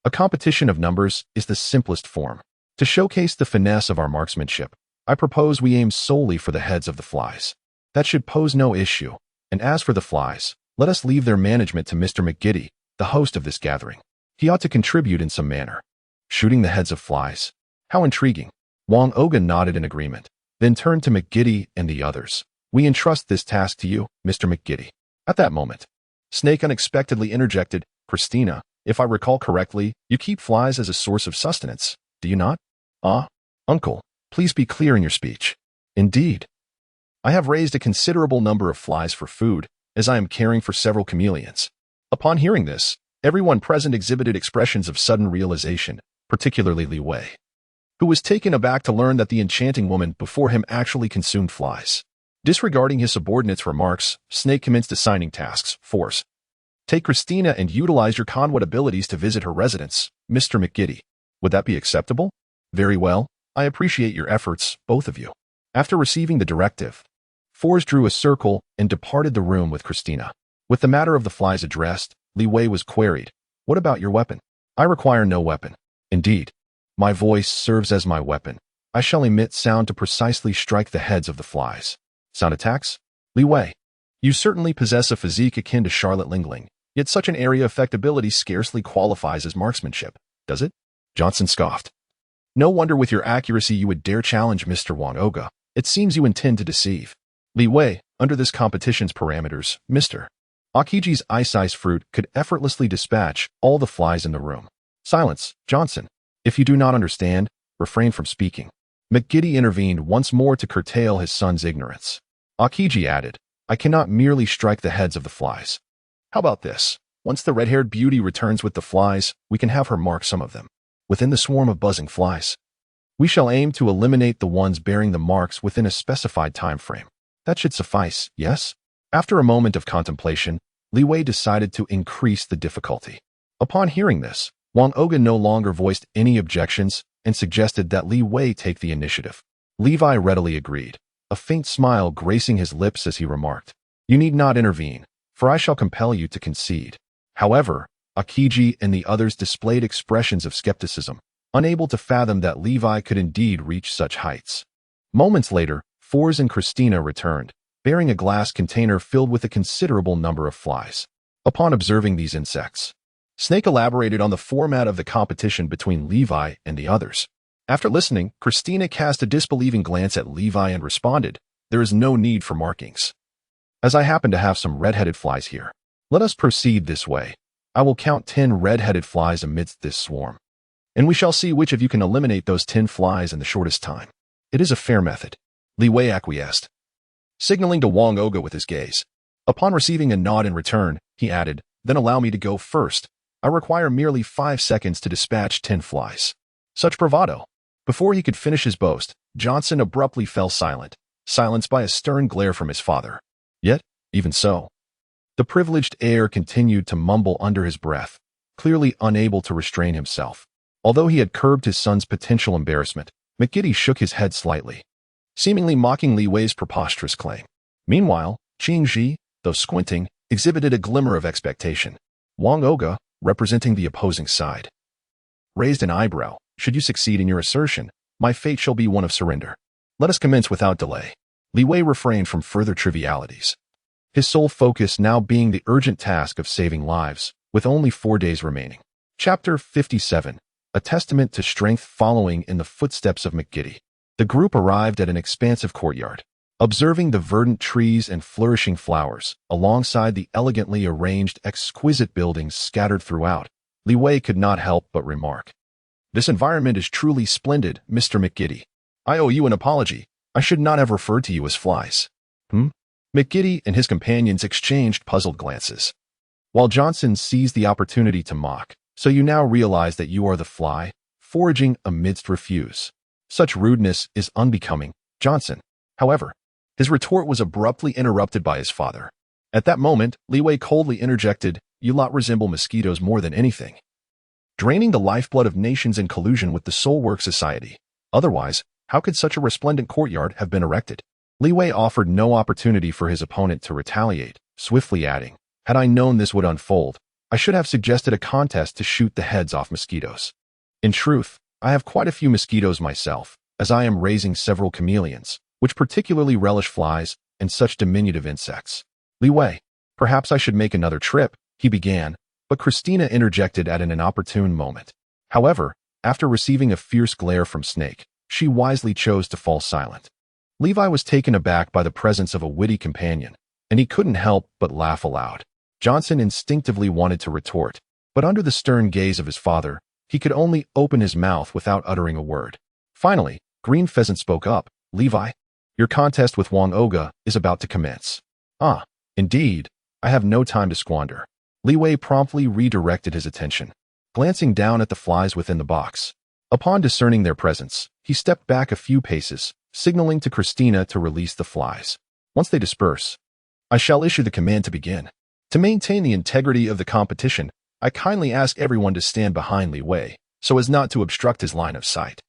a competition of numbers is the simplest form. To showcase the finesse of our marksmanship, I propose we aim solely for the heads of the flies. That should pose no issue. And as for the flies, let us leave their management to Mr. McGiddy, the host of this gathering. He ought to contribute in some manner. Shooting the heads of flies. How intriguing. Wang Oga nodded in agreement, then turned to McGiddy and the others. We entrust this task to you, Mr. McGiddy. At that moment, Snake unexpectedly interjected, Christina, if I recall correctly, you keep flies as a source of sustenance, do you not? Uncle, please be clear in your speech. Indeed. I have raised a considerable number of flies for food, as I am caring for several chameleons. Upon hearing this, everyone present exhibited expressions of sudden realization, particularly Li Wei, who was taken aback to learn that the enchanting woman before him actually consumed flies. Disregarding his subordinate's remarks, Snake commenced assigning tasks. Force. Take Christina and utilize your conduit abilities to visit her residence, Mr. McGiddy. Would that be acceptable? Very well. I appreciate your efforts, both of you. After receiving the directive, Force drew a circle and departed the room with Christina. With the matter of the flies addressed, Li Wei was queried, what about your weapon? I require no weapon. Indeed, my voice serves as my weapon. I shall emit sound to precisely strike the heads of the flies. Sound attacks? Li Wei, you certainly possess a physique akin to Charlotte Lingling, yet such an area effectability scarcely qualifies as marksmanship, does it? Johnson scoffed. No wonder with your accuracy you would dare challenge Mr. Wang Oga. It seems you intend to deceive. Li Wei, under this competition's parameters, Mr. Akiji's ice fruit could effortlessly dispatch all the flies in the room. Silence, Johnson. If you do not understand, refrain from speaking. McGiddy intervened once more to curtail his son's ignorance. Akiji added, I cannot merely strike the heads of the flies. How about this? Once the red-haired beauty returns with the flies, we can have her mark some of them. Within the swarm of buzzing flies, we shall aim to eliminate the ones bearing the marks within a specified time frame. That should suffice, yes? After a moment of contemplation, Li Wei decided to increase the difficulty. Upon hearing this, Wang Oga no longer voiced any objections and suggested that Li Wei take the initiative. Levi readily agreed, a faint smile gracing his lips as he remarked, you need not intervene, for I shall compel you to concede. However, Akiji and the others displayed expressions of skepticism, unable to fathom that Levi could indeed reach such heights. Moments later, Force and Christina returned, bearing a glass container filled with a considerable number of flies. Upon observing these insects, Snake elaborated on the format of the competition between Levi and the others. After listening, Christina cast a disbelieving glance at Levi and responded, there is no need for markings. As I happen to have some red-headed flies here, let us proceed this way. I will count 10 red-headed flies amidst this swarm, and we shall see which of you can eliminate those 10 flies in the shortest time. It is a fair method. Li Wei acquiesced, signaling to Wang Oga with his gaze. Upon receiving a nod in return, he added, then allow me to go first. I require merely 5 seconds to dispatch 10 flies. Such bravado. Before he could finish his boast, Johnson abruptly fell silent, silenced by a stern glare from his father. Yet, even so, the privileged heir continued to mumble under his breath, clearly unable to restrain himself. Although he had curbed his son's potential embarrassment, McGiddy shook his head slightly, seemingly mocking Li Wei's preposterous claim. Meanwhile, Qingji, though squinting, exhibited a glimmer of expectation. Wang Oga, representing the opposing side, raised an eyebrow. Should you succeed in your assertion, my fate shall be one of surrender. Let us commence without delay. Li Wei refrained from further trivialities, his sole focus now being the urgent task of saving lives, with only 4 days remaining. Chapter 57, A Testament to Strength. Following in the footsteps of McGiddy, the group arrived at an expansive courtyard. Observing the verdant trees and flourishing flowers, alongside the elegantly arranged exquisite buildings scattered throughout, Li Wei could not help but remark, This environment is truly splendid, Mr. McGiddy. I owe you an apology. I should not have referred to you as flies. McGiddy and his companions exchanged puzzled glances, while Johnson seized the opportunity to mock. So you now realize that you are the fly, foraging amidst refuse. Such rudeness is unbecoming, Johnson. However, his retort was abruptly interrupted by his father. At that moment, Li Wei coldly interjected, "You lot resemble mosquitoes more than anything, draining the lifeblood of nations in collusion with the Soul Work Society. Otherwise, how could such a resplendent courtyard have been erected?" Li Wei offered no opportunity for his opponent to retaliate, swiftly adding, "Had I known this would unfold, I should have suggested a contest to shoot the heads off mosquitoes. In truth, I have quite a few mosquitoes myself, as I am raising several chameleons, which particularly relish flies and such diminutive insects." "Li Wei, perhaps I should make another trip," he began, but Christina interjected at an inopportune moment. However, after receiving a fierce glare from Snake, she wisely chose to fall silent. Levi was taken aback by the presence of a witty companion, and he couldn't help but laugh aloud. Johnson instinctively wanted to retort, but under the stern gaze of his father, he could only open his mouth without uttering a word. Finally, Green Pheasant spoke up, "Levi, your contest with Wang Oga is about to commence." "Ah, indeed, I have no time to squander." Li Wei promptly redirected his attention, glancing down at the flies within the box. Upon discerning their presence, he stepped back a few paces, signaling to Christina to release the flies. Once they disperse, I shall issue the command to begin. To maintain the integrity of the competition, I kindly ask everyone to stand behind Li Wei, so as not to obstruct his line of sight.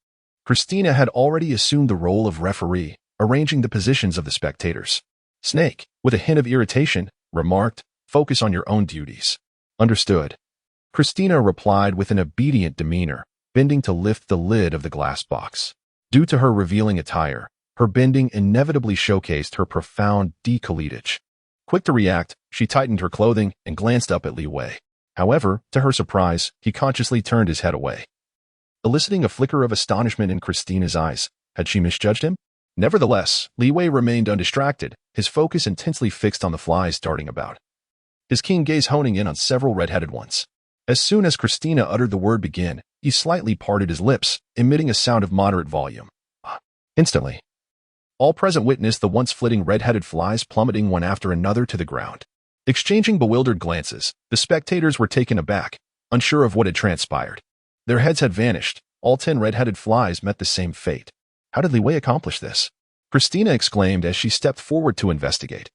Christina had already assumed the role of referee, arranging the positions of the spectators. Snake, with a hint of irritation, remarked, "Focus on your own duties." "Understood." Christina replied with an obedient demeanor, bending to lift the lid of the glass box. Due to her revealing attire, her bending inevitably showcased her profound décolletage. Quick to react, she tightened her clothing and glanced up at Li Wei. However, to her surprise, he consciously turned his head away, eliciting a flicker of astonishment in Christina's eyes. Had she misjudged him? Nevertheless, Li Wei remained undistracted, his focus intensely fixed on the flies darting about, his keen gaze honing in on several red-headed ones. As soon as Christina uttered the word begin, he slightly parted his lips, emitting a sound of moderate volume. Instantly, all present witnessed the once flitting red-headed flies plummeting one after another to the ground. Exchanging bewildered glances, the spectators were taken aback, unsure of what had transpired. Their heads had vanished. All 10 red-headed flies met the same fate. How did Li Wei accomplish this? Christina exclaimed as she stepped forward to investigate.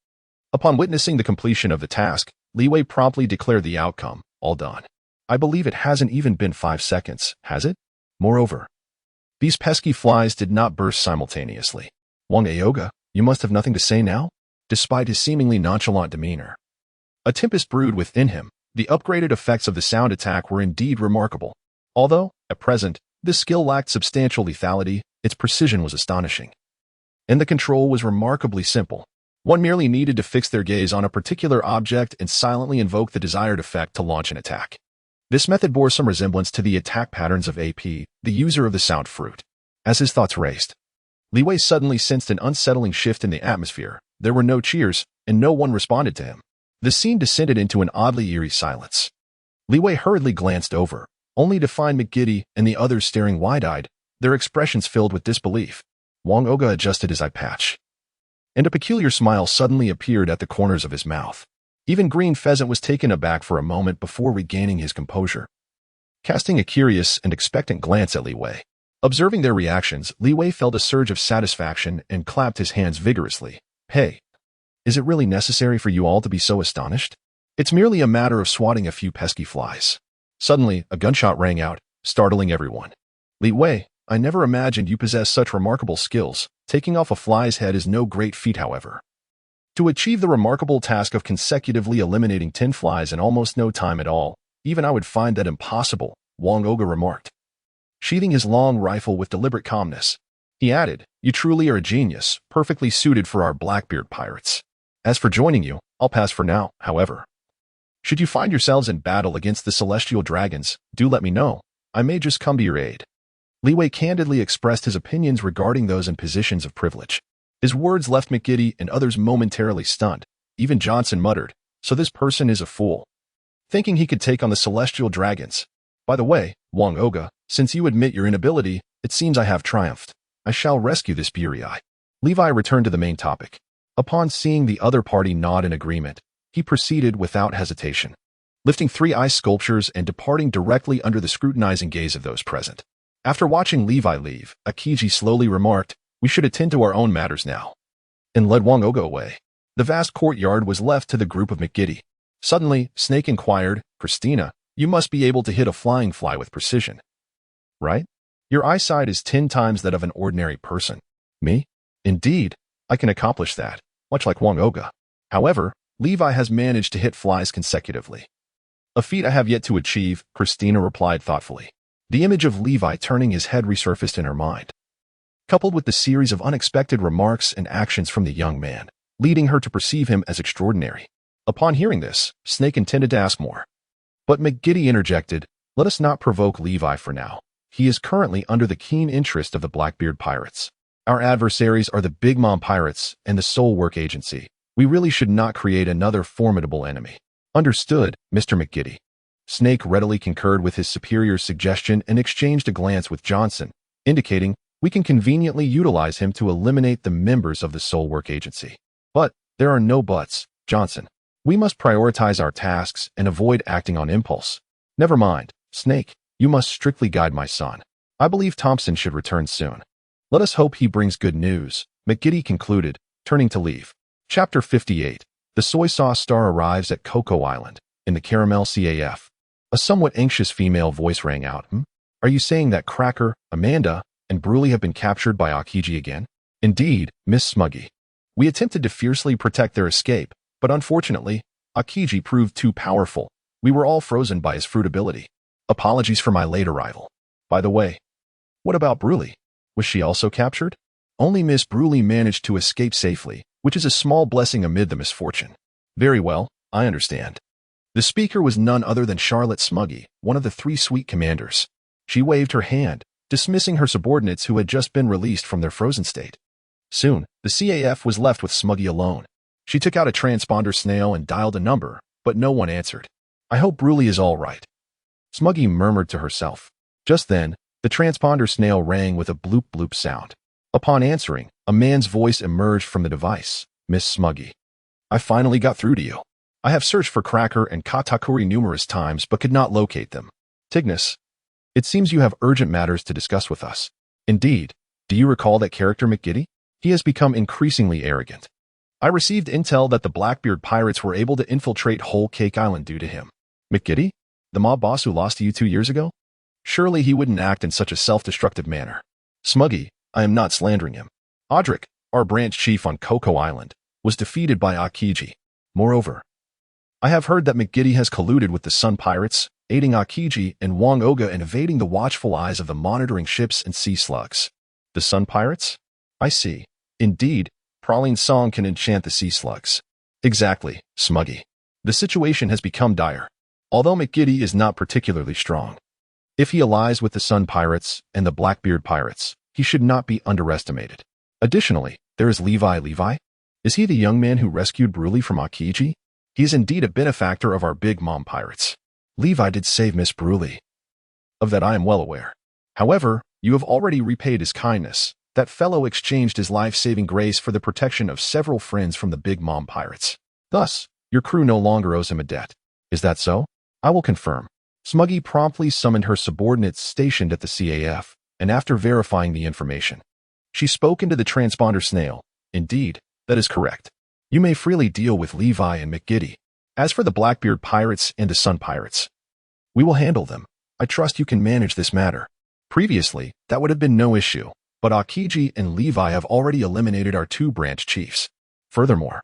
Upon witnessing the completion of the task, Li Wei promptly declared the outcome, "All done." "I believe it hasn't even been 5 seconds, has it?" Moreover, these pesky flies did not burst simultaneously. "Wang Aoga, you must have nothing to say now?" Despite his seemingly nonchalant demeanor, a tempest brewed within him. The upgraded effects of the sound attack were indeed remarkable. Although, at present, this skill lacked substantial lethality, its precision was astonishing. And the control was remarkably simple. One merely needed to fix their gaze on a particular object and silently invoke the desired effect to launch an attack. This method bore some resemblance to the attack patterns of AP, the user of the sound fruit. As his thoughts raced, Li Wei suddenly sensed an unsettling shift in the atmosphere. There were no cheers, and no one responded to him. The scene descended into an oddly eerie silence. Li Wei hurriedly glanced over, only to find McGiddy and the others staring wide-eyed, their expressions filled with disbelief. Wang Oga adjusted his eye patch, and a peculiar smile suddenly appeared at the corners of his mouth. Even Green Pheasant was taken aback for a moment before regaining his composure, casting a curious and expectant glance at Li Wei. Observing their reactions, Li Wei felt a surge of satisfaction and clapped his hands vigorously. "Hey, is it really necessary for you all to be so astonished? It's merely a matter of swatting a few pesky flies." Suddenly, a gunshot rang out, startling everyone. "Li Wei, I never imagined you possessed such remarkable skills. Taking off a fly's head is no great feat, however. To achieve the remarkable task of consecutively eliminating 10 flies in almost no time at all, even I would find that impossible," Wang Oga remarked, sheathing his long rifle with deliberate calmness. He added, "You truly are a genius, perfectly suited for our Blackbeard pirates. As for joining you, I'll pass for now, however. Should you find yourselves in battle against the celestial dragons, do let me know. I may just come to your aid." Li Wei candidly expressed his opinions regarding those in positions of privilege. His words left McGiddy and others momentarily stunned. Even Johnson muttered, "So this person is a fool, thinking he could take on the celestial dragons." By the way, Wang Oga, since you admit your inability, it seems I have triumphed. I shall rescue this Burii. Levi returned to the main topic. Upon seeing the other party nod in agreement, he proceeded without hesitation, lifting 3 ice sculptures and departing directly under the scrutinizing gaze of those present. After watching Levi leave, Akiji slowly remarked, "We should attend to our own matters now," and led Wang Oga away. The vast courtyard was left to the group of McGiddy. Suddenly, Snake inquired, "Christina, you must be able to hit a flying fly with precision, right? Your eyesight is 10 times that of an ordinary person." "Me? Indeed, I can accomplish that, much like Wang Oga. However, Levi has managed to hit flies consecutively. A feat I have yet to achieve," Christina replied thoughtfully. The image of Levi turning his head resurfaced in her mind, coupled with the series of unexpected remarks and actions from the young man, leading her to perceive him as extraordinary. Upon hearing this, Snake intended to ask more. But McGiddy interjected, "Let us not provoke Levi for now. He is currently under the keen interest of the Blackbeard pirates. Our adversaries are the Big Mom pirates and the Soul Work Agency. We really should not create another formidable enemy." "Understood, Mr. McGiddy." Snake readily concurred with his superior's suggestion and exchanged a glance with Johnson, indicating, "We can conveniently utilize him to eliminate the members of the Soul Work Agency. But there are no buts, Johnson. We must prioritize our tasks and avoid acting on impulse." "Never mind, Snake. You must strictly guide my son. I believe Thompson should return soon. Let us hope he brings good news," McGiddy concluded, turning to leave. Chapter 58. The Soy Sauce Star arrives at Cocoa Island, in the Caramel CAF. A somewhat anxious female voice rang out. "Are you saying that Cracker, Amanda, and Bruley have been captured by Akiji again?" "Indeed, Miss Smuggy. We attempted to fiercely protect their escape, but unfortunately, Akiji proved too powerful. We were all frozen by his fruitability. Apologies for my late arrival. By the way, what about Bruley? Was she also captured?" "Only Miss Bruley managed to escape safely, which is a small blessing amid the misfortune." "Very well, I understand." The speaker was none other than Charlotte Smuggy, one of the 3 sweet commanders. She waved her hand, dismissing her subordinates who had just been released from their frozen state. Soon, the CAF was left with Smuggy alone. She took out a transponder snail and dialed a number, but no one answered. "I hope Bruley is all right," Smuggy murmured to herself. Just then, the transponder snail rang with a bloop-bloop sound. Upon answering, a man's voice emerged from the device. "Miss Smuggy, I finally got through to you. I have searched for Cracker and Katakuri numerous times but could not locate them. Tignis, it seems you have urgent matters to discuss with us." "Indeed. Do you recall that character McGiddy? He has become increasingly arrogant. I received intel that the Blackbeard pirates were able to infiltrate Whole Cake Island due to him." "McGiddy? The mob boss who lost to you 2 years ago? Surely he wouldn't act in such a self-destructive manner." "Smuggy, I am not slandering him. Audric, our branch chief on Cocoa Island, was defeated by Akiji. Moreover, I have heard that McGiddy has colluded with the Sun Pirates, aiding Akiji and Wang Oga in evading the watchful eyes of the monitoring ships and sea slugs." "The Sun Pirates? I see. Indeed, Pralines song can enchant the sea slugs." "Exactly, Smuggy. The situation has become dire, although McGiddy is not particularly strong. If he allies with the Sun Pirates and the Blackbeard pirates, he should not be underestimated. Additionally, there is Levi. Levi? Is he the young man who rescued Bruley from Akiji? He is indeed a benefactor of our Big Mom pirates. Levi did save Miss Bruley. Of that I am well aware. However, you have already repaid his kindness. That fellow exchanged his life-saving grace for the protection of several friends from the Big Mom pirates. Thus, your crew no longer owes him a debt. Is that so?" "I will confirm." Smuggy promptly summoned her subordinates stationed at the CAF, and after verifying the information, she spoke into the transponder snail. "Indeed, that is correct. You may freely deal with Levi and McGiddy. As for the Blackbeard pirates and the Sun Pirates, we will handle them. I trust you can manage this matter. Previously, that would have been no issue, but Akiji and Levi have already eliminated our 2 branch chiefs. Furthermore,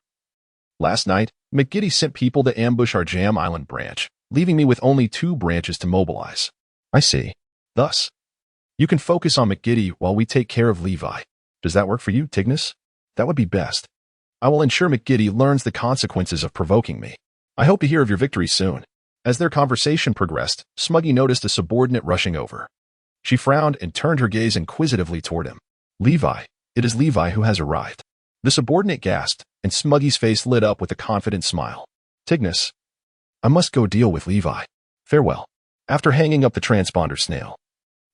last night, McGiddy sent people to ambush our Jam Island branch, leaving me with only 2 branches to mobilize." "I see. Thus, you can focus on McGiddy while we take care of Levi. Does that work for you, Tignis?" "That would be best. I will ensure McGiddy learns the consequences of provoking me. I hope to hear of your victory soon." As their conversation progressed, Smuggy noticed a subordinate rushing over. She frowned and turned her gaze inquisitively toward him. "Levi, it is Levi who has arrived." The subordinate gasped, and Smuggy's face lit up with a confident smile. "Tignis, I must go deal with Levi. Farewell." After hanging up the transponder snail,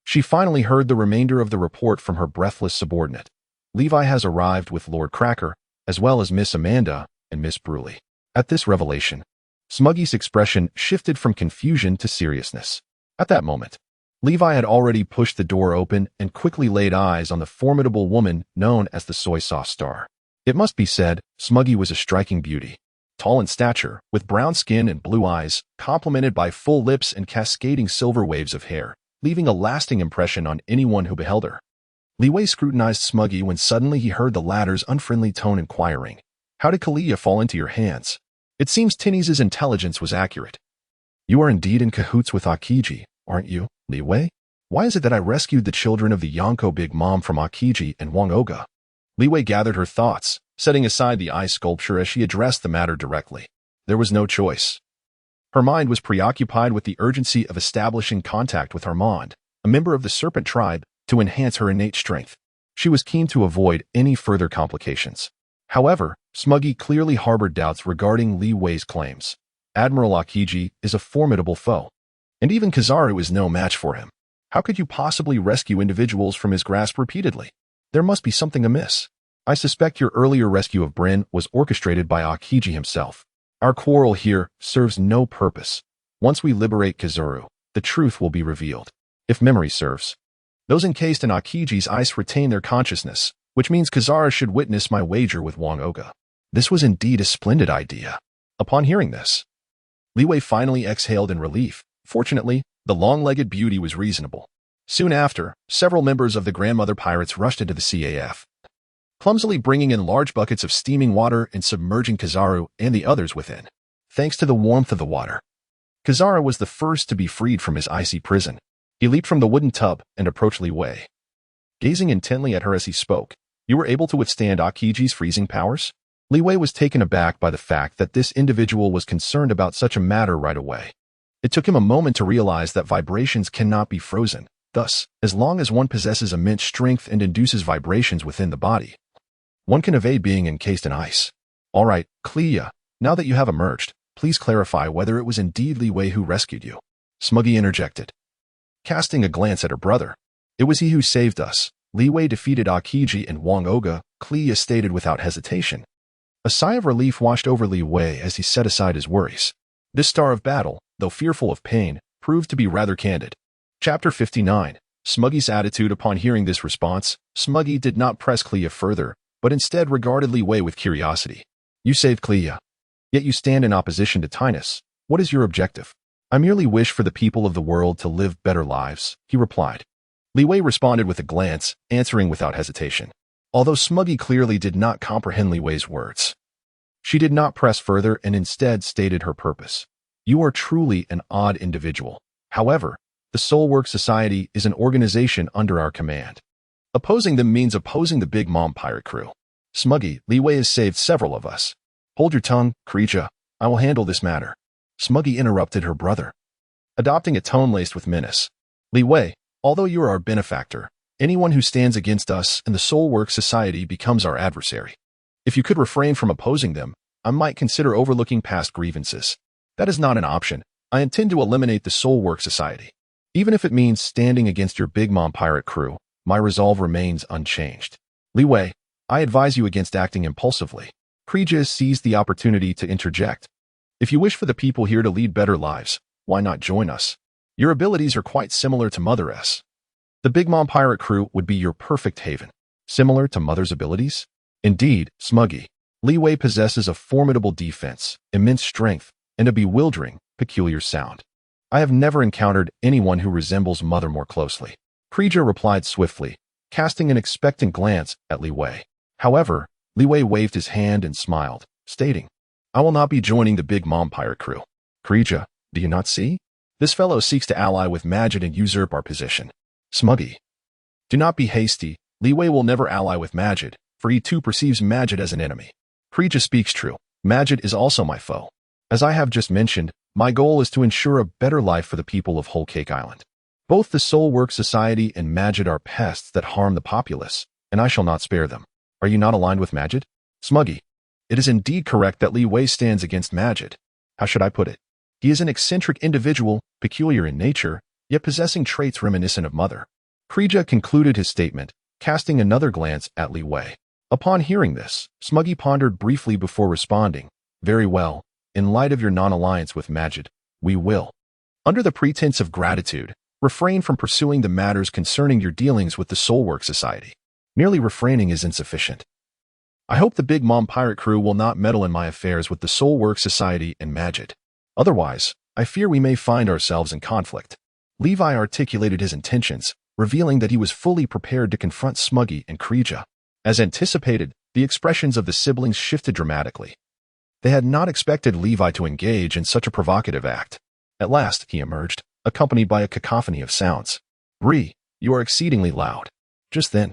she finally heard the remainder of the report from her breathless subordinate. Levi has arrived with Lord Cracker, as well as Miss Amanda and Miss Bruley. At this revelation, Smuggy's expression shifted from confusion to seriousness. At that moment, Levi had already pushed the door open and quickly laid eyes on the formidable woman known as the soy sauce star. It must be said, Smuggy was a striking beauty. Tall in stature, with brown skin and blue eyes, complemented by full lips and cascading silver waves of hair, leaving a lasting impression on anyone who beheld her. Li Wei scrutinized Smuggy when suddenly he heard the latter's unfriendly tone inquiring, "How did Kalia fall into your hands?" It seems Tinny's intelligence was accurate. "You are indeed in cahoots with Akiji, aren't you, Li Wei? Why is it that I rescued the children of the Yonko Big Mom from Akiji and Wang Oga?" Li Wei gathered her thoughts, setting aside the ice sculpture as she addressed the matter directly. There was no choice. Her mind was preoccupied with the urgency of establishing contact with Armand, a member of the Serpent Tribe, to enhance her innate strength. She was keen to avoid any further complications. However, Smuggy clearly harbored doubts regarding Li Wei's claims. Admiral Akiji is a formidable foe, and even Kizaru is no match for him. How could you possibly rescue individuals from his grasp repeatedly? There must be something amiss. I suspect your earlier rescue of Bryn was orchestrated by Akiji himself. Our quarrel here serves no purpose. Once we liberate Kizaru, the truth will be revealed. If memory serves, those encased in Akiji's ice retain their consciousness, which means Kizaru should witness my wager with Wang Oga. This was indeed a splendid idea. Upon hearing this, Li Wei finally exhaled in relief. Fortunately, the long-legged beauty was reasonable. Soon after, several members of the Grandmother Pirates rushed into the CAF, clumsily bringing in large buckets of steaming water and submerging Kizaru and the others within. Thanks to the warmth of the water, Kizaru was the first to be freed from his icy prison. He leaped from the wooden tub and approached Li Wei. Gazing intently at her as he spoke, "You were able to withstand Akiji's freezing powers?" Li Wei was taken aback by the fact that this individual was concerned about such a matter right away. It took him a moment to realize that vibrations cannot be frozen. Thus, as long as one possesses immense strength and induces vibrations within the body, one can evade being encased in ice. All right, Clea, now that you have emerged, please clarify whether it was indeed Li Wei who rescued you. Smuggy interjected, casting a glance at her brother. It was he who saved us. Li Wei defeated Akiji and Wang Oga, Clea stated without hesitation. A sigh of relief washed over Li Wei as he set aside his worries. This star of battle, though fearful of pain, proved to be rather candid. Chapter 59. Smuggy's attitude upon hearing this response. Smuggy did not press Clea further, but instead regarded Li Wei with curiosity. You saved Clea, yet you stand in opposition to Tinus. What is your objective? I merely wish for the people of the world to live better lives, he replied. Li Wei responded with a glance, answering without hesitation. Although Smuggy clearly did not comprehend Li Wei's words, she did not press further and instead stated her purpose. You are truly an odd individual. However, the Soulwork Society is an organization under our command. Opposing them means opposing the Big Mom pirate crew. Smuggy, Li Wei has saved several of us. Hold your tongue, Kreecha. I will handle this matter. Smuggy interrupted her brother, adopting a tone laced with menace. Li Wei, although you are our benefactor, anyone who stands against us and the Soulwork Society becomes our adversary. If you could refrain from opposing them, I might consider overlooking past grievances. That is not an option. I intend to eliminate the Soulwork Society. Even if it means standing against your Big Mom pirate crew, my resolve remains unchanged. Li Wei, I advise you against acting impulsively. Kreecha seized the opportunity to interject. If you wish for the people here to lead better lives, why not join us? Your abilities are quite similar to Mother S. The Big Mom pirate crew would be your perfect haven. Similar to Mother's abilities? Indeed, Smuggy. Li Wei possesses a formidable defense, immense strength, and a bewildering, peculiar sound. I have never encountered anyone who resembles Mother more closely. Kreecha replied swiftly, casting an expectant glance at Li Wei. However, Li Wei waved his hand and smiled, stating, I will not be joining the Big Mom pirate crew. Kreecha, do you not see? This fellow seeks to ally with Majid and usurp our position. Smuggy. Do not be hasty. Li Wei will never ally with Majid, for he too perceives Majid as an enemy. Kreecha speaks true. Majid is also my foe. As I have just mentioned, my goal is to ensure a better life for the people of Whole Cake Island. Both the Soulwork Society and Majid are pests that harm the populace, and I shall not spare them. Are you not aligned with Majid? Smuggy. It is indeed correct that Li Wei stands against Majid. How should I put it? He is an eccentric individual peculiar in nature, yet possessing traits reminiscent of mother. Krija concluded his statement, casting another glance at Li Wei. Upon hearing this, Smuggy pondered briefly before responding. Very well, in light of your non-alliance with Majid, we will, under the pretense of gratitude, refrain from pursuing the matters concerning your dealings with the Soulwork Society. Merely refraining is insufficient. I hope the Big Mom pirate crew will not meddle in my affairs with the Soulwork Society and Majid. Otherwise, I fear we may find ourselves in conflict. Levi articulated his intentions, revealing that he was fully prepared to confront Smuggy and Krija. As anticipated, the expressions of the siblings shifted dramatically. They had not expected Levi to engage in such a provocative act. At last, he emerged, accompanied by a cacophony of sounds. Bree, you are exceedingly loud. Just then,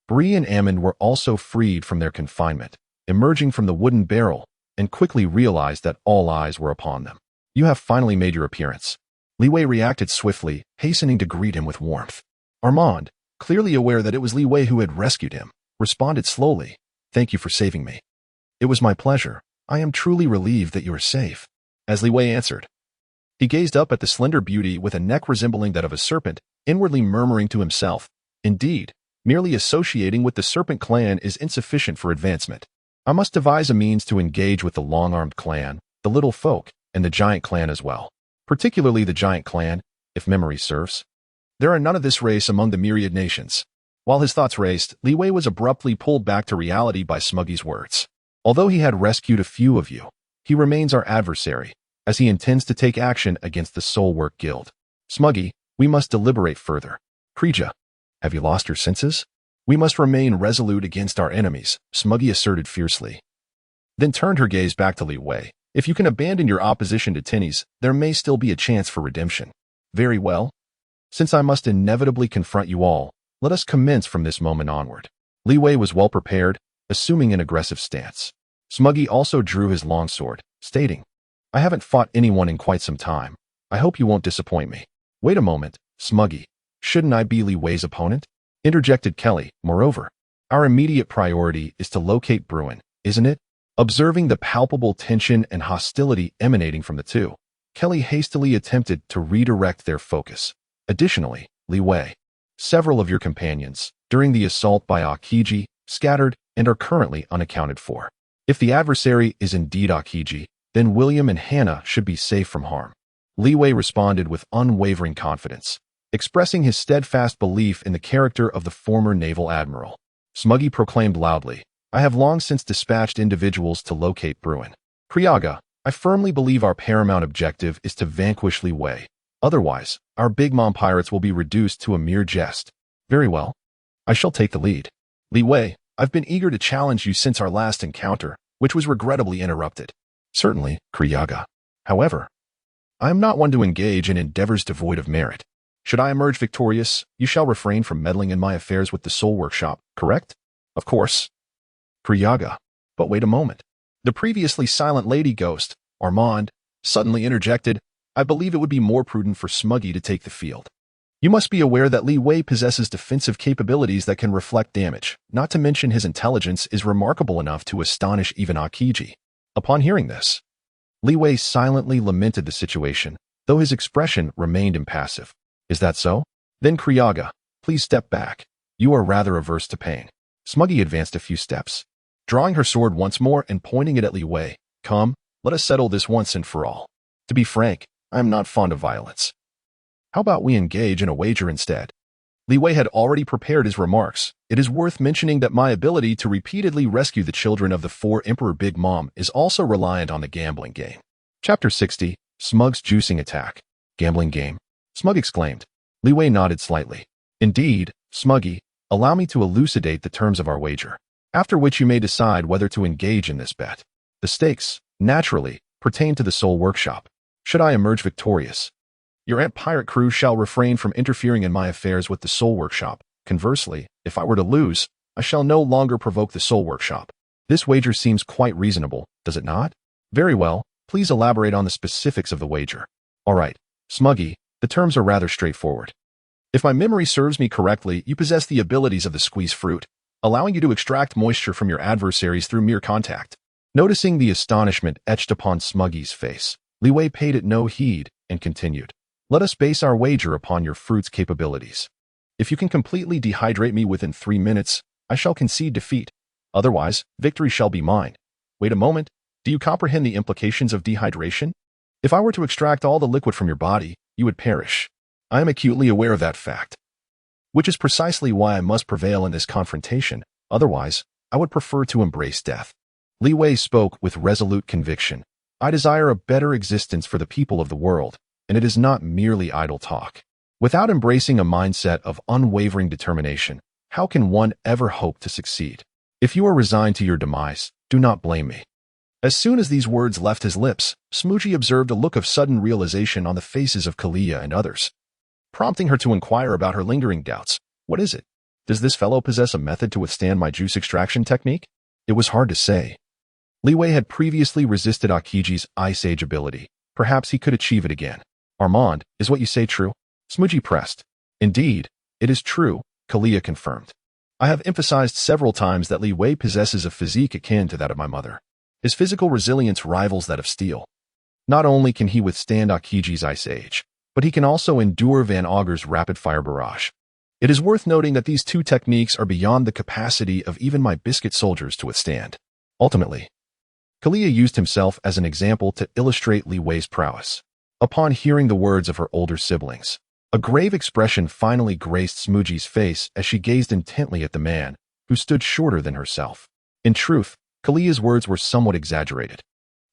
Bree and Ammon were also freed from their confinement, emerging from the wooden barrel, and quickly realized that all eyes were upon them. You have finally made your appearance. Li Wei reacted swiftly, hastening to greet him with warmth. Armand, clearly aware that it was Li Wei who had rescued him, responded slowly, Thank you for saving me. It was my pleasure. I am truly relieved that you are safe. As Li Wei answered, he gazed up at the slender beauty with a neck resembling that of a serpent, inwardly murmuring to himself, Indeed, merely associating with the Serpent Clan is insufficient for advancement. I must devise a means to engage with the Long-Armed Clan, the Little Folk, and the Giant Clan as well. Particularly the Giant Clan, if memory serves. There are none of this race among the myriad nations. While his thoughts raced, Li Wei was abruptly pulled back to reality by Smuggy's words. Although he had rescued a few of you, he remains our adversary, as he intends to take action against the Soulwork Guild. Smuggy, we must deliberate further. Krija, have you lost your senses? We must remain resolute against our enemies, Smuggy asserted fiercely. Then turned her gaze back to Li Wei. If you can abandon your opposition to Tinny's, there may still be a chance for redemption. Very well. Since I must inevitably confront you all, let us commence from this moment onward. Li Wei was well prepared, assuming an aggressive stance. Smuggy also drew his longsword, stating, I haven't fought anyone in quite some time. I hope you won't disappoint me. Wait a moment, Smuggy. Shouldn't I be Li Wei's opponent? Interjected Kelly. Moreover, our immediate priority is to locate Bruin, isn't it? Observing the palpable tension and hostility emanating from the two, Kelly hastily attempted to redirect their focus. Additionally, Li Wei, several of your companions, during the assault by Aokiji, scattered and are currently unaccounted for. If the adversary is indeed Aokiji, then William and Hannah should be safe from harm. Li Wei responded with unwavering confidence, expressing his steadfast belief in the character of the former naval admiral. Smuggy proclaimed loudly, I have long since dispatched individuals to locate Bruin. Kriaga, I firmly believe our paramount objective is to vanquish Li Wei. Otherwise, our Big Mom pirates will be reduced to a mere jest. Very well. I shall take the lead. Li Wei, I've been eager to challenge you since our last encounter, which was regrettably interrupted. Certainly, Kriaga. However, I am not one to engage in endeavors devoid of merit. Should I emerge victorious, you shall refrain from meddling in my affairs with the Soul Workshop, correct? Of course. Kriaga. But wait a moment. The previously silent lady ghost, Armand, suddenly interjected, I believe it would be more prudent for Smuggy to take the field. You must be aware that Li Wei possesses defensive capabilities that can reflect damage, not to mention his intelligence is remarkable enough to astonish even Aokiji. Upon hearing this, Li Wei silently lamented the situation, though his expression remained impassive. Is that so? Then Kriaga, please step back. You are rather averse to pain. Smuggy advanced a few steps, drawing her sword once more and pointing it at Li Wei. Come, let us settle this once and for all. To be frank, I am not fond of violence. How about we engage in a wager instead? Li Wei had already prepared his remarks. It is worth mentioning that my ability to repeatedly rescue the children of the 4 Emperor Big Mom is also reliant on the gambling game. Chapter 60, Smug's Juicing Attack. Gambling game? Smug exclaimed. Li Wei nodded slightly. Indeed, Smuggy, allow me to elucidate the terms of our wager, after which you may decide whether to engage in this bet. The stakes, naturally, pertain to the Soul Workshop. Should I emerge victorious, your Ant Pirate crew shall refrain from interfering in my affairs with the Soul Workshop. Conversely, if I were to lose, I shall no longer provoke the Soul Workshop. This wager seems quite reasonable, does it not? Very well, please elaborate on the specifics of the wager. All right, Smuggy, the terms are rather straightforward. If my memory serves me correctly, you possess the abilities of the squeeze fruit, allowing you to extract moisture from your adversaries through mere contact. Noticing the astonishment etched upon Smuggy's face, Li Wei paid it no heed and continued. Let us base our wager upon your fruit's capabilities. If you can completely dehydrate me within 3 minutes, I shall concede defeat. Otherwise, victory shall be mine. Wait a moment. Do you comprehend the implications of dehydration? If I were to extract all the liquid from your body, you would perish. I am acutely aware of that fact, which is precisely why I must prevail in this confrontation. Otherwise, I would prefer to embrace death. Li Wei spoke with resolute conviction. I desire a better existence for the people of the world, and it is not merely idle talk. Without embracing a mindset of unwavering determination, how can one ever hope to succeed? If you are resigned to your demise, do not blame me. As soon as these words left his lips, Smoochie observed a look of sudden realization on the faces of Kalia and others, prompting her to inquire about her lingering doubts. What is it? Does this fellow possess a method to withstand my juice extraction technique? It was hard to say. Li Wei had previously resisted Akiji's Ice Age ability. Perhaps he could achieve it again. Armand, is what you say true? Smoochie pressed. Indeed, it is true, Kalia confirmed. I have emphasized several times that Li Wei possesses a physique akin to that of my mother. His physical resilience rivals that of steel. Not only can he withstand Akiji's Ice Age, but he can also endure Van Augur's rapid-fire barrage. It is worth noting that these two techniques are beyond the capacity of even my biscuit soldiers to withstand. Ultimately, Kalia used himself as an example to illustrate Li Wei's prowess. Upon hearing the words of her older siblings, a grave expression finally graced Smoochie's face as she gazed intently at the man, who stood shorter than herself. In truth, Kalia's words were somewhat exaggerated.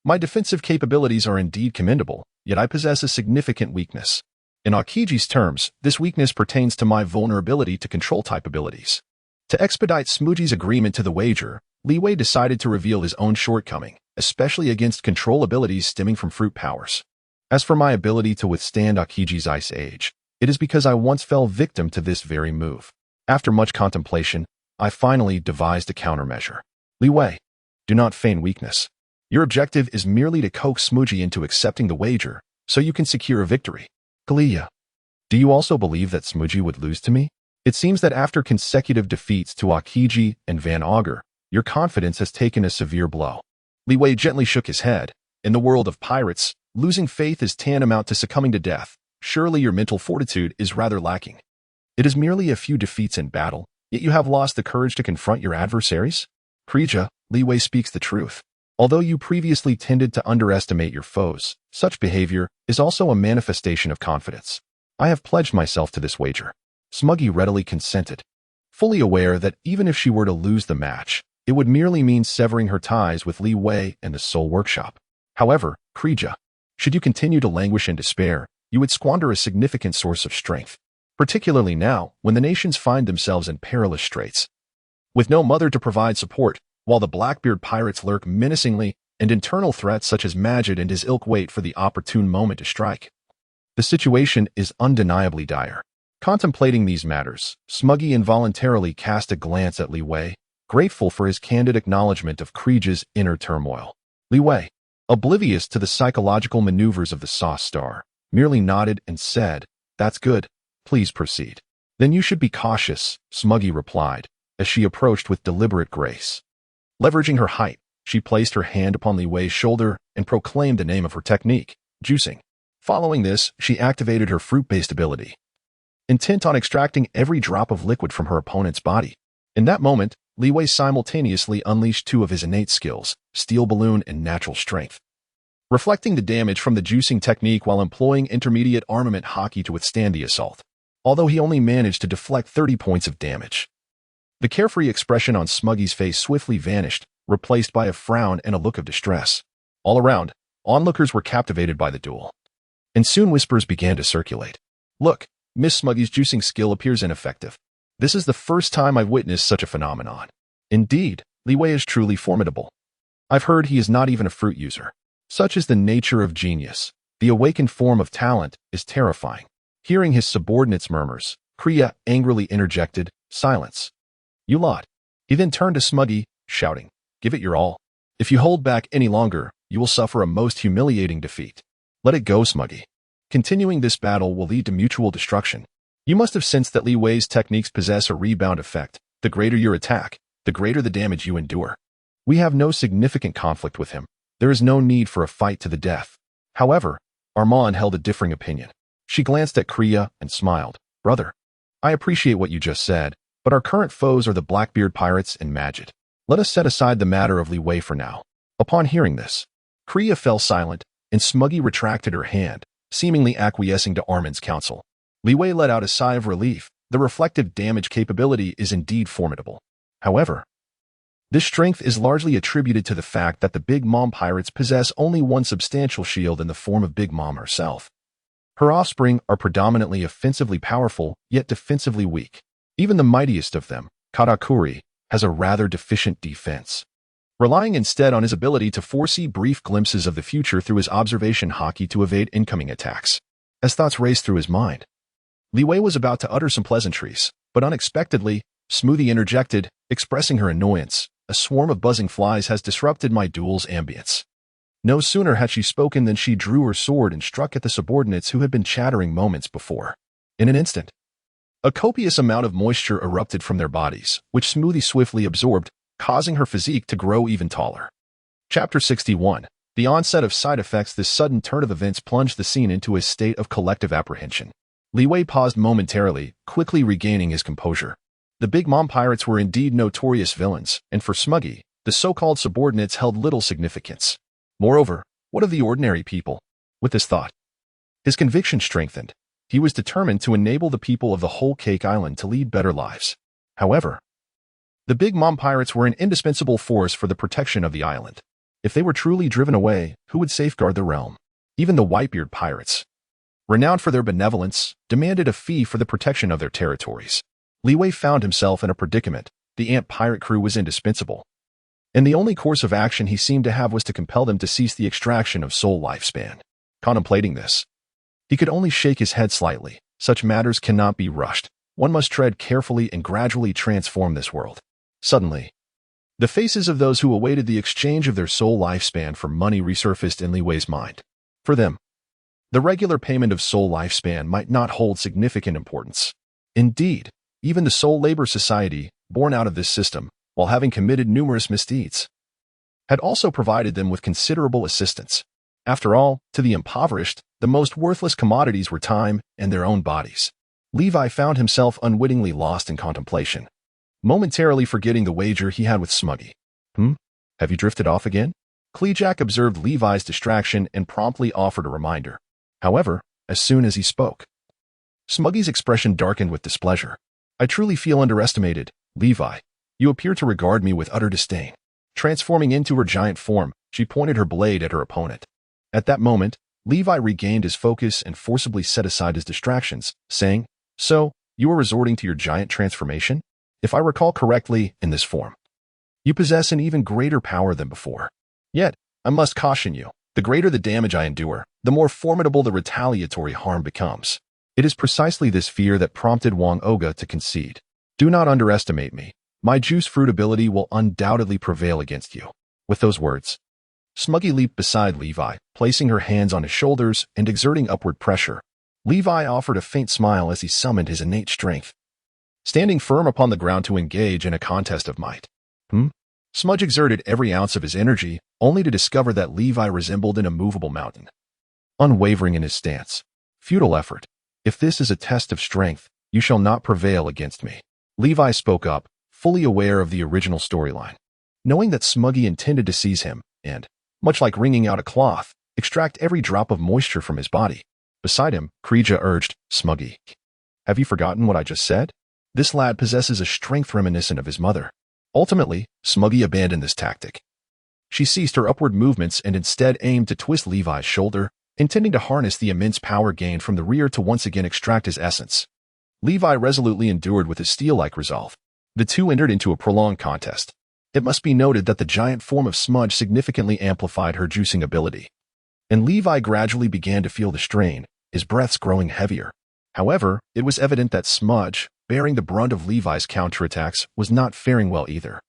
My defensive capabilities are indeed commendable, yet I possess a significant weakness. In Akiji's terms, this weakness pertains to my vulnerability to control-type abilities. To expedite Smoochie's agreement to the wager, Li Wei decided to reveal his own shortcoming, especially against control abilities stemming from fruit powers. As for my ability to withstand Akiji's Ice Age, it is because I once fell victim to this very move. After much contemplation, I finally devised a countermeasure. Li Wei, do not feign weakness. Your objective is merely to coax Smoochie into accepting the wager, so you can secure a victory. Kalia, do you also believe that Smoochie would lose to me? It seems that after consecutive defeats to Akiji and Van Augur, your confidence has taken a severe blow. Li Wei gently shook his head. In the world of pirates, losing faith is tantamount to succumbing to death. Surely your mental fortitude is rather lacking. It is merely a few defeats in battle, yet you have lost the courage to confront your adversaries? Krija, Li Wei speaks the truth. Although you previously tended to underestimate your foes, such behavior is also a manifestation of confidence. I have pledged myself to this wager. Smuggy readily consented, fully aware that even if she were to lose the match, it would merely mean severing her ties with Li Wei and the Soul Workshop. However, Krija, should you continue to languish in despair, you would squander a significant source of strength, particularly now when the nations find themselves in perilous straits. With no mother to provide support, while the Blackbeard pirates lurk menacingly and internal threats such as Majid and his ilk wait for the opportune moment to strike. The situation is undeniably dire. Contemplating these matters, Smuggy involuntarily cast a glance at Li Wei, grateful for his candid acknowledgement of Krija's inner turmoil. Li Wei, oblivious to the psychological maneuvers of the Sauce Star, merely nodded and said, "That's good. Please proceed." "Then you should be cautious," Smuggy replied, as she approached with deliberate grace. Leveraging her height, she placed her hand upon Li Wei's shoulder and proclaimed the name of her technique, juicing. Following this, she activated her fruit-based ability, intent on extracting every drop of liquid from her opponent's body. In that moment, Li Wei simultaneously unleashed two of his innate skills, Steel Balloon and Natural Strength, reflecting the damage from the juicing technique while employing intermediate armament hockey to withstand the assault, although he only managed to deflect 30 points of damage. The carefree expression on Smuggy's face swiftly vanished, replaced by a frown and a look of distress. All around, onlookers were captivated by the duel, and soon whispers began to circulate. "Look, Miss Smuggy's juicing skill appears ineffective. This is the first time I've witnessed such a phenomenon. Indeed, Li Wei is truly formidable. I've heard he is not even a fruit user. Such is the nature of genius. The awakened form of talent is terrifying." Hearing his subordinates' murmurs, Kriya angrily interjected, "Silence. You lot." He then turned to Smuggy, shouting, "Give it your all. If you hold back any longer, you will suffer a most humiliating defeat. Let it go, Smuggy. Continuing this battle will lead to mutual destruction. You must have sensed that Li Wei's techniques possess a rebound effect. The greater your attack, the greater the damage you endure. We have no significant conflict with him. There is no need for a fight to the death." However, Armand held a differing opinion. She glanced at Kriya and smiled. Brother, I appreciate what you just said, but our current foes are the Blackbeard pirates and Magid. Let us set aside the matter of Li Wei for now. Upon hearing this, Kriya fell silent, and Smuggy retracted her hand, seemingly acquiescing to Armin's counsel. Li Wei let out a sigh of relief. The reflective damage capability is indeed formidable. However, this strength is largely attributed to the fact that the Big Mom pirates possess only one substantial shield in the form of Big Mom herself. Her offspring are predominantly offensively powerful, yet defensively weak. Even the mightiest of them, Katakuri, has a rather deficient defense. Relying instead on his ability to foresee brief glimpses of the future through his observation haki to evade incoming attacks. As thoughts raced through his mind, Li Wei was about to utter some pleasantries, but unexpectedly, Smoothie interjected, expressing her annoyance. A swarm of buzzing flies has disrupted my duel's ambience. No sooner had she spoken than she drew her sword and struck at the subordinates who had been chattering moments before. In an instant, a copious amount of moisture erupted from their bodies, which Smoothie swiftly absorbed, causing her physique to grow even taller. Chapter 61. The onset of side effects. This sudden turn of events plunged the scene into a state of collective apprehension. Li Wei paused momentarily, quickly regaining his composure. The Big Mom pirates were indeed notorious villains, and for Smuggy, the so-called subordinates held little significance. Moreover, what of the ordinary people? With this thought, his conviction strengthened. He was determined to enable the people of the whole Cake Island to lead better lives. However, the Big Mom pirates were an indispensable force for the protection of the island. If they were truly driven away, who would safeguard the realm? Even the Whitebeard pirates, renowned for their benevolence, demanded a fee for the protection of their territories. Li Wei found himself in a predicament. The Ant pirate crew was indispensable, and the only course of action he seemed to have was to compel them to cease the extraction of soul lifespan. Contemplating this, he could only shake his head slightly. Such matters cannot be rushed. One must tread carefully and gradually transform this world. Suddenly, the faces of those who awaited the exchange of their soul lifespan for money resurfaced in Li Wei's mind. For them, the regular payment of soul lifespan might not hold significant importance. Indeed, even the Soul Labor Society, born out of this system, while having committed numerous misdeeds, had also provided them with considerable assistance. After all, to the impoverished, the most worthless commodities were time and their own bodies. Levi found himself unwittingly lost in contemplation, momentarily forgetting the wager he had with Smuggy. Have you drifted off again? Kleejak observed Levi's distraction and promptly offered a reminder. However, as soon as he spoke, Smuggy's expression darkened with displeasure. I truly feel underestimated, Levi. You appear to regard me with utter disdain. Transforming into her giant form, she pointed her blade at her opponent. At that moment, Levi regained his focus and forcibly set aside his distractions, saying, So, you are resorting to your giant transformation? If I recall correctly, in this form, you possess an even greater power than before. Yet, I must caution you, the greater the damage I endure, the more formidable the retaliatory harm becomes. It is precisely this fear that prompted Wang Oga to concede. Do not underestimate me. My juice fruit ability will undoubtedly prevail against you. With those words, Smuggy leaped beside Levi, placing her hands on his shoulders and exerting upward pressure. Levi offered a faint smile as he summoned his innate strength, standing firm upon the ground to engage in a contest of might. Smudge exerted every ounce of his energy, only to discover that Levi resembled an immovable mountain. Unwavering in his stance. Futile effort. If this is a test of strength, you shall not prevail against me. Levi spoke up, fully aware of the original storyline. Knowing that Smuggy intended to seize him, and, much like wringing out a cloth, extract every drop of moisture from his body. Beside him, Kreeja urged, Smuggy, have you forgotten what I just said? This lad possesses a strength reminiscent of his mother. Ultimately, Smuggy abandoned this tactic. She ceased her upward movements and instead aimed to twist Levi's shoulder, intending to harness the immense power gained from the rear to once again extract his essence. Levi resolutely endured with his steel-like resolve. The two entered into a prolonged contest. It must be noted that the giant form of Smudge significantly amplified her juicing ability, and Levi gradually began to feel the strain, his breaths growing heavier. However, it was evident that Smudge, bearing the brunt of Levi's counterattacks, was not faring well either.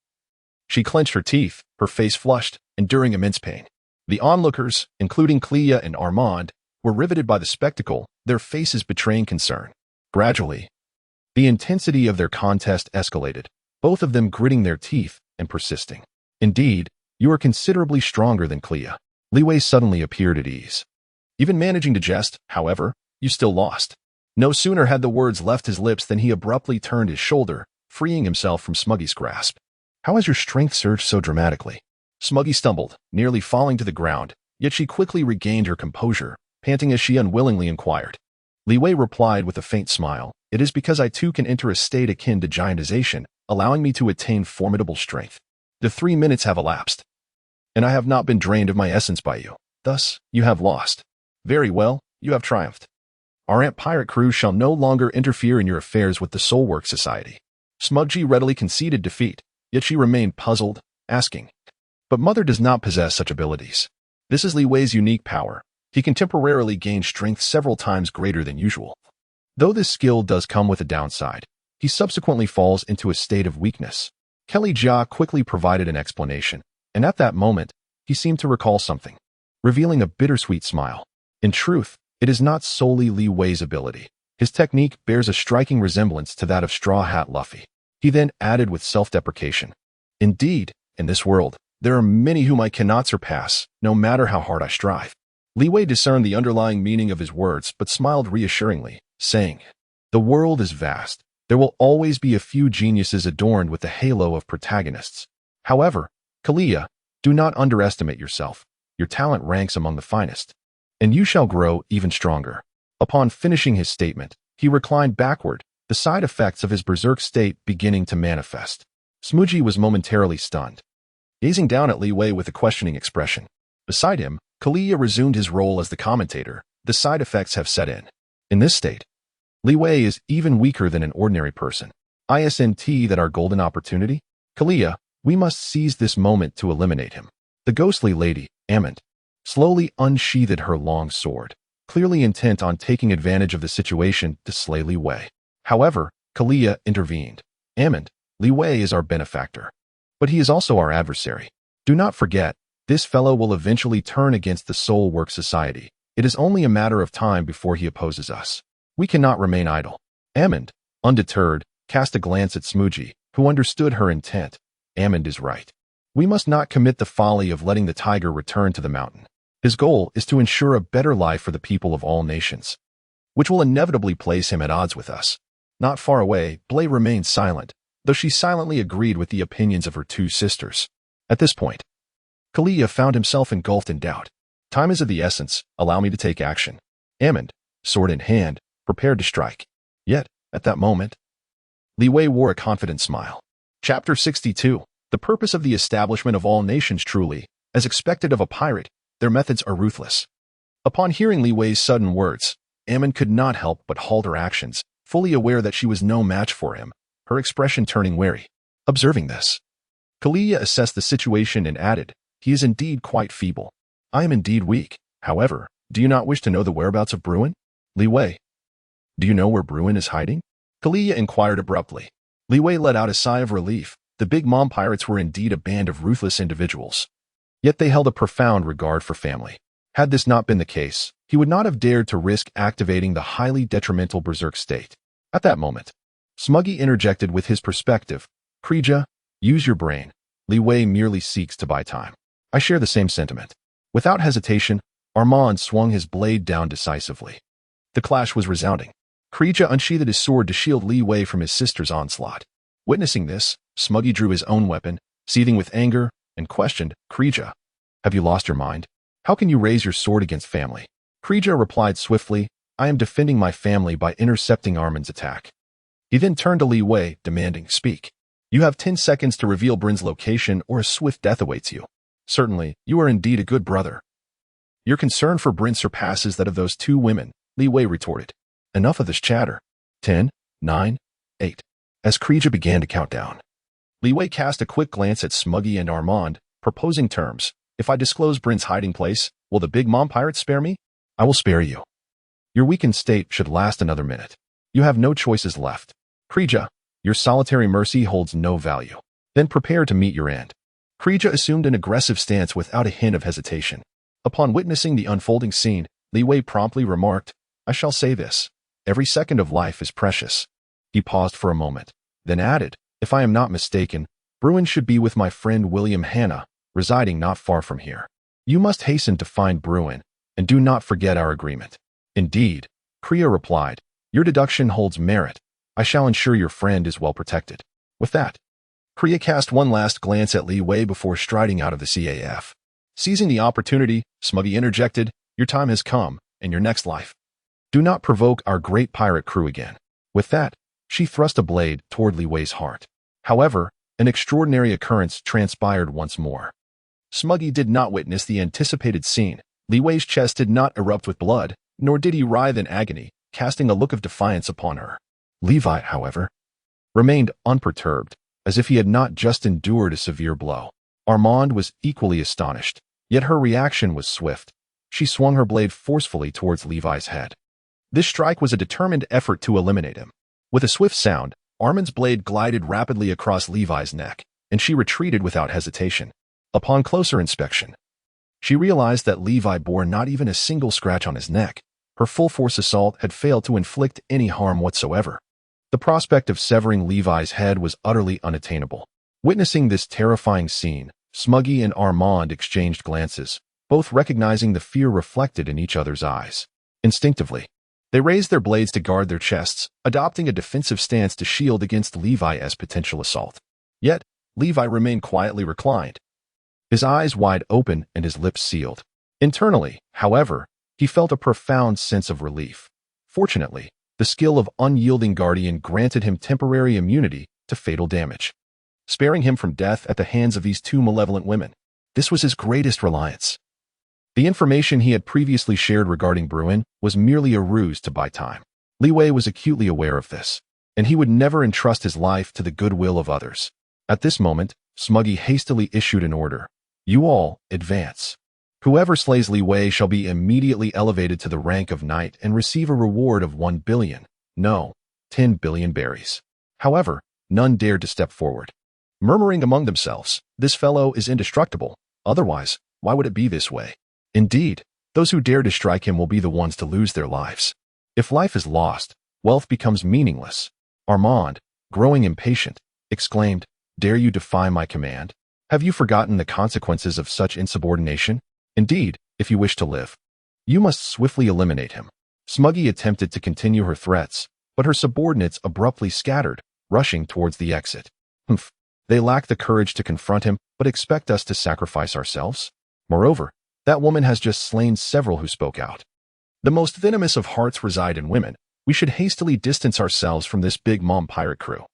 She clenched her teeth, her face flushed, enduring immense pain. The onlookers, including Clea and Armand, were riveted by the spectacle, their faces betraying concern. Gradually, the intensity of their contest escalated, both of them gritting their teeth and persisting. Indeed, you are considerably stronger than Clea. Li Wei suddenly appeared at ease. Even managing to jest, however, You still lost. No sooner had the words left his lips than he abruptly turned his shoulder, freeing himself from Smuggy's grasp. How has your strength surged so dramatically? Smuggy stumbled, nearly falling to the ground, yet she quickly regained her composure, panting as she unwillingly inquired. Li Wei replied with a faint smile, "It is because I too can enter a state akin to giantization, allowing me to attain formidable strength. The 3 minutes have elapsed, and I have not been drained of my essence by you. Thus, you have lost. Very well, you have triumphed. Our Ant Pirate crew shall no longer interfere in your affairs with the Soulwork Society." Smuggy readily conceded defeat, yet she remained puzzled, asking, "But Mother does not possess such abilities." This is Li Wei's unique power. He can temporarily gain strength several times greater than usual. Though this skill does come with a downside, he subsequently falls into a state of weakness. Kelly Jia quickly provided an explanation, and at that moment, he seemed to recall something, revealing a bittersweet smile. In truth, it is not solely Li Wei's ability. His technique bears a striking resemblance to that of Straw Hat Luffy. He then added with self-deprecation, "Indeed, in this world, there are many whom I cannot surpass, no matter how hard I strive." Li Wei discerned the underlying meaning of his words but smiled reassuringly, saying, "The world is vast. There will always be a few geniuses adorned with the halo of protagonists. However, Kalia, do not underestimate yourself. Your talent ranks among the finest, and you shall grow even stronger." Upon finishing his statement, he reclined backward, the side effects of his berserk state beginning to manifest. Smoochie was momentarily stunned, gazing down at Li Wei with a questioning expression. Beside him, Kalia resumed his role as the commentator. The side effects have set in. In this state, Li Wei is even weaker than an ordinary person. Isn't that our golden opportunity? Kalia, we must seize this moment to eliminate him. The ghostly lady, Amond, slowly unsheathed her long sword, clearly intent on taking advantage of the situation to slay Li Wei. However, Kalia intervened. "Amond, Li Wei is our benefactor, but he is also our adversary. Do not forget, this fellow will eventually turn against the Soulwork Society. It is only a matter of time before he opposes us. We cannot remain idle." Amond, undeterred, cast a glance at Smoochie, who understood her intent. Amond is right. We must not commit the folly of letting the tiger return to the mountain. His goal is to ensure a better life for the people of all nations, which will inevitably place him at odds with us. Not far away, Blay remained silent, though she silently agreed with the opinions of her 2 sisters. At this point, Kalia found himself engulfed in doubt. Time is of the essence. Allow me to take action. Amond, sword in hand, prepared to strike. Yet, at that moment, Li Wei wore a confident smile. Chapter 62. The purpose of the establishment of all nations. Truly, as expected of a pirate, their methods are ruthless. Upon hearing Li Wei's sudden words, Amond could not help but halt her actions, fully aware that she was no match for him, her expression turning wary. Observing this, Kalia assessed the situation and added, "He is indeed quite feeble. I am indeed weak. However, do you not wish to know the whereabouts of Bruin?" "Li Wei, do you know where Bruin is hiding?" Kalia inquired abruptly. Li Wei let out a sigh of relief. The Big Mom Pirates were indeed a band of ruthless individuals. Yet they held a profound regard for family. Had this not been the case, he would not have dared to risk activating the highly detrimental berserk state. At that moment, Smuggy interjected with his perspective. "Krija, use your brain. Li Wei merely seeks to buy time." "I share the same sentiment." Without hesitation, Armand swung his blade down decisively. The clash was resounding. Krija unsheathed his sword to shield Li Wei from his sister's onslaught. Witnessing this, Smuggy drew his own weapon, seething with anger, and questioned, "Krija, have you lost your mind? How can you raise your sword against family?" Krija replied swiftly, "I am defending my family by intercepting Armand's attack." He then turned to Li Wei, demanding, "Speak. You have 10 seconds to reveal Brin's location or a swift death awaits you." "Certainly, you are indeed a good brother. Your concern for Brin surpasses that of those 2 women," Li Wei retorted. "Enough of this chatter. 10, 9, 8. As Krija began to count down, Li Wei cast a quick glance at Smuggy and Armand, proposing terms. "If I disclose Brin's hiding place, will the Big Mom Pirates spare me?" "I will spare you. Your weakened state should last another minute. You have no choices left. Krija, your solitary mercy holds no value. Then prepare to meet your end." Krija assumed an aggressive stance without a hint of hesitation. Upon witnessing the unfolding scene, Li Wei promptly remarked, "I shall say this. Every second of life is precious." He paused for a moment, then added, "If I am not mistaken, Bruin should be with my friend William Hanna, residing not far from here. You must hasten to find Bruin, and do not forget our agreement." "Indeed, Kriya replied, "Your deduction holds merit. I shall ensure your friend is well protected." With that, Kriya cast one last glance at Li Wei before striding out of the CAF. Seizing the opportunity, Smuggy interjected, "Your time has come, and your next life. Do not provoke our great pirate crew again." With that, she thrust a blade toward Li Wei's heart. However, an extraordinary occurrence transpired once more. Smuggy did not witness the anticipated scene. Li Wei's chest did not erupt with blood, nor did he writhe in agony, casting a look of defiance upon her. Levi, however, remained unperturbed, as if he had not just endured a severe blow. Armand was equally astonished, yet her reaction was swift. She swung her blade forcefully towards Levi's head. This strike was a determined effort to eliminate him. With a swift sound, Armand's blade glided rapidly across Levi's neck, and she retreated without hesitation. Upon closer inspection, she realized that Levi bore not even a single scratch on his neck. Her full-force assault had failed to inflict any harm whatsoever. The prospect of severing Levi's head was utterly unattainable. Witnessing this terrifying scene, Smuggy and Armand exchanged glances, both recognizing the fear reflected in each other's eyes. Instinctively, they raised their blades to guard their chests, adopting a defensive stance to shield against Levi's potential assault. Yet, Levi remained quietly reclined, his eyes wide open and his lips sealed. Internally, however, he felt a profound sense of relief. Fortunately, the skill of unyielding guardian granted him temporary immunity to fatal damage, sparing him from death at the hands of these two malevolent women. This was his greatest reliance. The information he had previously shared regarding Bruin was merely a ruse to buy time. Li Wei was acutely aware of this, and he would never entrust his life to the goodwill of others. At this moment, Smuggy hastily issued an order. "You all, advance. Whoever slays Li Wei shall be immediately elevated to the rank of knight and receive a reward of 1 billion, no, 10 billion berries." However, none dared to step forward, murmuring among themselves, "This fellow is indestructible, otherwise, why would it be this way?" Indeed, those who dare to strike him will be the ones to lose their lives. If life is lost, wealth becomes meaningless. Armand, growing impatient, exclaimed, "Dare you defy my command? Have you forgotten the consequences of such insubordination? Indeed, if you wish to live, you must swiftly eliminate him." Smuggy attempted to continue her threats, but her subordinates abruptly scattered, rushing towards the exit. "Humph, they lack the courage to confront him, but expect us to sacrifice ourselves? Moreover, that woman has just slain several who spoke out. The most venomous of hearts reside in women. We should hastily distance ourselves from this big mom pirate crew,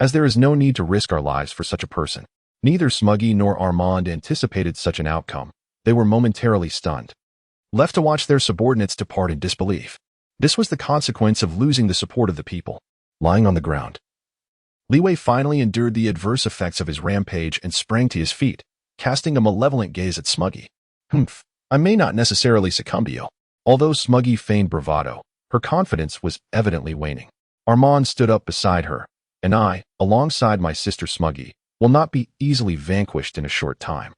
as there is no need to risk our lives for such a person." Neither Smuggy nor Armand anticipated such an outcome. They were momentarily stunned, left to watch their subordinates depart in disbelief. This was the consequence of losing the support of the people. Lying on the ground, Li Wei finally endured the adverse effects of his rampage and sprang to his feet, casting a malevolent gaze at Smuggy. "Humph, I may not necessarily succumb to you." Although Smuggy feigned bravado, her confidence was evidently waning. Armand stood up beside her, "And I, alongside my sister Smuggy, will not be easily vanquished in a short time.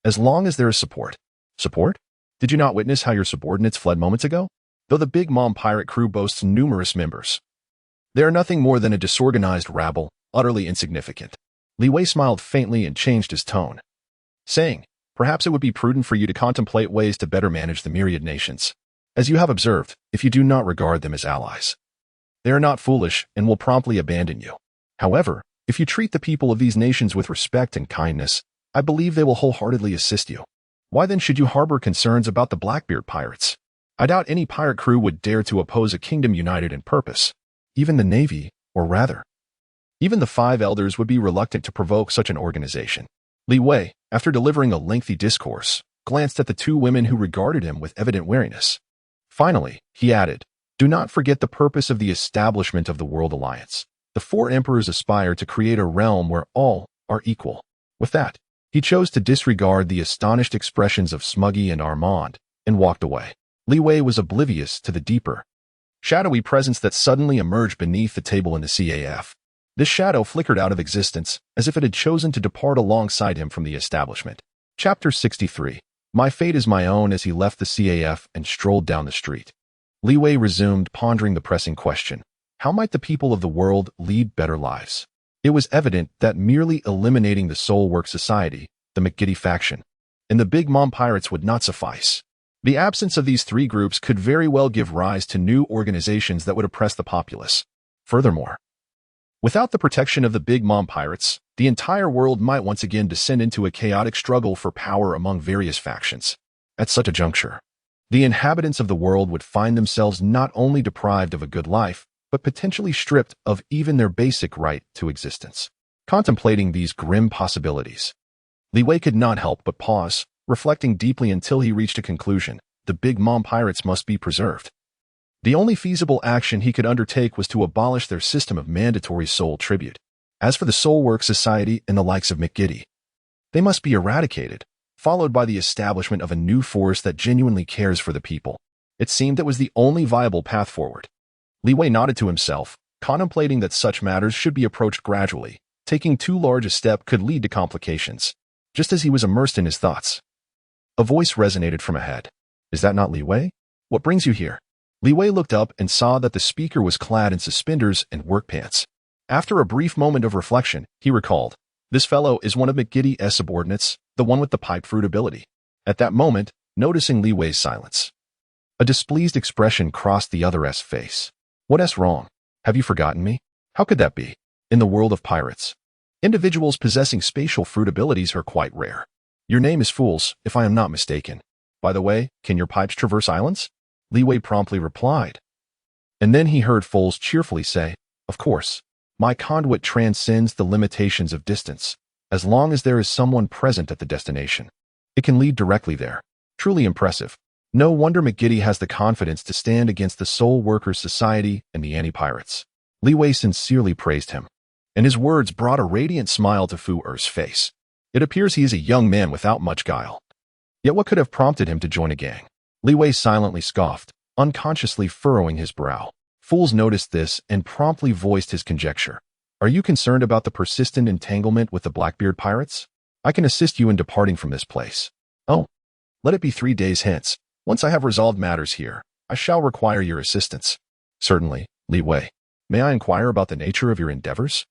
As long as there is support." "Support? Did you not witness how your subordinates fled moments ago? Though the big mom pirate crew boasts numerous members, they are nothing more than a disorganized rabble, utterly insignificant." Li Wei smiled faintly and changed his tone, saying, "Perhaps it would be prudent for you to contemplate ways to better manage the myriad nations. As you have observed, if you do not regard them as allies, they are not foolish and will promptly abandon you. However, if you treat the people of these nations with respect and kindness, I believe they will wholeheartedly assist you. Why then should you harbor concerns about the Blackbeard pirates? I doubt any pirate crew would dare to oppose a kingdom united in purpose. Even the Navy, or rather, even the 5 elders would be reluctant to provoke such an organization." Li Wei, after delivering a lengthy discourse, glanced at the two women who regarded him with evident wariness. Finally, he added, "Do not forget the purpose of the establishment of the World Alliance. The 4 emperors aspire to create a realm where all are equal." With that, he chose to disregard the astonished expressions of Smuggy and Armand, and walked away. Li Wei was oblivious to the deeper, shadowy presence that suddenly emerged beneath the table in the CAF. This shadow flickered out of existence, as if it had chosen to depart alongside him from the establishment. Chapter 63. My fate is my own. As he left the CAF and strolled down the street, Li Wei resumed, pondering the pressing question: how might the people of the world lead better lives? It was evident that merely eliminating the Soul Work Society, the McGiddy faction, and the Big Mom Pirates would not suffice. The absence of these three groups could very well give rise to new organizations that would oppress the populace. Furthermore, without the protection of the Big Mom pirates, the entire world might once again descend into a chaotic struggle for power among various factions. At such a juncture, the inhabitants of the world would find themselves not only deprived of a good life, but potentially stripped of even their basic right to existence. Contemplating these grim possibilities, Li Wei could not help but pause, reflecting deeply until he reached a conclusion. The Big Mom pirates must be preserved. The only feasible action he could undertake was to abolish their system of mandatory soul tribute. As for the Soul Work Society and the likes of McGiddy, they must be eradicated, followed by the establishment of a new force that genuinely cares for the people. It seemed that was the only viable path forward. Li Wei nodded to himself, contemplating that such matters should be approached gradually. Taking too large a step could lead to complications. Just as he was immersed in his thoughts, a voice resonated from ahead. Is that not Li Wei? What brings you here? Li Wei looked up and saw that the speaker was clad in suspenders and work pants. After a brief moment of reflection, he recalled, this fellow is one of McGiddy's subordinates, the one with the pipe fruit ability. At that moment, noticing Li Wei's silence, a displeased expression crossed the other's face. What's wrong? Have you forgotten me? How could that be? In the world of pirates, individuals possessing spatial fruit abilities are quite rare. Your name is Fools, if I am not mistaken. By the way, can your pipes traverse islands? Li Wei promptly replied. And then he heard Fools cheerfully say, of course. My conduit transcends the limitations of distance. As long as there is someone present at the destination, it can lead directly there. Truly impressive. No wonder McGiddy has the confidence to stand against the Soul Workers Society and the anti-pirates. Li Wei sincerely praised him, and his words brought a radiant smile to Fu Er's face. It appears he is a young man without much guile. Yet what could have prompted him to join a gang? Li Wei silently scoffed, unconsciously furrowing his brow. Fools noticed this and promptly voiced his conjecture. Are you concerned about the persistent entanglement with the Blackbeard pirates? I can assist you in departing from this place. Oh, let it be 3 days hence. Once I have resolved matters here, I shall require your assistance. Certainly, Li Wei. May I inquire about the nature of your endeavors?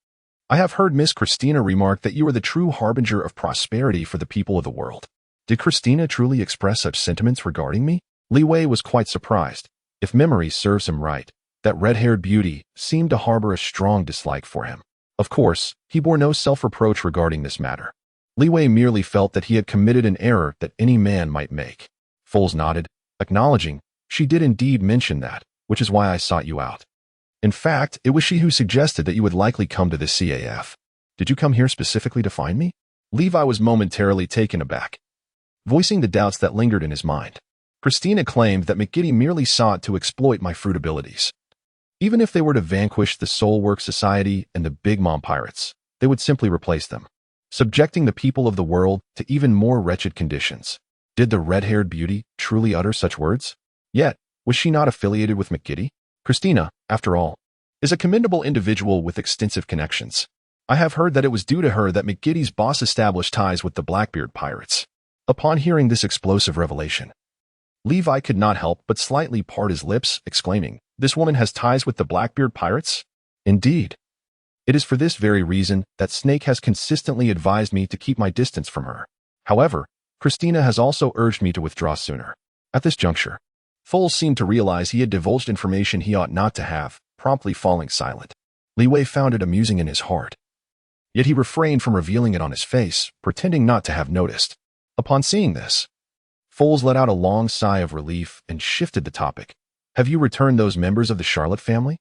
I have heard Miss Christina remark that you are the true harbinger of prosperity for the people of the world. Did Christina truly express such sentiments regarding me? Li Wei was quite surprised. If memory serves him right, that red-haired beauty seemed to harbor a strong dislike for him. Of course, he bore no self-reproach regarding this matter. Li Wei merely felt that he had committed an error that any man might make. Foles nodded, acknowledging, she did indeed mention that, which is why I sought you out. In fact, it was she who suggested that you would likely come to the CAF. Did you come here specifically to find me? Levi was momentarily taken aback, voicing the doubts that lingered in his mind. Christina claimed that McGiddy merely sought to exploit my fruit abilities. Even if they were to vanquish the Soul Work Society and the Big Mom pirates, they would simply replace them, subjecting the people of the world to even more wretched conditions. Did the red-haired beauty truly utter such words? Yet, was she not affiliated with McGiddy? Christina, after all, is a commendable individual with extensive connections. I have heard that it was due to her that McGiddy's boss established ties with the Blackbeard pirates. Upon hearing this explosive revelation, Levi could not help but slightly part his lips, exclaiming, "This woman has ties with the Blackbeard pirates?" Indeed. It is for this very reason that Snake has consistently advised me to keep my distance from her. However, Christina has also urged me to withdraw sooner. At this juncture, Foles seemed to realize he had divulged information he ought not to have, promptly falling silent. Li Wei found it amusing in his heart. Yet he refrained from revealing it on his face, pretending not to have noticed. Upon seeing this, Foles let out a long sigh of relief and shifted the topic. Have you returned those members of the Charlotte family?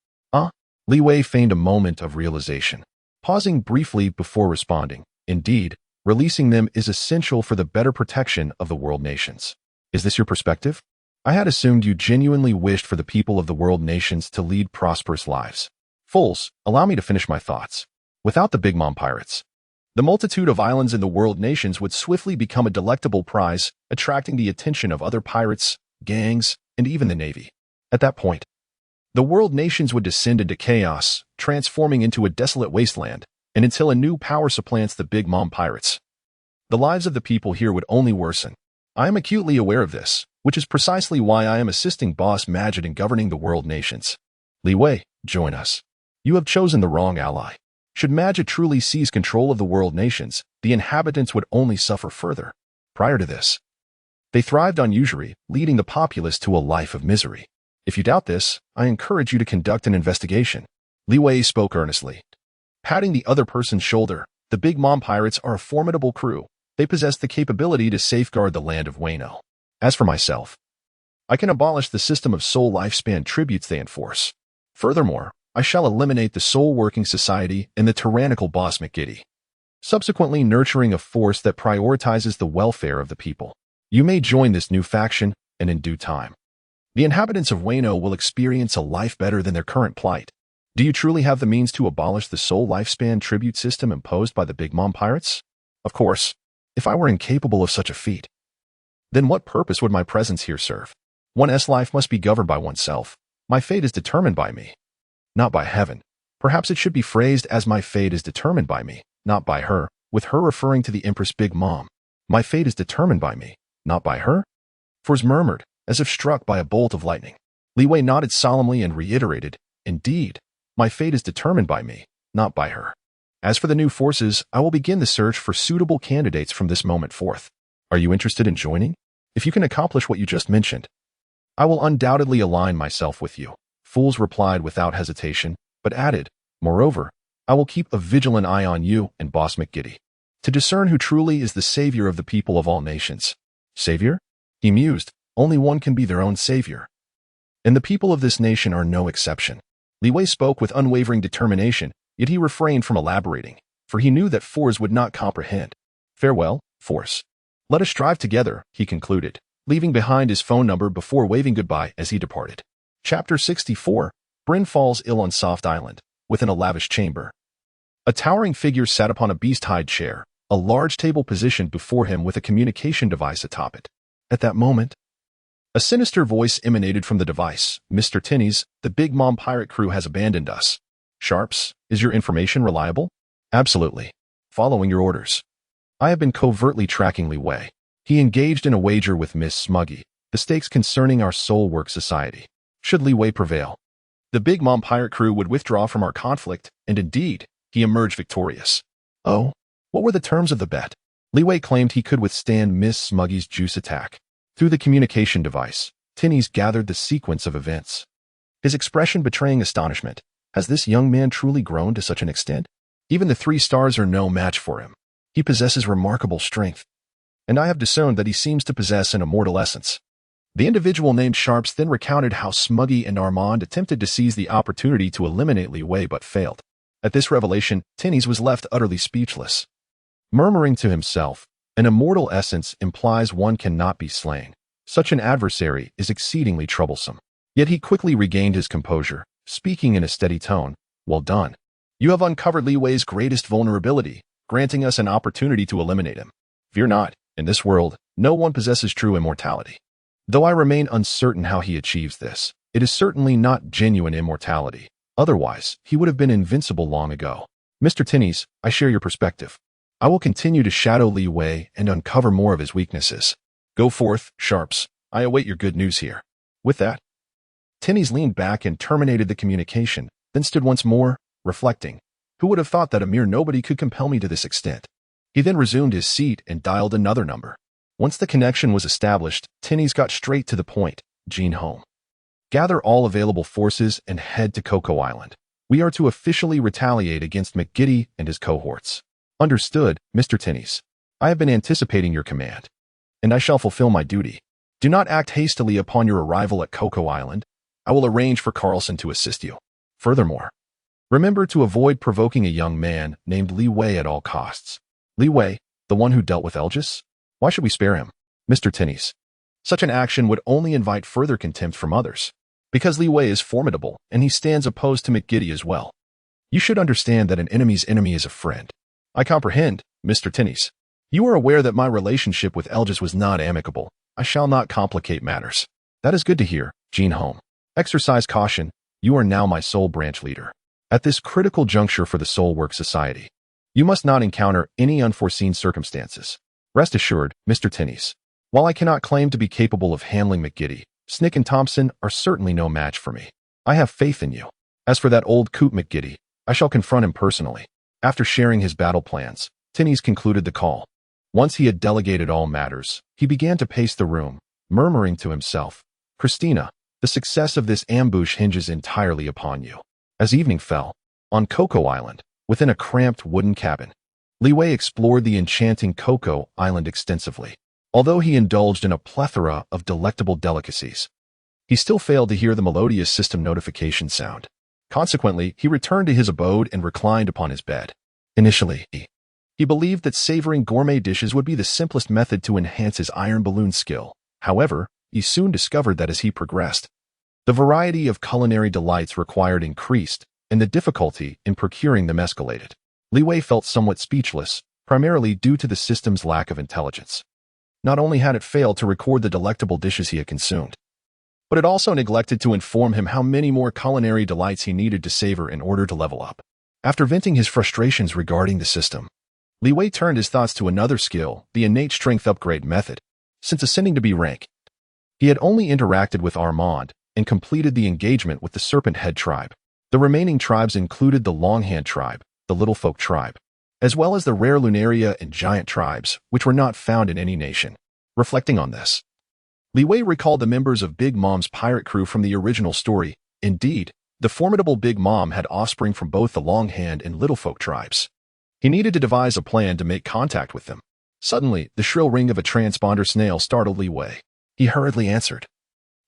Li Wei feigned a moment of realization, pausing briefly before responding. Indeed, releasing them is essential for the better protection of the world nations. Is this your perspective? I had assumed you genuinely wished for the people of the world nations to lead prosperous lives. Foles, allow me to finish my thoughts. Without the Big Mom pirates, the multitude of islands in the world nations would swiftly become a delectable prize, attracting the attention of other pirates, gangs, and even the Navy. At that point, the world nations would descend into chaos, transforming into a desolate wasteland, and until a new power supplants the Big Mom pirates, the lives of the people here would only worsen. I am acutely aware of this, which is precisely why I am assisting Boss Majid in governing the world nations. Li Wei, join us. You have chosen the wrong ally. Should Majid truly seize control of the world nations, the inhabitants would only suffer further. Prior to this, They thrived on usury, leading the populace to a life of misery. If you doubt this, I encourage you to conduct an investigation. Li Wei spoke earnestly. Patting the other person's shoulder, the Big Mom pirates are a formidable crew. They possess the capability to safeguard the land of Wano. As for myself, I can abolish the system of soul lifespan tributes they enforce. Furthermore, I shall eliminate the soul working society and the tyrannical boss McGiddy, subsequently nurturing a force that prioritizes the welfare of the people. You may join this new faction, and in due time, the inhabitants of Wano will experience a life better than their current plight. Do you truly have the means to abolish the soul lifespan tribute system imposed by the Big Mom pirates? Of course, if I were incapable of such a feat, then what purpose would my presence here serve? One's life must be governed by oneself. My fate is determined by me, not by heaven. Perhaps it should be phrased as my fate is determined by me, not by her, with her referring to the Empress Big Mom. My fate is determined by me, not by her? Force murmured, as if struck by a bolt of lightning. Li Wei nodded solemnly and reiterated, Indeed, my fate is determined by me, not by her. As for the new forces, I will begin the search for suitable candidates from this moment forth. Are you interested in joining? If you can accomplish what you just mentioned, I will undoubtedly align myself with you. Fools replied without hesitation, but added, Moreover, I will keep a vigilant eye on you and Boss McGiddy, to discern who truly is the savior of the people of all nations. Savior? He mused, only one can be their own savior. And the people of this nation are no exception. Li Wei spoke with unwavering determination, yet he refrained from elaborating, for he knew that Force would not comprehend. Farewell, Force. Let us strive together, he concluded, leaving behind his phone number before waving goodbye as he departed. Chapter 64. Bryn falls ill on Soft Island, within a lavish chamber. A towering figure sat upon a beast-hide chair, a large table positioned before him with a communication device atop it. At that moment, a sinister voice emanated from the device. Mr. Tinnies, the Big Mom pirate crew has abandoned us. Sharps, is your information reliable? Absolutely. Following your orders. I have been covertly tracking Li Wei. He engaged in a wager with Miss Smuggy, the stakes concerning our soul work society. Should Li Wei prevail, the Big Mom pirate crew would withdraw from our conflict, and indeed, he emerged victorious. Oh, what were the terms of the bet? Li Wei claimed he could withstand Miss Smuggy's juice attack. Through the communication device, Tinnies gathered the sequence of events, his expression betraying astonishment. Has this young man truly grown to such an extent? Even the 3 stars are no match for him. He possesses remarkable strength, and I have discerned that he seems to possess an immortal essence. The individual named Sharps then recounted how Smuggy and Armand attempted to seize the opportunity to eliminate Li Wei but failed. At this revelation, Tinnies was left utterly speechless. Murmuring to himself, an immortal essence implies one cannot be slain. Such an adversary is exceedingly troublesome. Yet he quickly regained his composure, speaking in a steady tone. Well done. You have uncovered Li Wei's greatest vulnerability, granting us an opportunity to eliminate him. Fear not, in this world, no one possesses true immortality. Though I remain uncertain how he achieves this, it is certainly not genuine immortality. Otherwise, he would have been invincible long ago. Mr. Tinnies, I share your perspective. I will continue to shadow Li Wei and uncover more of his weaknesses. Go forth, Sharps. I await your good news here. With that, Tinnies leaned back and terminated the communication, then stood once more, reflecting. Who would have thought that a mere nobody could compel me to this extent? He then resumed his seat and dialed another number. Once the connection was established, Tinnies got straight to the point. Gene home. Gather all available forces and head to Cocoa Island. We are to officially retaliate against McGiddy and his cohorts. Understood, Mr. Tinnies. I have been anticipating your command, and I shall fulfill my duty. Do not act hastily upon your arrival at Cocoa Island. I will arrange for Carlson to assist you. Furthermore, remember to avoid provoking a young man named Li Wei at all costs. Li Wei, the one who dealt with Elgis? Why should we spare him? Mr. Tinnies. Such an action would only invite further contempt from others, because Li Wei is formidable and he stands opposed to McGiddy as well. You should understand that an enemy's enemy is a friend. I comprehend, Mr. Tinnies. You are aware that my relationship with Elgis was not amicable. I shall not complicate matters. That is good to hear, Gene Home. Exercise caution. You are now my Soul Branch leader. At this critical juncture for the Soul Work Society, you must not encounter any unforeseen circumstances. Rest assured, Mr. Tinnies. While I cannot claim to be capable of handling McGiddy, Snick and Thompson are certainly no match for me. I have faith in you. As for that old coot McGiddy, I shall confront him personally. After sharing his battle plans, Tinnies concluded the call. Once he had delegated all matters, he began to pace the room, murmuring to himself, "Christina, the success of this ambush hinges entirely upon you." As evening fell, on Cocoa Island, within a cramped wooden cabin, Li Wei explored the enchanting Cocoa Island extensively. Although he indulged in a plethora of delectable delicacies, he still failed to hear the melodious system notification sound. Consequently, he returned to his abode and reclined upon his bed. Initially, he believed that savoring gourmet dishes would be the simplest method to enhance his iron balloon skill. However, he soon discovered that as he progressed, the variety of culinary delights required increased, and the difficulty in procuring them escalated. Li Wei felt somewhat speechless, primarily due to the system's lack of intelligence. Not only had it failed to record the delectable dishes he had consumed, but it also neglected to inform him how many more culinary delights he needed to savor in order to level up. After venting his frustrations regarding the system, Li Wei turned his thoughts to another skill, the innate strength upgrade method. Since ascending to B rank, he had only interacted with Armand and completed the engagement with the Serpent Head tribe. The remaining tribes included the Longhand tribe, the Little Folk tribe, as well as the rare Lunaria and Giant tribes, which were not found in any nation. Reflecting on this, Li Wei recalled the members of Big Mom's pirate crew from the original story. Indeed, the formidable Big Mom had offspring from both the Longhand and Little Folk tribes. He needed to devise a plan to make contact with them. Suddenly, the shrill ring of a transponder snail startled Li Wei. He hurriedly answered.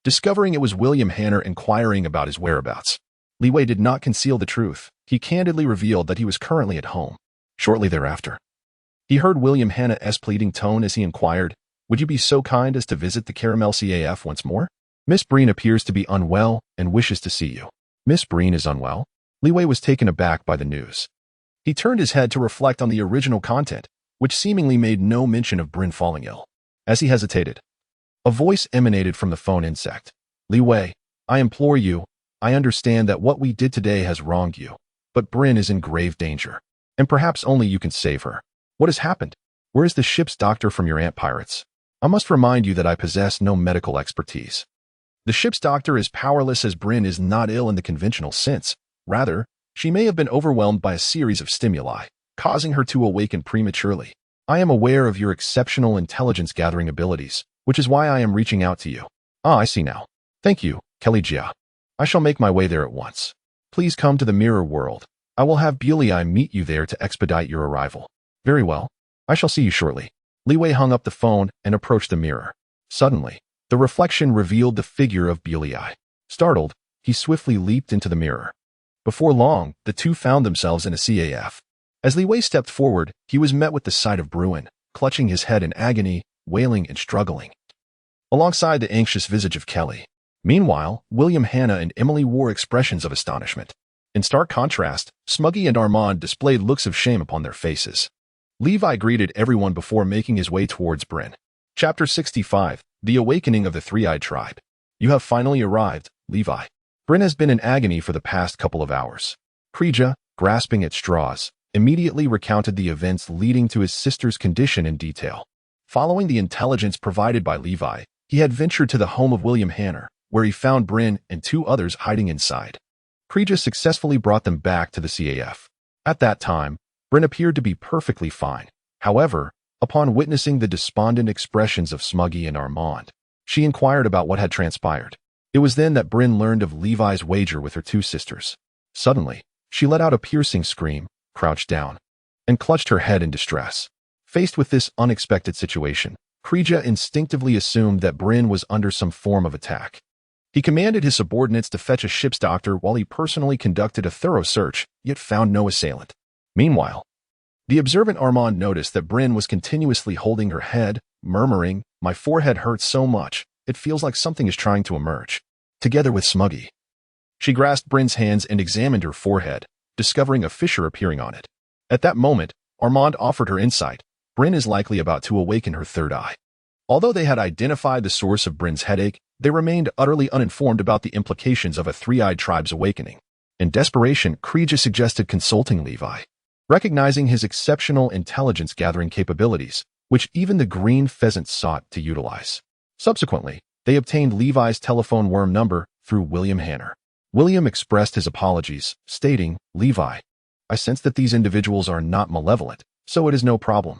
Discovering it was William Hanner inquiring about his whereabouts, Li Wei did not conceal the truth. He candidly revealed that he was currently at home. Shortly thereafter, he heard William Hanna's pleading tone as he inquired, "Would you be so kind as to visit the Caramel CAF once more? Miss Breen appears to be unwell and wishes to see you." Miss Breen is unwell? Li Wei was taken aback by the news. He turned his head to reflect on the original content, which seemingly made no mention of Bryn falling ill. As he hesitated, a voice emanated from the phone insect. "Li Wei, I implore you, I understand that what we did today has wronged you, but Bryn is in grave danger, and perhaps only you can save her. What has happened? Where is the ship's doctor from your ant pirates? I must remind you that I possess no medical expertise. The ship's doctor is powerless as Bryn is not ill in the conventional sense. Rather, she may have been overwhelmed by a series of stimuli, causing her to awaken prematurely. I am aware of your exceptional intelligence-gathering abilities, which is why I am reaching out to you." "Ah, I see now. Thank you, Kelly Jia. I shall make my way there at once. Please come to the mirror world. I will have Bulei meet you there to expedite your arrival." "Very well. I shall see you shortly." Li Wei hung up the phone and approached the mirror. Suddenly, the reflection revealed the figure of Bulei. Startled, he swiftly leaped into the mirror. Before long, the two found themselves in a CAF. As Li Wei stepped forward, he was met with the sight of Bruin, clutching his head in agony, wailing and struggling, alongside the anxious visage of Kelly. Meanwhile, William Hanna and Emily wore expressions of astonishment. In stark contrast, Smuggy and Armand displayed looks of shame upon their faces. Levi greeted everyone before making his way towards Bryn. Chapter 65, The Awakening of the Three-Eyed Tribe. "You have finally arrived, Levi." Bryn has been in agony for the past couple of hours. Kreja, grasping at straws, immediately recounted the events leading to his sister's condition in detail. Following the intelligence provided by Levi, he had ventured to the home of William Hanner, where he found Bryn and two others hiding inside. Kreja successfully brought them back to the CAF. At that time, Bryn appeared to be perfectly fine. However, upon witnessing the despondent expressions of Smuggy and Armand, she inquired about what had transpired. It was then that Bryn learned of Levi's wager with her two sisters. Suddenly, she let out a piercing scream, crouched down, and clutched her head in distress. Faced with this unexpected situation, Kreja instinctively assumed that Bryn was under some form of attack. He commanded his subordinates to fetch a ship's doctor while he personally conducted a thorough search, yet found no assailant. Meanwhile, the observant Armand noticed that Bryn was continuously holding her head, murmuring, "My forehead hurts so much, it feels like something is trying to emerge." Together with Smuggy, she grasped Bryn's hands and examined her forehead, discovering a fissure appearing on it. At that moment, Armand offered her insight. Bryn is likely about to awaken her third eye. Although they had identified the source of Bryn's headache, they remained utterly uninformed about the implications of a three-eyed tribe's awakening. In desperation, Kreja suggested consulting Levi. Recognizing his exceptional intelligence-gathering capabilities, which even the green pheasant sought to utilize. Subsequently, they obtained Levi's telephone worm number through William Hanner. William expressed his apologies, stating, "Levi, I sense that these individuals are not malevolent, so it is no problem.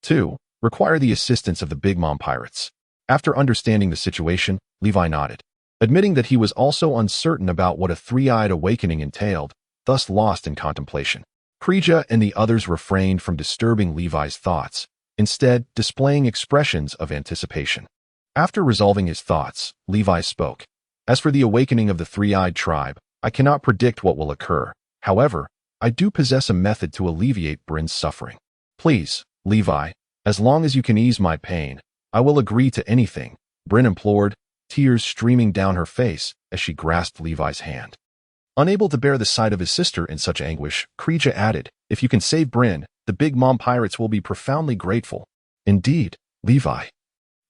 2. Require the assistance of the Big Mom pirates. After understanding the situation, Levi nodded, admitting that he was also uncertain about what a three-eyed awakening entailed, thus lost in contemplation. Kreja and the others refrained from disturbing Levi's thoughts, instead displaying expressions of anticipation. After resolving his thoughts, Levi spoke. As for the awakening of the three-eyed tribe, I cannot predict what will occur. However, I do possess a method to alleviate Bryn's suffering. Please, Levi, as long as you can ease my pain, I will agree to anything, Bryn implored, tears streaming down her face as she grasped Levi's hand. Unable to bear the sight of his sister in such anguish, Kreja added, if you can save Bryn, the Big Mom pirates will be profoundly grateful. Indeed, Levi.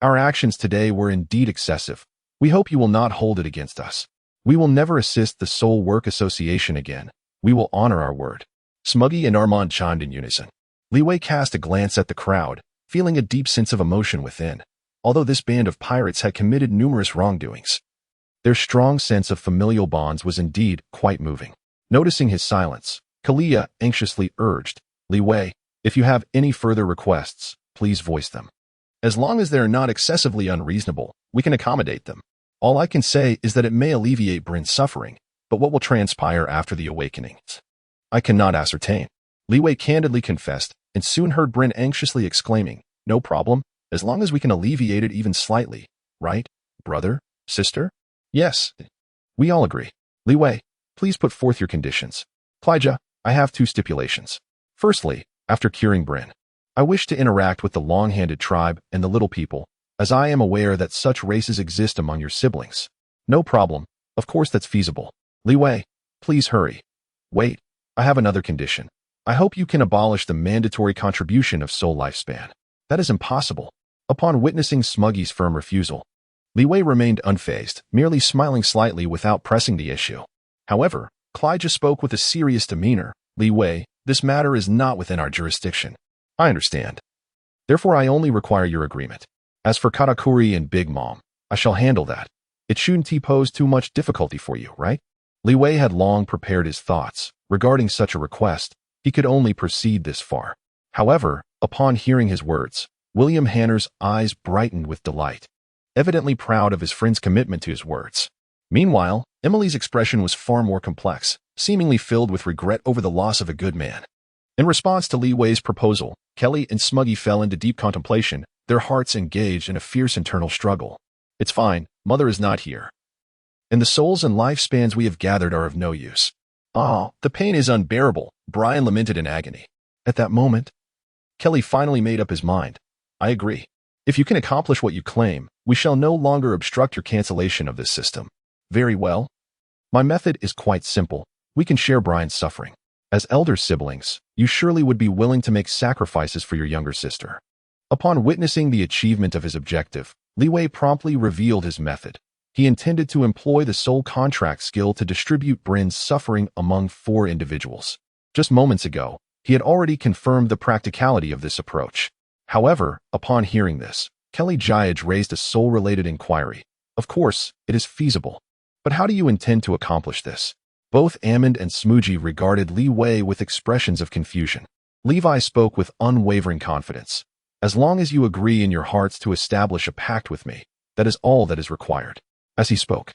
Our actions today were indeed excessive. We hope you will not hold it against us. We will never assist the Soul Work Association again. We will honor our word. Smuggy and Armand chimed in unison. Li Wei cast a glance at the crowd, feeling a deep sense of emotion within. Although this band of pirates had committed numerous wrongdoings, their strong sense of familial bonds was indeed quite moving. Noticing his silence, Kalia anxiously urged, Li Wei, if you have any further requests, please voice them. As long as they are not excessively unreasonable, we can accommodate them. All I can say is that it may alleviate Bryn's suffering, but what will transpire after the awakening? I cannot ascertain. Li Wei candidly confessed, and soon heard Bryn anxiously exclaiming, no problem, as long as we can alleviate it even slightly. Right, brother, sister? Yes. We all agree. Li Wei, please put forth your conditions. Kleija, I have 2 stipulations. Firstly, after curing Bryn, I wish to interact with the long-handed tribe and the little people, as I am aware that such races exist among your siblings. No problem. Of course that's feasible. Li Wei, please hurry. Wait, I have another condition. I hope you can abolish the mandatory contribution of soul lifespan. That is impossible. Upon witnessing Smuggy's firm refusal, Li Wei remained unfazed, merely smiling slightly without pressing the issue. However, Kleija spoke with a serious demeanor. Li Wei, this matter is not within our jurisdiction. I understand. Therefore, I only require your agreement. As for Katakuri and Big Mom, I shall handle that. It shouldn't pose too much difficulty for you, right? Li Wei had long prepared his thoughts. Regarding such a request, he could only proceed this far. However, upon hearing his words, William Hanner's eyes brightened with delight, evidently proud of his friend's commitment to his words. Meanwhile, Emily's expression was far more complex, seemingly filled with regret over the loss of a good man. In response to Li Wei's proposal, Kelly and Smuggy fell into deep contemplation, their hearts engaged in a fierce internal struggle. It's fine, Mother is not here. And the souls and lifespans we have gathered are of no use. Ah, the pain is unbearable, Brian lamented in agony. At that moment, Kelly finally made up his mind. I agree. If you can accomplish what you claim, we shall no longer obstruct your cancellation of this system. Very well. My method is quite simple. We can share Brian's suffering. As elder siblings, you surely would be willing to make sacrifices for your younger sister. Upon witnessing the achievement of his objective, Li Wei promptly revealed his method. He intended to employ the soul contract skill to distribute Bryn's suffering among 4 individuals. Just moments ago, he had already confirmed the practicality of this approach. However, upon hearing this, Kelly Jayaj raised a soul-related inquiry. Of course, it is feasible. But how do you intend to accomplish this? Both Amand and Smoogie regarded Li Wei with expressions of confusion. Levi spoke with unwavering confidence. As long as you agree in your hearts to establish a pact with me, that is all that is required. As he spoke,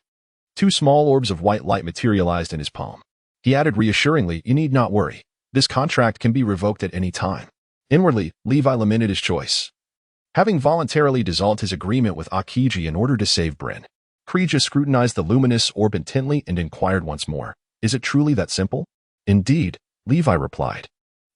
2 small orbs of white light materialized in his palm. He added reassuringly, you need not worry. This contract can be revoked at any time. Inwardly, Levi lamented his choice. Having voluntarily dissolved his agreement with Akiji in order to save Bryn, Kreja scrutinized the luminous orb intently and inquired once more, is it truly that simple? Indeed, Levi replied.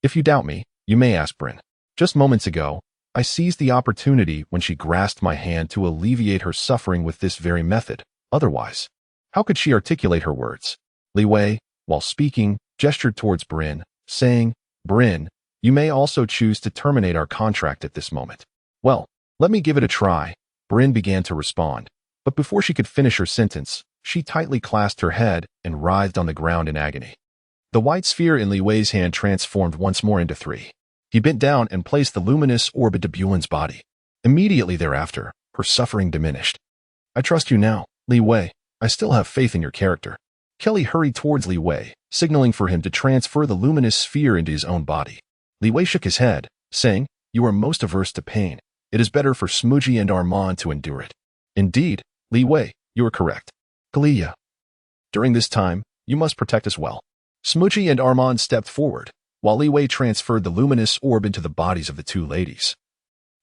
If you doubt me, you may ask Bryn. Just moments ago, I seized the opportunity when she grasped my hand to alleviate her suffering with this very method. Otherwise, how could she articulate her words? Li Wei, while speaking, gestured towards Bryn, saying, Bryn, you may also choose to terminate our contract at this moment. Well, let me give it a try. Bryn began to respond, but before she could finish her sentence, she tightly clasped her head and writhed on the ground in agony. The white sphere in Li Wei's hand transformed once more into 3. He bent down and placed the luminous orb into Buen's body. Immediately thereafter, her suffering diminished. I trust you now, Li Wei. I still have faith in your character. Kelly hurried towards Li Wei, signaling for him to transfer the luminous sphere into his own body. Li Wei shook his head, saying, you are most averse to pain. It is better for Smooji and Armand to endure it. Indeed, Li Wei, you are correct. Kalia. During this time, you must protect us well. Smooji and Armand stepped forward, while Li Wei transferred the luminous orb into the bodies of the two ladies,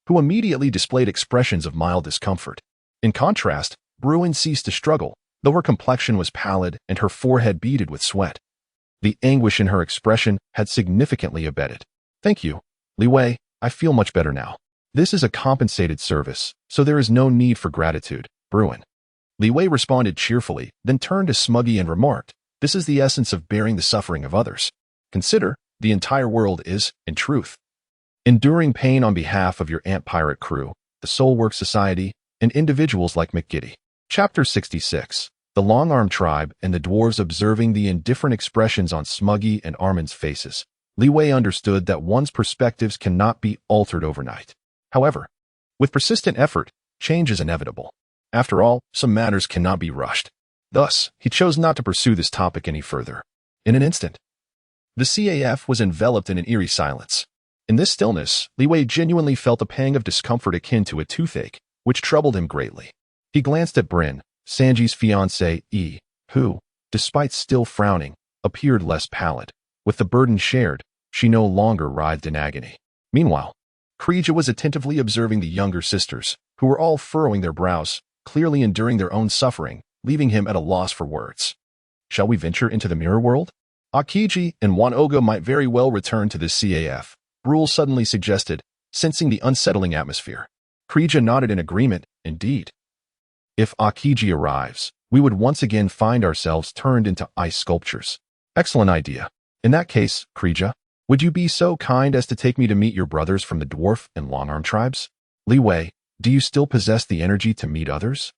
who immediately displayed expressions of mild discomfort. In contrast, Bruin ceased to struggle, though her complexion was pallid and her forehead beaded with sweat. The anguish in her expression had significantly abated. Thank you, Li Wei, I feel much better now. This is a compensated service, so there is no need for gratitude, Bruin. Li Wei responded cheerfully, then turned to Smuggy and remarked, this is the essence of bearing the suffering of others. Consider, the entire world is, in truth, enduring pain on behalf of your ant pirate crew, the Soulwork Society, and individuals like McGiddy. Chapter 66. The Long-Arm Tribe and the Dwarves. Observing the indifferent expressions on Smuggy and Armin's faces, Li Wei understood that one's perspectives cannot be altered overnight. However, with persistent effort, change is inevitable. After all, some matters cannot be rushed. Thus, he chose not to pursue this topic any further. In an instant, the CAF was enveloped in an eerie silence. In this stillness, Li Wei genuinely felt a pang of discomfort akin to a toothache, which troubled him greatly. He glanced at Bryn, Sanji's fiancée, who, despite still frowning, appeared less pallid. With the burden shared, she no longer writhed in agony. Meanwhile, Kreeja was attentively observing the younger sisters, who were all furrowing their brows, clearly enduring their own suffering, leaving him at a loss for words. Shall we venture into the mirror world? Akiji and Wanoga might very well return to this CAF, Brule suddenly suggested, sensing the unsettling atmosphere. Kreeja nodded in agreement, indeed. If Akiji arrives, we would once again find ourselves turned into ice sculptures. Excellent idea. In that case, Kreeja, would you be so kind as to take me to meet your brothers from the Dwarf and Long-Arm tribes? Li Wei, do you still possess the energy to meet others?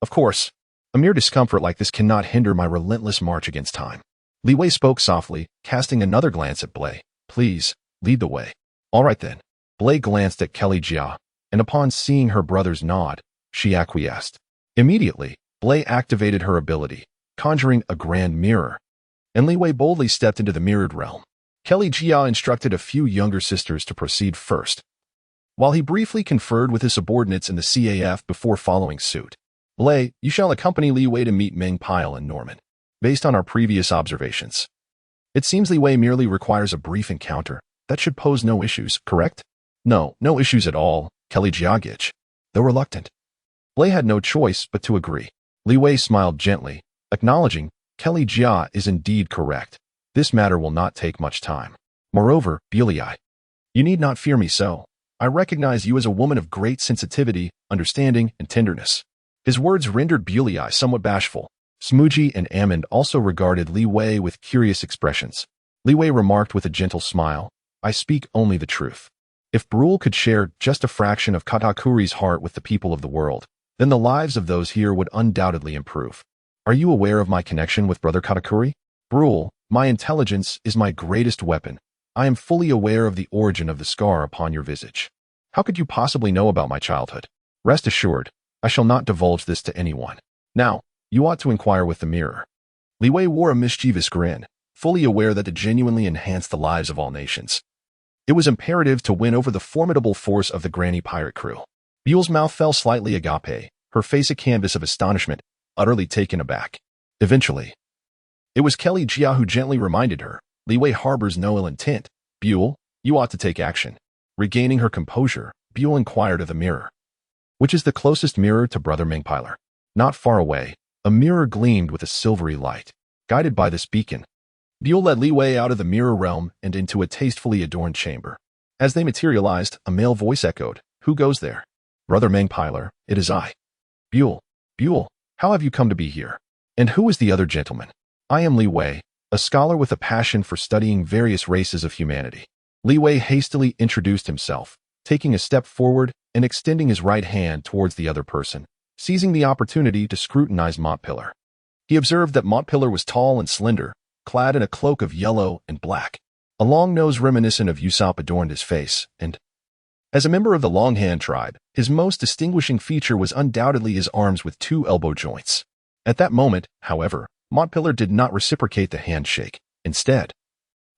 Of course. A mere discomfort like this cannot hinder my relentless march against time. Li Wei spoke softly, casting another glance at Blay. Please, lead the way. All right then. Blay glanced at Kelly Jia, and upon seeing her brother's nod, she acquiesced. Immediately, Blay activated her ability, conjuring a grand mirror, and Li Wei boldly stepped into the mirrored realm. Kelly Jia instructed a few younger sisters to proceed first, while he briefly conferred with his subordinates in the CAF before following suit. Blay, you shall accompany Li Wei to meet Meng Pile and Norman. Based on our previous observations, it seems Li Wei merely requires a brief encounter. That should pose no issues, correct? No issues at all, Kelly Jiagich. Though reluctant, Blay had no choice but to agree. Li Wei smiled gently, acknowledging Kelly Jia is indeed correct. This matter will not take much time. Moreover, Bulei, you need not fear me so. I recognize you as a woman of great sensitivity, understanding, and tenderness. His words rendered Bulei somewhat bashful. Smooji and Amond also regarded Li Wei with curious expressions. Li Wei remarked with a gentle smile, I speak only the truth. If Brule could share just a fraction of Katakuri's heart with the people of the world, then the lives of those here would undoubtedly improve. Are you aware of my connection with Brother Katakuri? Brule, my intelligence is my greatest weapon. I am fully aware of the origin of the scar upon your visage. How could you possibly know about my childhood? Rest assured, I shall not divulge this to anyone. Now, you ought to inquire with the mirror. Li Wei wore a mischievous grin, fully aware that to genuinely enhance the lives of all nations, it was imperative to win over the formidable force of the Granny pirate crew. Buell's mouth fell slightly agape, her face a canvas of astonishment, utterly taken aback. Eventually, it was Kelly Jia who gently reminded her, Li Wei harbors no ill intent. Buell, you ought to take action. Regaining her composure, Buell inquired of the mirror. Which is the closest mirror to Brother Mengpiler? Not far away, a mirror gleamed with a silvery light. Guided by this beacon, Buell led Li Wei out of the mirror realm and into a tastefully adorned chamber. As they materialized, a male voice echoed, Who goes there? Brother Mengpiler, it is I. Buell, how have you come to be here? And who is the other gentleman? I am Li Wei, a scholar with a passion for studying various races of humanity. Li Wei hastily introduced himself, taking a step forward and extending his right hand towards the other person, seizing the opportunity to scrutinize Montpillar. He observed that Montpillar was tall and slender, clad in a cloak of yellow and black. A long nose reminiscent of Usopp adorned his face, and, as a member of the Longhand tribe, his most distinguishing feature was undoubtedly his arms with 2 elbow joints. At that moment, however, Montpillar did not reciprocate the handshake. Instead,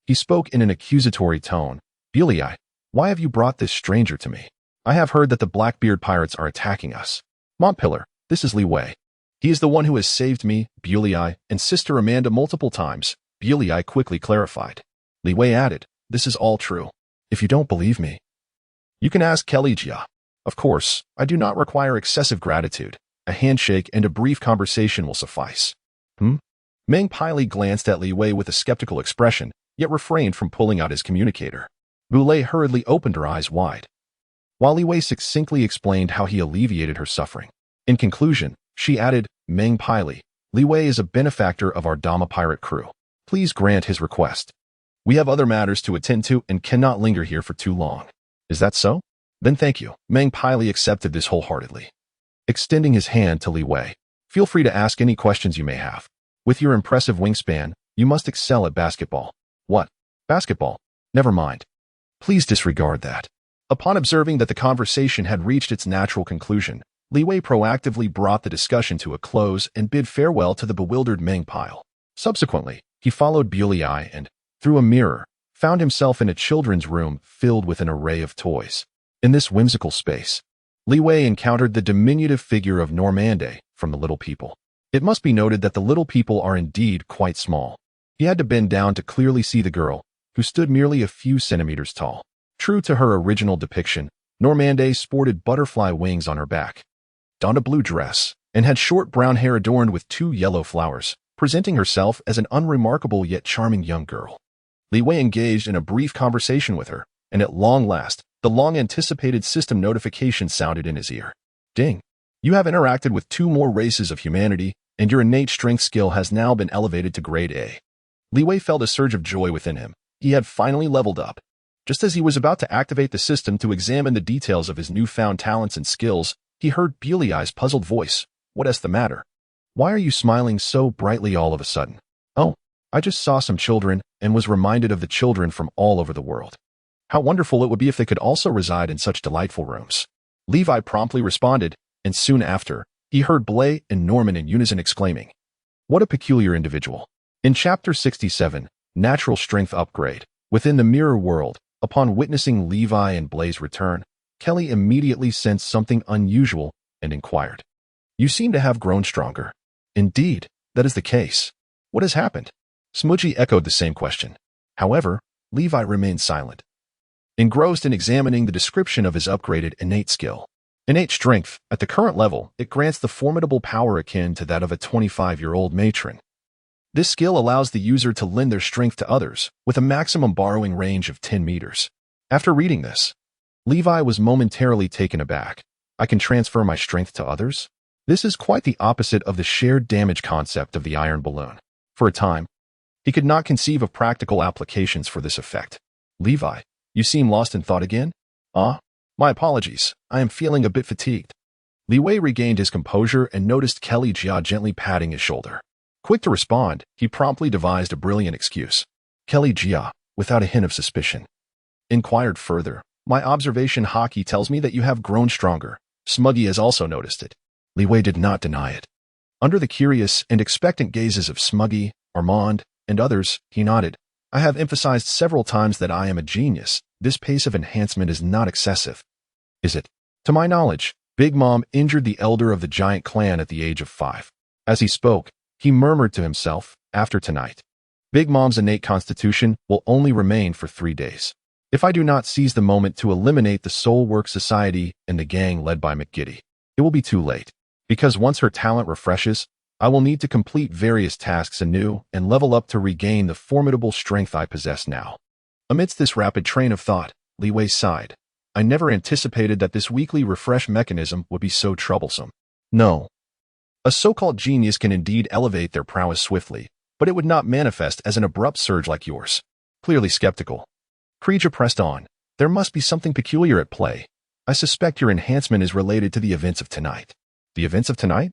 he spoke in an accusatory tone. Bulei, Why have you brought this stranger to me? I have heard that the Blackbeard pirates are attacking us. Montpillar, this is Li Wei. He is the one who has saved me, Bulei, and Sister Amanda multiple times, Bulei quickly clarified. Li Wei added, this is all true. If you don't believe me, you can ask Kelly Jia. Of course, I do not require excessive gratitude. A handshake and a brief conversation will suffice. Meng Piley glanced at Li Wei with a skeptical expression, yet refrained from pulling out his communicator. Bulei hurriedly opened her eyes wide, while Li Wei succinctly explained how he alleviated her suffering. In conclusion, she added, Meng Piley, Li Wei is a benefactor of our Dama pirate crew. Please grant his request. We have other matters to attend to and cannot linger here for too long. Is that so? Then thank you. Meng Piley accepted this wholeheartedly, extending his hand to Li Wei. Feel free to ask any questions you may have. With your impressive wingspan, you must excel at basketball. What? Basketball? Never mind. Please disregard that. Upon observing that the conversation had reached its natural conclusion, Li Wei proactively brought the discussion to a close and bid farewell to the bewildered Meng Pile. Subsequently, he followed Bulei and, through a mirror, found himself in a children's room filled with an array of toys. In this whimsical space, Li Wei encountered the diminutive figure of Normande from the Little People. It must be noted that the Little People are indeed quite small. He had to bend down to clearly see the girl, who stood merely a few centimeters tall. True to her original depiction, Normande sported butterfly wings on her back, donned a blue dress, and had short brown hair adorned with 2 yellow flowers, presenting herself as an unremarkable yet charming young girl. Li Wei engaged in a brief conversation with her, and at long last, the long-anticipated system notification sounded in his ear. Ding! You have interacted with 2 more races of humanity, and your innate strength skill has now been elevated to grade A. Li Wei felt a surge of joy within him. He had finally leveled up. Just as he was about to activate the system to examine the details of his newfound talents and skills, he heard Bulei's puzzled voice. What is the matter? Why are you smiling so brightly all of a sudden? Oh, I just saw some children and was reminded of the children from all over the world. How wonderful it would be if they could also reside in such delightful rooms. Levi promptly responded, and soon after, he heard Blay and Norman in unison exclaiming, what a peculiar individual. In Chapter 67, Natural Strength Upgrade, within the Mirror World, upon witnessing Levi and Blay's return, Kelly immediately sensed something unusual and inquired, you seem to have grown stronger. Indeed, that is the case. What has happened? Smudgy echoed the same question. However, Levi remained silent, engrossed in examining the description of his upgraded innate skill. Innate strength, at the current level, it grants the formidable power akin to that of a 25-year-old matron. This skill allows the user to lend their strength to others, with a maximum borrowing range of 10 meters. After reading this, Levi was momentarily taken aback. I can transfer my strength to others? This is quite the opposite of the shared damage concept of the iron balloon. For a time, he could not conceive of practical applications for this effect. Levi, you seem lost in thought again? My apologies. I am feeling a bit fatigued. Li Wei regained his composure and noticed Kelly Jia gently patting his shoulder. Quick to respond, he promptly devised a brilliant excuse. Kelly Jia, without a hint of suspicion, inquired further. My observation hockey tells me that you have grown stronger. Smuggy has also noticed it. Li Wei did not deny it. Under the curious and expectant gazes of Smuggy, Armand, and others, he nodded. I have emphasized several times that I am a genius. This pace of enhancement is not excessive. Is it? To my knowledge, Big Mom injured the elder of the giant clan at the age of 5. As he spoke, he murmured to himself, after tonight, Big Mom's innate constitution will only remain for 3 days. If I do not seize the moment to eliminate the Soul Work Society and the gang led by McGiddy, it will be too late. Because once her talent refreshes, I will need to complete various tasks anew and level up to regain the formidable strength I possess now. Amidst this rapid train of thought, Li Wei sighed. I never anticipated that this weekly refresh mechanism would be so troublesome. No. A so-called genius can indeed elevate their prowess swiftly, but it would not manifest as an abrupt surge like yours. Clearly skeptical, Kreeja pressed on. There must be something peculiar at play. I suspect your enhancement is related to the events of tonight. The events of tonight?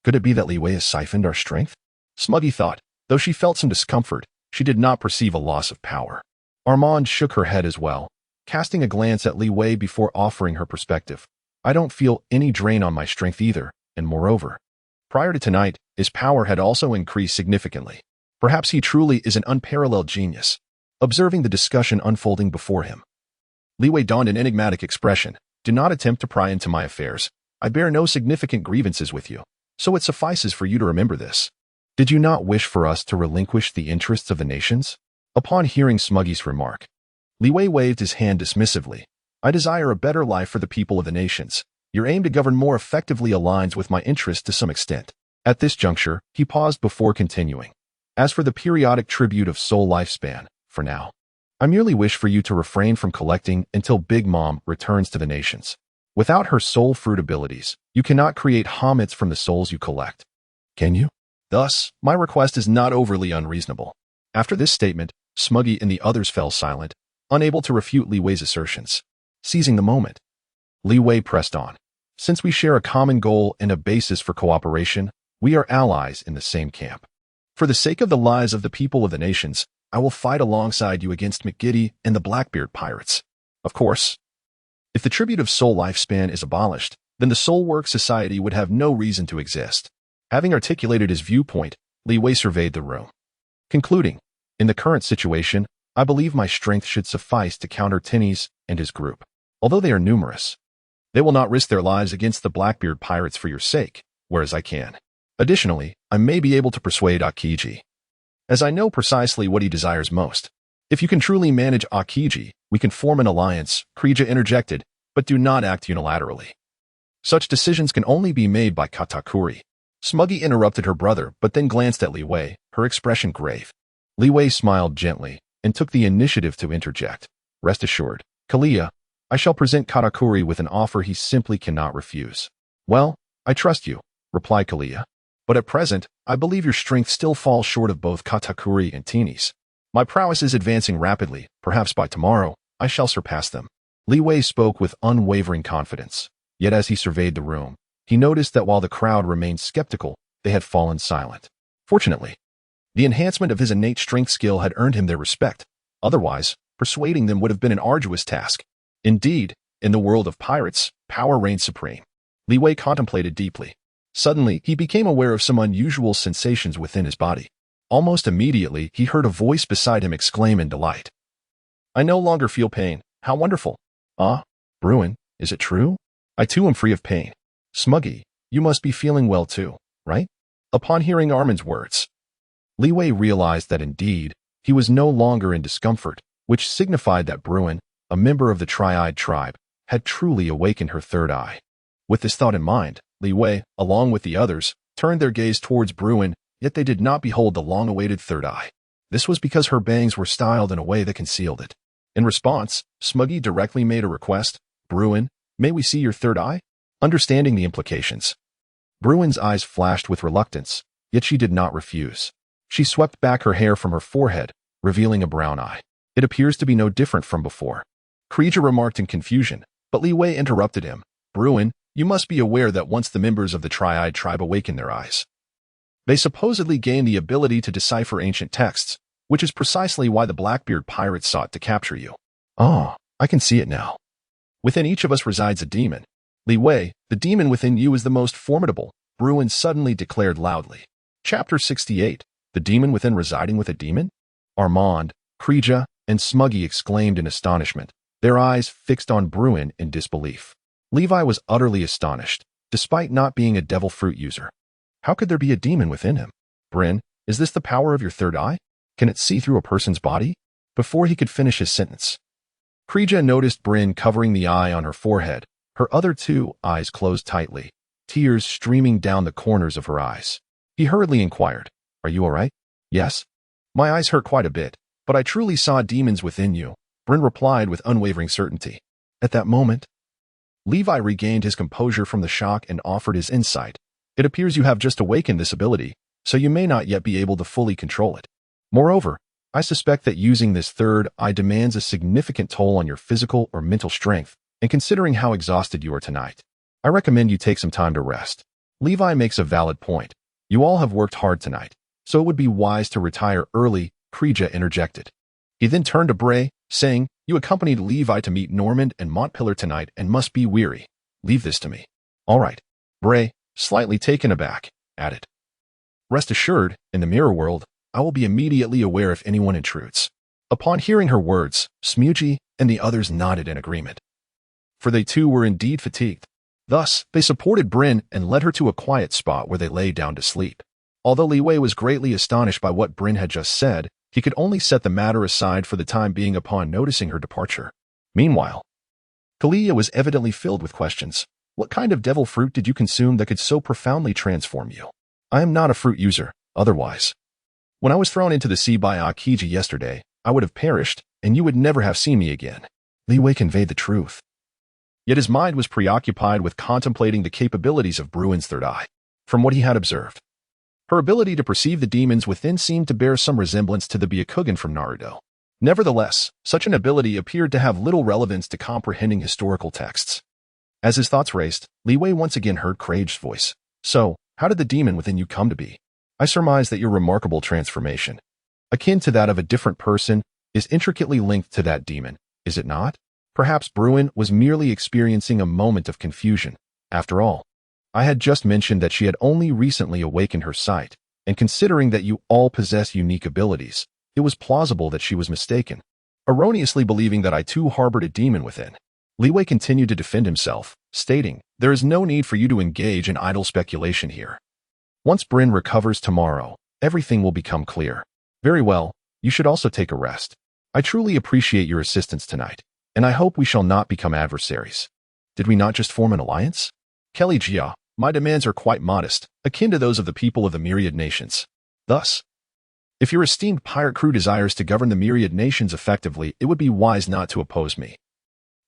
Could it be that Li Wei has siphoned our strength? Smuggy thought. Though she felt some discomfort, she did not perceive a loss of power. Armand shook her head as well, casting a glance at Li Wei before offering her perspective. I don't feel any drain on my strength either, and moreover, prior to tonight, his power had also increased significantly. Perhaps he truly is an unparalleled genius. Observing the discussion unfolding before him, Li Wei donned an enigmatic expression. Do not attempt to pry into my affairs. I bear no significant grievances with you, so it suffices for you to remember this. Did you not wish for us to relinquish the interests of the nations? Upon hearing Smuggy's remark, Li Wei waved his hand dismissively. I desire a better life for the people of the nations. Your aim to govern more effectively aligns with my interests to some extent. At this juncture, he paused before continuing. As for the periodic tribute of soul lifespan, for now, I merely wish for you to refrain from collecting until Big Mom returns to the nations. Without her soul fruit abilities, you cannot create homits from the souls you collect. Can you? Thus, my request is not overly unreasonable. After this statement, Smuggy and the others fell silent, unable to refute Li Wei's assertions. Seizing the moment, Li Wei pressed on. Since we share a common goal and a basis for cooperation, we are allies in the same camp. For the sake of the lives of the people of the nations, I will fight alongside you against McGiddy and the Blackbeard pirates. Of course, if the tribute of soul lifespan is abolished, then the Soul Work Society would have no reason to exist. Having articulated his viewpoint, Li Wei surveyed the room, concluding, in the current situation, I believe my strength should suffice to counter Tinny's and his group. Although they are numerous, they will not risk their lives against the Blackbeard pirates for your sake, whereas I can. Additionally, I may be able to persuade Akiji, as I know precisely what he desires most. If you can truly manage Akiji, we can form an alliance, Krija interjected, but do not act unilaterally. Such decisions can only be made by Katakuri. Smuggy interrupted her brother, but then glanced at Li Wei, her expression grave. Li Wei smiled gently and took the initiative to interject. Rest assured, Kalia, I shall present Katakuri with an offer he simply cannot refuse. Well, I trust you, replied Kalia. But at present, I believe your strength still falls short of both Katakuri and Tini's. My prowess is advancing rapidly. Perhaps by tomorrow, I shall surpass them. Li Wei spoke with unwavering confidence. Yet as he surveyed the room, he noticed that while the crowd remained skeptical, they had fallen silent. Fortunately, the enhancement of his innate strength skill had earned him their respect. Otherwise, persuading them would have been an arduous task. Indeed, in the world of pirates, power reigns supreme. Li Wei contemplated deeply. Suddenly, he became aware of some unusual sensations within his body. Almost immediately, he heard a voice beside him exclaim in delight. I no longer feel pain. How wonderful. Ah, Bruin, is it true? I too am free of pain. Smuggy, you must be feeling well too, right? Upon hearing Armin's words, Li Wei realized that indeed, he was no longer in discomfort, which signified that Bruin, a member of the Tri-Eyed tribe, had truly awakened her third eye. With this thought in mind, Li Wei, along with the others, turned their gaze towards Bruin, yet they did not behold the long-awaited third eye. This was because her bangs were styled in a way that concealed it. In response, Smuggy directly made a request. Bruin, may we see your third eye? Understanding the implications, Bruin's eyes flashed with reluctance, yet she did not refuse. She swept back her hair from her forehead, revealing a brown eye. It appears to be no different from before. Krija remarked in confusion, but Li Wei interrupted him. Bruin, you must be aware that once the members of the Tri-Eyed tribe awaken their eyes, they supposedly gain the ability to decipher ancient texts, which is precisely why the Blackbeard pirates sought to capture you. Oh, I can see it now. Within each of us resides a demon. Li Wei, the demon within you is the most formidable, Bruin suddenly declared loudly. Chapter 68, The Demon Within Residing with a Demon? Armand, Krija, and Smuggy exclaimed in astonishment, their eyes fixed on Bruin in disbelief. Levi was utterly astonished, despite not being a devil fruit user. How could there be a demon within him? Bryn, is this the power of your third eye? Can it see through a person's body? Before he could finish his sentence, Krija noticed Bryn covering the eye on her forehead, her other two eyes closed tightly, tears streaming down the corners of her eyes. He hurriedly inquired, are you all right? Yes. My eyes hurt quite a bit, but I truly saw demons within you, Bryn replied with unwavering certainty. At that moment, Levi regained his composure from the shock and offered his insight. It appears you have just awakened this ability, so you may not yet be able to fully control it. Moreover, I suspect that using this third eye demands a significant toll on your physical or mental strength, and considering how exhausted you are tonight, I recommend you take some time to rest. Levi makes a valid point. You all have worked hard tonight, so it would be wise to retire early, Krija interjected. He then turned to Bray, saying, you accompanied Levi to meet Normand and Montpillar tonight and must be weary. Leave this to me. All right. Bray, slightly taken aback, added. Rest assured, in the mirror world, I will be immediately aware if anyone intrudes. Upon hearing her words, Smuji and the others nodded in agreement, for they too were indeed fatigued. Thus, they supported Bryn and led her to a quiet spot where they lay down to sleep. Although Li Wei was greatly astonished by what Bryn had just said, he could only set the matter aside for the time being upon noticing her departure. Meanwhile, Kalia was evidently filled with questions. What kind of devil fruit did you consume that could so profoundly transform you? I am not a fruit user, otherwise. When I was thrown into the sea by Akiji yesterday, I would have perished, and you would never have seen me again. Li Wei conveyed the truth. Yet his mind was preoccupied with contemplating the capabilities of Bruin's third eye. From what he had observed, her ability to perceive the demons within seemed to bear some resemblance to the Byakugan from Naruto. Nevertheless, such an ability appeared to have little relevance to comprehending historical texts. As his thoughts raced, Li Wei once again heard Krage's voice. So, how did the demon within you come to be? I surmise that your remarkable transformation, akin to that of a different person, is intricately linked to that demon, is it not? Perhaps Bruin was merely experiencing a moment of confusion. After all, I had just mentioned that she had only recently awakened her sight, and considering that you all possess unique abilities, it was plausible that she was mistaken, erroneously believing that I too harbored a demon within. Li Wei continued to defend himself, stating, there is no need for you to engage in idle speculation here. Once Bryn recovers tomorrow, everything will become clear. Very well, you should also take a rest. I truly appreciate your assistance tonight, and I hope we shall not become adversaries. Did we not just form an alliance? Kelly Jia, my demands are quite modest, akin to those of the people of the myriad nations. Thus, if your esteemed pirate crew desires to govern the myriad nations effectively, it would be wise not to oppose me.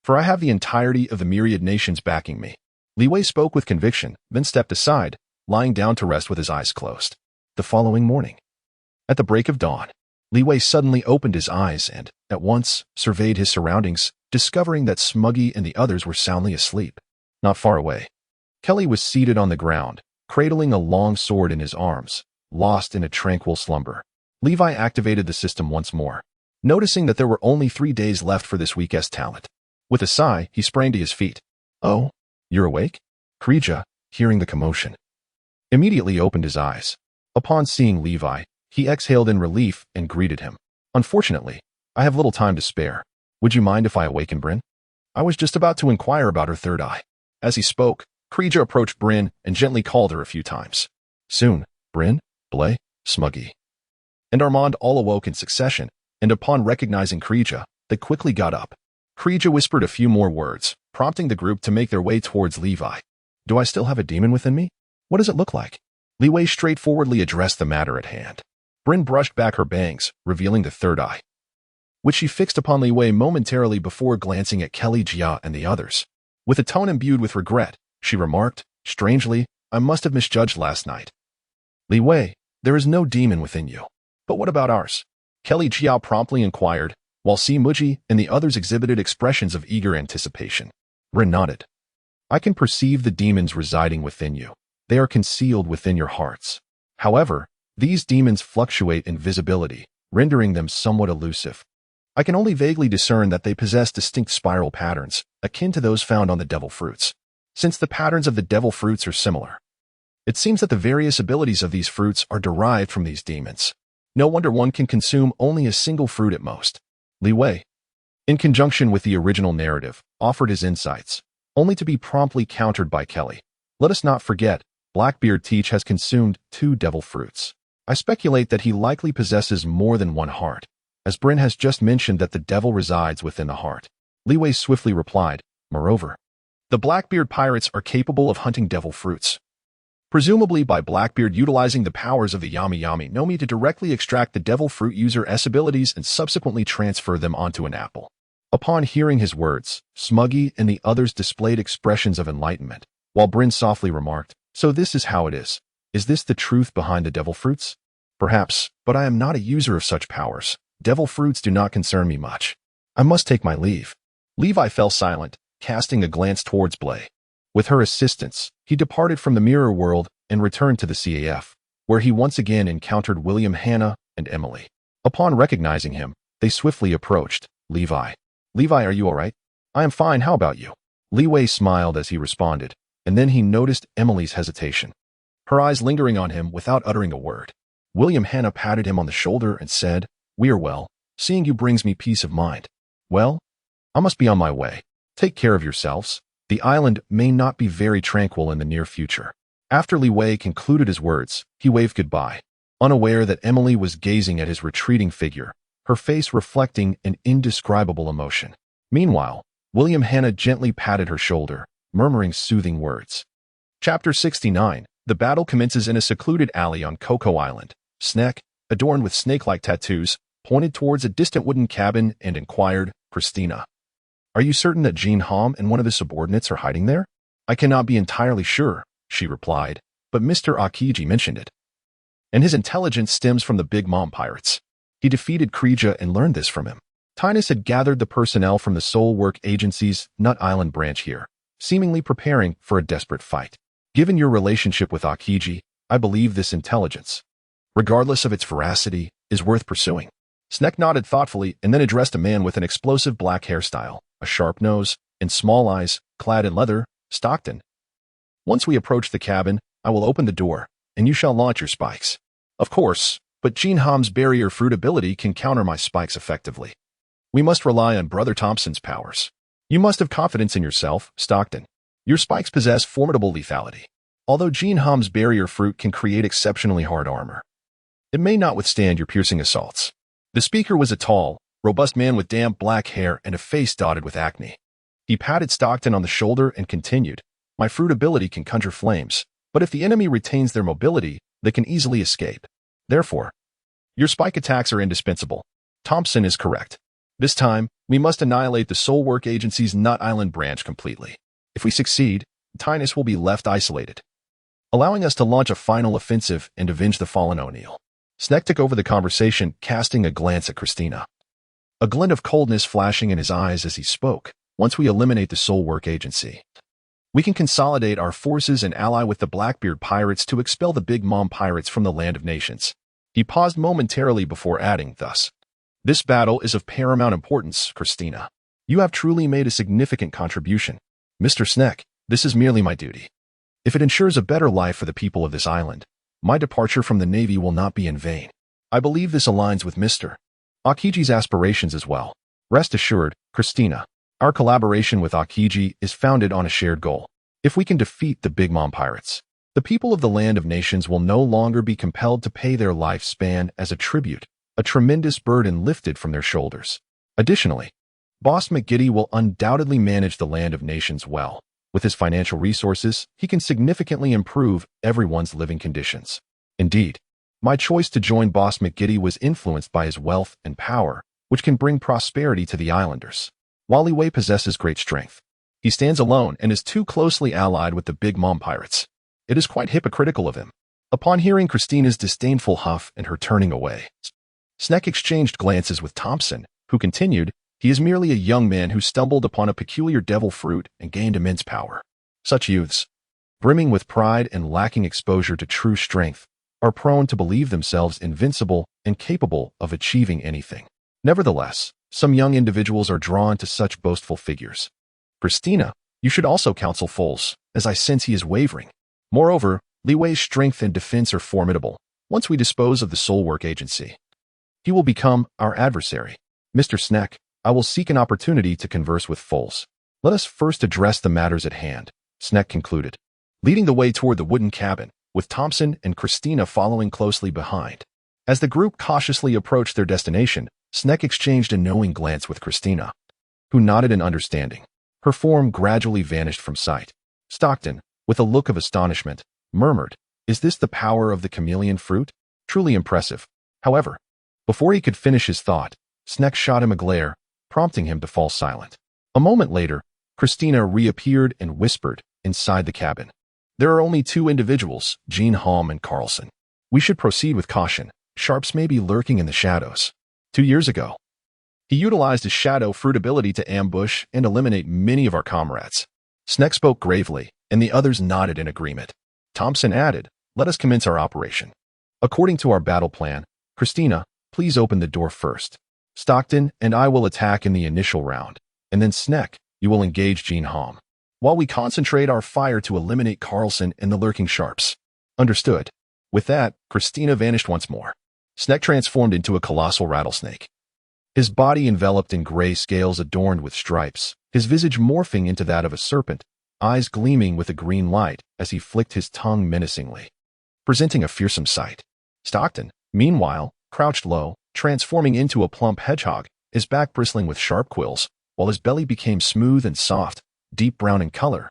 For I have the entirety of the myriad nations backing me. Li Wei spoke with conviction, then stepped aside, lying down to rest with his eyes closed. The following morning, at the break of dawn, Li Wei suddenly opened his eyes and, at once, surveyed his surroundings, discovering that Smuggy and the others were soundly asleep. Not far away, Kelly was seated on the ground, cradling a long sword in his arms, lost in a tranquil slumber. Levi activated the system once more, noticing that there were only 3 days left for this week's talent. With a sigh, he sprang to his feet. Oh, you're awake? Krija, hearing the commotion, immediately opened his eyes. Upon seeing Levi, he exhaled in relief and greeted him. Unfortunately, I have little time to spare. Would you mind if I awaken Bryn? I was just about to inquire about her third eye. As he spoke, Krija approached Bryn and gently called her a few times. Soon, Bryn, Blay, Smuggy, and Armand all awoke in succession, and upon recognizing Krija, they quickly got up. Krija whispered a few more words, prompting the group to make their way towards Levi. Do I still have a demon within me? What does it look like? Li Wei straightforwardly addressed the matter at hand. Bryn brushed back her bangs, revealing the third eye, which she fixed upon Li Wei momentarily before glancing at Kelly Jia and the others. With a tone imbued with regret, she remarked, strangely, I must have misjudged last night. Li Wei, there is no demon within you. But what about ours? Kelly Jia promptly inquired, while Si Muji and the others exhibited expressions of eager anticipation. Bryn nodded. I can perceive the demons residing within you. They are concealed within your hearts. However, these demons fluctuate in visibility, rendering them somewhat elusive. I can only vaguely discern that they possess distinct spiral patterns, akin to those found on the devil fruits. Since the patterns of the devil fruits are similar, it seems that the various abilities of these fruits are derived from these demons. No wonder one can consume only a single fruit at most. Li Wei, in conjunction with the original narrative, offered his insights, only to be promptly countered by Kelly. Let us not forget, Blackbeard Teach has consumed 2 devil fruits. I speculate that he likely possesses more than one heart, as Bryn has just mentioned that the devil resides within the heart. Li Wei swiftly replied, moreover, the Blackbeard pirates are capable of hunting devil fruits, presumably by Blackbeard utilizing the powers of the Yami Yami no Mi to directly extract the devil fruit user's abilities and subsequently transfer them onto an apple. Upon hearing his words, Smuggy and the others displayed expressions of enlightenment, while Bryn softly remarked, so this is how it is. Is this the truth behind the devil fruits? Perhaps, but I am not a user of such powers. Devil fruits do not concern me much. I must take my leave. Levi fell silent, casting a glance towards Blay. With her assistance, he departed from the mirror world and returned to the CAF, where he once again encountered William Hanna and Emily. Upon recognizing him, they swiftly approached. Levi. Levi, are you all right? I am fine, how about you? Li Wei smiled as he responded, and then he noticed Emily's hesitation, her eyes lingering on him without uttering a word. William Hanna patted him on the shoulder and said, we are well, Seeing you brings me peace of mind. Well, I must be on my way. Take care of yourselves. The island may not be very tranquil in the near future. After Li Wei concluded his words, he waved goodbye, unaware that Emily was gazing at his retreating figure, her face reflecting an indescribable emotion. Meanwhile, William Hanna gently patted her shoulder, murmuring soothing words. Chapter 69. The battle commences in a secluded alley on Coco Island. Sneck, adorned with snake-like tattoos, pointed towards a distant wooden cabin and inquired, Christina, "Are you certain that Jean Hom and one of his subordinates are hiding there?" "I cannot be entirely sure," she replied, "but Mr. Akiji mentioned it. And his intelligence stems from the Big Mom pirates. He defeated Krija and learned this from him." Tinus had gathered the personnel from the Soul Work Agency's Nut Island branch here, seemingly preparing for a desperate fight. "Given your relationship with Akiji, I believe this intelligence, regardless of its veracity, is worth pursuing." Sneck nodded thoughtfully and then addressed a man with an explosive black hairstyle, a sharp nose, and small eyes, clad in leather. "Stockton, once we approach the cabin, I will open the door, and you shall launch your spikes." "Of course, but Jean Hom's barrier fruit ability can counter my spikes effectively. We must rely on Brother Thompson's powers." "You must have confidence in yourself, Stockton. Your spikes possess formidable lethality. Although Jean Hom's barrier fruit can create exceptionally hard armor, it may not withstand your piercing assaults." The speaker was a tall, robust man with damp black hair and a face dotted with acne. He patted Stockton on the shoulder and continued, "My fruit ability can conjure flames, but if the enemy retains their mobility, they can easily escape. Therefore, your spike attacks are indispensable." Thompson is correct. This time, we must annihilate the Soul Work Agency's Nut Island branch completely. If we succeed, Tinus will be left isolated, allowing us to launch a final offensive and avenge the fallen O'Neill. Sneck took over the conversation, casting a glance at Christina, a glint of coldness flashing in his eyes as he spoke. "Once we eliminate the Soul Work Agency, we can consolidate our forces and ally with the Blackbeard pirates to expel the Big Mom pirates from the Land of Nations." He paused momentarily before adding, "Thus, this battle is of paramount importance, Christina. You have truly made a significant contribution. Mr. Sneck, this is merely my duty. If it ensures a better life for the people of this island, my departure from the Navy will not be in vain. I believe this aligns with Mr. Akiji's aspirations as well. Rest assured, Christina, our collaboration with Akiji is founded on a shared goal. If we can defeat the Big Mom pirates, the people of the Land of Nations will no longer be compelled to pay their lifespan as a tribute, a tremendous burden lifted from their shoulders. Additionally, Boss McGiddy will undoubtedly manage the Land of Nations well. With his financial resources, he can significantly improve everyone's living conditions. Indeed, my choice to join Boss McGiddy was influenced by his wealth and power, which can bring prosperity to the islanders. While Li Wei possesses great strength, he stands alone and is too closely allied with the Big Mom pirates. It is quite hypocritical of him." Upon hearing Christina's disdainful huff and her turning away, Sneck exchanged glances with Thompson, who continued, "He is merely a young man who stumbled upon a peculiar devil fruit and gained immense power. Such youths, brimming with pride and lacking exposure to true strength, are prone to believe themselves invincible and capable of achieving anything. Nevertheless, some young individuals are drawn to such boastful figures. Christina, you should also counsel Foles, as I sense he is wavering. Moreover, Li Wei's strength and defense are formidable. Once we dispose of the Soul Work Agency, he will become our adversary. Mr. Sneck, I will seek an opportunity to converse with Foles. Let us first address the matters at hand," Sneck concluded, leading the way toward the wooden cabin, with Thompson and Christina following closely behind. As the group cautiously approached their destination, Sneck exchanged a knowing glance with Christina, who nodded in understanding. Her form gradually vanished from sight. Stockton, with a look of astonishment, murmured, "Is this the power of the chameleon fruit? Truly impressive." However, before he could finish his thought, Sneck shot him a glare, prompting him to fall silent. A moment later, Christina reappeared and whispered inside the cabin, "There are only two individuals, Jean Hom and Carlson. We should proceed with caution. Sharps may be lurking in the shadows." 2 years ago, he utilized his shadow fruit ability to ambush and eliminate many of our comrades. Sneck spoke gravely, and the others nodded in agreement. Thompson added, "Let us commence our operation. According to our battle plan, Christina, please open the door first. Stockton and I will attack in the initial round, and then Sneck, you will engage Jean Hom, while we concentrate our fire to eliminate Carlson and the lurking sharps." "Understood." With that, Christina vanished once more. Sneck transformed into a colossal rattlesnake. his body enveloped in gray scales adorned with stripes, his visage morphing into that of a serpent, eyes gleaming with a green light as he flicked his tongue menacingly, presenting a fearsome sight. Stockton, meanwhile, crouched low, transforming into a plump hedgehog, his back bristling with sharp quills, while his belly became smooth and soft, deep brown in color,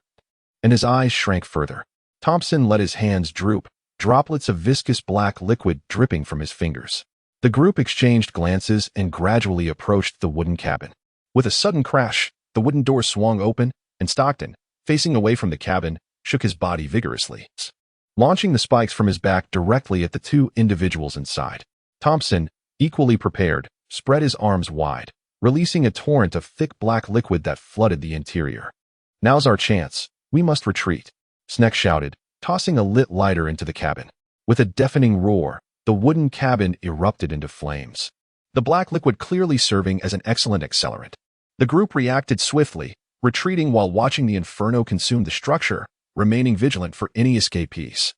and his eyes shrank further. Thompson let his hands droop, droplets of viscous black liquid dripping from his fingers. The group exchanged glances and gradually approached the wooden cabin. With a sudden crash, the wooden door swung open, and Stockton, facing away from the cabin, shook his body vigorously, launching the spikes from his back directly at the two individuals inside. Thompson, equally prepared, spread his arms wide, releasing a torrent of thick black liquid that flooded the interior. "Now's our chance. We must retreat," Sneck shouted, tossing a lit lighter into the cabin. With a deafening roar, the wooden cabin erupted into flames, the black liquid clearly serving as an excellent accelerant. The group reacted swiftly, retreating while watching the inferno consume the structure, remaining vigilant for any escapees.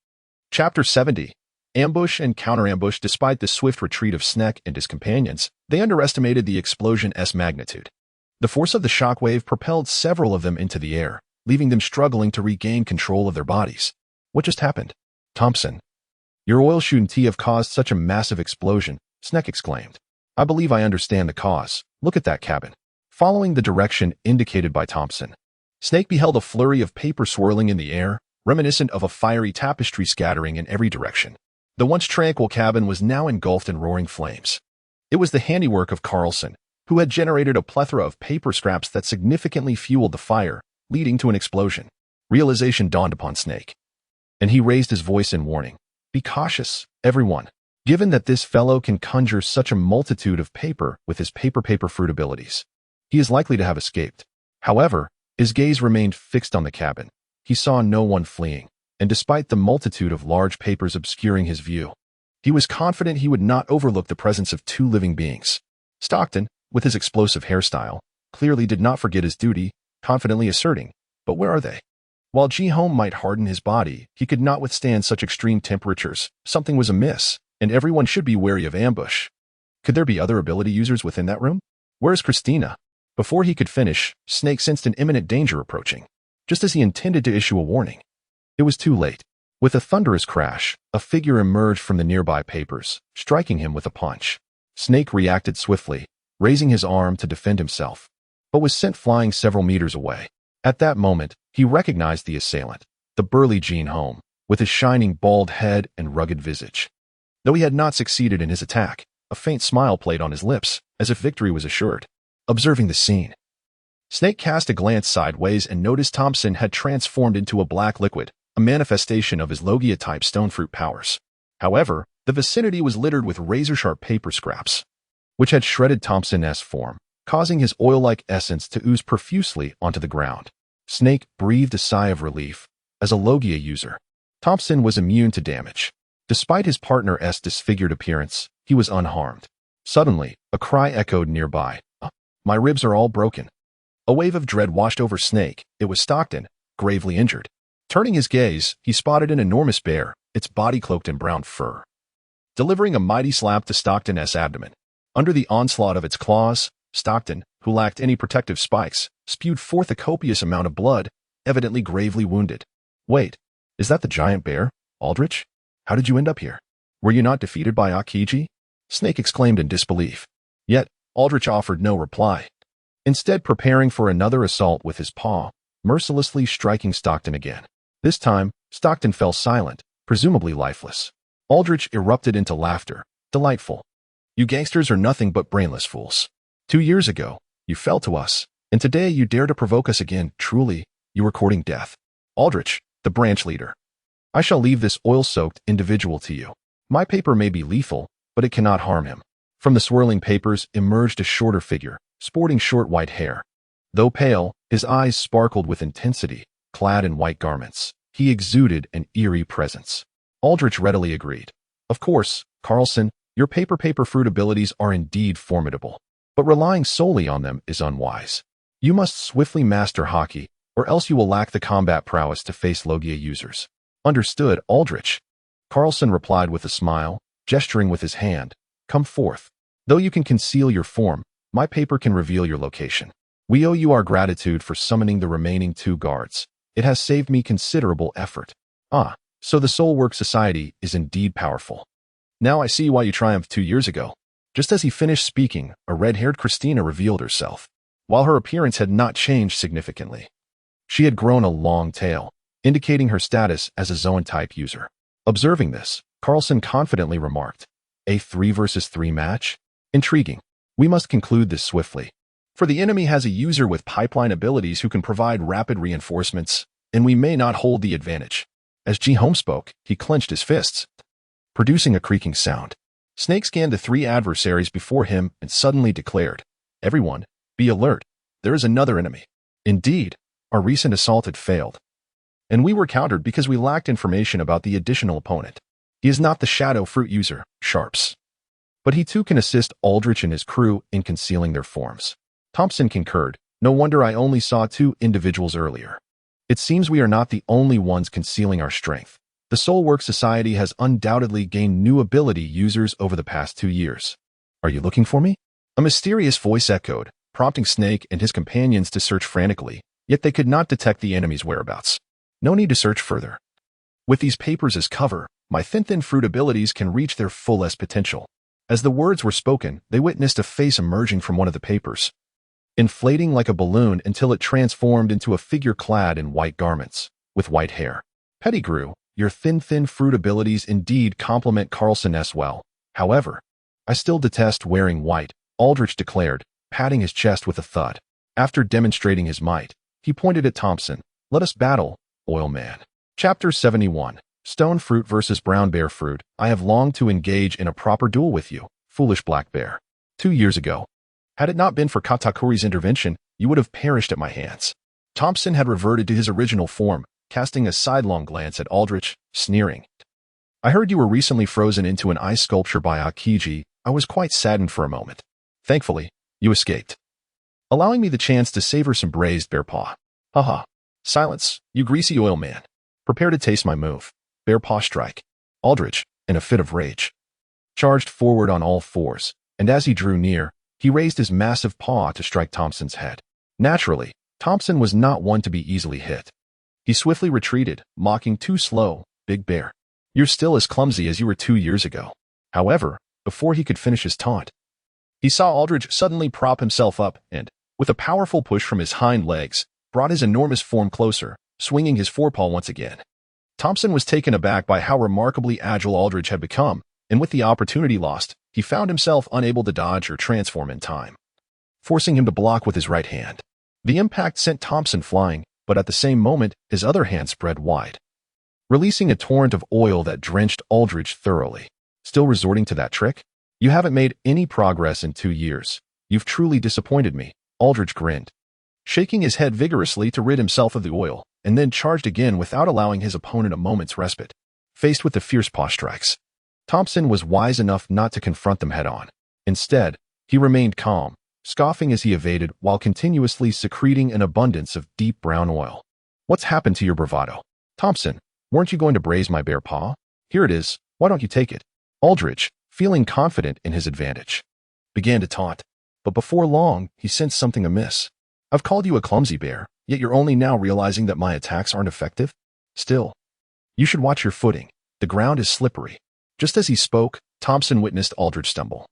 Chapter 70. Ambush and counterambush. Despite the swift retreat of Sneck and his companions, they underestimated the explosion's magnitude. The force of the shockwave propelled several of them into the air, leaving them struggling to regain control of their bodies. "What just happened?" "Thompson, your oil shouldn't have caused such a massive explosion," Sneck exclaimed. "I believe I understand the cause. Look at that cabin." Following the direction indicated by Thompson, Snake beheld a flurry of paper swirling in the air, reminiscent of a fiery tapestry scattering in every direction. The once tranquil cabin was now engulfed in roaring flames. It was the handiwork of Carlson, who had generated a plethora of paper scraps that significantly fueled the fire, leading to an explosion. Realization dawned upon Snake, and he raised his voice in warning. "Be cautious, everyone. Given that this fellow can conjure such a multitude of paper with his paper fruit abilities, he is likely to have escaped." However, his gaze remained fixed on the cabin. He saw no one fleeing, and despite the multitude of large papers obscuring his view, he was confident he would not overlook the presence of two living beings. Stockton, with his explosive hairstyle, clearly did not forget his duty, confidently asserting, "But where are they?" While Ji-Home might harden his body, he could not withstand such extreme temperatures. Something was amiss, and everyone should be wary of ambush. Could there be other ability users within that room? "Where's Christina?" Before he could finish, Snake sensed an imminent danger approaching, just as he intended to issue a warning. It was too late. With a thunderous crash, a figure emerged from the nearby papers, striking him with a punch. Snake reacted swiftly, raising his arm to defend himself, but was sent flying several meters away. At that moment, he recognized the assailant, the burly Ji-Home, with his shining bald head and rugged visage. Though he had not succeeded in his attack, a faint smile played on his lips, as if victory was assured. Observing the scene, Snake cast a glance sideways and noticed Thompson had transformed into a black liquid, a manifestation of his Logia-type stonefruit powers. However, the vicinity was littered with razor-sharp paper scraps, which had shredded Thompson's form, causing his oil-like essence to ooze profusely onto the ground. Snake breathed a sigh of relief. As a Logia user, Thompson was immune to damage. Despite his partner's disfigured appearance, he was unharmed. Suddenly, a cry echoed nearby. "My ribs are all broken." A wave of dread washed over Snake. It was Stockton, gravely injured. Turning his gaze, he spotted an enormous bear, its body cloaked in brown fur, delivering a mighty slap to Stockton's abdomen. Under the onslaught of its claws, Stockton, who lacked any protective spikes, spewed forth a copious amount of blood, evidently gravely wounded. "Wait, is that the giant bear, Aldrich? How did you end up here? Were you not defeated by Akiji?" Snake exclaimed in disbelief. Yet, Aldrich offered no reply, instead preparing for another assault with his paw, mercilessly striking Stockton again. This time, Stockton fell silent, presumably lifeless. Aldrich erupted into laughter. "Delightful. You gangsters are nothing but brainless fools. 2 years ago, you fell to us, and today you dare to provoke us again. Truly, you are courting death. Aldrich, the branch leader. I shall leave this oil-soaked individual to you. My paper may be lethal, but it cannot harm him." From the swirling papers emerged a shorter figure, sporting short white hair. Though pale, his eyes sparkled with intensity. Clad in white garments, he exuded an eerie presence. Aldrich readily agreed. "Of course, Carlson, your paper fruit abilities are indeed formidable, but relying solely on them is unwise. You must swiftly master hockey, or else you will lack the combat prowess to face Logia users." "Understood, Aldrich," Carlson replied with a smile, gesturing with his hand. "Come forth. Though you can conceal your form, My paper can reveal your location. We owe you our gratitude for summoning the remaining 2 guards. It has saved me considerable effort. Ah, so the Soul Work Society is indeed powerful. Now I see why you triumphed 2 years ago. Just as he finished speaking, a red-haired Christina revealed herself. While her appearance had not changed significantly, she had grown a long tail, indicating her status as a Zoan-type user. Observing this, Carlson confidently remarked, "A 3 versus 3 match? Intriguing. We must conclude this swiftly. For the enemy has a user with pipeline abilities who can provide rapid reinforcements, and we may not hold the advantage." As Ji-Home spoke, he clenched his fists, producing a creaking sound. Snake scanned the 3 adversaries before him and suddenly declared, "Everyone, be alert. There is another enemy." Indeed, our recent assault had failed, and we were countered because we lacked information about the additional opponent. He is not the Shadow Fruit user, Sharps, but he too can assist Aldrich and his crew in concealing their forms. Thompson concurred, "No wonder I only saw 2 individuals earlier. It seems we are not the only ones concealing our strength. The Soul Work Society has undoubtedly gained new ability users over the past 2 years. Are you looking for me?" A mysterious voice echoed, prompting Snake and his companions to search frantically, yet they could not detect the enemy's whereabouts. No need to search further. With these papers as cover, my thin fruit abilities can reach their fullest potential. As the words were spoken, they witnessed a face emerging from one of the papers, inflating like a balloon until it transformed into a figure clad in white garments, with white hair. "Pettigrew, your thin fruit abilities indeed complement Carlson as well. However, I still detest wearing white," Aldrich declared, patting his chest with a thud. After demonstrating his might, he pointed at Thompson. "Let us battle, Oil Man." Chapter 71. Stone Fruit versus Brown Bear Fruit. I have longed to engage in a proper duel with you, foolish Black Bear. 2 years ago, had it not been for Katakuri's intervention, you would have perished at my hands. Thompson had reverted to his original form, casting a sidelong glance at Aldrich, sneering. "I heard you were recently frozen into an ice sculpture by Akiji. I was quite saddened for a moment. Thankfully, you escaped, allowing me the chance to savor some braised bear paw. Haha. Silence, you greasy oil man. Prepare to taste my move. Bear paw strike." Aldrich, in a fit of rage, charged forward on all 4s, and as he drew near, he raised his massive paw to strike Thompson's head. Naturally, Thompson was not one to be easily hit. He swiftly retreated, mocking, "Too slow, big bear. You're still as clumsy as you were 2 years ago." However, before he could finish his taunt, he saw Aldrich suddenly prop himself up and, with a powerful push from his hind legs, brought his enormous form closer, swinging his forepaw once again. Thompson was taken aback by how remarkably agile Aldrich had become, and with the opportunity lost, he found himself unable to dodge or transform in time, forcing him to block with his right hand. The impact sent Thompson flying, but at the same moment, his other hand spread wide, releasing a torrent of oil that drenched Aldrich thoroughly. "Still resorting to that trick? You haven't made any progress in 2 years. You've truly disappointed me." Aldrich grinned, shaking his head vigorously to rid himself of the oil, and then charged again without allowing his opponent a moment's respite. Faced with the fierce paw strikes, Thompson was wise enough not to confront them head-on. Instead, he remained calm, scoffing as he evaded while continuously secreting an abundance of deep brown oil. "What's happened to your bravado? Thompson, weren't you going to braise my bear paw? Here it is, why don't you take it?" Aldrich, feeling confident in his advantage, began to taunt, but before long, he sensed something amiss. "I've called you a clumsy bear, yet you're only now realizing that my attacks aren't effective? Still, you should watch your footing. The ground is slippery." Just as he spoke, Thompson witnessed Aldrich stumble,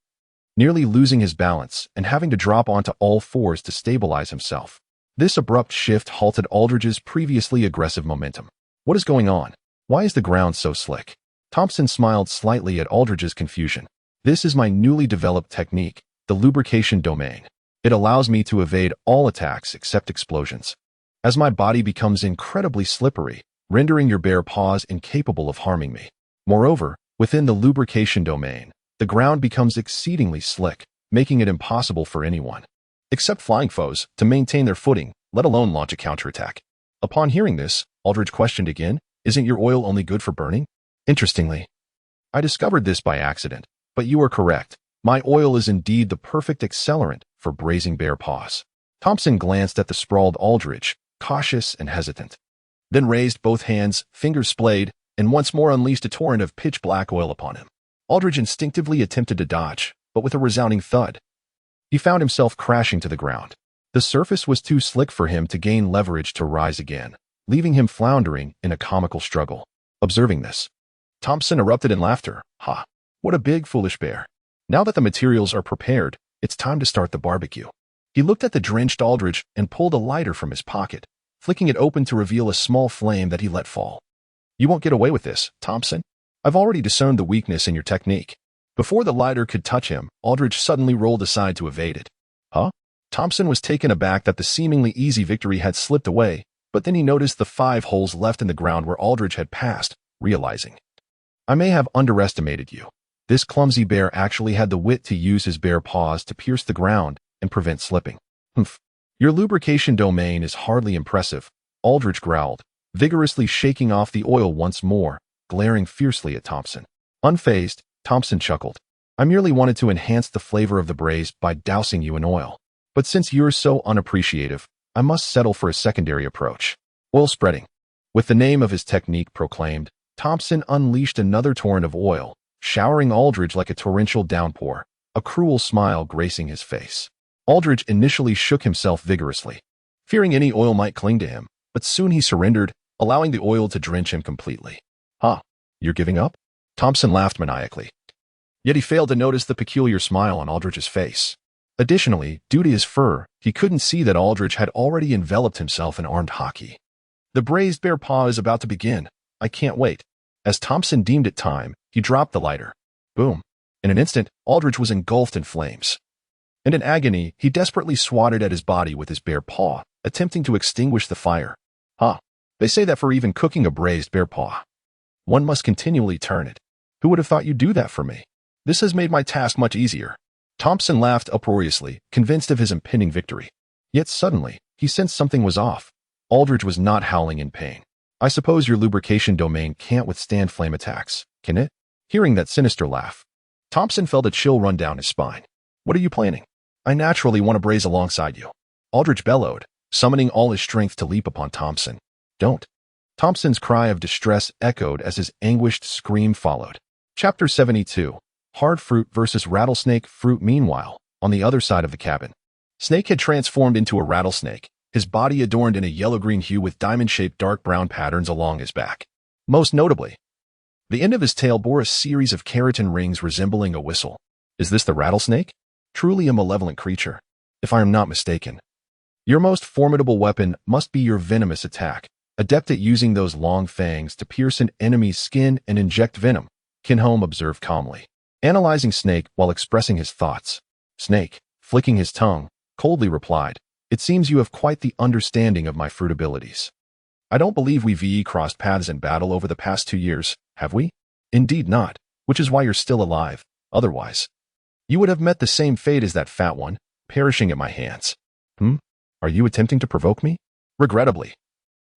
nearly losing his balance and having to drop onto all 4s to stabilize himself. This abrupt shift halted Aldrich's previously aggressive momentum. "What is going on? Why is the ground so slick?" Thompson smiled slightly at Aldrich's confusion. "This is my newly developed technique, the lubrication domain. It allows me to evade all attacks except explosions, as my body becomes incredibly slippery, rendering your bare paws incapable of harming me. Moreover, within the lubrication domain, the ground becomes exceedingly slick, making it impossible for anyone, except flying foes, to maintain their footing, let alone launch a counterattack." Upon hearing this, Aldrich questioned again, "Isn't your oil only good for burning?" "Interestingly, I discovered this by accident, but you are correct. My oil is indeed the perfect accelerant for braising bear paws." Thompson glanced at the sprawled Aldrich, cautious and hesitant, then raised both hands, fingers splayed, and once more unleashed a torrent of pitch-black oil upon him. Aldrich instinctively attempted to dodge, but with a resounding thud, he found himself crashing to the ground. The surface was too slick for him to gain leverage to rise again, leaving him floundering in a comical struggle. Observing this, Thompson erupted in laughter. Ha! What a big, foolish bear. Now that the materials are prepared, it's time to start the barbecue. He looked at the drenched Aldrich and pulled a lighter from his pocket, flicking it open to reveal a small flame that he let fall. You won't get away with this, Thompson. I've already discerned the weakness in your technique. Before the lighter could touch him, Aldrich suddenly rolled aside to evade it. Huh? Thompson was taken aback that the seemingly easy victory had slipped away, but then he noticed the 5 holes left in the ground where Aldrich had passed, realizing, I may have underestimated you. This clumsy bear actually had the wit to use his bare paws to pierce the ground and prevent slipping. Humph. Your lubrication domain is hardly impressive, Aldrich growled, vigorously shaking off the oil once more, glaring fiercely at Thompson. Unfazed, Thompson chuckled. I merely wanted to enhance the flavor of the braise by dousing you in oil. But since you're so unappreciative, I must settle for a secondary approach. Oil spreading. With the name of his technique proclaimed, Thompson unleashed another torrent of oil, showering Aldrich like a torrential downpour, a cruel smile gracing his face. Aldrich initially shook himself vigorously, fearing any oil might cling to him, but soon he surrendered, allowing the oil to drench him completely. Huh, you're giving up? Thompson laughed maniacally. Yet he failed to notice the peculiar smile on Aldrich's face. Additionally, due to his fur, he couldn't see that Aldrich had already enveloped himself in armed hockey. The braised bear paw is about to begin. I can't wait. As Thompson deemed it time, he dropped the lighter. Boom. In an instant, Aldrich was engulfed in flames. And in agony, he desperately swatted at his body with his bare paw, attempting to extinguish the fire. Huh. They say that for even cooking a braised bear paw, one must continually turn it. Who would have thought you'd do that for me? This has made my task much easier. Thompson laughed uproariously, convinced of his impending victory. Yet suddenly, he sensed something was off. Aldrich was not howling in pain. I suppose your lubrication domain can't withstand flame attacks, can it? Hearing that sinister laugh, Thompson felt a chill run down his spine. What are you planning? I naturally want to braise alongside you. Aldrich bellowed, summoning all his strength to leap upon Thompson. Don't. Thompson's cry of distress echoed as his anguished scream followed. Chapter 72. Hard fruit versus rattlesnake fruit. Meanwhile, on the other side of the cabin, Snake had transformed into a rattlesnake, his body adorned in a yellow-green hue with diamond-shaped dark brown patterns along his back. Most notably, the end of his tail bore a series of keratin rings resembling a whistle. Is this the rattlesnake? Truly a malevolent creature, if I am not mistaken. Your most formidable weapon must be your venomous attack, adept at using those long fangs to pierce an enemy's skin and inject venom, Kinholm observed calmly, analyzing Snake while expressing his thoughts. Snake, flicking his tongue, coldly replied, It seems you have quite the understanding of my fruit abilities. I don't believe we VE crossed paths in battle over the past 2 years, have we? Indeed not, which is why you're still alive. Otherwise, you would have met the same fate as that fat one, perishing at my hands. Are you attempting to provoke me? Regrettably,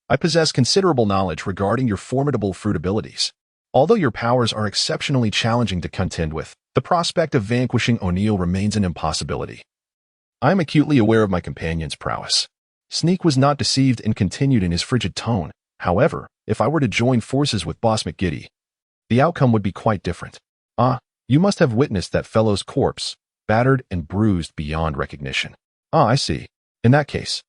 I possess considerable knowledge regarding your formidable fruit abilities. Although your powers are exceptionally challenging to contend with, the prospect of vanquishing O'Neill remains an impossibility. I am acutely aware of my companion's prowess. Sneak was not deceived and continued in his frigid tone. However, if I were to join forces with Boss McGiddy, the outcome would be quite different. You must have witnessed that fellow's corpse, battered and bruised beyond recognition. I see. In that case,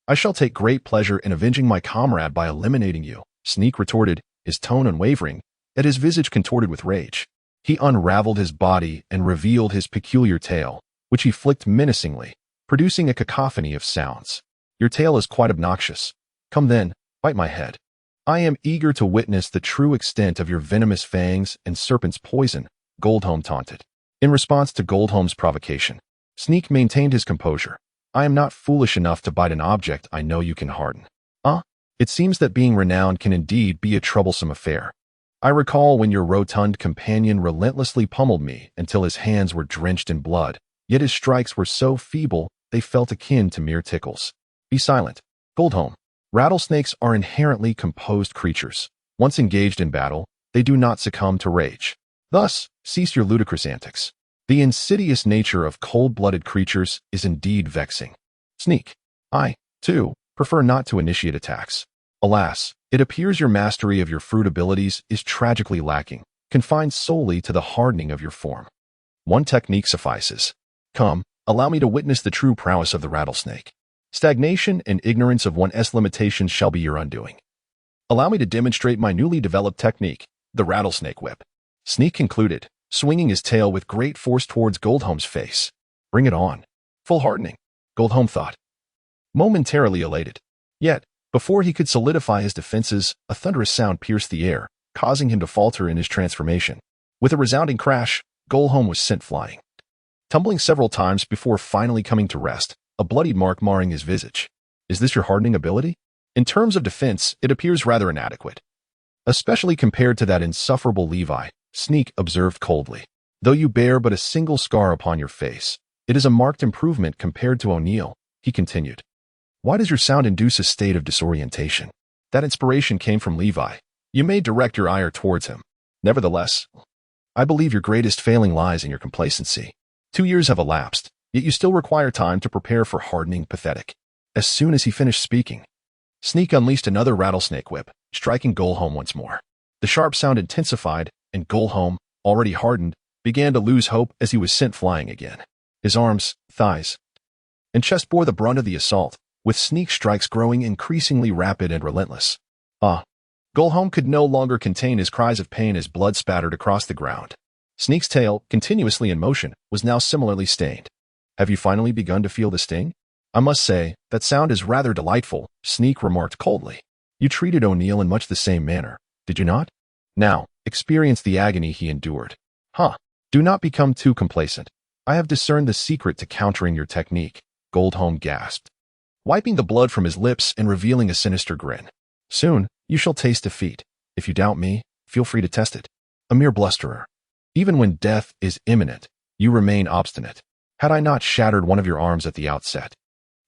I shall take great pleasure in avenging my comrade by eliminating you, Sneak retorted, his tone unwavering, yet his visage contorted with rage. He unraveled his body and revealed his peculiar tail, which he flicked menacingly, producing a cacophony of sounds. Your tail is quite obnoxious. Come then, bite my head. I am eager to witness the true extent of your venomous fangs and serpent's poison, Goldholm taunted. In response to Goldholm's provocation, Sneak maintained his composure. I am not foolish enough to bite an object I know you can harden. It seems that being renowned can indeed be a troublesome affair. I recall when your rotund companion relentlessly pummeled me until his hands were drenched in blood, yet his strikes were so feeble they felt akin to mere tickles. Be silent, Goldholm. Rattlesnakes are inherently composed creatures. Once engaged in battle, they do not succumb to rage. Thus, cease your ludicrous antics. The insidious nature of cold-blooded creatures is indeed vexing. Sneak. I, too, prefer not to initiate attacks. Alas, it appears your mastery of your fruit abilities is tragically lacking, confined solely to the hardening of your form. One technique suffices. Come, Allow me to witness the true prowess of the rattlesnake. Stagnation and ignorance of one's limitations shall be your undoing. Allow me to demonstrate my newly developed technique, the rattlesnake whip. Sneak concluded, swinging his tail with great force towards Goldholm's face. Bring it on. Full hardening, Goldholm thought, momentarily elated. Yet, before he could solidify his defenses, a thunderous sound pierced the air, causing him to falter in his transformation. With a resounding crash, Goldholm was sent flying, tumbling several times before finally coming to rest, a bloodied mark marring his visage. Is this your hardening ability? In terms of defense, it appears rather inadequate, especially compared to that insufferable Levi, Sneak observed coldly. Though you bear but a single scar upon your face, it is a marked improvement compared to O'Neill, he continued. Why does your sound induce a state of disorientation? That inspiration came from Levi. You may direct your ire towards him. Nevertheless, I believe your greatest failing lies in your complacency. 2 years have elapsed, yet you still require time to prepare for hardening pathetic. As soon as he finished speaking, Sneak unleashed another rattlesnake whip, striking Goldholm once more. The sharp sound intensified, and Goldholm, already hardened, began to lose hope as he was sent flying again. His arms, thighs, and chest bore the brunt of the assault, with Sneak's strikes growing increasingly rapid and relentless. Goldholm could no longer contain his cries of pain as blood spattered across the ground. Sneak's tail, continuously in motion, was now similarly stained. Have you finally begun to feel the sting? I must say, that sound is rather delightful, Sneak remarked coldly. You treated O'Neill in much the same manner, did you not? Now, experience the agony he endured. Do not become too complacent. I have discerned the secret to countering your technique, Goldholm gasped, wiping the blood from his lips and revealing a sinister grin. Soon, you shall taste defeat. If you doubt me, feel free to test it. A mere blusterer. Even when death is imminent, you remain obstinate. Had I not shattered one of your arms at the outset,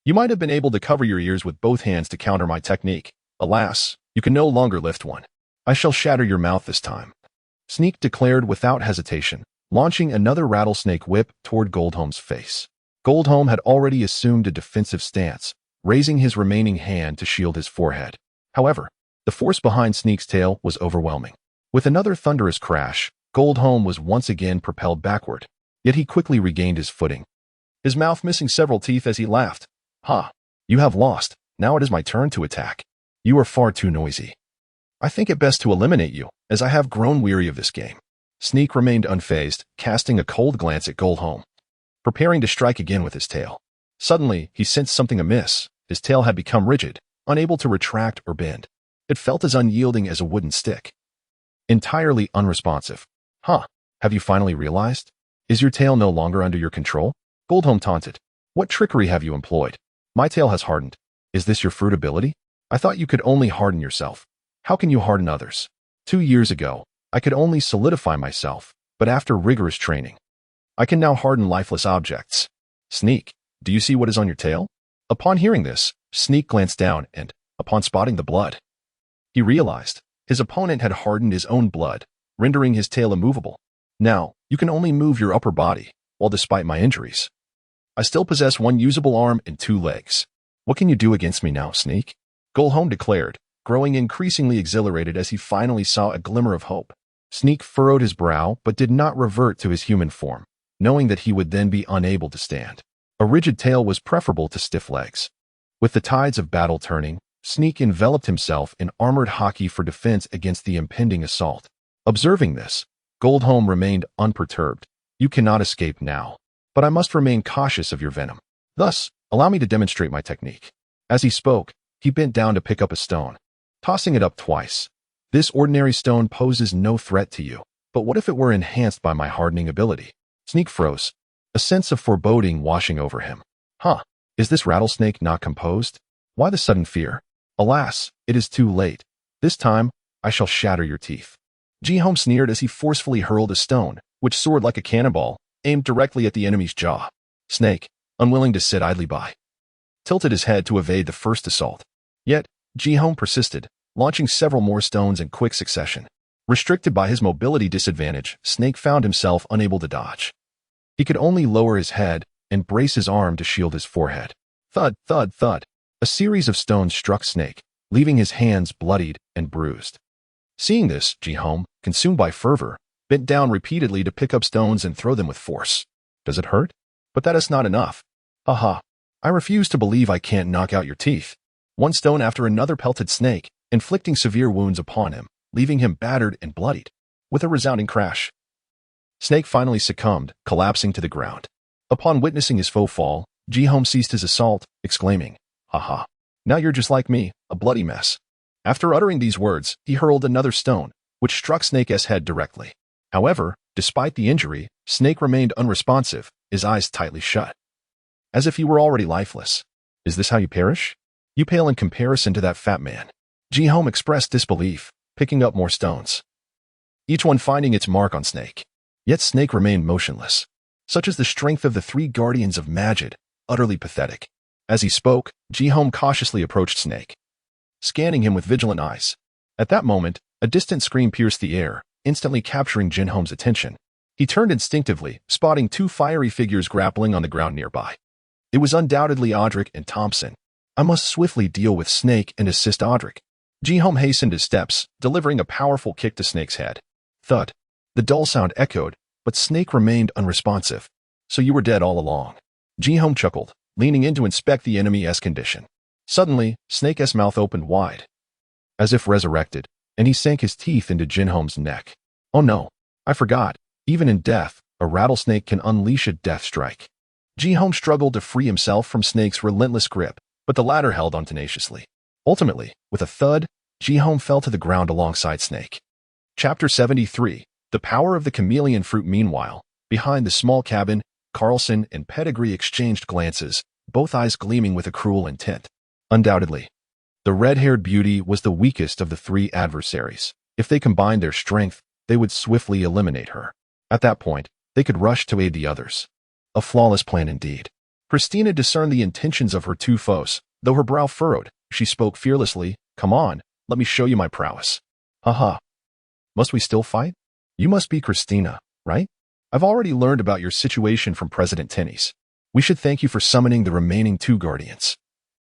you might have been able to cover your ears with both hands to counter my technique. Alas, you can no longer lift one. I shall shatter your mouth this time, Sneak declared without hesitation, launching another rattlesnake whip toward Goldholm's face. Goldholm had already assumed a defensive stance, raising his remaining hand to shield his forehead. However, the force behind Sneak's tail was overwhelming. With another thunderous crash, Goldholm was once again propelled backward, yet he quickly regained his footing, his mouth missing several teeth as he laughed. You have lost. Now it is my turn to attack. You are far too noisy. I think it best to eliminate you, as I have grown weary of this game. Sneak remained unfazed, casting a cold glance at Goldholm, preparing to strike again with his tail. Suddenly, he sensed something amiss. His tail had become rigid, unable to retract or bend. It felt as unyielding as a wooden stick. Entirely unresponsive. Have you finally realized? Is your tail no longer under your control? Goldholm taunted. What trickery have you employed? My tail has hardened. Is this your fruit ability? I thought you could only harden yourself. How can you harden others? 2 years ago, I could only solidify myself, but after rigorous training, I can now harden lifeless objects. Sneak, do you see what is on your tail? Upon hearing this, Sneak glanced down and, upon spotting the blood, he realized his opponent had hardened his own blood, rendering his tail immovable. Now, you can only move your upper body, while despite my injuries, I still possess one usable arm and 2 legs. What can you do against me now, Sneak? Goldholm declared, growing increasingly exhilarated as he finally saw a glimmer of hope. Sneak furrowed his brow but did not revert to his human form, knowing that he would then be unable to stand. A rigid tail was preferable to stiff legs. With the tides of battle turning, Sneak enveloped himself in armored hockey for defense against the impending assault. Observing this, Goldholm remained unperturbed. You cannot escape now, but I must remain cautious of your venom. Thus, allow me to demonstrate my technique. As he spoke, he bent down to pick up a stone, tossing it up twice. This ordinary stone poses no threat to you, but what if it were enhanced by my hardening ability? Sneak froze, a sense of foreboding washing over him. Is this rattlesnake not composed? Why the sudden fear? Alas, it is too late. This time, I shall shatter your teeth. Goldholm sneered as he forcefully hurled a stone, which soared like a cannonball, aimed directly at the enemy's jaw. Snake, unwilling to sit idly by, tilted his head to evade the first assault. Yet, Goldholm persisted, launching several more stones in quick succession. Restricted by his mobility disadvantage, Snake found himself unable to dodge. He could only lower his head and brace his arm to shield his forehead. Thud, thud, thud. A series of stones struck Snake, leaving his hands bloodied and bruised. Seeing this, Goldholm, consumed by fervor, bent down repeatedly to pick up stones and throw them with force. Does it hurt? But that is not enough. Haha. I refuse to believe I can't knock out your teeth. One stone after another pelted Snake, inflicting severe wounds upon him, leaving him battered and bloodied. With a resounding crash, Snake finally succumbed, collapsing to the ground. Upon witnessing his foe fall, Ji-home ceased his assault, exclaiming, "Haha. Now you're just like me, a bloody mess." After uttering these words, he hurled another stone, which struck Snake's head directly. However, despite the injury, Snake remained unresponsive, his eyes tightly shut, as if he were already lifeless. "Is this how you perish? You pale in comparison to that fat man." Ji-home expressed disbelief, picking up more stones, each one finding its mark on Snake. Yet Snake remained motionless. Such is the strength of the three guardians of Majid, utterly pathetic. As he spoke, Ji-home cautiously approached Snake, scanning him with vigilant eyes. At that moment, a distant scream pierced the air, instantly capturing Ji-home's attention. He turned instinctively, spotting two fiery figures grappling on the ground nearby. It was undoubtedly Audric and Thompson. I must swiftly deal with Snake and assist Audric. Ji-home hastened his steps, delivering a powerful kick to Snake's head. Thud. The dull sound echoed, but Snake remained unresponsive. "So you were dead all along." Ji-home chuckled, leaning in to inspect the enemy's condition. Suddenly, Snake's mouth opened wide, as if resurrected, and he sank his teeth into Ji-home's neck. "Oh no, I forgot. Even in death, a rattlesnake can unleash a death strike." Ji-home struggled to free himself from Snake's relentless grip, but the latter held on tenaciously. Ultimately, with a thud, Ji-home fell to the ground alongside Snake. Chapter 73. The Power of the Chameleon Fruit. Meanwhile, behind the small cabin, Carlson and Pedigree exchanged glances, both eyes gleaming with a cruel intent. Undoubtedly, the red-haired beauty was the weakest of the three adversaries. If they combined their strength, they would swiftly eliminate her. At that point, they could rush to aid the others. A flawless plan indeed. Christina discerned the intentions of her two foes. Though her brow furrowed, she spoke fearlessly, "Come on, let me show you my prowess." "Haha. Must we still fight? You must be Christina, right? I've already learned about your situation from President Tennies. We should thank you for summoning the remaining two guardians."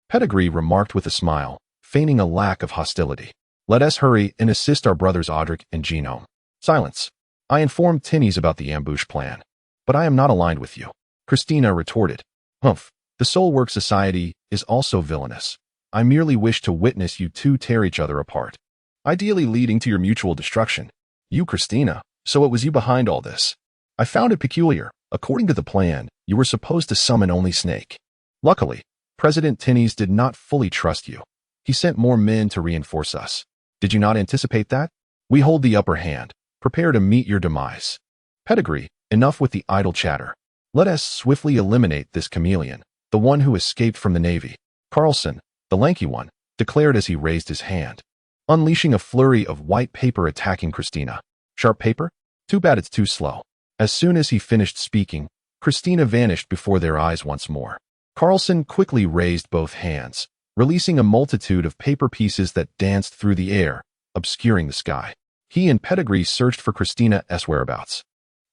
Pedigree remarked with a smile, feigning a lack of hostility. "Let us hurry and assist our brothers Audric and Ji-home." "Silence. I informed Tennies about the ambush plan, but I am not aligned with you," Christina retorted. "Humph. The Soulwork Society is also villainous. I merely wish to witness you two tear each other apart, ideally leading to your mutual destruction." "You, Christina, so it was you behind all this." "I found it peculiar. According to the plan, you were supposed to summon only Snake. Luckily, President Tennies did not fully trust you. He sent more men to reinforce us. Did you not anticipate that? We hold the upper hand. Prepare to meet your demise." Pedigree, enough with the idle chatter. Let us swiftly eliminate this chameleon, the one who escaped from the Navy. Carlson, the lanky one, declared as he raised his hand, unleashing a flurry of white paper attacking Christina. "Sharp paper? Too bad it's too slow." As soon as he finished speaking, Christina vanished before their eyes once more. Carlson quickly raised both hands, releasing a multitude of paper pieces that danced through the air, obscuring the sky. He and Pedigree searched for Christina's whereabouts,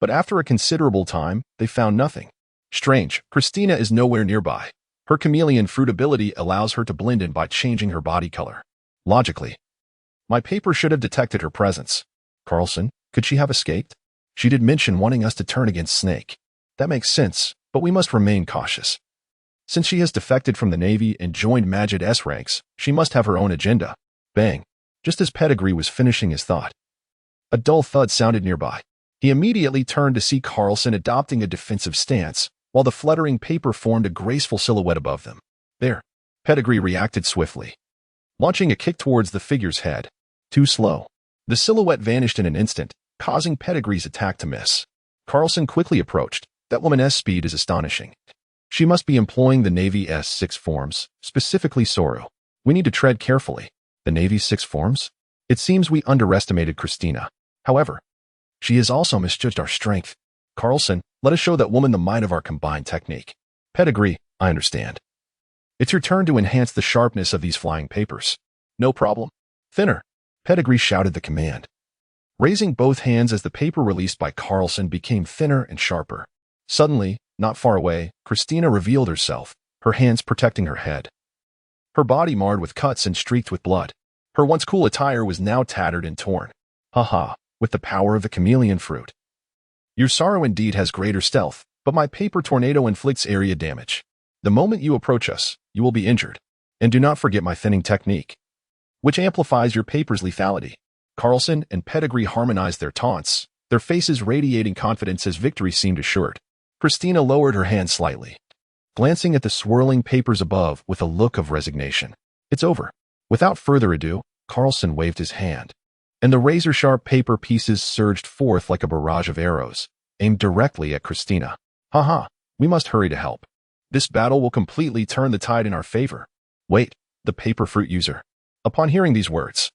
but after a considerable time, they found nothing. Strange, Christina is nowhere nearby. Her chameleon fruit ability allows her to blend in by changing her body color. Logically, my paper should have detected her presence. Carlson, could she have escaped? She did mention wanting us to turn against Snake. That makes sense, but we must remain cautious. Since she has defected from the Navy and joined Majid's ranks, she must have her own agenda. Bang! Just as Pedigree was finishing his thought, a dull thud sounded nearby. He immediately turned to see Carlson adopting a defensive stance, while the fluttering paper formed a graceful silhouette above them. There. Pedigree reacted swiftly, launching a kick towards the figure's head. Too slow. The silhouette vanished in an instant, causing Pedigree's attack to miss. Carlson quickly approached. That woman's speed is astonishing. She must be employing the Navy's 6 forms, specifically Soru. We need to tread carefully. The Navy's 6 forms? It seems we underestimated Christina. However, she has also misjudged our strength. Carlson, let us show that woman the might of our combined technique. Pedigree, I understand. It's your turn to enhance the sharpness of these flying papers. No problem. Thinner. Pedigree shouted the command, raising both hands as the paper released by Carlson became thinner and sharper. Suddenly, not far away, Christina revealed herself, her hands protecting her head. Her body marred with cuts and streaked with blood. Her once cool attire was now tattered and torn. Haha, with the power of the chameleon fruit. Your sorrow indeed has greater stealth, but my paper tornado inflicts area damage. The moment you approach us, you will be injured. And do not forget my thinning technique, which amplifies your paper's lethality." Carlson and Pettigrew harmonized their taunts, their faces radiating confidence as victory seemed assured. Christina lowered her hand slightly, glancing at the swirling papers above with a look of resignation. "It's over." Without further ado, Carlson waved his hand, and the razor-sharp paper pieces surged forth like a barrage of arrows, aimed directly at Christina. "Haha, we must hurry to help. This battle will completely turn the tide in our favor." "Wait," the paper fruit user. Upon hearing these words,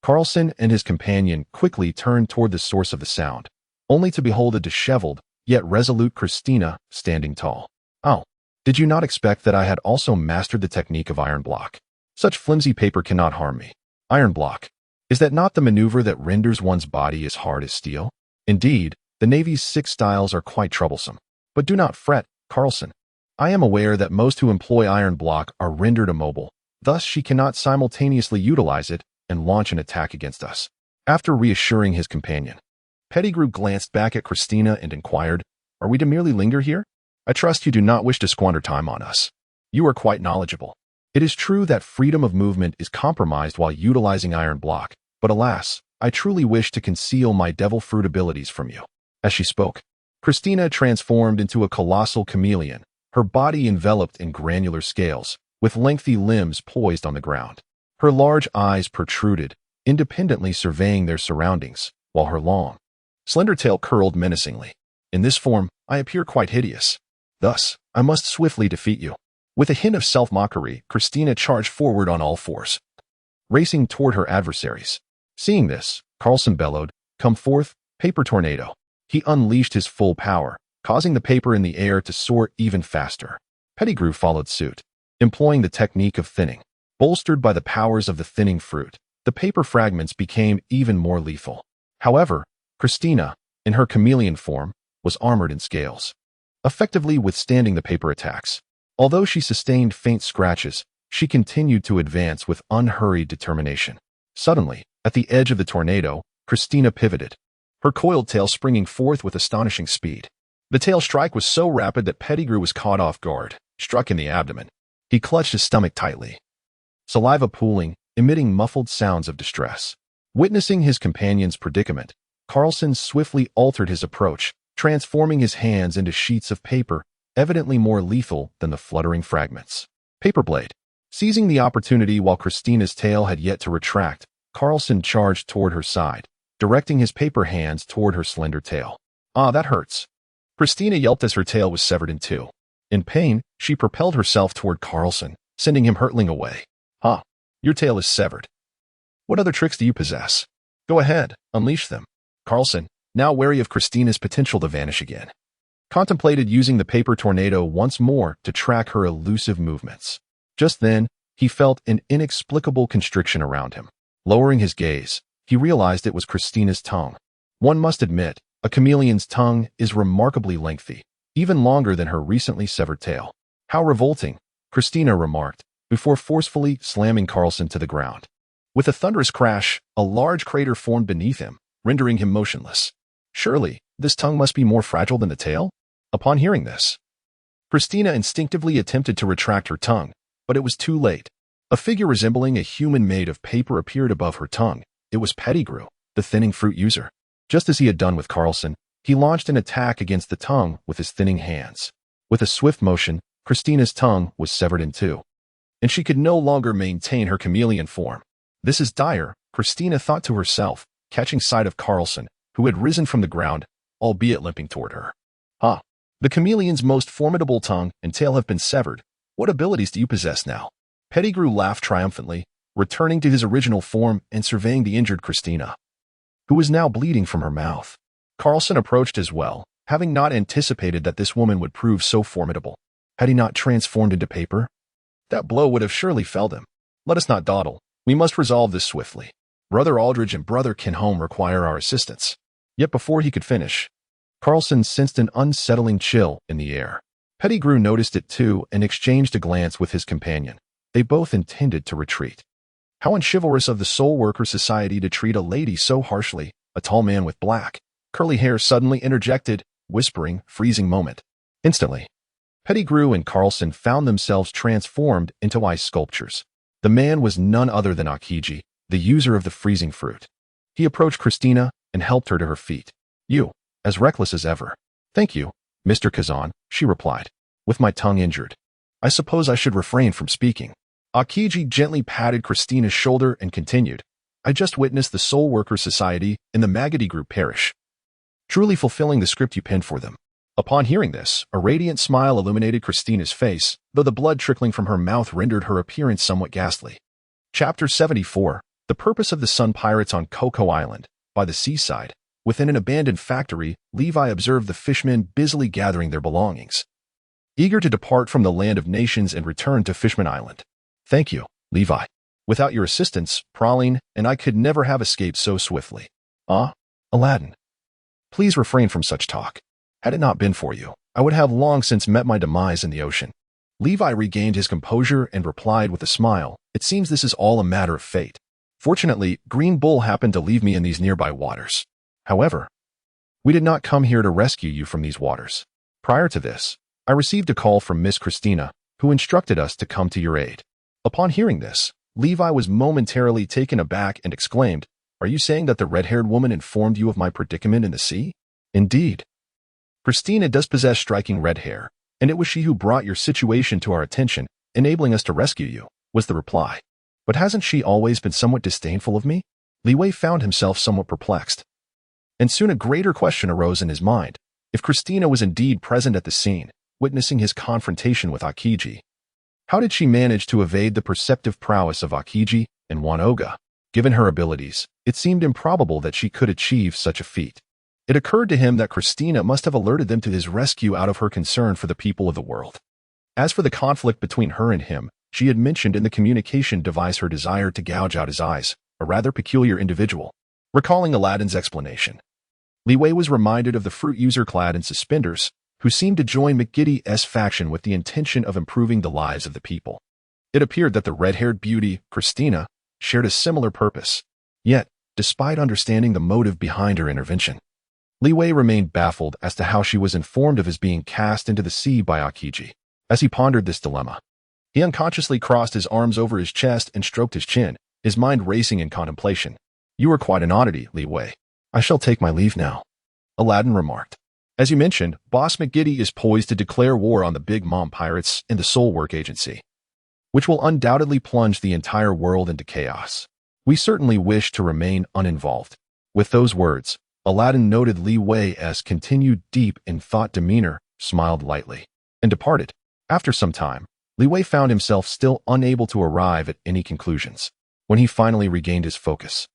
Carlson and his companion quickly turned toward the source of the sound, only to behold a disheveled, yet resolute Christina standing tall. "Oh, did you not expect that I had also mastered the technique of iron block? Such flimsy paper cannot harm me." Iron block. Is that not the maneuver that renders one's body as hard as steel? Indeed, the Navy's 6 styles are quite troublesome. But do not fret, Carlson. I am aware that most who employ iron block are rendered immobile, thus she cannot simultaneously utilize it and launch an attack against us. After reassuring his companion, Pettigrew glanced back at Christina and inquired, "Are we to merely linger here? I trust you do not wish to squander time on us. You are quite knowledgeable. It is true that freedom of movement is compromised while utilizing iron block, but alas, I truly wish to conceal my devil fruit abilities from you." As she spoke, Christina transformed into a colossal chameleon, her body enveloped in granular scales, with lengthy limbs poised on the ground. Her large eyes protruded, independently surveying their surroundings, while her long, slender tail curled menacingly. "In this form, I appear quite hideous. Thus, I must swiftly defeat you." With a hint of self-mockery, Christina charged forward on all fours, racing toward her adversaries. Seeing this, Carlson bellowed, "Come forth, paper tornado." He unleashed his full power, causing the paper in the air to soar even faster. Pettigrew followed suit, employing the technique of thinning. Bolstered by the powers of the thinning fruit, the paper fragments became even more lethal. However, Christina, in her chameleon form, was armored in scales, effectively withstanding the paper attacks. Although she sustained faint scratches, she continued to advance with unhurried determination. Suddenly, at the edge of the tornado, Christina pivoted, her coiled tail springing forth with astonishing speed. The tail strike was so rapid that Pettigrew was caught off guard, struck in the abdomen. He clutched his stomach tightly, saliva pooling, emitting muffled sounds of distress. Witnessing his companion's predicament, Carlson swiftly altered his approach, transforming his hands into sheets of paper, evidently more lethal than the fluttering fragments. Paper blade. Seizing the opportunity while Christina's tail had yet to retract, Carlson charged toward her side, directing his paper hands toward her slender tail. "Ah, that hurts." Christina yelped as her tail was severed in two. In pain, she propelled herself toward Carlson, sending him hurtling away. "Ah, your tail is severed. What other tricks do you possess? Go ahead, unleash them." Carlson, now wary of Christina's potential to vanish again, contemplated using the paper tornado once more to track her elusive movements. Just then, he felt an inexplicable constriction around him. Lowering his gaze, he realized it was Christina's tongue. One must admit, a chameleon's tongue is remarkably lengthy, even longer than her recently severed tail. "How revolting," Christina remarked, before forcefully slamming Carlson to the ground. With a thunderous crash, a large crater formed beneath him, rendering him motionless. Surely, this tongue must be more fragile than the tail? Upon hearing this, Christina instinctively attempted to retract her tongue, but it was too late. A figure resembling a human made of paper appeared above her tongue. It was Pettigrew, the thinning fruit user. Just as he had done with Carlson, he launched an attack against the tongue with his thinning hands. With a swift motion, Christina's tongue was severed in two, and she could no longer maintain her chameleon form. "This is dire," Christina thought to herself, catching sight of Carlson, who had risen from the ground, albeit limping toward her. "Ah, the chameleon's most formidable tongue and tail have been severed. What abilities do you possess now?" Pettigrew laughed triumphantly, returning to his original form and surveying the injured Christina, who was now bleeding from her mouth. Carlson approached as well, having not anticipated that this woman would prove so formidable. Had he not transformed into paper? That blow would have surely felled him. "Let us not dawdle. We must resolve this swiftly. Brother Aldridge and Brother Kinholm require our assistance." Yet before he could finish, Carlson sensed an unsettling chill in the air. Pettigrew noticed it too and exchanged a glance with his companion. They both intended to retreat. How unchivalrous of the Soul Worker Society to treat a lady so harshly, a tall man with black, curly hair suddenly interjected, whispering, "Freezing moment." Instantly, Pettigrew and Carlson found themselves transformed into ice sculptures. The man was none other than Akiji, the user of the freezing fruit. He approached Christina and helped her to her feet. "You, as reckless as ever." "Thank you, Mr. Kazan," she replied, with my tongue injured. "I suppose I should refrain from speaking." Akiji gently patted Christina's shoulder and continued, "I just witnessed the Soul Workers Society in the Magadi Group perish, truly fulfilling the script you penned for them." Upon hearing this, a radiant smile illuminated Christina's face, though the blood trickling from her mouth rendered her appearance somewhat ghastly. Chapter 74. The Purpose of the Sun Pirates on Coco Island. By the seaside, within an abandoned factory, Levi observed the fishmen busily gathering their belongings, eager to depart from the land of nations and return to Fishman Island. "Thank you, Levi. Without your assistance, Praline and I could never have escaped so swiftly." Aladdin, please refrain from such talk. Had it not been for you, I would have long since met my demise in the ocean. Levi regained his composure and replied with a smile, "It seems this is all a matter of fate. Fortunately, Green Bull happened to leave me in these nearby waters. However, we did not come here to rescue you from these waters. Prior to this, I received a call from Miss Christina, who instructed us to come to your aid." Upon hearing this, Levi was momentarily taken aback and exclaimed, "Are you saying that the red-haired woman informed you of my predicament in the sea?" "Indeed. Christina does possess striking red hair, and it was she who brought your situation to our attention, enabling us to rescue you," was the reply. "But hasn't she always been somewhat disdainful of me?" Li Wei found himself somewhat perplexed. And soon a greater question arose in his mind. If Christina was indeed present at the scene, witnessing his confrontation with Akiji, how did she manage to evade the perceptive prowess of Akiji and Wanoga? Given her abilities, it seemed improbable that she could achieve such a feat. It occurred to him that Christina must have alerted them to his rescue out of her concern for the people of the world. As for the conflict between her and him, she had mentioned in the communication device her desire to gouge out his eyes, a rather peculiar individual. Recalling Aladdin's explanation, Li Wei was reminded of the fruit user clad in suspenders, who seemed to join McGiddy's faction with the intention of improving the lives of the people. It appeared that the red-haired beauty, Christina, shared a similar purpose. Yet, despite understanding the motive behind her intervention, Li Wei remained baffled as to how she was informed of his being cast into the sea by Akiji. As he pondered this dilemma, he unconsciously crossed his arms over his chest and stroked his chin, his mind racing in contemplation. "You are quite an oddity, Li Wei. I shall take my leave now," Aladdin remarked. "As you mentioned, Boss McGiddy is poised to declare war on the Big Mom Pirates and the Soul Work Agency, which will undoubtedly plunge the entire world into chaos. We certainly wish to remain uninvolved." With those words, Aladdin noted Li Wei as continued deep in thought demeanor, smiled lightly, and departed. After some time, Li Wei found himself still unable to arrive at any conclusions. When he finally regained his focus,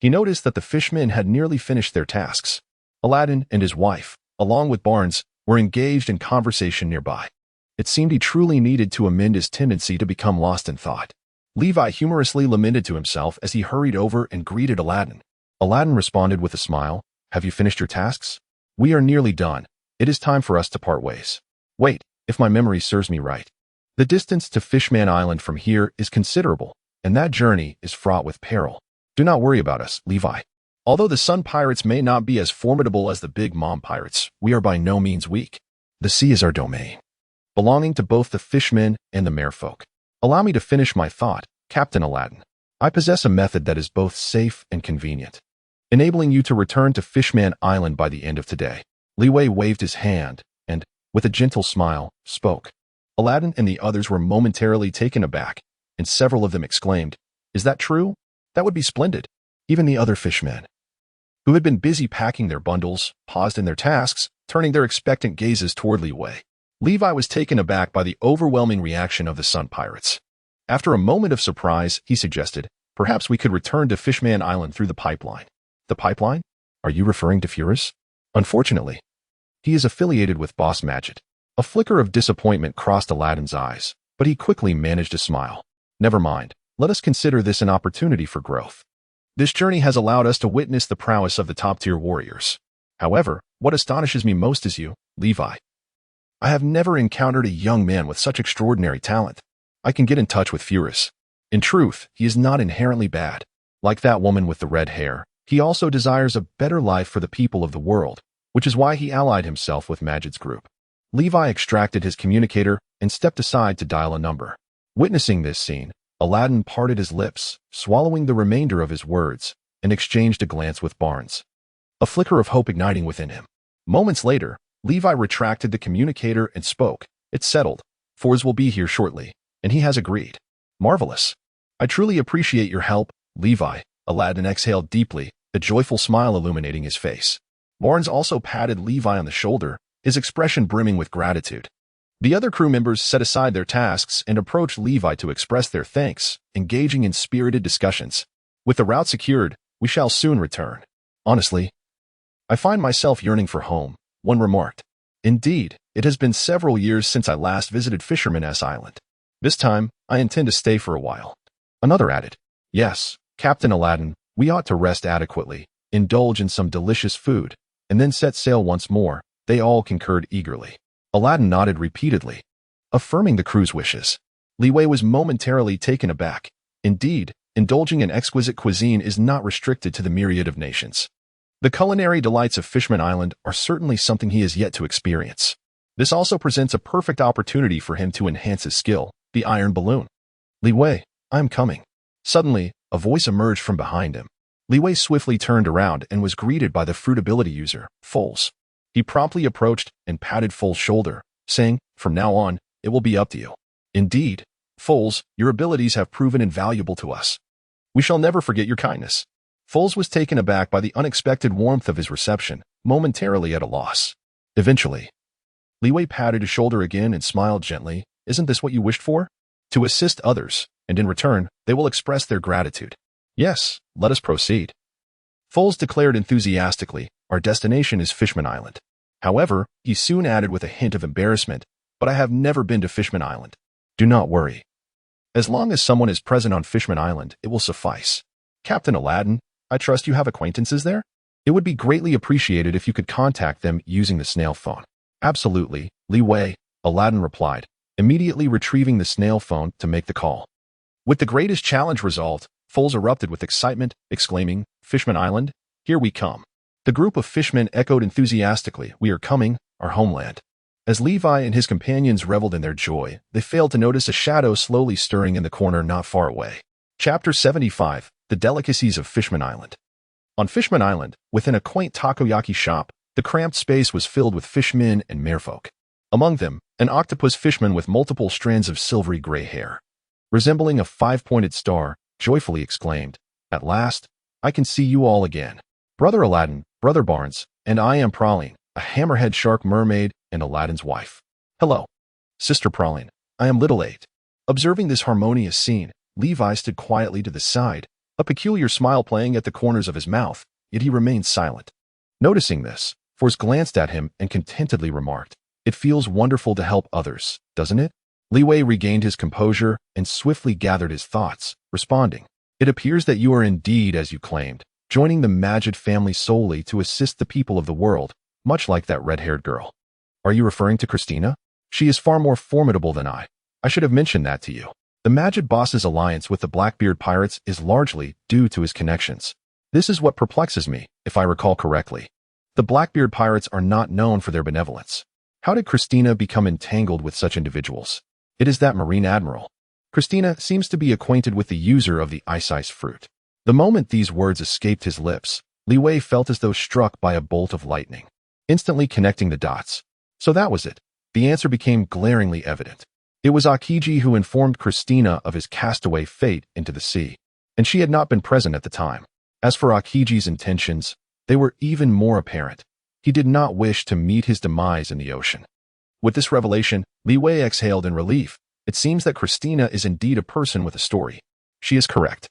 he noticed that the fishmen had nearly finished their tasks. Aladdin and his wife, along with Barnes, were engaged in conversation nearby. It seemed he truly needed to amend his tendency to become lost in thought. Levi humorously lamented to himself as he hurried over and greeted Aladdin. Aladdin responded with a smile, "Have you finished your tasks? We are nearly done. It is time for us to part ways. Wait, if my memory serves me right, the distance to Fishman Island from here is considerable, and that journey is fraught with peril. Do not worry about us, Levi. Although the Sun Pirates may not be as formidable as the Big Mom Pirates, we are by no means weak. The sea is our domain, belonging to both the fishmen and the merfolk. Allow me to finish my thought, Captain Aladdin. I possess a method that is both safe and convenient, enabling you to return to Fishman Island by the end of today." Li Wei waved his hand and, with a gentle smile, spoke. Aladdin and the others were momentarily taken aback, and several of them exclaimed, "Is that true? That would be splendid." Even the other fishmen, who had been busy packing their bundles, paused in their tasks, turning their expectant gazes toward Li Wei. Levi was taken aback by the overwhelming reaction of the Sun Pirates. After a moment of surprise, he suggested, "Perhaps we could return to Fishman Island through the pipeline." "The pipeline? Are you referring to Furus?" "Unfortunately, he is affiliated with Boss Majid." A flicker of disappointment crossed Aladdin's eyes, but he quickly managed a smile. "Never mind. Let us consider this an opportunity for growth. This journey has allowed us to witness the prowess of the top-tier warriors. However, what astonishes me most is you, Levi. I have never encountered a young man with such extraordinary talent. I can get in touch with Furus. In truth, he is not inherently bad. Like that woman with the red hair, he also desires a better life for the people of the world, which is why he allied himself with Majid's group. Levi extracted his communicator and stepped aside to dial a number. Witnessing this scene, Aladdin parted his lips, swallowing the remainder of his words, and exchanged a glance with Barnes. A flicker of hope igniting within him. Moments later, Levi retracted the communicator and spoke. It's settled. Fors will be here shortly, and he has agreed. Marvelous. I truly appreciate your help, Levi. Aladdin exhaled deeply, a joyful smile illuminating his face. Barnes also patted Levi on the shoulder, his expression brimming with gratitude. The other crew members set aside their tasks and approached Levi to express their thanks, engaging in spirited discussions. With the route secured, we shall soon return. Honestly, I find myself yearning for home, one remarked. Indeed, it has been several years since I last visited Fisherman's Island. This time, I intend to stay for a while. Another added. Yes, Captain Aladdin, we ought to rest adequately, indulge in some delicious food, and then set sail once more. They all concurred eagerly. Aladdin nodded repeatedly, affirming the crew's wishes. Li Wei was momentarily taken aback. Indeed, indulging in exquisite cuisine is not restricted to the myriad of nations. The culinary delights of Fishman Island are certainly something he has yet to experience. This also presents a perfect opportunity for him to enhance his skill, the iron balloon. Li Wei, I am coming. Suddenly, a voice emerged from behind him. Li Wei swiftly turned around and was greeted by the fruitability user, Foles. He promptly approached and patted Foles' shoulder, saying, from now on, it will be up to you. Indeed, Foles, your abilities have proven invaluable to us. We shall never forget your kindness. Foles was taken aback by the unexpected warmth of his reception, momentarily at a loss. Eventually, Li Wei patted his shoulder again and smiled gently. Isn't this what you wished for? To assist others, and in return, they will express their gratitude. Yes, let us proceed. Foles declared enthusiastically, our destination is Fishman Island. However, he soon added with a hint of embarrassment, but I have never been to Fishman Island. Do not worry. As long as someone is present on Fishman Island, it will suffice. Captain Aladdin, I trust you have acquaintances there? It would be greatly appreciated if you could contact them using the snail phone. Absolutely, Li Wei, Aladdin replied, immediately retrieving the snail phone to make the call. With the greatest challenge resolved, Foles erupted with excitement, exclaiming, Fishman Island, here we come. The group of fishmen echoed enthusiastically, we are coming, our homeland. As Levi and his companions reveled in their joy, they failed to notice a shadow slowly stirring in the corner not far away. Chapter 75, The Delicacies of Fishman Island. On Fishman Island, within a quaint takoyaki shop, the cramped space was filled with fishmen and merfolk. Among them, an octopus fishman with multiple strands of silvery gray hair, resembling a five-pointed star, joyfully exclaimed, at last, I can see you all again. Brother Aladdin, Brother Barnes, and I am Praline, a hammerhead shark mermaid and Aladdin's wife. Hello. Sister Praline, I am Little Eight. Observing this harmonious scene, Levi stood quietly to the side, a peculiar smile playing at the corners of his mouth, yet he remained silent. Noticing this, Force glanced at him and contentedly remarked, it feels wonderful to help others, doesn't it? Li Wei regained his composure and swiftly gathered his thoughts, responding, it appears that you are indeed, as you claimed, joining the Majid family solely to assist the people of the world, much like that red-haired girl. Are you referring to Christina? She is far more formidable than I. I should have mentioned that to you. The Majid boss's alliance with the Blackbeard pirates is largely due to his connections. This is what perplexes me, if I recall correctly. The Blackbeard pirates are not known for their benevolence. How did Christina become entangled with such individuals? It is that Marine Admiral. Christina seems to be acquainted with the user of the ice fruit. The moment these words escaped his lips, Li Wei felt as though struck by a bolt of lightning, instantly connecting the dots. So that was it. The answer became glaringly evident. It was Akiji who informed Christina of his castaway fate into the sea, and she had not been present at the time. As for Akiji's intentions, they were even more apparent. He did not wish to meet his demise in the ocean. With this revelation, Li Wei exhaled in relief. It seems that Christina is indeed a person with a story. She is correct.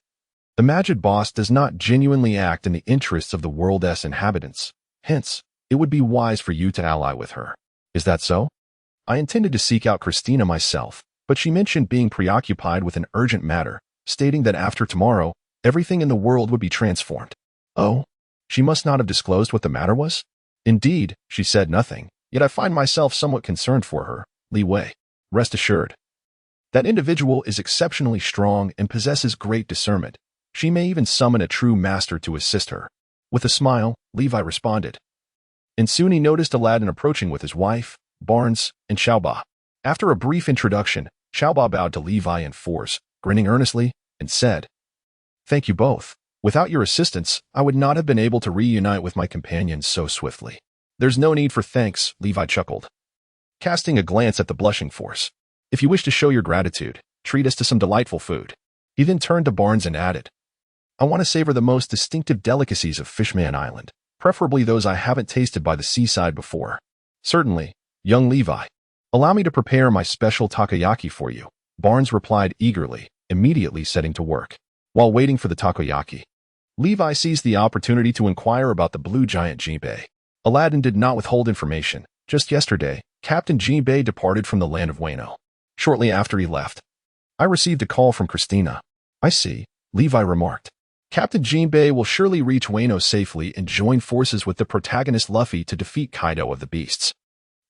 The Majid boss does not genuinely act in the interests of the world's inhabitants. Hence, it would be wise for you to ally with her. Is that so? I intended to seek out Christina myself, but she mentioned being preoccupied with an urgent matter, stating that after tomorrow, everything in the world would be transformed. Oh? She must not have disclosed what the matter was? Indeed, she said nothing, yet I find myself somewhat concerned for her, Li Wei. Rest assured. That individual is exceptionally strong and possesses great discernment. She may even summon a true master to assist her. With a smile, Levi responded. And soon he noticed Aladdin approaching with his wife, Barnes, and Xiaoba. After a brief introduction, Xiaoba bowed to Levi and Force, grinning earnestly, and said, "Thank you both. Without your assistance, I would not have been able to reunite with my companions so swiftly." "There's no need for thanks," Levi chuckled, casting a glance at the blushing Force. "If you wish to show your gratitude, treat us to some delightful food." He then turned to Barnes and added, "I want to savor the most distinctive delicacies of Fishman Island, preferably those I haven't tasted by the seaside before." "Certainly, young Levi. Allow me to prepare my special takoyaki for you," Barnes replied eagerly, immediately setting to work. While waiting for the takoyaki, Levi seized the opportunity to inquire about the blue giant Jinbei. Aladdin did not withhold information. Just yesterday, Captain Jinbei departed from the land of Wano. Shortly after he left, I received a call from Christina. "I see," Levi remarked. "Captain Jinbei will surely reach Wano safely and join forces with the protagonist Luffy to defeat Kaido of the Beasts."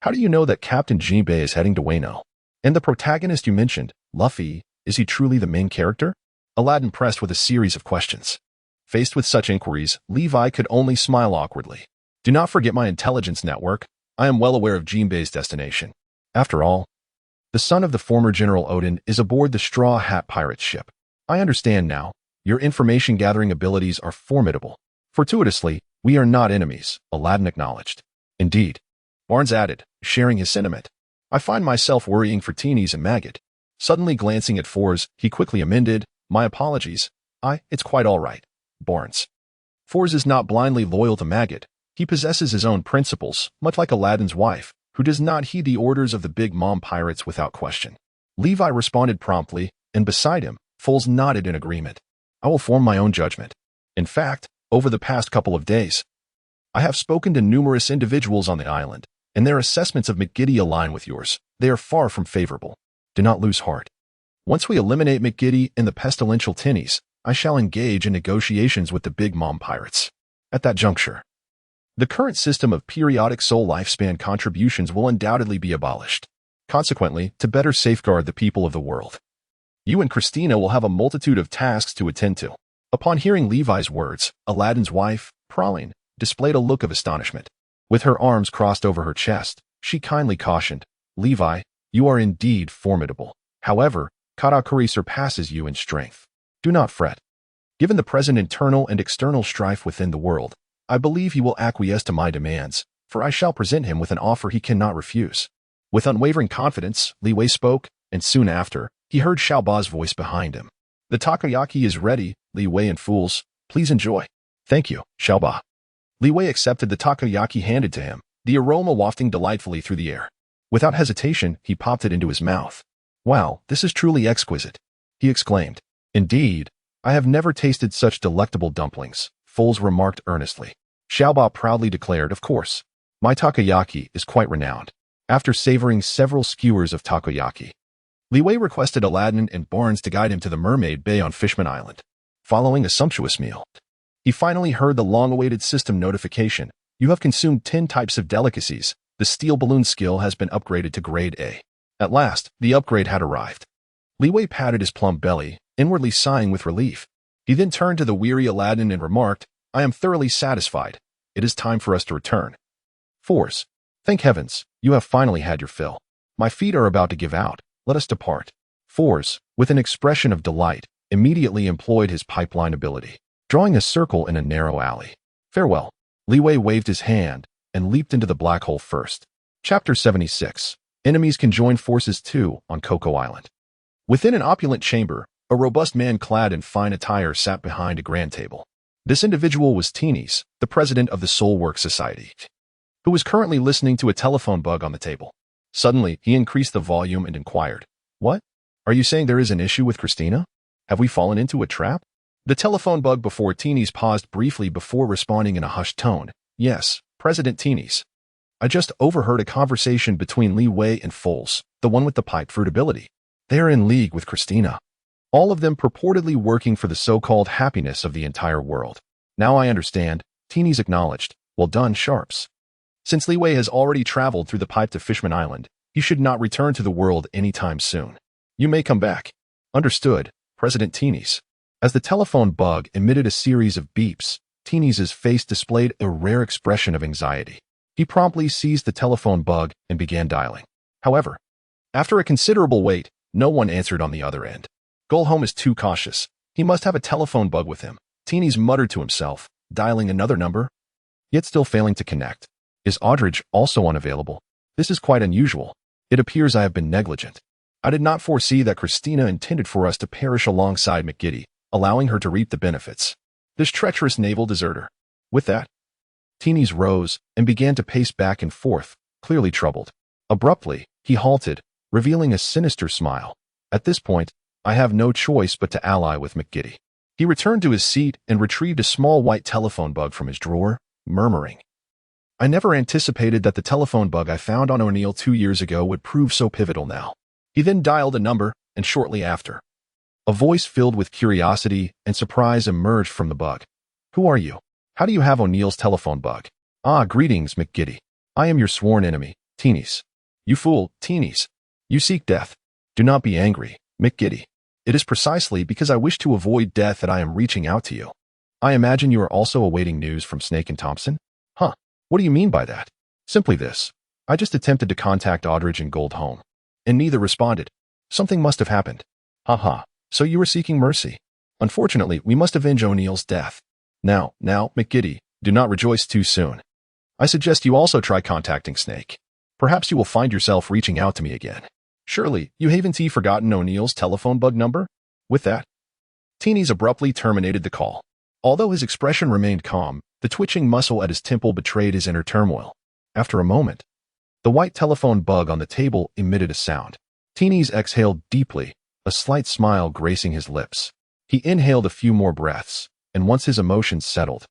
"How do you know that Captain Jinbei is heading to Wano? And the protagonist you mentioned, Luffy, is he truly the main character?" Aladdin pressed with a series of questions. Faced with such inquiries, Levi could only smile awkwardly. "Do not forget my intelligence network. I am well aware of Jinbei's destination. After all, the son of the former General Odin is aboard the Straw Hat Pirate's ship. I understand now. Your information-gathering abilities are formidable. Fortuitously, we are not enemies," Aladdin acknowledged. "Indeed," Barnes added, sharing his sentiment. "I find myself worrying for Teenies and Maggot." Suddenly glancing at Fours, he quickly amended, "My apologies. It's quite all right, Barnes. Fours is not blindly loyal to Maggot. He possesses his own principles, much like Aladdin's wife, who does not heed the orders of the Big Mom pirates without question." Levi responded promptly, and beside him, Foles nodded in agreement. "I will form my own judgment. In fact, over the past couple of days, I have spoken to numerous individuals on the island, and their assessments of McGiddy align with yours. They are far from favorable. Do not lose heart. Once we eliminate McGiddy and the pestilential Tinnies, I shall engage in negotiations with the Big Mom pirates. At that juncture, the current system of periodic soul lifespan contributions will undoubtedly be abolished. Consequently, to better safeguard the people of the world, you and Christina will have a multitude of tasks to attend to." Upon hearing Levi's words, Aladdin's wife, Praline, displayed a look of astonishment. With her arms crossed over her chest, she kindly cautioned, "Levi, you are indeed formidable. However, Katakuri surpasses you in strength. Do not fret. Given the present internal and external strife within the world, I believe he will acquiesce to my demands, for I shall present him with an offer he cannot refuse." With unwavering confidence, Li Wei spoke, and soon after, he heard Xiaoba's voice behind him. "The takoyaki is ready, Li Wei and Fools. Please enjoy." "Thank you, Xiaoba." Li Wei accepted the takoyaki handed to him, the aroma wafting delightfully through the air. Without hesitation, he popped it into his mouth. "Wow, this is truly exquisite," he exclaimed. "Indeed, I have never tasted such delectable dumplings," Foles remarked earnestly. Xiaoba proudly declared, "Of course, my takoyaki is quite renowned." After savoring several skewers of takoyaki, Li Wei requested Aladdin and Barnes to guide him to the Mermaid Bay on Fishman Island. Following a sumptuous meal, he finally heard the long-awaited system notification. "You have consumed 10 types of delicacies. The steel balloon skill has been upgraded to grade A." At last, the upgrade had arrived. Li Wei patted his plump belly, inwardly sighing with relief. He then turned to the weary Aladdin and remarked, "I am thoroughly satisfied. It is time for us to return. Force, thank heavens, you have finally had your fill. My feet are about to give out. Let us depart." Force, with an expression of delight, immediately employed his pipeline ability, drawing a circle in a narrow alley. "Farewell." Li Wei waved his hand and leaped into the black hole first. Chapter 76. Enemies can join forces too on Coco Island. Within an opulent chamber, a robust man clad in fine attire sat behind a grand table. This individual was Teenies, the president of the Soulwork Society, who was currently listening to a telephone bug on the table. Suddenly, he increased the volume and inquired, "What? Are you saying there is an issue with Christina? Have we fallen into a trap?" The telephone bug before Teenies paused briefly before responding in a hushed tone. "Yes, President Teenies. I just overheard a conversation between Li Wei and Foles, the one with the pipe fruit ability. They are in league with Christina. All of them purportedly working for the so-called happiness of the entire world." "Now I understand," Teenies acknowledged. "Well done, Sharps. Since Li Wei has already traveled through the pipe to Fishman Island, he should not return to the world anytime soon. You may come back." "Understood, President Teenies." As the telephone bug emitted a series of beeps, Teenies' face displayed a rare expression of anxiety. He promptly seized the telephone bug and began dialing. However, after a considerable wait, no one answered on the other end. Goldholm is too cautious. He must have a telephone bug with him. Teenies muttered to himself, dialing another number, yet still failing to connect. Is Aldridge also unavailable? This is quite unusual. It appears I have been negligent. I did not foresee that Christina intended for us to perish alongside McGiddy, allowing her to reap the benefits. This treacherous naval deserter. With that, Teenies rose and began to pace back and forth, clearly troubled. Abruptly, he halted, revealing a sinister smile. At this point, I have no choice but to ally with McGiddy. He returned to his seat and retrieved a small white telephone bug from his drawer, murmuring, I never anticipated that the telephone bug I found on O'Neill 2 years ago would prove so pivotal now. He then dialed a number, and shortly after, a voice filled with curiosity and surprise emerged from the bug. Who are you? How do you have O'Neill's telephone bug? Ah, greetings, McGiddy. I am your sworn enemy, Teenies. You fool, Teenies. You seek death. Do not be angry, McGiddy. It is precisely because I wish to avoid death that I am reaching out to you. I imagine you are also awaiting news from Snake and Thompson? Huh. What do you mean by that? Simply this. I just attempted to contact Aldridge and Goldholm, and neither responded. Something must have happened. Haha. So you were seeking mercy. Unfortunately, we must avenge O'Neill's death. Now, McGiddy, do not rejoice too soon. I suggest you also try contacting Snake. Perhaps you will find yourself reaching out to me again. Surely, you haven't forgotten O'Neill's telephone bug number? With that, Teenies abruptly terminated the call. Although his expression remained calm, the twitching muscle at his temple betrayed his inner turmoil. After a moment, the white telephone bug on the table emitted a sound. Teenies exhaled deeply, a slight smile gracing his lips. He inhaled a few more breaths, and once his emotions settled,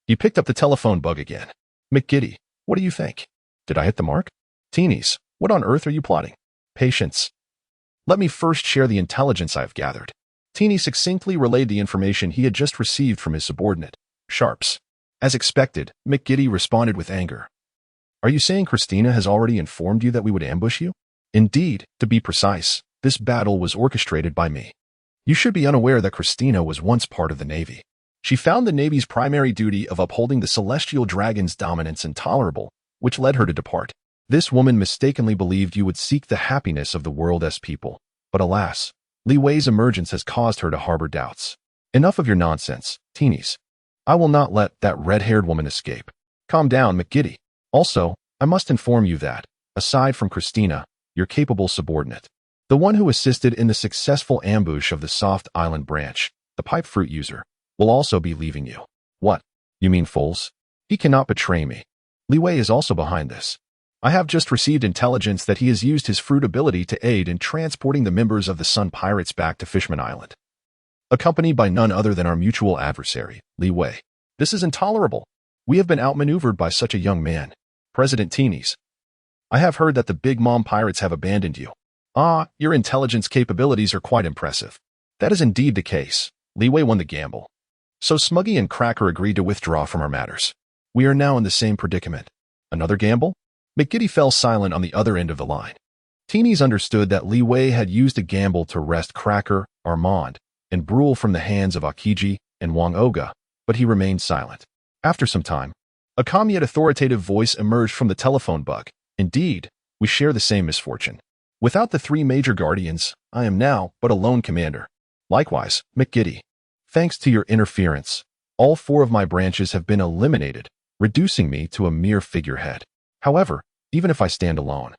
he picked up the telephone bug again. McGiddy, what do you think? Did I hit the mark? Teenies, what on earth are you plotting? Patience. Let me first share the intelligence I have gathered. Teenies succinctly relayed the information he had just received from his subordinate, Sharps. As expected, McGiddy responded with anger. Are you saying Christina has already informed you that we would ambush you? Indeed, to be precise, this battle was orchestrated by me. You should be unaware that Christina was once part of the Navy. She found the Navy's primary duty of upholding the Celestial Dragon's dominance intolerable, which led her to depart. This woman mistakenly believed you would seek the happiness of the world's people. But alas, Li Wei's emergence has caused her to harbor doubts. Enough of your nonsense, Teenies. I will not let that red-haired woman escape. Calm down, McGiddy. Also, I must inform you that, aside from Christina, your capable subordinate, the one who assisted in the successful ambush of the Soft Island branch, the pipe fruit user, will also be leaving you. What? You mean Foles? He cannot betray me. Li Wei is also behind this. I have just received intelligence that he has used his fruit ability to aid in transporting the members of the Sun Pirates back to Fishman Island, accompanied by none other than our mutual adversary, Li Wei. This is intolerable. We have been outmaneuvered by such a young man. President Teenies, I have heard that the Big Mom Pirates have abandoned you. Ah, your intelligence capabilities are quite impressive. That is indeed the case. Li Wei won the gamble. So Smuggy and Cracker agreed to withdraw from our matters. We are now in the same predicament. Another gamble? McGiddy fell silent on the other end of the line. Teenies understood that Li Wei had used a gamble to wrest Cracker, Armand, and Brule from the hands of Akiji and Wang Oga, but he remained silent. After some time, a calm yet authoritative voice emerged from the telephone bug. Indeed, we share the same misfortune. Without the 3 major guardians, I am now but a lone commander. Likewise, McGiddy. Thanks to your interference, all 4 of my branches have been eliminated, reducing me to a mere figurehead. However, even if I stand alone,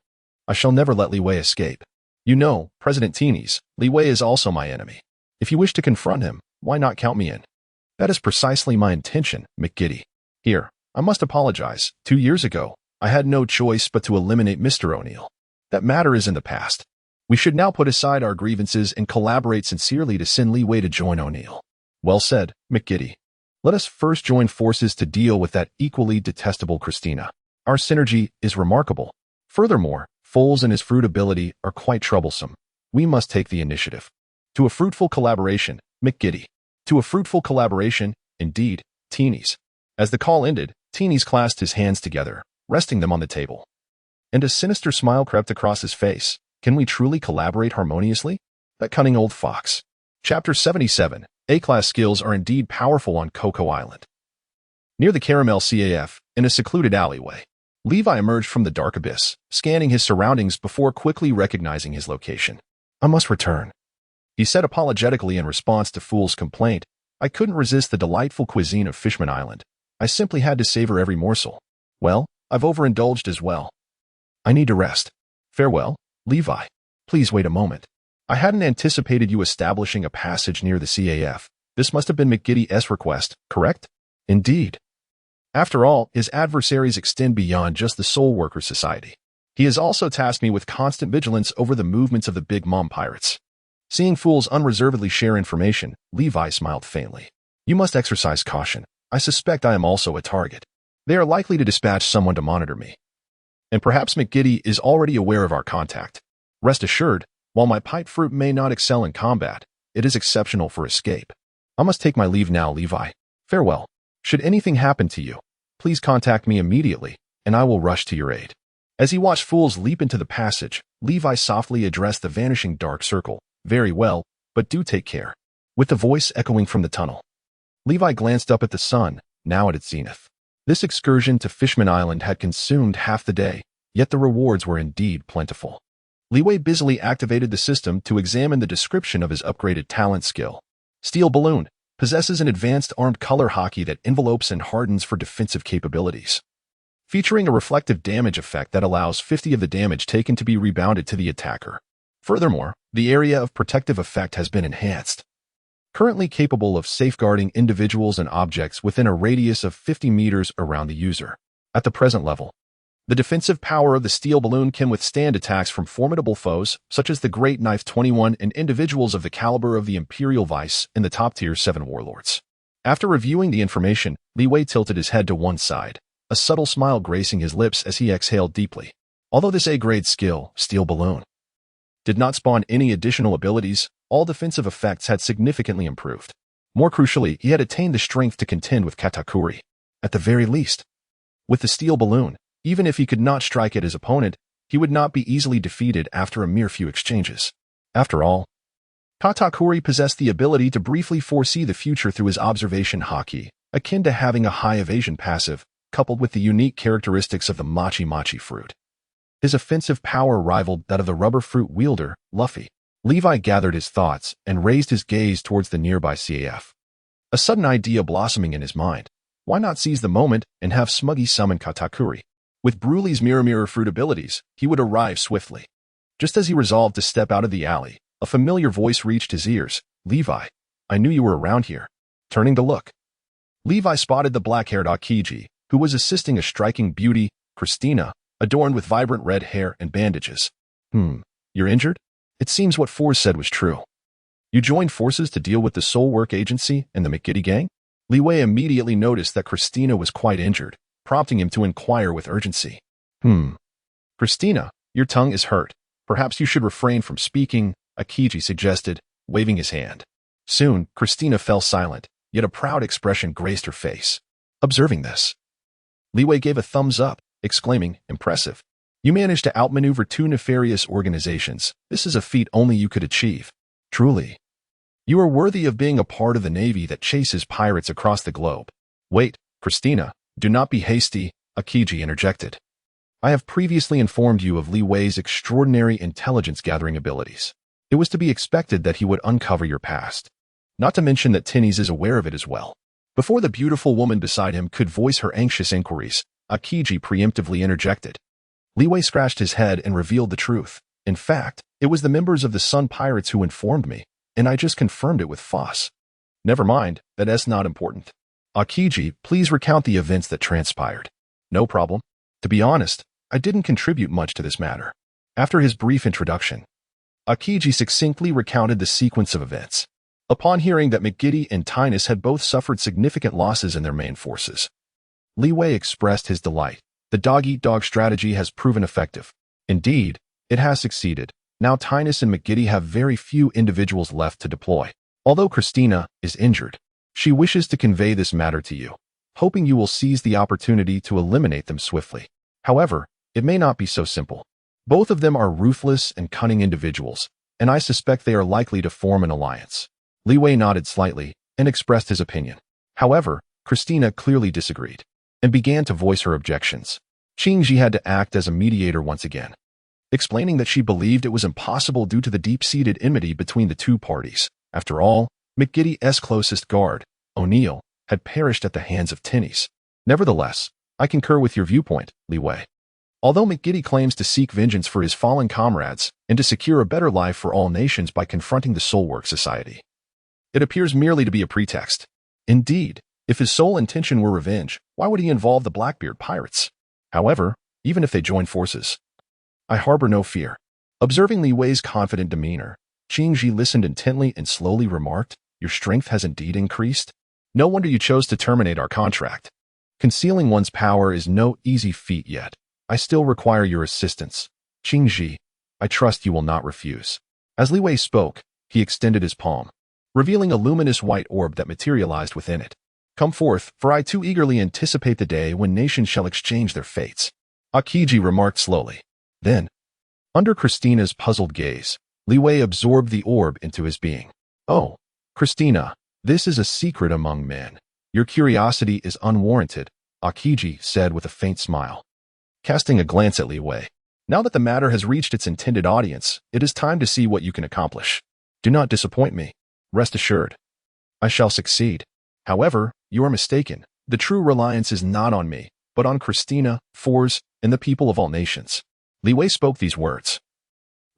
I shall never let Li Wei escape. You know, President Teenies, Li Wei is also my enemy. If you wish to confront him, why not count me in? That is precisely my intention, McGiddy. Here, I must apologize. 2 years ago, I had no choice but to eliminate Mr. O'Neill. That matter is in the past. We should now put aside our grievances and collaborate sincerely to send Li Wei to join O'Neill. Well said, McGiddy. Let us first join forces to deal with that equally detestable Christina. Our synergy is remarkable. Furthermore, Foles and his fruit ability are quite troublesome. We must take the initiative. To a fruitful collaboration, McGiddy. To a fruitful collaboration, indeed, Teenies. As the call ended, Teenies clasped his hands together, resting them on the table. And a sinister smile crept across his face. Can we truly collaborate harmoniously? That cunning old fox. Chapter 77. A-class skills are indeed powerful on Coco Island. Near the Caramel CAF, in a secluded alleyway, Levi emerged from the dark abyss, scanning his surroundings before quickly recognizing his location. I must return, he said apologetically in response to Fool's complaint. I couldn't resist the delightful cuisine of Fishman Island. I simply had to savor every morsel. Well, I've overindulged as well. I need to rest. Farewell, Levi. Please wait a moment. I hadn't anticipated you establishing a passage near the CAF. This must have been McGiddy's request, correct? Indeed. After all, his adversaries extend beyond just the Soul Worker Society. He has also tasked me with constant vigilance over the movements of the Big Mom pirates. Seeing Fools unreservedly share information, Levi smiled faintly. You must exercise caution. I suspect I am also a target. They are likely to dispatch someone to monitor me. And perhaps McGiddy is already aware of our contact. Rest assured, while my pipe fruit may not excel in combat, it is exceptional for escape. I must take my leave now, Levi. Farewell. Should anything happen to you, please contact me immediately, and I will rush to your aid. As he watched Fools leap into the passage, Levi softly addressed the vanishing dark circle. Very well, but do take care. With the voice echoing from the tunnel, Levi glanced up at the sun, now at its zenith. This excursion to Fishman Island had consumed half the day, yet the rewards were indeed plentiful. Leeway busily activated the system to examine the description of his upgraded talent skill. Steel Balloon possesses an advanced armed color hockey that envelopes and hardens for defensive capabilities, featuring a reflective damage effect that allows 50 of the damage taken to be rebounded to the attacker. Furthermore, the area of protective effect has been enhanced, currently capable of safeguarding individuals and objects within a radius of 50 meters around the user. At the present level, the defensive power of the Steel Balloon can withstand attacks from formidable foes, such as the Great Knife 21 and individuals of the caliber of the Imperial Vice and the top-tier 7 warlords. After reviewing the information, Li Wei tilted his head to one side, a subtle smile gracing his lips as he exhaled deeply. Although this A-grade skill, Steel Balloon, did not spawn any additional abilities, all defensive effects had significantly improved. More crucially, he had attained the strength to contend with Katakuri. At the very least, with the Steel Balloon, even if he could not strike at his opponent, he would not be easily defeated after a mere few exchanges. After all, Katakuri possessed the ability to briefly foresee the future through his observation haki, akin to having a high evasion passive, coupled with the unique characteristics of the Machi fruit. His offensive power rivaled that of the rubber fruit wielder, Luffy. Levi gathered his thoughts and raised his gaze towards the nearby CAF. A sudden idea blossoming in his mind. Why not seize the moment and have Smuggy summon Katakuri? With Brulee's mirror fruit abilities, he would arrive swiftly. Just as he resolved to step out of the alley, a familiar voice reached his ears. Levi, I knew you were around here. Turning to look, Levi spotted the black-haired Akiji, who was assisting a striking beauty, Christina, adorned with vibrant red hair and bandages. You're injured? It seems what Fours said was true. You joined forces to deal with the Soul Work Agency and the McGiddy gang? Li Wei immediately noticed that Christina was quite injured, prompting him to inquire with urgency. Christina, your tongue is hurt. Perhaps you should refrain from speaking, Akiji suggested, waving his hand. Soon, Christina fell silent, yet a proud expression graced her face. Observing this, Li Wei gave a thumbs up, exclaiming, impressive. You managed to outmaneuver 2 nefarious organizations. This is a feat only you could achieve. Truly, you are worthy of being a part of the Navy that chases pirates across the globe. Wait, Christina, do not be hasty, Akiji interjected. I have previously informed you of Li Wei's extraordinary intelligence-gathering abilities. It was to be expected that he would uncover your past. Not to mention that Tinnies is aware of it as well. Before the beautiful woman beside him could voice her anxious inquiries, Akiji preemptively interjected. Li Wei scratched his head and revealed the truth. In fact, it was the members of the Sun Pirates who informed me, and I just confirmed it with Foss. Never mind, that's not important. Akiji, please recount the events that transpired. No problem. To be honest, I didn't contribute much to this matter. After his brief introduction, Akiji succinctly recounted the sequence of events. Upon hearing that McGiddy and Tynus had both suffered significant losses in their main forces, Li Wei expressed his delight. The dog-eat-dog strategy has proven effective. Indeed, it has succeeded. Now Tynus and McGiddy have very few individuals left to deploy. Although Christina is injured, she wishes to convey this matter to you, hoping you will seize the opportunity to eliminate them swiftly. However, it may not be so simple. Both of them are ruthless and cunning individuals, and I suspect they are likely to form an alliance. Li Wei nodded slightly and expressed his opinion. However, Christina clearly disagreed and began to voice her objections. Qingji had to act as a mediator once again, explaining that she believed it was impossible due to the deep-seated enmity between the two parties. After all, McGiddy's closest guard, O'Neill, had perished at the hands of Tinnies. Nevertheless, I concur with your viewpoint, Li Wei. Although McGiddy claims to seek vengeance for his fallen comrades and to secure a better life for all nations by confronting the Soulwork Society, it appears merely to be a pretext. Indeed, if his sole intention were revenge, why would he involve the Blackbeard pirates? However, even if they join forces, I harbor no fear. Observing Li Wei's confident demeanor, Qingji listened intently and slowly remarked, "Your strength has indeed increased. No wonder you chose to terminate our contract. Concealing one's power is no easy feat yet. I still require your assistance. Qingji, I trust you will not refuse." As Li Wei spoke, he extended his palm, revealing a luminous white orb that materialized within it. "Come forth, for I too eagerly anticipate the day when nations shall exchange their fates," Akiji remarked slowly. Then, under Christina's puzzled gaze, Li Wei absorbed the orb into his being. "Oh, Christina, this is a secret among men. Your curiosity is unwarranted," Akiji said with a faint smile, casting a glance at Li Wei. "Now that the matter has reached its intended audience, it is time to see what you can accomplish. Do not disappoint me. Rest assured, I shall succeed. However, you are mistaken. The true reliance is not on me, but on Christina, Fours, and the people of all nations." Li Wei spoke these words,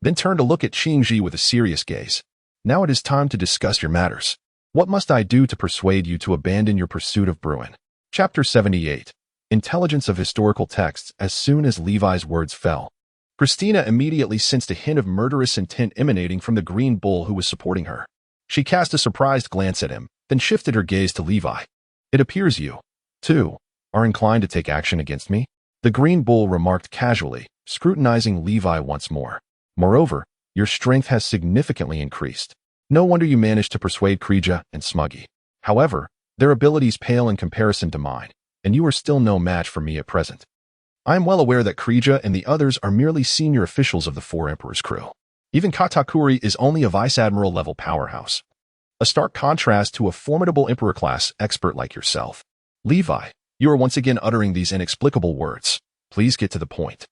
then turned to look at Qingji with a serious gaze. "Now it is time to discuss your matters. What must I do to persuade you to abandon your pursuit of Bruin?" Chapter 78. Intelligence of Historical Texts. As soon as Levi's words fell, Christina immediately sensed a hint of murderous intent emanating from the green bull who was supporting her. She cast a surprised glance at him, then shifted her gaze to Levi. "It appears you, too, are inclined to take action against me," the green bull remarked casually, scrutinizing Levi once more. "Moreover, your strength has significantly increased. No wonder you managed to persuade Krija and Smuggy. However, their abilities pale in comparison to mine, and you are still no match for me at present. I am well aware that Krija and the others are merely senior officials of the Four Emperors crew. Even Katakuri is only a Vice Admiral-level powerhouse, a stark contrast to a formidable Emperor-class expert like yourself. Levi, you are once again uttering these inexplicable words. Please get to the point.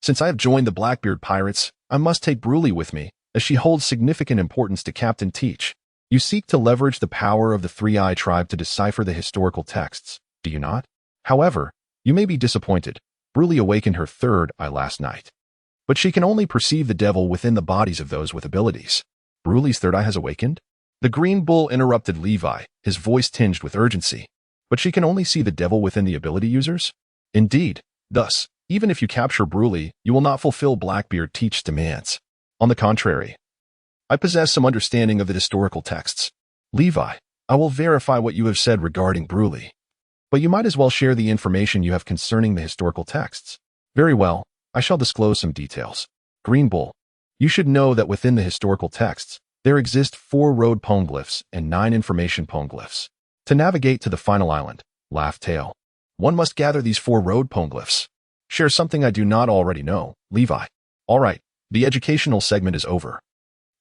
Since I have joined the Blackbeard pirates, I must take Bruley with me, as she holds significant importance to Captain Teach. You seek to leverage the power of the Three-Eye tribe to decipher the historical texts, do you not? However, you may be disappointed. Bruley awakened her third eye last night, but she can only perceive the devil within the bodies of those with abilities. Bruley's third eye has awakened? The green bull interrupted Levi, his voice tinged with urgency. But she can only see the devil within the ability users? Indeed. Thus, even if you capture Bruley, you will not fulfill Blackbeard Teach's demands. On the contrary, I possess some understanding of the historical texts. Levi, I will verify what you have said regarding Bruley, but you might as well share the information you have concerning the historical texts. Very well, I shall disclose some details. Green Bull, you should know that within the historical texts, there exist 4 road poneglyphs and 9 information poneglyphs. To navigate to the final island, Laugh Tail, one must gather these 4 road poneglyphs. Share something I do not already know, Levi. All right, the educational segment is over.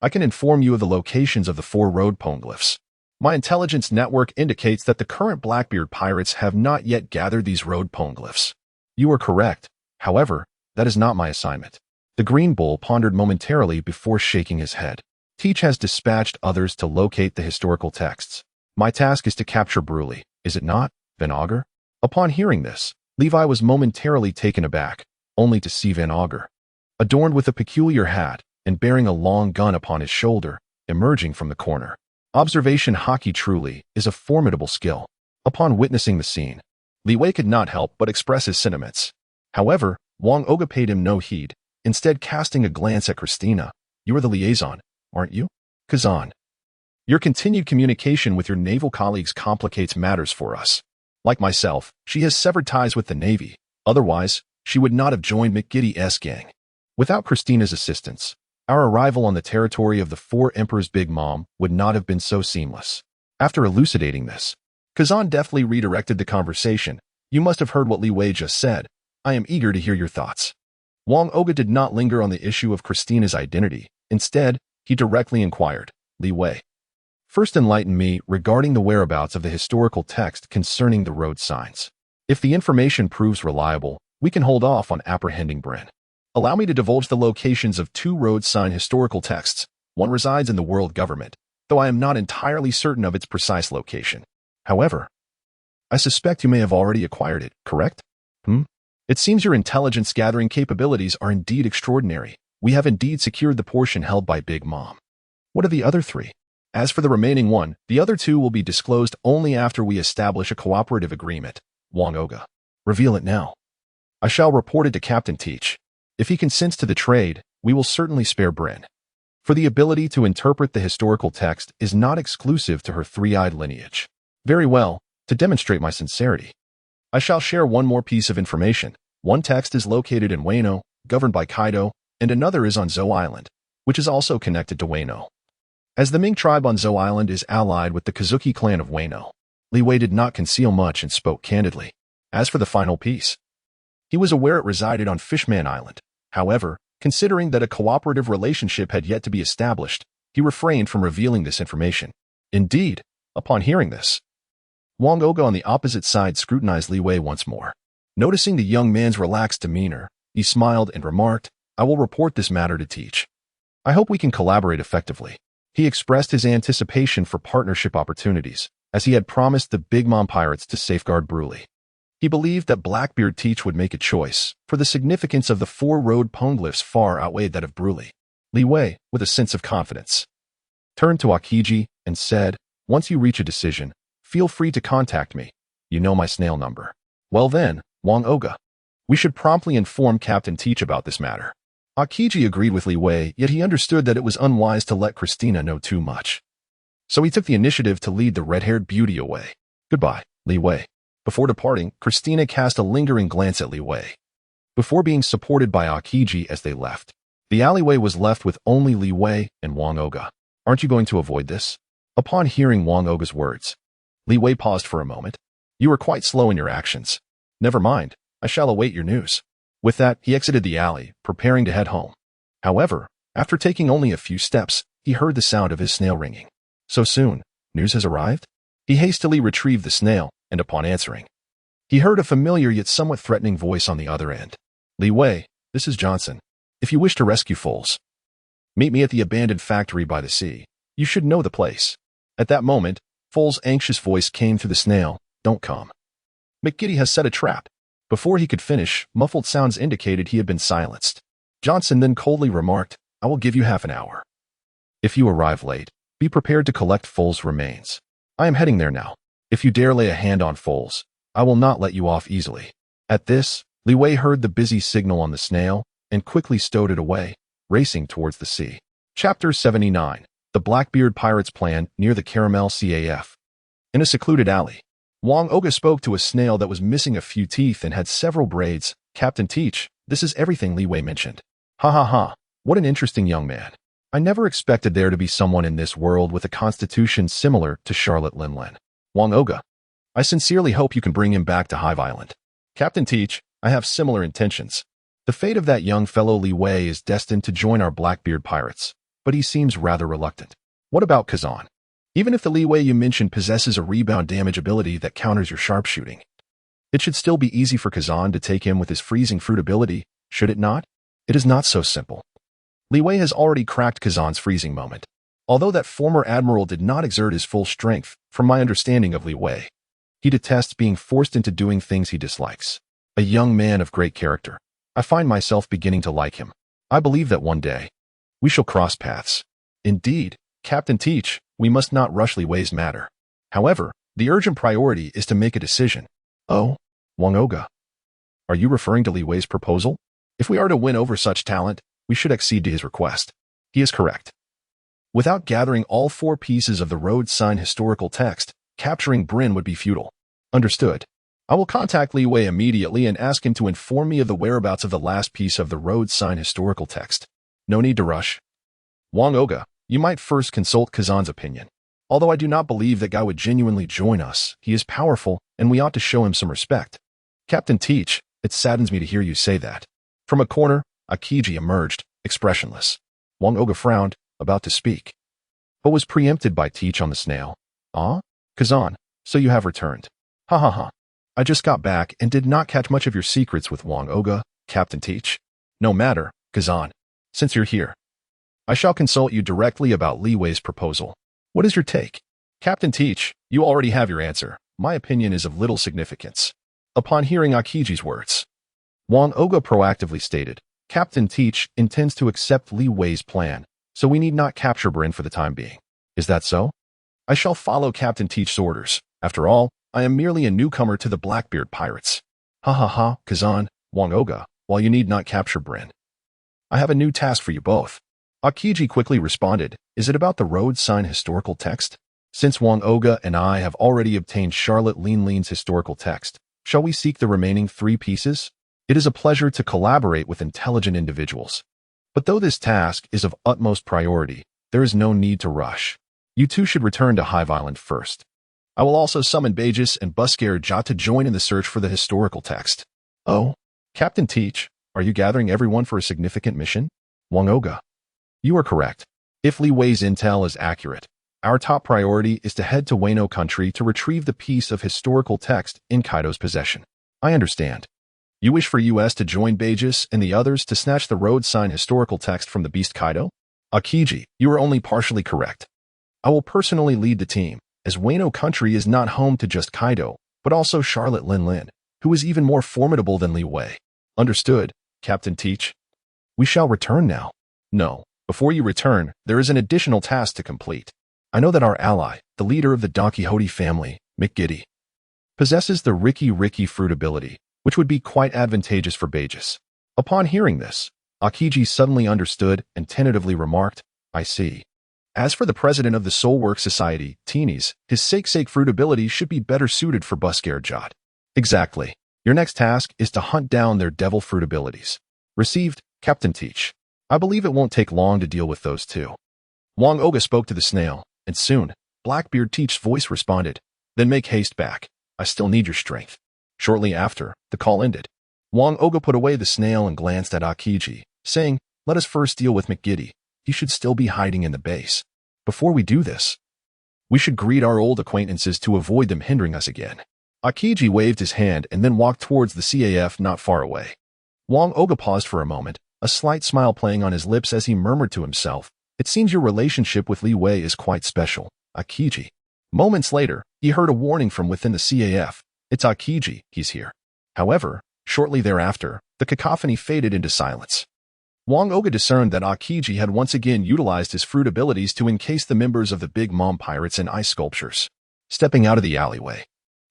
I can inform you of the locations of the 4 road poneglyphs. My intelligence network indicates that the current Blackbeard pirates have not yet gathered these road poneglyphs. You are correct. However, that is not my assignment. The Green Bull pondered momentarily before shaking his head. Teach has dispatched others to locate the historical texts. My task is to capture Bruley, is it not, Van Augur? Upon hearing this, Levi was momentarily taken aback, only to see Van Augur, adorned with a peculiar hat and bearing a long gun upon his shoulder, emerging from the corner. Observation hockey truly is a formidable skill. Upon witnessing the scene, Li Wei could not help but express his sentiments. However, Wang Oga paid him no heed, instead casting a glance at Christina. You are the liaison, aren't you? Kazan. Your continued communication with your naval colleagues complicates matters for us. Like myself, she has severed ties with the Navy. Otherwise, she would not have joined McGiddy's gang. Without Christina's assistance, our arrival on the territory of the Four Emperors' Big Mom would not have been so seamless. After elucidating this, Kazan deftly redirected the conversation. You must have heard what Li Wei just said. I am eager to hear your thoughts. Wang Oga did not linger on the issue of Christina's identity. Instead, he directly inquired, Li Wei, first enlighten me regarding the whereabouts of the historical text concerning the road signs. If the information proves reliable, we can hold off on apprehending Bryn. Allow me to divulge the locations of 2 road sign historical texts. One resides in the world government, though I am not entirely certain of its precise location. However, I suspect you may have already acquired it, correct? It seems your intelligence-gathering capabilities are indeed extraordinary. We have indeed secured the portion held by Big Mom. What are the other 3? As for the remaining one, the other 2 will be disclosed only after we establish a cooperative agreement. Wano. Reveal it now. I shall report it to Captain Teach. If he consents to the trade, we will certainly spare Bryn. For the ability to interpret the historical text is not exclusive to her 3-eyed lineage. Very well, to demonstrate my sincerity, I shall share one more piece of information. One text is located in Wano, governed by Kaido, and another is on Zou Island, which is also connected to Wano. As the Ming tribe on Zou Island is allied with the Kazuki clan of Wano, Li Wei did not conceal much and spoke candidly. As for the final piece, he was aware it resided on Fishman Island. However, considering that a cooperative relationship had yet to be established, he refrained from revealing this information. Indeed, upon hearing this, Wang Oga on the opposite side scrutinized Li Wei once more. Noticing the young man's relaxed demeanor, he smiled and remarked, I will report this matter to Teach. I hope we can collaborate effectively. He expressed his anticipation for partnership opportunities, as he had promised the Big Mom pirates to safeguard Broly. He believed that Blackbeard Teach would make a choice, for the significance of the 4 road poneglyphs far outweighed that of Broly. Li Wei, with a sense of confidence, turned to Akiji and said, once you reach a decision, feel free to contact me. You know my snail number. Well then, Wang Oga, we should promptly inform Captain Teach about this matter. Akiji agreed with Li Wei, yet he understood that it was unwise to let Christina know too much. So he took the initiative to lead the red-haired beauty away. Goodbye, Li Wei. Before departing, Christina cast a lingering glance at Li Wei. Before being supported by Akiji as they left, the alleyway was left with only Li Wei and Wang Oga. Aren't you going to avoid this? Upon hearing Wang Oga's words, Li Wei paused for a moment. You were quite slow in your actions. Never mind, I shall await your news. With that, he exited the alley, preparing to head home. However, after taking only a few steps, he heard the sound of his snail ringing. So soon, news has arrived? He hastily retrieved the snail, and upon answering, he heard a familiar yet somewhat threatening voice on the other end. Li Wei, this is Johnson. If you wish to rescue foals, meet me at the abandoned factory by the sea. You should know the place. At that moment, Foal's anxious voice came through the snail. Don't come. McGiddy has set a trap. Before he could finish, muffled sounds indicated he had been silenced. Johnson then coldly remarked, I will give you half an hour. If you arrive late, be prepared to collect Foal's remains. I am heading there now. If you dare lay a hand on Foal's, I will not let you off easily. At this, Li Wei heard the busy signal on the snail and quickly stowed it away, racing towards the sea. Chapter 79. The Blackbeard Pirates' Plan near the Caramel CAF. In a secluded alley, Wang Oga spoke to a snail that was missing a few teeth and had several braids. Captain Teach, this is everything Li Wei mentioned. Ha ha ha, what an interesting young man. I never expected there to be someone in this world with a constitution similar to Charlotte Linlin. Wang Oga, I sincerely hope you can bring him back to Hive Island. Captain Teach, I have similar intentions. The fate of that young fellow Li Wei is destined to join our Blackbeard pirates, but he seems rather reluctant. What about Kazan? Even if the Li Wei you mentioned possesses a rebound damage ability that counters your sharpshooting, it should still be easy for Kazan to take him with his freezing fruit ability, should it not? It is not so simple. Li Wei has already cracked Kazan's freezing moment. Although that former admiral did not exert his full strength, from my understanding of Li Wei, he detests being forced into doing things he dislikes. A young man of great character. I find myself beginning to like him. I believe that one day, we shall cross paths. Indeed, Captain Teach, we must not rush Li Wei's matter. However, the urgent priority is to make a decision. Oh, Wang Oga. Are you referring to Li Wei's proposal? If we are to win over such talent, we should accede to his request. He is correct. Without gathering all 4 pieces of the road sign historical text, capturing Bryn would be futile. Understood. I will contact Li Wei immediately and ask him to inform me of the whereabouts of the last piece of the road sign historical text. No need to rush. Wang Oga, you might first consult Kazan's opinion. Although I do not believe that guy would genuinely join us, he is powerful, and we ought to show him some respect. Captain Teach, it saddens me to hear you say that. From a corner, Akiji emerged, expressionless. Wang Oga frowned, about to speak, but was preempted by Teach on the snail. Ah? Kazan, so you have returned. Ha ha ha. I just got back and did not catch much of your secrets with Wang Oga, Captain Teach. No matter, Kazan. Since you're here, I shall consult you directly about Li Wei's proposal. What is your take? Captain Teach, you already have your answer. My opinion is of little significance. Upon hearing Akiji's words, Wang Oga proactively stated, Captain Teach intends to accept Li Wei's plan, so we need not capture Brin for the time being. Is that so? I shall follow Captain Teach's orders. After all, I am merely a newcomer to the Blackbeard pirates. Ha ha ha, Kazan, Wang Oga, while you need not capture Brin, I have a new task for you both. Akiji quickly responded, is it about the road sign historical text? Since Wang Oga and I have already obtained Charlotte Lean's historical text, shall we seek the remaining 3 pieces? It is a pleasure to collaborate with intelligent individuals. But though this task is of utmost priority, there is no need to rush. You two should return to Hive Island first. I will also summon Baegis and Busker Jot to join in the search for the historical text. Oh, Captain Teach, are you gathering everyone for a significant mission? Wang Oga. You are correct. If Li Wei's intel is accurate, our top priority is to head to Wano country to retrieve the piece of historical text in Kaido's possession. I understand. You wish for US to join Baegis and the others to snatch the road sign historical text from the beast Kaido? Akiji, you are only partially correct. I will personally lead the team, as Wano country is not home to just Kaido, but also Charlotte Lin, who is even more formidable than Li Wei. Understood, Captain Teach. We shall return now. No, before you return, there is an additional task to complete. I know that our ally, the leader of the Don Quixote family, McGiddy, possesses the Ricky fruit ability, which would be quite advantageous for Baegis. Upon hearing this, Akiji suddenly understood and tentatively remarked, I see. As for the president of the Soulwork Society, Teenies, his sake fruit ability should be better suited for Busker Jot. Exactly. Your next task is to hunt down their devil fruit abilities. Received, Captain Teach. I believe it won't take long to deal with those two. Wang Oga spoke to the snail, and soon, Blackbeard Teach's voice responded, then make haste back. I still need your strength. Shortly after, the call ended. Wang Oga put away the snail and glanced at Akiji, saying, let us first deal with McGiddy. He should still be hiding in the base. Before we do this, we should greet our old acquaintances to avoid them hindering us again. Akiji waved his hand and then walked towards the CAF not far away. Wang Oga paused for a moment, a slight smile playing on his lips as he murmured to himself, it seems your relationship with Li Wei is quite special, Akiji. Moments later, he heard a warning from within the CAF. It's Akiji, he's here. However, shortly thereafter, the cacophony faded into silence. Wang Oga discerned that Akiji had once again utilized his fruit abilities to encase the members of the Big Mom Pirates in ice sculptures. Stepping out of the alleyway,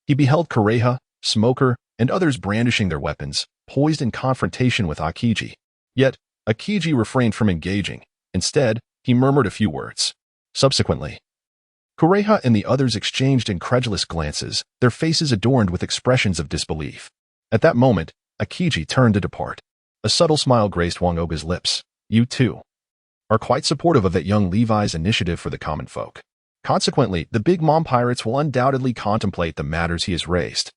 he beheld Kureha, Smoker, and others brandishing their weapons, poised in confrontation with Akiji. Yet, Akiji refrained from engaging. Instead, he murmured a few words. Subsequently, Kureha and the others exchanged incredulous glances, their faces adorned with expressions of disbelief. At that moment, Akiji turned to depart. A subtle smile graced Wang Oga's lips. You, too, are quite supportive of that young Levi's initiative for the common folk. Consequently, the Big Mom Pirates will undoubtedly contemplate the matters he has raised.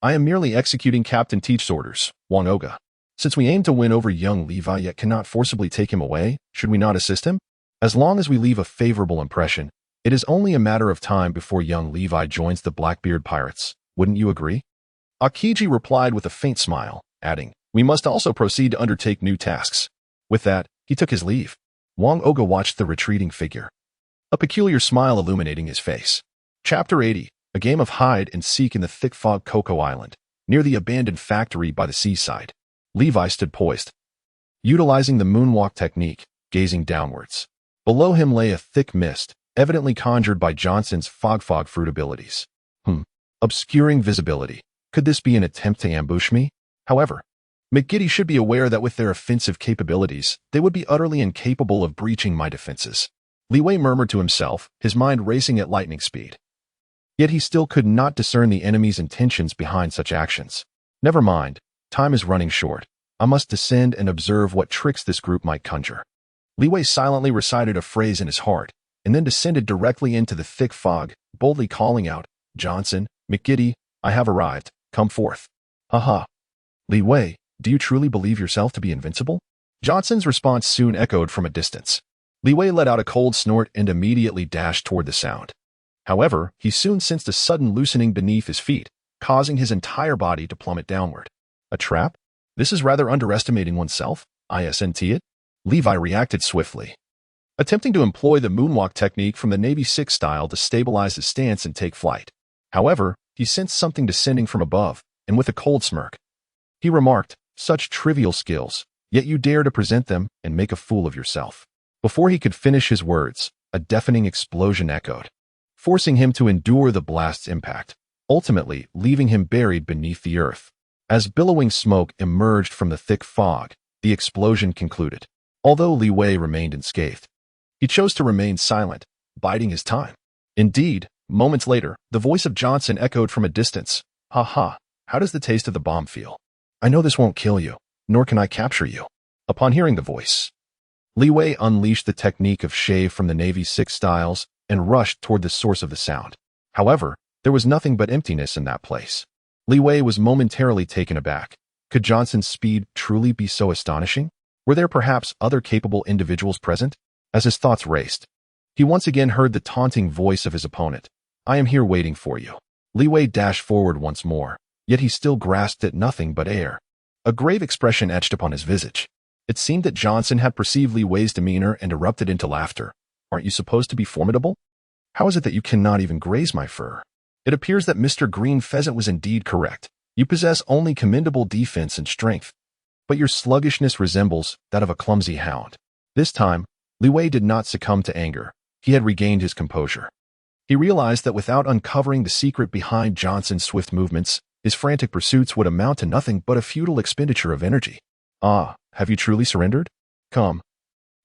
I am merely executing Captain Teach's orders, Wang Oga. Since we aim to win over young Levi yet cannot forcibly take him away, should we not assist him? As long as we leave a favorable impression, it is only a matter of time before young Levi joins the Blackbeard Pirates. Wouldn't you agree? Akiji replied with a faint smile, adding, we must also proceed to undertake new tasks. With that, he took his leave. Wang Oga watched the retreating figure, a peculiar smile illuminating his face. Chapter 80, a game of hide and seek in the thick fog Cocoa Island, near the abandoned factory by the seaside. Levi stood poised, utilizing the moonwalk technique, gazing downwards. Below him lay a thick mist, evidently conjured by Johnson's fog fruit abilities. Obscuring visibility. Could this be an attempt to ambush me? However, McGiddy should be aware that with their offensive capabilities, they would be utterly incapable of breaching my defenses. Li Wei murmured to himself, his mind racing at lightning speed. Yet he still could not discern the enemy's intentions behind such actions. Never mind, time is running short. I must descend and observe what tricks this group might conjure. Li Wei silently recited a phrase in his heart, and then descended directly into the thick fog, boldly calling out, Johnson, McGiddy, I have arrived, come forth. Haha. Li Wei, do you truly believe yourself to be invincible? Johnson's response soon echoed from a distance. Li Wei let out a cold snort and immediately dashed toward the sound. However, he soon sensed a sudden loosening beneath his feet, causing his entire body to plummet downward. A trap? This is rather underestimating oneself, isn't it? Levi reacted swiftly, attempting to employ the moonwalk technique from the Navy SIX style to stabilize his stance and take flight. However, he sensed something descending from above, and with a cold smirk, he remarked, "Such trivial skills, yet you dare to present them and make a fool of yourself." Before he could finish his words, a deafening explosion echoed, forcing him to endure the blast's impact, ultimately leaving him buried beneath the earth. As billowing smoke emerged from the thick fog, the explosion concluded. Although Li Wei remained unscathed, he chose to remain silent, biding his time. Indeed, moments later, the voice of Johnson echoed from a distance. "Ha ha, how does the taste of the bomb feel? I know this won't kill you, nor can I capture you." Upon hearing the voice, Li Wei unleashed the technique of shave from the Navy SIX styles and rushed toward the source of the sound. However, there was nothing but emptiness in that place. Li Wei was momentarily taken aback. Could Johnson's speed truly be so astonishing? Were there perhaps other capable individuals present? As his thoughts raced, he once again heard the taunting voice of his opponent. "I am here waiting for you." Li Wei dashed forward once more, yet he still grasped at nothing but air. A grave expression etched upon his visage. It seemed that Johnson had perceived Li Wei's demeanor and erupted into laughter. "Aren't you supposed to be formidable? How is it that you cannot even graze my fur? It appears that Mr. Green Pheasant was indeed correct. You possess only commendable defense and strength, but your sluggishness resembles that of a clumsy hound." This time, Li Wei did not succumb to anger. He had regained his composure. He realized that without uncovering the secret behind Johnson's swift movements, his frantic pursuits would amount to nothing but a futile expenditure of energy. "Ah, have you truly surrendered? Come,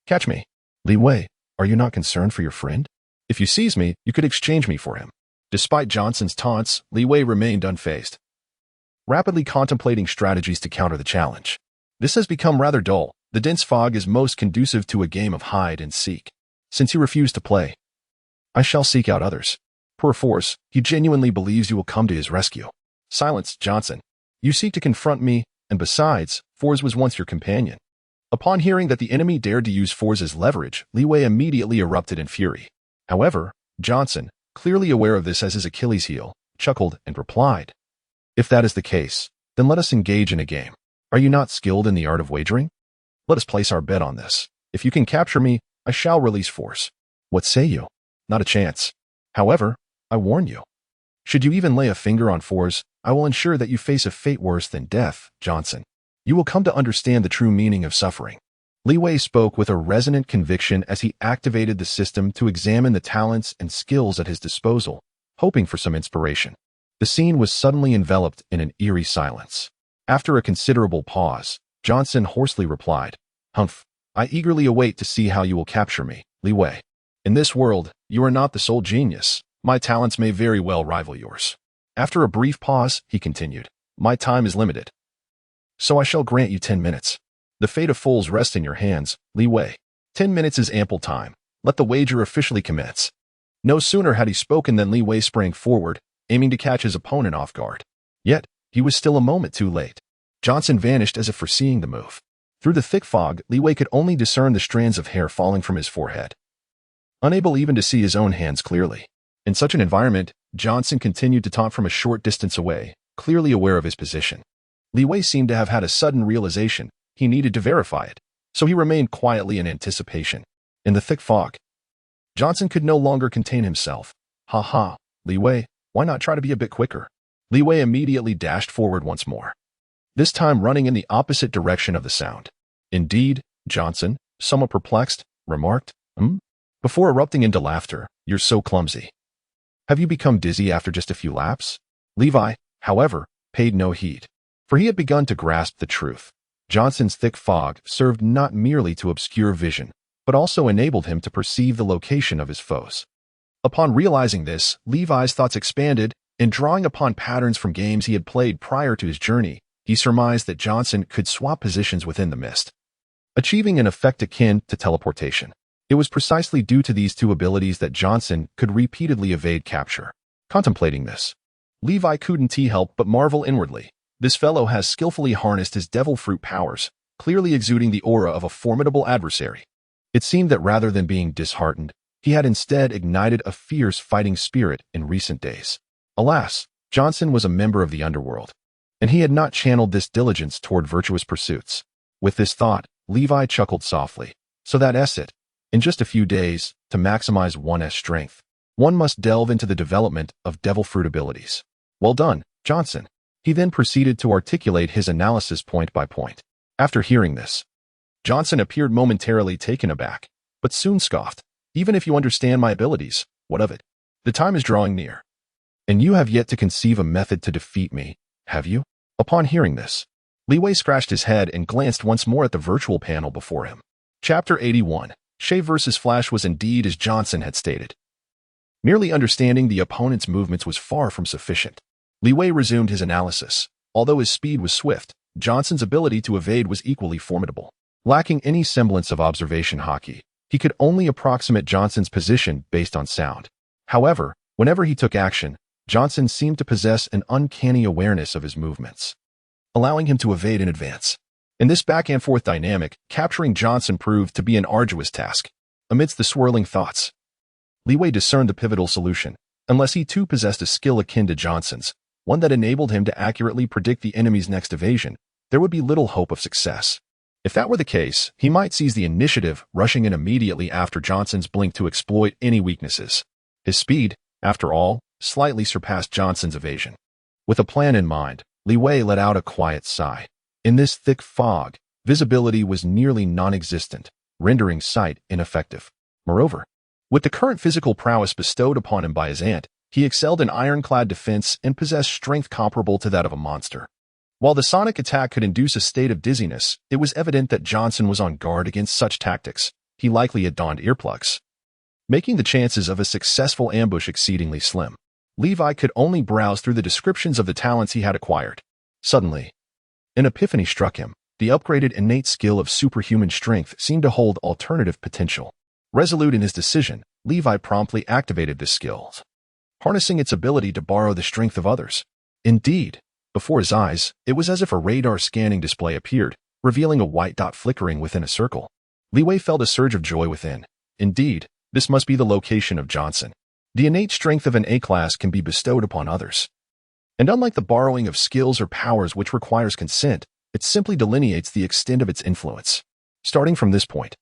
catch me." "Li Wei, are you not concerned for your friend? If you seize me, you could exchange me for him." Despite Johnson's taunts, Li Wei remained unfazed, rapidly contemplating strategies to counter the challenge. "This has become rather dull. The dense fog is most conducive to a game of hide and seek. Since you refuse to play, I shall seek out others." Perforce, he genuinely believes you will come to his rescue. "Silence, Johnson. You seek to confront me, and besides, Force was once your companion." Upon hearing that the enemy dared to use Force as leverage, Li Wei immediately erupted in fury. However, Johnson, clearly aware of this as his Achilles heel, chuckled and replied, "If that is the case, then let us engage in a game. Are you not skilled in the art of wagering? Let us place our bet on this. If you can capture me, I shall release Force. What say you?" "Not a chance. However, I warn you, should you even lay a finger on Force, I will ensure that you face a fate worse than death, Johnson. You will come to understand the true meaning of suffering." Li Wei spoke with a resonant conviction as he activated the system to examine the talents and skills at his disposal, hoping for some inspiration. The scene was suddenly enveloped in an eerie silence. After a considerable pause, Johnson hoarsely replied, "Humph, I eagerly await to see how you will capture me, Li Wei. In this world, you are not the sole genius. My talents may very well rival yours." After a brief pause, he continued, "My time is limited, so I shall grant you 10 minutes. The fate of fools rests in your hands, Li Wei. 10 minutes is ample time. Let the wager officially commence." No sooner had he spoken than Li Wei sprang forward, aiming to catch his opponent off guard. Yet, he was still a moment too late. Johnson vanished as if foreseeing the move. Through the thick fog, Li Wei could only discern the strands of hair falling from his forehead, unable even to see his own hands clearly. In such an environment, Johnson continued to taunt from a short distance away, clearly aware of his position. Li Wei seemed to have had a sudden realization. He needed to verify it, so he remained quietly in anticipation. In the thick fog, Johnson could no longer contain himself. "Ha ha, Li Wei, why not try to be a bit quicker?" Li Wei immediately dashed forward once more, this time running in the opposite direction of the sound. "Indeed," Johnson, somewhat perplexed, remarked, before erupting into laughter, "You're so clumsy. Have you become dizzy after just a few laps?" Levi, however, paid no heed, for he had begun to grasp the truth. Johnson's thick fog served not merely to obscure vision, but also enabled him to perceive the location of his foes. Upon realizing this, Levi's thoughts expanded, and drawing upon patterns from games he had played prior to his journey, he surmised that Johnson could swap positions within the mist, achieving an effect akin to teleportation. It was precisely due to these two abilities that Johnson could repeatedly evade capture. Contemplating this, Levi couldn't help but marvel inwardly. This fellow has skillfully harnessed his devil fruit powers, clearly exuding the aura of a formidable adversary. It seemed that rather than being disheartened, he had instead ignited a fierce fighting spirit in recent days. Alas, Johnson was a member of the underworld, and he had not channeled this diligence toward virtuous pursuits. With this thought, Levi chuckled softly. So that's it. In just a few days, to maximize one's strength, one must delve into the development of devil fruit abilities. Well done, Johnson. He then proceeded to articulate his analysis point by point. After hearing this, Johnson appeared momentarily taken aback, but soon scoffed. Even if you understand my abilities, what of it? The time is drawing near. And you have yet to conceive a method to defeat me, have you? Upon hearing this, Li Wei scratched his head and glanced once more at the virtual panel before him. Chapter 81. Shave vs. Flash was indeed as Johnson had stated. Merely understanding the opponent's movements was far from sufficient. Li Wei resumed his analysis. Although his speed was swift, Johnson's ability to evade was equally formidable. Lacking any semblance of observation hockey, he could only approximate Johnson's position based on sound. However, whenever he took action, Johnson seemed to possess an uncanny awareness of his movements, allowing him to evade in advance. In this back-and-forth dynamic, capturing Johnson proved to be an arduous task. Amidst the swirling thoughts, Li Wei discerned the pivotal solution. Unless he too possessed a skill akin to Johnson's, one that enabled him to accurately predict the enemy's next evasion, there would be little hope of success. If that were the case, he might seize the initiative, rushing in immediately after Johnson's blink to exploit any weaknesses. His speed, after all, slightly surpassed Johnson's evasion. With a plan in mind, Li Wei let out a quiet sigh. In this thick fog, visibility was nearly non-existent, rendering sight ineffective. Moreover, with the current physical prowess bestowed upon him by his aunt, he excelled in ironclad defense and possessed strength comparable to that of a monster. While the sonic attack could induce a state of dizziness, it was evident that Johnson was on guard against such tactics. He likely had donned earplugs, making the chances of a successful ambush exceedingly slim. Levi could only browse through the descriptions of the talents he had acquired. Suddenly, an epiphany struck him. The upgraded innate skill of superhuman strength seemed to hold alternative potential. Resolute in his decision, Levi promptly activated this skill, harnessing its ability to borrow the strength of others. Indeed, before his eyes, it was as if a radar scanning display appeared, revealing a white dot flickering within a circle. Li Wei felt a surge of joy within. Indeed, this must be the location of Johnson. The innate strength of an A-class can be bestowed upon others. And unlike the borrowing of skills or powers which requires consent, it simply delineates the extent of its influence. Starting from this point,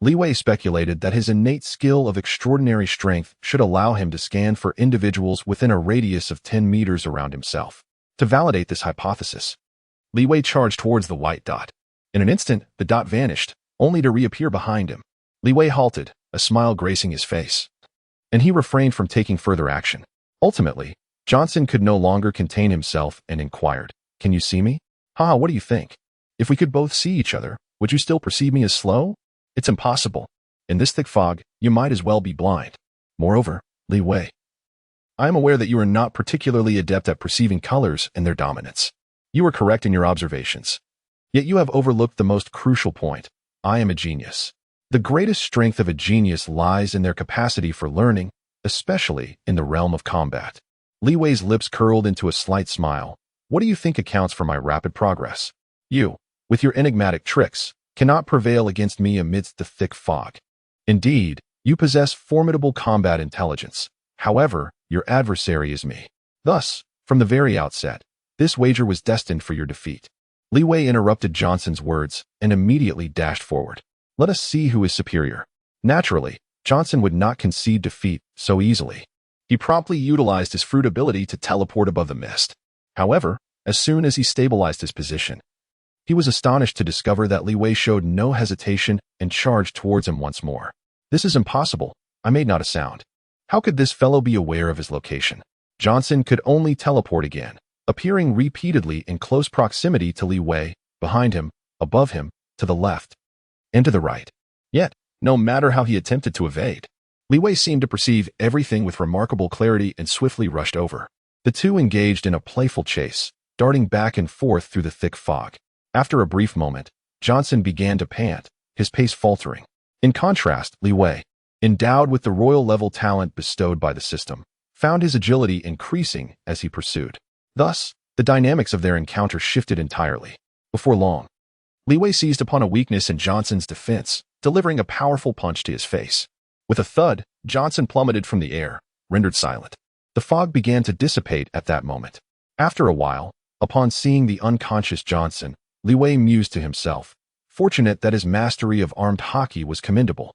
Li Wei speculated that his innate skill of extraordinary strength should allow him to scan for individuals within a radius of 10 meters around himself. To validate this hypothesis, Li Wei charged towards the white dot. In an instant, the dot vanished, only to reappear behind him. Li Wei halted, a smile gracing his face, and he refrained from taking further action. Ultimately, Johnson could no longer contain himself and inquired, "Can you see me? Haha, what do you think? If we could both see each other, would you still perceive me as slow? It's impossible. In this thick fog, you might as well be blind. Moreover, Li Wei, I am aware that you are not particularly adept at perceiving colors and their dominance. You are correct in your observations. Yet you have overlooked the most crucial point. I am a genius. The greatest strength of a genius lies in their capacity for learning, especially in the realm of combat." Li Wei's lips curled into a slight smile. "What do you think accounts for my rapid progress? You, with your enigmatic tricks, cannot prevail against me amidst the thick fog. Indeed, you possess formidable combat intelligence. However, your adversary is me. Thus, from the very outset, this wager was destined for your defeat." Li Wei interrupted Johnson's words and immediately dashed forward. "Let us see who is superior." Naturally, Johnson would not concede defeat so easily. He promptly utilized his fruit ability to teleport above the mist. However, as soon as he stabilized his position, he was astonished to discover that Li Wei showed no hesitation and charged towards him once more. "This is impossible." I made not a sound. How could this fellow be aware of his location? Johnson could only teleport again, appearing repeatedly in close proximity to Li Wei, behind him, above him, to the left, and to the right. Yet, no matter how he attempted to evade, Li Wei seemed to perceive everything with remarkable clarity and swiftly rushed over. The two engaged in a playful chase, darting back and forth through the thick fog. After a brief moment, Johnson began to pant, his pace faltering. In contrast, Li Wei, endowed with the royal-level talent bestowed by the system, found his agility increasing as he pursued. Thus, the dynamics of their encounter shifted entirely. Before long, Li Wei seized upon a weakness in Johnson's defense, delivering a powerful punch to his face. With a thud, Johnson plummeted from the air, rendered silent. The fog began to dissipate at that moment. After a while, upon seeing the unconscious Johnson, Li Wei mused to himself, fortunate that his mastery of armed hockey was commendable.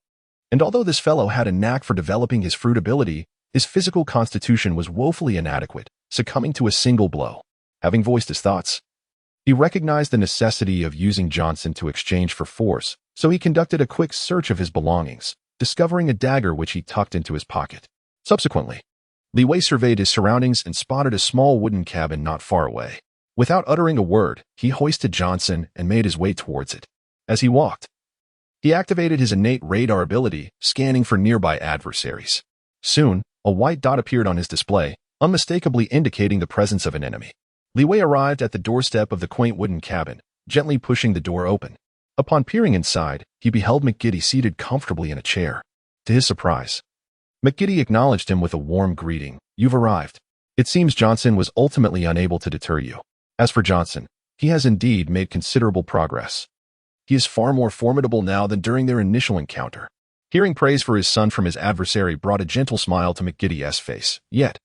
And although this fellow had a knack for developing his fruit ability, his physical constitution was woefully inadequate, succumbing to a single blow. Having voiced his thoughts, he recognized the necessity of using Johnson to exchange for force, so he conducted a quick search of his belongings, discovering a dagger which he tucked into his pocket. Subsequently, Li Wei surveyed his surroundings and spotted a small wooden cabin not far away. Without uttering a word, he hoisted Johnson and made his way towards it. As he walked, he activated his innate radar ability, scanning for nearby adversaries. Soon, a white dot appeared on his display, unmistakably indicating the presence of an enemy. Li Wei arrived at the doorstep of the quaint wooden cabin, gently pushing the door open. Upon peering inside, he beheld McGiddy seated comfortably in a chair. To his surprise, McGiddy acknowledged him with a warm greeting. "You've arrived." It seems Johnson was ultimately unable to deter you. As for Johnson, he has indeed made considerable progress. He is far more formidable now than during their initial encounter. Hearing praise for his son from his adversary brought a gentle smile to McGiddy's face. Yet,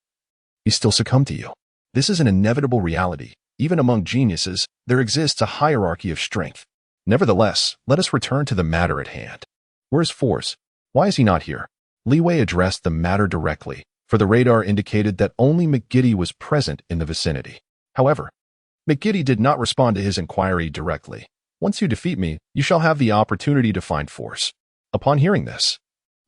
he still succumbed to you. This is an inevitable reality. Even among geniuses, there exists a hierarchy of strength. Nevertheless, let us return to the matter at hand. Where is Force? Why is he not here? Li Wei addressed the matter directly, for the radar indicated that only McGiddy was present in the vicinity. However, McGiddy did not respond to his inquiry directly. "Once you defeat me, you shall have the opportunity to find Force." Upon hearing this,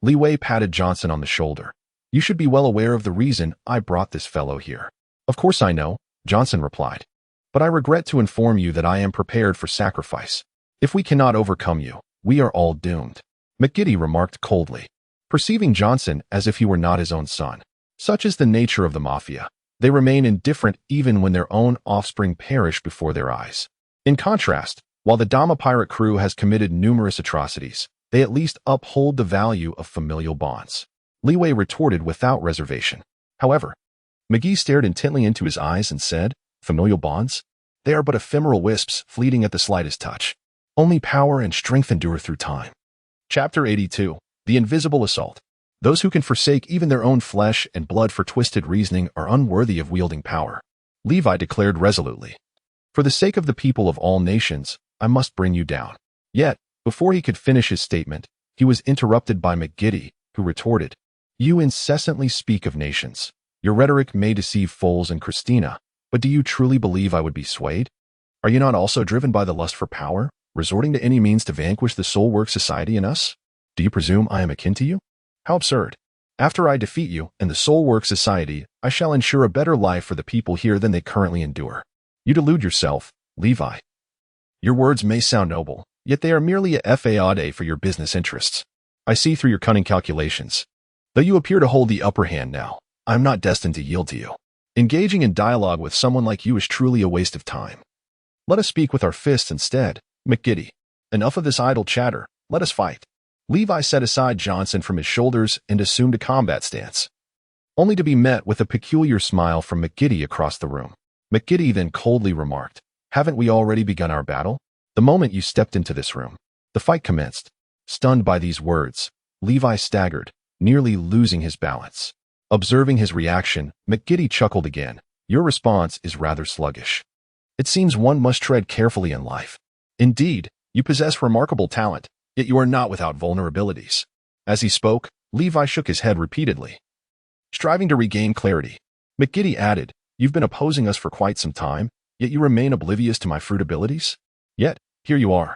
Li Wei patted Johnson on the shoulder. "You should be well aware of the reason I brought this fellow here." "Of course I know," Johnson replied. "But I regret to inform you that I am prepared for sacrifice. If we cannot overcome you, we are all doomed," McGiddy remarked coldly, perceiving Johnson as if he were not his own son. Such is the nature of the Mafia. They remain indifferent even when their own offspring perish before their eyes. In contrast, while the Dama pirate crew has committed numerous atrocities, they at least uphold the value of familial bonds. Li Wei retorted without reservation. However, McGee stared intently into his eyes and said, "Familial bonds? They are but ephemeral wisps, fleeting at the slightest touch. Only power and strength endure through time." Chapter 82. The Invisible Assault. Those who can forsake even their own flesh and blood for twisted reasoning are unworthy of wielding power, Levi declared resolutely. "For the sake of the people of all nations, I must bring you down." Yet, before he could finish his statement, he was interrupted by McGiddy, who retorted, "You incessantly speak of nations. Your rhetoric may deceive Foles and Christina, but do you truly believe I would be swayed? Are you not also driven by the lust for power, resorting to any means to vanquish the soul work society in us? Do you presume I am akin to you? How absurd. After I defeat you and the soul work society, I shall ensure a better life for the people here than they currently endure. You delude yourself, Levi. Your words may sound noble, yet they are merely a faade for your business interests. I see through your cunning calculations. Though you appear to hold the upper hand now, I am not destined to yield to you. Engaging in dialogue with someone like you is truly a waste of time. Let us speak with our fists instead, McGiddy. Enough of this idle chatter, let us fight." Levi set aside Johnson from his shoulders and assumed a combat stance, only to be met with a peculiar smile from McGiddy across the room. McGiddy then coldly remarked, "Haven't we already begun our battle? The moment you stepped into this room, the fight commenced." Stunned by these words, Levi staggered, nearly losing his balance. Observing his reaction, McGiddy chuckled again. "Your response is rather sluggish. It seems one must tread carefully in life. Indeed, you possess remarkable talent, yet you are not without vulnerabilities." As he spoke, Levi shook his head repeatedly, striving to regain clarity. McGiddy added, "You've been opposing us for quite some time, yet you remain oblivious to my fruit abilities? Yet, here you are,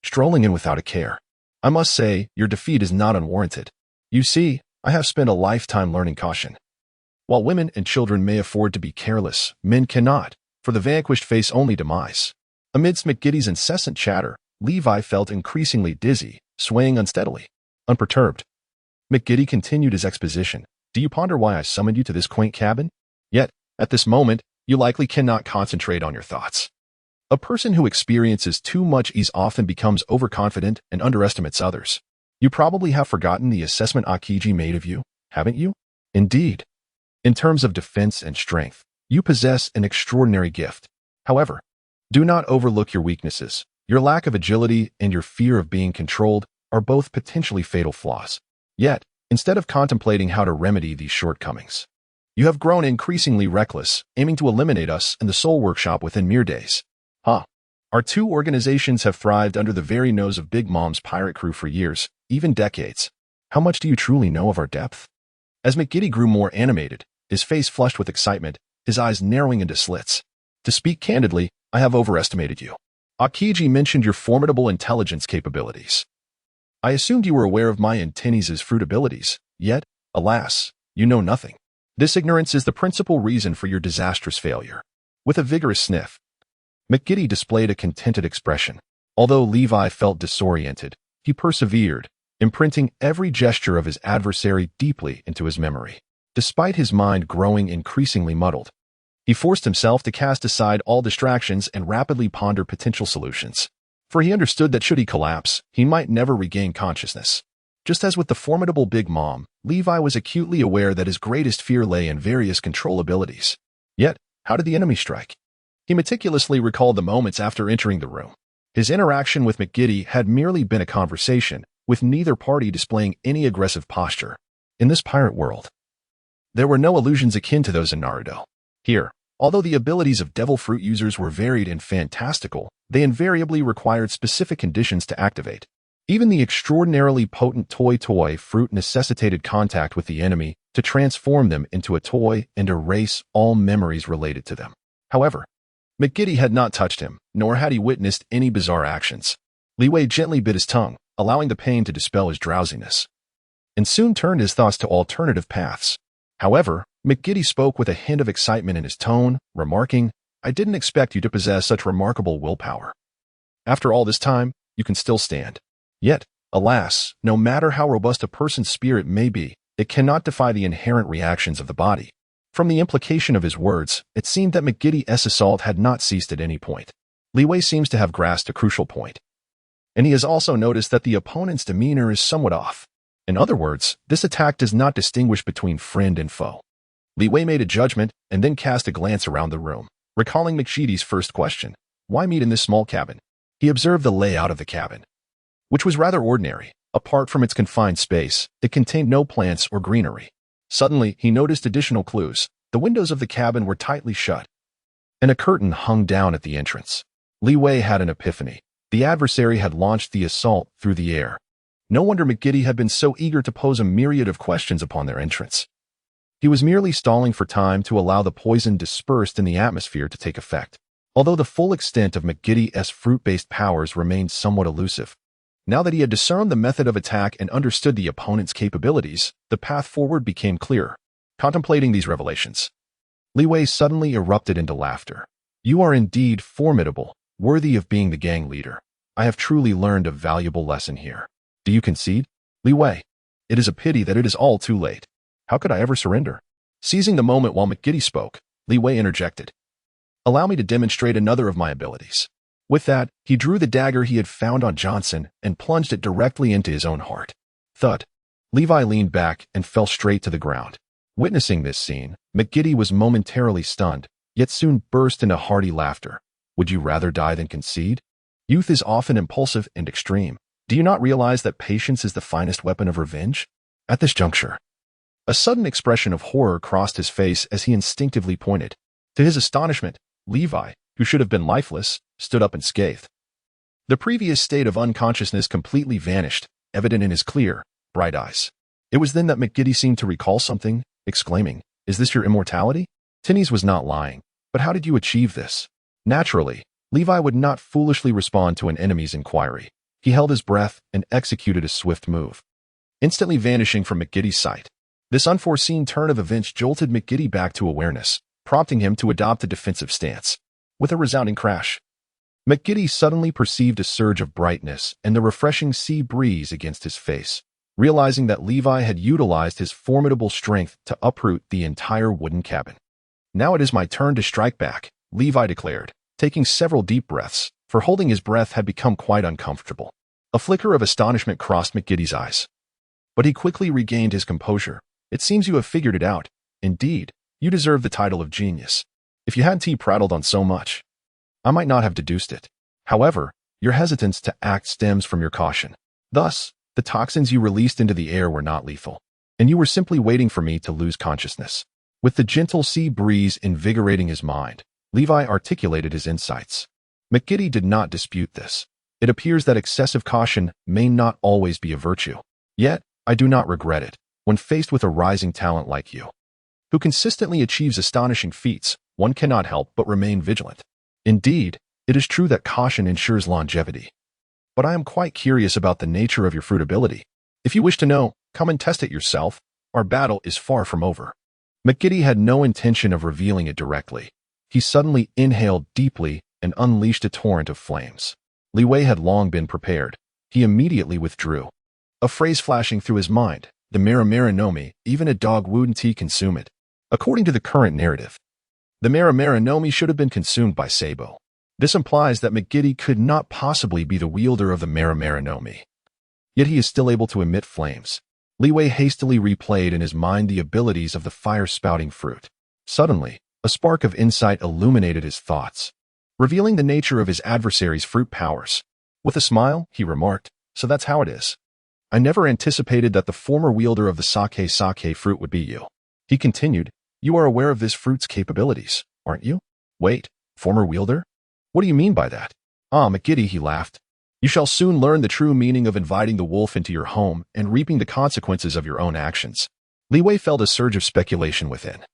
strolling in without a care. I must say, your defeat is not unwarranted. You see, I have spent a lifetime learning caution. While women and children may afford to be careless, men cannot, for the vanquished face only demise." Amidst McGiddy's incessant chatter, Levi felt increasingly dizzy, swaying unsteadily. Unperturbed, McGiddy continued his exposition. "Do you ponder why I summoned you to this quaint cabin? Yet, at this moment, you likely cannot concentrate on your thoughts. A person who experiences too much ease often becomes overconfident and underestimates others. You probably have forgotten the assessment Akiji made of you, haven't you? Indeed. In terms of defense and strength, you possess an extraordinary gift. However, do not overlook your weaknesses. Your lack of agility and your fear of being controlled are both potentially fatal flaws. Yet, instead of contemplating how to remedy these shortcomings, You have grown increasingly reckless, aiming to eliminate us and the Soul Workshop within mere days. Huh. Our two organizations have thrived under the very nose of Big Mom's pirate crew for years, even decades. How much do you truly know of our depth? As McGiddy grew more animated, his face flushed with excitement, his eyes narrowing into slits. To speak candidly, I have overestimated you. Akiji mentioned your formidable intelligence capabilities. I assumed you were aware of my Antinnes' fruit abilities, yet, alas, you know nothing. This ignorance is the principal reason for your disastrous failure. With a vigorous sniff, McGiddy displayed a contented expression. Although Levi felt disoriented, he persevered, imprinting every gesture of his adversary deeply into his memory. Despite his mind growing increasingly muddled, he forced himself to cast aside all distractions and rapidly ponder potential solutions. For he understood that should he collapse, he might never regain consciousness. Just as with the formidable Big Mom, Levi was acutely aware that his greatest fear lay in various control abilities. Yet, how did the enemy strike? He meticulously recalled the moments after entering the room. His interaction with McGiddy had merely been a conversation, with neither party displaying any aggressive posture. In this pirate world, there were no illusions akin to those in Naruto. Here, although the abilities of devil fruit users were varied and fantastical, they invariably required specific conditions to activate. Even the extraordinarily potent toy fruit necessitated contact with the enemy to transform them into a toy and erase all memories related to them. However, McGiddy had not touched him, nor had he witnessed any bizarre actions. Li Wei gently bit his tongue, allowing the pain to dispel his drowsiness, and soon turned his thoughts to alternative paths. However, McGiddy spoke with a hint of excitement in his tone, remarking, "I didn't expect you to possess such remarkable willpower. After all this time, you can still stand. Yet, alas, no matter how robust a person's spirit may be, it cannot defy the inherent reactions of the body." From the implication of his words, it seemed that McGiddy's assault had not ceased at any point. Li Wei seems to have grasped a crucial point, and he has also noticed that the opponent's demeanor is somewhat off. In other words, this attack does not distinguish between friend and foe. Li Wei made a judgment and then cast a glance around the room, recalling McGiddy's first question, why meet in this small cabin? He observed the layout of the cabin, which was rather ordinary. Apart from its confined space, it contained no plants or greenery. Suddenly, he noticed additional clues. The windows of the cabin were tightly shut, and a curtain hung down at the entrance. Li Wei had an epiphany. The adversary had launched the assault through the air. No wonder McGiddy had been so eager to pose a myriad of questions upon their entrance. He was merely stalling for time to allow the poison dispersed in the atmosphere to take effect. Although the full extent of McGiddy's fruit-based powers remained somewhat elusive, now that he had discerned the method of attack and understood the opponent's capabilities, the path forward became clearer. Contemplating these revelations, Li Wei suddenly erupted into laughter. "You are indeed formidable, worthy of being the gang leader. I have truly learned a valuable lesson here. Do you concede? Li Wei, it is a pity that it is all too late. How could I ever surrender?" Seizing the moment while McGiddy spoke, Li Wei interjected, "Allow me to demonstrate another of my abilities." With that, he drew the dagger he had found on Johnson and plunged it directly into his own heart. Thud. Levi leaned back and fell straight to the ground. Witnessing this scene, McGiddy was momentarily stunned, yet soon burst into hearty laughter. "Would you rather die than concede? Youth is often impulsive and extreme. Do you not realize that patience is the finest weapon of revenge?" At this juncture, a sudden expression of horror crossed his face as he instinctively pointed. To his astonishment, Levi, who should have been lifeless, stood up unscathed. The previous state of unconsciousness completely vanished, evident in his clear, bright eyes. It was then that McGiddy seemed to recall something, exclaiming, "Is this your immortality?" Tinnies was not lying, but how did you achieve this? Naturally, Levi would not foolishly respond to an enemy's inquiry. He held his breath and executed a swift move, instantly vanishing from McGiddy's sight. This unforeseen turn of events jolted McGiddy back to awareness, prompting him to adopt a defensive stance. With a resounding crash, McGiddy suddenly perceived a surge of brightness and the refreshing sea breeze against his face, realizing that Levi had utilized his formidable strength to uproot the entire wooden cabin. "Now it is my turn to strike back," Levi declared, taking several deep breaths, for holding his breath had become quite uncomfortable. A flicker of astonishment crossed McGiddy's eyes, but he quickly regained his composure. "It seems you have figured it out. Indeed, you deserve the title of genius. If you hadn't prattled on so much, I might not have deduced it. However, your hesitance to act stems from your caution. Thus, the toxins you released into the air were not lethal, and you were simply waiting for me to lose consciousness." With the gentle sea breeze invigorating his mind, Levi articulated his insights. McGiddy did not dispute this. It appears that excessive caution may not always be a virtue. Yet, I do not regret it, when faced with a rising talent like you, who consistently achieves astonishing feats. One cannot help but remain vigilant. Indeed, it is true that caution ensures longevity. But I am quite curious about the nature of your fruitability. If you wish to know, come and test it yourself. Our battle is far from over. McGiddy had no intention of revealing it directly. He suddenly inhaled deeply and unleashed a torrent of flames. Li Wei had long been prepared. He immediately withdrew. A phrase flashing through his mind, the Maramara no Mi, even a dog wouldn't consume it. According to the current narrative, the Maramara no Mi should have been consumed by Sabo. This implies that McGiddy could not possibly be the wielder of the Maramara no Mi. Yet he is still able to emit flames. Li Wei hastily replayed in his mind the abilities of the fire-spouting fruit. Suddenly, a spark of insight illuminated his thoughts, revealing the nature of his adversary's fruit powers. With a smile, he remarked, "So that's how it is. I never anticipated that the former wielder of the sake fruit would be you." He continued, "You are aware of this fruit's capabilities, aren't you?" "Wait, former wielder? What do you mean by that?" "Ah, McGiddy," he laughed. "You shall soon learn the true meaning of inviting the wolf into your home and reaping the consequences of your own actions." Li Wei felt a surge of speculation within.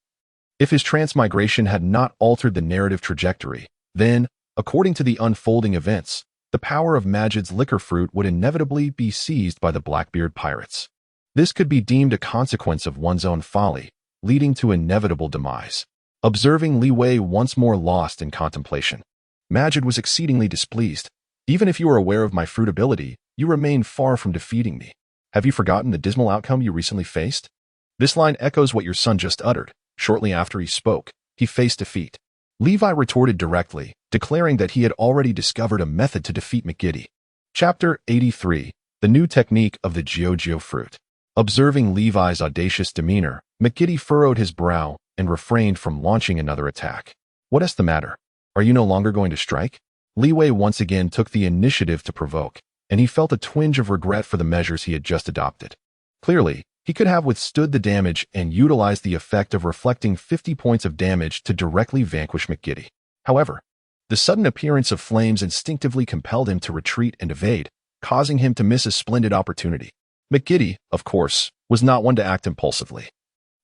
If his transmigration had not altered the narrative trajectory, then, according to the unfolding events, the power of Majid's liquor fruit would inevitably be seized by the Blackbeard pirates. This could be deemed a consequence of one's own folly, leading to inevitable demise. Observing Li Wei once more lost in contemplation, Majid was exceedingly displeased. "Even if you are aware of my fruitability, you remain far from defeating me. Have you forgotten the dismal outcome you recently faced?" This line echoes what your son just uttered. Shortly after he spoke, he faced defeat. Levi retorted directly, declaring that he had already discovered a method to defeat McGiddy. Chapter 83. The New Technique of the Jiujiu Fruit. Observing Levi's audacious demeanor, McGiddy furrowed his brow and refrained from launching another attack. "What is the matter? Are you no longer going to strike?" Li Wei once again took the initiative to provoke, and he felt a twinge of regret for the measures he had just adopted. Clearly, he could have withstood the damage and utilized the effect of reflecting 50 points of damage to directly vanquish McGiddy. However, the sudden appearance of flames instinctively compelled him to retreat and evade, causing him to miss a splendid opportunity. McGiddy, of course, was not one to act impulsively.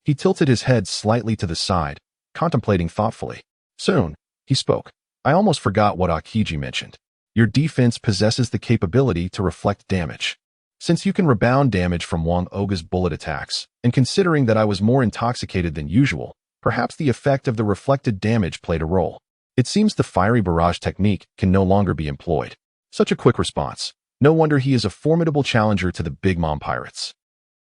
He tilted his head slightly to the side, contemplating thoughtfully. Soon, he spoke. "I almost forgot what Akiji mentioned. Your defense possesses the capability to reflect damage. Since you can rebound damage from Wang Oga's bullet attacks, and considering that I was more intoxicated than usual, perhaps the effect of the reflected damage played a role. It seems the fiery barrage technique can no longer be employed." Such a quick response. No wonder he is a formidable challenger to the Big Mom pirates.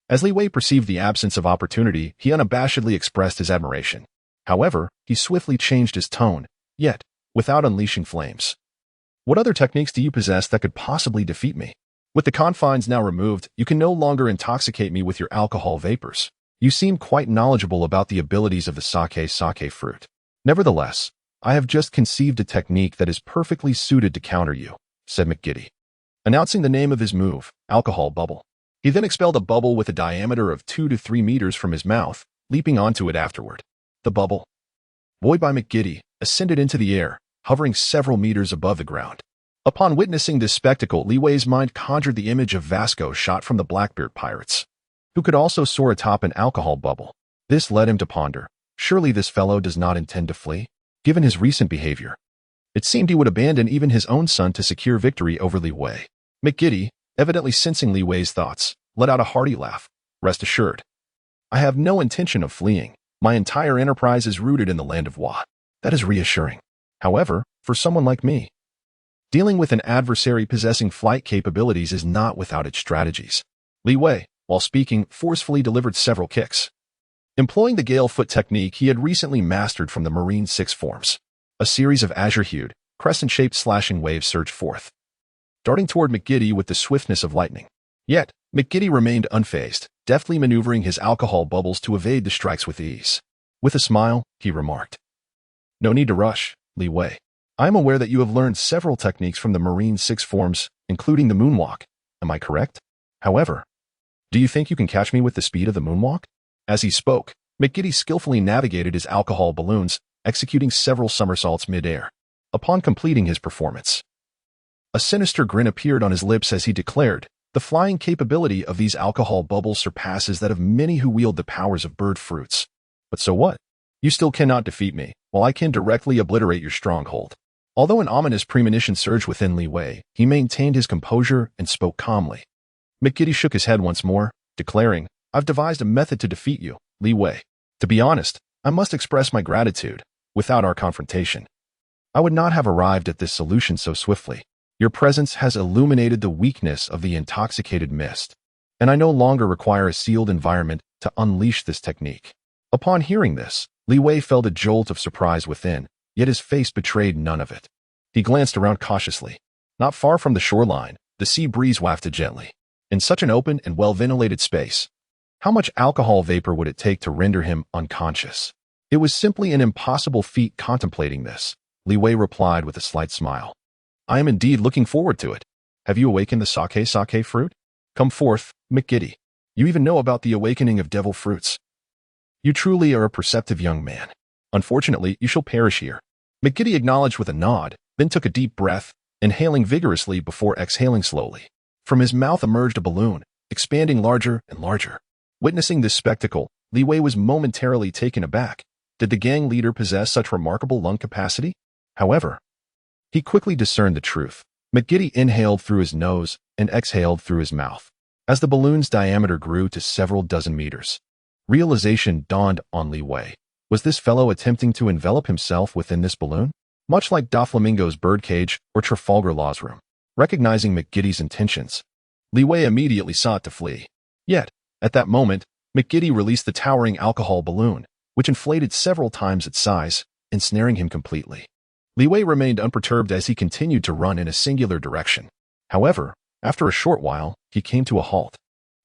As Li Wei perceived the absence of opportunity, he unabashedly expressed his admiration. However, he swiftly changed his tone, yet, without unleashing flames. "What other techniques do you possess that could possibly defeat me? With the confines now removed, you can no longer intoxicate me with your alcohol vapors. You seem quite knowledgeable about the abilities of the sake fruit. Nevertheless, I have just conceived a technique that is perfectly suited to counter you," said McGiddy, announcing the name of his move, alcohol bubble. He then expelled a bubble with a diameter of 2 to 3 meters from his mouth, leaping onto it afterward. The bubble, buoyed by McGiddy, ascended into the air, hovering several meters above the ground. Upon witnessing this spectacle, Li Wei's mind conjured the image of Vasco shot from the Blackbeard pirates, who could also soar atop an alcohol bubble. This led him to ponder, surely this fellow does not intend to flee? Given his recent behavior, it seemed he would abandon even his own son to secure victory over Li Wei. McGiddy, evidently sensing Li Wei's thoughts, let out a hearty laugh. "Rest assured, I have no intention of fleeing. My entire enterprise is rooted in the land of Wa." That is reassuring. However, for someone like me, dealing with an adversary possessing flight capabilities is not without its strategies. Li Wei, while speaking, forcefully delivered several kicks. Employing the gale foot technique he had recently mastered from the Marine Six forms, a series of azure-hued, crescent-shaped slashing waves surged forth, darting toward McGiddy with the swiftness of lightning. Yet, McGiddy remained unfazed, deftly maneuvering his alcohol bubbles to evade the strikes with ease. With a smile, he remarked, "No need to rush, Li Wei. I am aware that you have learned several techniques from the Marine Six forms, including the moonwalk. Am I correct? However, do you think you can catch me with the speed of the moonwalk?" As he spoke, McGiddy skillfully navigated his alcohol balloons, executing several somersaults mid-air. Upon completing his performance, a sinister grin appeared on his lips as he declared, "The flying capability of these alcohol bubbles surpasses that of many who wield the powers of bird fruits. But so what? You still cannot defeat me, while I can directly obliterate your stronghold." Although an ominous premonition surged within Li Wei, he maintained his composure and spoke calmly. McGiddy shook his head once more, declaring, "I've devised a method to defeat you, Li Wei. To be honest, I must express my gratitude. Without our confrontation, I would not have arrived at this solution so swiftly. Your presence has illuminated the weakness of the intoxicated mist, and I no longer require a sealed environment to unleash this technique." Upon hearing this, Li Wei felt a jolt of surprise within, yet his face betrayed none of it. He glanced around cautiously. Not far from the shoreline, the sea breeze wafted gently. In such an open and well-ventilated space, how much alcohol vapor would it take to render him unconscious? It was simply an impossible feat. Contemplating this, Li Wei replied with a slight smile. "I am indeed looking forward to it. Have you awakened the sake fruit? Come forth, McGiddy. You even know about the awakening of devil fruits. You truly are a perceptive young man. Unfortunately, you shall perish here." McGiddy acknowledged with a nod, then took a deep breath, inhaling vigorously before exhaling slowly. From his mouth emerged a balloon, expanding larger and larger. Witnessing this spectacle, Li Wei was momentarily taken aback. Did the gang leader possess such remarkable lung capacity? However, he quickly discerned the truth. McGiddy inhaled through his nose and exhaled through his mouth. As the balloon's diameter grew to several dozen meters, realization dawned on Li Wei. Was this fellow attempting to envelop himself within this balloon? Much like Doflamingo's birdcage or Trafalgar Law's room. Recognizing McGiddy's intentions, Li Wei immediately sought to flee. Yet, at that moment, McGiddy released the towering alcohol balloon, which inflated several times its size, ensnaring him completely. Li Wei remained unperturbed as he continued to run in a singular direction. However, after a short while, he came to a halt.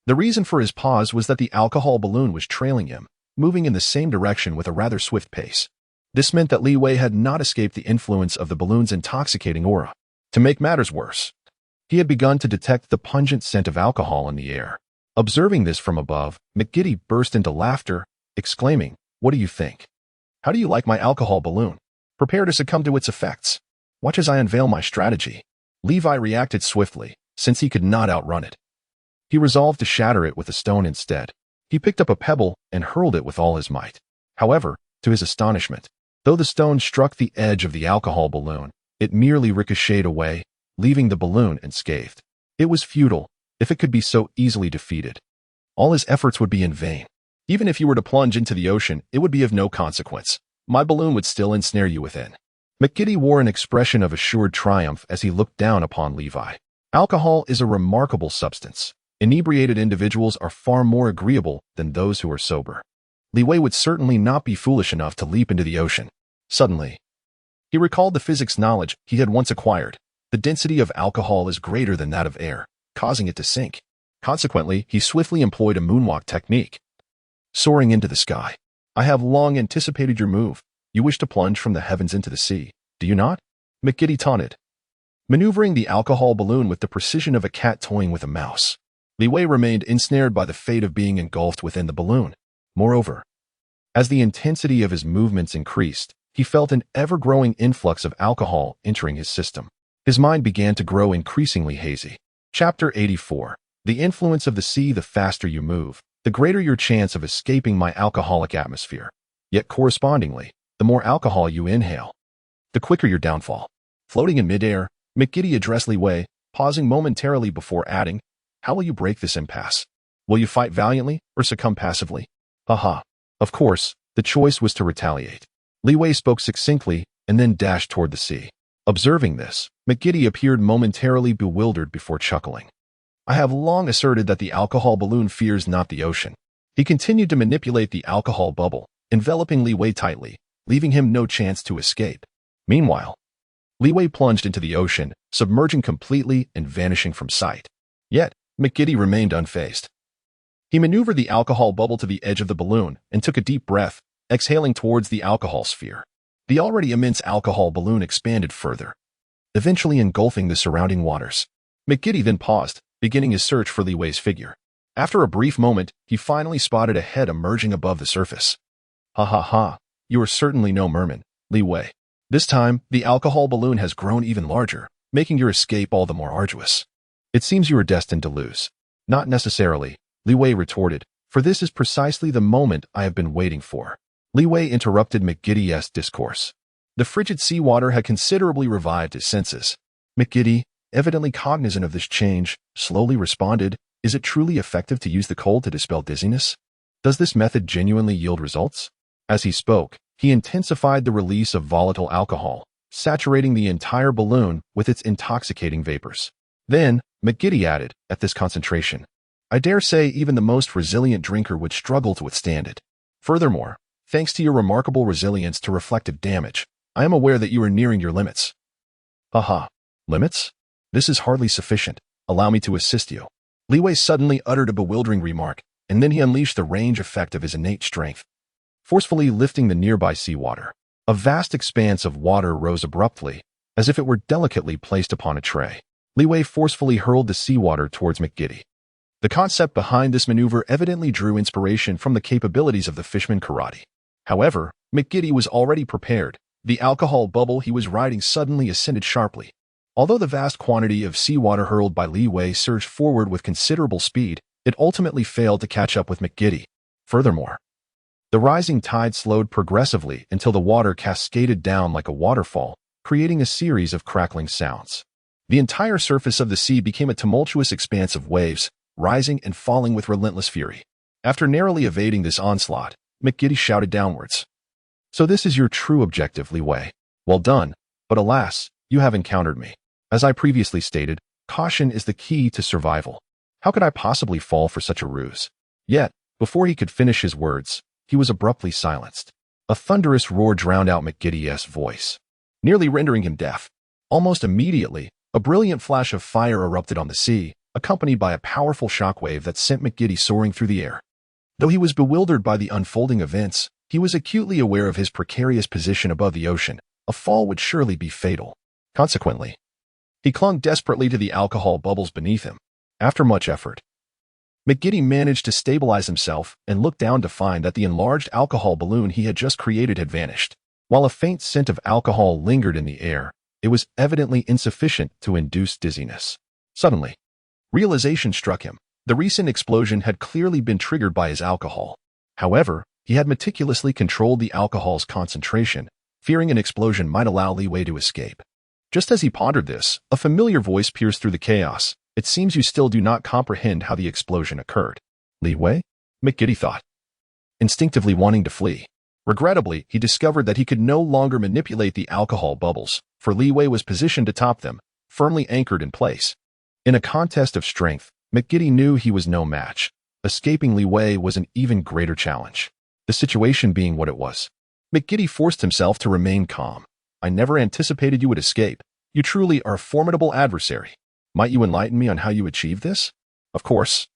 The reason for his pause was that the alcohol balloon was trailing him, moving in the same direction with a rather swift pace. This meant that Li Wei had not escaped the influence of the balloon's intoxicating aura. To make matters worse, he had begun to detect the pungent scent of alcohol in the air. Observing this from above, McGiddy burst into laughter, exclaiming, "What do you think? How do you like my alcohol balloon? Prepare to succumb to its effects. Watch as I unveil my strategy." Levi reacted swiftly, since he could not outrun it. He resolved to shatter it with a stone instead. He picked up a pebble and hurled it with all his might. However, to his astonishment, though the stone struck the edge of the alcohol balloon, it merely ricocheted away, leaving the balloon unscathed. It was futile. If it could be so easily defeated, all his efforts would be in vain. Even if you were to plunge into the ocean, it would be of no consequence. My balloon would still ensnare you within. McGiddy wore an expression of assured triumph as he looked down upon Levi. Alcohol is a remarkable substance. Inebriated individuals are far more agreeable than those who are sober. Li Wei would certainly not be foolish enough to leap into the ocean. Suddenly, he recalled the physics knowledge he had once acquired. The density of alcohol is greater than that of air, causing it to sink. Consequently, he swiftly employed a moonwalk technique. Soaring into the sky. "I have long anticipated your move. You wish to plunge from the heavens into the sea, do you not?" McGiddy taunted. Maneuvering the alcohol balloon with the precision of a cat toying with a mouse, Li Wei remained ensnared by the fate of being engulfed within the balloon. Moreover, as the intensity of his movements increased, he felt an ever-growing influx of alcohol entering his system. His mind began to grow increasingly hazy. Chapter 84. The influence of the sea. The faster you move, the greater your chance of escaping my alcoholic atmosphere. Yet correspondingly, the more alcohol you inhale, the quicker your downfall. Floating in midair, McGiddy addressed Li Wei, pausing momentarily before adding, "How will you break this impasse? Will you fight valiantly or succumb passively?" Haha. Of course, the choice was to retaliate. Li Wei spoke succinctly and then dashed toward the sea. Observing this, McGiddy appeared momentarily bewildered before chuckling. "I have long asserted that the alcohol balloon fears not the ocean." He continued to manipulate the alcohol bubble, enveloping Li Wei tightly, leaving him no chance to escape. Meanwhile, Li Wei plunged into the ocean, submerging completely and vanishing from sight. Yet, McGiddy remained unfazed. He maneuvered the alcohol bubble to the edge of the balloon and took a deep breath, exhaling towards the alcohol sphere. The already immense alcohol balloon expanded further, eventually engulfing the surrounding waters. McGiddy then paused, beginning his search for Li Wei's figure. After a brief moment, he finally spotted a head emerging above the surface. Ha ha ha, you are certainly no merman, Li Wei. This time, the alcohol balloon has grown even larger, making your escape all the more arduous. It seems you are destined to lose. Not necessarily, Li Wei retorted, for this is precisely the moment I have been waiting for. Li Wei interrupted McGiddy's discourse. The frigid seawater had considerably revived his senses. McGiddy, evidently cognizant of this change, slowly responded, is it truly effective to use the cold to dispel dizziness? Does this method genuinely yield results? As he spoke, he intensified the release of volatile alcohol, saturating the entire balloon with its intoxicating vapors. Then, McGiddy added, at this concentration, I dare say even the most resilient drinker would struggle to withstand it. Furthermore, thanks to your remarkable resilience to reflective damage, I am aware that you are nearing your limits. Haha, limits? This is hardly sufficient. Allow me to assist you. Li Wei suddenly uttered a bewildering remark, and then he unleashed the range effect of his innate strength, forcefully lifting the nearby seawater. A vast expanse of water rose abruptly, as if it were delicately placed upon a tray. Li Wei forcefully hurled the seawater towards McGiddy. The concept behind this maneuver evidently drew inspiration from the capabilities of the Fishman karate. However, McGiddy was already prepared. The alcohol bubble he was riding suddenly ascended sharply. Although the vast quantity of seawater hurled by Li Wei surged forward with considerable speed, it ultimately failed to catch up with McGiddy. Furthermore, the rising tide slowed progressively until the water cascaded down like a waterfall, creating a series of crackling sounds. The entire surface of the sea became a tumultuous expanse of waves, rising and falling with relentless fury. After narrowly evading this onslaught, McGiddy shouted downwards. So this is your true objective, Li Wei. Well done, but alas, you have encountered me. As I previously stated, caution is the key to survival. How could I possibly fall for such a ruse? Yet, before he could finish his words, he was abruptly silenced. A thunderous roar drowned out McGiddy's voice, nearly rendering him deaf. Almost immediately, a brilliant flash of fire erupted on the sea, accompanied by a powerful shockwave that sent McGiddy soaring through the air. Though he was bewildered by the unfolding events, he was acutely aware of his precarious position above the ocean. A fall would surely be fatal. Consequently, he clung desperately to the alcohol bubbles beneath him. After much effort, McGiddy managed to stabilize himself and looked down to find that the enlarged alcohol balloon he had just created had vanished. While a faint scent of alcohol lingered in the air, it was evidently insufficient to induce dizziness. Suddenly, realization struck him. The recent explosion had clearly been triggered by his alcohol. However, he had meticulously controlled the alcohol's concentration, fearing an explosion might allow Li Wei to escape. Just as he pondered this, a familiar voice pierced through the chaos. It seems you still do not comprehend how the explosion occurred. Li Wei? McGiddy thought, instinctively wanting to flee. Regrettably, he discovered that he could no longer manipulate the alcohol bubbles, for Li Wei was positioned atop them, firmly anchored in place. In a contest of strength, McGiddy knew he was no match. Escaping Li Wei was an even greater challenge. The situation being what it was, McGiddy forced himself to remain calm. I never anticipated you would escape. You truly are a formidable adversary. Might you enlighten me on how you achieved this? Of course.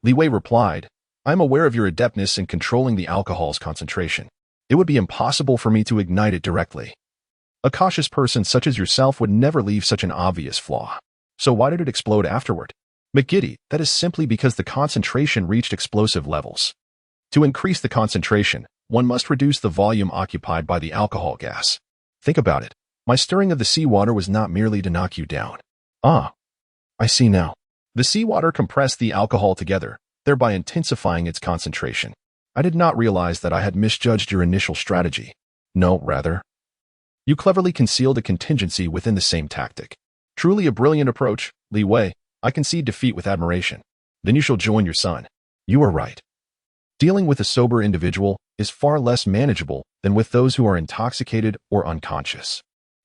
Li Wei replied, I am aware of your adeptness in controlling the alcohol's concentration. It would be impossible for me to ignite it directly. A cautious person such as yourself would never leave such an obvious flaw. So why did it explode afterward? McGiddy, that is simply because the concentration reached explosive levels. To increase the concentration, one must reduce the volume occupied by the alcohol gas. Think about it. My stirring of the seawater was not merely to knock you down. Ah, I see now. The seawater compressed the alcohol together, thereby intensifying its concentration. I did not realize that I had misjudged your initial strategy. No, rather, you cleverly concealed a contingency within the same tactic. Truly a brilliant approach, Li Wei. I concede defeat with admiration. Then you shall join your son. You are right. Dealing with a sober individual is far less manageable than with those who are intoxicated or unconscious.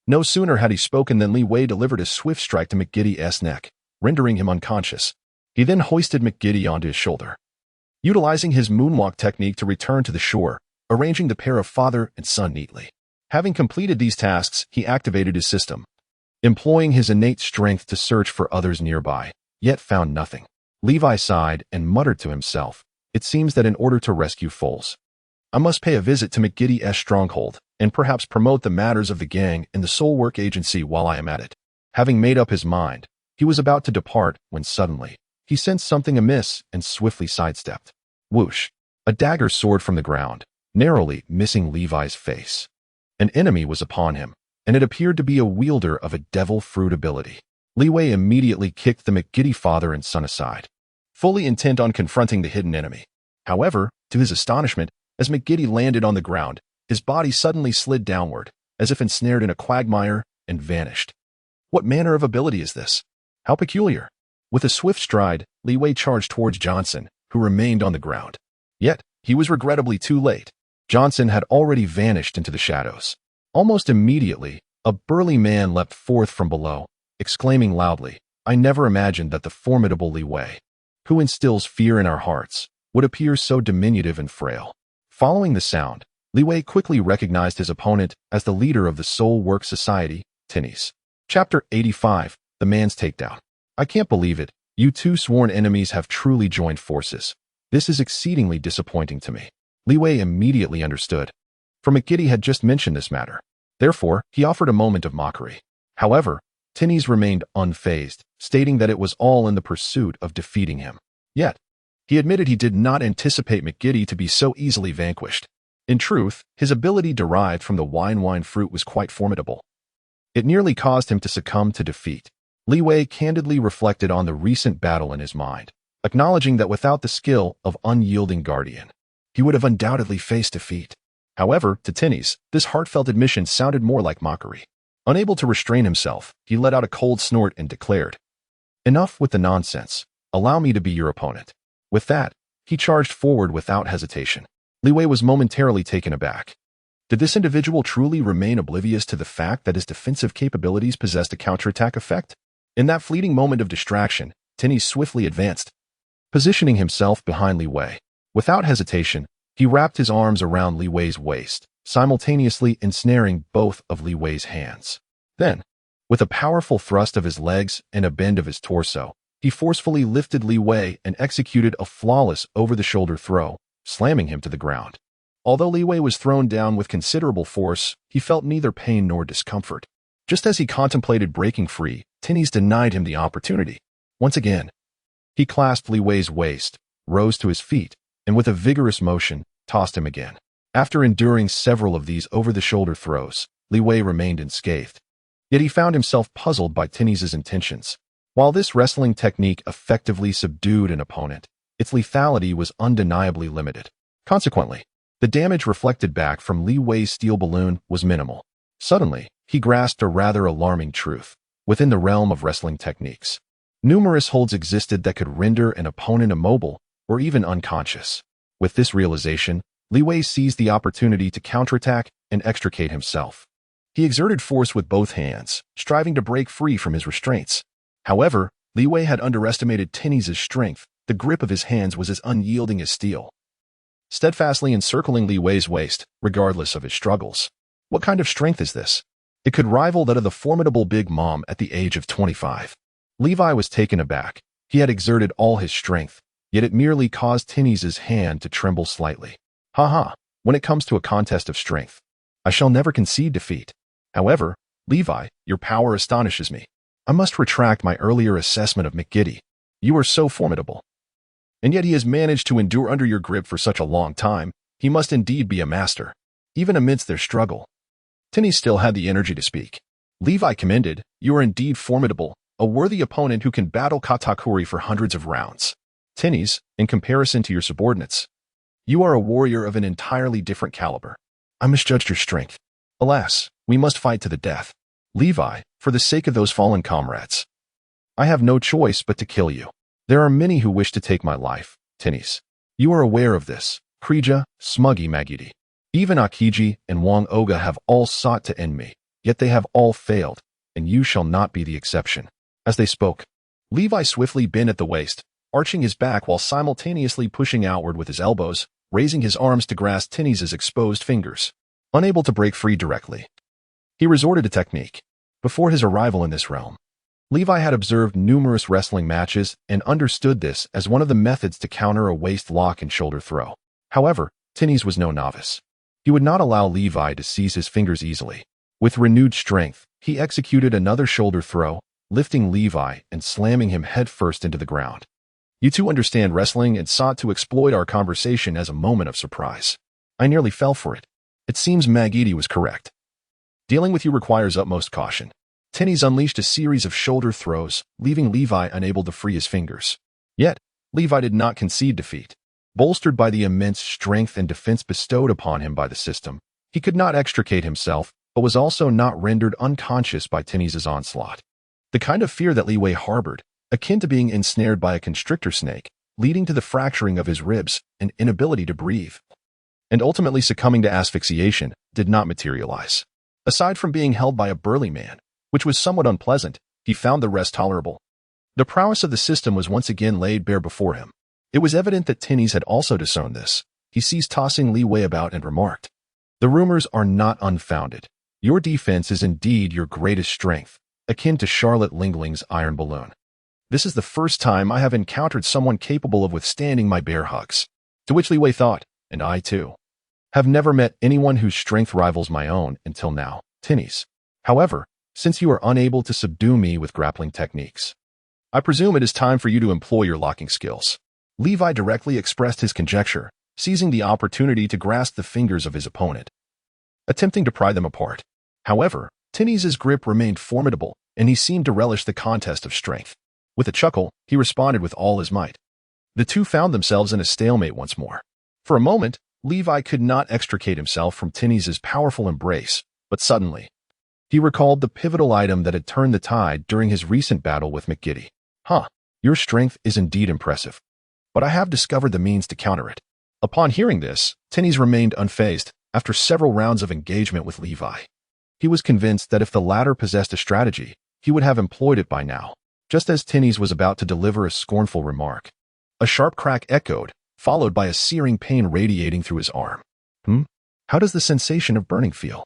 No sooner had he spoken than Li Wei delivered a swift strike to McGiddy's neck, rendering him unconscious. He then hoisted McGiddy onto his shoulder, utilizing his moonwalk technique to return to the shore, arranging the pair of father and son neatly. Having completed these tasks, he activated his system, employing his innate strength to search for others nearby, yet found nothing. Levi sighed and muttered to himself, it seems that in order to rescue foals, I must pay a visit to McGiddy's stronghold, and perhaps promote the matters of the gang in the Soul Work Agency while I am at it. Having made up his mind, he was about to depart when suddenly, he sensed something amiss and swiftly sidestepped. Whoosh! A dagger soared from the ground, narrowly missing Levi's face. An enemy was upon him, and it appeared to be a wielder of a devil fruit ability. Li Wei immediately kicked the McGiddy father and son aside, fully intent on confronting the hidden enemy. However, to his astonishment, as McGiddy landed on the ground, his body suddenly slid downward, as if ensnared in a quagmire, and vanished. What manner of ability is this? How peculiar! With a swift stride, Li Wei charged towards Johnson, who remained on the ground. Yet, he was regrettably too late. Johnson had already vanished into the shadows. Almost immediately, a burly man leapt forth from below, exclaiming loudly, "I never imagined that the formidable Li Wei, who instills fear in our hearts, would appear so diminutive and frail." Following the sound, Li Wei quickly recognized his opponent as the leader of the Soul Work Society, Tinnies. Chapter 85, The Man's Takedown. I can't believe it. You two sworn enemies have truly joined forces. This is exceedingly disappointing to me. Li Wei immediately understood, for McGiddy had just mentioned this matter. Therefore, he offered a moment of mockery. However, Tinnies remained unfazed, stating that it was all in the pursuit of defeating him. Yet, he admitted he did not anticipate McGiddy to be so easily vanquished. In truth, his ability derived from the wine fruit was quite formidable. It nearly caused him to succumb to defeat. Li Wei candidly reflected on the recent battle in his mind, acknowledging that without the skill of unyielding guardian, he would have undoubtedly faced defeat. However, to Tinnies, this heartfelt admission sounded more like mockery. Unable to restrain himself, he let out a cold snort and declared, "Enough with the nonsense. Allow me to be your opponent." With that, he charged forward without hesitation. Li Wei was momentarily taken aback. Did this individual truly remain oblivious to the fact that his defensive capabilities possessed a counterattack effect? In that fleeting moment of distraction, Tinnies swiftly advanced, positioning himself behind Li Wei. Without hesitation, he wrapped his arms around Li Wei's waist, simultaneously ensnaring both of Li Wei's hands. Then, with a powerful thrust of his legs and a bend of his torso, he forcefully lifted Li Wei and executed a flawless over-the-shoulder throw, slamming him to the ground. Although Li Wei was thrown down with considerable force, he felt neither pain nor discomfort. Just as he contemplated breaking free, Tinnies denied him the opportunity. Once again, he clasped Li Wei's waist, rose to his feet, and with a vigorous motion, tossed him again. After enduring several of these over-the-shoulder throws, Li Wei remained unscathed. Yet he found himself puzzled by Tinnies' intentions. While this wrestling technique effectively subdued an opponent, its lethality was undeniably limited. Consequently, the damage reflected back from Li Wei's steel balloon was minimal. Suddenly, he grasped a rather alarming truth. Within the realm of wrestling techniques, numerous holds existed that could render an opponent immobile or even unconscious. With this realization, Li Wei seized the opportunity to counterattack and extricate himself. He exerted force with both hands, striving to break free from his restraints. However, Li Wei had underestimated Tinnies' strength. The grip of his hands was as unyielding as steel, steadfastly encircling Li Wei's waist, regardless of his struggles. What kind of strength is this? It could rival that of the formidable Big Mom at the age of 25. Levi was taken aback. He had exerted all his strength, yet it merely caused Tinnies' hand to tremble slightly. When it comes to a contest of strength, I shall never concede defeat. However, Levi, your power astonishes me. I must retract my earlier assessment of McGiddy. You are so formidable. And yet he has managed to endure under your grip for such a long time. He must indeed be a master. Even amidst their struggle, Tinnies still had the energy to speak. Levi commended, "You are indeed formidable, a worthy opponent who can battle Katakuri for hundreds of rounds. Tinnies, in comparison to your subordinates, you are a warrior of an entirely different caliber. I misjudged your strength. Alas, we must fight to the death. Levi, for the sake of those fallen comrades, I have no choice but to kill you. There are many who wish to take my life, Tinnies. You are aware of this. Krija, Smuggy Magidi. Even Akiji and Wang Oga have all sought to end me, yet they have all failed, and you shall not be the exception." As they spoke, Levi swiftly bent at the waist, arching his back while simultaneously pushing outward with his elbows, raising his arms to grasp Tinnies' exposed fingers. Unable to break free directly, he resorted to technique. Before his arrival in this realm, Levi had observed numerous wrestling matches and understood this as one of the methods to counter a waist lock and shoulder throw. However, Tinnies was no novice. He would not allow Levi to seize his fingers easily. With renewed strength, he executed another shoulder throw, lifting Levi and slamming him headfirst into the ground. You two understand wrestling and sought to exploit our conversation as a moment of surprise. I nearly fell for it. It seems Magidi was correct. Dealing with you requires utmost caution. Tennies unleashed a series of shoulder throws, leaving Levi unable to free his fingers. Yet, Levi did not concede defeat. Bolstered by the immense strength and defense bestowed upon him by the system, he could not extricate himself, but was also not rendered unconscious by Tennies' onslaught. The kind of fear that Li Wei harbored, akin to being ensnared by a constrictor snake, leading to the fracturing of his ribs and inability to breathe, and ultimately succumbing to asphyxiation, did not materialize. Aside from being held by a burly man, which was somewhat unpleasant, he found the rest tolerable. The prowess of the system was once again laid bare before him. It was evident that Tennies had also disowned this. He ceased tossing Li Wei about and remarked, "The rumors are not unfounded. Your defense is indeed your greatest strength, akin to Charlotte Lingling's iron balloon. This is the first time I have encountered someone capable of withstanding my bear hugs." To which Li Wei thought, "And I too have never met anyone whose strength rivals my own until now, Tennies. However, since you are unable to subdue me with grappling techniques, I presume it is time for you to employ your locking skills." Levi directly expressed his conjecture, seizing the opportunity to grasp the fingers of his opponent, attempting to pry them apart. However, Tennies' grip remained formidable, and he seemed to relish the contest of strength. With a chuckle, he responded with all his might. The two found themselves in a stalemate once more. For a moment, Levi could not extricate himself from Tennies' powerful embrace, but suddenly, he recalled the pivotal item that had turned the tide during his recent battle with McGiddy. Your strength is indeed impressive, but I have discovered the means to counter it." Upon hearing this, Tennies remained unfazed after several rounds of engagement with Levi. He was convinced that if the latter possessed a strategy, he would have employed it by now. Just as Tennies was about to deliver a scornful remark, a sharp crack echoed, followed by a searing pain radiating through his arm. How does the sensation of burning feel?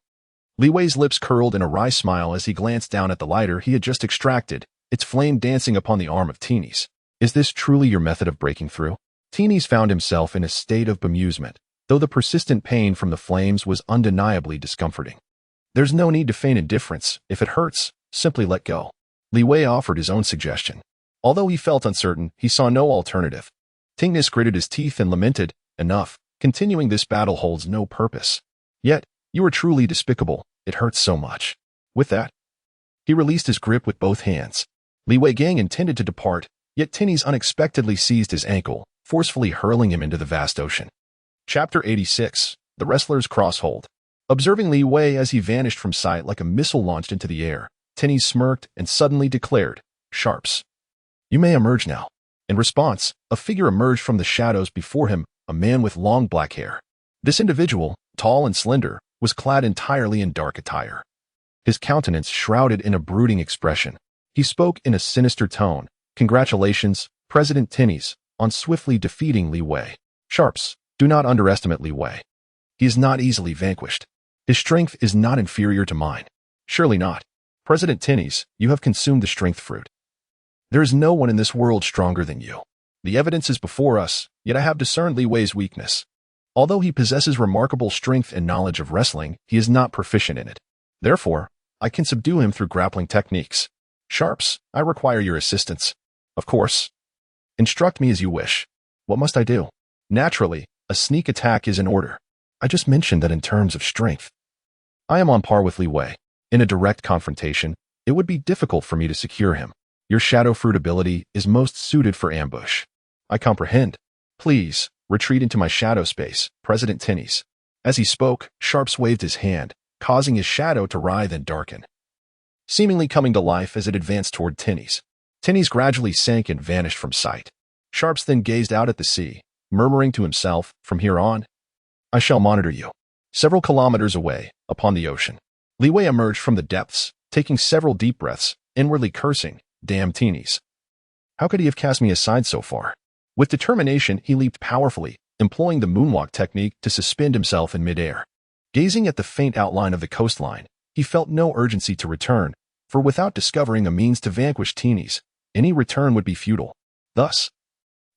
Li Wei's lips curled in a wry smile as he glanced down at the lighter he had just extracted, its flame dancing upon the arm of Tennies. Is this truly your method of breaking through? Tennies found himself in a state of bemusement, though the persistent pain from the flames was undeniably discomforting. There's no need to feign indifference. If it hurts, simply let go. Li Wei offered his own suggestion. Although he felt uncertain, he saw no alternative. Tennies gritted his teeth and lamented, "Enough. Continuing this battle holds no purpose. Yet, you are truly despicable. It hurts so much." With that, he released his grip with both hands. Li Wei Gang intended to depart, yet Tennies unexpectedly seized his ankle, forcefully hurling him into the vast ocean. Chapter 86. The Wrestler's Crosshold. Observing Li Wei as he vanished from sight like a missile launched into the air, Tennies smirked and suddenly declared, "Sharps, you may emerge now." In response, a figure emerged from the shadows before him, a man with long black hair. This individual, tall and slender, was clad entirely in dark attire. His countenance shrouded in a brooding expression. He spoke in a sinister tone, "Congratulations, President Tennies, on swiftly defeating Li Wei. Sharps, do not underestimate Li Wei. He is not easily vanquished. His strength is not inferior to mine." "Surely not. President Tennies, you have consumed the strength fruit. There is no one in this world stronger than you. The evidence is before us, yet I have discerned Li Wei's weakness. Although he possesses remarkable strength and knowledge of wrestling, he is not proficient in it. Therefore, I can subdue him through grappling techniques. Sharps, I require your assistance." "Of course. Instruct me as you wish. What must I do?" "Naturally, a sneak attack is in order. I just mentioned that in terms of strength, I am on par with Li Wei. In a direct confrontation, it would be difficult for me to secure him. Your shadow fruit ability is most suited for ambush." "I comprehend. Please, retreat into my shadow space, President Tennies." As he spoke, Sharps waved his hand, causing his shadow to writhe and darken, seemingly coming to life as it advanced toward Tennies. Tennies gradually sank and vanished from sight. Sharps then gazed out at the sea, murmuring to himself, "From here on, I shall monitor you." Several kilometers away, upon the ocean, Li Wei emerged from the depths, taking several deep breaths, inwardly cursing, "Damn Tennies. How could he have cast me aside so far?" With determination, he leaped powerfully, employing the moonwalk technique to suspend himself in midair. Gazing at the faint outline of the coastline, he felt no urgency to return, for without discovering a means to vanquish Tennies, any return would be futile. Thus,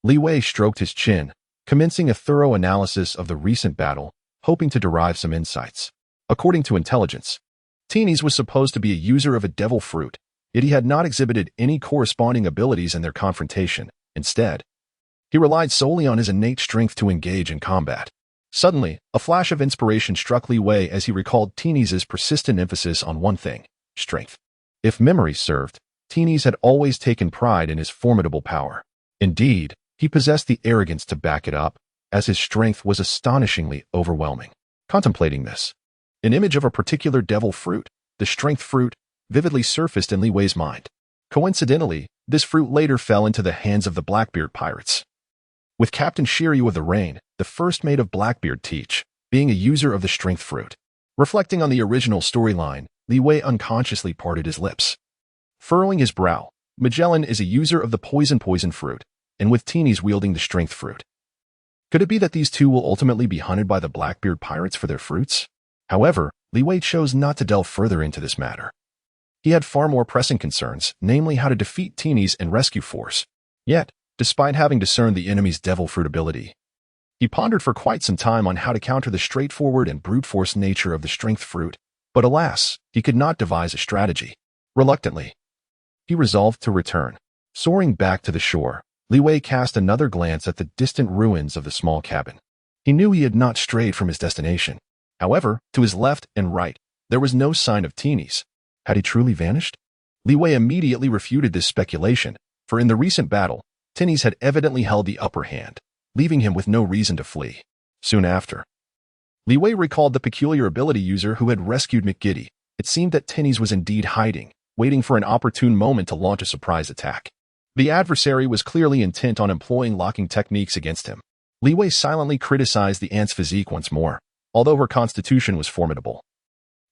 Li Wei stroked his chin, commencing a thorough analysis of the recent battle, hoping to derive some insights. According to intelligence, Tennies was supposed to be a user of a devil fruit, yet he had not exhibited any corresponding abilities in their confrontation. Instead, He relied solely on his innate strength to engage in combat. Suddenly, a flash of inspiration struck Li Wei as he recalled Teeny's persistent emphasis on one thing: strength. If memory served, Teeny's had always taken pride in his formidable power. Indeed, he possessed the arrogance to back it up, as his strength was astonishingly overwhelming. Contemplating this, an image of a particular devil fruit, the strength fruit, vividly surfaced in Li Wei's mind. Coincidentally, this fruit later fell into the hands of the Blackbeard pirates, with Captain Shiryu of the Rain, the first mate of Blackbeard Teach, being a user of the strength fruit. Reflecting on the original storyline, Li Wei unconsciously parted his lips. Furrowing his brow, Magellan is a user of the poison fruit, and with Teeny's wielding the strength fruit. Could it be that these two will ultimately be hunted by the Blackbeard pirates for their fruits? However, Li Wei chose not to delve further into this matter. He had far more pressing concerns, namely how to defeat Teeny's and rescue force. Yet, despite having discerned the enemy's devil fruit ability, he pondered for quite some time on how to counter the straightforward and brute force nature of the strength fruit, but alas, he could not devise a strategy. Reluctantly, he resolved to return. Soaring back to the shore, Li Wei cast another glance at the distant ruins of the small cabin. He knew he had not strayed from his destination. However, to his left and right, there was no sign of Teeny's. Had he truly vanished? Li Wei immediately refuted this speculation, for in the recent battle, Teeny's had evidently held the upper hand, leaving him with no reason to flee. Soon after, Li Wei recalled the peculiar ability user who had rescued McGiddy. It seemed that Teeny's was indeed hiding, waiting for an opportune moment to launch a surprise attack. The adversary was clearly intent on employing locking techniques against him. Li Wei silently criticized the ant's physique once more, although her constitution was formidable.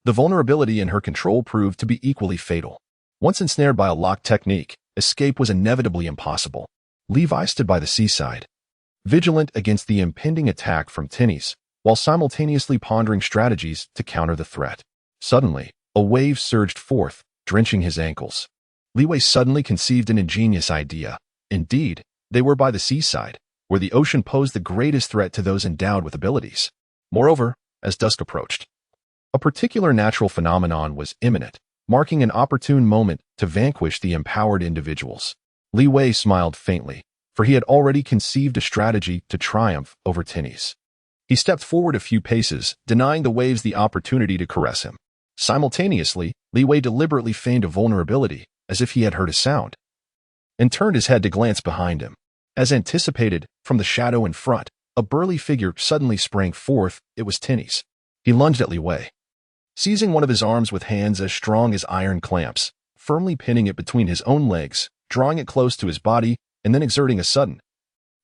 The vulnerability in her control proved to be equally fatal. Once ensnared by a locked technique, escape was inevitably impossible. Levi stood by the seaside, vigilant against the impending attack from Teeny's, while simultaneously pondering strategies to counter the threat. Suddenly, a wave surged forth, drenching his ankles. Li Wei suddenly conceived an ingenious idea. Indeed, they were by the seaside, where the ocean posed the greatest threat to those endowed with abilities. Moreover, as dusk approached, a particular natural phenomenon was imminent, marking an opportune moment to vanquish the empowered individuals. Li Wei smiled faintly, for he had already conceived a strategy to triumph over Teeny's. He stepped forward a few paces, denying the waves the opportunity to caress him. Simultaneously, Li Wei deliberately feigned a vulnerability, as if he had heard a sound, and turned his head to glance behind him. As anticipated, from the shadow in front, a burly figure suddenly sprang forth. It was Teeny's. He lunged at Li Wei, seizing one of his arms with hands as strong as iron clamps, firmly pinning it between his own legs, drawing it close to his body, and then exerting a sudden,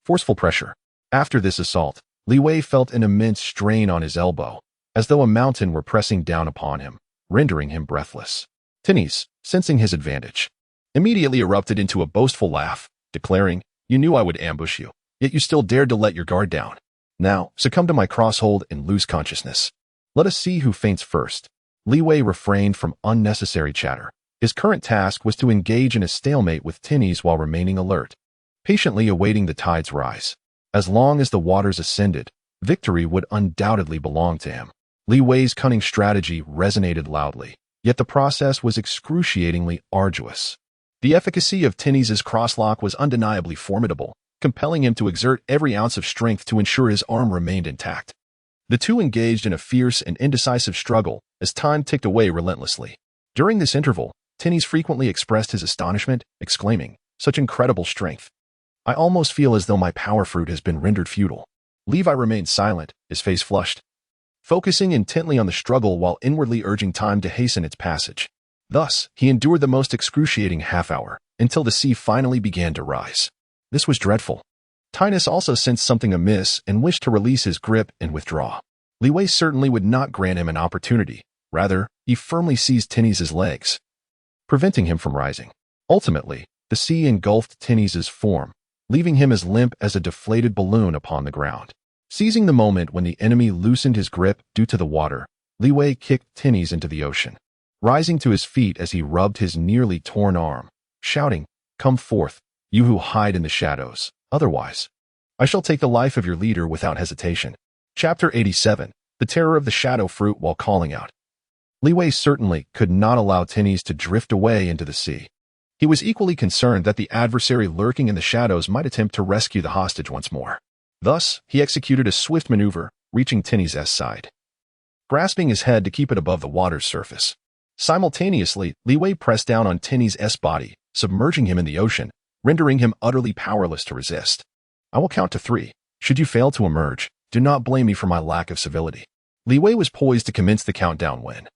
forceful pressure. After this assault, Li Wei felt an immense strain on his elbow, as though a mountain were pressing down upon him, rendering him breathless. Teeny's, sensing his advantage, immediately erupted into a boastful laugh, declaring, "You knew I would ambush you, yet you still dared to let your guard down. Now, succumb to my crosshold and lose consciousness. Let us see who faints first." Li Wei refrained from unnecessary chatter. His current task was to engage in a stalemate with Teeny's while remaining alert, patiently awaiting the tide's rise. As long as the waters ascended, victory would undoubtedly belong to him. Li Wei's cunning strategy resonated loudly, yet the process was excruciatingly arduous. The efficacy of Teeny's crosslock was undeniably formidable, compelling him to exert every ounce of strength to ensure his arm remained intact. The two engaged in a fierce and indecisive struggle as time ticked away relentlessly. During this interval, Teeny's frequently expressed his astonishment, exclaiming, "Such incredible strength! I almost feel as though my power fruit has been rendered futile." Levi remained silent, his face flushed, focusing intently on the struggle while inwardly urging time to hasten its passage. Thus, he endured the most excruciating half-hour, until the sea finally began to rise. This was dreadful. Tynus also sensed something amiss and wished to release his grip and withdraw. Li Wei certainly would not grant him an opportunity. Rather, he firmly seized Teeny's legs, preventing him from rising. Ultimately, the sea engulfed Teeny's form, leaving him as limp as a deflated balloon upon the ground. Seizing the moment when the enemy loosened his grip due to the water, Li Wei kicked Teeny's into the ocean, rising to his feet as he rubbed his nearly torn arm, shouting, "Come forth, you who hide in the shadows. Otherwise, I shall take the life of your leader without hesitation." Chapter 87, The Terror of the Shadow Fruit While Calling Out. Li Wei certainly could not allow Teeny's to drift away into the sea. He was equally concerned that the adversary lurking in the shadows might attempt to rescue the hostage once more. Thus, he executed a swift maneuver, reaching Tinny's side, grasping his head to keep it above the water's surface. Simultaneously, Li Wei pressed down on Tinny's body, submerging him in the ocean, rendering him utterly powerless to resist. I will count to 3. Should you fail to emerge, do not blame me for my lack of civility. Li Wei was poised to commence the countdown when,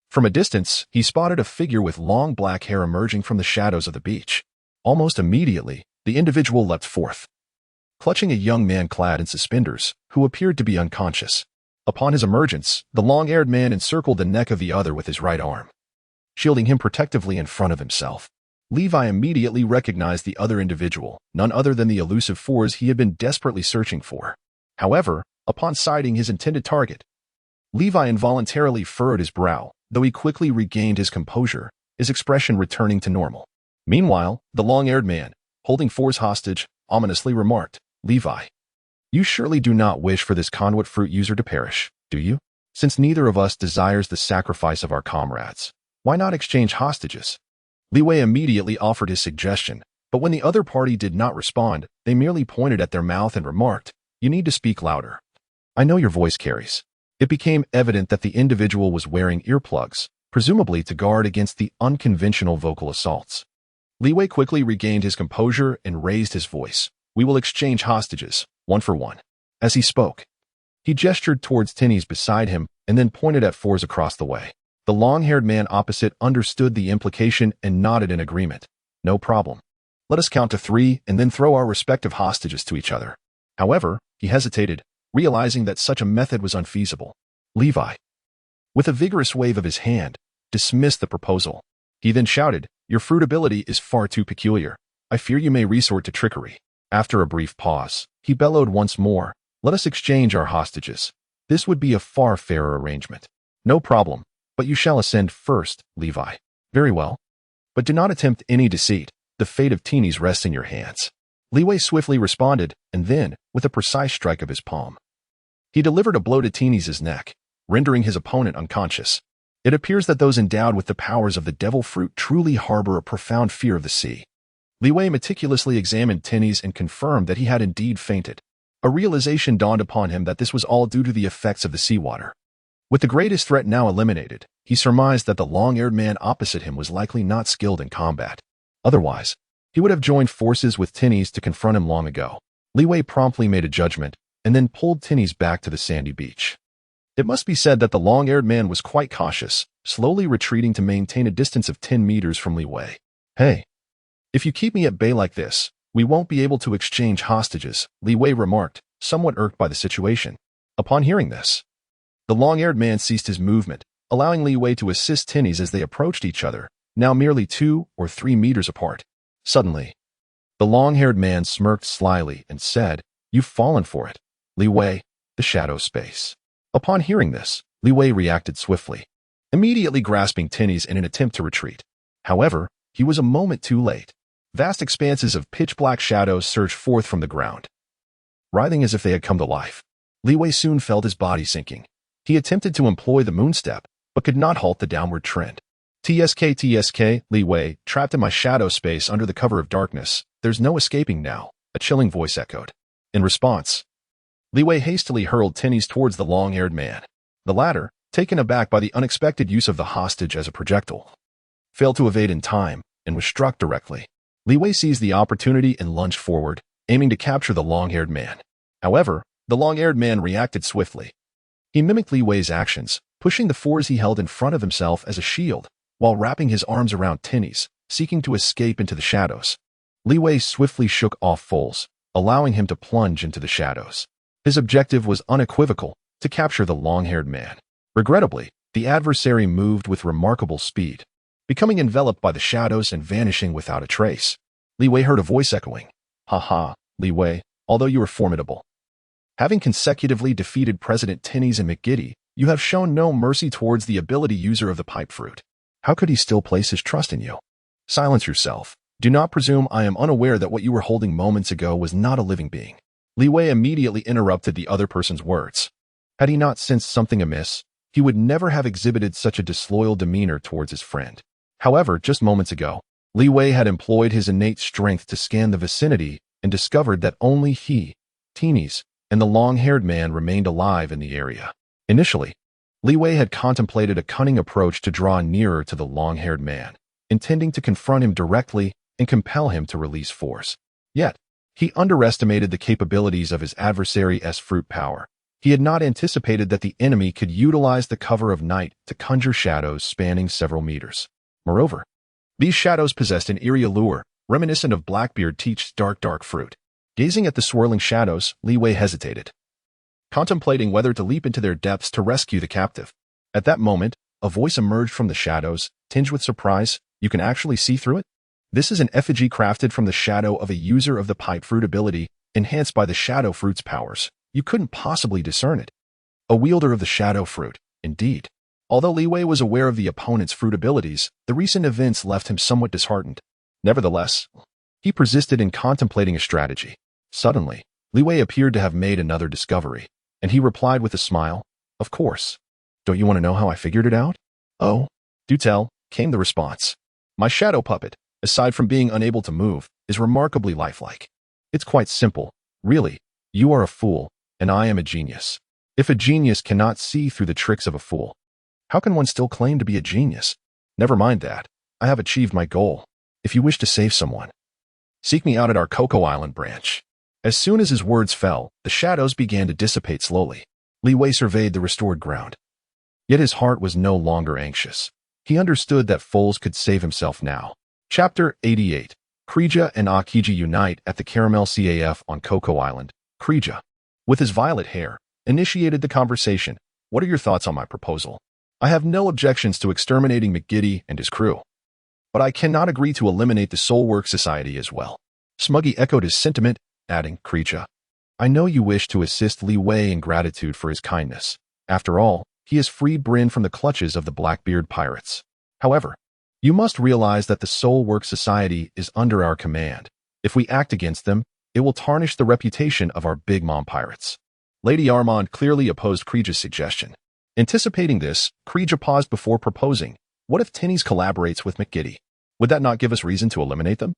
from a distance, he spotted a figure with long black hair emerging from the shadows of the beach. Almost immediately, the individual leapt forth, clutching a young man clad in suspenders, who appeared to be unconscious. Upon his emergence, the long-haired man encircled the neck of the other with his right arm, shielding him protectively in front of himself. Levi immediately recognized the other individual, none other than the elusive force he had been desperately searching for. However, upon sighting his intended target, Levi involuntarily furrowed his brow, though he quickly regained his composure, his expression returning to normal. Meanwhile, the long-haired man, holding For's hostage, ominously remarked, Levi, you surely do not wish for this conduit fruit user to perish, do you? Since neither of us desires the sacrifice of our comrades, why not exchange hostages? Li Wei immediately offered his suggestion, but when the other party did not respond, they merely pointed at their mouth and remarked, you need to speak louder. I know your voice carries. It became evident that the individual was wearing earplugs, presumably to guard against the unconventional vocal assaults. Li Wei quickly regained his composure and raised his voice. We will exchange hostages, 1 for 1. As he spoke, he gestured towards Tinny's beside him and then pointed at For's across the way. The long-haired man opposite understood the implication and nodded in agreement. No problem. Let us count to 3 and then throw our respective hostages to each other. However, he hesitated, realizing that such a method was unfeasible. Levi, with a vigorous wave of his hand, dismissed the proposal. He then shouted, your fruitability is far too peculiar. I fear you may resort to trickery. After a brief pause, he bellowed once more, let us exchange our hostages. This would be a far fairer arrangement. No problem, but you shall ascend first, Levi. Very well. But do not attempt any deceit. The fate of Tinny's rests in your hands. Li Wei swiftly responded, and then, with a precise strike of his palm, he delivered a blow to Tinny's neck, rendering his opponent unconscious. It appears that those endowed with the powers of the devil fruit truly harbor a profound fear of the sea. Li Wei meticulously examined Tinny's and confirmed that he had indeed fainted. A realization dawned upon him that this was all due to the effects of the seawater. With the greatest threat now eliminated, he surmised that the long-haired man opposite him was likely not skilled in combat. Otherwise, he would have joined forces with Tinny's to confront him long ago. Li Wei promptly made a judgment, and then pulled Tinny's back to the sandy beach. It must be said that the long-haired man was quite cautious, slowly retreating to maintain a distance of 10 meters from Li Wei. Hey, if you keep me at bay like this, we won't be able to exchange hostages, Li Wei remarked, somewhat irked by the situation. Upon hearing this, the long-haired man ceased his movement, allowing Li Wei to assist Tinny's as they approached each other, now merely 2 or 3 meters apart. Suddenly, the long-haired man smirked slyly and said, you've fallen for it, Li Wei, the shadow space. Upon hearing this, Li Wei reacted swiftly, immediately grasping Tinny's in an attempt to retreat. However, he was a moment too late. Vast expanses of pitch-black shadows surged forth from the ground, writhing as if they had come to life. Li Wei soon felt his body sinking. He attempted to employ the moonstep, but could not halt the downward trend. TSK, Li Wei, trapped in my shadow space under the cover of darkness. There's no escaping now, a chilling voice echoed. In response, Li Wei hastily hurled Tinny's towards the long-haired man. The latter, taken aback by the unexpected use of the hostage as a projectile, failed to evade in time and was struck directly. Li Wei seized the opportunity and lunged forward, aiming to capture the long-haired man. However, the long-haired man reacted swiftly. He mimicked Li Wei's actions, pushing the fours he held in front of himself as a shield, while wrapping his arms around Tinny's, seeking to escape into the shadows. Li Wei swiftly shook off Foles, allowing him to plunge into the shadows. His objective was unequivocal, to capture the long-haired man. Regrettably, the adversary moved with remarkable speed, becoming enveloped by the shadows and vanishing without a trace. Li Wei heard a voice echoing, "Ha ha, Li Wei, although you are formidable. Having consecutively defeated President Tinny's and McGiddy, you have shown no mercy towards the ability user of the pipe fruit. How could he still place his trust in you? Silence yourself. Do not presume I am unaware that what you were holding moments ago was not a living being." Li Wei immediately interrupted the other person's words. Had he not sensed something amiss, he would never have exhibited such a disloyal demeanor towards his friend. However, just moments ago, Li Wei had employed his innate strength to scan the vicinity and discovered that only he, Teenies, and the long-haired man remained alive in the area. Initially, Li Wei had contemplated a cunning approach to draw nearer to the long-haired man, intending to confront him directly and compel him to release force. Yet, he underestimated the capabilities of his adversary's fruit power. He had not anticipated that the enemy could utilize the cover of night to conjure shadows spanning several meters. Moreover, these shadows possessed an eerie allure, reminiscent of Blackbeard Teach's dark fruit. Gazing at the swirling shadows, Li Wei hesitated, contemplating whether to leap into their depths to rescue the captive. At that moment, a voice emerged from the shadows, tinged with surprise. You can actually see through it? This is an effigy crafted from the shadow of a user of the pipe fruit ability, enhanced by the shadow fruit's powers. You couldn't possibly discern it. A wielder of the shadow fruit, indeed. Although Li Wei was aware of the opponent's fruit abilities, the recent events left him somewhat disheartened. Nevertheless, he persisted in contemplating a strategy. Suddenly, Li Wei appeared to have made another discovery, and he replied with a smile, "Of course. Don't you want to know how I figured it out?" "Oh, do tell," came the response. "My shadow puppet, aside from being unable to move, is remarkably lifelike. It's quite simple. Really, you are a fool, and I am a genius. If a genius cannot see through the tricks of a fool, how can one still claim to be a genius? Never mind that. I have achieved my goal. If you wish to save someone, seek me out at our Cocoa Island branch." As soon as his words fell, the shadows began to dissipate slowly. Li Wei surveyed the restored ground. Yet his heart was no longer anxious. He understood that Foles could save himself now. Chapter 88. Krija and Akiji unite at the Caramel CAF on Cocoa Island. Krija, with his violet hair, initiated the conversation. "What are your thoughts on my proposal? I have no objections to exterminating McGiddy and his crew, but I cannot agree to eliminate the Soulwork Society as well." Smuggy echoed his sentiment, adding, "Krija, I know you wish to assist Li Wei in gratitude for his kindness. After all, he has freed Bryn from the clutches of the Blackbeard pirates. However, you must realize that the Soulwork Society is under our command. If we act against them, it will tarnish the reputation of our Big Mom pirates." Lady Armand clearly opposed Krija's suggestion. Anticipating this, Krija paused before proposing, "What if Tinnies collaborates with McGiddy? Would that not give us reason to eliminate them?"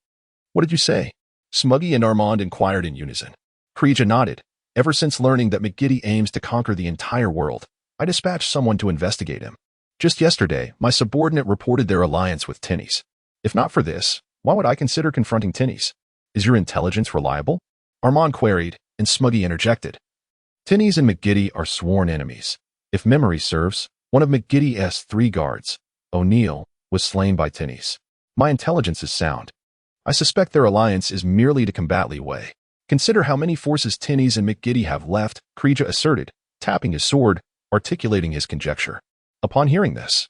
"What did you say?" Smuggy and Armand inquired in unison. Krija nodded. "Ever since learning that McGiddy aims to conquer the entire world, I dispatched someone to investigate him. Just yesterday, my subordinate reported their alliance with Tinnies. If not for this, why would I consider confronting Tinnies? Is your intelligence reliable?" Armand queried, and Smuggy interjected. "Tinnies and McGiddy are sworn enemies. If memory serves, one of McGiddy's 3 guards, O'Neill, was slain by Tinnies. My intelligence is sound. I suspect their alliance is merely to combat Li Wei. Consider how many forces Tinnies and McGiddy have left," Krija asserted, tapping his sword, articulating his conjecture. Upon hearing this,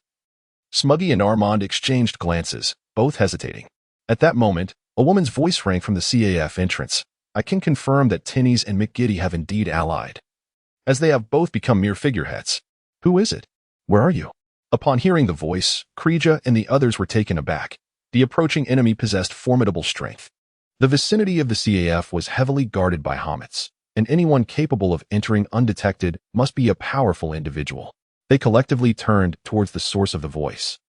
Smuggy and Armand exchanged glances, both hesitating. At that moment, a woman's voice rang from the CAF entrance. "I can confirm that Tinnies and McGiddy have indeed allied, as they have both become mere figureheads." "Who is it? Where are you?" Upon hearing the voice, Krija and the others were taken aback. The approaching enemy possessed formidable strength. The vicinity of the CAF was heavily guarded by Homets, and anyone capable of entering undetected must be a powerful individual. They collectively turned towards the source of the voice,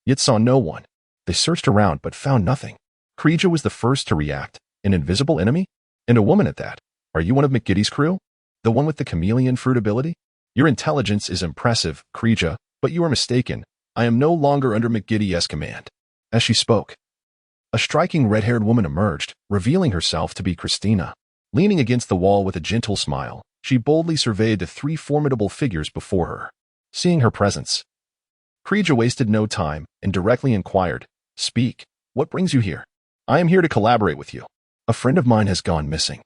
yet saw no one. They searched around but found nothing. Krija was the first to react. "An invisible enemy? And a woman at that. Are you one of McGiddy's crew? The one with the chameleon fruit ability? Your intelligence is impressive, Krija, but you are mistaken. I am no longer under McGiddy's command." As she spoke, a striking red-haired woman emerged, revealing herself to be Christina. Leaning against the wall with a gentle smile, she boldly surveyed the 3 formidable figures before her. Seeing her presence, Krija wasted no time and directly inquired, "Speak, what brings you here?" "I am here to collaborate with you. A friend of mine has gone missing,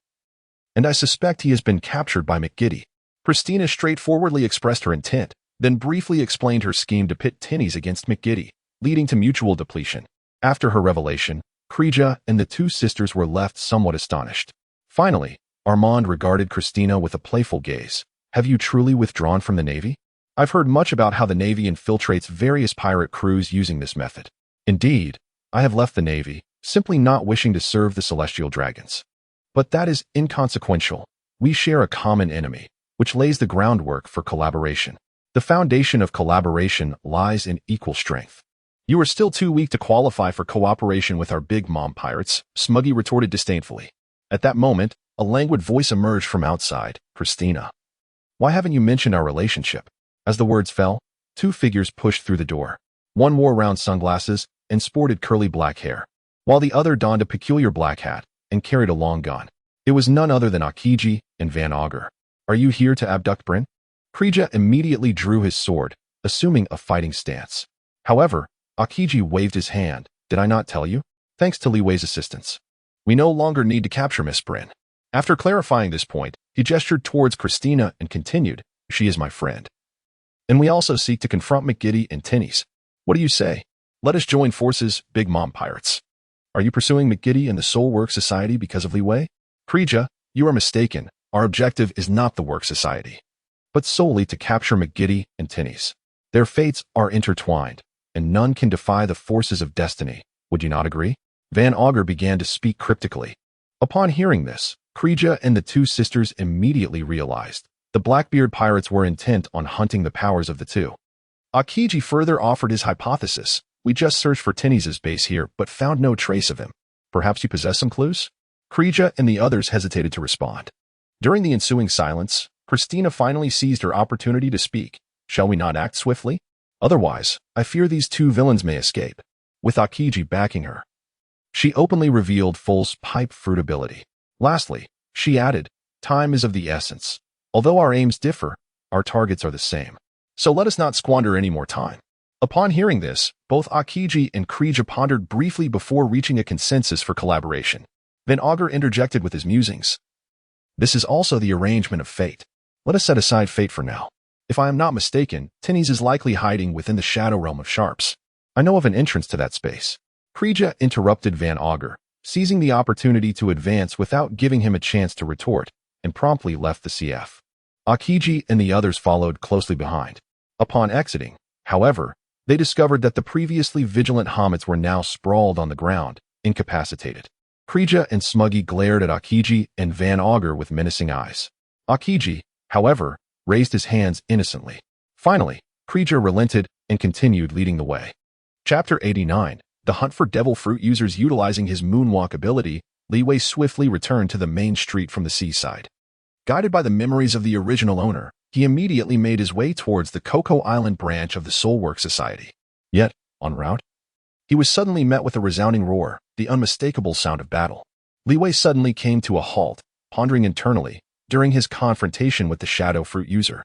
and I suspect he has been captured by McGiddy." Christina straightforwardly expressed her intent, then briefly explained her scheme to pit Tinnies against McGiddy, leading to mutual depletion. After her revelation, Krija and the 2 sisters were left somewhat astonished. Finally, Armand regarded Christina with a playful gaze. "Have you truly withdrawn from the Navy? I've heard much about how the Navy infiltrates various pirate crews using this method." "Indeed, I have left the Navy, simply not wishing to serve the Celestial Dragons. But that is inconsequential. We share a common enemy, which lays the groundwork for collaboration. The foundation of collaboration lies in equal strength. You are still too weak to qualify for cooperation with our big mom pirates, Smuggy retorted disdainfully. At that moment, a languid voice emerged from outside. Christina. Why haven't you mentioned our relationship? As the words fell, two figures pushed through the door. One wore round sunglasses and sported curly black hair, while the other donned a peculiar black hat and carried a long gun. It was none other than Akiji and Van Augur. Are you here to abduct Bryn? Krija immediately drew his sword, assuming a fighting stance. However, Akiji waved his hand. Did I not tell you? Thanks to Li Wei's assistance, we no longer need to capture Miss Bryn. After clarifying this point, he gestured towards Christina and continued, she is my friend. And we also seek to confront McGiddy and Tinnies. What do you say? Let us join forces, Big Mom Pirates. Are you pursuing McGiddy and the Soul Work Society because of Li Wei? Krija, you are mistaken. Our objective is not the Work Society, but solely to capture McGiddy and Tinnies. Their fates are intertwined, and none can defy the forces of destiny. Would you not agree? Van Augur began to speak cryptically. Upon hearing this, Krija and the two sisters immediately realized the Blackbeard pirates were intent on hunting the powers of the two. Akiji further offered his hypothesis. We just searched for Tinnies' base here, but found no trace of him. Perhaps you possess some clues? Krija and the others hesitated to respond. During the ensuing silence, Christina finally seized her opportunity to speak. Shall we not act swiftly? Otherwise, I fear these two villains may escape. With Akiji backing her, she openly revealed Full's pipe fruit ability. Lastly, she added, time is of the essence. Although our aims differ, our targets are the same. So let us not squander any more time. Upon hearing this, both Akiji and Krija pondered briefly before reaching a consensus for collaboration. Van Augur interjected with his musings. This is also the arrangement of fate. Let us set aside fate for now. If I am not mistaken, Tinnies is likely hiding within the shadow realm of Sharps. I know of an entrance to that space. Krija interrupted Van Augur, seizing the opportunity to advance without giving him a chance to retort, and promptly left the CF. Akiji and the others followed closely behind. Upon exiting, however, they discovered that the previously vigilant Homets were now sprawled on the ground, incapacitated. Krija and Smuggy glared at Akiji and Van Augur with menacing eyes. Akiji, however, raised his hands innocently. Finally, Krija relented and continued leading the way. Chapter 89. The Hunt for Devil Fruit users utilizing his moonwalk ability, Li Wei swiftly returned to the main street from the seaside. Guided by the memories of the original owner, he immediately made his way towards the Cocoa Island branch of the Soulwork Society. Yet, en route, he was suddenly met with a resounding roar, the unmistakable sound of battle. Li Wei suddenly came to a halt, pondering internally, during his confrontation with the Shadow Fruit user.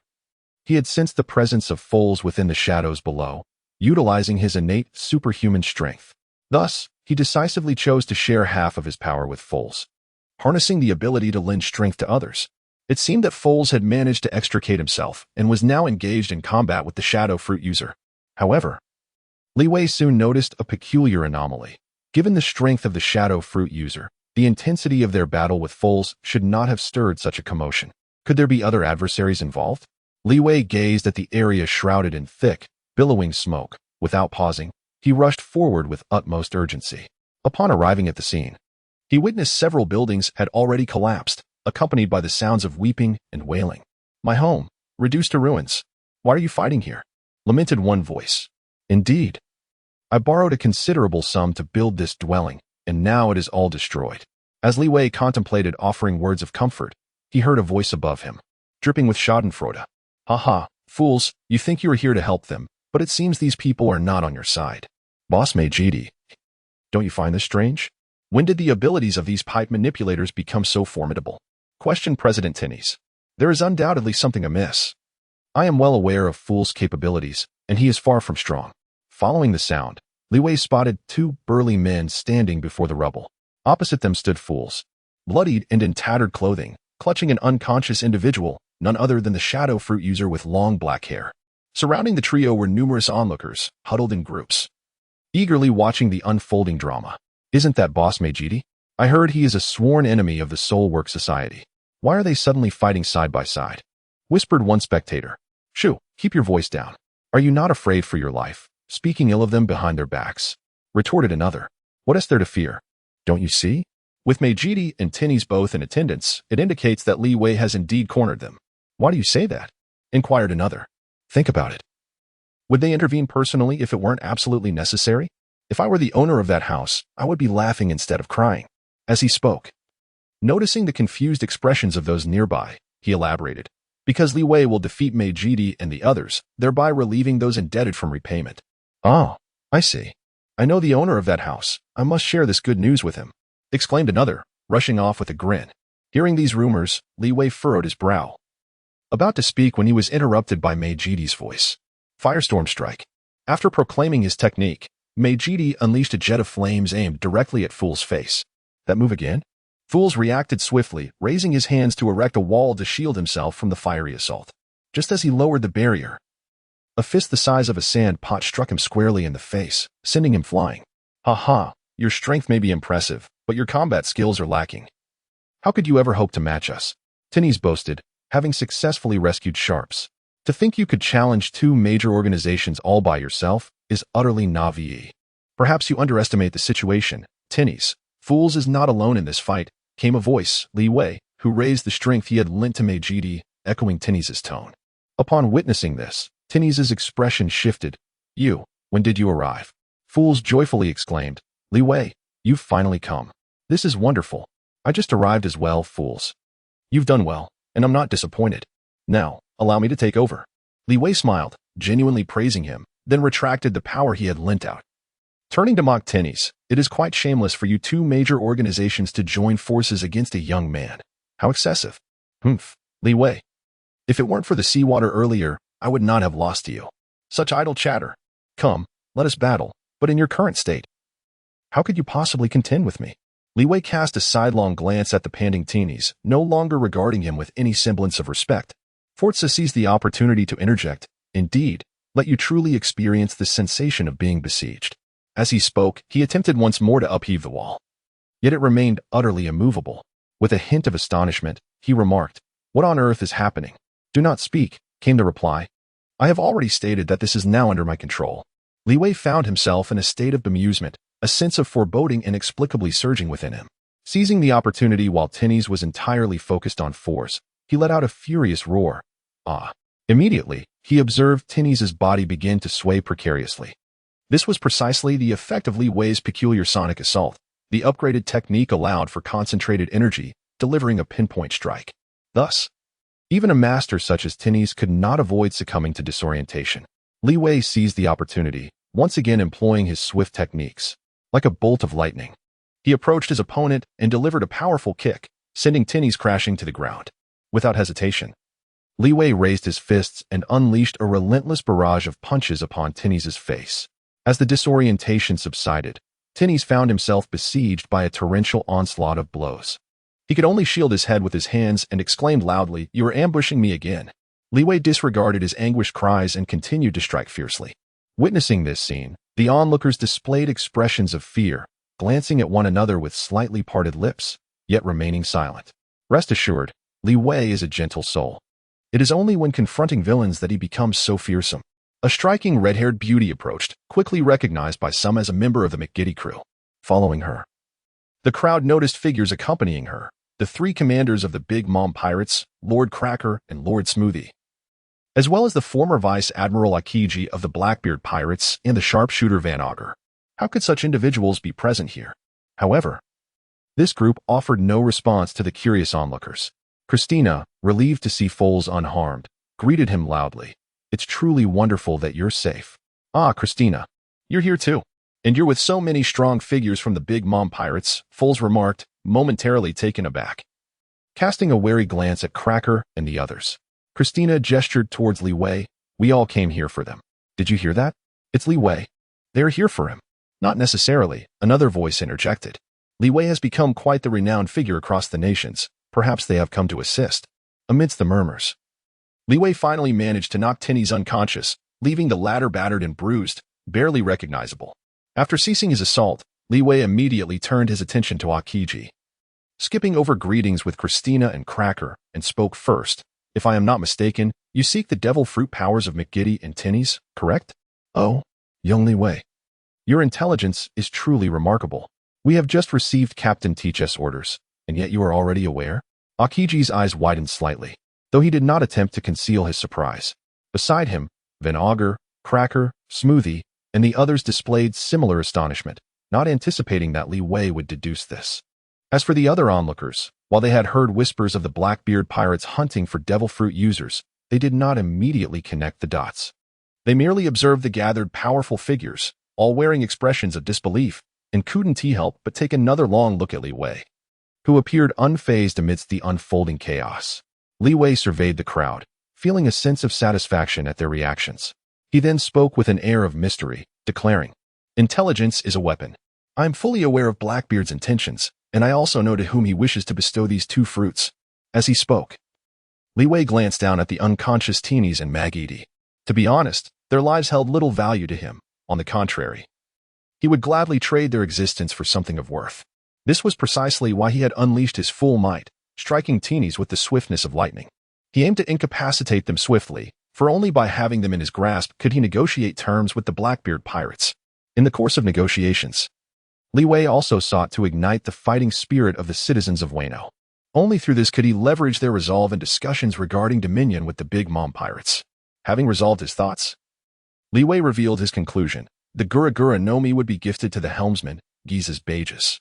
He had sensed the presence of foals within the shadows below, utilizing his innate superhuman strength. Thus, he decisively chose to share half of his power with foals, harnessing the ability to lend strength to others. It seemed that Foals had managed to extricate himself and was now engaged in combat with the Shadow Fruit user. However, Li Wei soon noticed a peculiar anomaly. Given the strength of the Shadow Fruit user, the intensity of their battle with Foals should not have stirred such a commotion. Could there be other adversaries involved? Li Wei gazed at the area shrouded in thick, billowing smoke. Without pausing, he rushed forward with utmost urgency. Upon arriving at the scene, he witnessed several buildings had already collapsed, accompanied by the sounds of weeping and wailing. My home, reduced to ruins. Why are you fighting here? Lamented one voice. Indeed. I borrowed a considerable sum to build this dwelling, and now it is all destroyed. As Li Wei contemplated offering words of comfort, he heard a voice above him, dripping with schadenfreude. Haha, fools, you think you are here to help them, but it seems these people are not on your side. Boss Meijidi. Don't you find this strange? When did the abilities of these pipe manipulators become so formidable? Questioned President Tinnies. There is undoubtedly something amiss. I am well aware of Fool's capabilities, and he is far from strong. Following the sound, Li Wei spotted two burly men standing before the rubble. Opposite them stood Fools, bloodied and in tattered clothing, clutching an unconscious individual, none other than the Shadow Fruit user with long black hair. Surrounding the trio were numerous onlookers, huddled in groups, eagerly watching the unfolding drama. Isn't that Boss Meijidi? I heard he is a sworn enemy of the Soulwork Society. Why are they suddenly fighting side by side? Whispered one spectator. Shoo, keep your voice down. Are you not afraid for your life, speaking ill of them behind their backs? Retorted another. What is there to fear? Don't you see? With Meijidi and Tinnies both in attendance, it indicates that Li Wei has indeed cornered them. Why do you say that? Inquired another. Think about it. Would they intervene personally if it weren't absolutely necessary? If I were the owner of that house, I would be laughing instead of crying. As he spoke, noticing the confused expressions of those nearby, he elaborated, because Li Wei will defeat Meiji and the others, thereby relieving those indebted from repayment. Oh, I see. I know the owner of that house. I must share this good news with him, exclaimed another, rushing off with a grin. Hearing these rumors, Li Wei furrowed his brow, about to speak when he was interrupted by Meiji's voice. Firestorm strike. After proclaiming his technique, Meiji unleashed a jet of flames aimed directly at Fool's face. That move again? Fools reacted swiftly, raising his hands to erect a wall to shield himself from the fiery assault. Just as he lowered the barrier, a fist the size of a sand pot struck him squarely in the face, sending him flying. Ha ha, your strength may be impressive, but your combat skills are lacking. How could you ever hope to match us? Tinnies boasted, having successfully rescued Sharps. To think you could challenge two major organizations all by yourself is utterly naive. Perhaps you underestimate the situation, Tinnies. Fools is not alone in this fight, came a voice, Li Wei, who raised the strength he had lent to Meiji, echoing Tinnies' tone. Upon witnessing this, Tinnies' expression shifted. You, when did you arrive? Fools joyfully exclaimed, Li Wei, you've finally come. This is wonderful. I just arrived as well, Fools. You've done well, and I'm not disappointed. Now, allow me to take over. Li Wei smiled, genuinely praising him, then retracted the power he had lent out. Turning to mock Tinnies, it is quite shameless for you two major organizations to join forces against a young man. How excessive. Humph, Li Wei. If it weren't for the seawater earlier, I would not have lost to you. Such idle chatter. Come, let us battle, but in your current state. How could you possibly contend with me? Li Wei cast a sidelong glance at the panting Tinnies, no longer regarding him with any semblance of respect. Forza seized the opportunity to interject, indeed, let you truly experience the sensation of being besieged. As he spoke, he attempted once more to upheave the wall. Yet it remained utterly immovable. With a hint of astonishment, he remarked, What on earth is happening? Do not speak, came the reply. I have already stated that this is now under my control. Li Wei found himself in a state of bemusement, a sense of foreboding inexplicably surging within him. Seizing the opportunity while Tinnies was entirely focused on force, he let out a furious roar. Ah! Immediately, he observed Tinnies' body begin to sway precariously. This was precisely the effect of Li Wei's peculiar sonic assault. The upgraded technique allowed for concentrated energy, delivering a pinpoint strike. Thus, even a master such as Tinnies could not avoid succumbing to disorientation. Li Wei seized the opportunity, once again employing his swift techniques. Like a bolt of lightning, he approached his opponent and delivered a powerful kick, sending Tinnies crashing to the ground. Without hesitation, Li Wei raised his fists and unleashed a relentless barrage of punches upon Tinnies' face. As the disorientation subsided, Tinnies found himself besieged by a torrential onslaught of blows. He could only shield his head with his hands and exclaimed loudly, You are ambushing me again. Li Wei disregarded his anguished cries and continued to strike fiercely. Witnessing this scene, the onlookers displayed expressions of fear, glancing at one another with slightly parted lips, yet remaining silent. Rest assured, Li Wei is a gentle soul. It is only when confronting villains that he becomes so fearsome. A striking red-haired beauty approached, quickly recognized by some as a member of the McGiddy crew. Following her, the crowd noticed figures accompanying her, the three commanders of the Big Mom Pirates, Lord Cracker and Lord Smoothie, as well as the former Vice Admiral Akiji of the Blackbeard Pirates and the sharpshooter Van Auger. How could such individuals be present here? However, this group offered no response to the curious onlookers. Christina, relieved to see Foles unharmed, greeted him loudly. It's truly wonderful that you're safe. Ah, Christina, you're here too. And you're with so many strong figures from the Big Mom Pirates, Foles remarked, momentarily taken aback. Casting a wary glance at Cracker and the others, Christina gestured towards Li Wei. We all came here for them. Did you hear that? It's Li Wei. They're here for him. Not necessarily, another voice interjected. Li Wei has become quite the renowned figure across the nations. Perhaps they have come to assist. Amidst the murmurs, Li Wei finally managed to knock Tinnies unconscious, leaving the latter battered and bruised, barely recognizable. After ceasing his assault, Li Wei immediately turned his attention to Akiji, skipping over greetings with Christina and Cracker, and spoke first. If I am not mistaken, you seek the devil fruit powers of McGiddy and Tinnies, correct? Oh, young Li Wei. Your intelligence is truly remarkable. We have just received Captain Teach's orders, and yet you are already aware? Akiji's eyes widened slightly, though he did not attempt to conceal his surprise. Beside him, Van Auger, cracker, smoothie, and the others displayed similar astonishment, not anticipating that Li Wei would deduce this. As for the other onlookers, while they had heard whispers of the Blackbeard pirates hunting for devil fruit users, they did not immediately connect the dots. They merely observed the gathered powerful figures, all wearing expressions of disbelief, and couldn't help but take another long look at Li Wei, who appeared unfazed amidst the unfolding chaos. Li Wei surveyed the crowd, feeling a sense of satisfaction at their reactions. He then spoke with an air of mystery, declaring, "Intelligence is a weapon. I am fully aware of Blackbeard's intentions, and I also know to whom he wishes to bestow these two fruits." As he spoke, Li Wei glanced down at the unconscious Teenies and Mag-Edi. To be honest, their lives held little value to him. On the contrary, he would gladly trade their existence for something of worth. This was precisely why he had unleashed his full might, striking Teenies with the swiftness of lightning. He aimed to incapacitate them swiftly, for only by having them in his grasp could he negotiate terms with the Blackbeard pirates. In the course of negotiations, Li Wei also sought to ignite the fighting spirit of the citizens of Wano. Only through this could he leverage their resolve in discussions regarding dominion with the Big Mom pirates. Having resolved his thoughts, Li Wei revealed his conclusion. The Gura Gura no Mi would be gifted to the helmsman, Giza's Bages,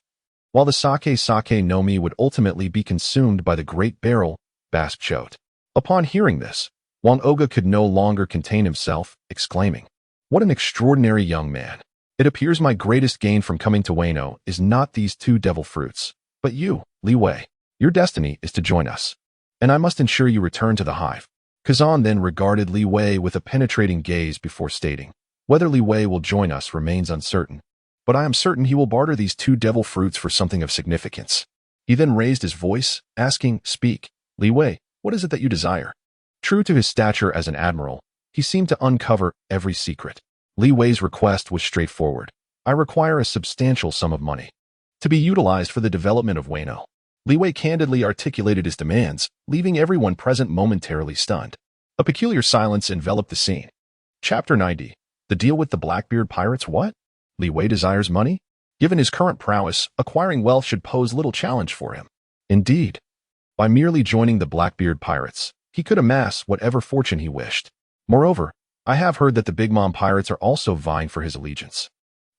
while the Sake no Mi would ultimately be consumed by the Great Barrel, Basque Chote. Upon hearing this, Wang Oga could no longer contain himself, exclaiming, "What an extraordinary young man! It appears my greatest gain from coming to Wano is not these two devil fruits, but you, Li Wei. Your destiny is to join us, and I must ensure you return to the hive." Kazan then regarded Li Wei with a penetrating gaze before stating, "Whether Li Wei will join us remains uncertain, but I am certain he will barter these two devil fruits for something of significance." He then raised his voice, asking, "Speak, Li Wei, what is it that you desire?" True to his stature as an admiral, he seemed to uncover every secret. Li Wei's request was straightforward. "I require a substantial sum of money to be utilized for the development of Wano." Li Wei candidly articulated his demands, leaving everyone present momentarily stunned. A peculiar silence enveloped the scene. Chapter 90. The deal with the Blackbeard pirates? What? Li Wei desires money? Given his current prowess, acquiring wealth should pose little challenge for him. Indeed, by merely joining the Blackbeard pirates, he could amass whatever fortune he wished. Moreover, I have heard that the Big Mom pirates are also vying for his allegiance.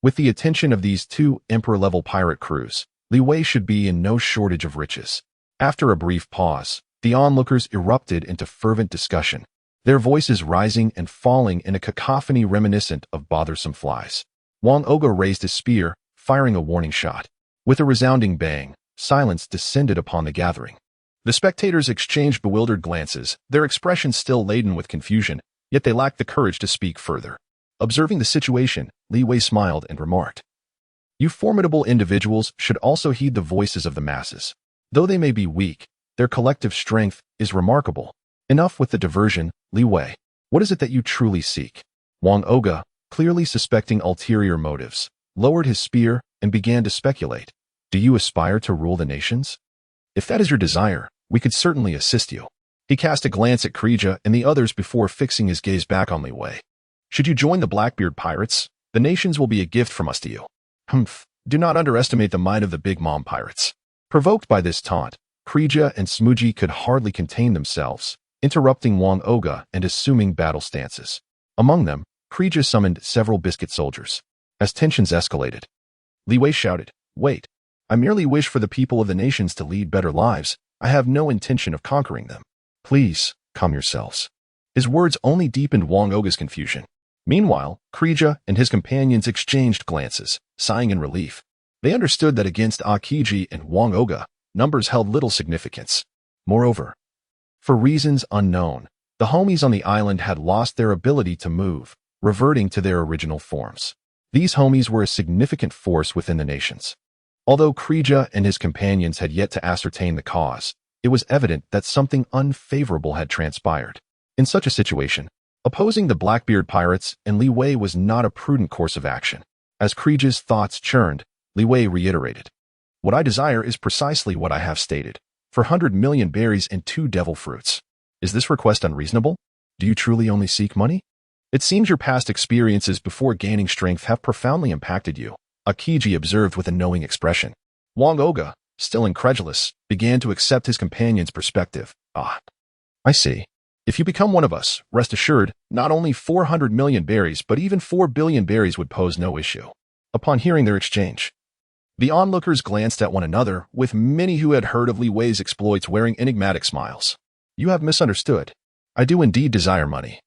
With the attention of these two Emperor-level pirate crews, Li Wei should be in no shortage of riches. After a brief pause, the onlookers erupted into fervent discussion, their voices rising and falling in a cacophony reminiscent of bothersome flies. Wang Oga raised his spear, firing a warning shot. With a resounding bang, silence descended upon the gathering. The spectators exchanged bewildered glances, their expressions still laden with confusion, yet they lacked the courage to speak further. Observing the situation, Li Wei smiled and remarked, "You formidable individuals should also heed the voices of the masses. Though they may be weak, their collective strength is remarkable. Enough with the diversion, Li Wei. What is it that you truly seek?" Wang Oga, clearly suspecting ulterior motives, lowered his spear and began to speculate. "Do you aspire to rule the nations? If that is your desire, we could certainly assist you." He cast a glance at Krija and the others before fixing his gaze back on Li Wei. "Should you join the Blackbeard pirates, the nations will be a gift from us to you." "Humph, do not underestimate the might of the Big Mom pirates." Provoked by this taunt, Krija and Smooji could hardly contain themselves, interrupting Wang Oga and assuming battle stances. Among them, Krija summoned several biscuit soldiers. As tensions escalated, Li Wei shouted, "Wait, I merely wish for the people of the nations to lead better lives. I have no intention of conquering them. Please, calm yourselves." His words only deepened Wang Oga's confusion. Meanwhile, Krija and his companions exchanged glances, sighing in relief. They understood that against Akiji and Wang Oga, numbers held little significance. Moreover, for reasons unknown, the homies on the island had lost their ability to move, reverting to their original forms. These homies were a significant force within the nations. Although Krija and his companions had yet to ascertain the cause, it was evident that something unfavorable had transpired. In such a situation, opposing the Blackbeard pirates and Li Wei was not a prudent course of action. As Krija's thoughts churned, Li Wei reiterated, "What I desire is precisely what I have stated, for 100 million berries and 2 devil fruits. Is this request unreasonable? Do you truly only seek money? It seems your past experiences before gaining strength have profoundly impacted you," Akiji observed with a knowing expression. Wang Oga, still incredulous, began to accept his companion's perspective. "Ah, I see. If you become one of us, rest assured, not only 400 million berries, but even 4 billion berries would pose no issue. Upon hearing their exchange, the onlookers glanced at one another, with many who had heard of Li Wei's exploits wearing enigmatic smiles. You have misunderstood. I do indeed desire money,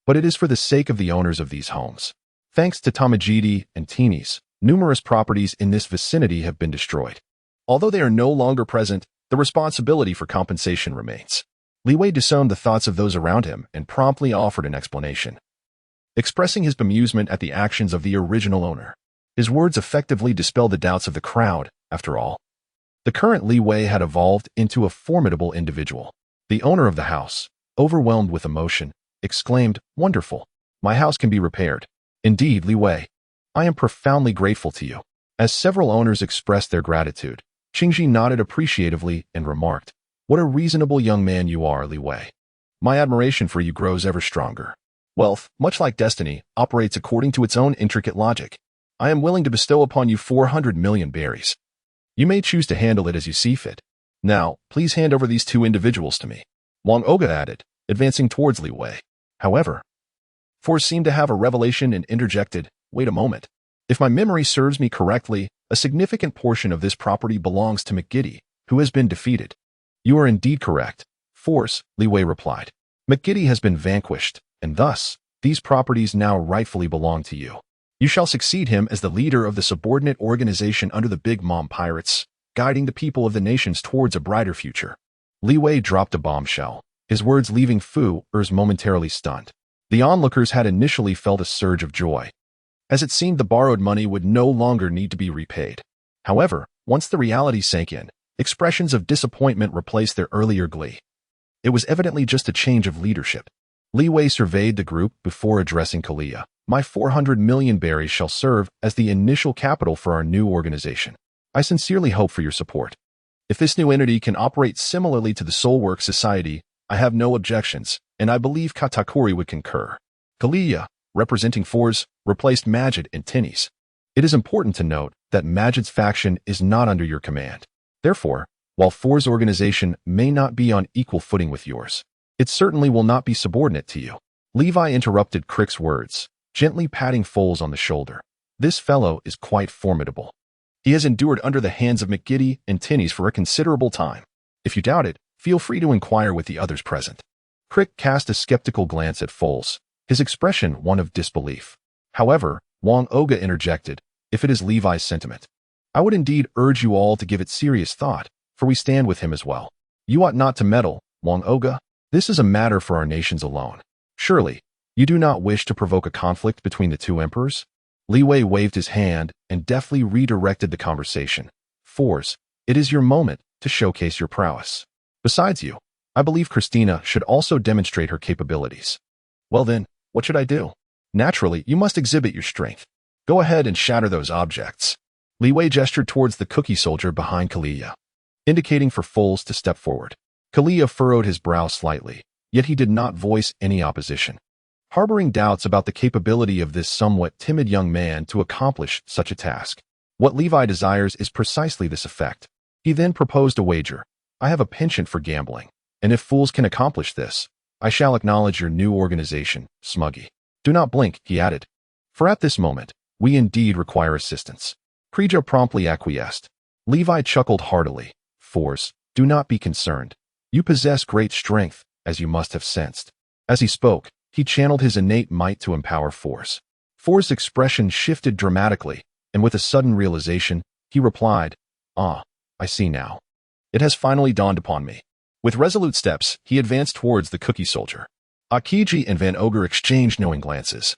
but it is for the sake of the owners of these homes. Thanks to Tamajidi and Teenies, numerous properties in this vicinity have been destroyed. Although they are no longer present, the responsibility for compensation remains. Li Wei discerned the thoughts of those around him and promptly offered an explanation, expressing his bemusement at the actions of the original owner. His words effectively dispelled the doubts of the crowd. After all, the current Li Wei had evolved into a formidable individual. The owner of the house, overwhelmed with emotion, exclaimed, "Wonderful! My house can be repaired." Indeed, Li Wei, I am profoundly grateful to you. As several owners expressed their gratitude, Qingji nodded appreciatively and remarked, "What a reasonable young man you are, Li Wei. My admiration for you grows ever stronger. Wealth, much like destiny, operates according to its own intricate logic. I am willing to bestow upon you 400 million berries. You may choose to handle it as you see fit. Now, please hand over these two individuals to me," Wang Oga added, advancing towards Li Wei. However, Force seemed to have a revelation and interjected, "Wait a moment. If my memory serves me correctly, a significant portion of this property belongs to McGiddy, who has been defeated." "You are indeed correct, Force," Li Wei replied. "McGiddy has been vanquished, and thus, these properties now rightfully belong to you. You shall succeed him as the leader of the subordinate organization under the Big Mom Pirates, guiding the people of the nations towards a brighter future." Li Wei dropped a bombshell, his words leaving Fu-ers momentarily stunned. The onlookers had initially felt a surge of joy, as it seemed the borrowed money would no longer need to be repaid. However, once the reality sank in, expressions of disappointment replaced their earlier glee. It was evidently just a change of leadership. Li Wei surveyed the group before addressing Kalia. "My 400 million berries shall serve as the initial capital for our new organization. I sincerely hope for your support. If this new entity can operate similarly to the Soulwork Society, I have no objections, and I believe Katakuri would concur." Kalia, representing Force, replaced Majid and Tinnies. "It is important to note that Majid's faction is not under your command. Therefore, while Force's organization may not be on equal footing with yours, it certainly will not be subordinate to you." Levi interrupted Crick's words, gently patting Foles on the shoulder. "This fellow is quite formidable. He has endured under the hands of McGiddy and Tinnies for a considerable time. If you doubt it, feel free to inquire with the others present." Crick cast a skeptical glance at Foles, his expression one of disbelief. However, Wang Oga interjected, "If it is Levi's sentiment, I would indeed urge you all to give it serious thought, for we stand with him as well. You ought not to meddle, Wang Oga. This is a matter for our nations alone. Surely, you do not wish to provoke a conflict between the two emperors?" Li Wei waved his hand and deftly redirected the conversation. "Force, it is your moment to showcase your prowess. Besides you, I believe Christina should also demonstrate her capabilities." "Well then, what should I do?" "Naturally, you must exhibit your strength. Go ahead and shatter those objects." Li Wei gestured towards the cookie soldier behind Kalia, indicating for Foles to step forward. Kalia furrowed his brow slightly, yet he did not voice any opposition, harboring doubts about the capability of this somewhat timid young man to accomplish such a task. What Levi desires is precisely this effect. He then proposed a wager. "I have a penchant for gambling, and if fools can accomplish this, I shall acknowledge your new organization, Smuggy. Do not blink," he added, "for at this moment, we indeed require assistance." Prejo promptly acquiesced. Levi chuckled heartily. "Force, do not be concerned. You possess great strength, as you must have sensed." As he spoke, he channeled his innate might to empower Force. Force's expression shifted dramatically, and with a sudden realization, he replied, "Ah, I see now. It has finally dawned upon me." With resolute steps, he advanced towards the cookie soldier. Akiji and Van Ogre exchanged knowing glances,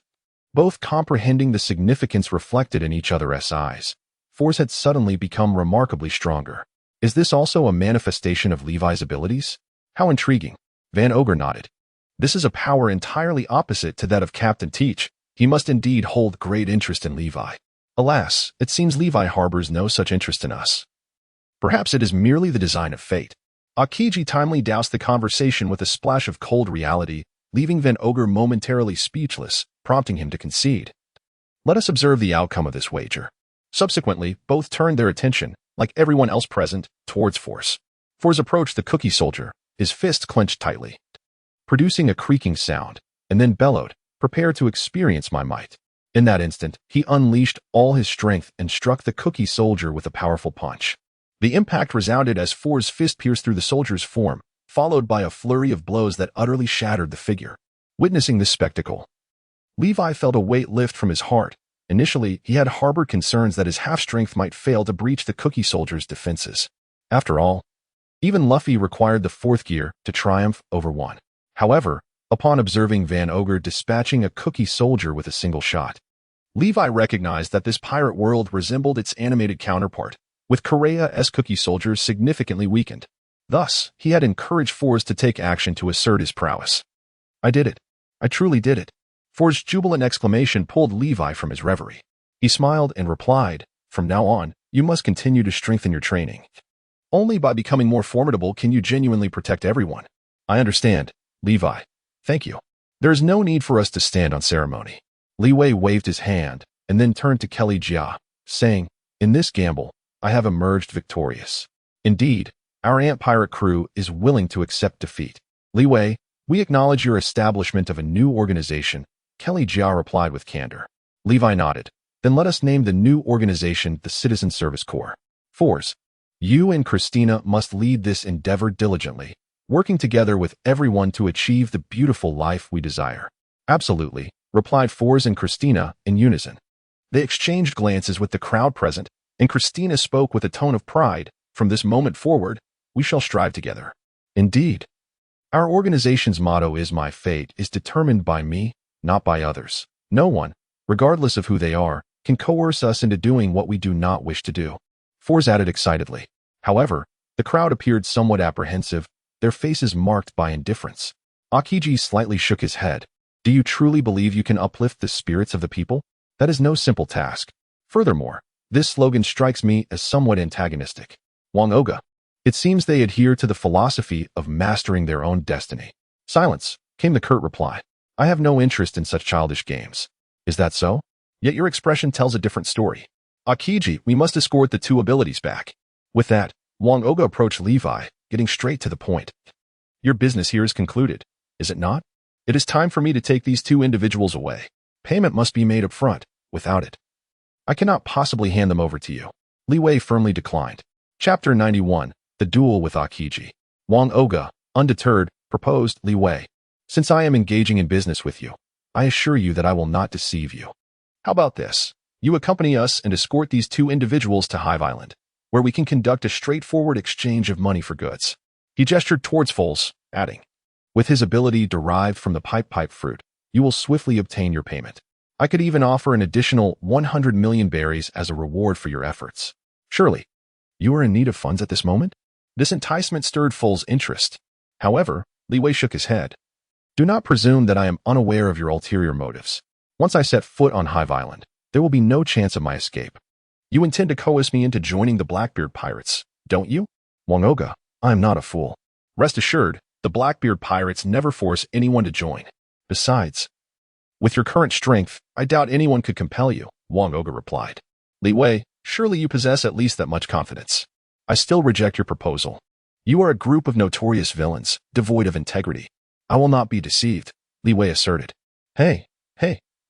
both comprehending the significance reflected in each other's eyes. Force had suddenly become remarkably stronger. Is this also a manifestation of Levi's abilities? How intriguing. Van Ogre nodded. This is a power entirely opposite to that of Captain Teach. He must indeed hold great interest in Levi. Alas, it seems Levi harbors no such interest in us. Perhaps it is merely the design of fate. Akiji timely doused the conversation with a splash of cold reality, leaving Van Ogre momentarily speechless, prompting him to concede. Let us observe the outcome of this wager. Subsequently, both turned their attention, like everyone else present, towards Force. Force approached the cookie soldier, his fist clenched tightly. producing a creaking sound, and then bellowed, "Prepare to experience my might." In that instant, he unleashed all his strength and struck the cookie soldier with a powerful punch. The impact resounded as Four's fist pierced through the soldier's form, followed by a flurry of blows that utterly shattered the figure. Witnessing this spectacle, Levi felt a weight lift from his heart. Initially, he had harbored concerns that his half-strength might fail to breach the cookie soldier's defenses. After all, even Luffy required the fourth gear to triumph over one. However, upon observing Van Ogre dispatching a cookie soldier with a single shot, Levi recognized that this pirate world resembled its animated counterpart, with Korea's cookie soldiers significantly weakened. Thus, he had encouraged Fours to take action to assert his prowess. "I did it. I truly did it." Four's jubilant exclamation pulled Levi from his reverie. He smiled and replied, "From now on, you must continue to strengthen your training. Only by becoming more formidable can you genuinely protect everyone." "I understand, Levi. Thank you. There is no need for us to stand on ceremony." Li Wei waved his hand and then turned to Kelly Jia, saying, "In this gamble, I have emerged victorious. Indeed, our ant pirate crew is willing to accept defeat." "Li Wei, we acknowledge your establishment of a new organization," Kelly Jia replied with candor. Levi nodded. "Then let us name the new organization the Citizen Service Corps. Fours, you and Christina must lead this endeavor diligently, working together with everyone to achieve the beautiful life we desire." "Absolutely," replied Fours and Christina in unison. They exchanged glances with the crowd present, and Christina spoke with a tone of pride. "From this moment forward, we shall strive together." "Indeed. Our organization's motto is my fate is determined by me, not by others. No one, regardless of who they are, can coerce us into doing what we do not wish to do." Fours added excitedly. However, the crowd appeared somewhat apprehensive, their faces marked by indifference. Akiji slightly shook his head. "Do you truly believe you can uplift the spirits of the people? That is no simple task. Furthermore, this slogan strikes me as somewhat antagonistic. Wang Oga. It seems they adhere to the philosophy of mastering their own destiny." "Silence," came the curt reply. "I have no interest in such childish games." "Is that so? Yet your expression tells a different story." "Akiji, we must escort the two abilities back." With that, Wang Oga approached Levi, getting straight to the point. "Your business here is concluded, is it not? It is time for me to take these two individuals away. Payment must be made up front. Without it, I cannot possibly hand them over to you." Li Wei firmly declined. Chapter 91, The Duel with Akiji. Wang Oga, undeterred, proposed, "Li Wei, since I am engaging in business with you, I assure you that I will not deceive you. How about this? You accompany us and escort these two individuals to Hive Island, where we can conduct a straightforward exchange of money for goods." He gestured towards Foles, adding, "With his ability derived from the pipe fruit, you will swiftly obtain your payment. I could even offer an additional 100 million berries as a reward for your efforts." "Surely, you are in need of funds at this moment?" This enticement stirred Foles' interest. However, Li Wei shook his head. "Do not presume that I am unaware of your ulterior motives. Once I set foot on Hive Island, there will be no chance of my escape. You intend to coerce me into joining the Blackbeard pirates, don't you?" "Wang Oga, I am not a fool. Rest assured, the Blackbeard pirates never force anyone to join. Besides, with your current strength, I doubt anyone could compel you," Wang Oga replied. "Li Wei, surely you possess at least that much confidence." "I still reject your proposal. You are a group of notorious villains, devoid of integrity." "I will not be deceived," Li Wei asserted. Hey,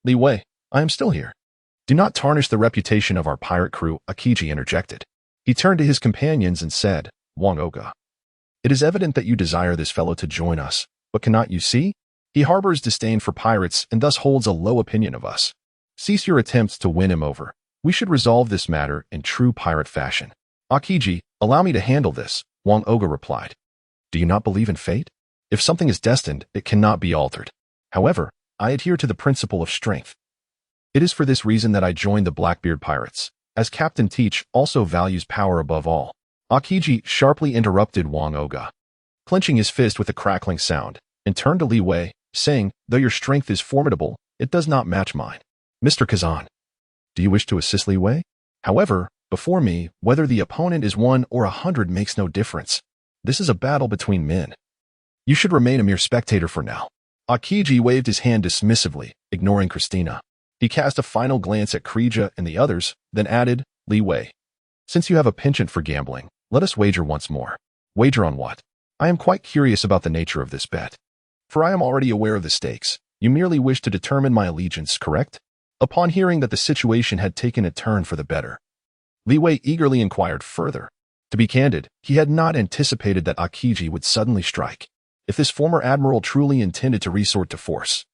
Li Wei, I am still here." "Do not tarnish the reputation of our pirate crew," Akiji interjected. He turned to his companions and said, "Wang Oga, it is evident that you desire this fellow to join us, but cannot you see? He harbors disdain for pirates and thus holds a low opinion of us. Cease your attempts to win him over. We should resolve this matter in true pirate fashion." "Akiji, allow me to handle this," Wang Oga replied. "Do you not believe in fate? If something is destined, it cannot be altered. However, I adhere to the principle of strength. It is for this reason that I joined the Blackbeard pirates, as Captain Teach also values power above all." Akiji sharply interrupted Wang Oga, clenching his fist with a crackling sound, and turned to Li Wei, saying, "Though your strength is formidable, it does not match mine. Mr. Kazan, do you wish to assist Li Wei? However, before me, whether the opponent is 1 or 100 makes no difference. This is a battle between men. You should remain a mere spectator for now." Akiji waved his hand dismissively, ignoring Christina. He cast a final glance at Krija and the others, then added, "Li Wei, since you have a penchant for gambling, let us wager once more." "Wager on what? I am quite curious about the nature of this bet." for I am already aware of the stakes. You merely wish to determine my allegiance, correct? Upon hearing that the situation had taken a turn for the better, Li Wei eagerly inquired further. To be candid, he had not anticipated that Akiji would suddenly strike. If this former admiral truly intended to resort to force,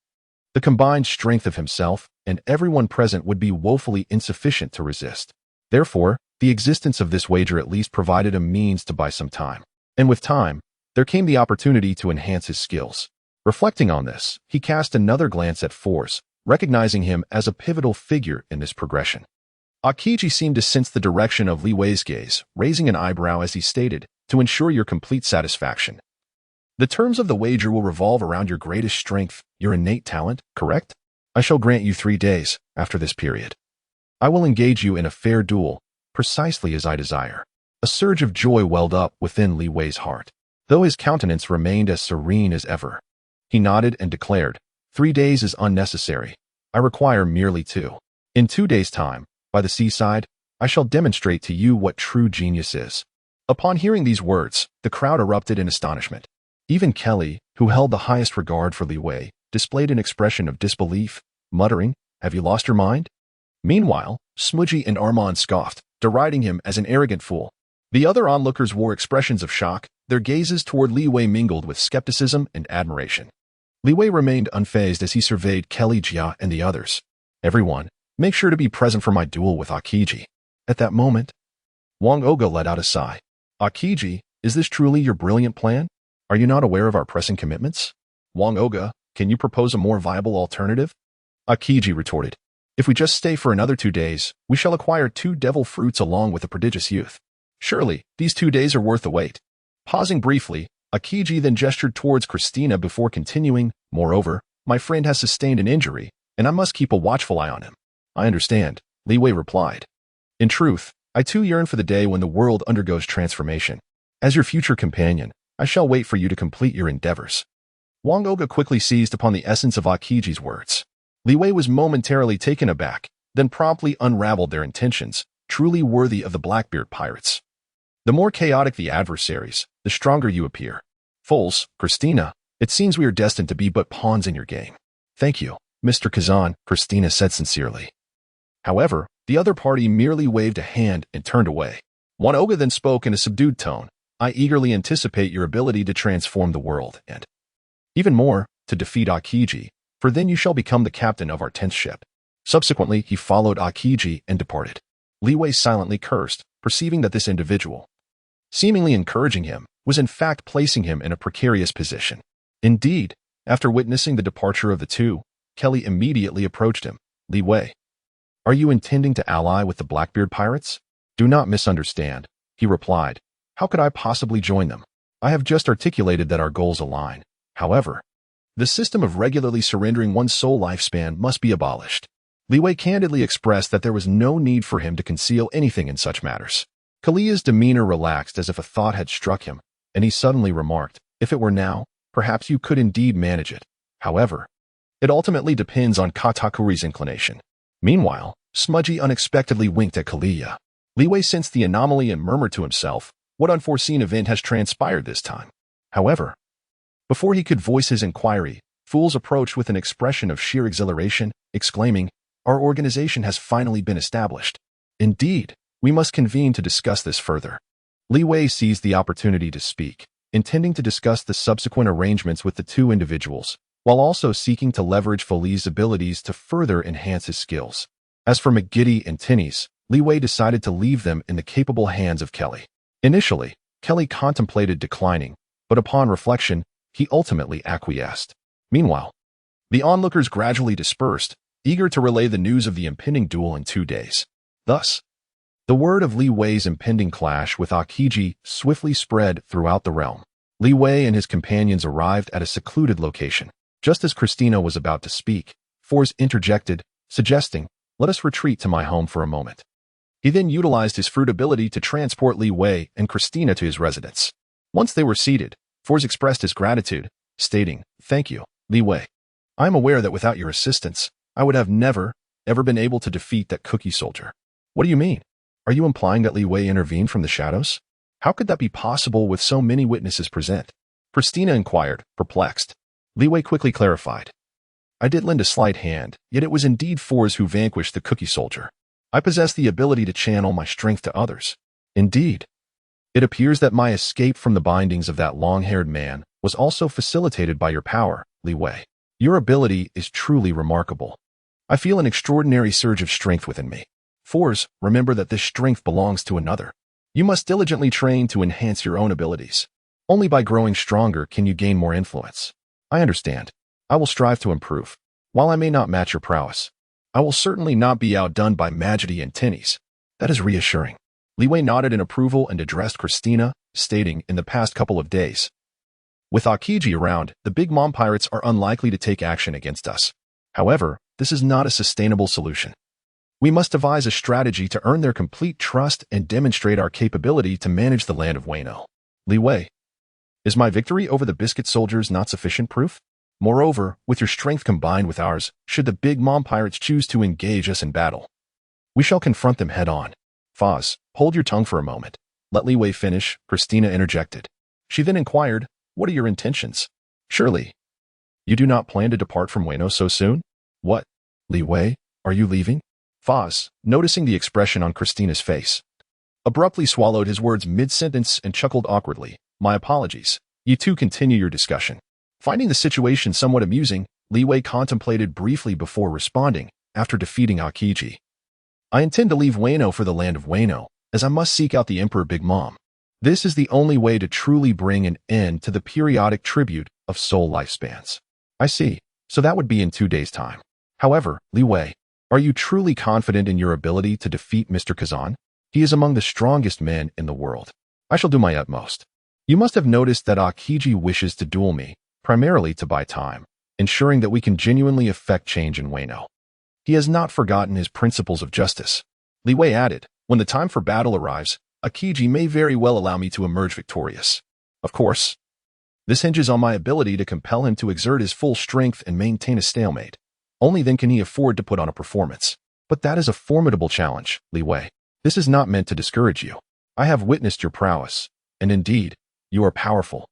the combined strength of himself and everyone present would be woefully insufficient to resist. Therefore, the existence of this wager at least provided a means to buy some time. And with time, there came the opportunity to enhance his skills. Reflecting on this, he cast another glance at Force, recognizing him as a pivotal figure in this progression. Akiji seemed to sense the direction of Li Wei's gaze, raising an eyebrow as he stated, "To ensure your complete satisfaction, the terms of the wager will revolve around your greatest strength, your innate talent, correct? I shall grant you 3 days after this period. I will engage you in a fair duel, precisely as I desire." A surge of joy welled up within Li Wei's heart, though his countenance remained as serene as ever. He nodded and declared, 3 days is unnecessary. I require merely 2. In 2 days' time, by the seaside, I shall demonstrate to you what true genius is. Upon hearing these words, the crowd erupted in astonishment. Even Kelly, who held the highest regard for Li Wei, displayed an expression of disbelief, muttering, "Have you lost your mind?" Meanwhile, Smudgy and Armand scoffed, deriding him as an arrogant fool. The other onlookers wore expressions of shock, their gazes toward Li Wei mingled with skepticism and admiration. Li Wei remained unfazed as he surveyed Kelly, Jia, and the others. "Everyone, make sure to be present for my duel with Akiji." At that moment, Wang Oga let out a sigh. "Akiji, is this truly your brilliant plan? Are you not aware of our pressing commitments? Wang Oga, can you propose a more viable alternative?" Akiji retorted, "If we just stay for another 2 days, we shall acquire 2 devil fruits along with a prodigious youth. Surely, these 2 days are worth the wait." Pausing briefly, Akiji then gestured towards Christina before continuing, "Moreover, my friend has sustained an injury, and I must keep a watchful eye on him." "I understand," Li Wei replied. "In truth, I too yearn for the day when the world undergoes transformation. As your future companion, I shall wait for you to complete your endeavors." Wang Oga quickly seized upon the essence of Akiji's words. Li Wei was momentarily taken aback, then promptly unraveled their intentions, truly worthy of the Blackbeard pirates. "The more chaotic the adversaries, the stronger you appear. Foles, Christina, it seems we are destined to be but pawns in your game." "Thank you, Mr. Kazan," Christina said sincerely. However, the other party merely waved a hand and turned away. Wang Oga then spoke in a subdued tone, "I eagerly anticipate your ability to transform the world and, even more, to defeat Akiji, for then you shall become the captain of our 10th ship." Subsequently, he followed Akiji and departed. Li Wei silently cursed, perceiving that this individual, seemingly encouraging him, was in fact placing him in a precarious position. Indeed, after witnessing the departure of the two, Kelly immediately approached him. "Li Wei, are you intending to ally with the Blackbeard pirates?" "Do not misunderstand," he replied. "How could I possibly join them? I have just articulated that our goals align. However, the system of regularly surrendering one's soul lifespan must be abolished." Li Wei candidly expressed that there was no need for him to conceal anything in such matters. Kalia's demeanor relaxed as if a thought had struck him, and he suddenly remarked, "If it were now, perhaps you could indeed manage it. However, it ultimately depends on Katakuri's inclination." Meanwhile, Smudgy unexpectedly winked at Kalia. Li Wei sensed the anomaly and murmured to himself, "What unforeseen event has transpired this time?" However, before he could voice his inquiry, Fools approached with an expression of sheer exhilaration, exclaiming, "Our organization has finally been established. Indeed, we must convene to discuss this further." Li Wei seized the opportunity to speak, intending to discuss the subsequent arrangements with the two individuals, while also seeking to leverage Foley's abilities to further enhance his skills. As for McGiddy and Tinnies, Li Wei decided to leave them in the capable hands of Kelly. Initially, Kelly contemplated declining, but upon reflection, he ultimately acquiesced. Meanwhile, the onlookers gradually dispersed, eager to relay the news of the impending duel in 2 days. Thus, the word of Li Wei's impending clash with Akiji swiftly spread throughout the realm. Li Wei and his companions arrived at a secluded location. Just as Christina was about to speak, Force interjected, suggesting, "Let us retreat to my home for a moment." He then utilized his fruit ability to transport Li Wei and Christina to his residence. Once they were seated, Force expressed his gratitude, stating, "Thank you, Li Wei. I am aware that without your assistance, I would have never, ever been able to defeat that cookie soldier." "What do you mean? Are you implying that Li Wei intervened from the shadows? How could that be possible with so many witnesses present?" Christina inquired, perplexed. Li Wei quickly clarified. I did lend a slight hand, yet it was indeed Fours who vanquished the cookie soldier. I possess the ability to channel my strength to others. Indeed. It appears that my escape from the bindings of that long-haired man was also facilitated by your power, Li Wei. Your ability is truly remarkable. I feel an extraordinary surge of strength within me. Fours, remember that this strength belongs to another. You must diligently train to enhance your own abilities. Only by growing stronger can you gain more influence. I understand. I will strive to improve. While I may not match your prowess, I will certainly not be outdone by Majesty and Tinnies. That is reassuring. Li Wei nodded in approval and addressed Christina, stating in the past couple of days, with Aokiji around, the Big Mom pirates are unlikely to take action against us. However, this is not a sustainable solution. We must devise a strategy to earn their complete trust and demonstrate our capability to manage the land of Wano. Li Wei, is my victory over the Biscuit Soldiers not sufficient proof? Moreover, with your strength combined with ours, should the Big Mom pirates choose to engage us in battle, we shall confront them head-on. Foz, hold your tongue for a moment. Let Li Wei finish, Christina interjected. She then inquired, what are your intentions? Surely, you do not plan to depart from Wano so soon? What? Li Wei, are you leaving? Foz, noticing the expression on Christina's face, abruptly swallowed his words mid-sentence and chuckled awkwardly. My apologies. You two continue your discussion. Finding the situation somewhat amusing, Li Wei contemplated briefly before responding, after defeating Aokiji. I intend to leave Wano for the land of Wano, as I must seek out the Emperor Big Mom. This is the only way to truly bring an end to the periodic tribute of soul lifespans. I see. So that would be in 2 days' time. However, Li Wei, are you truly confident in your ability to defeat Mr. Kazan? He is among the strongest men in the world. I shall do my utmost. You must have noticed that Aokiji wishes to duel me, primarily to buy time, ensuring that we can genuinely effect change in Wano. He has not forgotten his principles of justice. Li Wei added, when the time for battle arrives, Aokiji may very well allow me to emerge victorious. Of course, this hinges on my ability to compel him to exert his full strength and maintain a stalemate. Only then can he afford to put on a performance. But that is a formidable challenge, Li Wei. This is not meant to discourage you. I have witnessed your prowess, and indeed, you are powerful.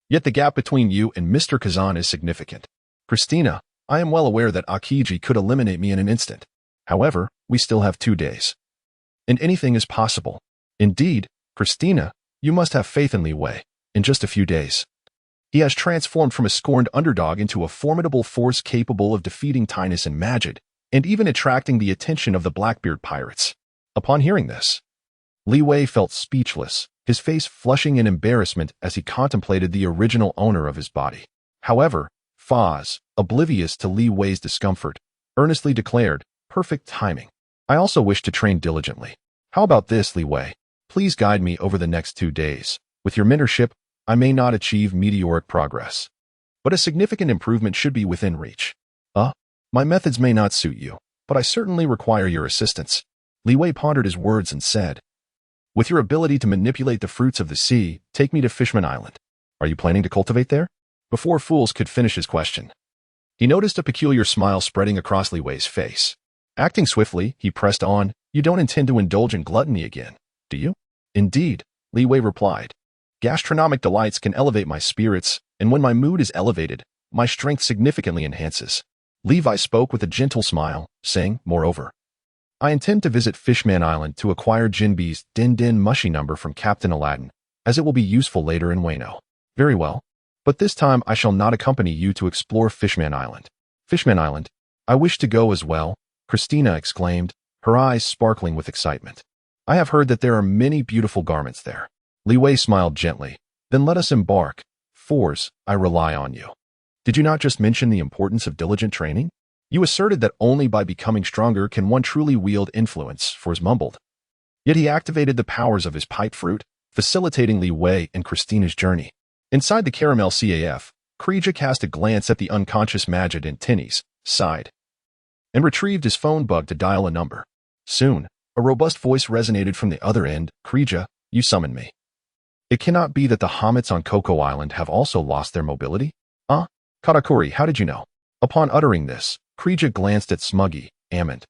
Yet the gap between you and Mr. Kazan is significant. Christina, I am well aware that Aokiji could eliminate me in an instant. However, we still have 2 days. And anything is possible. Indeed, Christina, you must have faith in Li Wei. In just a few days, he has transformed from a scorned underdog into a formidable force capable of defeating Tinus and Majid, and even attracting the attention of the Blackbeard pirates. Upon hearing this, Li Wei felt speechless, his face flushing in embarrassment as he contemplated the original owner of his body. However, Foz, oblivious to Li Wei's discomfort, earnestly declared, perfect timing. I also wish to train diligently. How about this, Li Wei? Please guide me over the next 2 days. With your mentorship, I may not achieve meteoric progress, but a significant improvement should be within reach. My methods may not suit you, but I certainly require your assistance. Li Wei pondered his words and said, with your ability to manipulate the fruits of the sea, take me to Fishman Island. Are you planning to cultivate there? Before Fools could finish his question, he noticed a peculiar smile spreading across Li Wei's face. Acting swiftly, he pressed on, you don't intend to indulge in gluttony again, do you? Indeed, Li Wei replied. Gastronomic delights can elevate my spirits, and when my mood is elevated, my strength significantly enhances. Levi spoke with a gentle smile, saying, moreover, I intend to visit Fishman Island to acquire Jinbe's Din Din Mushy number from Captain Aladdin, as it will be useful later in Wano. Very well. But this time I shall not accompany you to explore Fishman Island. Fishman Island? I wish to go as well, Christina exclaimed, her eyes sparkling with excitement. I have heard that there are many beautiful garments there. Li Wei smiled gently. Then let us embark. Fours, I rely on you. Did you not just mention the importance of diligent training? You asserted that only by becoming stronger can one truly wield influence, Fours mumbled. Yet he activated the powers of his pipe fruit, facilitating Li Wei and Christina's journey. Inside the caramel CAF, Kreja cast a glance at the unconscious Majid and Tinnies, sighed, and retrieved his phone bug to dial a number. Soon, a robust voice resonated from the other end. Kreja, you summoned me. It cannot be that the Hamets on Coco Island have also lost their mobility? Katakuri, how did you know? Upon uttering this, Kreja glanced at Smuggy, Amond,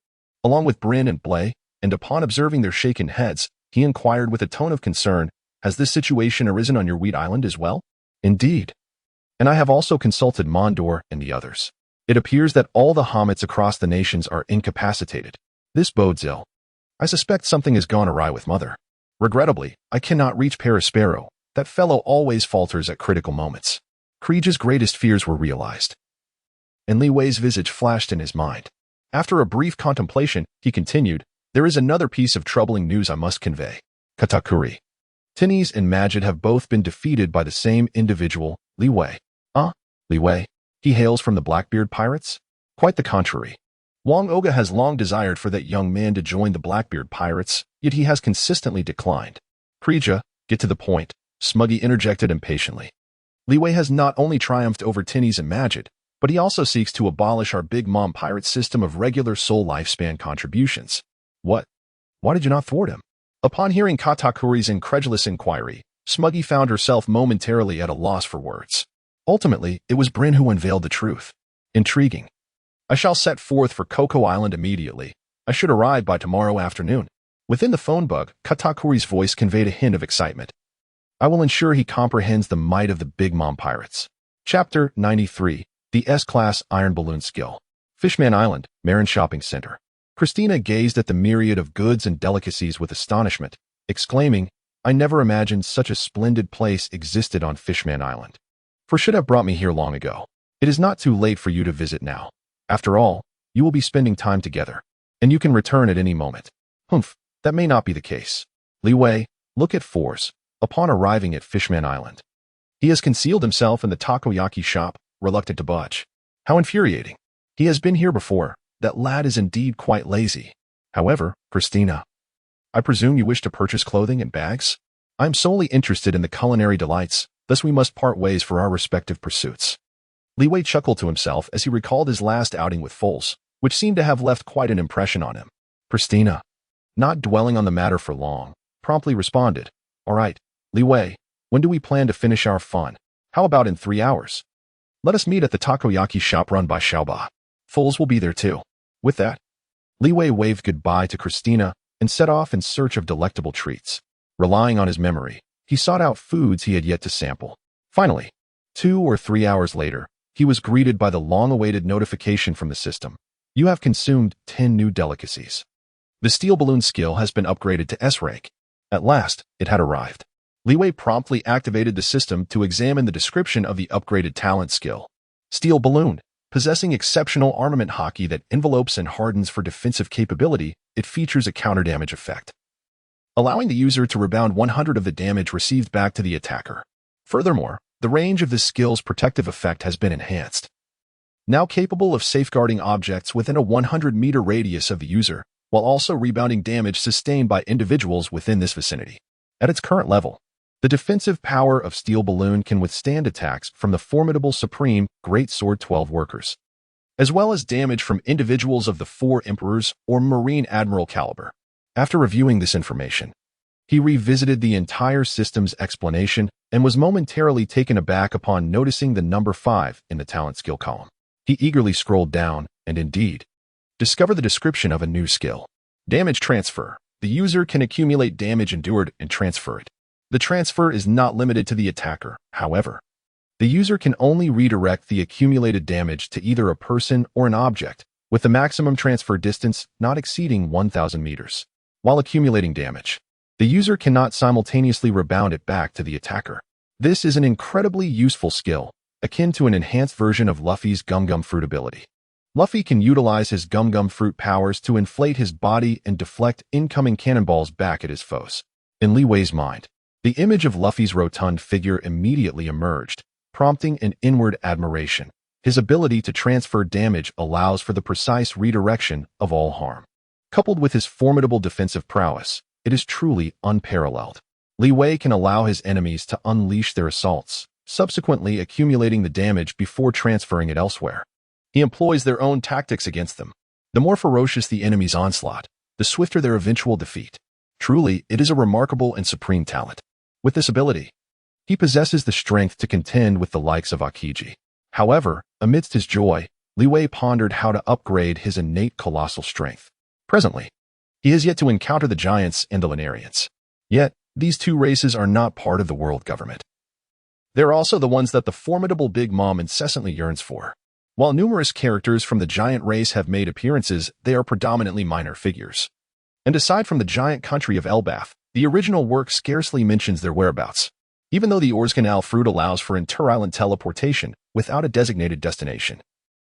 along with Bryn and Blay, and upon observing their shaken heads, he inquired with a tone of concern, has this situation arisen on your Wheat Island as well? Indeed. And I have also consulted Mondor and the others. It appears that all the hobbits across the nations are incapacitated. This bodes ill. I suspect something has gone awry with Mother. Regrettably, I cannot reach Perispero. That fellow always falters at critical moments. Kriege's greatest fears were realized. And Li Wei's visage flashed in his mind. After a brief contemplation, he continued, there is another piece of troubling news I must convey. Katakuri. Tinnies and Majid have both been defeated by the same individual, Li Wei. Li Wei? He hails from the Blackbeard pirates? Quite the contrary. Wang Oga has long desired for that young man to join the Blackbeard pirates, yet he has consistently declined. Kriege, get to the point, Smuggy interjected impatiently. Li Wei has not only triumphed over Tinnies and Majid, but he also seeks to abolish our Big Mom pirate system of regular soul lifespan contributions. What? Why did you not thwart him? Upon hearing Katakuri's incredulous inquiry, Smuggy found herself momentarily at a loss for words. Ultimately, it was Bryn who unveiled the truth. Intriguing. I shall set forth for Coco Island immediately. I should arrive by tomorrow afternoon. Within the phone bug, Katakuri's voice conveyed a hint of excitement. I will ensure he comprehends the might of the Big Mom pirates. Chapter 93. The S-Class Iron Balloon Skill. Fishman Island, Marin Shopping Center. Christina gazed at the myriad of goods and delicacies with astonishment, exclaiming, I never imagined such a splendid place existed on Fishman Island. For should have brought me here long ago. It is not too late for you to visit now. After all, you will be spending time together, and you can return at any moment. Humph, that may not be the case. Li Wei, look at Force. Upon arriving at Fishman Island, he has concealed himself in the takoyaki shop, reluctant to budge. How infuriating. He has been here before. That lad is indeed quite lazy. However, Christina, I presume you wish to purchase clothing and bags? I am solely interested in the culinary delights, thus we must part ways for our respective pursuits. Li Wei chuckled to himself as he recalled his last outing with Foles, which seemed to have left quite an impression on him. Christina, not dwelling on the matter for long, promptly responded, All right, Li Wei, when do we plan to finish our fun? How about in 3 hours? Let us meet at the takoyaki shop run by Xiaoba. Foles will be there too. With that, Li Wei waved goodbye to Christina and set off in search of delectable treats. Relying on his memory, he sought out foods he had yet to sample. Finally, 2 or 3 hours later, he was greeted by the long-awaited notification from the system. You have consumed 10 new delicacies. The steel balloon skill has been upgraded to S rank. At last, it had arrived. Li Wei promptly activated the system to examine the description of the upgraded talent skill. Steel balloon. Possessing exceptional armament hockey that envelopes and hardens for defensive capability, it features a counter-damage effect, allowing the user to rebound 100 of the damage received back to the attacker. Furthermore, the range of this skill's protective effect has been enhanced. Now capable of safeguarding objects within a 100-meter radius of the user, while also rebounding damage sustained by individuals within this vicinity. At its current level, the defensive power of Steel Balloon can withstand attacks from the formidable Supreme Great Sword 12 workers, as well as damage from individuals of the 4 Emperors or Marine Admiral caliber. After reviewing this information, he revisited the entire system's explanation and was momentarily taken aback upon noticing the number 5 in the talent skill column. He eagerly scrolled down and indeed discovered the description of a new skill. Damage transfer. The user can accumulate damage endured and transfer it. The transfer is not limited to the attacker, however. The user can only redirect the accumulated damage to either a person or an object, with the maximum transfer distance not exceeding 1,000 meters. While accumulating damage, the user cannot simultaneously rebound it back to the attacker. This is an incredibly useful skill, akin to an enhanced version of Luffy's Gum Gum Fruit ability. Luffy can utilize his Gum Gum Fruit powers to inflate his body and deflect incoming cannonballs back at his foes. In Li Wei's mind, the image of Luffy's rotund figure immediately emerged, prompting an inward admiration. His ability to transfer damage allows for the precise redirection of all harm. Coupled with his formidable defensive prowess, it is truly unparalleled. Li Wei can allow his enemies to unleash their assaults, subsequently accumulating the damage before transferring it elsewhere. He employs their own tactics against them. The more ferocious the enemy's onslaught, the swifter their eventual defeat. Truly, it is a remarkable and supreme talent. With this ability, he possesses the strength to contend with the likes of Akiji. However, amidst his joy, Li Wei pondered how to upgrade his innate colossal strength. Presently, he has yet to encounter the giants and the Lunarians. Yet, these two races are not part of the world government. They're also the ones that the formidable Big Mom incessantly yearns for. While numerous characters from the giant race have made appearances, they are predominantly minor figures. And aside from the giant country of Elbath, the original work scarcely mentions their whereabouts, even though the Orscanal fruit allows for inter-island teleportation without a designated destination.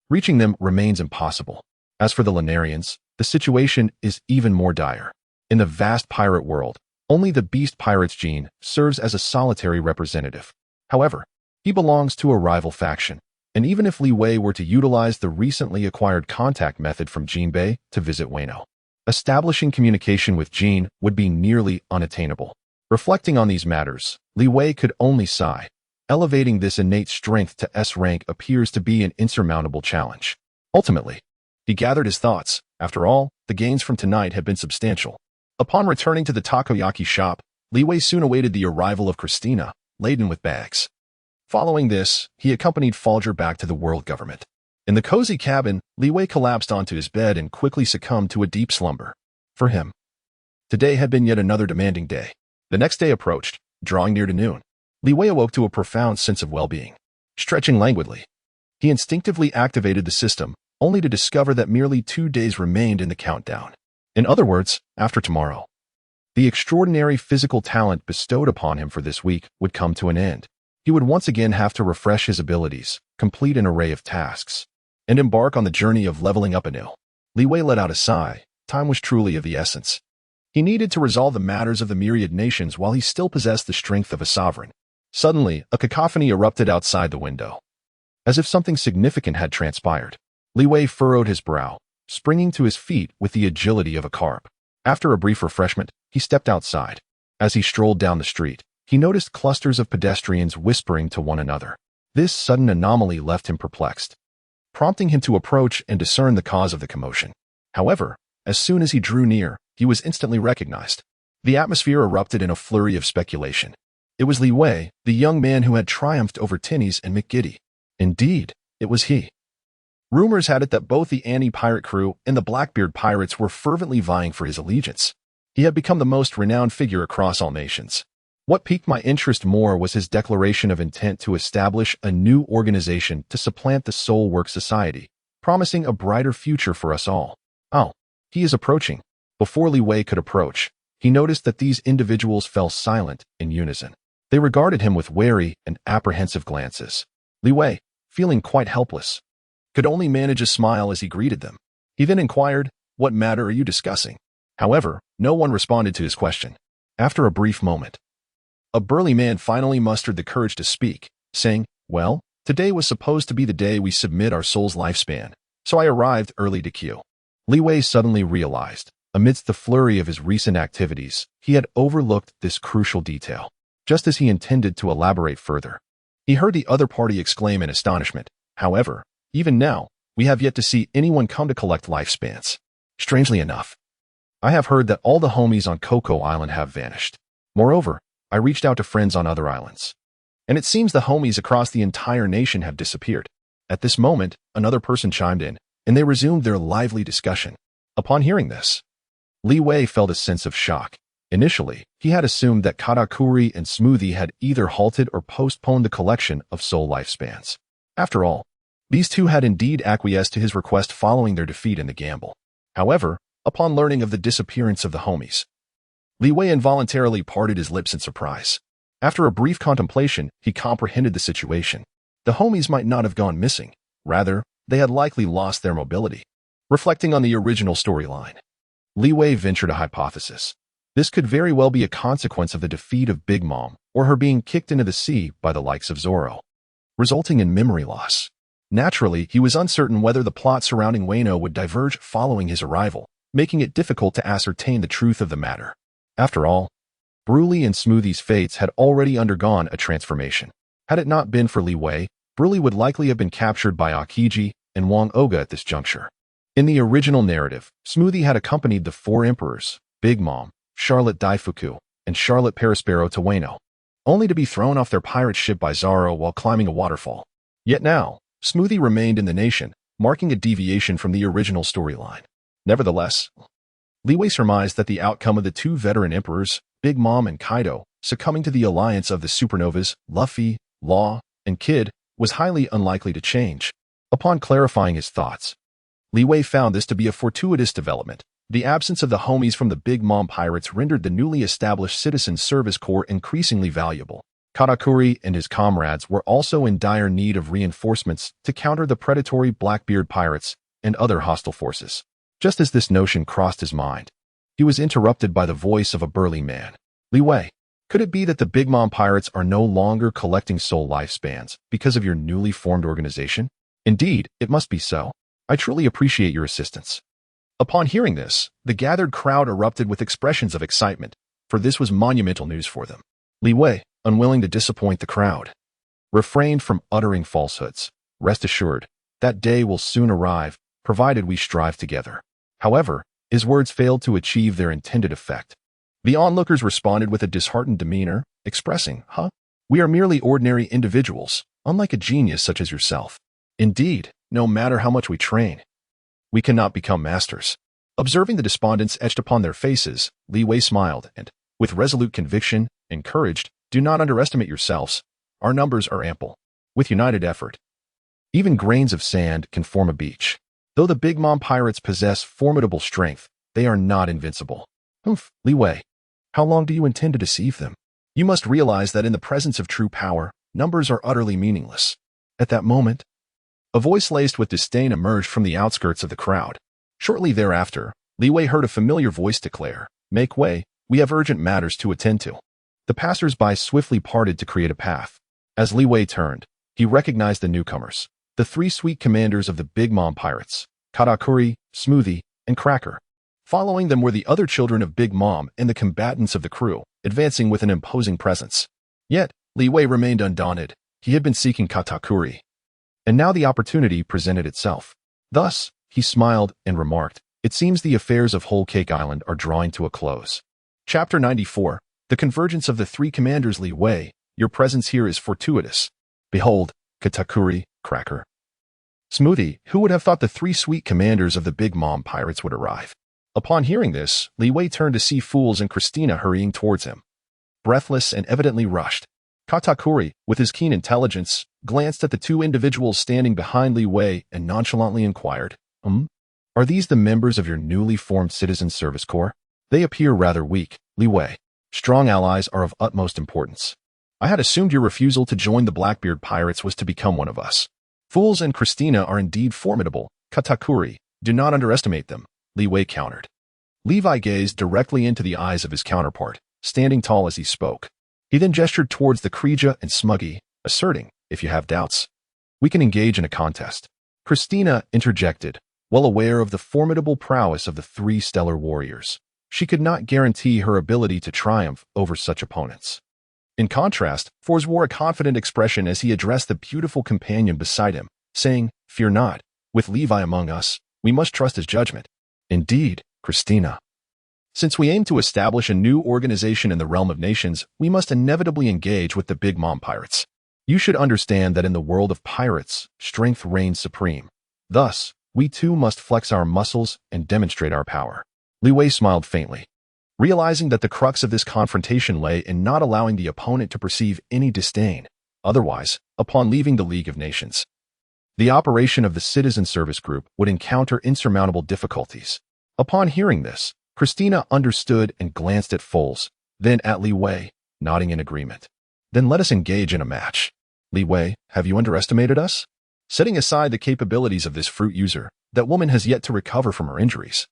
Reaching them remains impossible. As for the Lunarians, the situation is even more dire. In the vast pirate world, only the Beast Pirates gene serves as a solitary representative. However, he belongs to a rival faction, and even if Li Wei were to utilize the recently acquired contact method from Jean Bei to visit Wano, establishing communication with Jean would be nearly unattainable. Reflecting on these matters, Li Wei could only sigh. Elevating this innate strength to S rank appears to be an insurmountable challenge. Ultimately, he gathered his thoughts. After all, the gains from tonight had been substantial. Upon returning to the takoyaki shop, Li Wei soon awaited the arrival of Christina, laden with bags. Following this, he accompanied Folger back to the world government. In the cozy cabin, Li Wei collapsed onto his bed and quickly succumbed to a deep slumber. For him, today had been yet another demanding day. The next day approached, drawing near to noon. Li Wei awoke to a profound sense of well-being. Stretching languidly, he instinctively activated the system, only to discover that merely 2 days remained in the countdown. In other words, after tomorrow, the extraordinary physical talent bestowed upon him for this week would come to an end. He would once again have to refresh his abilities, complete an array of tasks, and embark on the journey of leveling up anew. Li Wei let out a sigh. Time was truly of the essence. He needed to resolve the matters of the myriad nations while he still possessed the strength of a sovereign. Suddenly, a cacophony erupted outside the window. As if something significant had transpired, Li Wei furrowed his brow, springing to his feet with the agility of a carp. After a brief refreshment, he stepped outside. As he strolled down the street, he noticed clusters of pedestrians whispering to one another. This sudden anomaly left him perplexed, prompting him to approach and discern the cause of the commotion. However, as soon as he drew near, he was instantly recognized. The atmosphere erupted in a flurry of speculation. It was Li Wei, the young man who had triumphed over Tinnies and McGiddy. Indeed, it was he. Rumors had it that both the anti-pirate crew and the Blackbeard pirates were fervently vying for his allegiance. He had become the most renowned figure across all nations. What piqued my interest more was his declaration of intent to establish a new organization to supplant the Soul Work Society, promising a brighter future for us all. Oh, he is approaching. Before Li Wei could approach, he noticed that these individuals fell silent in unison. They regarded him with wary and apprehensive glances. Li Wei, feeling quite helpless, could only manage a smile as he greeted them. He then inquired, "What matter are you discussing?" However, no one responded to his question. After a brief moment, a burly man finally mustered the courage to speak, saying, "Well, today was supposed to be the day we submit our soul's lifespan, so I arrived early to queue." Li Wei suddenly realized, amidst the flurry of his recent activities, he had overlooked this crucial detail. Just as he intended to elaborate further, he heard the other party exclaim in astonishment, "However, even now, we have yet to see anyone come to collect lifespans. Strangely enough, I have heard that all the homies on Coco Island have vanished. Moreover, I reached out to friends on other islands, and it seems the homies across the entire nation have disappeared." At this moment, another person chimed in, and they resumed their lively discussion. Upon hearing this, Li Wei felt a sense of shock. Initially, he had assumed that Katakuri and Smoothie had either halted or postponed the collection of soul lifespans. After all, these two had indeed acquiesced to his request following their defeat in the gamble. However, upon learning of the disappearance of the homies, Li Wei involuntarily parted his lips in surprise. After a brief contemplation, he comprehended the situation. The homies might not have gone missing. Rather, they had likely lost their mobility. Reflecting on the original storyline, Li Wei ventured a hypothesis. This could very well be a consequence of the defeat of Big Mom, or her being kicked into the sea by the likes of Zoro, resulting in memory loss. Naturally, he was uncertain whether the plot surrounding Wano would diverge following his arrival, making it difficult to ascertain the truth of the matter. After all, Brulee and Smoothie's fates had already undergone a transformation. Had it not been for Li Wei, Brulee would likely have been captured by Akiji and Wang Oga at this juncture. In the original narrative, Smoothie had accompanied the 4 emperors, Big Mom, Charlotte Daifuku, and Charlotte Perispero to Wano, only to be thrown off their pirate ship by Zoro while climbing a waterfall. Yet now, Smoothie remained in the nation, marking a deviation from the original storyline. Nevertheless, Li Wei surmised that the outcome of the 2 veteran emperors, Big Mom and Kaido, succumbing to the alliance of the supernovas, Luffy, law, and kid was highly unlikely to change. Upon clarifying his thoughts, Li Wei found this to be a fortuitous development. The absence of the homies from the Big Mom pirates rendered the newly established Citizen Service Corps increasingly valuable. Katakuri and his comrades were also in dire need of reinforcements to counter the predatory Blackbeard pirates and other hostile forces. Just as this notion crossed his mind, he was interrupted by the voice of a burly man. Li Wei, could it be that the Big Mom pirates are no longer collecting soul lifespans because of your newly formed organization? Indeed, it must be so. I truly appreciate your assistance. Upon hearing this, the gathered crowd erupted with expressions of excitement, for this was monumental news for them. Li Wei, unwilling to disappoint the crowd, refrained from uttering falsehoods. Rest assured, that day will soon arrive, provided we strive together. However, his words failed to achieve their intended effect. The onlookers responded with a disheartened demeanor, expressing, we are merely ordinary individuals, unlike a genius such as yourself. Indeed, no matter how much we train, we cannot become masters. Observing the despondence etched upon their faces, Li Wei smiled and, with resolute conviction, encouraged, do not underestimate yourselves. Our numbers are ample. With united effort, even grains of sand can form a beach. Though the Big Mom pirates possess formidable strength, they are not invincible. Li Wei, how long do you intend to deceive them? You must realize that in the presence of true power, numbers are utterly meaningless. At that moment, a voice laced with disdain emerged from the outskirts of the crowd. Shortly thereafter, Li Wei heard a familiar voice declare, "Make way, we have urgent matters to attend to." The passers-by swiftly parted to create a path. As Li Wei turned, he recognized the newcomers, the three sweet commanders of the Big Mom pirates, Katakuri, Smoothie, and Cracker. Following them were the other children of Big Mom and the combatants of the crew, advancing with an imposing presence. Yet, Li Wei remained undaunted. He had been seeking Katakuri, and now the opportunity presented itself. Thus, he smiled and remarked, "It seems the affairs of Whole Cake Island are drawing to a close." Chapter 94. The Convergence of the Three Commanders. Li Wei, your presence here is fortuitous. Behold, Katakuri, Cracker, Smoothie, who would have thought the three sweet commanders of the Big Mom pirates would arrive? Upon hearing this, Li Wei turned to see Fools and Christina hurrying towards him, breathless and evidently rushed. Katakuri, with his keen intelligence, glanced at the two individuals standing behind Li Wei and nonchalantly inquired, Are these the members of your newly formed Citizen Service Corps? They appear rather weak, Li Wei. Strong allies are of utmost importance. I had assumed your refusal to join the Blackbeard pirates was to become one of us. Fools and Christina are indeed formidable, Katakuri. Do not underestimate them, Li Wei countered. Levi gazed directly into the eyes of his counterpart, standing tall as he spoke. He then gestured towards the Kreja and Smuggy, asserting, "If you have doubts, we can engage in a contest." Christina interjected, well aware of the formidable prowess of the three stellar warriors. She could not guarantee her ability to triumph over such opponents. In contrast, Fors wore a confident expression as he addressed the beautiful companion beside him, saying, "Fear not. With Levi among us, we must trust his judgment." Indeed, Christina. Since we aim to establish a new organization in the realm of nations, we must inevitably engage with the Big Mom pirates. You should understand that in the world of pirates, strength reigns supreme. Thus, we too must flex our muscles and demonstrate our power. Li Wei smiled faintly, realizing that the crux of this confrontation lay in not allowing the opponent to perceive any disdain. Otherwise, upon leaving the League of Nations, the operation of the Citizen Service Group would encounter insurmountable difficulties. Upon hearing this, Christina understood and glanced at Foles, then at Li Wei, nodding in agreement. "Then let us engage in a match. Li Wei, have you underestimated us? Setting aside the capabilities of this fruit user, that woman has yet to recover from her injuries.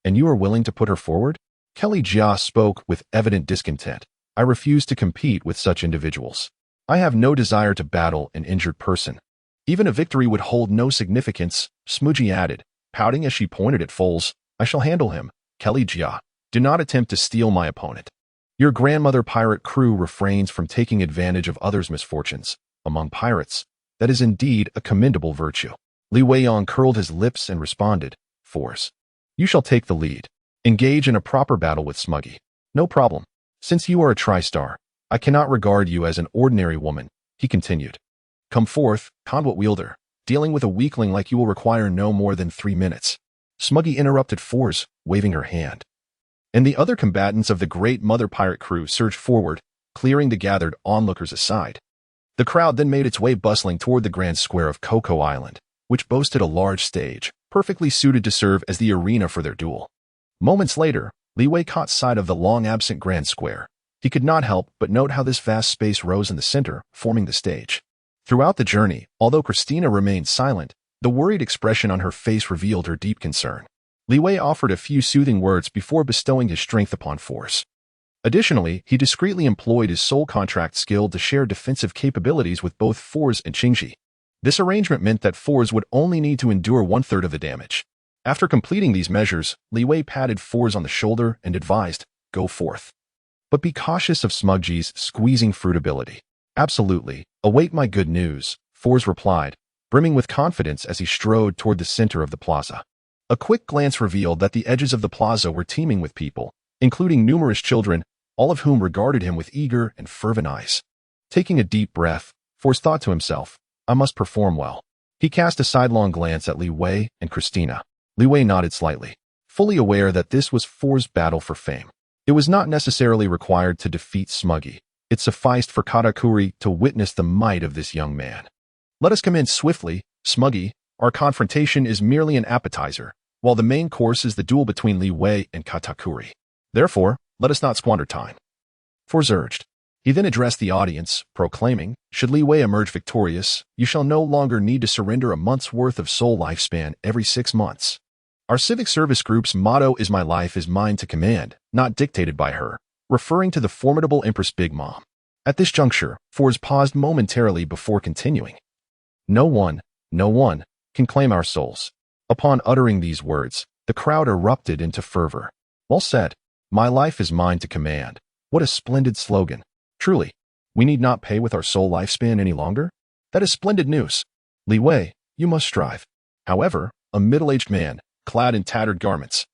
And you are willing to put her forward?" Kelly Jia spoke with evident discontent. "I refuse to compete with such individuals. I have no desire to battle an injured person. Even a victory would hold no significance," Smoogie added, pouting as she pointed at Foles. "I shall handle him. Kelly Jia, do not attempt to steal my opponent. Your grandmother pirate crew refrains from taking advantage of others' misfortunes. Among pirates, that is indeed a commendable virtue." Li Wei curled his lips and responded, "Force, you shall take the lead. Engage in a proper battle with Smuggy. No problem. Since you are a tri-star, I cannot regard you as an ordinary woman," he continued. "Come forth, conduit wielder. Dealing with a weakling like you will require no more than 3 minutes." Smuggy interrupted Force, waving her hand. And the other combatants of the great Mother Pirate crew surged forward, clearing the gathered onlookers aside. The crowd then made its way bustling toward the grand square of Coco Island, which boasted a large stage, perfectly suited to serve as the arena for their duel. Moments later, Li Wei caught sight of the long-absent grand square. He could not help but note how this vast space rose in the center, forming the stage. Throughout the journey, although Christina remained silent, the worried expression on her face revealed her deep concern. Li Wei offered a few soothing words before bestowing his strength upon Force. Additionally, he discreetly employed his soul contract skill to share defensive capabilities with both Force and Qingji. This arrangement meant that Force would only need to endure one-third of the damage. After completing these measures, Li Wei patted Force on the shoulder and advised, "Go forth. But be cautious of Smudgy's squeezing fruit ability." "Absolutely. Await my good news," Force replied, brimming with confidence as he strode toward the center of the plaza. A quick glance revealed that the edges of the plaza were teeming with people, including numerous children, all of whom regarded him with eager and fervent eyes. Taking a deep breath, Force thought to himself, "I must perform well." He cast a sidelong glance at Li Wei and Christina. Li Wei nodded slightly, fully aware that this was Force's battle for fame. It was not necessarily required to defeat Smudgy. It sufficed for Katakuri to witness the might of this young man. "Let us commence swiftly, Smudgy. Our confrontation is merely an appetizer, while the main course is the duel between Li Wei and Katakuri. Therefore, let us not squander time," Force urged. He then addressed the audience, proclaiming, "Should Li Wei emerge victorious, you shall no longer need to surrender a month's worth of soul lifespan every 6 months. Our civic service group's motto is 'My life is mine to command, not dictated by her,' referring to the formidable Empress Big Mom." At this juncture, Force paused momentarily before continuing. No one can claim our souls." Upon uttering these words, the crowd erupted into fervor. "Well said. My life is mine to command. What a splendid slogan. Truly, we need not pay with our soul lifespan any longer? That is splendid news. Li Wei, you must strive." However, a middle-aged man, clad in tattered garments,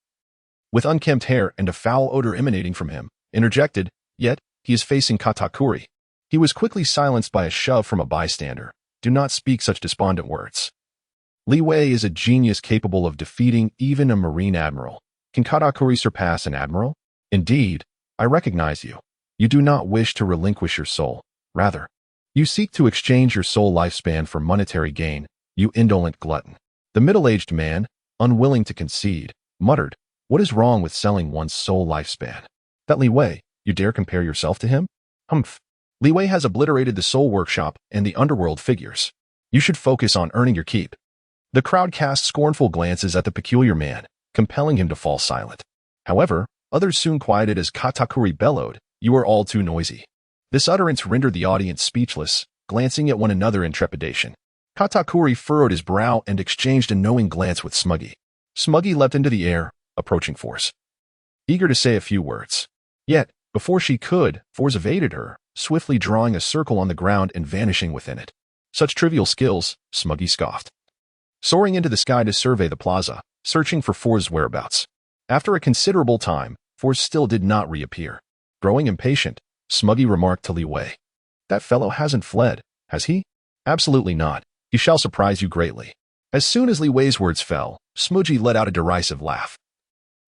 with unkempt hair and a foul odor emanating from him, interjected, "Yet, he is facing Katakuri." He was quickly silenced by a shove from a bystander. "Do not speak such despondent words. Li Wei is a genius capable of defeating even a marine admiral. Can Katakuri surpass an admiral? Indeed, I recognize you. You do not wish to relinquish your soul. Rather, you seek to exchange your soul lifespan for monetary gain, you indolent glutton." The middle-aged man, unwilling to concede, muttered, "What is wrong with selling one's soul lifespan? That Li Wei, you dare compare yourself to him? Humph. Li Wei has obliterated the soul workshop and the underworld figures. You should focus on earning your keep." The crowd cast scornful glances at the peculiar man, compelling him to fall silent. However, others soon quieted as Katakuri bellowed, "You are all too noisy." This utterance rendered the audience speechless, glancing at one another in trepidation. Katakuri furrowed his brow and exchanged a knowing glance with Smudgy. Smudgy leapt into the air, approaching Force, eager to say a few words. Yet, before she could, Force evaded her, swiftly drawing a circle on the ground and vanishing within it. "Such trivial skills," Smudgy scoffed, soaring into the sky to survey the plaza, searching for Force's whereabouts. After a considerable time, Force still did not reappear. Growing impatient, Smudgy remarked to Li Wei, "That fellow hasn't fled, has he?" "Absolutely not. He shall surprise you greatly." As soon as Li Wei's words fell, Smudgy let out a derisive laugh.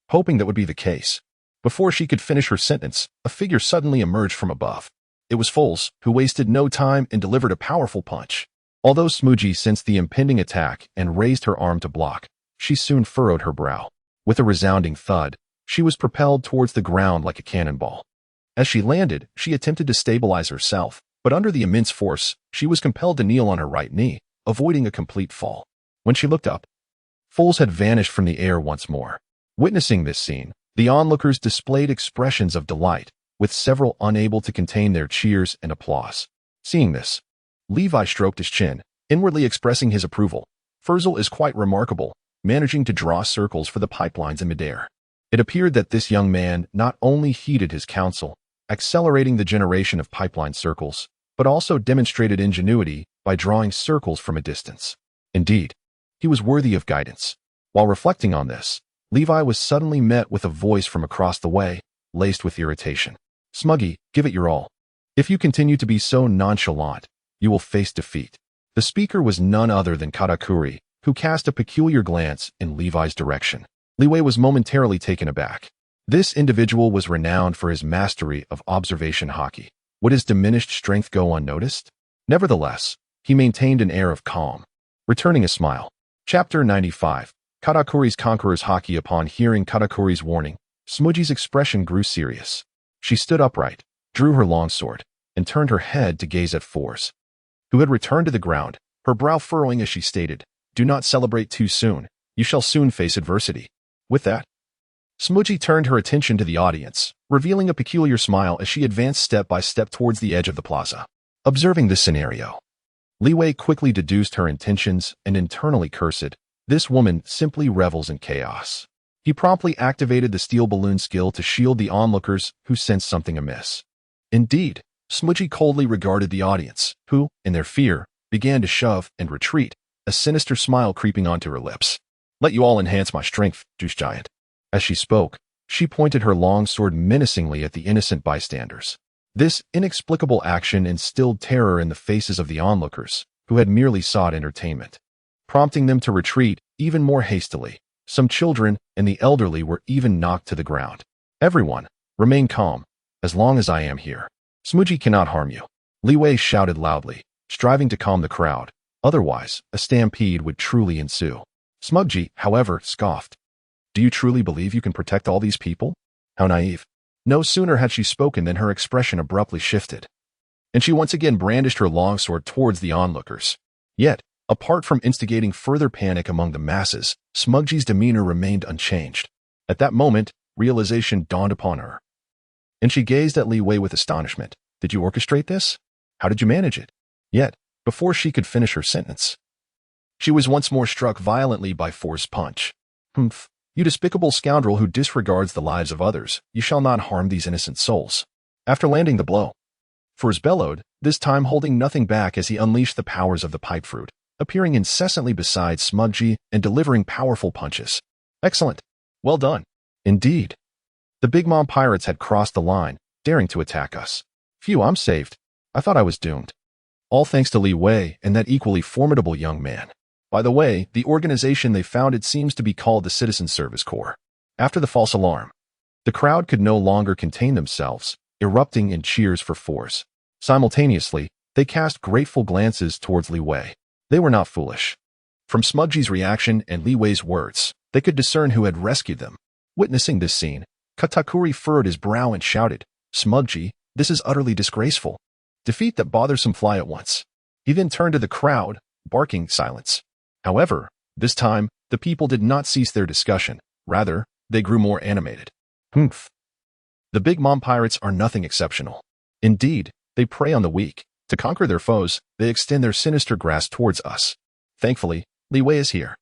Hoping that would be the case, before she could finish her sentence, a figure suddenly emerged from above. It was Foles, who wasted no time and delivered a powerful punch. Although Smudgy sensed the impending attack and raised her arm to block, she soon furrowed her brow. With a resounding thud, she was propelled towards the ground like a cannonball. As she landed, she attempted to stabilize herself, but under the immense force, she was compelled to kneel on her right knee, avoiding a complete fall. When she looked up, Foles had vanished from the air once more. Witnessing this scene, the onlookers displayed expressions of delight, with several unable to contain their cheers and applause. Seeing this, Levi stroked his chin, inwardly expressing his approval. Furzel is quite remarkable, managing to draw circles for the pipelines in midair. It appeared that this young man not only heeded his counsel, accelerating the generation of pipeline circles, but also demonstrated ingenuity by drawing circles from a distance. Indeed, he was worthy of guidance. While reflecting on this, Levi was suddenly met with a voice from across the way, laced with irritation. "Smudgy, give it your all. If you continue to be so nonchalant, you will face defeat." The speaker was none other than Katakuri, who cast a peculiar glance in Levi's direction. Li Wei was momentarily taken aback. This individual was renowned for his mastery of observation hockey. Would his diminished strength go unnoticed? Nevertheless, he maintained an air of calm, returning a smile. Chapter 95. Katakuri's Conqueror's Haki. Upon hearing Katakuri's warning, Smuji's expression grew serious. She stood upright, drew her longsword, and turned her head to gaze at Force, who had returned to the ground, her brow furrowing as she stated, "Do not celebrate too soon. You shall soon face adversity." With that, Smuji turned her attention to the audience, revealing a peculiar smile as she advanced step by step towards the edge of the plaza. Observing this scenario, Li Wei quickly deduced her intentions and internally cursed, "This woman simply revels in chaos." He promptly activated the steel balloon skill to shield the onlookers who sensed something amiss. Indeed, Smuji coldly regarded the audience, who, in their fear, began to shove and retreat, a sinister smile creeping onto her lips. "Let you all enhance my strength, Juice Giant." As she spoke, she pointed her long sword menacingly at the innocent bystanders. This inexplicable action instilled terror in the faces of the onlookers, who had merely sought entertainment, prompting them to retreat even more hastily. Some children and the elderly were even knocked to the ground. "Everyone, remain calm. As long as I am here, Smuji cannot harm you," Li Wei shouted loudly, striving to calm the crowd. Otherwise, a stampede would truly ensue. Smuji, however, scoffed. "Do you truly believe you can protect all these people? How naive." No sooner had she spoken than her expression abruptly shifted, and she once again brandished her longsword towards the onlookers. Yet, apart from instigating further panic among the masses, Smugji's demeanor remained unchanged. At that moment, realization dawned upon her, and she gazed at Li Wei with astonishment. "Did you orchestrate this? How did you manage it?" Yet, before she could finish her sentence, she was once more struck violently by Force's punch. "Humph. You despicable scoundrel who disregards the lives of others, you shall not harm these innocent souls." After landing the blow, Force bellowed, this time holding nothing back as he unleashed the powers of the pipe fruit, appearing incessantly beside Smugji and delivering powerful punches. "Excellent. Well done." Indeed, the Big Mom pirates had crossed the line, daring to attack us. "Phew, I'm saved. I thought I was doomed." All thanks to Li Wei and that equally formidable young man. By the way, the organization they founded seems to be called the Citizen Service Corps. After the false alarm, the crowd could no longer contain themselves, erupting in cheers for Force. Simultaneously, they cast grateful glances towards Li Wei. They were not foolish. From Smugji's reaction and Li Wei's words, they could discern who had rescued them. Witnessing this scene, Katakuri furrowed his brow and shouted, "Smugji, this is utterly disgraceful. Defeat that bothersome fly at once." He then turned to the crowd, barking silence. However, this time, the people did not cease their discussion. Rather, they grew more animated. "Humph. The Big Mom pirates are nothing exceptional. Indeed, they prey on the weak. To conquer their foes, they extend their sinister grasp towards us. Thankfully, Li Wei is here.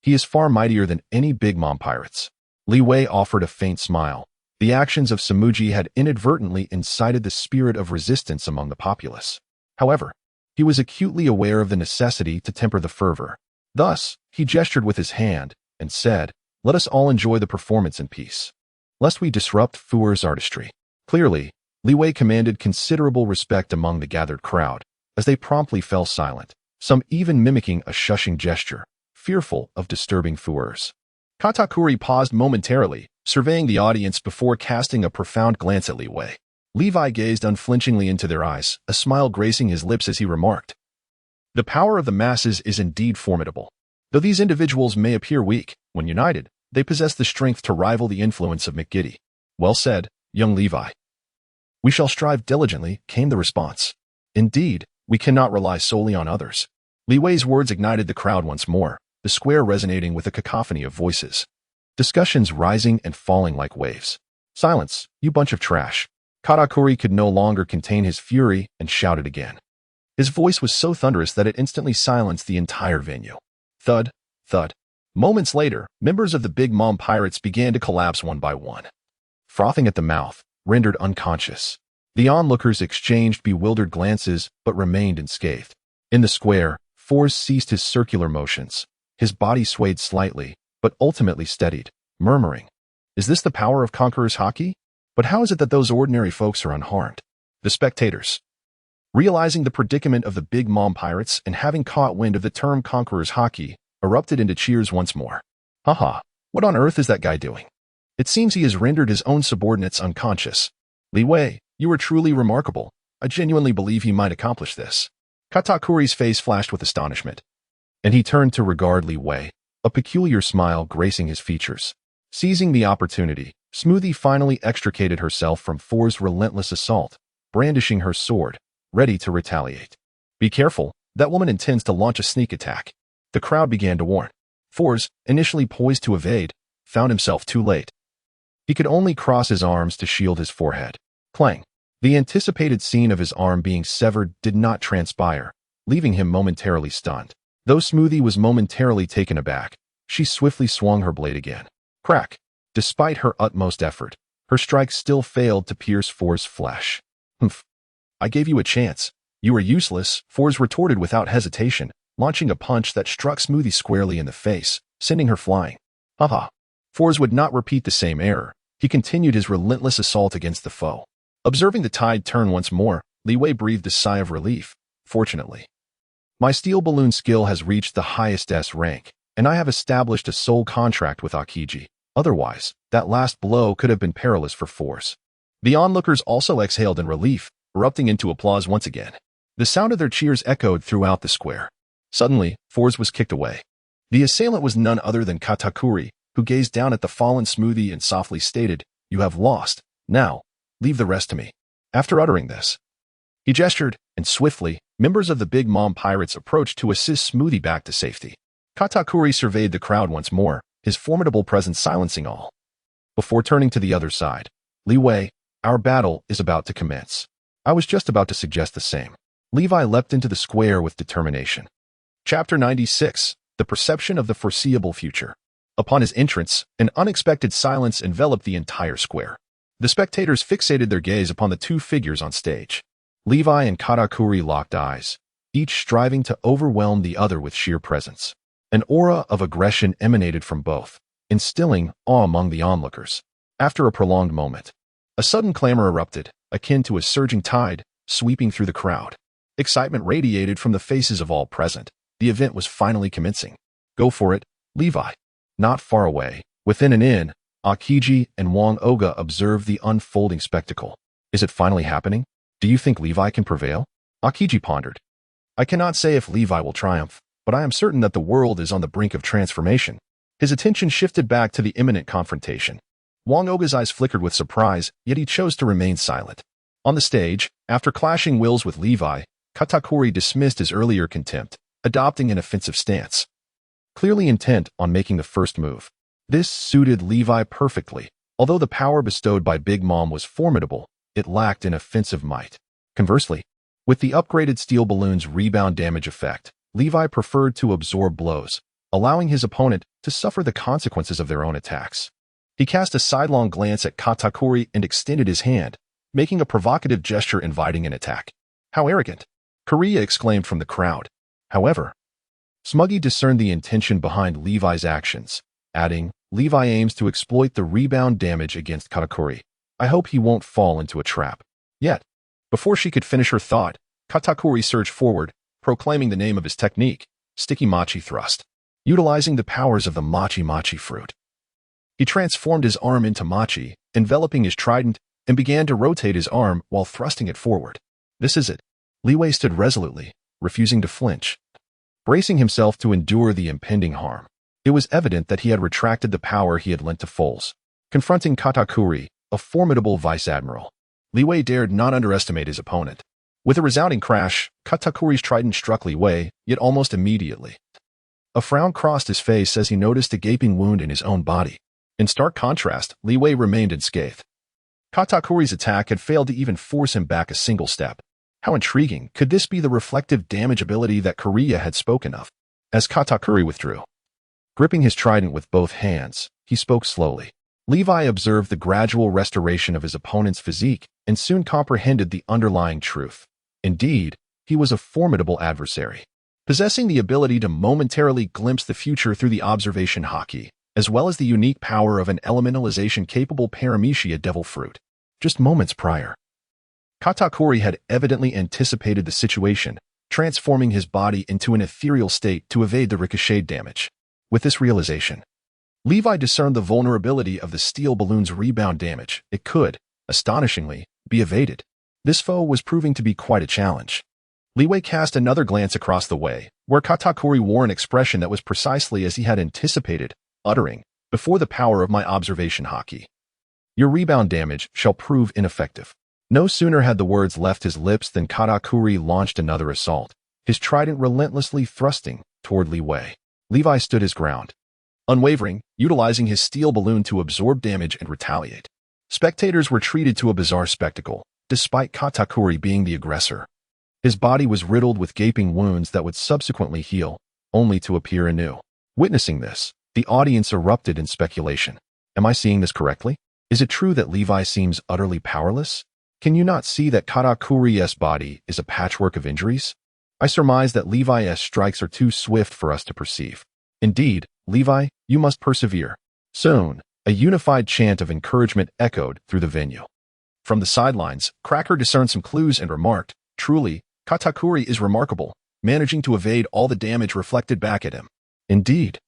He is far mightier than any Big Mom pirates." Li Wei offered a faint smile. The actions of Smuji had inadvertently incited the spirit of resistance among the populace. However, he was acutely aware of the necessity to temper the fervor. Thus, he gestured with his hand and said, "Let us all enjoy the performance in peace, lest we disrupt Fuer's artistry." Clearly, Li Wei commanded considerable respect among the gathered crowd, as they promptly fell silent, some even mimicking a shushing gesture, fearful of disturbing Fuers. Katakuri paused momentarily, surveying the audience before casting a profound glance at Li Wei. Levi gazed unflinchingly into their eyes, a smile gracing his lips as he remarked, "The power of the masses is indeed formidable. Though these individuals may appear weak, when united, they possess the strength to rival the influence of McGiddy." "Well said, young Levi." "We shall strive diligently," came the response. "Indeed, we cannot rely solely on others." Li Wei's words ignited the crowd once more, the square resonating with a cacophony of voices. Discussions rising and falling like waves. "Silence, you bunch of trash." Katakuri could no longer contain his fury and shouted again. His voice was so thunderous that it instantly silenced the entire venue. Thud, thud. Moments later, members of the Big Mom pirates began to collapse one by one, frothing at the mouth, rendered unconscious. The onlookers exchanged bewildered glances but remained unscathed. In the square, Force ceased his circular motions. His body swayed slightly, but ultimately steadied, murmuring, "Is this the power of Conqueror's Haki? But how is it that those ordinary folks are unharmed?" The spectators, realizing the predicament of the Big Mom pirates and having caught wind of the term Conqueror's Haki, erupted into cheers once more. "Haha, what on earth is that guy doing? It seems he has rendered his own subordinates unconscious. Li Wei, you are truly remarkable. I genuinely believe he might accomplish this." Katakuri's face flashed with astonishment, and he turned to regard Li Wei, a peculiar smile gracing his features. Seizing the opportunity, Smoothie finally extricated herself from Four's relentless assault, brandishing her sword, ready to retaliate. "Be careful, that woman intends to launch a sneak attack," the crowd began to warn. Fours, initially poised to evade, found himself too late. He could only cross his arms to shield his forehead. Clang! The anticipated scene of his arm being severed did not transpire, leaving him momentarily stunned. Though Smoothie was momentarily taken aback, she swiftly swung her blade again. Crack! Despite her utmost effort, her strike still failed to pierce Four's flesh. "Humph! I gave you a chance. You were useless," Fours retorted without hesitation, launching a punch that struck Smoothie squarely in the face, sending her flying. Haha. Fours would not repeat the same error. He continued his relentless assault against the foe. Observing the tide turn once more, Li Wei breathed a sigh of relief. "Fortunately, my steel balloon skill has reached the highest S rank, and I have established a sole contract with Akiji. Otherwise, that last blow could have been perilous for Fours." The onlookers also exhaled in relief, erupting into applause once again. The sound of their cheers echoed throughout the square. Suddenly, Fours was kicked away. The assailant was none other than Katakuri, who gazed down at the fallen Smoothie and softly stated, "You have lost. Now, leave the rest to me." After uttering this, he gestured, and swiftly, members of the Big Mom Pirates approached to assist Smoothie back to safety. Katakuri surveyed the crowd once more, his formidable presence silencing all. Before turning to the other side, "Li Wei, our battle is about to commence." "I was just about to suggest the same." Levi leapt into the square with determination. Chapter 96, The Perception of the Foreseeable Future. Upon his entrance, an unexpected silence enveloped the entire square. The spectators fixated their gaze upon the two figures on stage. Levi and Katakuri locked eyes, each striving to overwhelm the other with sheer presence. An aura of aggression emanated from both, instilling awe among the onlookers. After a prolonged moment, a sudden clamor erupted, akin to a surging tide, sweeping through the crowd. Excitement radiated from the faces of all present. The event was finally commencing. "Go for it, Levi." Not far away, within an inn, Akiji and Wang Oga observed the unfolding spectacle. "Is it finally happening? Do you think Levi can prevail?" Akiji pondered. "I cannot say if Levi will triumph, but I am certain that the world is on the brink of transformation." His attention shifted back to the imminent confrontation. Wang Oga's eyes flickered with surprise, yet he chose to remain silent. On the stage, after clashing wills with Levi, Katakuri dismissed his earlier contempt, adopting an offensive stance, clearly intent on making the first move. This suited Levi perfectly. Although the power bestowed by Big Mom was formidable, it lacked in offensive might. Conversely, with the upgraded steel balloon's rebound damage effect, Levi preferred to absorb blows, allowing his opponent to suffer the consequences of their own attacks. He cast a sidelong glance at Katakuri and extended his hand, making a provocative gesture inviting an attack. "How arrogant!" Korea exclaimed from the crowd. However, Smuggy discerned the intention behind Levi's actions, adding, "Levi aims to exploit the rebound damage against Katakuri. I hope he won't fall into a trap." Yet, before she could finish her thought, Katakuri surged forward, proclaiming the name of his technique, Sticky Machi Thrust. Utilizing the powers of the Machi fruit, he transformed his arm into Machi, enveloping his trident, and began to rotate his arm while thrusting it forward. "This is it." Li Wei stood resolutely, refusing to flinch, bracing himself to endure the impending harm. It was evident that he had retracted the power he had lent to foals. Confronting Katakuri, a formidable vice-admiral, Li Wei dared not underestimate his opponent. With a resounding crash, Katakuri's trident struck Li Wei, yet almost immediately, a frown crossed his face as he noticed a gaping wound in his own body. In stark contrast, Li Wei remained unscathed. Katakuri's attack had failed to even force him back a single step. How intriguing! Could this be the reflective damage ability that Korea had spoken of? As Katakuri withdrew, gripping his trident with both hands, he spoke slowly. Levi observed the gradual restoration of his opponent's physique and soon comprehended the underlying truth. Indeed, he was a formidable adversary, possessing the ability to momentarily glimpse the future through the observation haki, as well as the unique power of an elementalization-capable paramecia devil fruit. Just moments prior, Katakuri had evidently anticipated the situation, transforming his body into an ethereal state to evade the ricocheted damage. With this realization, Levi discerned the vulnerability of the steel balloon's rebound damage. It could, astonishingly, be evaded. This foe was proving to be quite a challenge. Li Wei cast another glance across the way, where Katakuri wore an expression that was precisely as he had anticipated, uttering, "Before the power of my observation haki, your rebound damage shall prove ineffective." No sooner had the words left his lips than Katakuri launched another assault, his trident relentlessly thrusting toward Li Wei. Levi stood his ground, unwavering, utilizing his steel balloon to absorb damage and retaliate. Spectators were treated to a bizarre spectacle, despite Katakuri being the aggressor. His body was riddled with gaping wounds that would subsequently heal, only to appear anew. Witnessing this, the audience erupted in speculation. Am I seeing this correctly? Is it true that Levi seems utterly powerless? Can you not see that Katakuri's body is a patchwork of injuries? I surmise that Levi's strikes are too swift for us to perceive. Indeed, Levi, you must persevere. Soon, a unified chant of encouragement echoed through the venue. From the sidelines, Cracker discerned some clues and remarked, "Truly, Katakuri is remarkable, managing to evade all the damage reflected back at him." Indeed.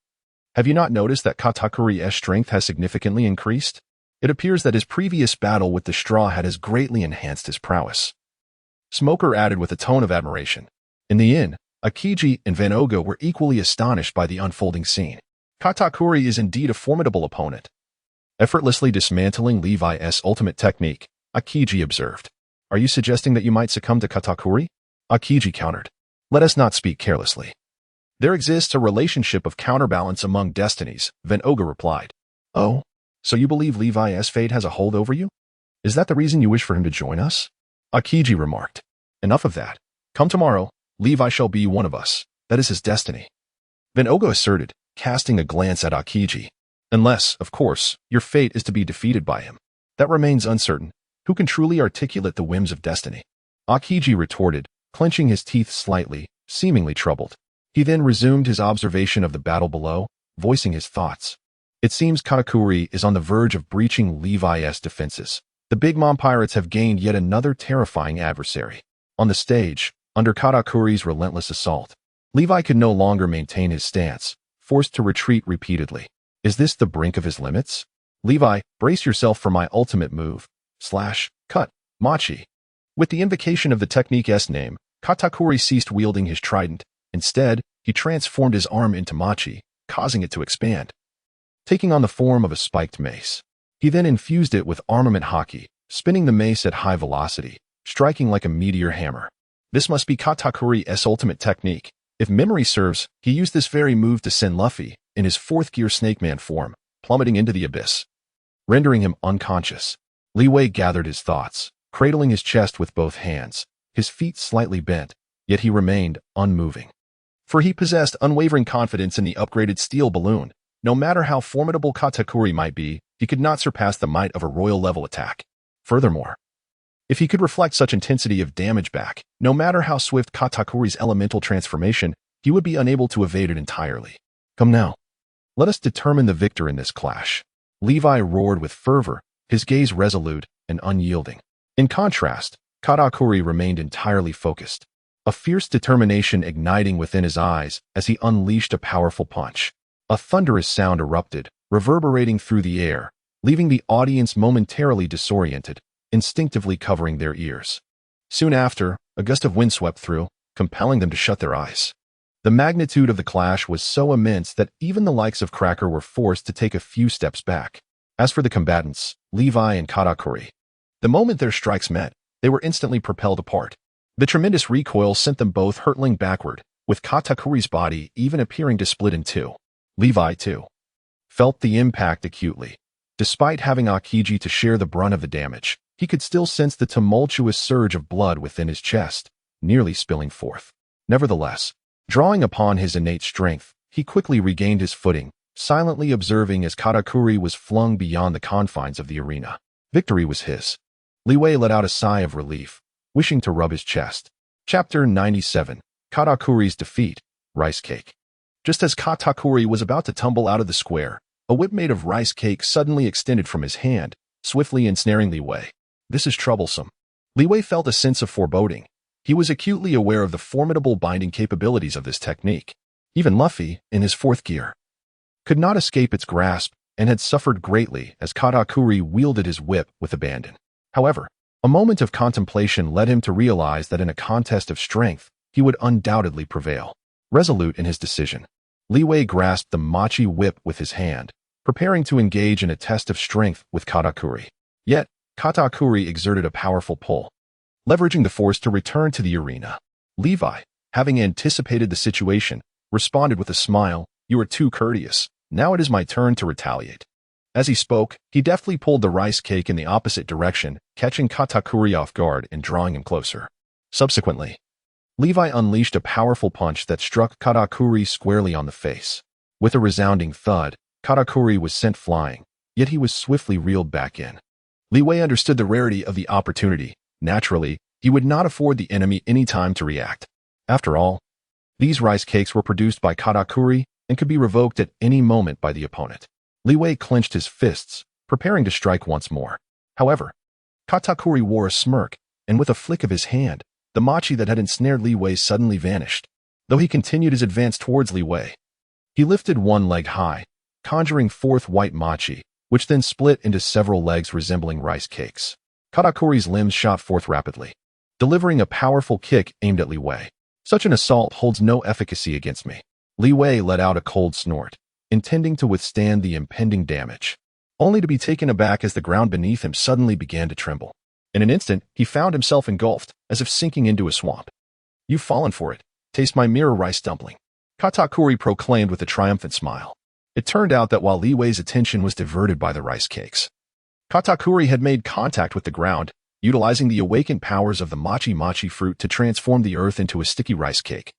Have you not noticed that Katakuri's strength has significantly increased? It appears that his previous battle with the straw hat has greatly enhanced his prowess. Smoker added with a tone of admiration. In the inn, Akiji and Van Oga were equally astonished by the unfolding scene. Katakuri is indeed a formidable opponent. Effortlessly dismantling Levi's ultimate technique, Akiji observed. Are you suggesting that you might succumb to Katakuri? Akiji countered. Let us not speak carelessly. There exists a relationship of counterbalance among destinies, Van Oga replied. Oh, so you believe Levi's fate has a hold over you? Is that the reason you wish for him to join us? Akiji remarked. Enough of that. Come tomorrow, Levi shall be one of us. That is his destiny. Van Oga asserted, casting a glance at Akiji. Unless, of course, your fate is to be defeated by him. That remains uncertain. Who can truly articulate the whims of destiny? Akiji retorted, clenching his teeth slightly, seemingly troubled. He then resumed his observation of the battle below, voicing his thoughts. It seems Katakuri is on the verge of breaching Levi's defenses. The Big Mom Pirates have gained yet another terrifying adversary. On the stage, under Katakuri's relentless assault, Levi could no longer maintain his stance, forced to retreat repeatedly. Is this the brink of his limits? Levi, brace yourself for my ultimate move. Cut, Machi. With the invocation of the technique's name, Katakuri ceased wielding his trident. Instead, he transformed his arm into Machi, causing it to expand, taking on the form of a spiked mace. He then infused it with armament haki, spinning the mace at high velocity, striking like a meteor hammer. This must be Katakuri's ultimate technique. If memory serves, he used this very move to send Luffy, in his fourth gear Snake Man form, plummeting into the abyss, rendering him unconscious. Li Wei gathered his thoughts, cradling his chest with both hands, his feet slightly bent, yet he remained unmoving. For he possessed unwavering confidence in the upgraded steel balloon. No matter how formidable Katakuri might be, he could not surpass the might of a royal-level attack. Furthermore, if he could reflect such intensity of damage back, no matter how swift Katakuri's elemental transformation, he would be unable to evade it entirely. Come now. Let us determine the victor in this clash. Levi roared with fervor, his gaze resolute and unyielding. In contrast, Katakuri remained entirely focused, a fierce determination igniting within his eyes as he unleashed a powerful punch. A thunderous sound erupted, reverberating through the air, leaving the audience momentarily disoriented, instinctively covering their ears. Soon after, a gust of wind swept through, compelling them to shut their eyes. The magnitude of the clash was so immense that even the likes of Cracker were forced to take a few steps back. As for the combatants, Levi and Katakuri, the moment their strikes met, they were instantly propelled apart. The tremendous recoil sent them both hurtling backward, with Katakuri's body even appearing to split in two. Levi, too, felt the impact acutely. Despite having Akiji to share the brunt of the damage, he could still sense the tumultuous surge of blood within his chest, nearly spilling forth. Nevertheless, drawing upon his innate strength, he quickly regained his footing, silently observing as Katakuri was flung beyond the confines of the arena. Victory was his. Li Wei let out a sigh of relief, wishing to rub his chest. Chapter 97. Katakuri's Defeat, Rice Cake. Just as Katakuri was about to tumble out of the square, a whip made of rice cake suddenly extended from his hand, swiftly ensnaring Li Wei. This is troublesome. Li Wei felt a sense of foreboding. He was acutely aware of the formidable binding capabilities of this technique. Even Luffy, in his fourth gear, could not escape its grasp and had suffered greatly as Katakuri wielded his whip with abandon. However, a moment of contemplation led him to realize that in a contest of strength, he would undoubtedly prevail. Resolute in his decision, Li Wei grasped the machi whip with his hand, preparing to engage in a test of strength with Katakuri. Yet, Katakuri exerted a powerful pull, leveraging the force to return to the arena. Levi, having anticipated the situation, responded with a smile, "You are too courteous. Now it is my turn to retaliate." As he spoke, he deftly pulled the rice cake in the opposite direction, catching Katakuri off guard and drawing him closer. Subsequently, Levi unleashed a powerful punch that struck Katakuri squarely on the face. With a resounding thud, Katakuri was sent flying, yet he was swiftly reeled back in. Li Wei understood the rarity of the opportunity. Naturally, he would not afford the enemy any time to react. After all, these rice cakes were produced by Katakuri and could be revoked at any moment by the opponent. Li Wei clenched his fists, preparing to strike once more. However, Katakuri wore a smirk, and with a flick of his hand, the machi that had ensnared Li Wei suddenly vanished. Though he continued his advance towards Li Wei, he lifted one leg high, conjuring forth white machi, which then split into several legs resembling rice cakes. Katakuri's limbs shot forth rapidly, delivering a powerful kick aimed at Li Wei. "Such an assault holds no efficacy against me." Li Wei let out a cold snort, intending to withstand the impending damage, only to be taken aback as the ground beneath him suddenly began to tremble. In an instant, he found himself engulfed, as if sinking into a swamp. "You've fallen for it. Taste my mirror rice dumpling," Katakuri proclaimed with a triumphant smile. It turned out that while Li Wei's attention was diverted by the rice cakes, Katakuri had made contact with the ground, utilizing the awakened powers of the machi fruit to transform the earth into a sticky rice cake,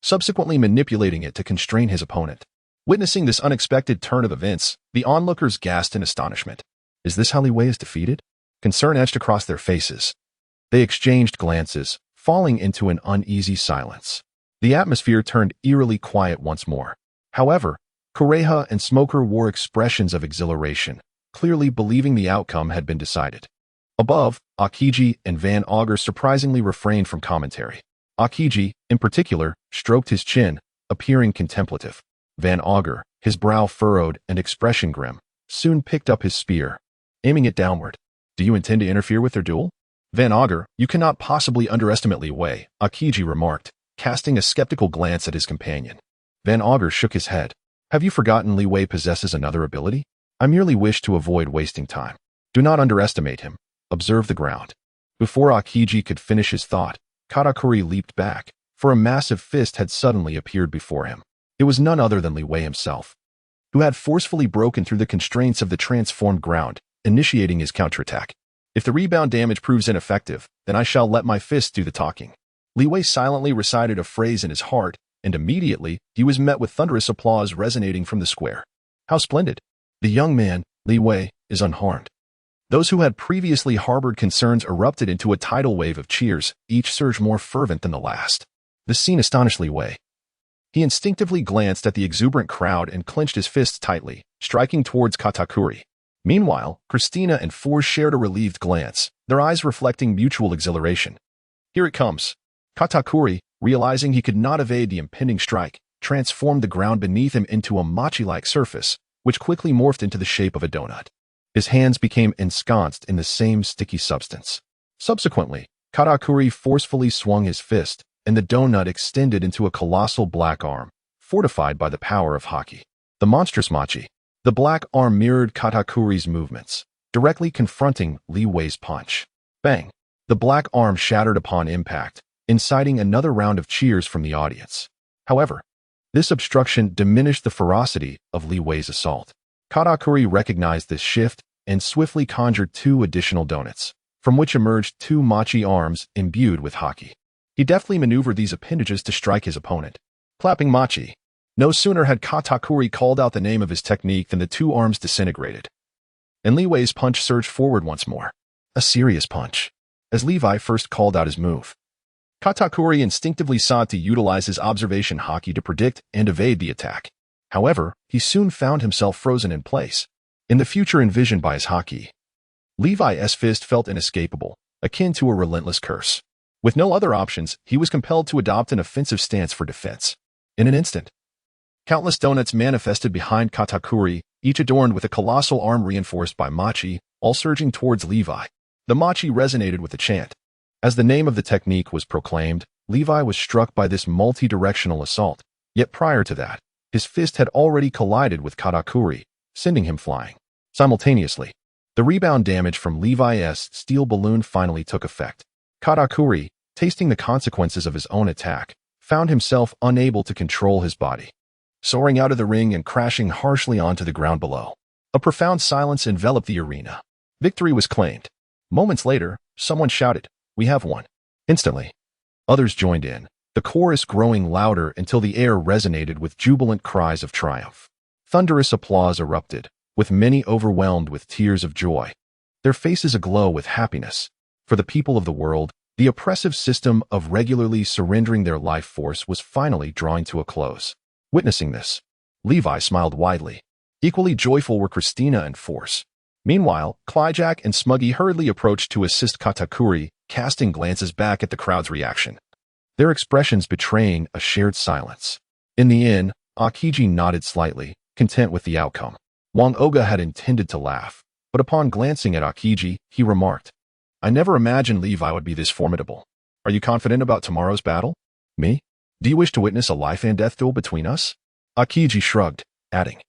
subsequently manipulating it to constrain his opponent. Witnessing this unexpected turn of events, the onlookers gasped in astonishment. Is this how Li Wei is defeated? Concern etched across their faces. They exchanged glances, falling into an uneasy silence. The atmosphere turned eerily quiet once more. However, Kureha and Smoker wore expressions of exhilaration, clearly believing the outcome had been decided. Above, Akiji and Van Augur surprisingly refrained from commentary. Akiji, in particular, stroked his chin, appearing contemplative. Van Augur, his brow furrowed and expression grim, soon picked up his spear, aiming it downward. "Do you intend to interfere with their duel?" "Van Augur, you cannot possibly underestimate Li Wei," Akiji remarked, casting a skeptical glance at his companion. Van Augur shook his head. "Have you forgotten Li Wei possesses another ability? I merely wish to avoid wasting time. Do not underestimate him. Observe the ground." Before Akiji could finish his thought, Katakuri leaped back, for a massive fist had suddenly appeared before him. It was none other than Li Wei himself, who had forcefully broken through the constraints of the transformed ground, initiating his counterattack. "If the rebound damage proves ineffective, then I shall let my fists do the talking." Li Wei silently recited a phrase in his heart, and immediately he was met with thunderous applause resonating from the square. "How splendid! The young man, Li Wei, is unharmed." Those who had previously harbored concerns erupted into a tidal wave of cheers, each surge more fervent than the last. The scene astonished Li Wei. He instinctively glanced at the exuberant crowd and clenched his fists tightly, striking towards Katakuri. Meanwhile, Christina and Four shared a relieved glance, their eyes reflecting mutual exhilaration. "Here it comes." Katakuri, realizing he could not evade the impending strike, transformed the ground beneath him into a machi-like surface, which quickly morphed into the shape of a donut. His hands became ensconced in the same sticky substance. Subsequently, Katakuri forcefully swung his fist, and the donut extended into a colossal black arm, fortified by the power of haki. The monstrous machi. The black arm mirrored Katakuri's movements, directly confronting Li Wei's punch. Bang! The black arm shattered upon impact, inciting another round of cheers from the audience. However, this obstruction diminished the ferocity of Li Wei's assault. Katakuri recognized this shift and swiftly conjured two additional donuts, from which emerged two machi arms imbued with haki. He deftly maneuvered these appendages to strike his opponent. Clapping machi. No sooner had Katakuri called out the name of his technique than the two arms disintegrated, and Li Wei's punch surged forward once more. A serious punch. As Levi first called out his move, Katakuri instinctively sought to utilize his observation haki to predict and evade the attack. However, he soon found himself frozen in place. In the future envisioned by his haki, Levi's fist felt inescapable, akin to a relentless curse. With no other options, he was compelled to adopt an offensive stance for defense. In an instant, countless donuts manifested behind Katakuri, each adorned with a colossal arm reinforced by machi, all surging towards Levi. The machi resonated with the chant, As the name of the technique was proclaimed, Levi was struck by this multi-directional assault. Yet prior to that, his fist had already collided with Katakuri, sending him flying. Simultaneously, the rebound damage from Levi's steel balloon finally took effect. Katakuri, tasting the consequences of his own attack, found himself unable to control his body, soaring out of the ring and crashing harshly onto the ground below. A profound silence enveloped the arena. Victory was claimed. Moments later, someone shouted, "We have won." Instantly, others joined in, the chorus growing louder until the air resonated with jubilant cries of triumph. Thunderous applause erupted, with many overwhelmed with tears of joy, their faces aglow with happiness. For the people of the world, the oppressive system of regularly surrendering their life force was finally drawing to a close. Witnessing this, Levi smiled widely. Equally joyful were Christina and Force. Meanwhile, Clyjack and Smuggy hurriedly approached to assist Katakuri, casting glances back at the crowd's reaction, their expressions betraying a shared silence. In the end, Akiji nodded slightly, content with the outcome. Wang Oga had intended to laugh, but upon glancing at Akiji, he remarked, "I never imagined Levi would be this formidable. Are you confident about tomorrow's battle?" "Me? Do you wish to witness a life and death duel between us?" Akiji shrugged, adding,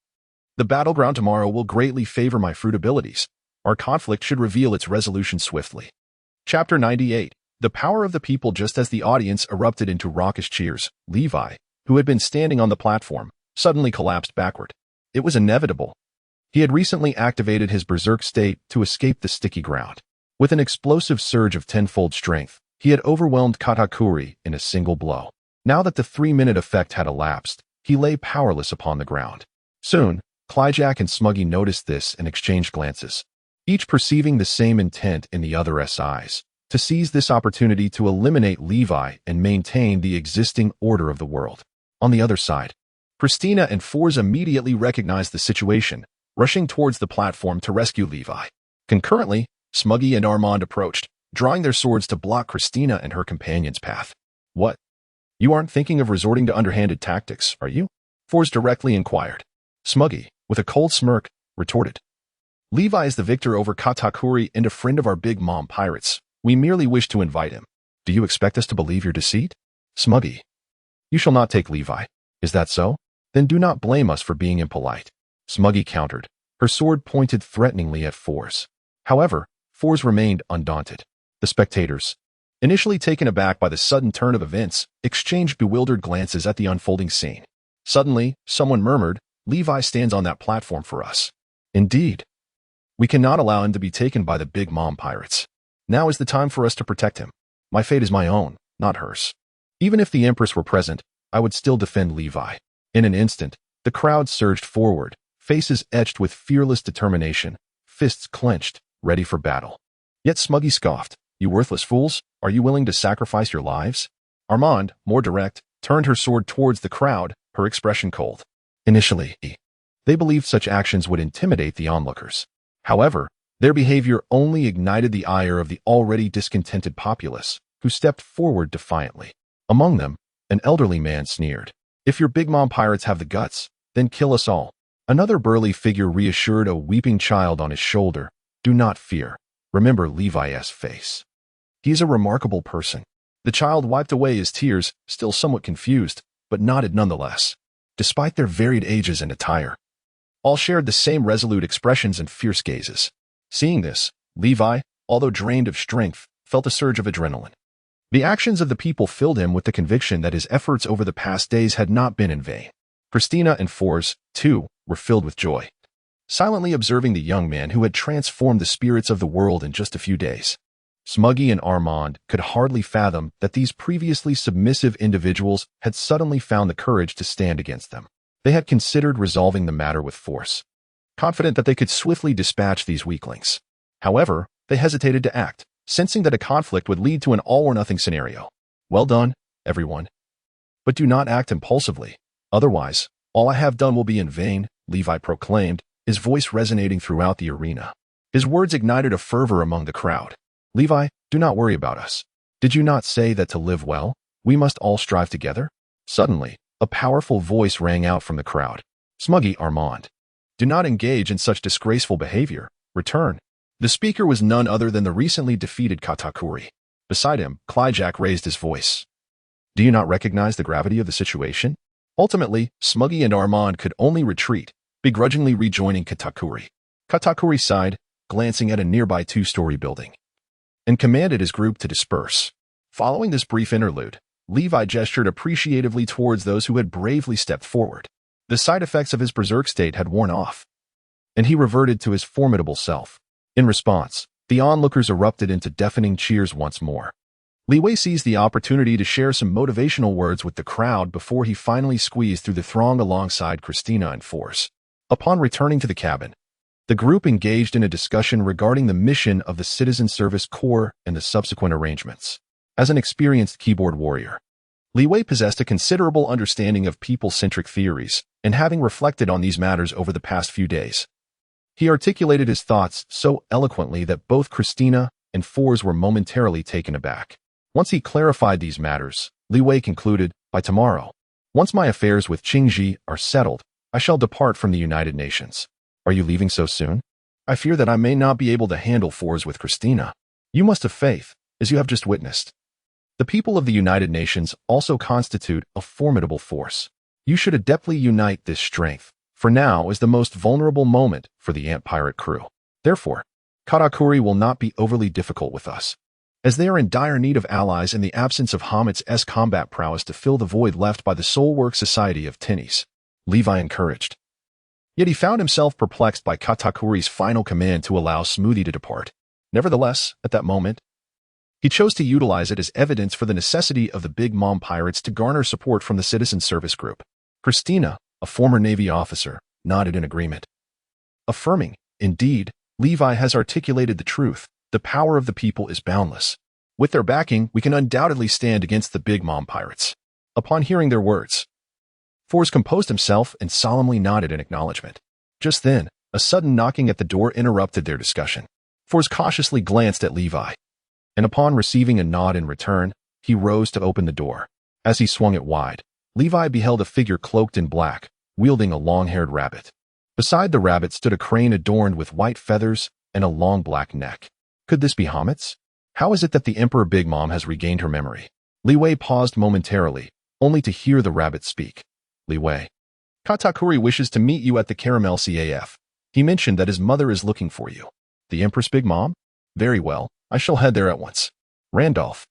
"The battleground tomorrow will greatly favor my fruit abilities. Our conflict should reveal its resolution swiftly." Chapter 98. The power of the people. Just as the audience erupted into raucous cheers, Levi, who had been standing on the platform, suddenly collapsed backward. It was inevitable. He had recently activated his berserk state to escape the sticky ground. With an explosive surge of tenfold strength, he had overwhelmed Katakuri in a single blow. Now that the 3-minute effect had elapsed, he lay powerless upon the ground. Soon, Clyjack and Smuggy noticed this and exchanged glances, each perceiving the same intent in the other's eyes, to seize this opportunity to eliminate Levi and maintain the existing order of the world. On the other side, Christina and Forza immediately recognized the situation, rushing towards the platform to rescue Levi. Concurrently, Smuggy and Armand approached, drawing their swords to block Christina and her companion's path. "What? You aren't thinking of resorting to underhanded tactics, are you?" Forza directly inquired. Smuggy, with a cold smirk, retorted, "Levi is the victor over Katakuri and a friend of our Big Mom pirates. We merely wish to invite him. Do you expect us to believe your deceit?" Smuggy, "You shall not take Levi. Is that so? Then do not blame us for being impolite." Smuggy countered, her sword pointed threateningly at Force. However, Force remained undaunted. The spectators, initially taken aback by the sudden turn of events, exchanged bewildered glances at the unfolding scene. Suddenly, someone murmured, "Levi stands on that platform for us." "Indeed. We cannot allow him to be taken by the Big Mom pirates. Now is the time for us to protect him. My fate is my own, not hers. Even if the Empress were present, I would still defend Levi." In an instant, the crowd surged forward, faces etched with fearless determination, fists clenched, ready for battle. Yet Smuggy scoffed, "You worthless fools, are you willing to sacrifice your lives?" Armand, more direct, turned her sword towards the crowd, her expression cold. Initially, they believed such actions would intimidate the onlookers. However, their behavior only ignited the ire of the already discontented populace, who stepped forward defiantly. Among them, an elderly man sneered, "If your Big Mom pirates have the guts, then kill us all." Another burly figure reassured a weeping child on his shoulder, "Do not fear. Remember Levi's face. He is a remarkable person." The child wiped away his tears, still somewhat confused, but nodded nonetheless. Despite their varied ages and attire, all shared the same resolute expressions and fierce gazes. Seeing this, Levi, although drained of strength, felt a surge of adrenaline. The actions of the people filled him with the conviction that his efforts over the past days had not been in vain. Christina and Force, too, were filled with joy, silently observing the young man who had transformed the spirits of the world in just a few days. Smuggy and Armand could hardly fathom that these previously submissive individuals had suddenly found the courage to stand against them. They had considered resolving the matter with force, confident that they could swiftly dispatch these weaklings. However, they hesitated to act, sensing that a conflict would lead to an all-or-nothing scenario. "Well done, everyone. But do not act impulsively. Otherwise, all I have done will be in vain," Levi proclaimed, his voice resonating throughout the arena. His words ignited a fervor among the crowd. "Levi, do not worry about us. Did you not say that to live well, we must all strive together?" Suddenly, a powerful voice rang out from the crowd. "Smuggy, Armand, do not engage in such disgraceful behavior. Return." The speaker was none other than the recently defeated Katakuri. Beside him, Clyjack raised his voice. Do you not recognize the gravity of the situation? Ultimately, Smuggy and Armand could only retreat, begrudgingly rejoining Katakuri. Katakuri sighed, glancing at a nearby two-story building, and commanded his group to disperse. Following this brief interlude, Levi gestured appreciatively towards those who had bravely stepped forward. The side effects of his berserk state had worn off, and he reverted to his formidable self. In response, the onlookers erupted into deafening cheers once more. Li Wei seized the opportunity to share some motivational words with the crowd before he finally squeezed through the throng alongside Christina and Force. Upon returning to the cabin, the group engaged in a discussion regarding the mission of the Citizen Service Corps and the subsequent arrangements. As an experienced keyboard warrior, Li Wei possessed a considerable understanding of people-centric theories, and having reflected on these matters over the past few days, he articulated his thoughts so eloquently that both Christina and Force were momentarily taken aback. Once he clarified these matters, Li Wei concluded, by tomorrow, once my affairs with Qingji are settled, I shall depart from the United Nations. Are you leaving so soon? I fear that I may not be able to handle Force with Christina. You must have faith, as you have just witnessed. The people of the United Nations also constitute a formidable force. You should adeptly unite this strength, for now is the most vulnerable moment for the Ant Pirate crew. Therefore, Katakuri will not be overly difficult with us, as they are in dire need of allies in the absence of Hamet's combat prowess to fill the void left by the Soulwork Society of Tinnies. Levi encouraged. Yet he found himself perplexed by Katakuri's final command to allow Smoothie to depart. Nevertheless, at that moment, he chose to utilize it as evidence for the necessity of the Big Mom Pirates to garner support from the Citizen Service Group. Christina, a former Navy officer, nodded in agreement, affirming, indeed, Levi has articulated the truth. The power of the people is boundless. With their backing, we can undoubtedly stand against the Big Mom Pirates. Upon hearing their words, Force composed himself and solemnly nodded in acknowledgement. Just then, a sudden knocking at the door interrupted their discussion. Force cautiously glanced at Levi, and upon receiving a nod in return, he rose to open the door. As he swung it wide, Levi beheld a figure cloaked in black, wielding a long-haired rabbit. Beside the rabbit stood a crane adorned with white feathers and a long black neck. Could this be Hamet's? How is it that the Emperor Big Mom has regained her memory? Li Wei paused momentarily, only to hear the rabbit speak. Li Wei. Katakuri wishes to meet you at the Caramel CAF. He mentioned that his mother is looking for you. The Empress Big Mom? Very well, I shall head there at once. Randolph.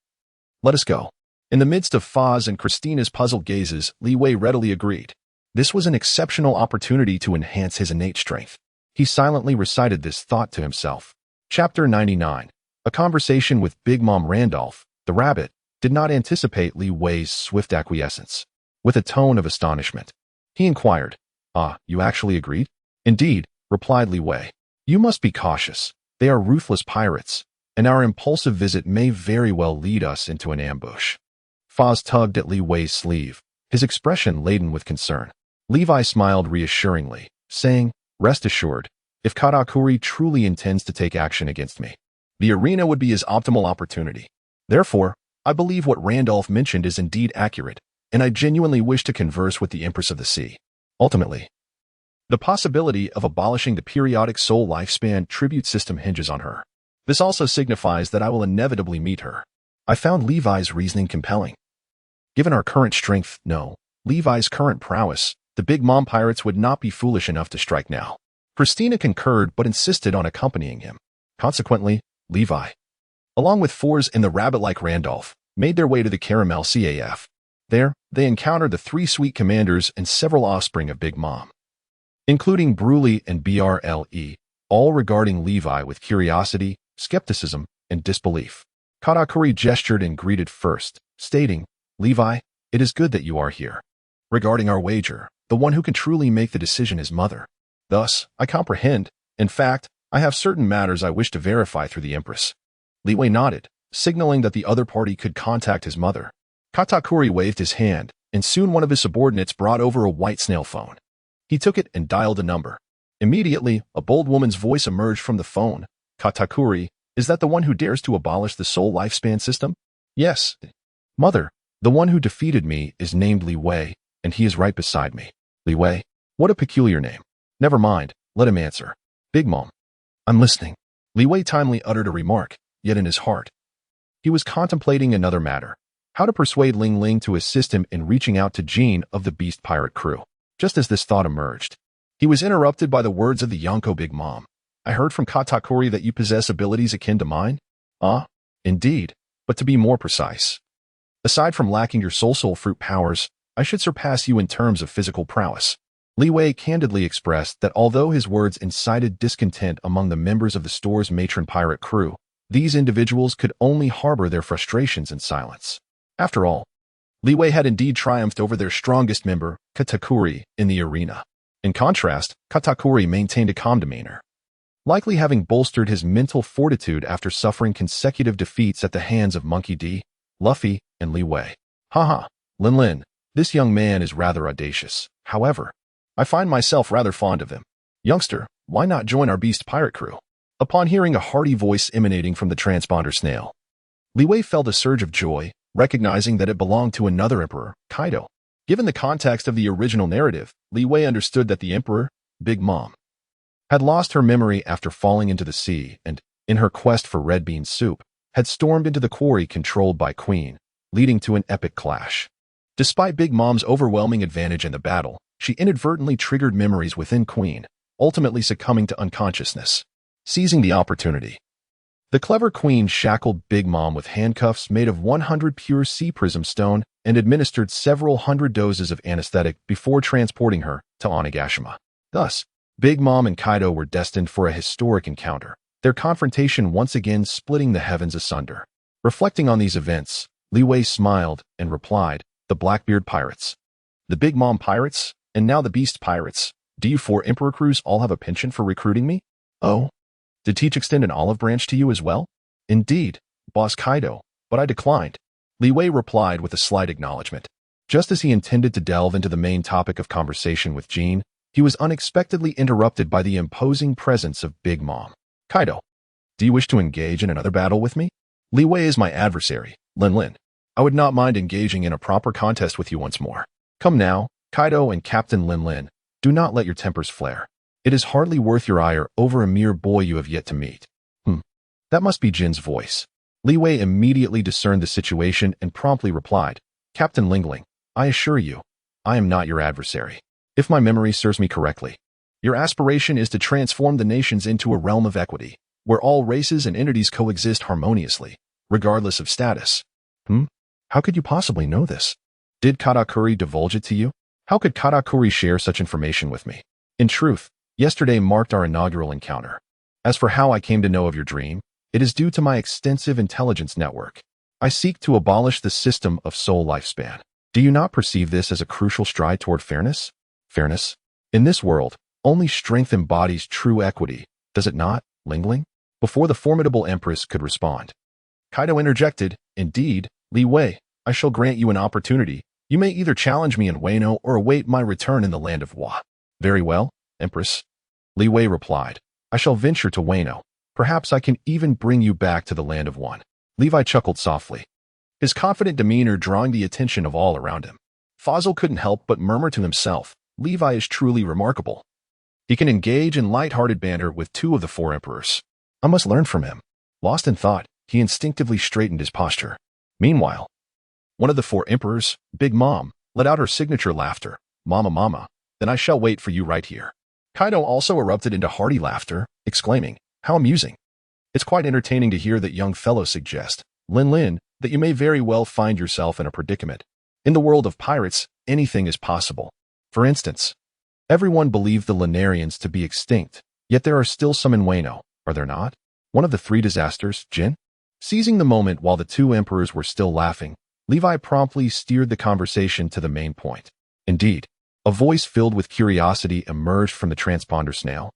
Let us go. In the midst of Foz and Christina's puzzled gazes, Li Wei readily agreed. This was an exceptional opportunity to enhance his innate strength. He silently recited this thought to himself. Chapter 99. A conversation with Big Mom. Randolph, the rabbit, did not anticipate Li Wei's swift acquiescence. With a tone of astonishment, he inquired, you actually agreed? Indeed, replied Li Wei. You must be cautious. They are ruthless pirates, and our impulsive visit may very well lead us into an ambush. Foz tugged at Li Wei's sleeve, his expression laden with concern. Levi smiled reassuringly, saying, rest assured, if Katakuri truly intends to take action against me, the arena would be his optimal opportunity. Therefore, I believe what Randolph mentioned is indeed accurate, and I genuinely wish to converse with the Empress of the Sea. Ultimately, the possibility of abolishing the periodic soul lifespan tribute system hinges on her. This also signifies that I will inevitably meet her. I found Levi's reasoning compelling. Given our current strength, no, Levi's current prowess, the Big Mom Pirates would not be foolish enough to strike now. Christina concurred but insisted on accompanying him. Consequently, Levi, along with Force and the rabbit-like Randolph, made their way to the Caramel CAF. There, they encountered the three sweet commanders and several offspring of Big Mom, including Brule and Brle, all regarding Levi with curiosity, skepticism, and disbelief. Katakuri gestured and greeted first, stating, Levi, it is good that you are here. Regarding our wager, the one who can truly make the decision is Mother. Thus, I comprehend. In fact, I have certain matters I wish to verify through the Empress. Li Wei nodded, signaling that the other party could contact his mother. Katakuri waved his hand, and soon one of his subordinates brought over a white snail phone. He took it and dialed a number. Immediately, a bold woman's voice emerged from the phone. Katakuri, is that the one who dares to abolish the soul lifespan system? Yes. Mother, the one who defeated me is named Li Wei, and he is right beside me. Li Wei? What a peculiar name. Never mind, let him answer. Big Mom. I'm listening. Li Wei timely uttered a remark, yet in his heart, He was contemplating another matter: how to persuade Ling Ling to assist him in reaching out to Jean of the Beast Pirate crew. Just as this thought emerged, he was interrupted by the words of the Yonko Big Mom. "I heard from Katakuri that you possess abilities akin to mine?" "Ah, indeed, but to be more precise. Aside from lacking your soul fruit powers, I should surpass you in terms of physical prowess." Li Wei candidly expressed that although his words incited discontent among the members of the store's matron pirate crew, these individuals could only harbor their frustrations in silence. After all, Li Wei had indeed triumphed over their strongest member, Katakuri, in the arena. In contrast, Katakuri maintained a calm demeanor, likely having bolstered his mental fortitude after suffering consecutive defeats at the hands of Monkey D, Luffy, and Li Wei. "Haha, Lin Lin, this young man is rather audacious. However, I find myself rather fond of him. Youngster, why not join our Beast Pirate crew?" Upon hearing a hearty voice emanating from the transponder snail, Li Wei felt a surge of joy, recognizing that it belonged to another emperor, Kaido. Given the context of the original narrative, Li Wei understood that the emperor, Big Mom, had lost her memory after falling into the sea and, in her quest for red bean soup, had stormed into the quarry controlled by Queen, leading to an epic clash. Despite Big Mom's overwhelming advantage in the battle, she inadvertently triggered memories within Queen, ultimately succumbing to unconsciousness. Seizing the opportunity, the clever Queen shackled Big Mom with handcuffs made of 100 pure sea prism stone and administered several hundred doses of anesthetic before transporting her to Onigashima. Thus, Big Mom and Kaido were destined for a historic encounter, their confrontation once again splitting the heavens asunder. Reflecting on these events, Li Wei smiled and replied, "The Blackbeard Pirates, the Big Mom Pirates, and now the Beast Pirates. Do you four Emperor crews all have a penchant for recruiting me?" "Oh, did Teach extend an olive branch to you as well?" "Indeed, Boss Kaido, but I declined." Li Wei replied with a slight acknowledgement. Just as he intended to delve into the main topic of conversation with Jean, he was unexpectedly interrupted by the imposing presence of Big Mom. "Kaido, do you wish to engage in another battle with me?" "Li Wei is my adversary, Lin Lin. I would not mind engaging in a proper contest with you once more." "Come now, Kaido and Captain Lin Lin, do not let your tempers flare. It is hardly worth your ire over a mere boy you have yet to meet." That must be Jin's voice. Li Wei immediately discerned the situation and promptly replied, "Captain Lingling, I assure you, I am not your adversary. If my memory serves me correctly, your aspiration is to transform the nations into a realm of equity, where all races and entities coexist harmoniously, regardless of status." How could you possibly know this? Did Katakuri divulge it to you? How could Katakuri share such information with me? In truth, yesterday marked our inaugural encounter. As for how I came to know of your dream, it is due to my extensive intelligence network. I seek to abolish the system of soul lifespan. Do you not perceive this as a crucial stride toward fairness? Fairness? In this world, only strength embodies true equity, does it not, Lingling? Before the formidable Empress could respond, Kaido interjected, "Indeed, Li Wei, I shall grant you an opportunity. You may either challenge me in Wano or await my return in the land of Wa." "Very well, Empress," Li Wei replied. "I shall venture to Wano. Perhaps I can even bring you back to the land of One." Levi chuckled softly, his confident demeanor drawing the attention of all around him. Fazil couldn't help but murmur to himself, "Levi is truly remarkable. He can engage in light-hearted banter with two of the four emperors. I must learn from him." Lost in thought, he instinctively straightened his posture. Meanwhile, one of the four emperors, Big Mom, let out her signature laughter. "Mama, mama, then I shall wait for you right here." Kaido also erupted into hearty laughter, exclaiming, "How amusing. It's quite entertaining to hear that young fellow suggest, Lin Lin, that you may very well find yourself in a predicament. In the world of pirates, anything is possible. For instance, everyone believed the Linarians to be extinct, yet there are still some in Wano, are there not? One of the three disasters, Jin?" Seizing the moment while the two emperors were still laughing, Levi promptly steered the conversation to the main point. Indeed, a voice filled with curiosity emerged from the transponder snail.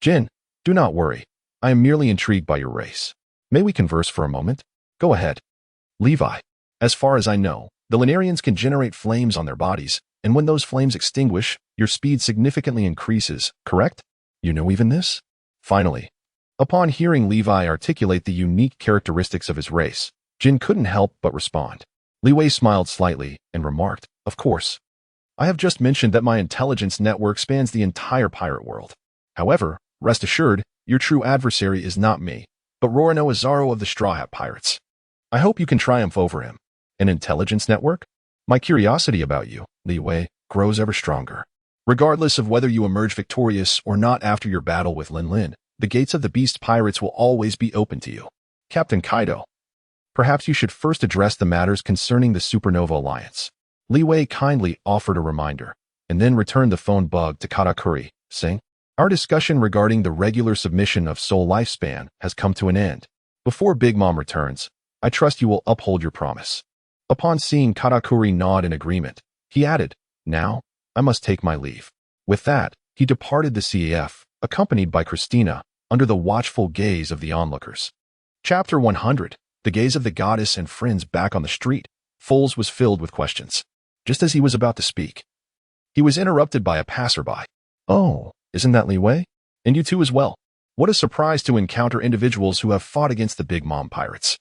Jin, do not worry. I am merely intrigued by your race. May we converse for a moment?" "Go ahead." "Levi, as far as I know, the Linarians can generate flames on their bodies, and when those flames extinguish, your speed significantly increases, correct? You know even this?" Finally, upon hearing Levi articulate the unique characteristics of his race, Jin couldn't help but respond. Li Wei smiled slightly and remarked, "Of course. I have just mentioned that my intelligence network spans the entire pirate world. However, rest assured, your true adversary is not me, but Roronoa Zaro of the Straw Hat Pirates. I hope you can triumph over him. An intelligence network? My curiosity about you, Li Wei, grows ever stronger. Regardless of whether you emerge victorious or not after your battle with Lin Lin, the gates of the Beast Pirates will always be open to you. Captain Kaido, perhaps you should first address the matters concerning the Supernova Alliance. Li Wei kindly offered a reminder, and then returned the phone bug to Katakuri, saying, Our discussion regarding the regular submission of Soul Lifespan has come to an end. Before Big Mom returns, I trust you will uphold your promise. Upon seeing Katakuri nod in agreement, he added, Now, I must take my leave. With that, he departed the CAF, accompanied by Christina, under the watchful gaze of the onlookers. Chapter 100. The gaze of the goddess and friends back on the street. Foles was filled with questions. Just as he was about to speak, he was interrupted by a passerby. Oh, isn't that Li Wei? And you too as well. What a surprise to encounter individuals who have fought against the Big Mom pirates.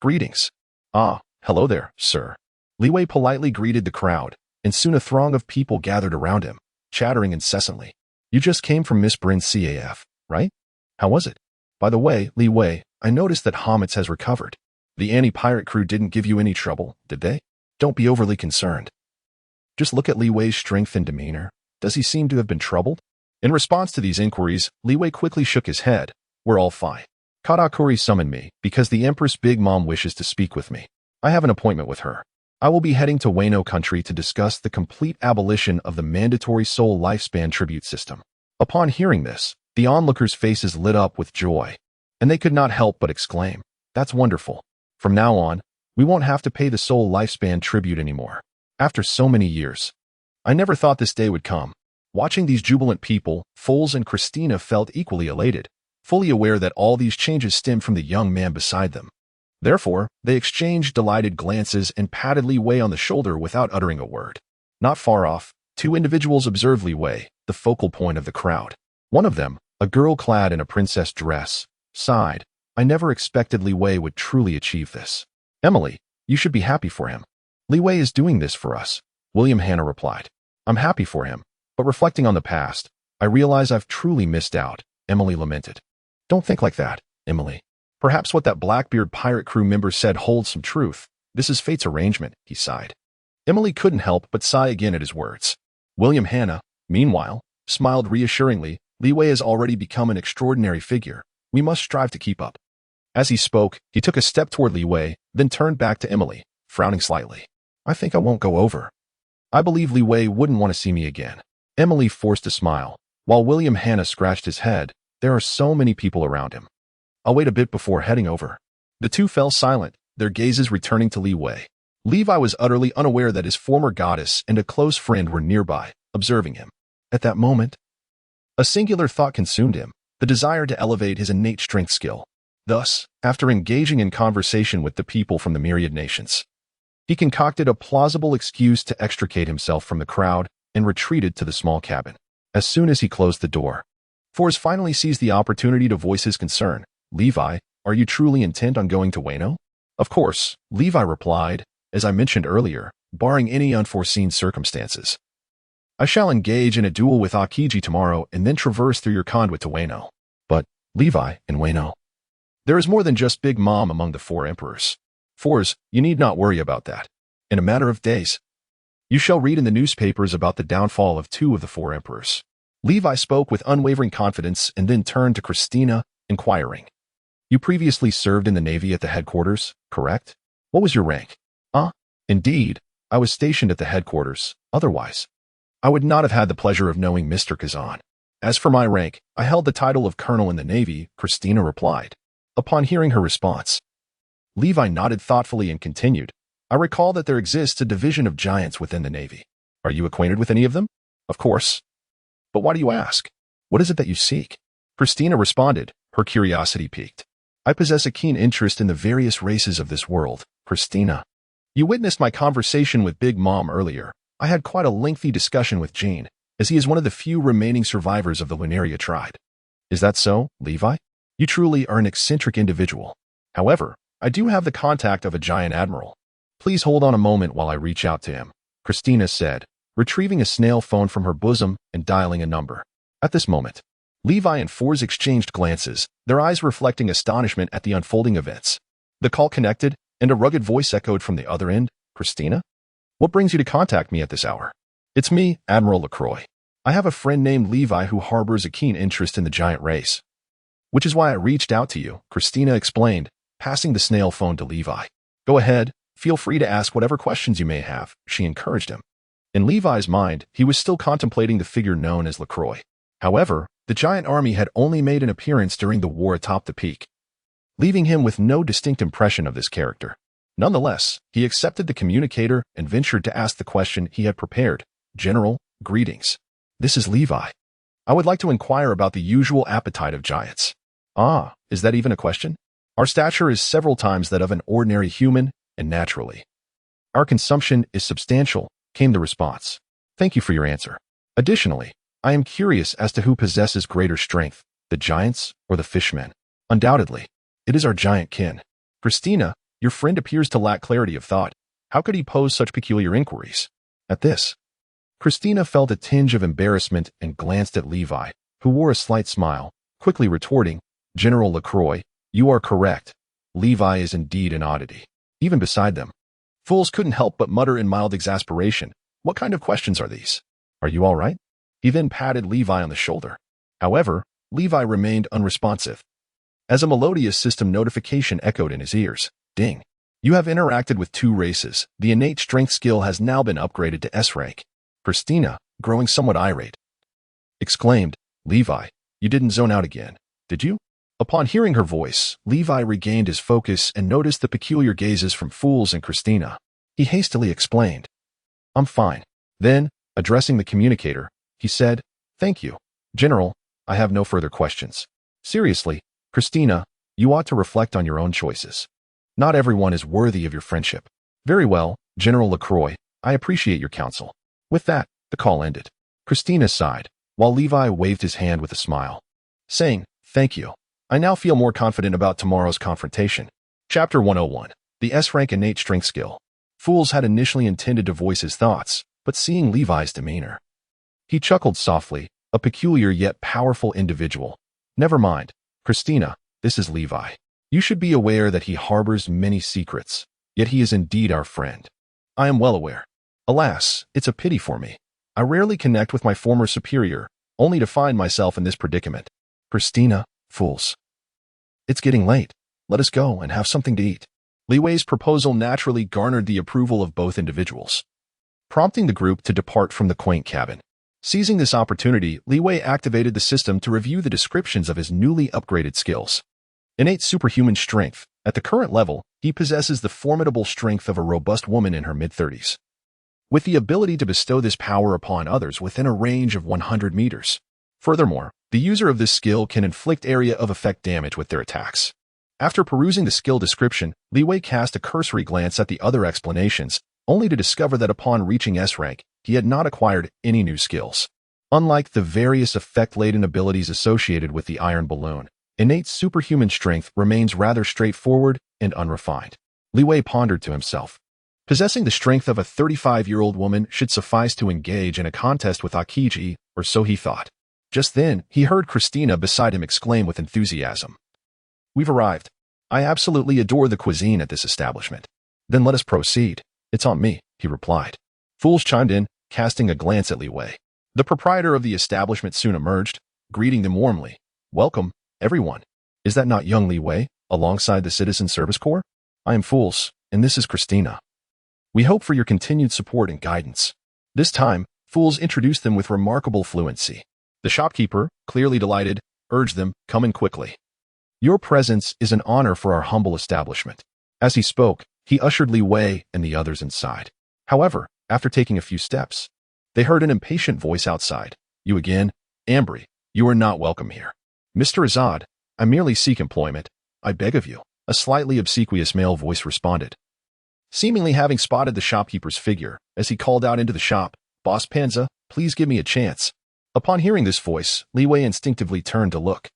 Greetings. Ah, hello there, sir. Li Wei politely greeted the crowd, and soon a throng of people gathered around him, chattering incessantly. You just came from Miss Brin's CAF, right? How was it? By the way, Li Wei, I noticed that Hametz has recovered. The anti-pirate crew didn't give you any trouble, did they? Don't be overly concerned. Just look at Li Wei's strength and demeanor. Does he seem to have been troubled? In response to these inquiries, Li Wei quickly shook his head. We're all fine. Katakuri summoned me because the Empress Big Mom wishes to speak with me. I have an appointment with her. I will be heading to Wano country to discuss the complete abolition of the mandatory soul lifespan tribute system. Upon hearing this, the onlookers' faces lit up with joy, and they could not help but exclaim, That's wonderful. From now on, we won't have to pay the soul lifespan tribute anymore. After so many years, I never thought this day would come. Watching these jubilant people, Foles and Christina felt equally elated, fully aware that all these changes stemmed from the young man beside them. Therefore, they exchanged delighted glances and patted Li Wei on the shoulder without uttering a word. Not far off, two individuals observed Li Wei, the focal point of the crowd. One of them, a girl clad in a princess dress, sighed, I never expected Li Wei would truly achieve this. Emily, you should be happy for him. Li Wei is doing this for us, William Hanna replied. I'm happy for him, but reflecting on the past, I realize I've truly missed out, Emily lamented. Don't think like that, Emily. Perhaps what that Blackbeard pirate crew member said holds some truth. This is fate's arrangement, he sighed. Emily couldn't help but sigh again at his words. William Hanna, meanwhile, smiled reassuringly. Li Wei has already become an extraordinary figure. We must strive to keep up. As he spoke, he took a step toward Li Wei, then turned back to Emily, frowning slightly. I think I won't go over. I believe Li Wei wouldn't want to see me again. Emily forced a smile, while William Hanna scratched his head. There are so many people around him. I'll wait a bit before heading over. The two fell silent, their gazes returning to Li Wei. Levi was utterly unaware that his former goddess and a close friend were nearby, observing him. At that moment, a singular thought consumed him, the desire to elevate his innate strength skill. Thus, after engaging in conversation with the people from the myriad nations, he concocted a plausible excuse to extricate himself from the crowd and retreated to the small cabin. As soon as he closed the door, Forrest finally seized the opportunity to voice his concern. Levi, are you truly intent on going to Wano? Of course, Levi replied, as I mentioned earlier, barring any unforeseen circumstances. I shall engage in a duel with Akiji tomorrow and then traverse through your conduit to Wano. But, Levi, in Wano, there is more than just Big Mom among the four emperors. Forrest, you need not worry about that. In a matter of days, you shall read in the newspapers about the downfall of two of the four emperors. Levi spoke with unwavering confidence and then turned to Christina, inquiring. You previously served in the Navy at the headquarters, correct? What was your rank? Indeed, I was stationed at the headquarters. Otherwise, I would not have had the pleasure of knowing Mr. Kazan. As for my rank, I held the title of colonel in the Navy, Christina replied. Upon hearing her response, Levi nodded thoughtfully and continued. I recall that there exists a division of giants within the Navy. Are you acquainted with any of them? Of course. But why do you ask? What is it that you seek? Christina responded, her curiosity piqued. I possess a keen interest in the various races of this world, Christina. You witnessed my conversation with Big Mom earlier. I had quite a lengthy discussion with Gene, as he is one of the few remaining survivors of the Lunaria tribe. Is that so, Levi? You truly are an eccentric individual. However, I do have the contact of a giant admiral. Please hold on a moment while I reach out to him, Christina said, retrieving a snail phone from her bosom and dialing a number. At this moment, Levi and Forrest exchanged glances, their eyes reflecting astonishment at the unfolding events. The call connected, And a rugged voice echoed from the other end, Christina? What brings you to contact me at this hour? It's me, Admiral LaCroix. I have a friend named Levi who harbors a keen interest in the giant race. Which is why I reached out to you, Christina explained, passing the snail phone to Levi. Go ahead, feel free to ask whatever questions you may have, she encouraged him. In Levi's mind, he was still contemplating the figure known as LaCroix. However, the giant army had only made an appearance during the war atop the peak, leaving him with no distinct impression of this character. Nonetheless, he accepted the communicator and ventured to ask the question he had prepared. General, greetings. This is Levi. I would like to inquire about the usual appetite of giants. Ah, is that even a question? Our stature is several times that of an ordinary human, and naturally, our consumption is substantial, came the response. Thank you for your answer. Additionally, I am curious as to who possesses greater strength, the giants or the Fishman. Undoubtedly, it is our giant kin. Christina, your friend appears to lack clarity of thought. How could he pose such peculiar inquiries? At this, Christina felt a tinge of embarrassment and glanced at Levi, who wore a slight smile, quickly retorting, General LaCroix, you are correct. Levi is indeed an oddity. Even beside them, fools couldn't help but mutter in mild exasperation. What kind of questions are these? Are you all right? He then patted Levi on the shoulder. However, Levi remained unresponsive. As a melodious system notification echoed in his ears, ding. You have interacted with 2 races. The innate strength skill has now been upgraded to S rank. Christina, growing somewhat irate, exclaimed, Levi, you didn't zone out again, did you? Upon hearing her voice, Levi regained his focus and noticed the peculiar gazes from Fools and Christina. He hastily explained, I'm fine. Then, addressing the communicator, he said, Thank you, General, I have no further questions. Seriously, Christina, you ought to reflect on your own choices. Not everyone is worthy of your friendship. Very well, General LaCroix, I appreciate your counsel. With that, the call ended. Christina sighed, while Levi waved his hand with a smile, saying, Thank you. I now feel more confident about tomorrow's confrontation. Chapter 101. The S-rank innate strength skill. Fools had initially intended to voice his thoughts, but seeing Levi's demeanor, he chuckled softly, a peculiar yet powerful individual. Never mind, Christina, this is Levi. You should be aware that he harbors many secrets, yet he is indeed our friend. I am well aware. Alas, it's a pity for me. I rarely connect with my former superior, only to find myself in this predicament. Christina, fools. It's getting late. Let us go and have something to eat. Li Wei's proposal naturally garnered the approval of both individuals, prompting the group to depart from the quaint cabin. Seizing this opportunity, Li Wei activated the system to review the descriptions of his newly upgraded skills. Innate superhuman strength. At the current level, he possesses the formidable strength of a robust woman in her mid-30s, with the ability to bestow this power upon others within a range of 100 meters. Furthermore, the user of this skill can inflict area of effect damage with their attacks. After perusing the skill description, Li Wei cast a cursory glance at the other explanations, only to discover that upon reaching S rank, he had not acquired any new skills. Unlike the various effect-laden abilities associated with the iron balloon, innate superhuman strength remains rather straightforward and unrefined. Li Wei pondered to himself. Possessing the strength of a 35-year-old woman should suffice to engage in a contest with Akiji, or so he thought. Just then, he heard Christina beside him exclaim with enthusiasm, We've arrived. I absolutely adore the cuisine at this establishment. Then let us proceed. It's on me, he replied. Fools chimed in, casting a glance at Li Wei. The proprietor of the establishment soon emerged, greeting them warmly. Welcome, everyone. Is that not young Li Wei, alongside the Citizen Service Corps? I am Fools, and this is Christina. We hope for your continued support and guidance. This time, Fools introduced them with remarkable fluency. The shopkeeper, clearly delighted, urged them, come in quickly. Your presence is an honor for our humble establishment. As he spoke, he ushered Li Wei and the others inside. However, after taking a few steps, they heard an impatient voice outside. You again? Ambry, you are not welcome here. Mr. Azad, I merely seek employment. I beg of you. A slightly obsequious male voice responded, seemingly having spotted the shopkeeper's figure, as he called out into the shop, Boss Panza, please give me a chance. Upon hearing this voice, Li Wei instinctively turned to look.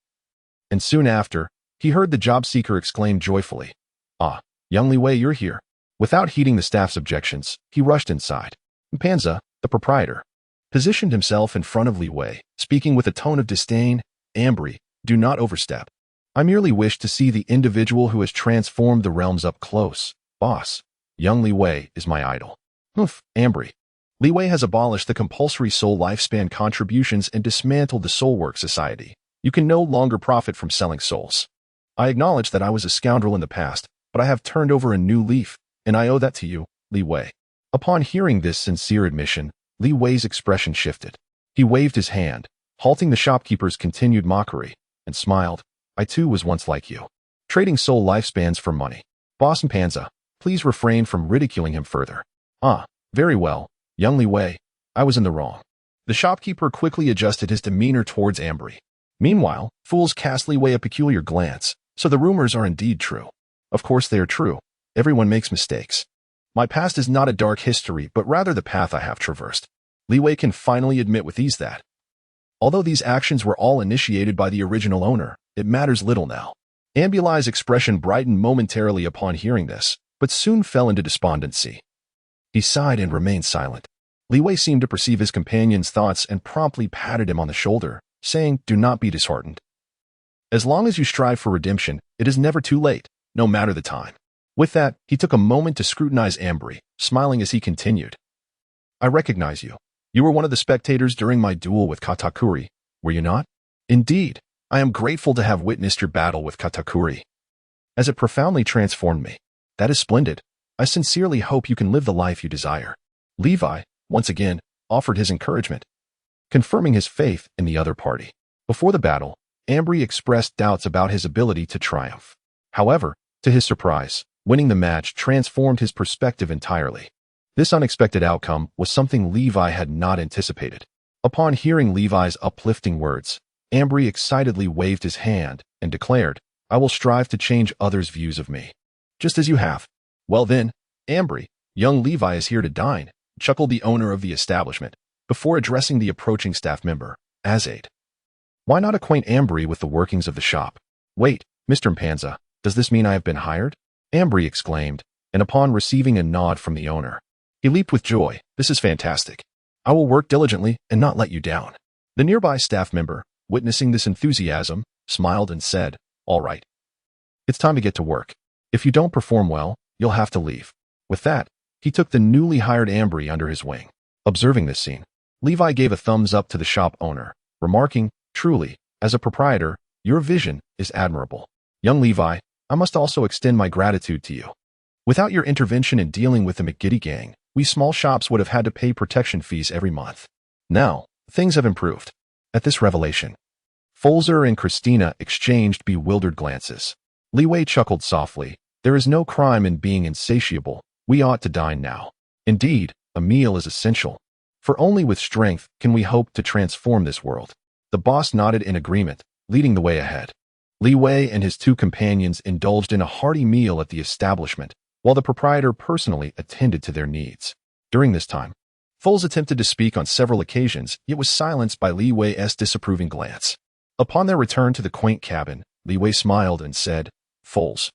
And soon after, he heard the job seeker exclaim joyfully, Ah, young Li Wei, you're here. Without heeding the staff's objections, he rushed inside. Panza, the proprietor, positioned himself in front of Li Wei, speaking with a tone of disdain, Ambry, do not overstep. I merely wish to see the individual who has transformed the realms up close. Boss, young Li Wei is my idol. Humph, Ambry. Li Wei has abolished the compulsory soul lifespan contributions and dismantled the soul work society. You can no longer profit from selling souls. I acknowledge that I was a scoundrel in the past, but I have turned over a new leaf, and I owe that to you, Li Wei. Upon hearing this sincere admission, Li Wei's expression shifted. He waved his hand, halting the shopkeeper's continued mockery, and smiled. I too was once like you, trading soul lifespans for money. Boss Mpanza, please refrain from ridiculing him further. Ah, very well, young Li Wei, I was in the wrong. The shopkeeper quickly adjusted his demeanor towards Ambry. Meanwhile, fools cast Li Wei a peculiar glance, so the rumors are indeed true. Of course they are true. Everyone makes mistakes. My past is not a dark history, but rather the path I have traversed. Li Wei can finally admit with ease that, although these actions were all initiated by the original owner, it matters little now. Ambulai's expression brightened momentarily upon hearing this, but soon fell into despondency. He sighed and remained silent. Li Wei seemed to perceive his companion's thoughts and promptly patted him on the shoulder, saying, "Do not be disheartened. As long as you strive for redemption, it is never too late, no matter the time." With that, he took a moment to scrutinize Ambry, smiling as he continued. "I recognize you. You were one of the spectators during my duel with Katakuri, were you not? Indeed, I am grateful to have witnessed your battle with Katakuri, as it profoundly transformed me. That is splendid. I sincerely hope you can live the life you desire." Levi, once again, offered his encouragement, confirming his faith in the other party. Before the battle, Ambry expressed doubts about his ability to triumph. However, to his surprise, winning the match transformed his perspective entirely. This unexpected outcome was something Levi had not anticipated. Upon hearing Levi's uplifting words, Ambry excitedly waved his hand and declared, "I will strive to change others' views of me, just as you have." "Well then, Ambry, young Levi is here to dine," chuckled the owner of the establishment, before addressing the approaching staff member, Azaid. "Why not acquaint Ambry with the workings of the shop?" "Wait, Mr. Mpanza, does this mean I have been hired?" Ambry exclaimed, and upon receiving a nod from the owner, he leaped with joy. "This is fantastic. I will work diligently and not let you down." The nearby staff member, witnessing this enthusiasm, smiled and said, "All right. It's time to get to work. If you don't perform well, you'll have to leave." With that, he took the newly hired Ambry under his wing. Observing this scene, Levi gave a thumbs up to the shop owner, remarking, "Truly, as a proprietor, your vision is admirable. Young Levi, I must also extend my gratitude to you. Without your intervention in dealing with the McGiddy gang, we small shops would have had to pay protection fees every month. Now, things have improved." At this revelation, Folzer and Christina exchanged bewildered glances. Li Wei chuckled softly. "There is no crime in being insatiable. We ought to dine now. Indeed, a meal is essential, for only with strength can we hope to transform this world." The boss nodded in agreement, leading the way ahead. Li Wei and his two companions indulged in a hearty meal at the establishment, while the proprietor personally attended to their needs. During this time, Foles attempted to speak on several occasions, yet was silenced by Li Wei's disapproving glance. Upon their return to the quaint cabin, Li Wei smiled and said, "Foles,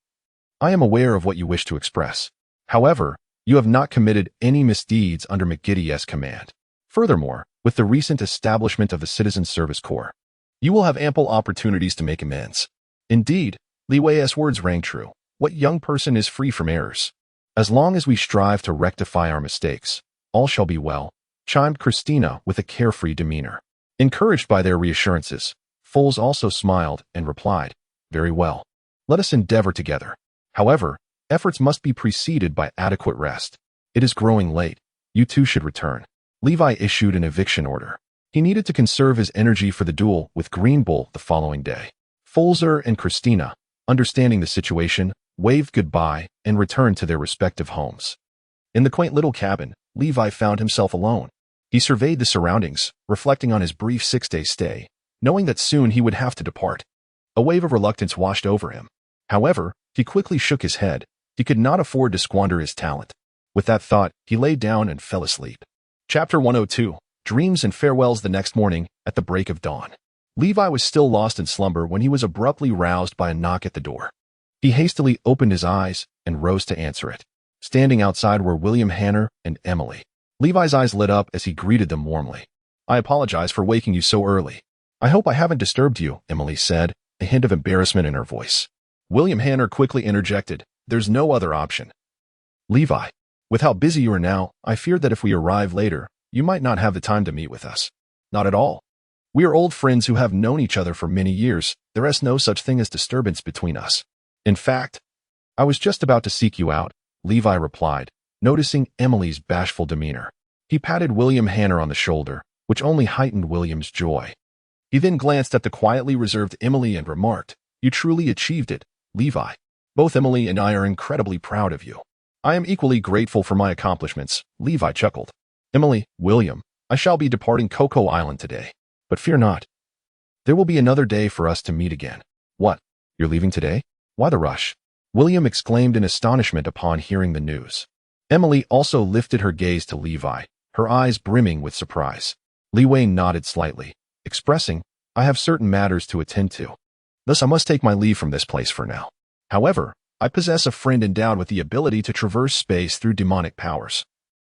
I am aware of what you wish to express. However, you have not committed any misdeeds under McGiddy's command. Furthermore, with the recent establishment of the Citizen Service Corps, you will have ample opportunities to make amends." Indeed, Li Wei's words rang true. What young person is free from errors? As long as we strive to rectify our mistakes, all shall be well, chimed Christina with a carefree demeanor. Encouraged by their reassurances, Foles also smiled and replied, "Very well. Let us endeavor together. However, efforts must be preceded by adequate rest. It is growing late. You two should return." Levi issued an eviction order. He needed to conserve his energy for the duel with Green Bull the following day. Folzer and Christina, understanding the situation, waved goodbye and returned to their respective homes. In the quaint little cabin, Levi found himself alone. He surveyed the surroundings, reflecting on his brief 6-day stay, knowing that soon he would have to depart. A wave of reluctance washed over him. However, he quickly shook his head. He could not afford to squander his talent. With that thought, he lay down and fell asleep. Chapter 102, Dreams and Farewells. The next morning, at the break of dawn, Levi was still lost in slumber when he was abruptly roused by a knock at the door. He hastily opened his eyes and rose to answer it. Standing outside were William Hanner and Emily. Levi's eyes lit up as he greeted them warmly. "I apologize for waking you so early. I hope I haven't disturbed you," Emily said, a hint of embarrassment in her voice. William Hanner quickly interjected, "There's no other option. Levi, with how busy you are now, I feared that if we arrive later, you might not have the time to meet with us. Not at all. We are old friends who have known each other for many years. There is no such thing as disturbance between us. In fact, I was just about to seek you out, Levi replied, noticing Emily's bashful demeanor. He patted William Hanna on the shoulder, which only heightened William's joy. He then glanced at the quietly reserved Emily and remarked, "You truly achieved it, Levi. Both Emily and I are incredibly proud of you." "I am equally grateful for my accomplishments," Levi chuckled. "Emily, William, I shall be departing Cocoa Island today. But fear not. There will be another day for us to meet again." "What? You're leaving today? Why the rush?" William exclaimed in astonishment upon hearing the news. Emily also lifted her gaze to Levi, her eyes brimming with surprise. Leeway nodded slightly, expressing, "I have certain matters to attend to. Thus I must take my leave from this place for now. However, I possess a friend endowed with the ability to traverse space through demonic powers.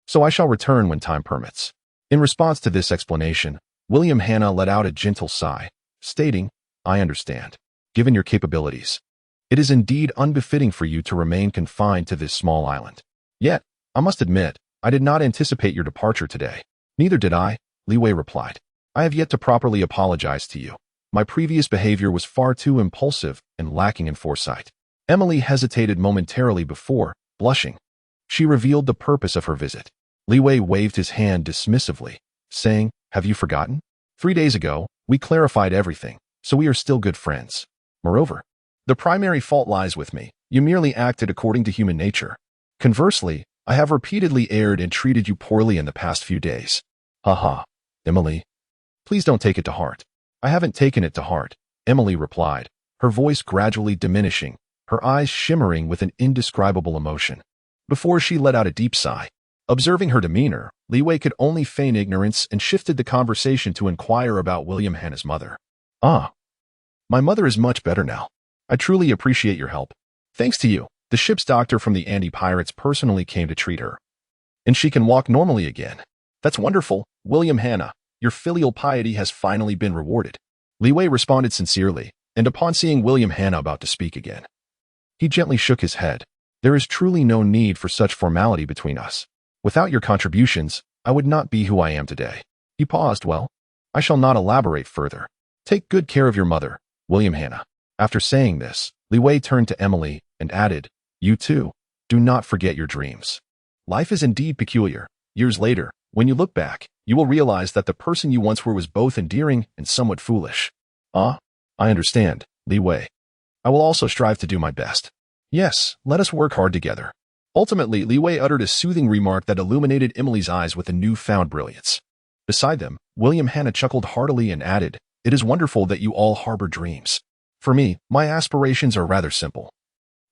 So I shall return when time permits." In response to this explanation, William Hanna let out a gentle sigh, stating, "I understand. Given your capabilities, it is indeed unbefitting for you to remain confined to this small island. Yet, I must admit, I did not anticipate your departure today." "Neither did I," Leeway replied. "I have yet to properly apologize to you. My previous behavior was far too impulsive and lacking in foresight." Emily hesitated momentarily before, blushing. She revealed the purpose of her visit. Leeway waved his hand dismissively, saying, "Have you forgotten? 3 days ago, we clarified everything, so we are still good friends. Moreover, the primary fault lies with me. You merely acted according to human nature. Conversely, I have repeatedly erred and treated you poorly in the past few days." "Haha, Emily. Please don't take it to heart." "I haven't taken it to heart," Emily replied, her voice gradually diminishing, her eyes shimmering with an indescribable emotion, before she let out a deep sigh. Observing her demeanor, Leeway could only feign ignorance and shifted the conversation to inquire about William Hanna's mother. "Ah, my mother is much better now. I truly appreciate your help. Thanks to you, the ship's doctor from the anti-pirates personally came to treat her. And she can walk normally again." "That's wonderful, William Hanna. Your filial piety has finally been rewarded." Leeway responded sincerely, and upon seeing William Hanna about to speak again, he gently shook his head. "There is truly no need for such formality between us. Without your contributions, I would not be who I am today." He paused. "Well, I shall not elaborate further. Take good care of your mother, William Hanna." After saying this, Leeway turned to Emily and added, "You too, do not forget your dreams. Life is indeed peculiar. Years later, when you look back, you will realize that the person you once were was both endearing and somewhat foolish." "Ah, I understand, Leeway. I will also strive to do my best." "Yes, let us work hard together." Ultimately, Leeway uttered a soothing remark that illuminated Emily's eyes with a newfound brilliance. Beside them, William Hanna chuckled heartily and added, "It is wonderful that you all harbor dreams. For me, my aspirations are rather simple.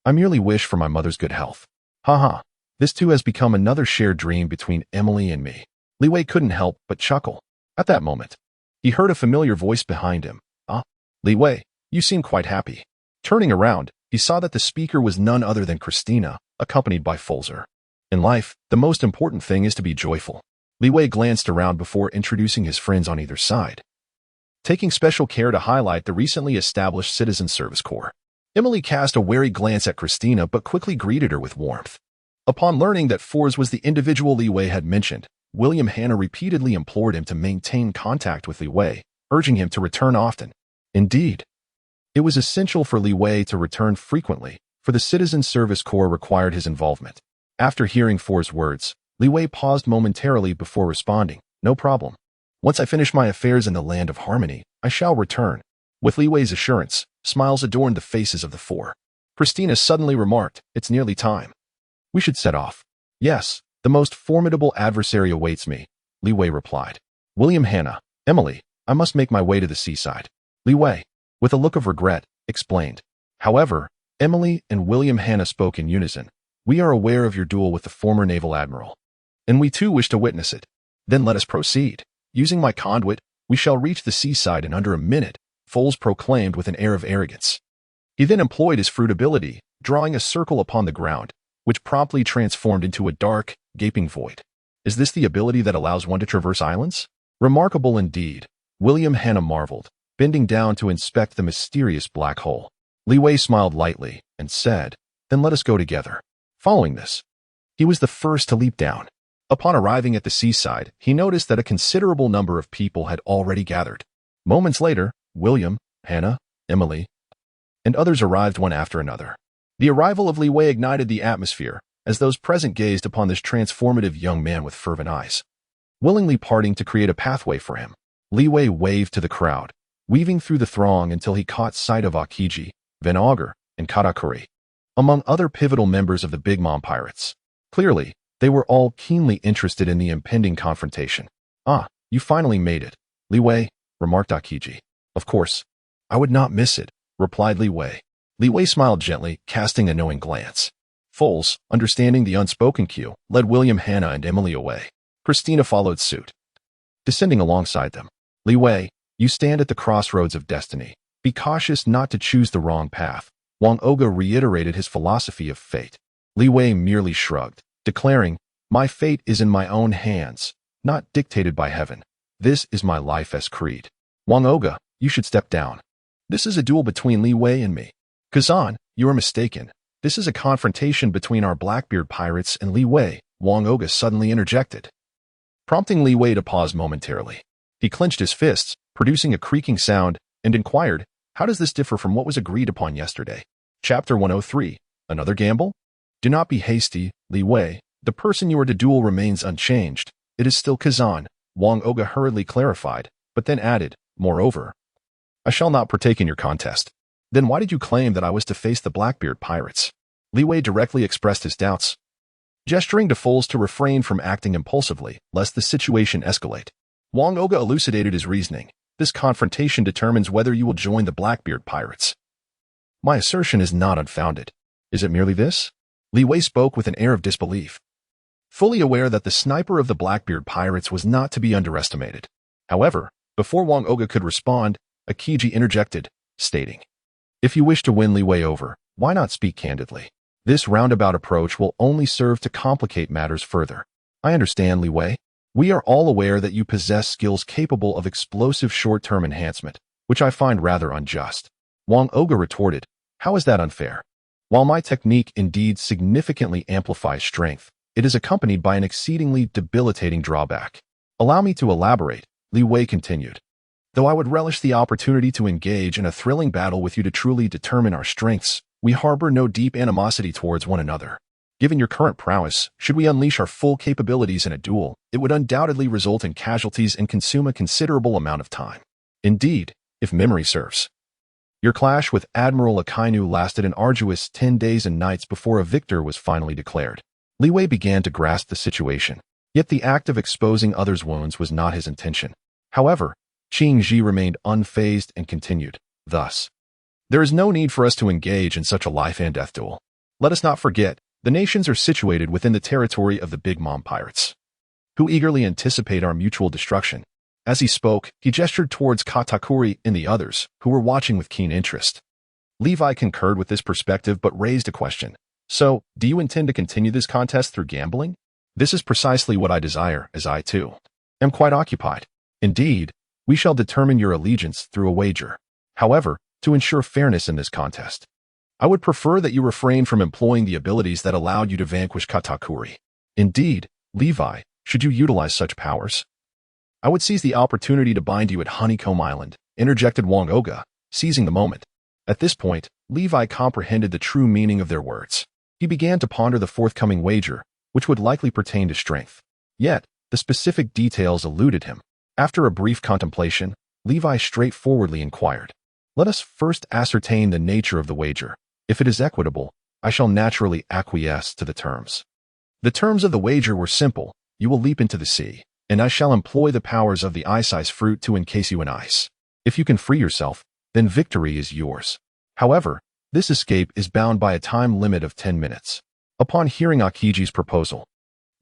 I merely wish for my mother's good health." "Haha, this too has become another shared dream between Emily and me." Leeway couldn't help but chuckle. At that moment, he heard a familiar voice behind him. "Ah, Leeway, you seem quite happy." Turning around, he saw that the speaker was none other than Christina, accompanied by Fulzer. In life, the most important thing is to be joyful. Leeway glanced around before introducing his friends on either side, taking special care to highlight the recently established Citizen Service Corps. Emily cast a wary glance at Christina but quickly greeted her with warmth. Upon learning that Forz was the individual Leeway had mentioned, William Hanna repeatedly implored him to maintain contact with Leeway, urging him to return often. Indeed, it was essential for Leeway to return frequently, for the Citizen Service Corps required his involvement. After hearing Forz's words, Leeway paused momentarily before responding, "No problem. Once I finish my affairs in the land of harmony, I shall return." With Leeway's assurance, smiles adorned the faces of the four. Christina suddenly remarked, "It's nearly time. We should set off." "Yes, the most formidable adversary awaits me," Leeway replied. "William Hanna, Emily, I must make my way to the seaside." Leeway, with a look of regret, explained. However, Emily and William Hanna spoke in unison. "We are aware of your duel with the former naval admiral, and we too wish to witness it. Then let us proceed. Using my conduit, we shall reach the seaside in under a minute," Foles proclaimed with an air of arrogance. He then employed his fruit ability, drawing a circle upon the ground, which promptly transformed into a dark, gaping void. "Is this the ability that allows one to traverse islands?" "Remarkable indeed," William Hanna marveled, bending down to inspect the mysterious black hole. Leeway smiled lightly and said, "Then let us go together." Following this, He was the first to leap down. Upon arriving at the seaside, he noticed that a considerable number of people had already gathered. Moments later, William, Hannah, Emily, and others arrived one after another. The arrival of Li Wei ignited the atmosphere, as those present gazed upon this transformative young man with fervent eyes. Willingly parting to create a pathway for him, Li Wei waved to the crowd, weaving through the throng until he caught sight of Akiji, Van Augur, and Katakuri, among other pivotal members of the Big Mom Pirates. Clearly, they were all keenly interested in the impending confrontation. "Ah, you finally made it, Li Wei," remarked Akiji. "Of course. I would not miss it," replied Li Wei. Li Wei smiled gently, casting a knowing glance. Foles, understanding the unspoken cue, led William, Hannah, and Emily away. Christina followed suit. Descending alongside them, "Li Wei, you stand at the crossroads of destiny. Be cautious not to choose the wrong path." Wang Oga reiterated his philosophy of fate. Li Wei merely shrugged, declaring, "My fate is in my own hands, not dictated by heaven. This is my life as creed." "Wang Oga, you should step down. This is a duel between Li Wei and me." "Kazan, you are mistaken. This is a confrontation between our Blackbeard pirates and Li Wei," Wang Oga suddenly interjected, prompting Li Wei to pause momentarily. He clenched his fists, producing a creaking sound, and inquired, "How does this differ from what was agreed upon yesterday?" Chapter 103. Another gamble? "Do not be hasty, Li Wei. The person you are to duel remains unchanged. It is still Kazan," Wang Oga hurriedly clarified, but then added, "Moreover, I shall not partake in your contest." "Then why did you claim that I was to face the Blackbeard pirates?" Li Wei directly expressed his doubts, gesturing to Foles to refrain from acting impulsively, lest the situation escalate. Wang Oga elucidated his reasoning. "This confrontation determines whether you will join the Blackbeard pirates." "My assertion is not unfounded." "Is it merely this?" Li Wei spoke with an air of disbelief, fully aware that the sniper of the Blackbeard pirates was not to be underestimated. However, before Wang Oga could respond, Akiji interjected, stating, "If you wish to win Li Wei over, why not speak candidly? This roundabout approach will only serve to complicate matters further." "I understand, Li Wei. We are all aware that you possess skills capable of explosive short-term enhancement, which I find rather unjust." Wang Oga retorted, "How is that unfair? While my technique indeed significantly amplifies strength, it is accompanied by an exceedingly debilitating drawback." "Allow me to elaborate," Li Wei continued. "Though I would relish the opportunity to engage in a thrilling battle with you to truly determine our strengths, we harbor no deep animosity towards one another. Given your current prowess, should we unleash our full capabilities in a duel, it would undoubtedly result in casualties and consume a considerable amount of time. Indeed, if memory serves, your clash with Admiral Akainu lasted an arduous 10 days and nights before a victor was finally declared." Li Wei began to grasp the situation, yet the act of exposing others' wounds was not his intention. However, Qing Ji remained unfazed and continued, "Thus, there is no need for us to engage in such a life-and-death duel. Let us not forget, the nations are situated within the territory of the Big Mom Pirates, who eagerly anticipate our mutual destruction." As he spoke, he gestured towards Katakuri and the others, who were watching with keen interest. Levi concurred with this perspective but raised a question. "So, do you intend to continue this contest through gambling?" "This is precisely what I desire, as I, too, am quite occupied. Indeed, we shall determine your allegiance through a wager. However, to ensure fairness in this contest, I would prefer that you refrain from employing the abilities that allowed you to vanquish Katakuri. Indeed, Levi, should you utilize such powers, I would seize the opportunity to bind you at Honeycomb Island," interjected Wang Oga, seizing the moment. At this point, Levi comprehended the true meaning of their words. He began to ponder the forthcoming wager, which would likely pertain to strength. Yet, the specific details eluded him. After a brief contemplation, Levi straightforwardly inquired, "Let us first ascertain the nature of the wager. If it is equitable, I shall naturally acquiesce to the terms." The terms of the wager were simple. "You will leap into the sea, and I shall employ the powers of the ice fruit to encase you in ice. If you can free yourself, then victory is yours. However, this escape is bound by a time limit of 10 minutes. Upon hearing Akiji's proposal,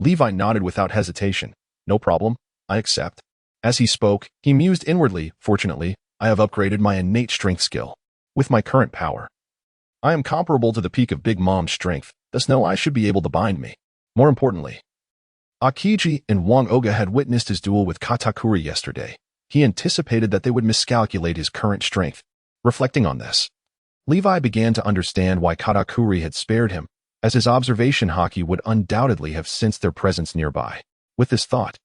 Levi nodded without hesitation. "No problem, I accept." As he spoke, he mused inwardly, "Fortunately, I have upgraded my innate strength skill. With my current power, I am comparable to the peak of Big Mom's strength, thus no ice should be able to bind me." More importantly, Akiji and Wang Oga had witnessed his duel with Katakuri yesterday. He anticipated that they would miscalculate his current strength. Reflecting on this, Levi began to understand why Katakuri had spared him, as his observation haki would undoubtedly have sensed their presence nearby. With this thought,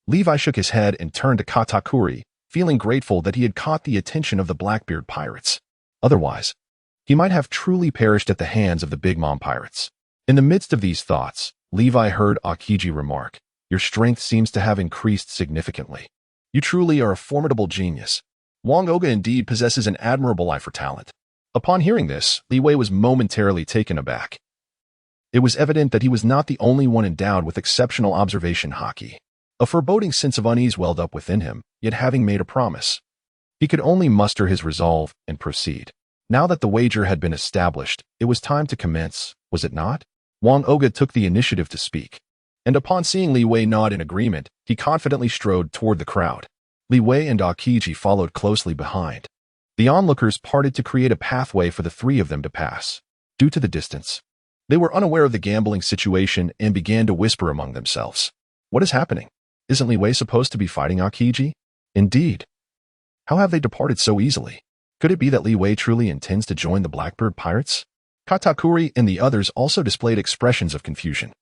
Levi shook his head and turned to Katakuri, feeling grateful that he had caught the attention of the Blackbeard pirates. Otherwise, he might have truly perished at the hands of the Big Mom pirates. In the midst of these thoughts, Levi heard Akiji remark, "Your strength seems to have increased significantly. You truly are a formidable genius. Wang Oga indeed possesses an admirable eye for talent." Upon hearing this, Li Wei was momentarily taken aback. It was evident that he was not the only one endowed with exceptional observation haki. A foreboding sense of unease welled up within him, yet having made a promise, he could only muster his resolve and proceed. Now that the wager had been established, it was time to commence, was it not? Wang Oga took the initiative to speak, and upon seeing Li Wei nod in agreement, he confidently strode toward the crowd. Li Wei and Akiji followed closely behind. The onlookers parted to create a pathway for the three of them to pass. Due to the distance, they were unaware of the gambling situation and began to whisper among themselves. What is happening? Isn't Li Wei supposed to be fighting Akiji? Indeed. How have they departed so easily? Could it be that Li Wei truly intends to join the Blackbeard pirates? Katakuri and the others also displayed expressions of confusion.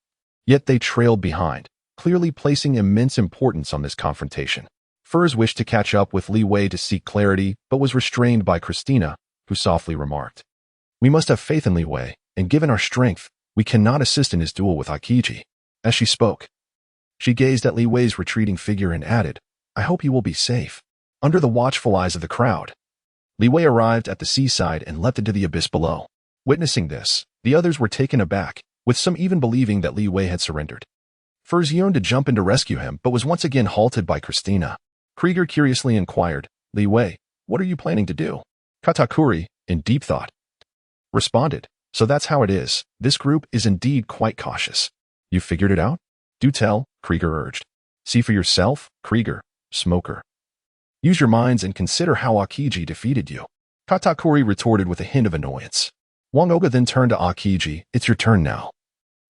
Yet they trailed behind, clearly placing immense importance on this confrontation. Furs wished to catch up with Li Wei to seek clarity, but was restrained by Christina, who softly remarked, "We must have faith in Li Wei, and given our strength, we cannot assist in his duel with Akiji." As she spoke, she gazed at Li Wei's retreating figure and added, "I hope he will be safe." Under the watchful eyes of the crowd, Li Wei arrived at the seaside and leapt into the abyss below. Witnessing this, the others were taken aback, with some even believing that Li Wei had surrendered. Furs yearned to jump in to rescue him, but was once again halted by Christina. Krieger curiously inquired, "Li Wei, what are you planning to do?" Katakuri, in deep thought, responded, "So that's how it is. This group is indeed quite cautious." "You figured it out? Do tell," Krieger urged. "See for yourself, Krieger, smoker. Use your minds and consider how Akiji defeated you." Katakuri retorted with a hint of annoyance. Wang Oga then turned to Akiji, "It's your turn now.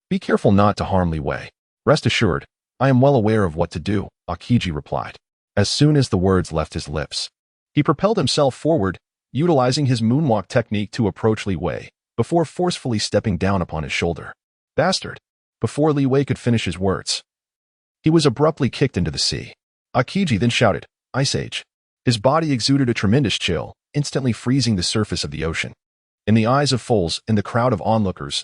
Be careful not to harm Li Wei." "Rest assured, I am well aware of what to do," Akiji replied. As soon as the words left his lips, he propelled himself forward, utilizing his moonwalk technique to approach Li Wei, before forcefully stepping down upon his shoulder. "Bastard!" Before Li Wei could finish his words, he was abruptly kicked into the sea. Akiji then shouted, "Ice Age." His body exuded a tremendous chill, instantly freezing the surface of the ocean. In the eyes of fools and the crowd of onlookers,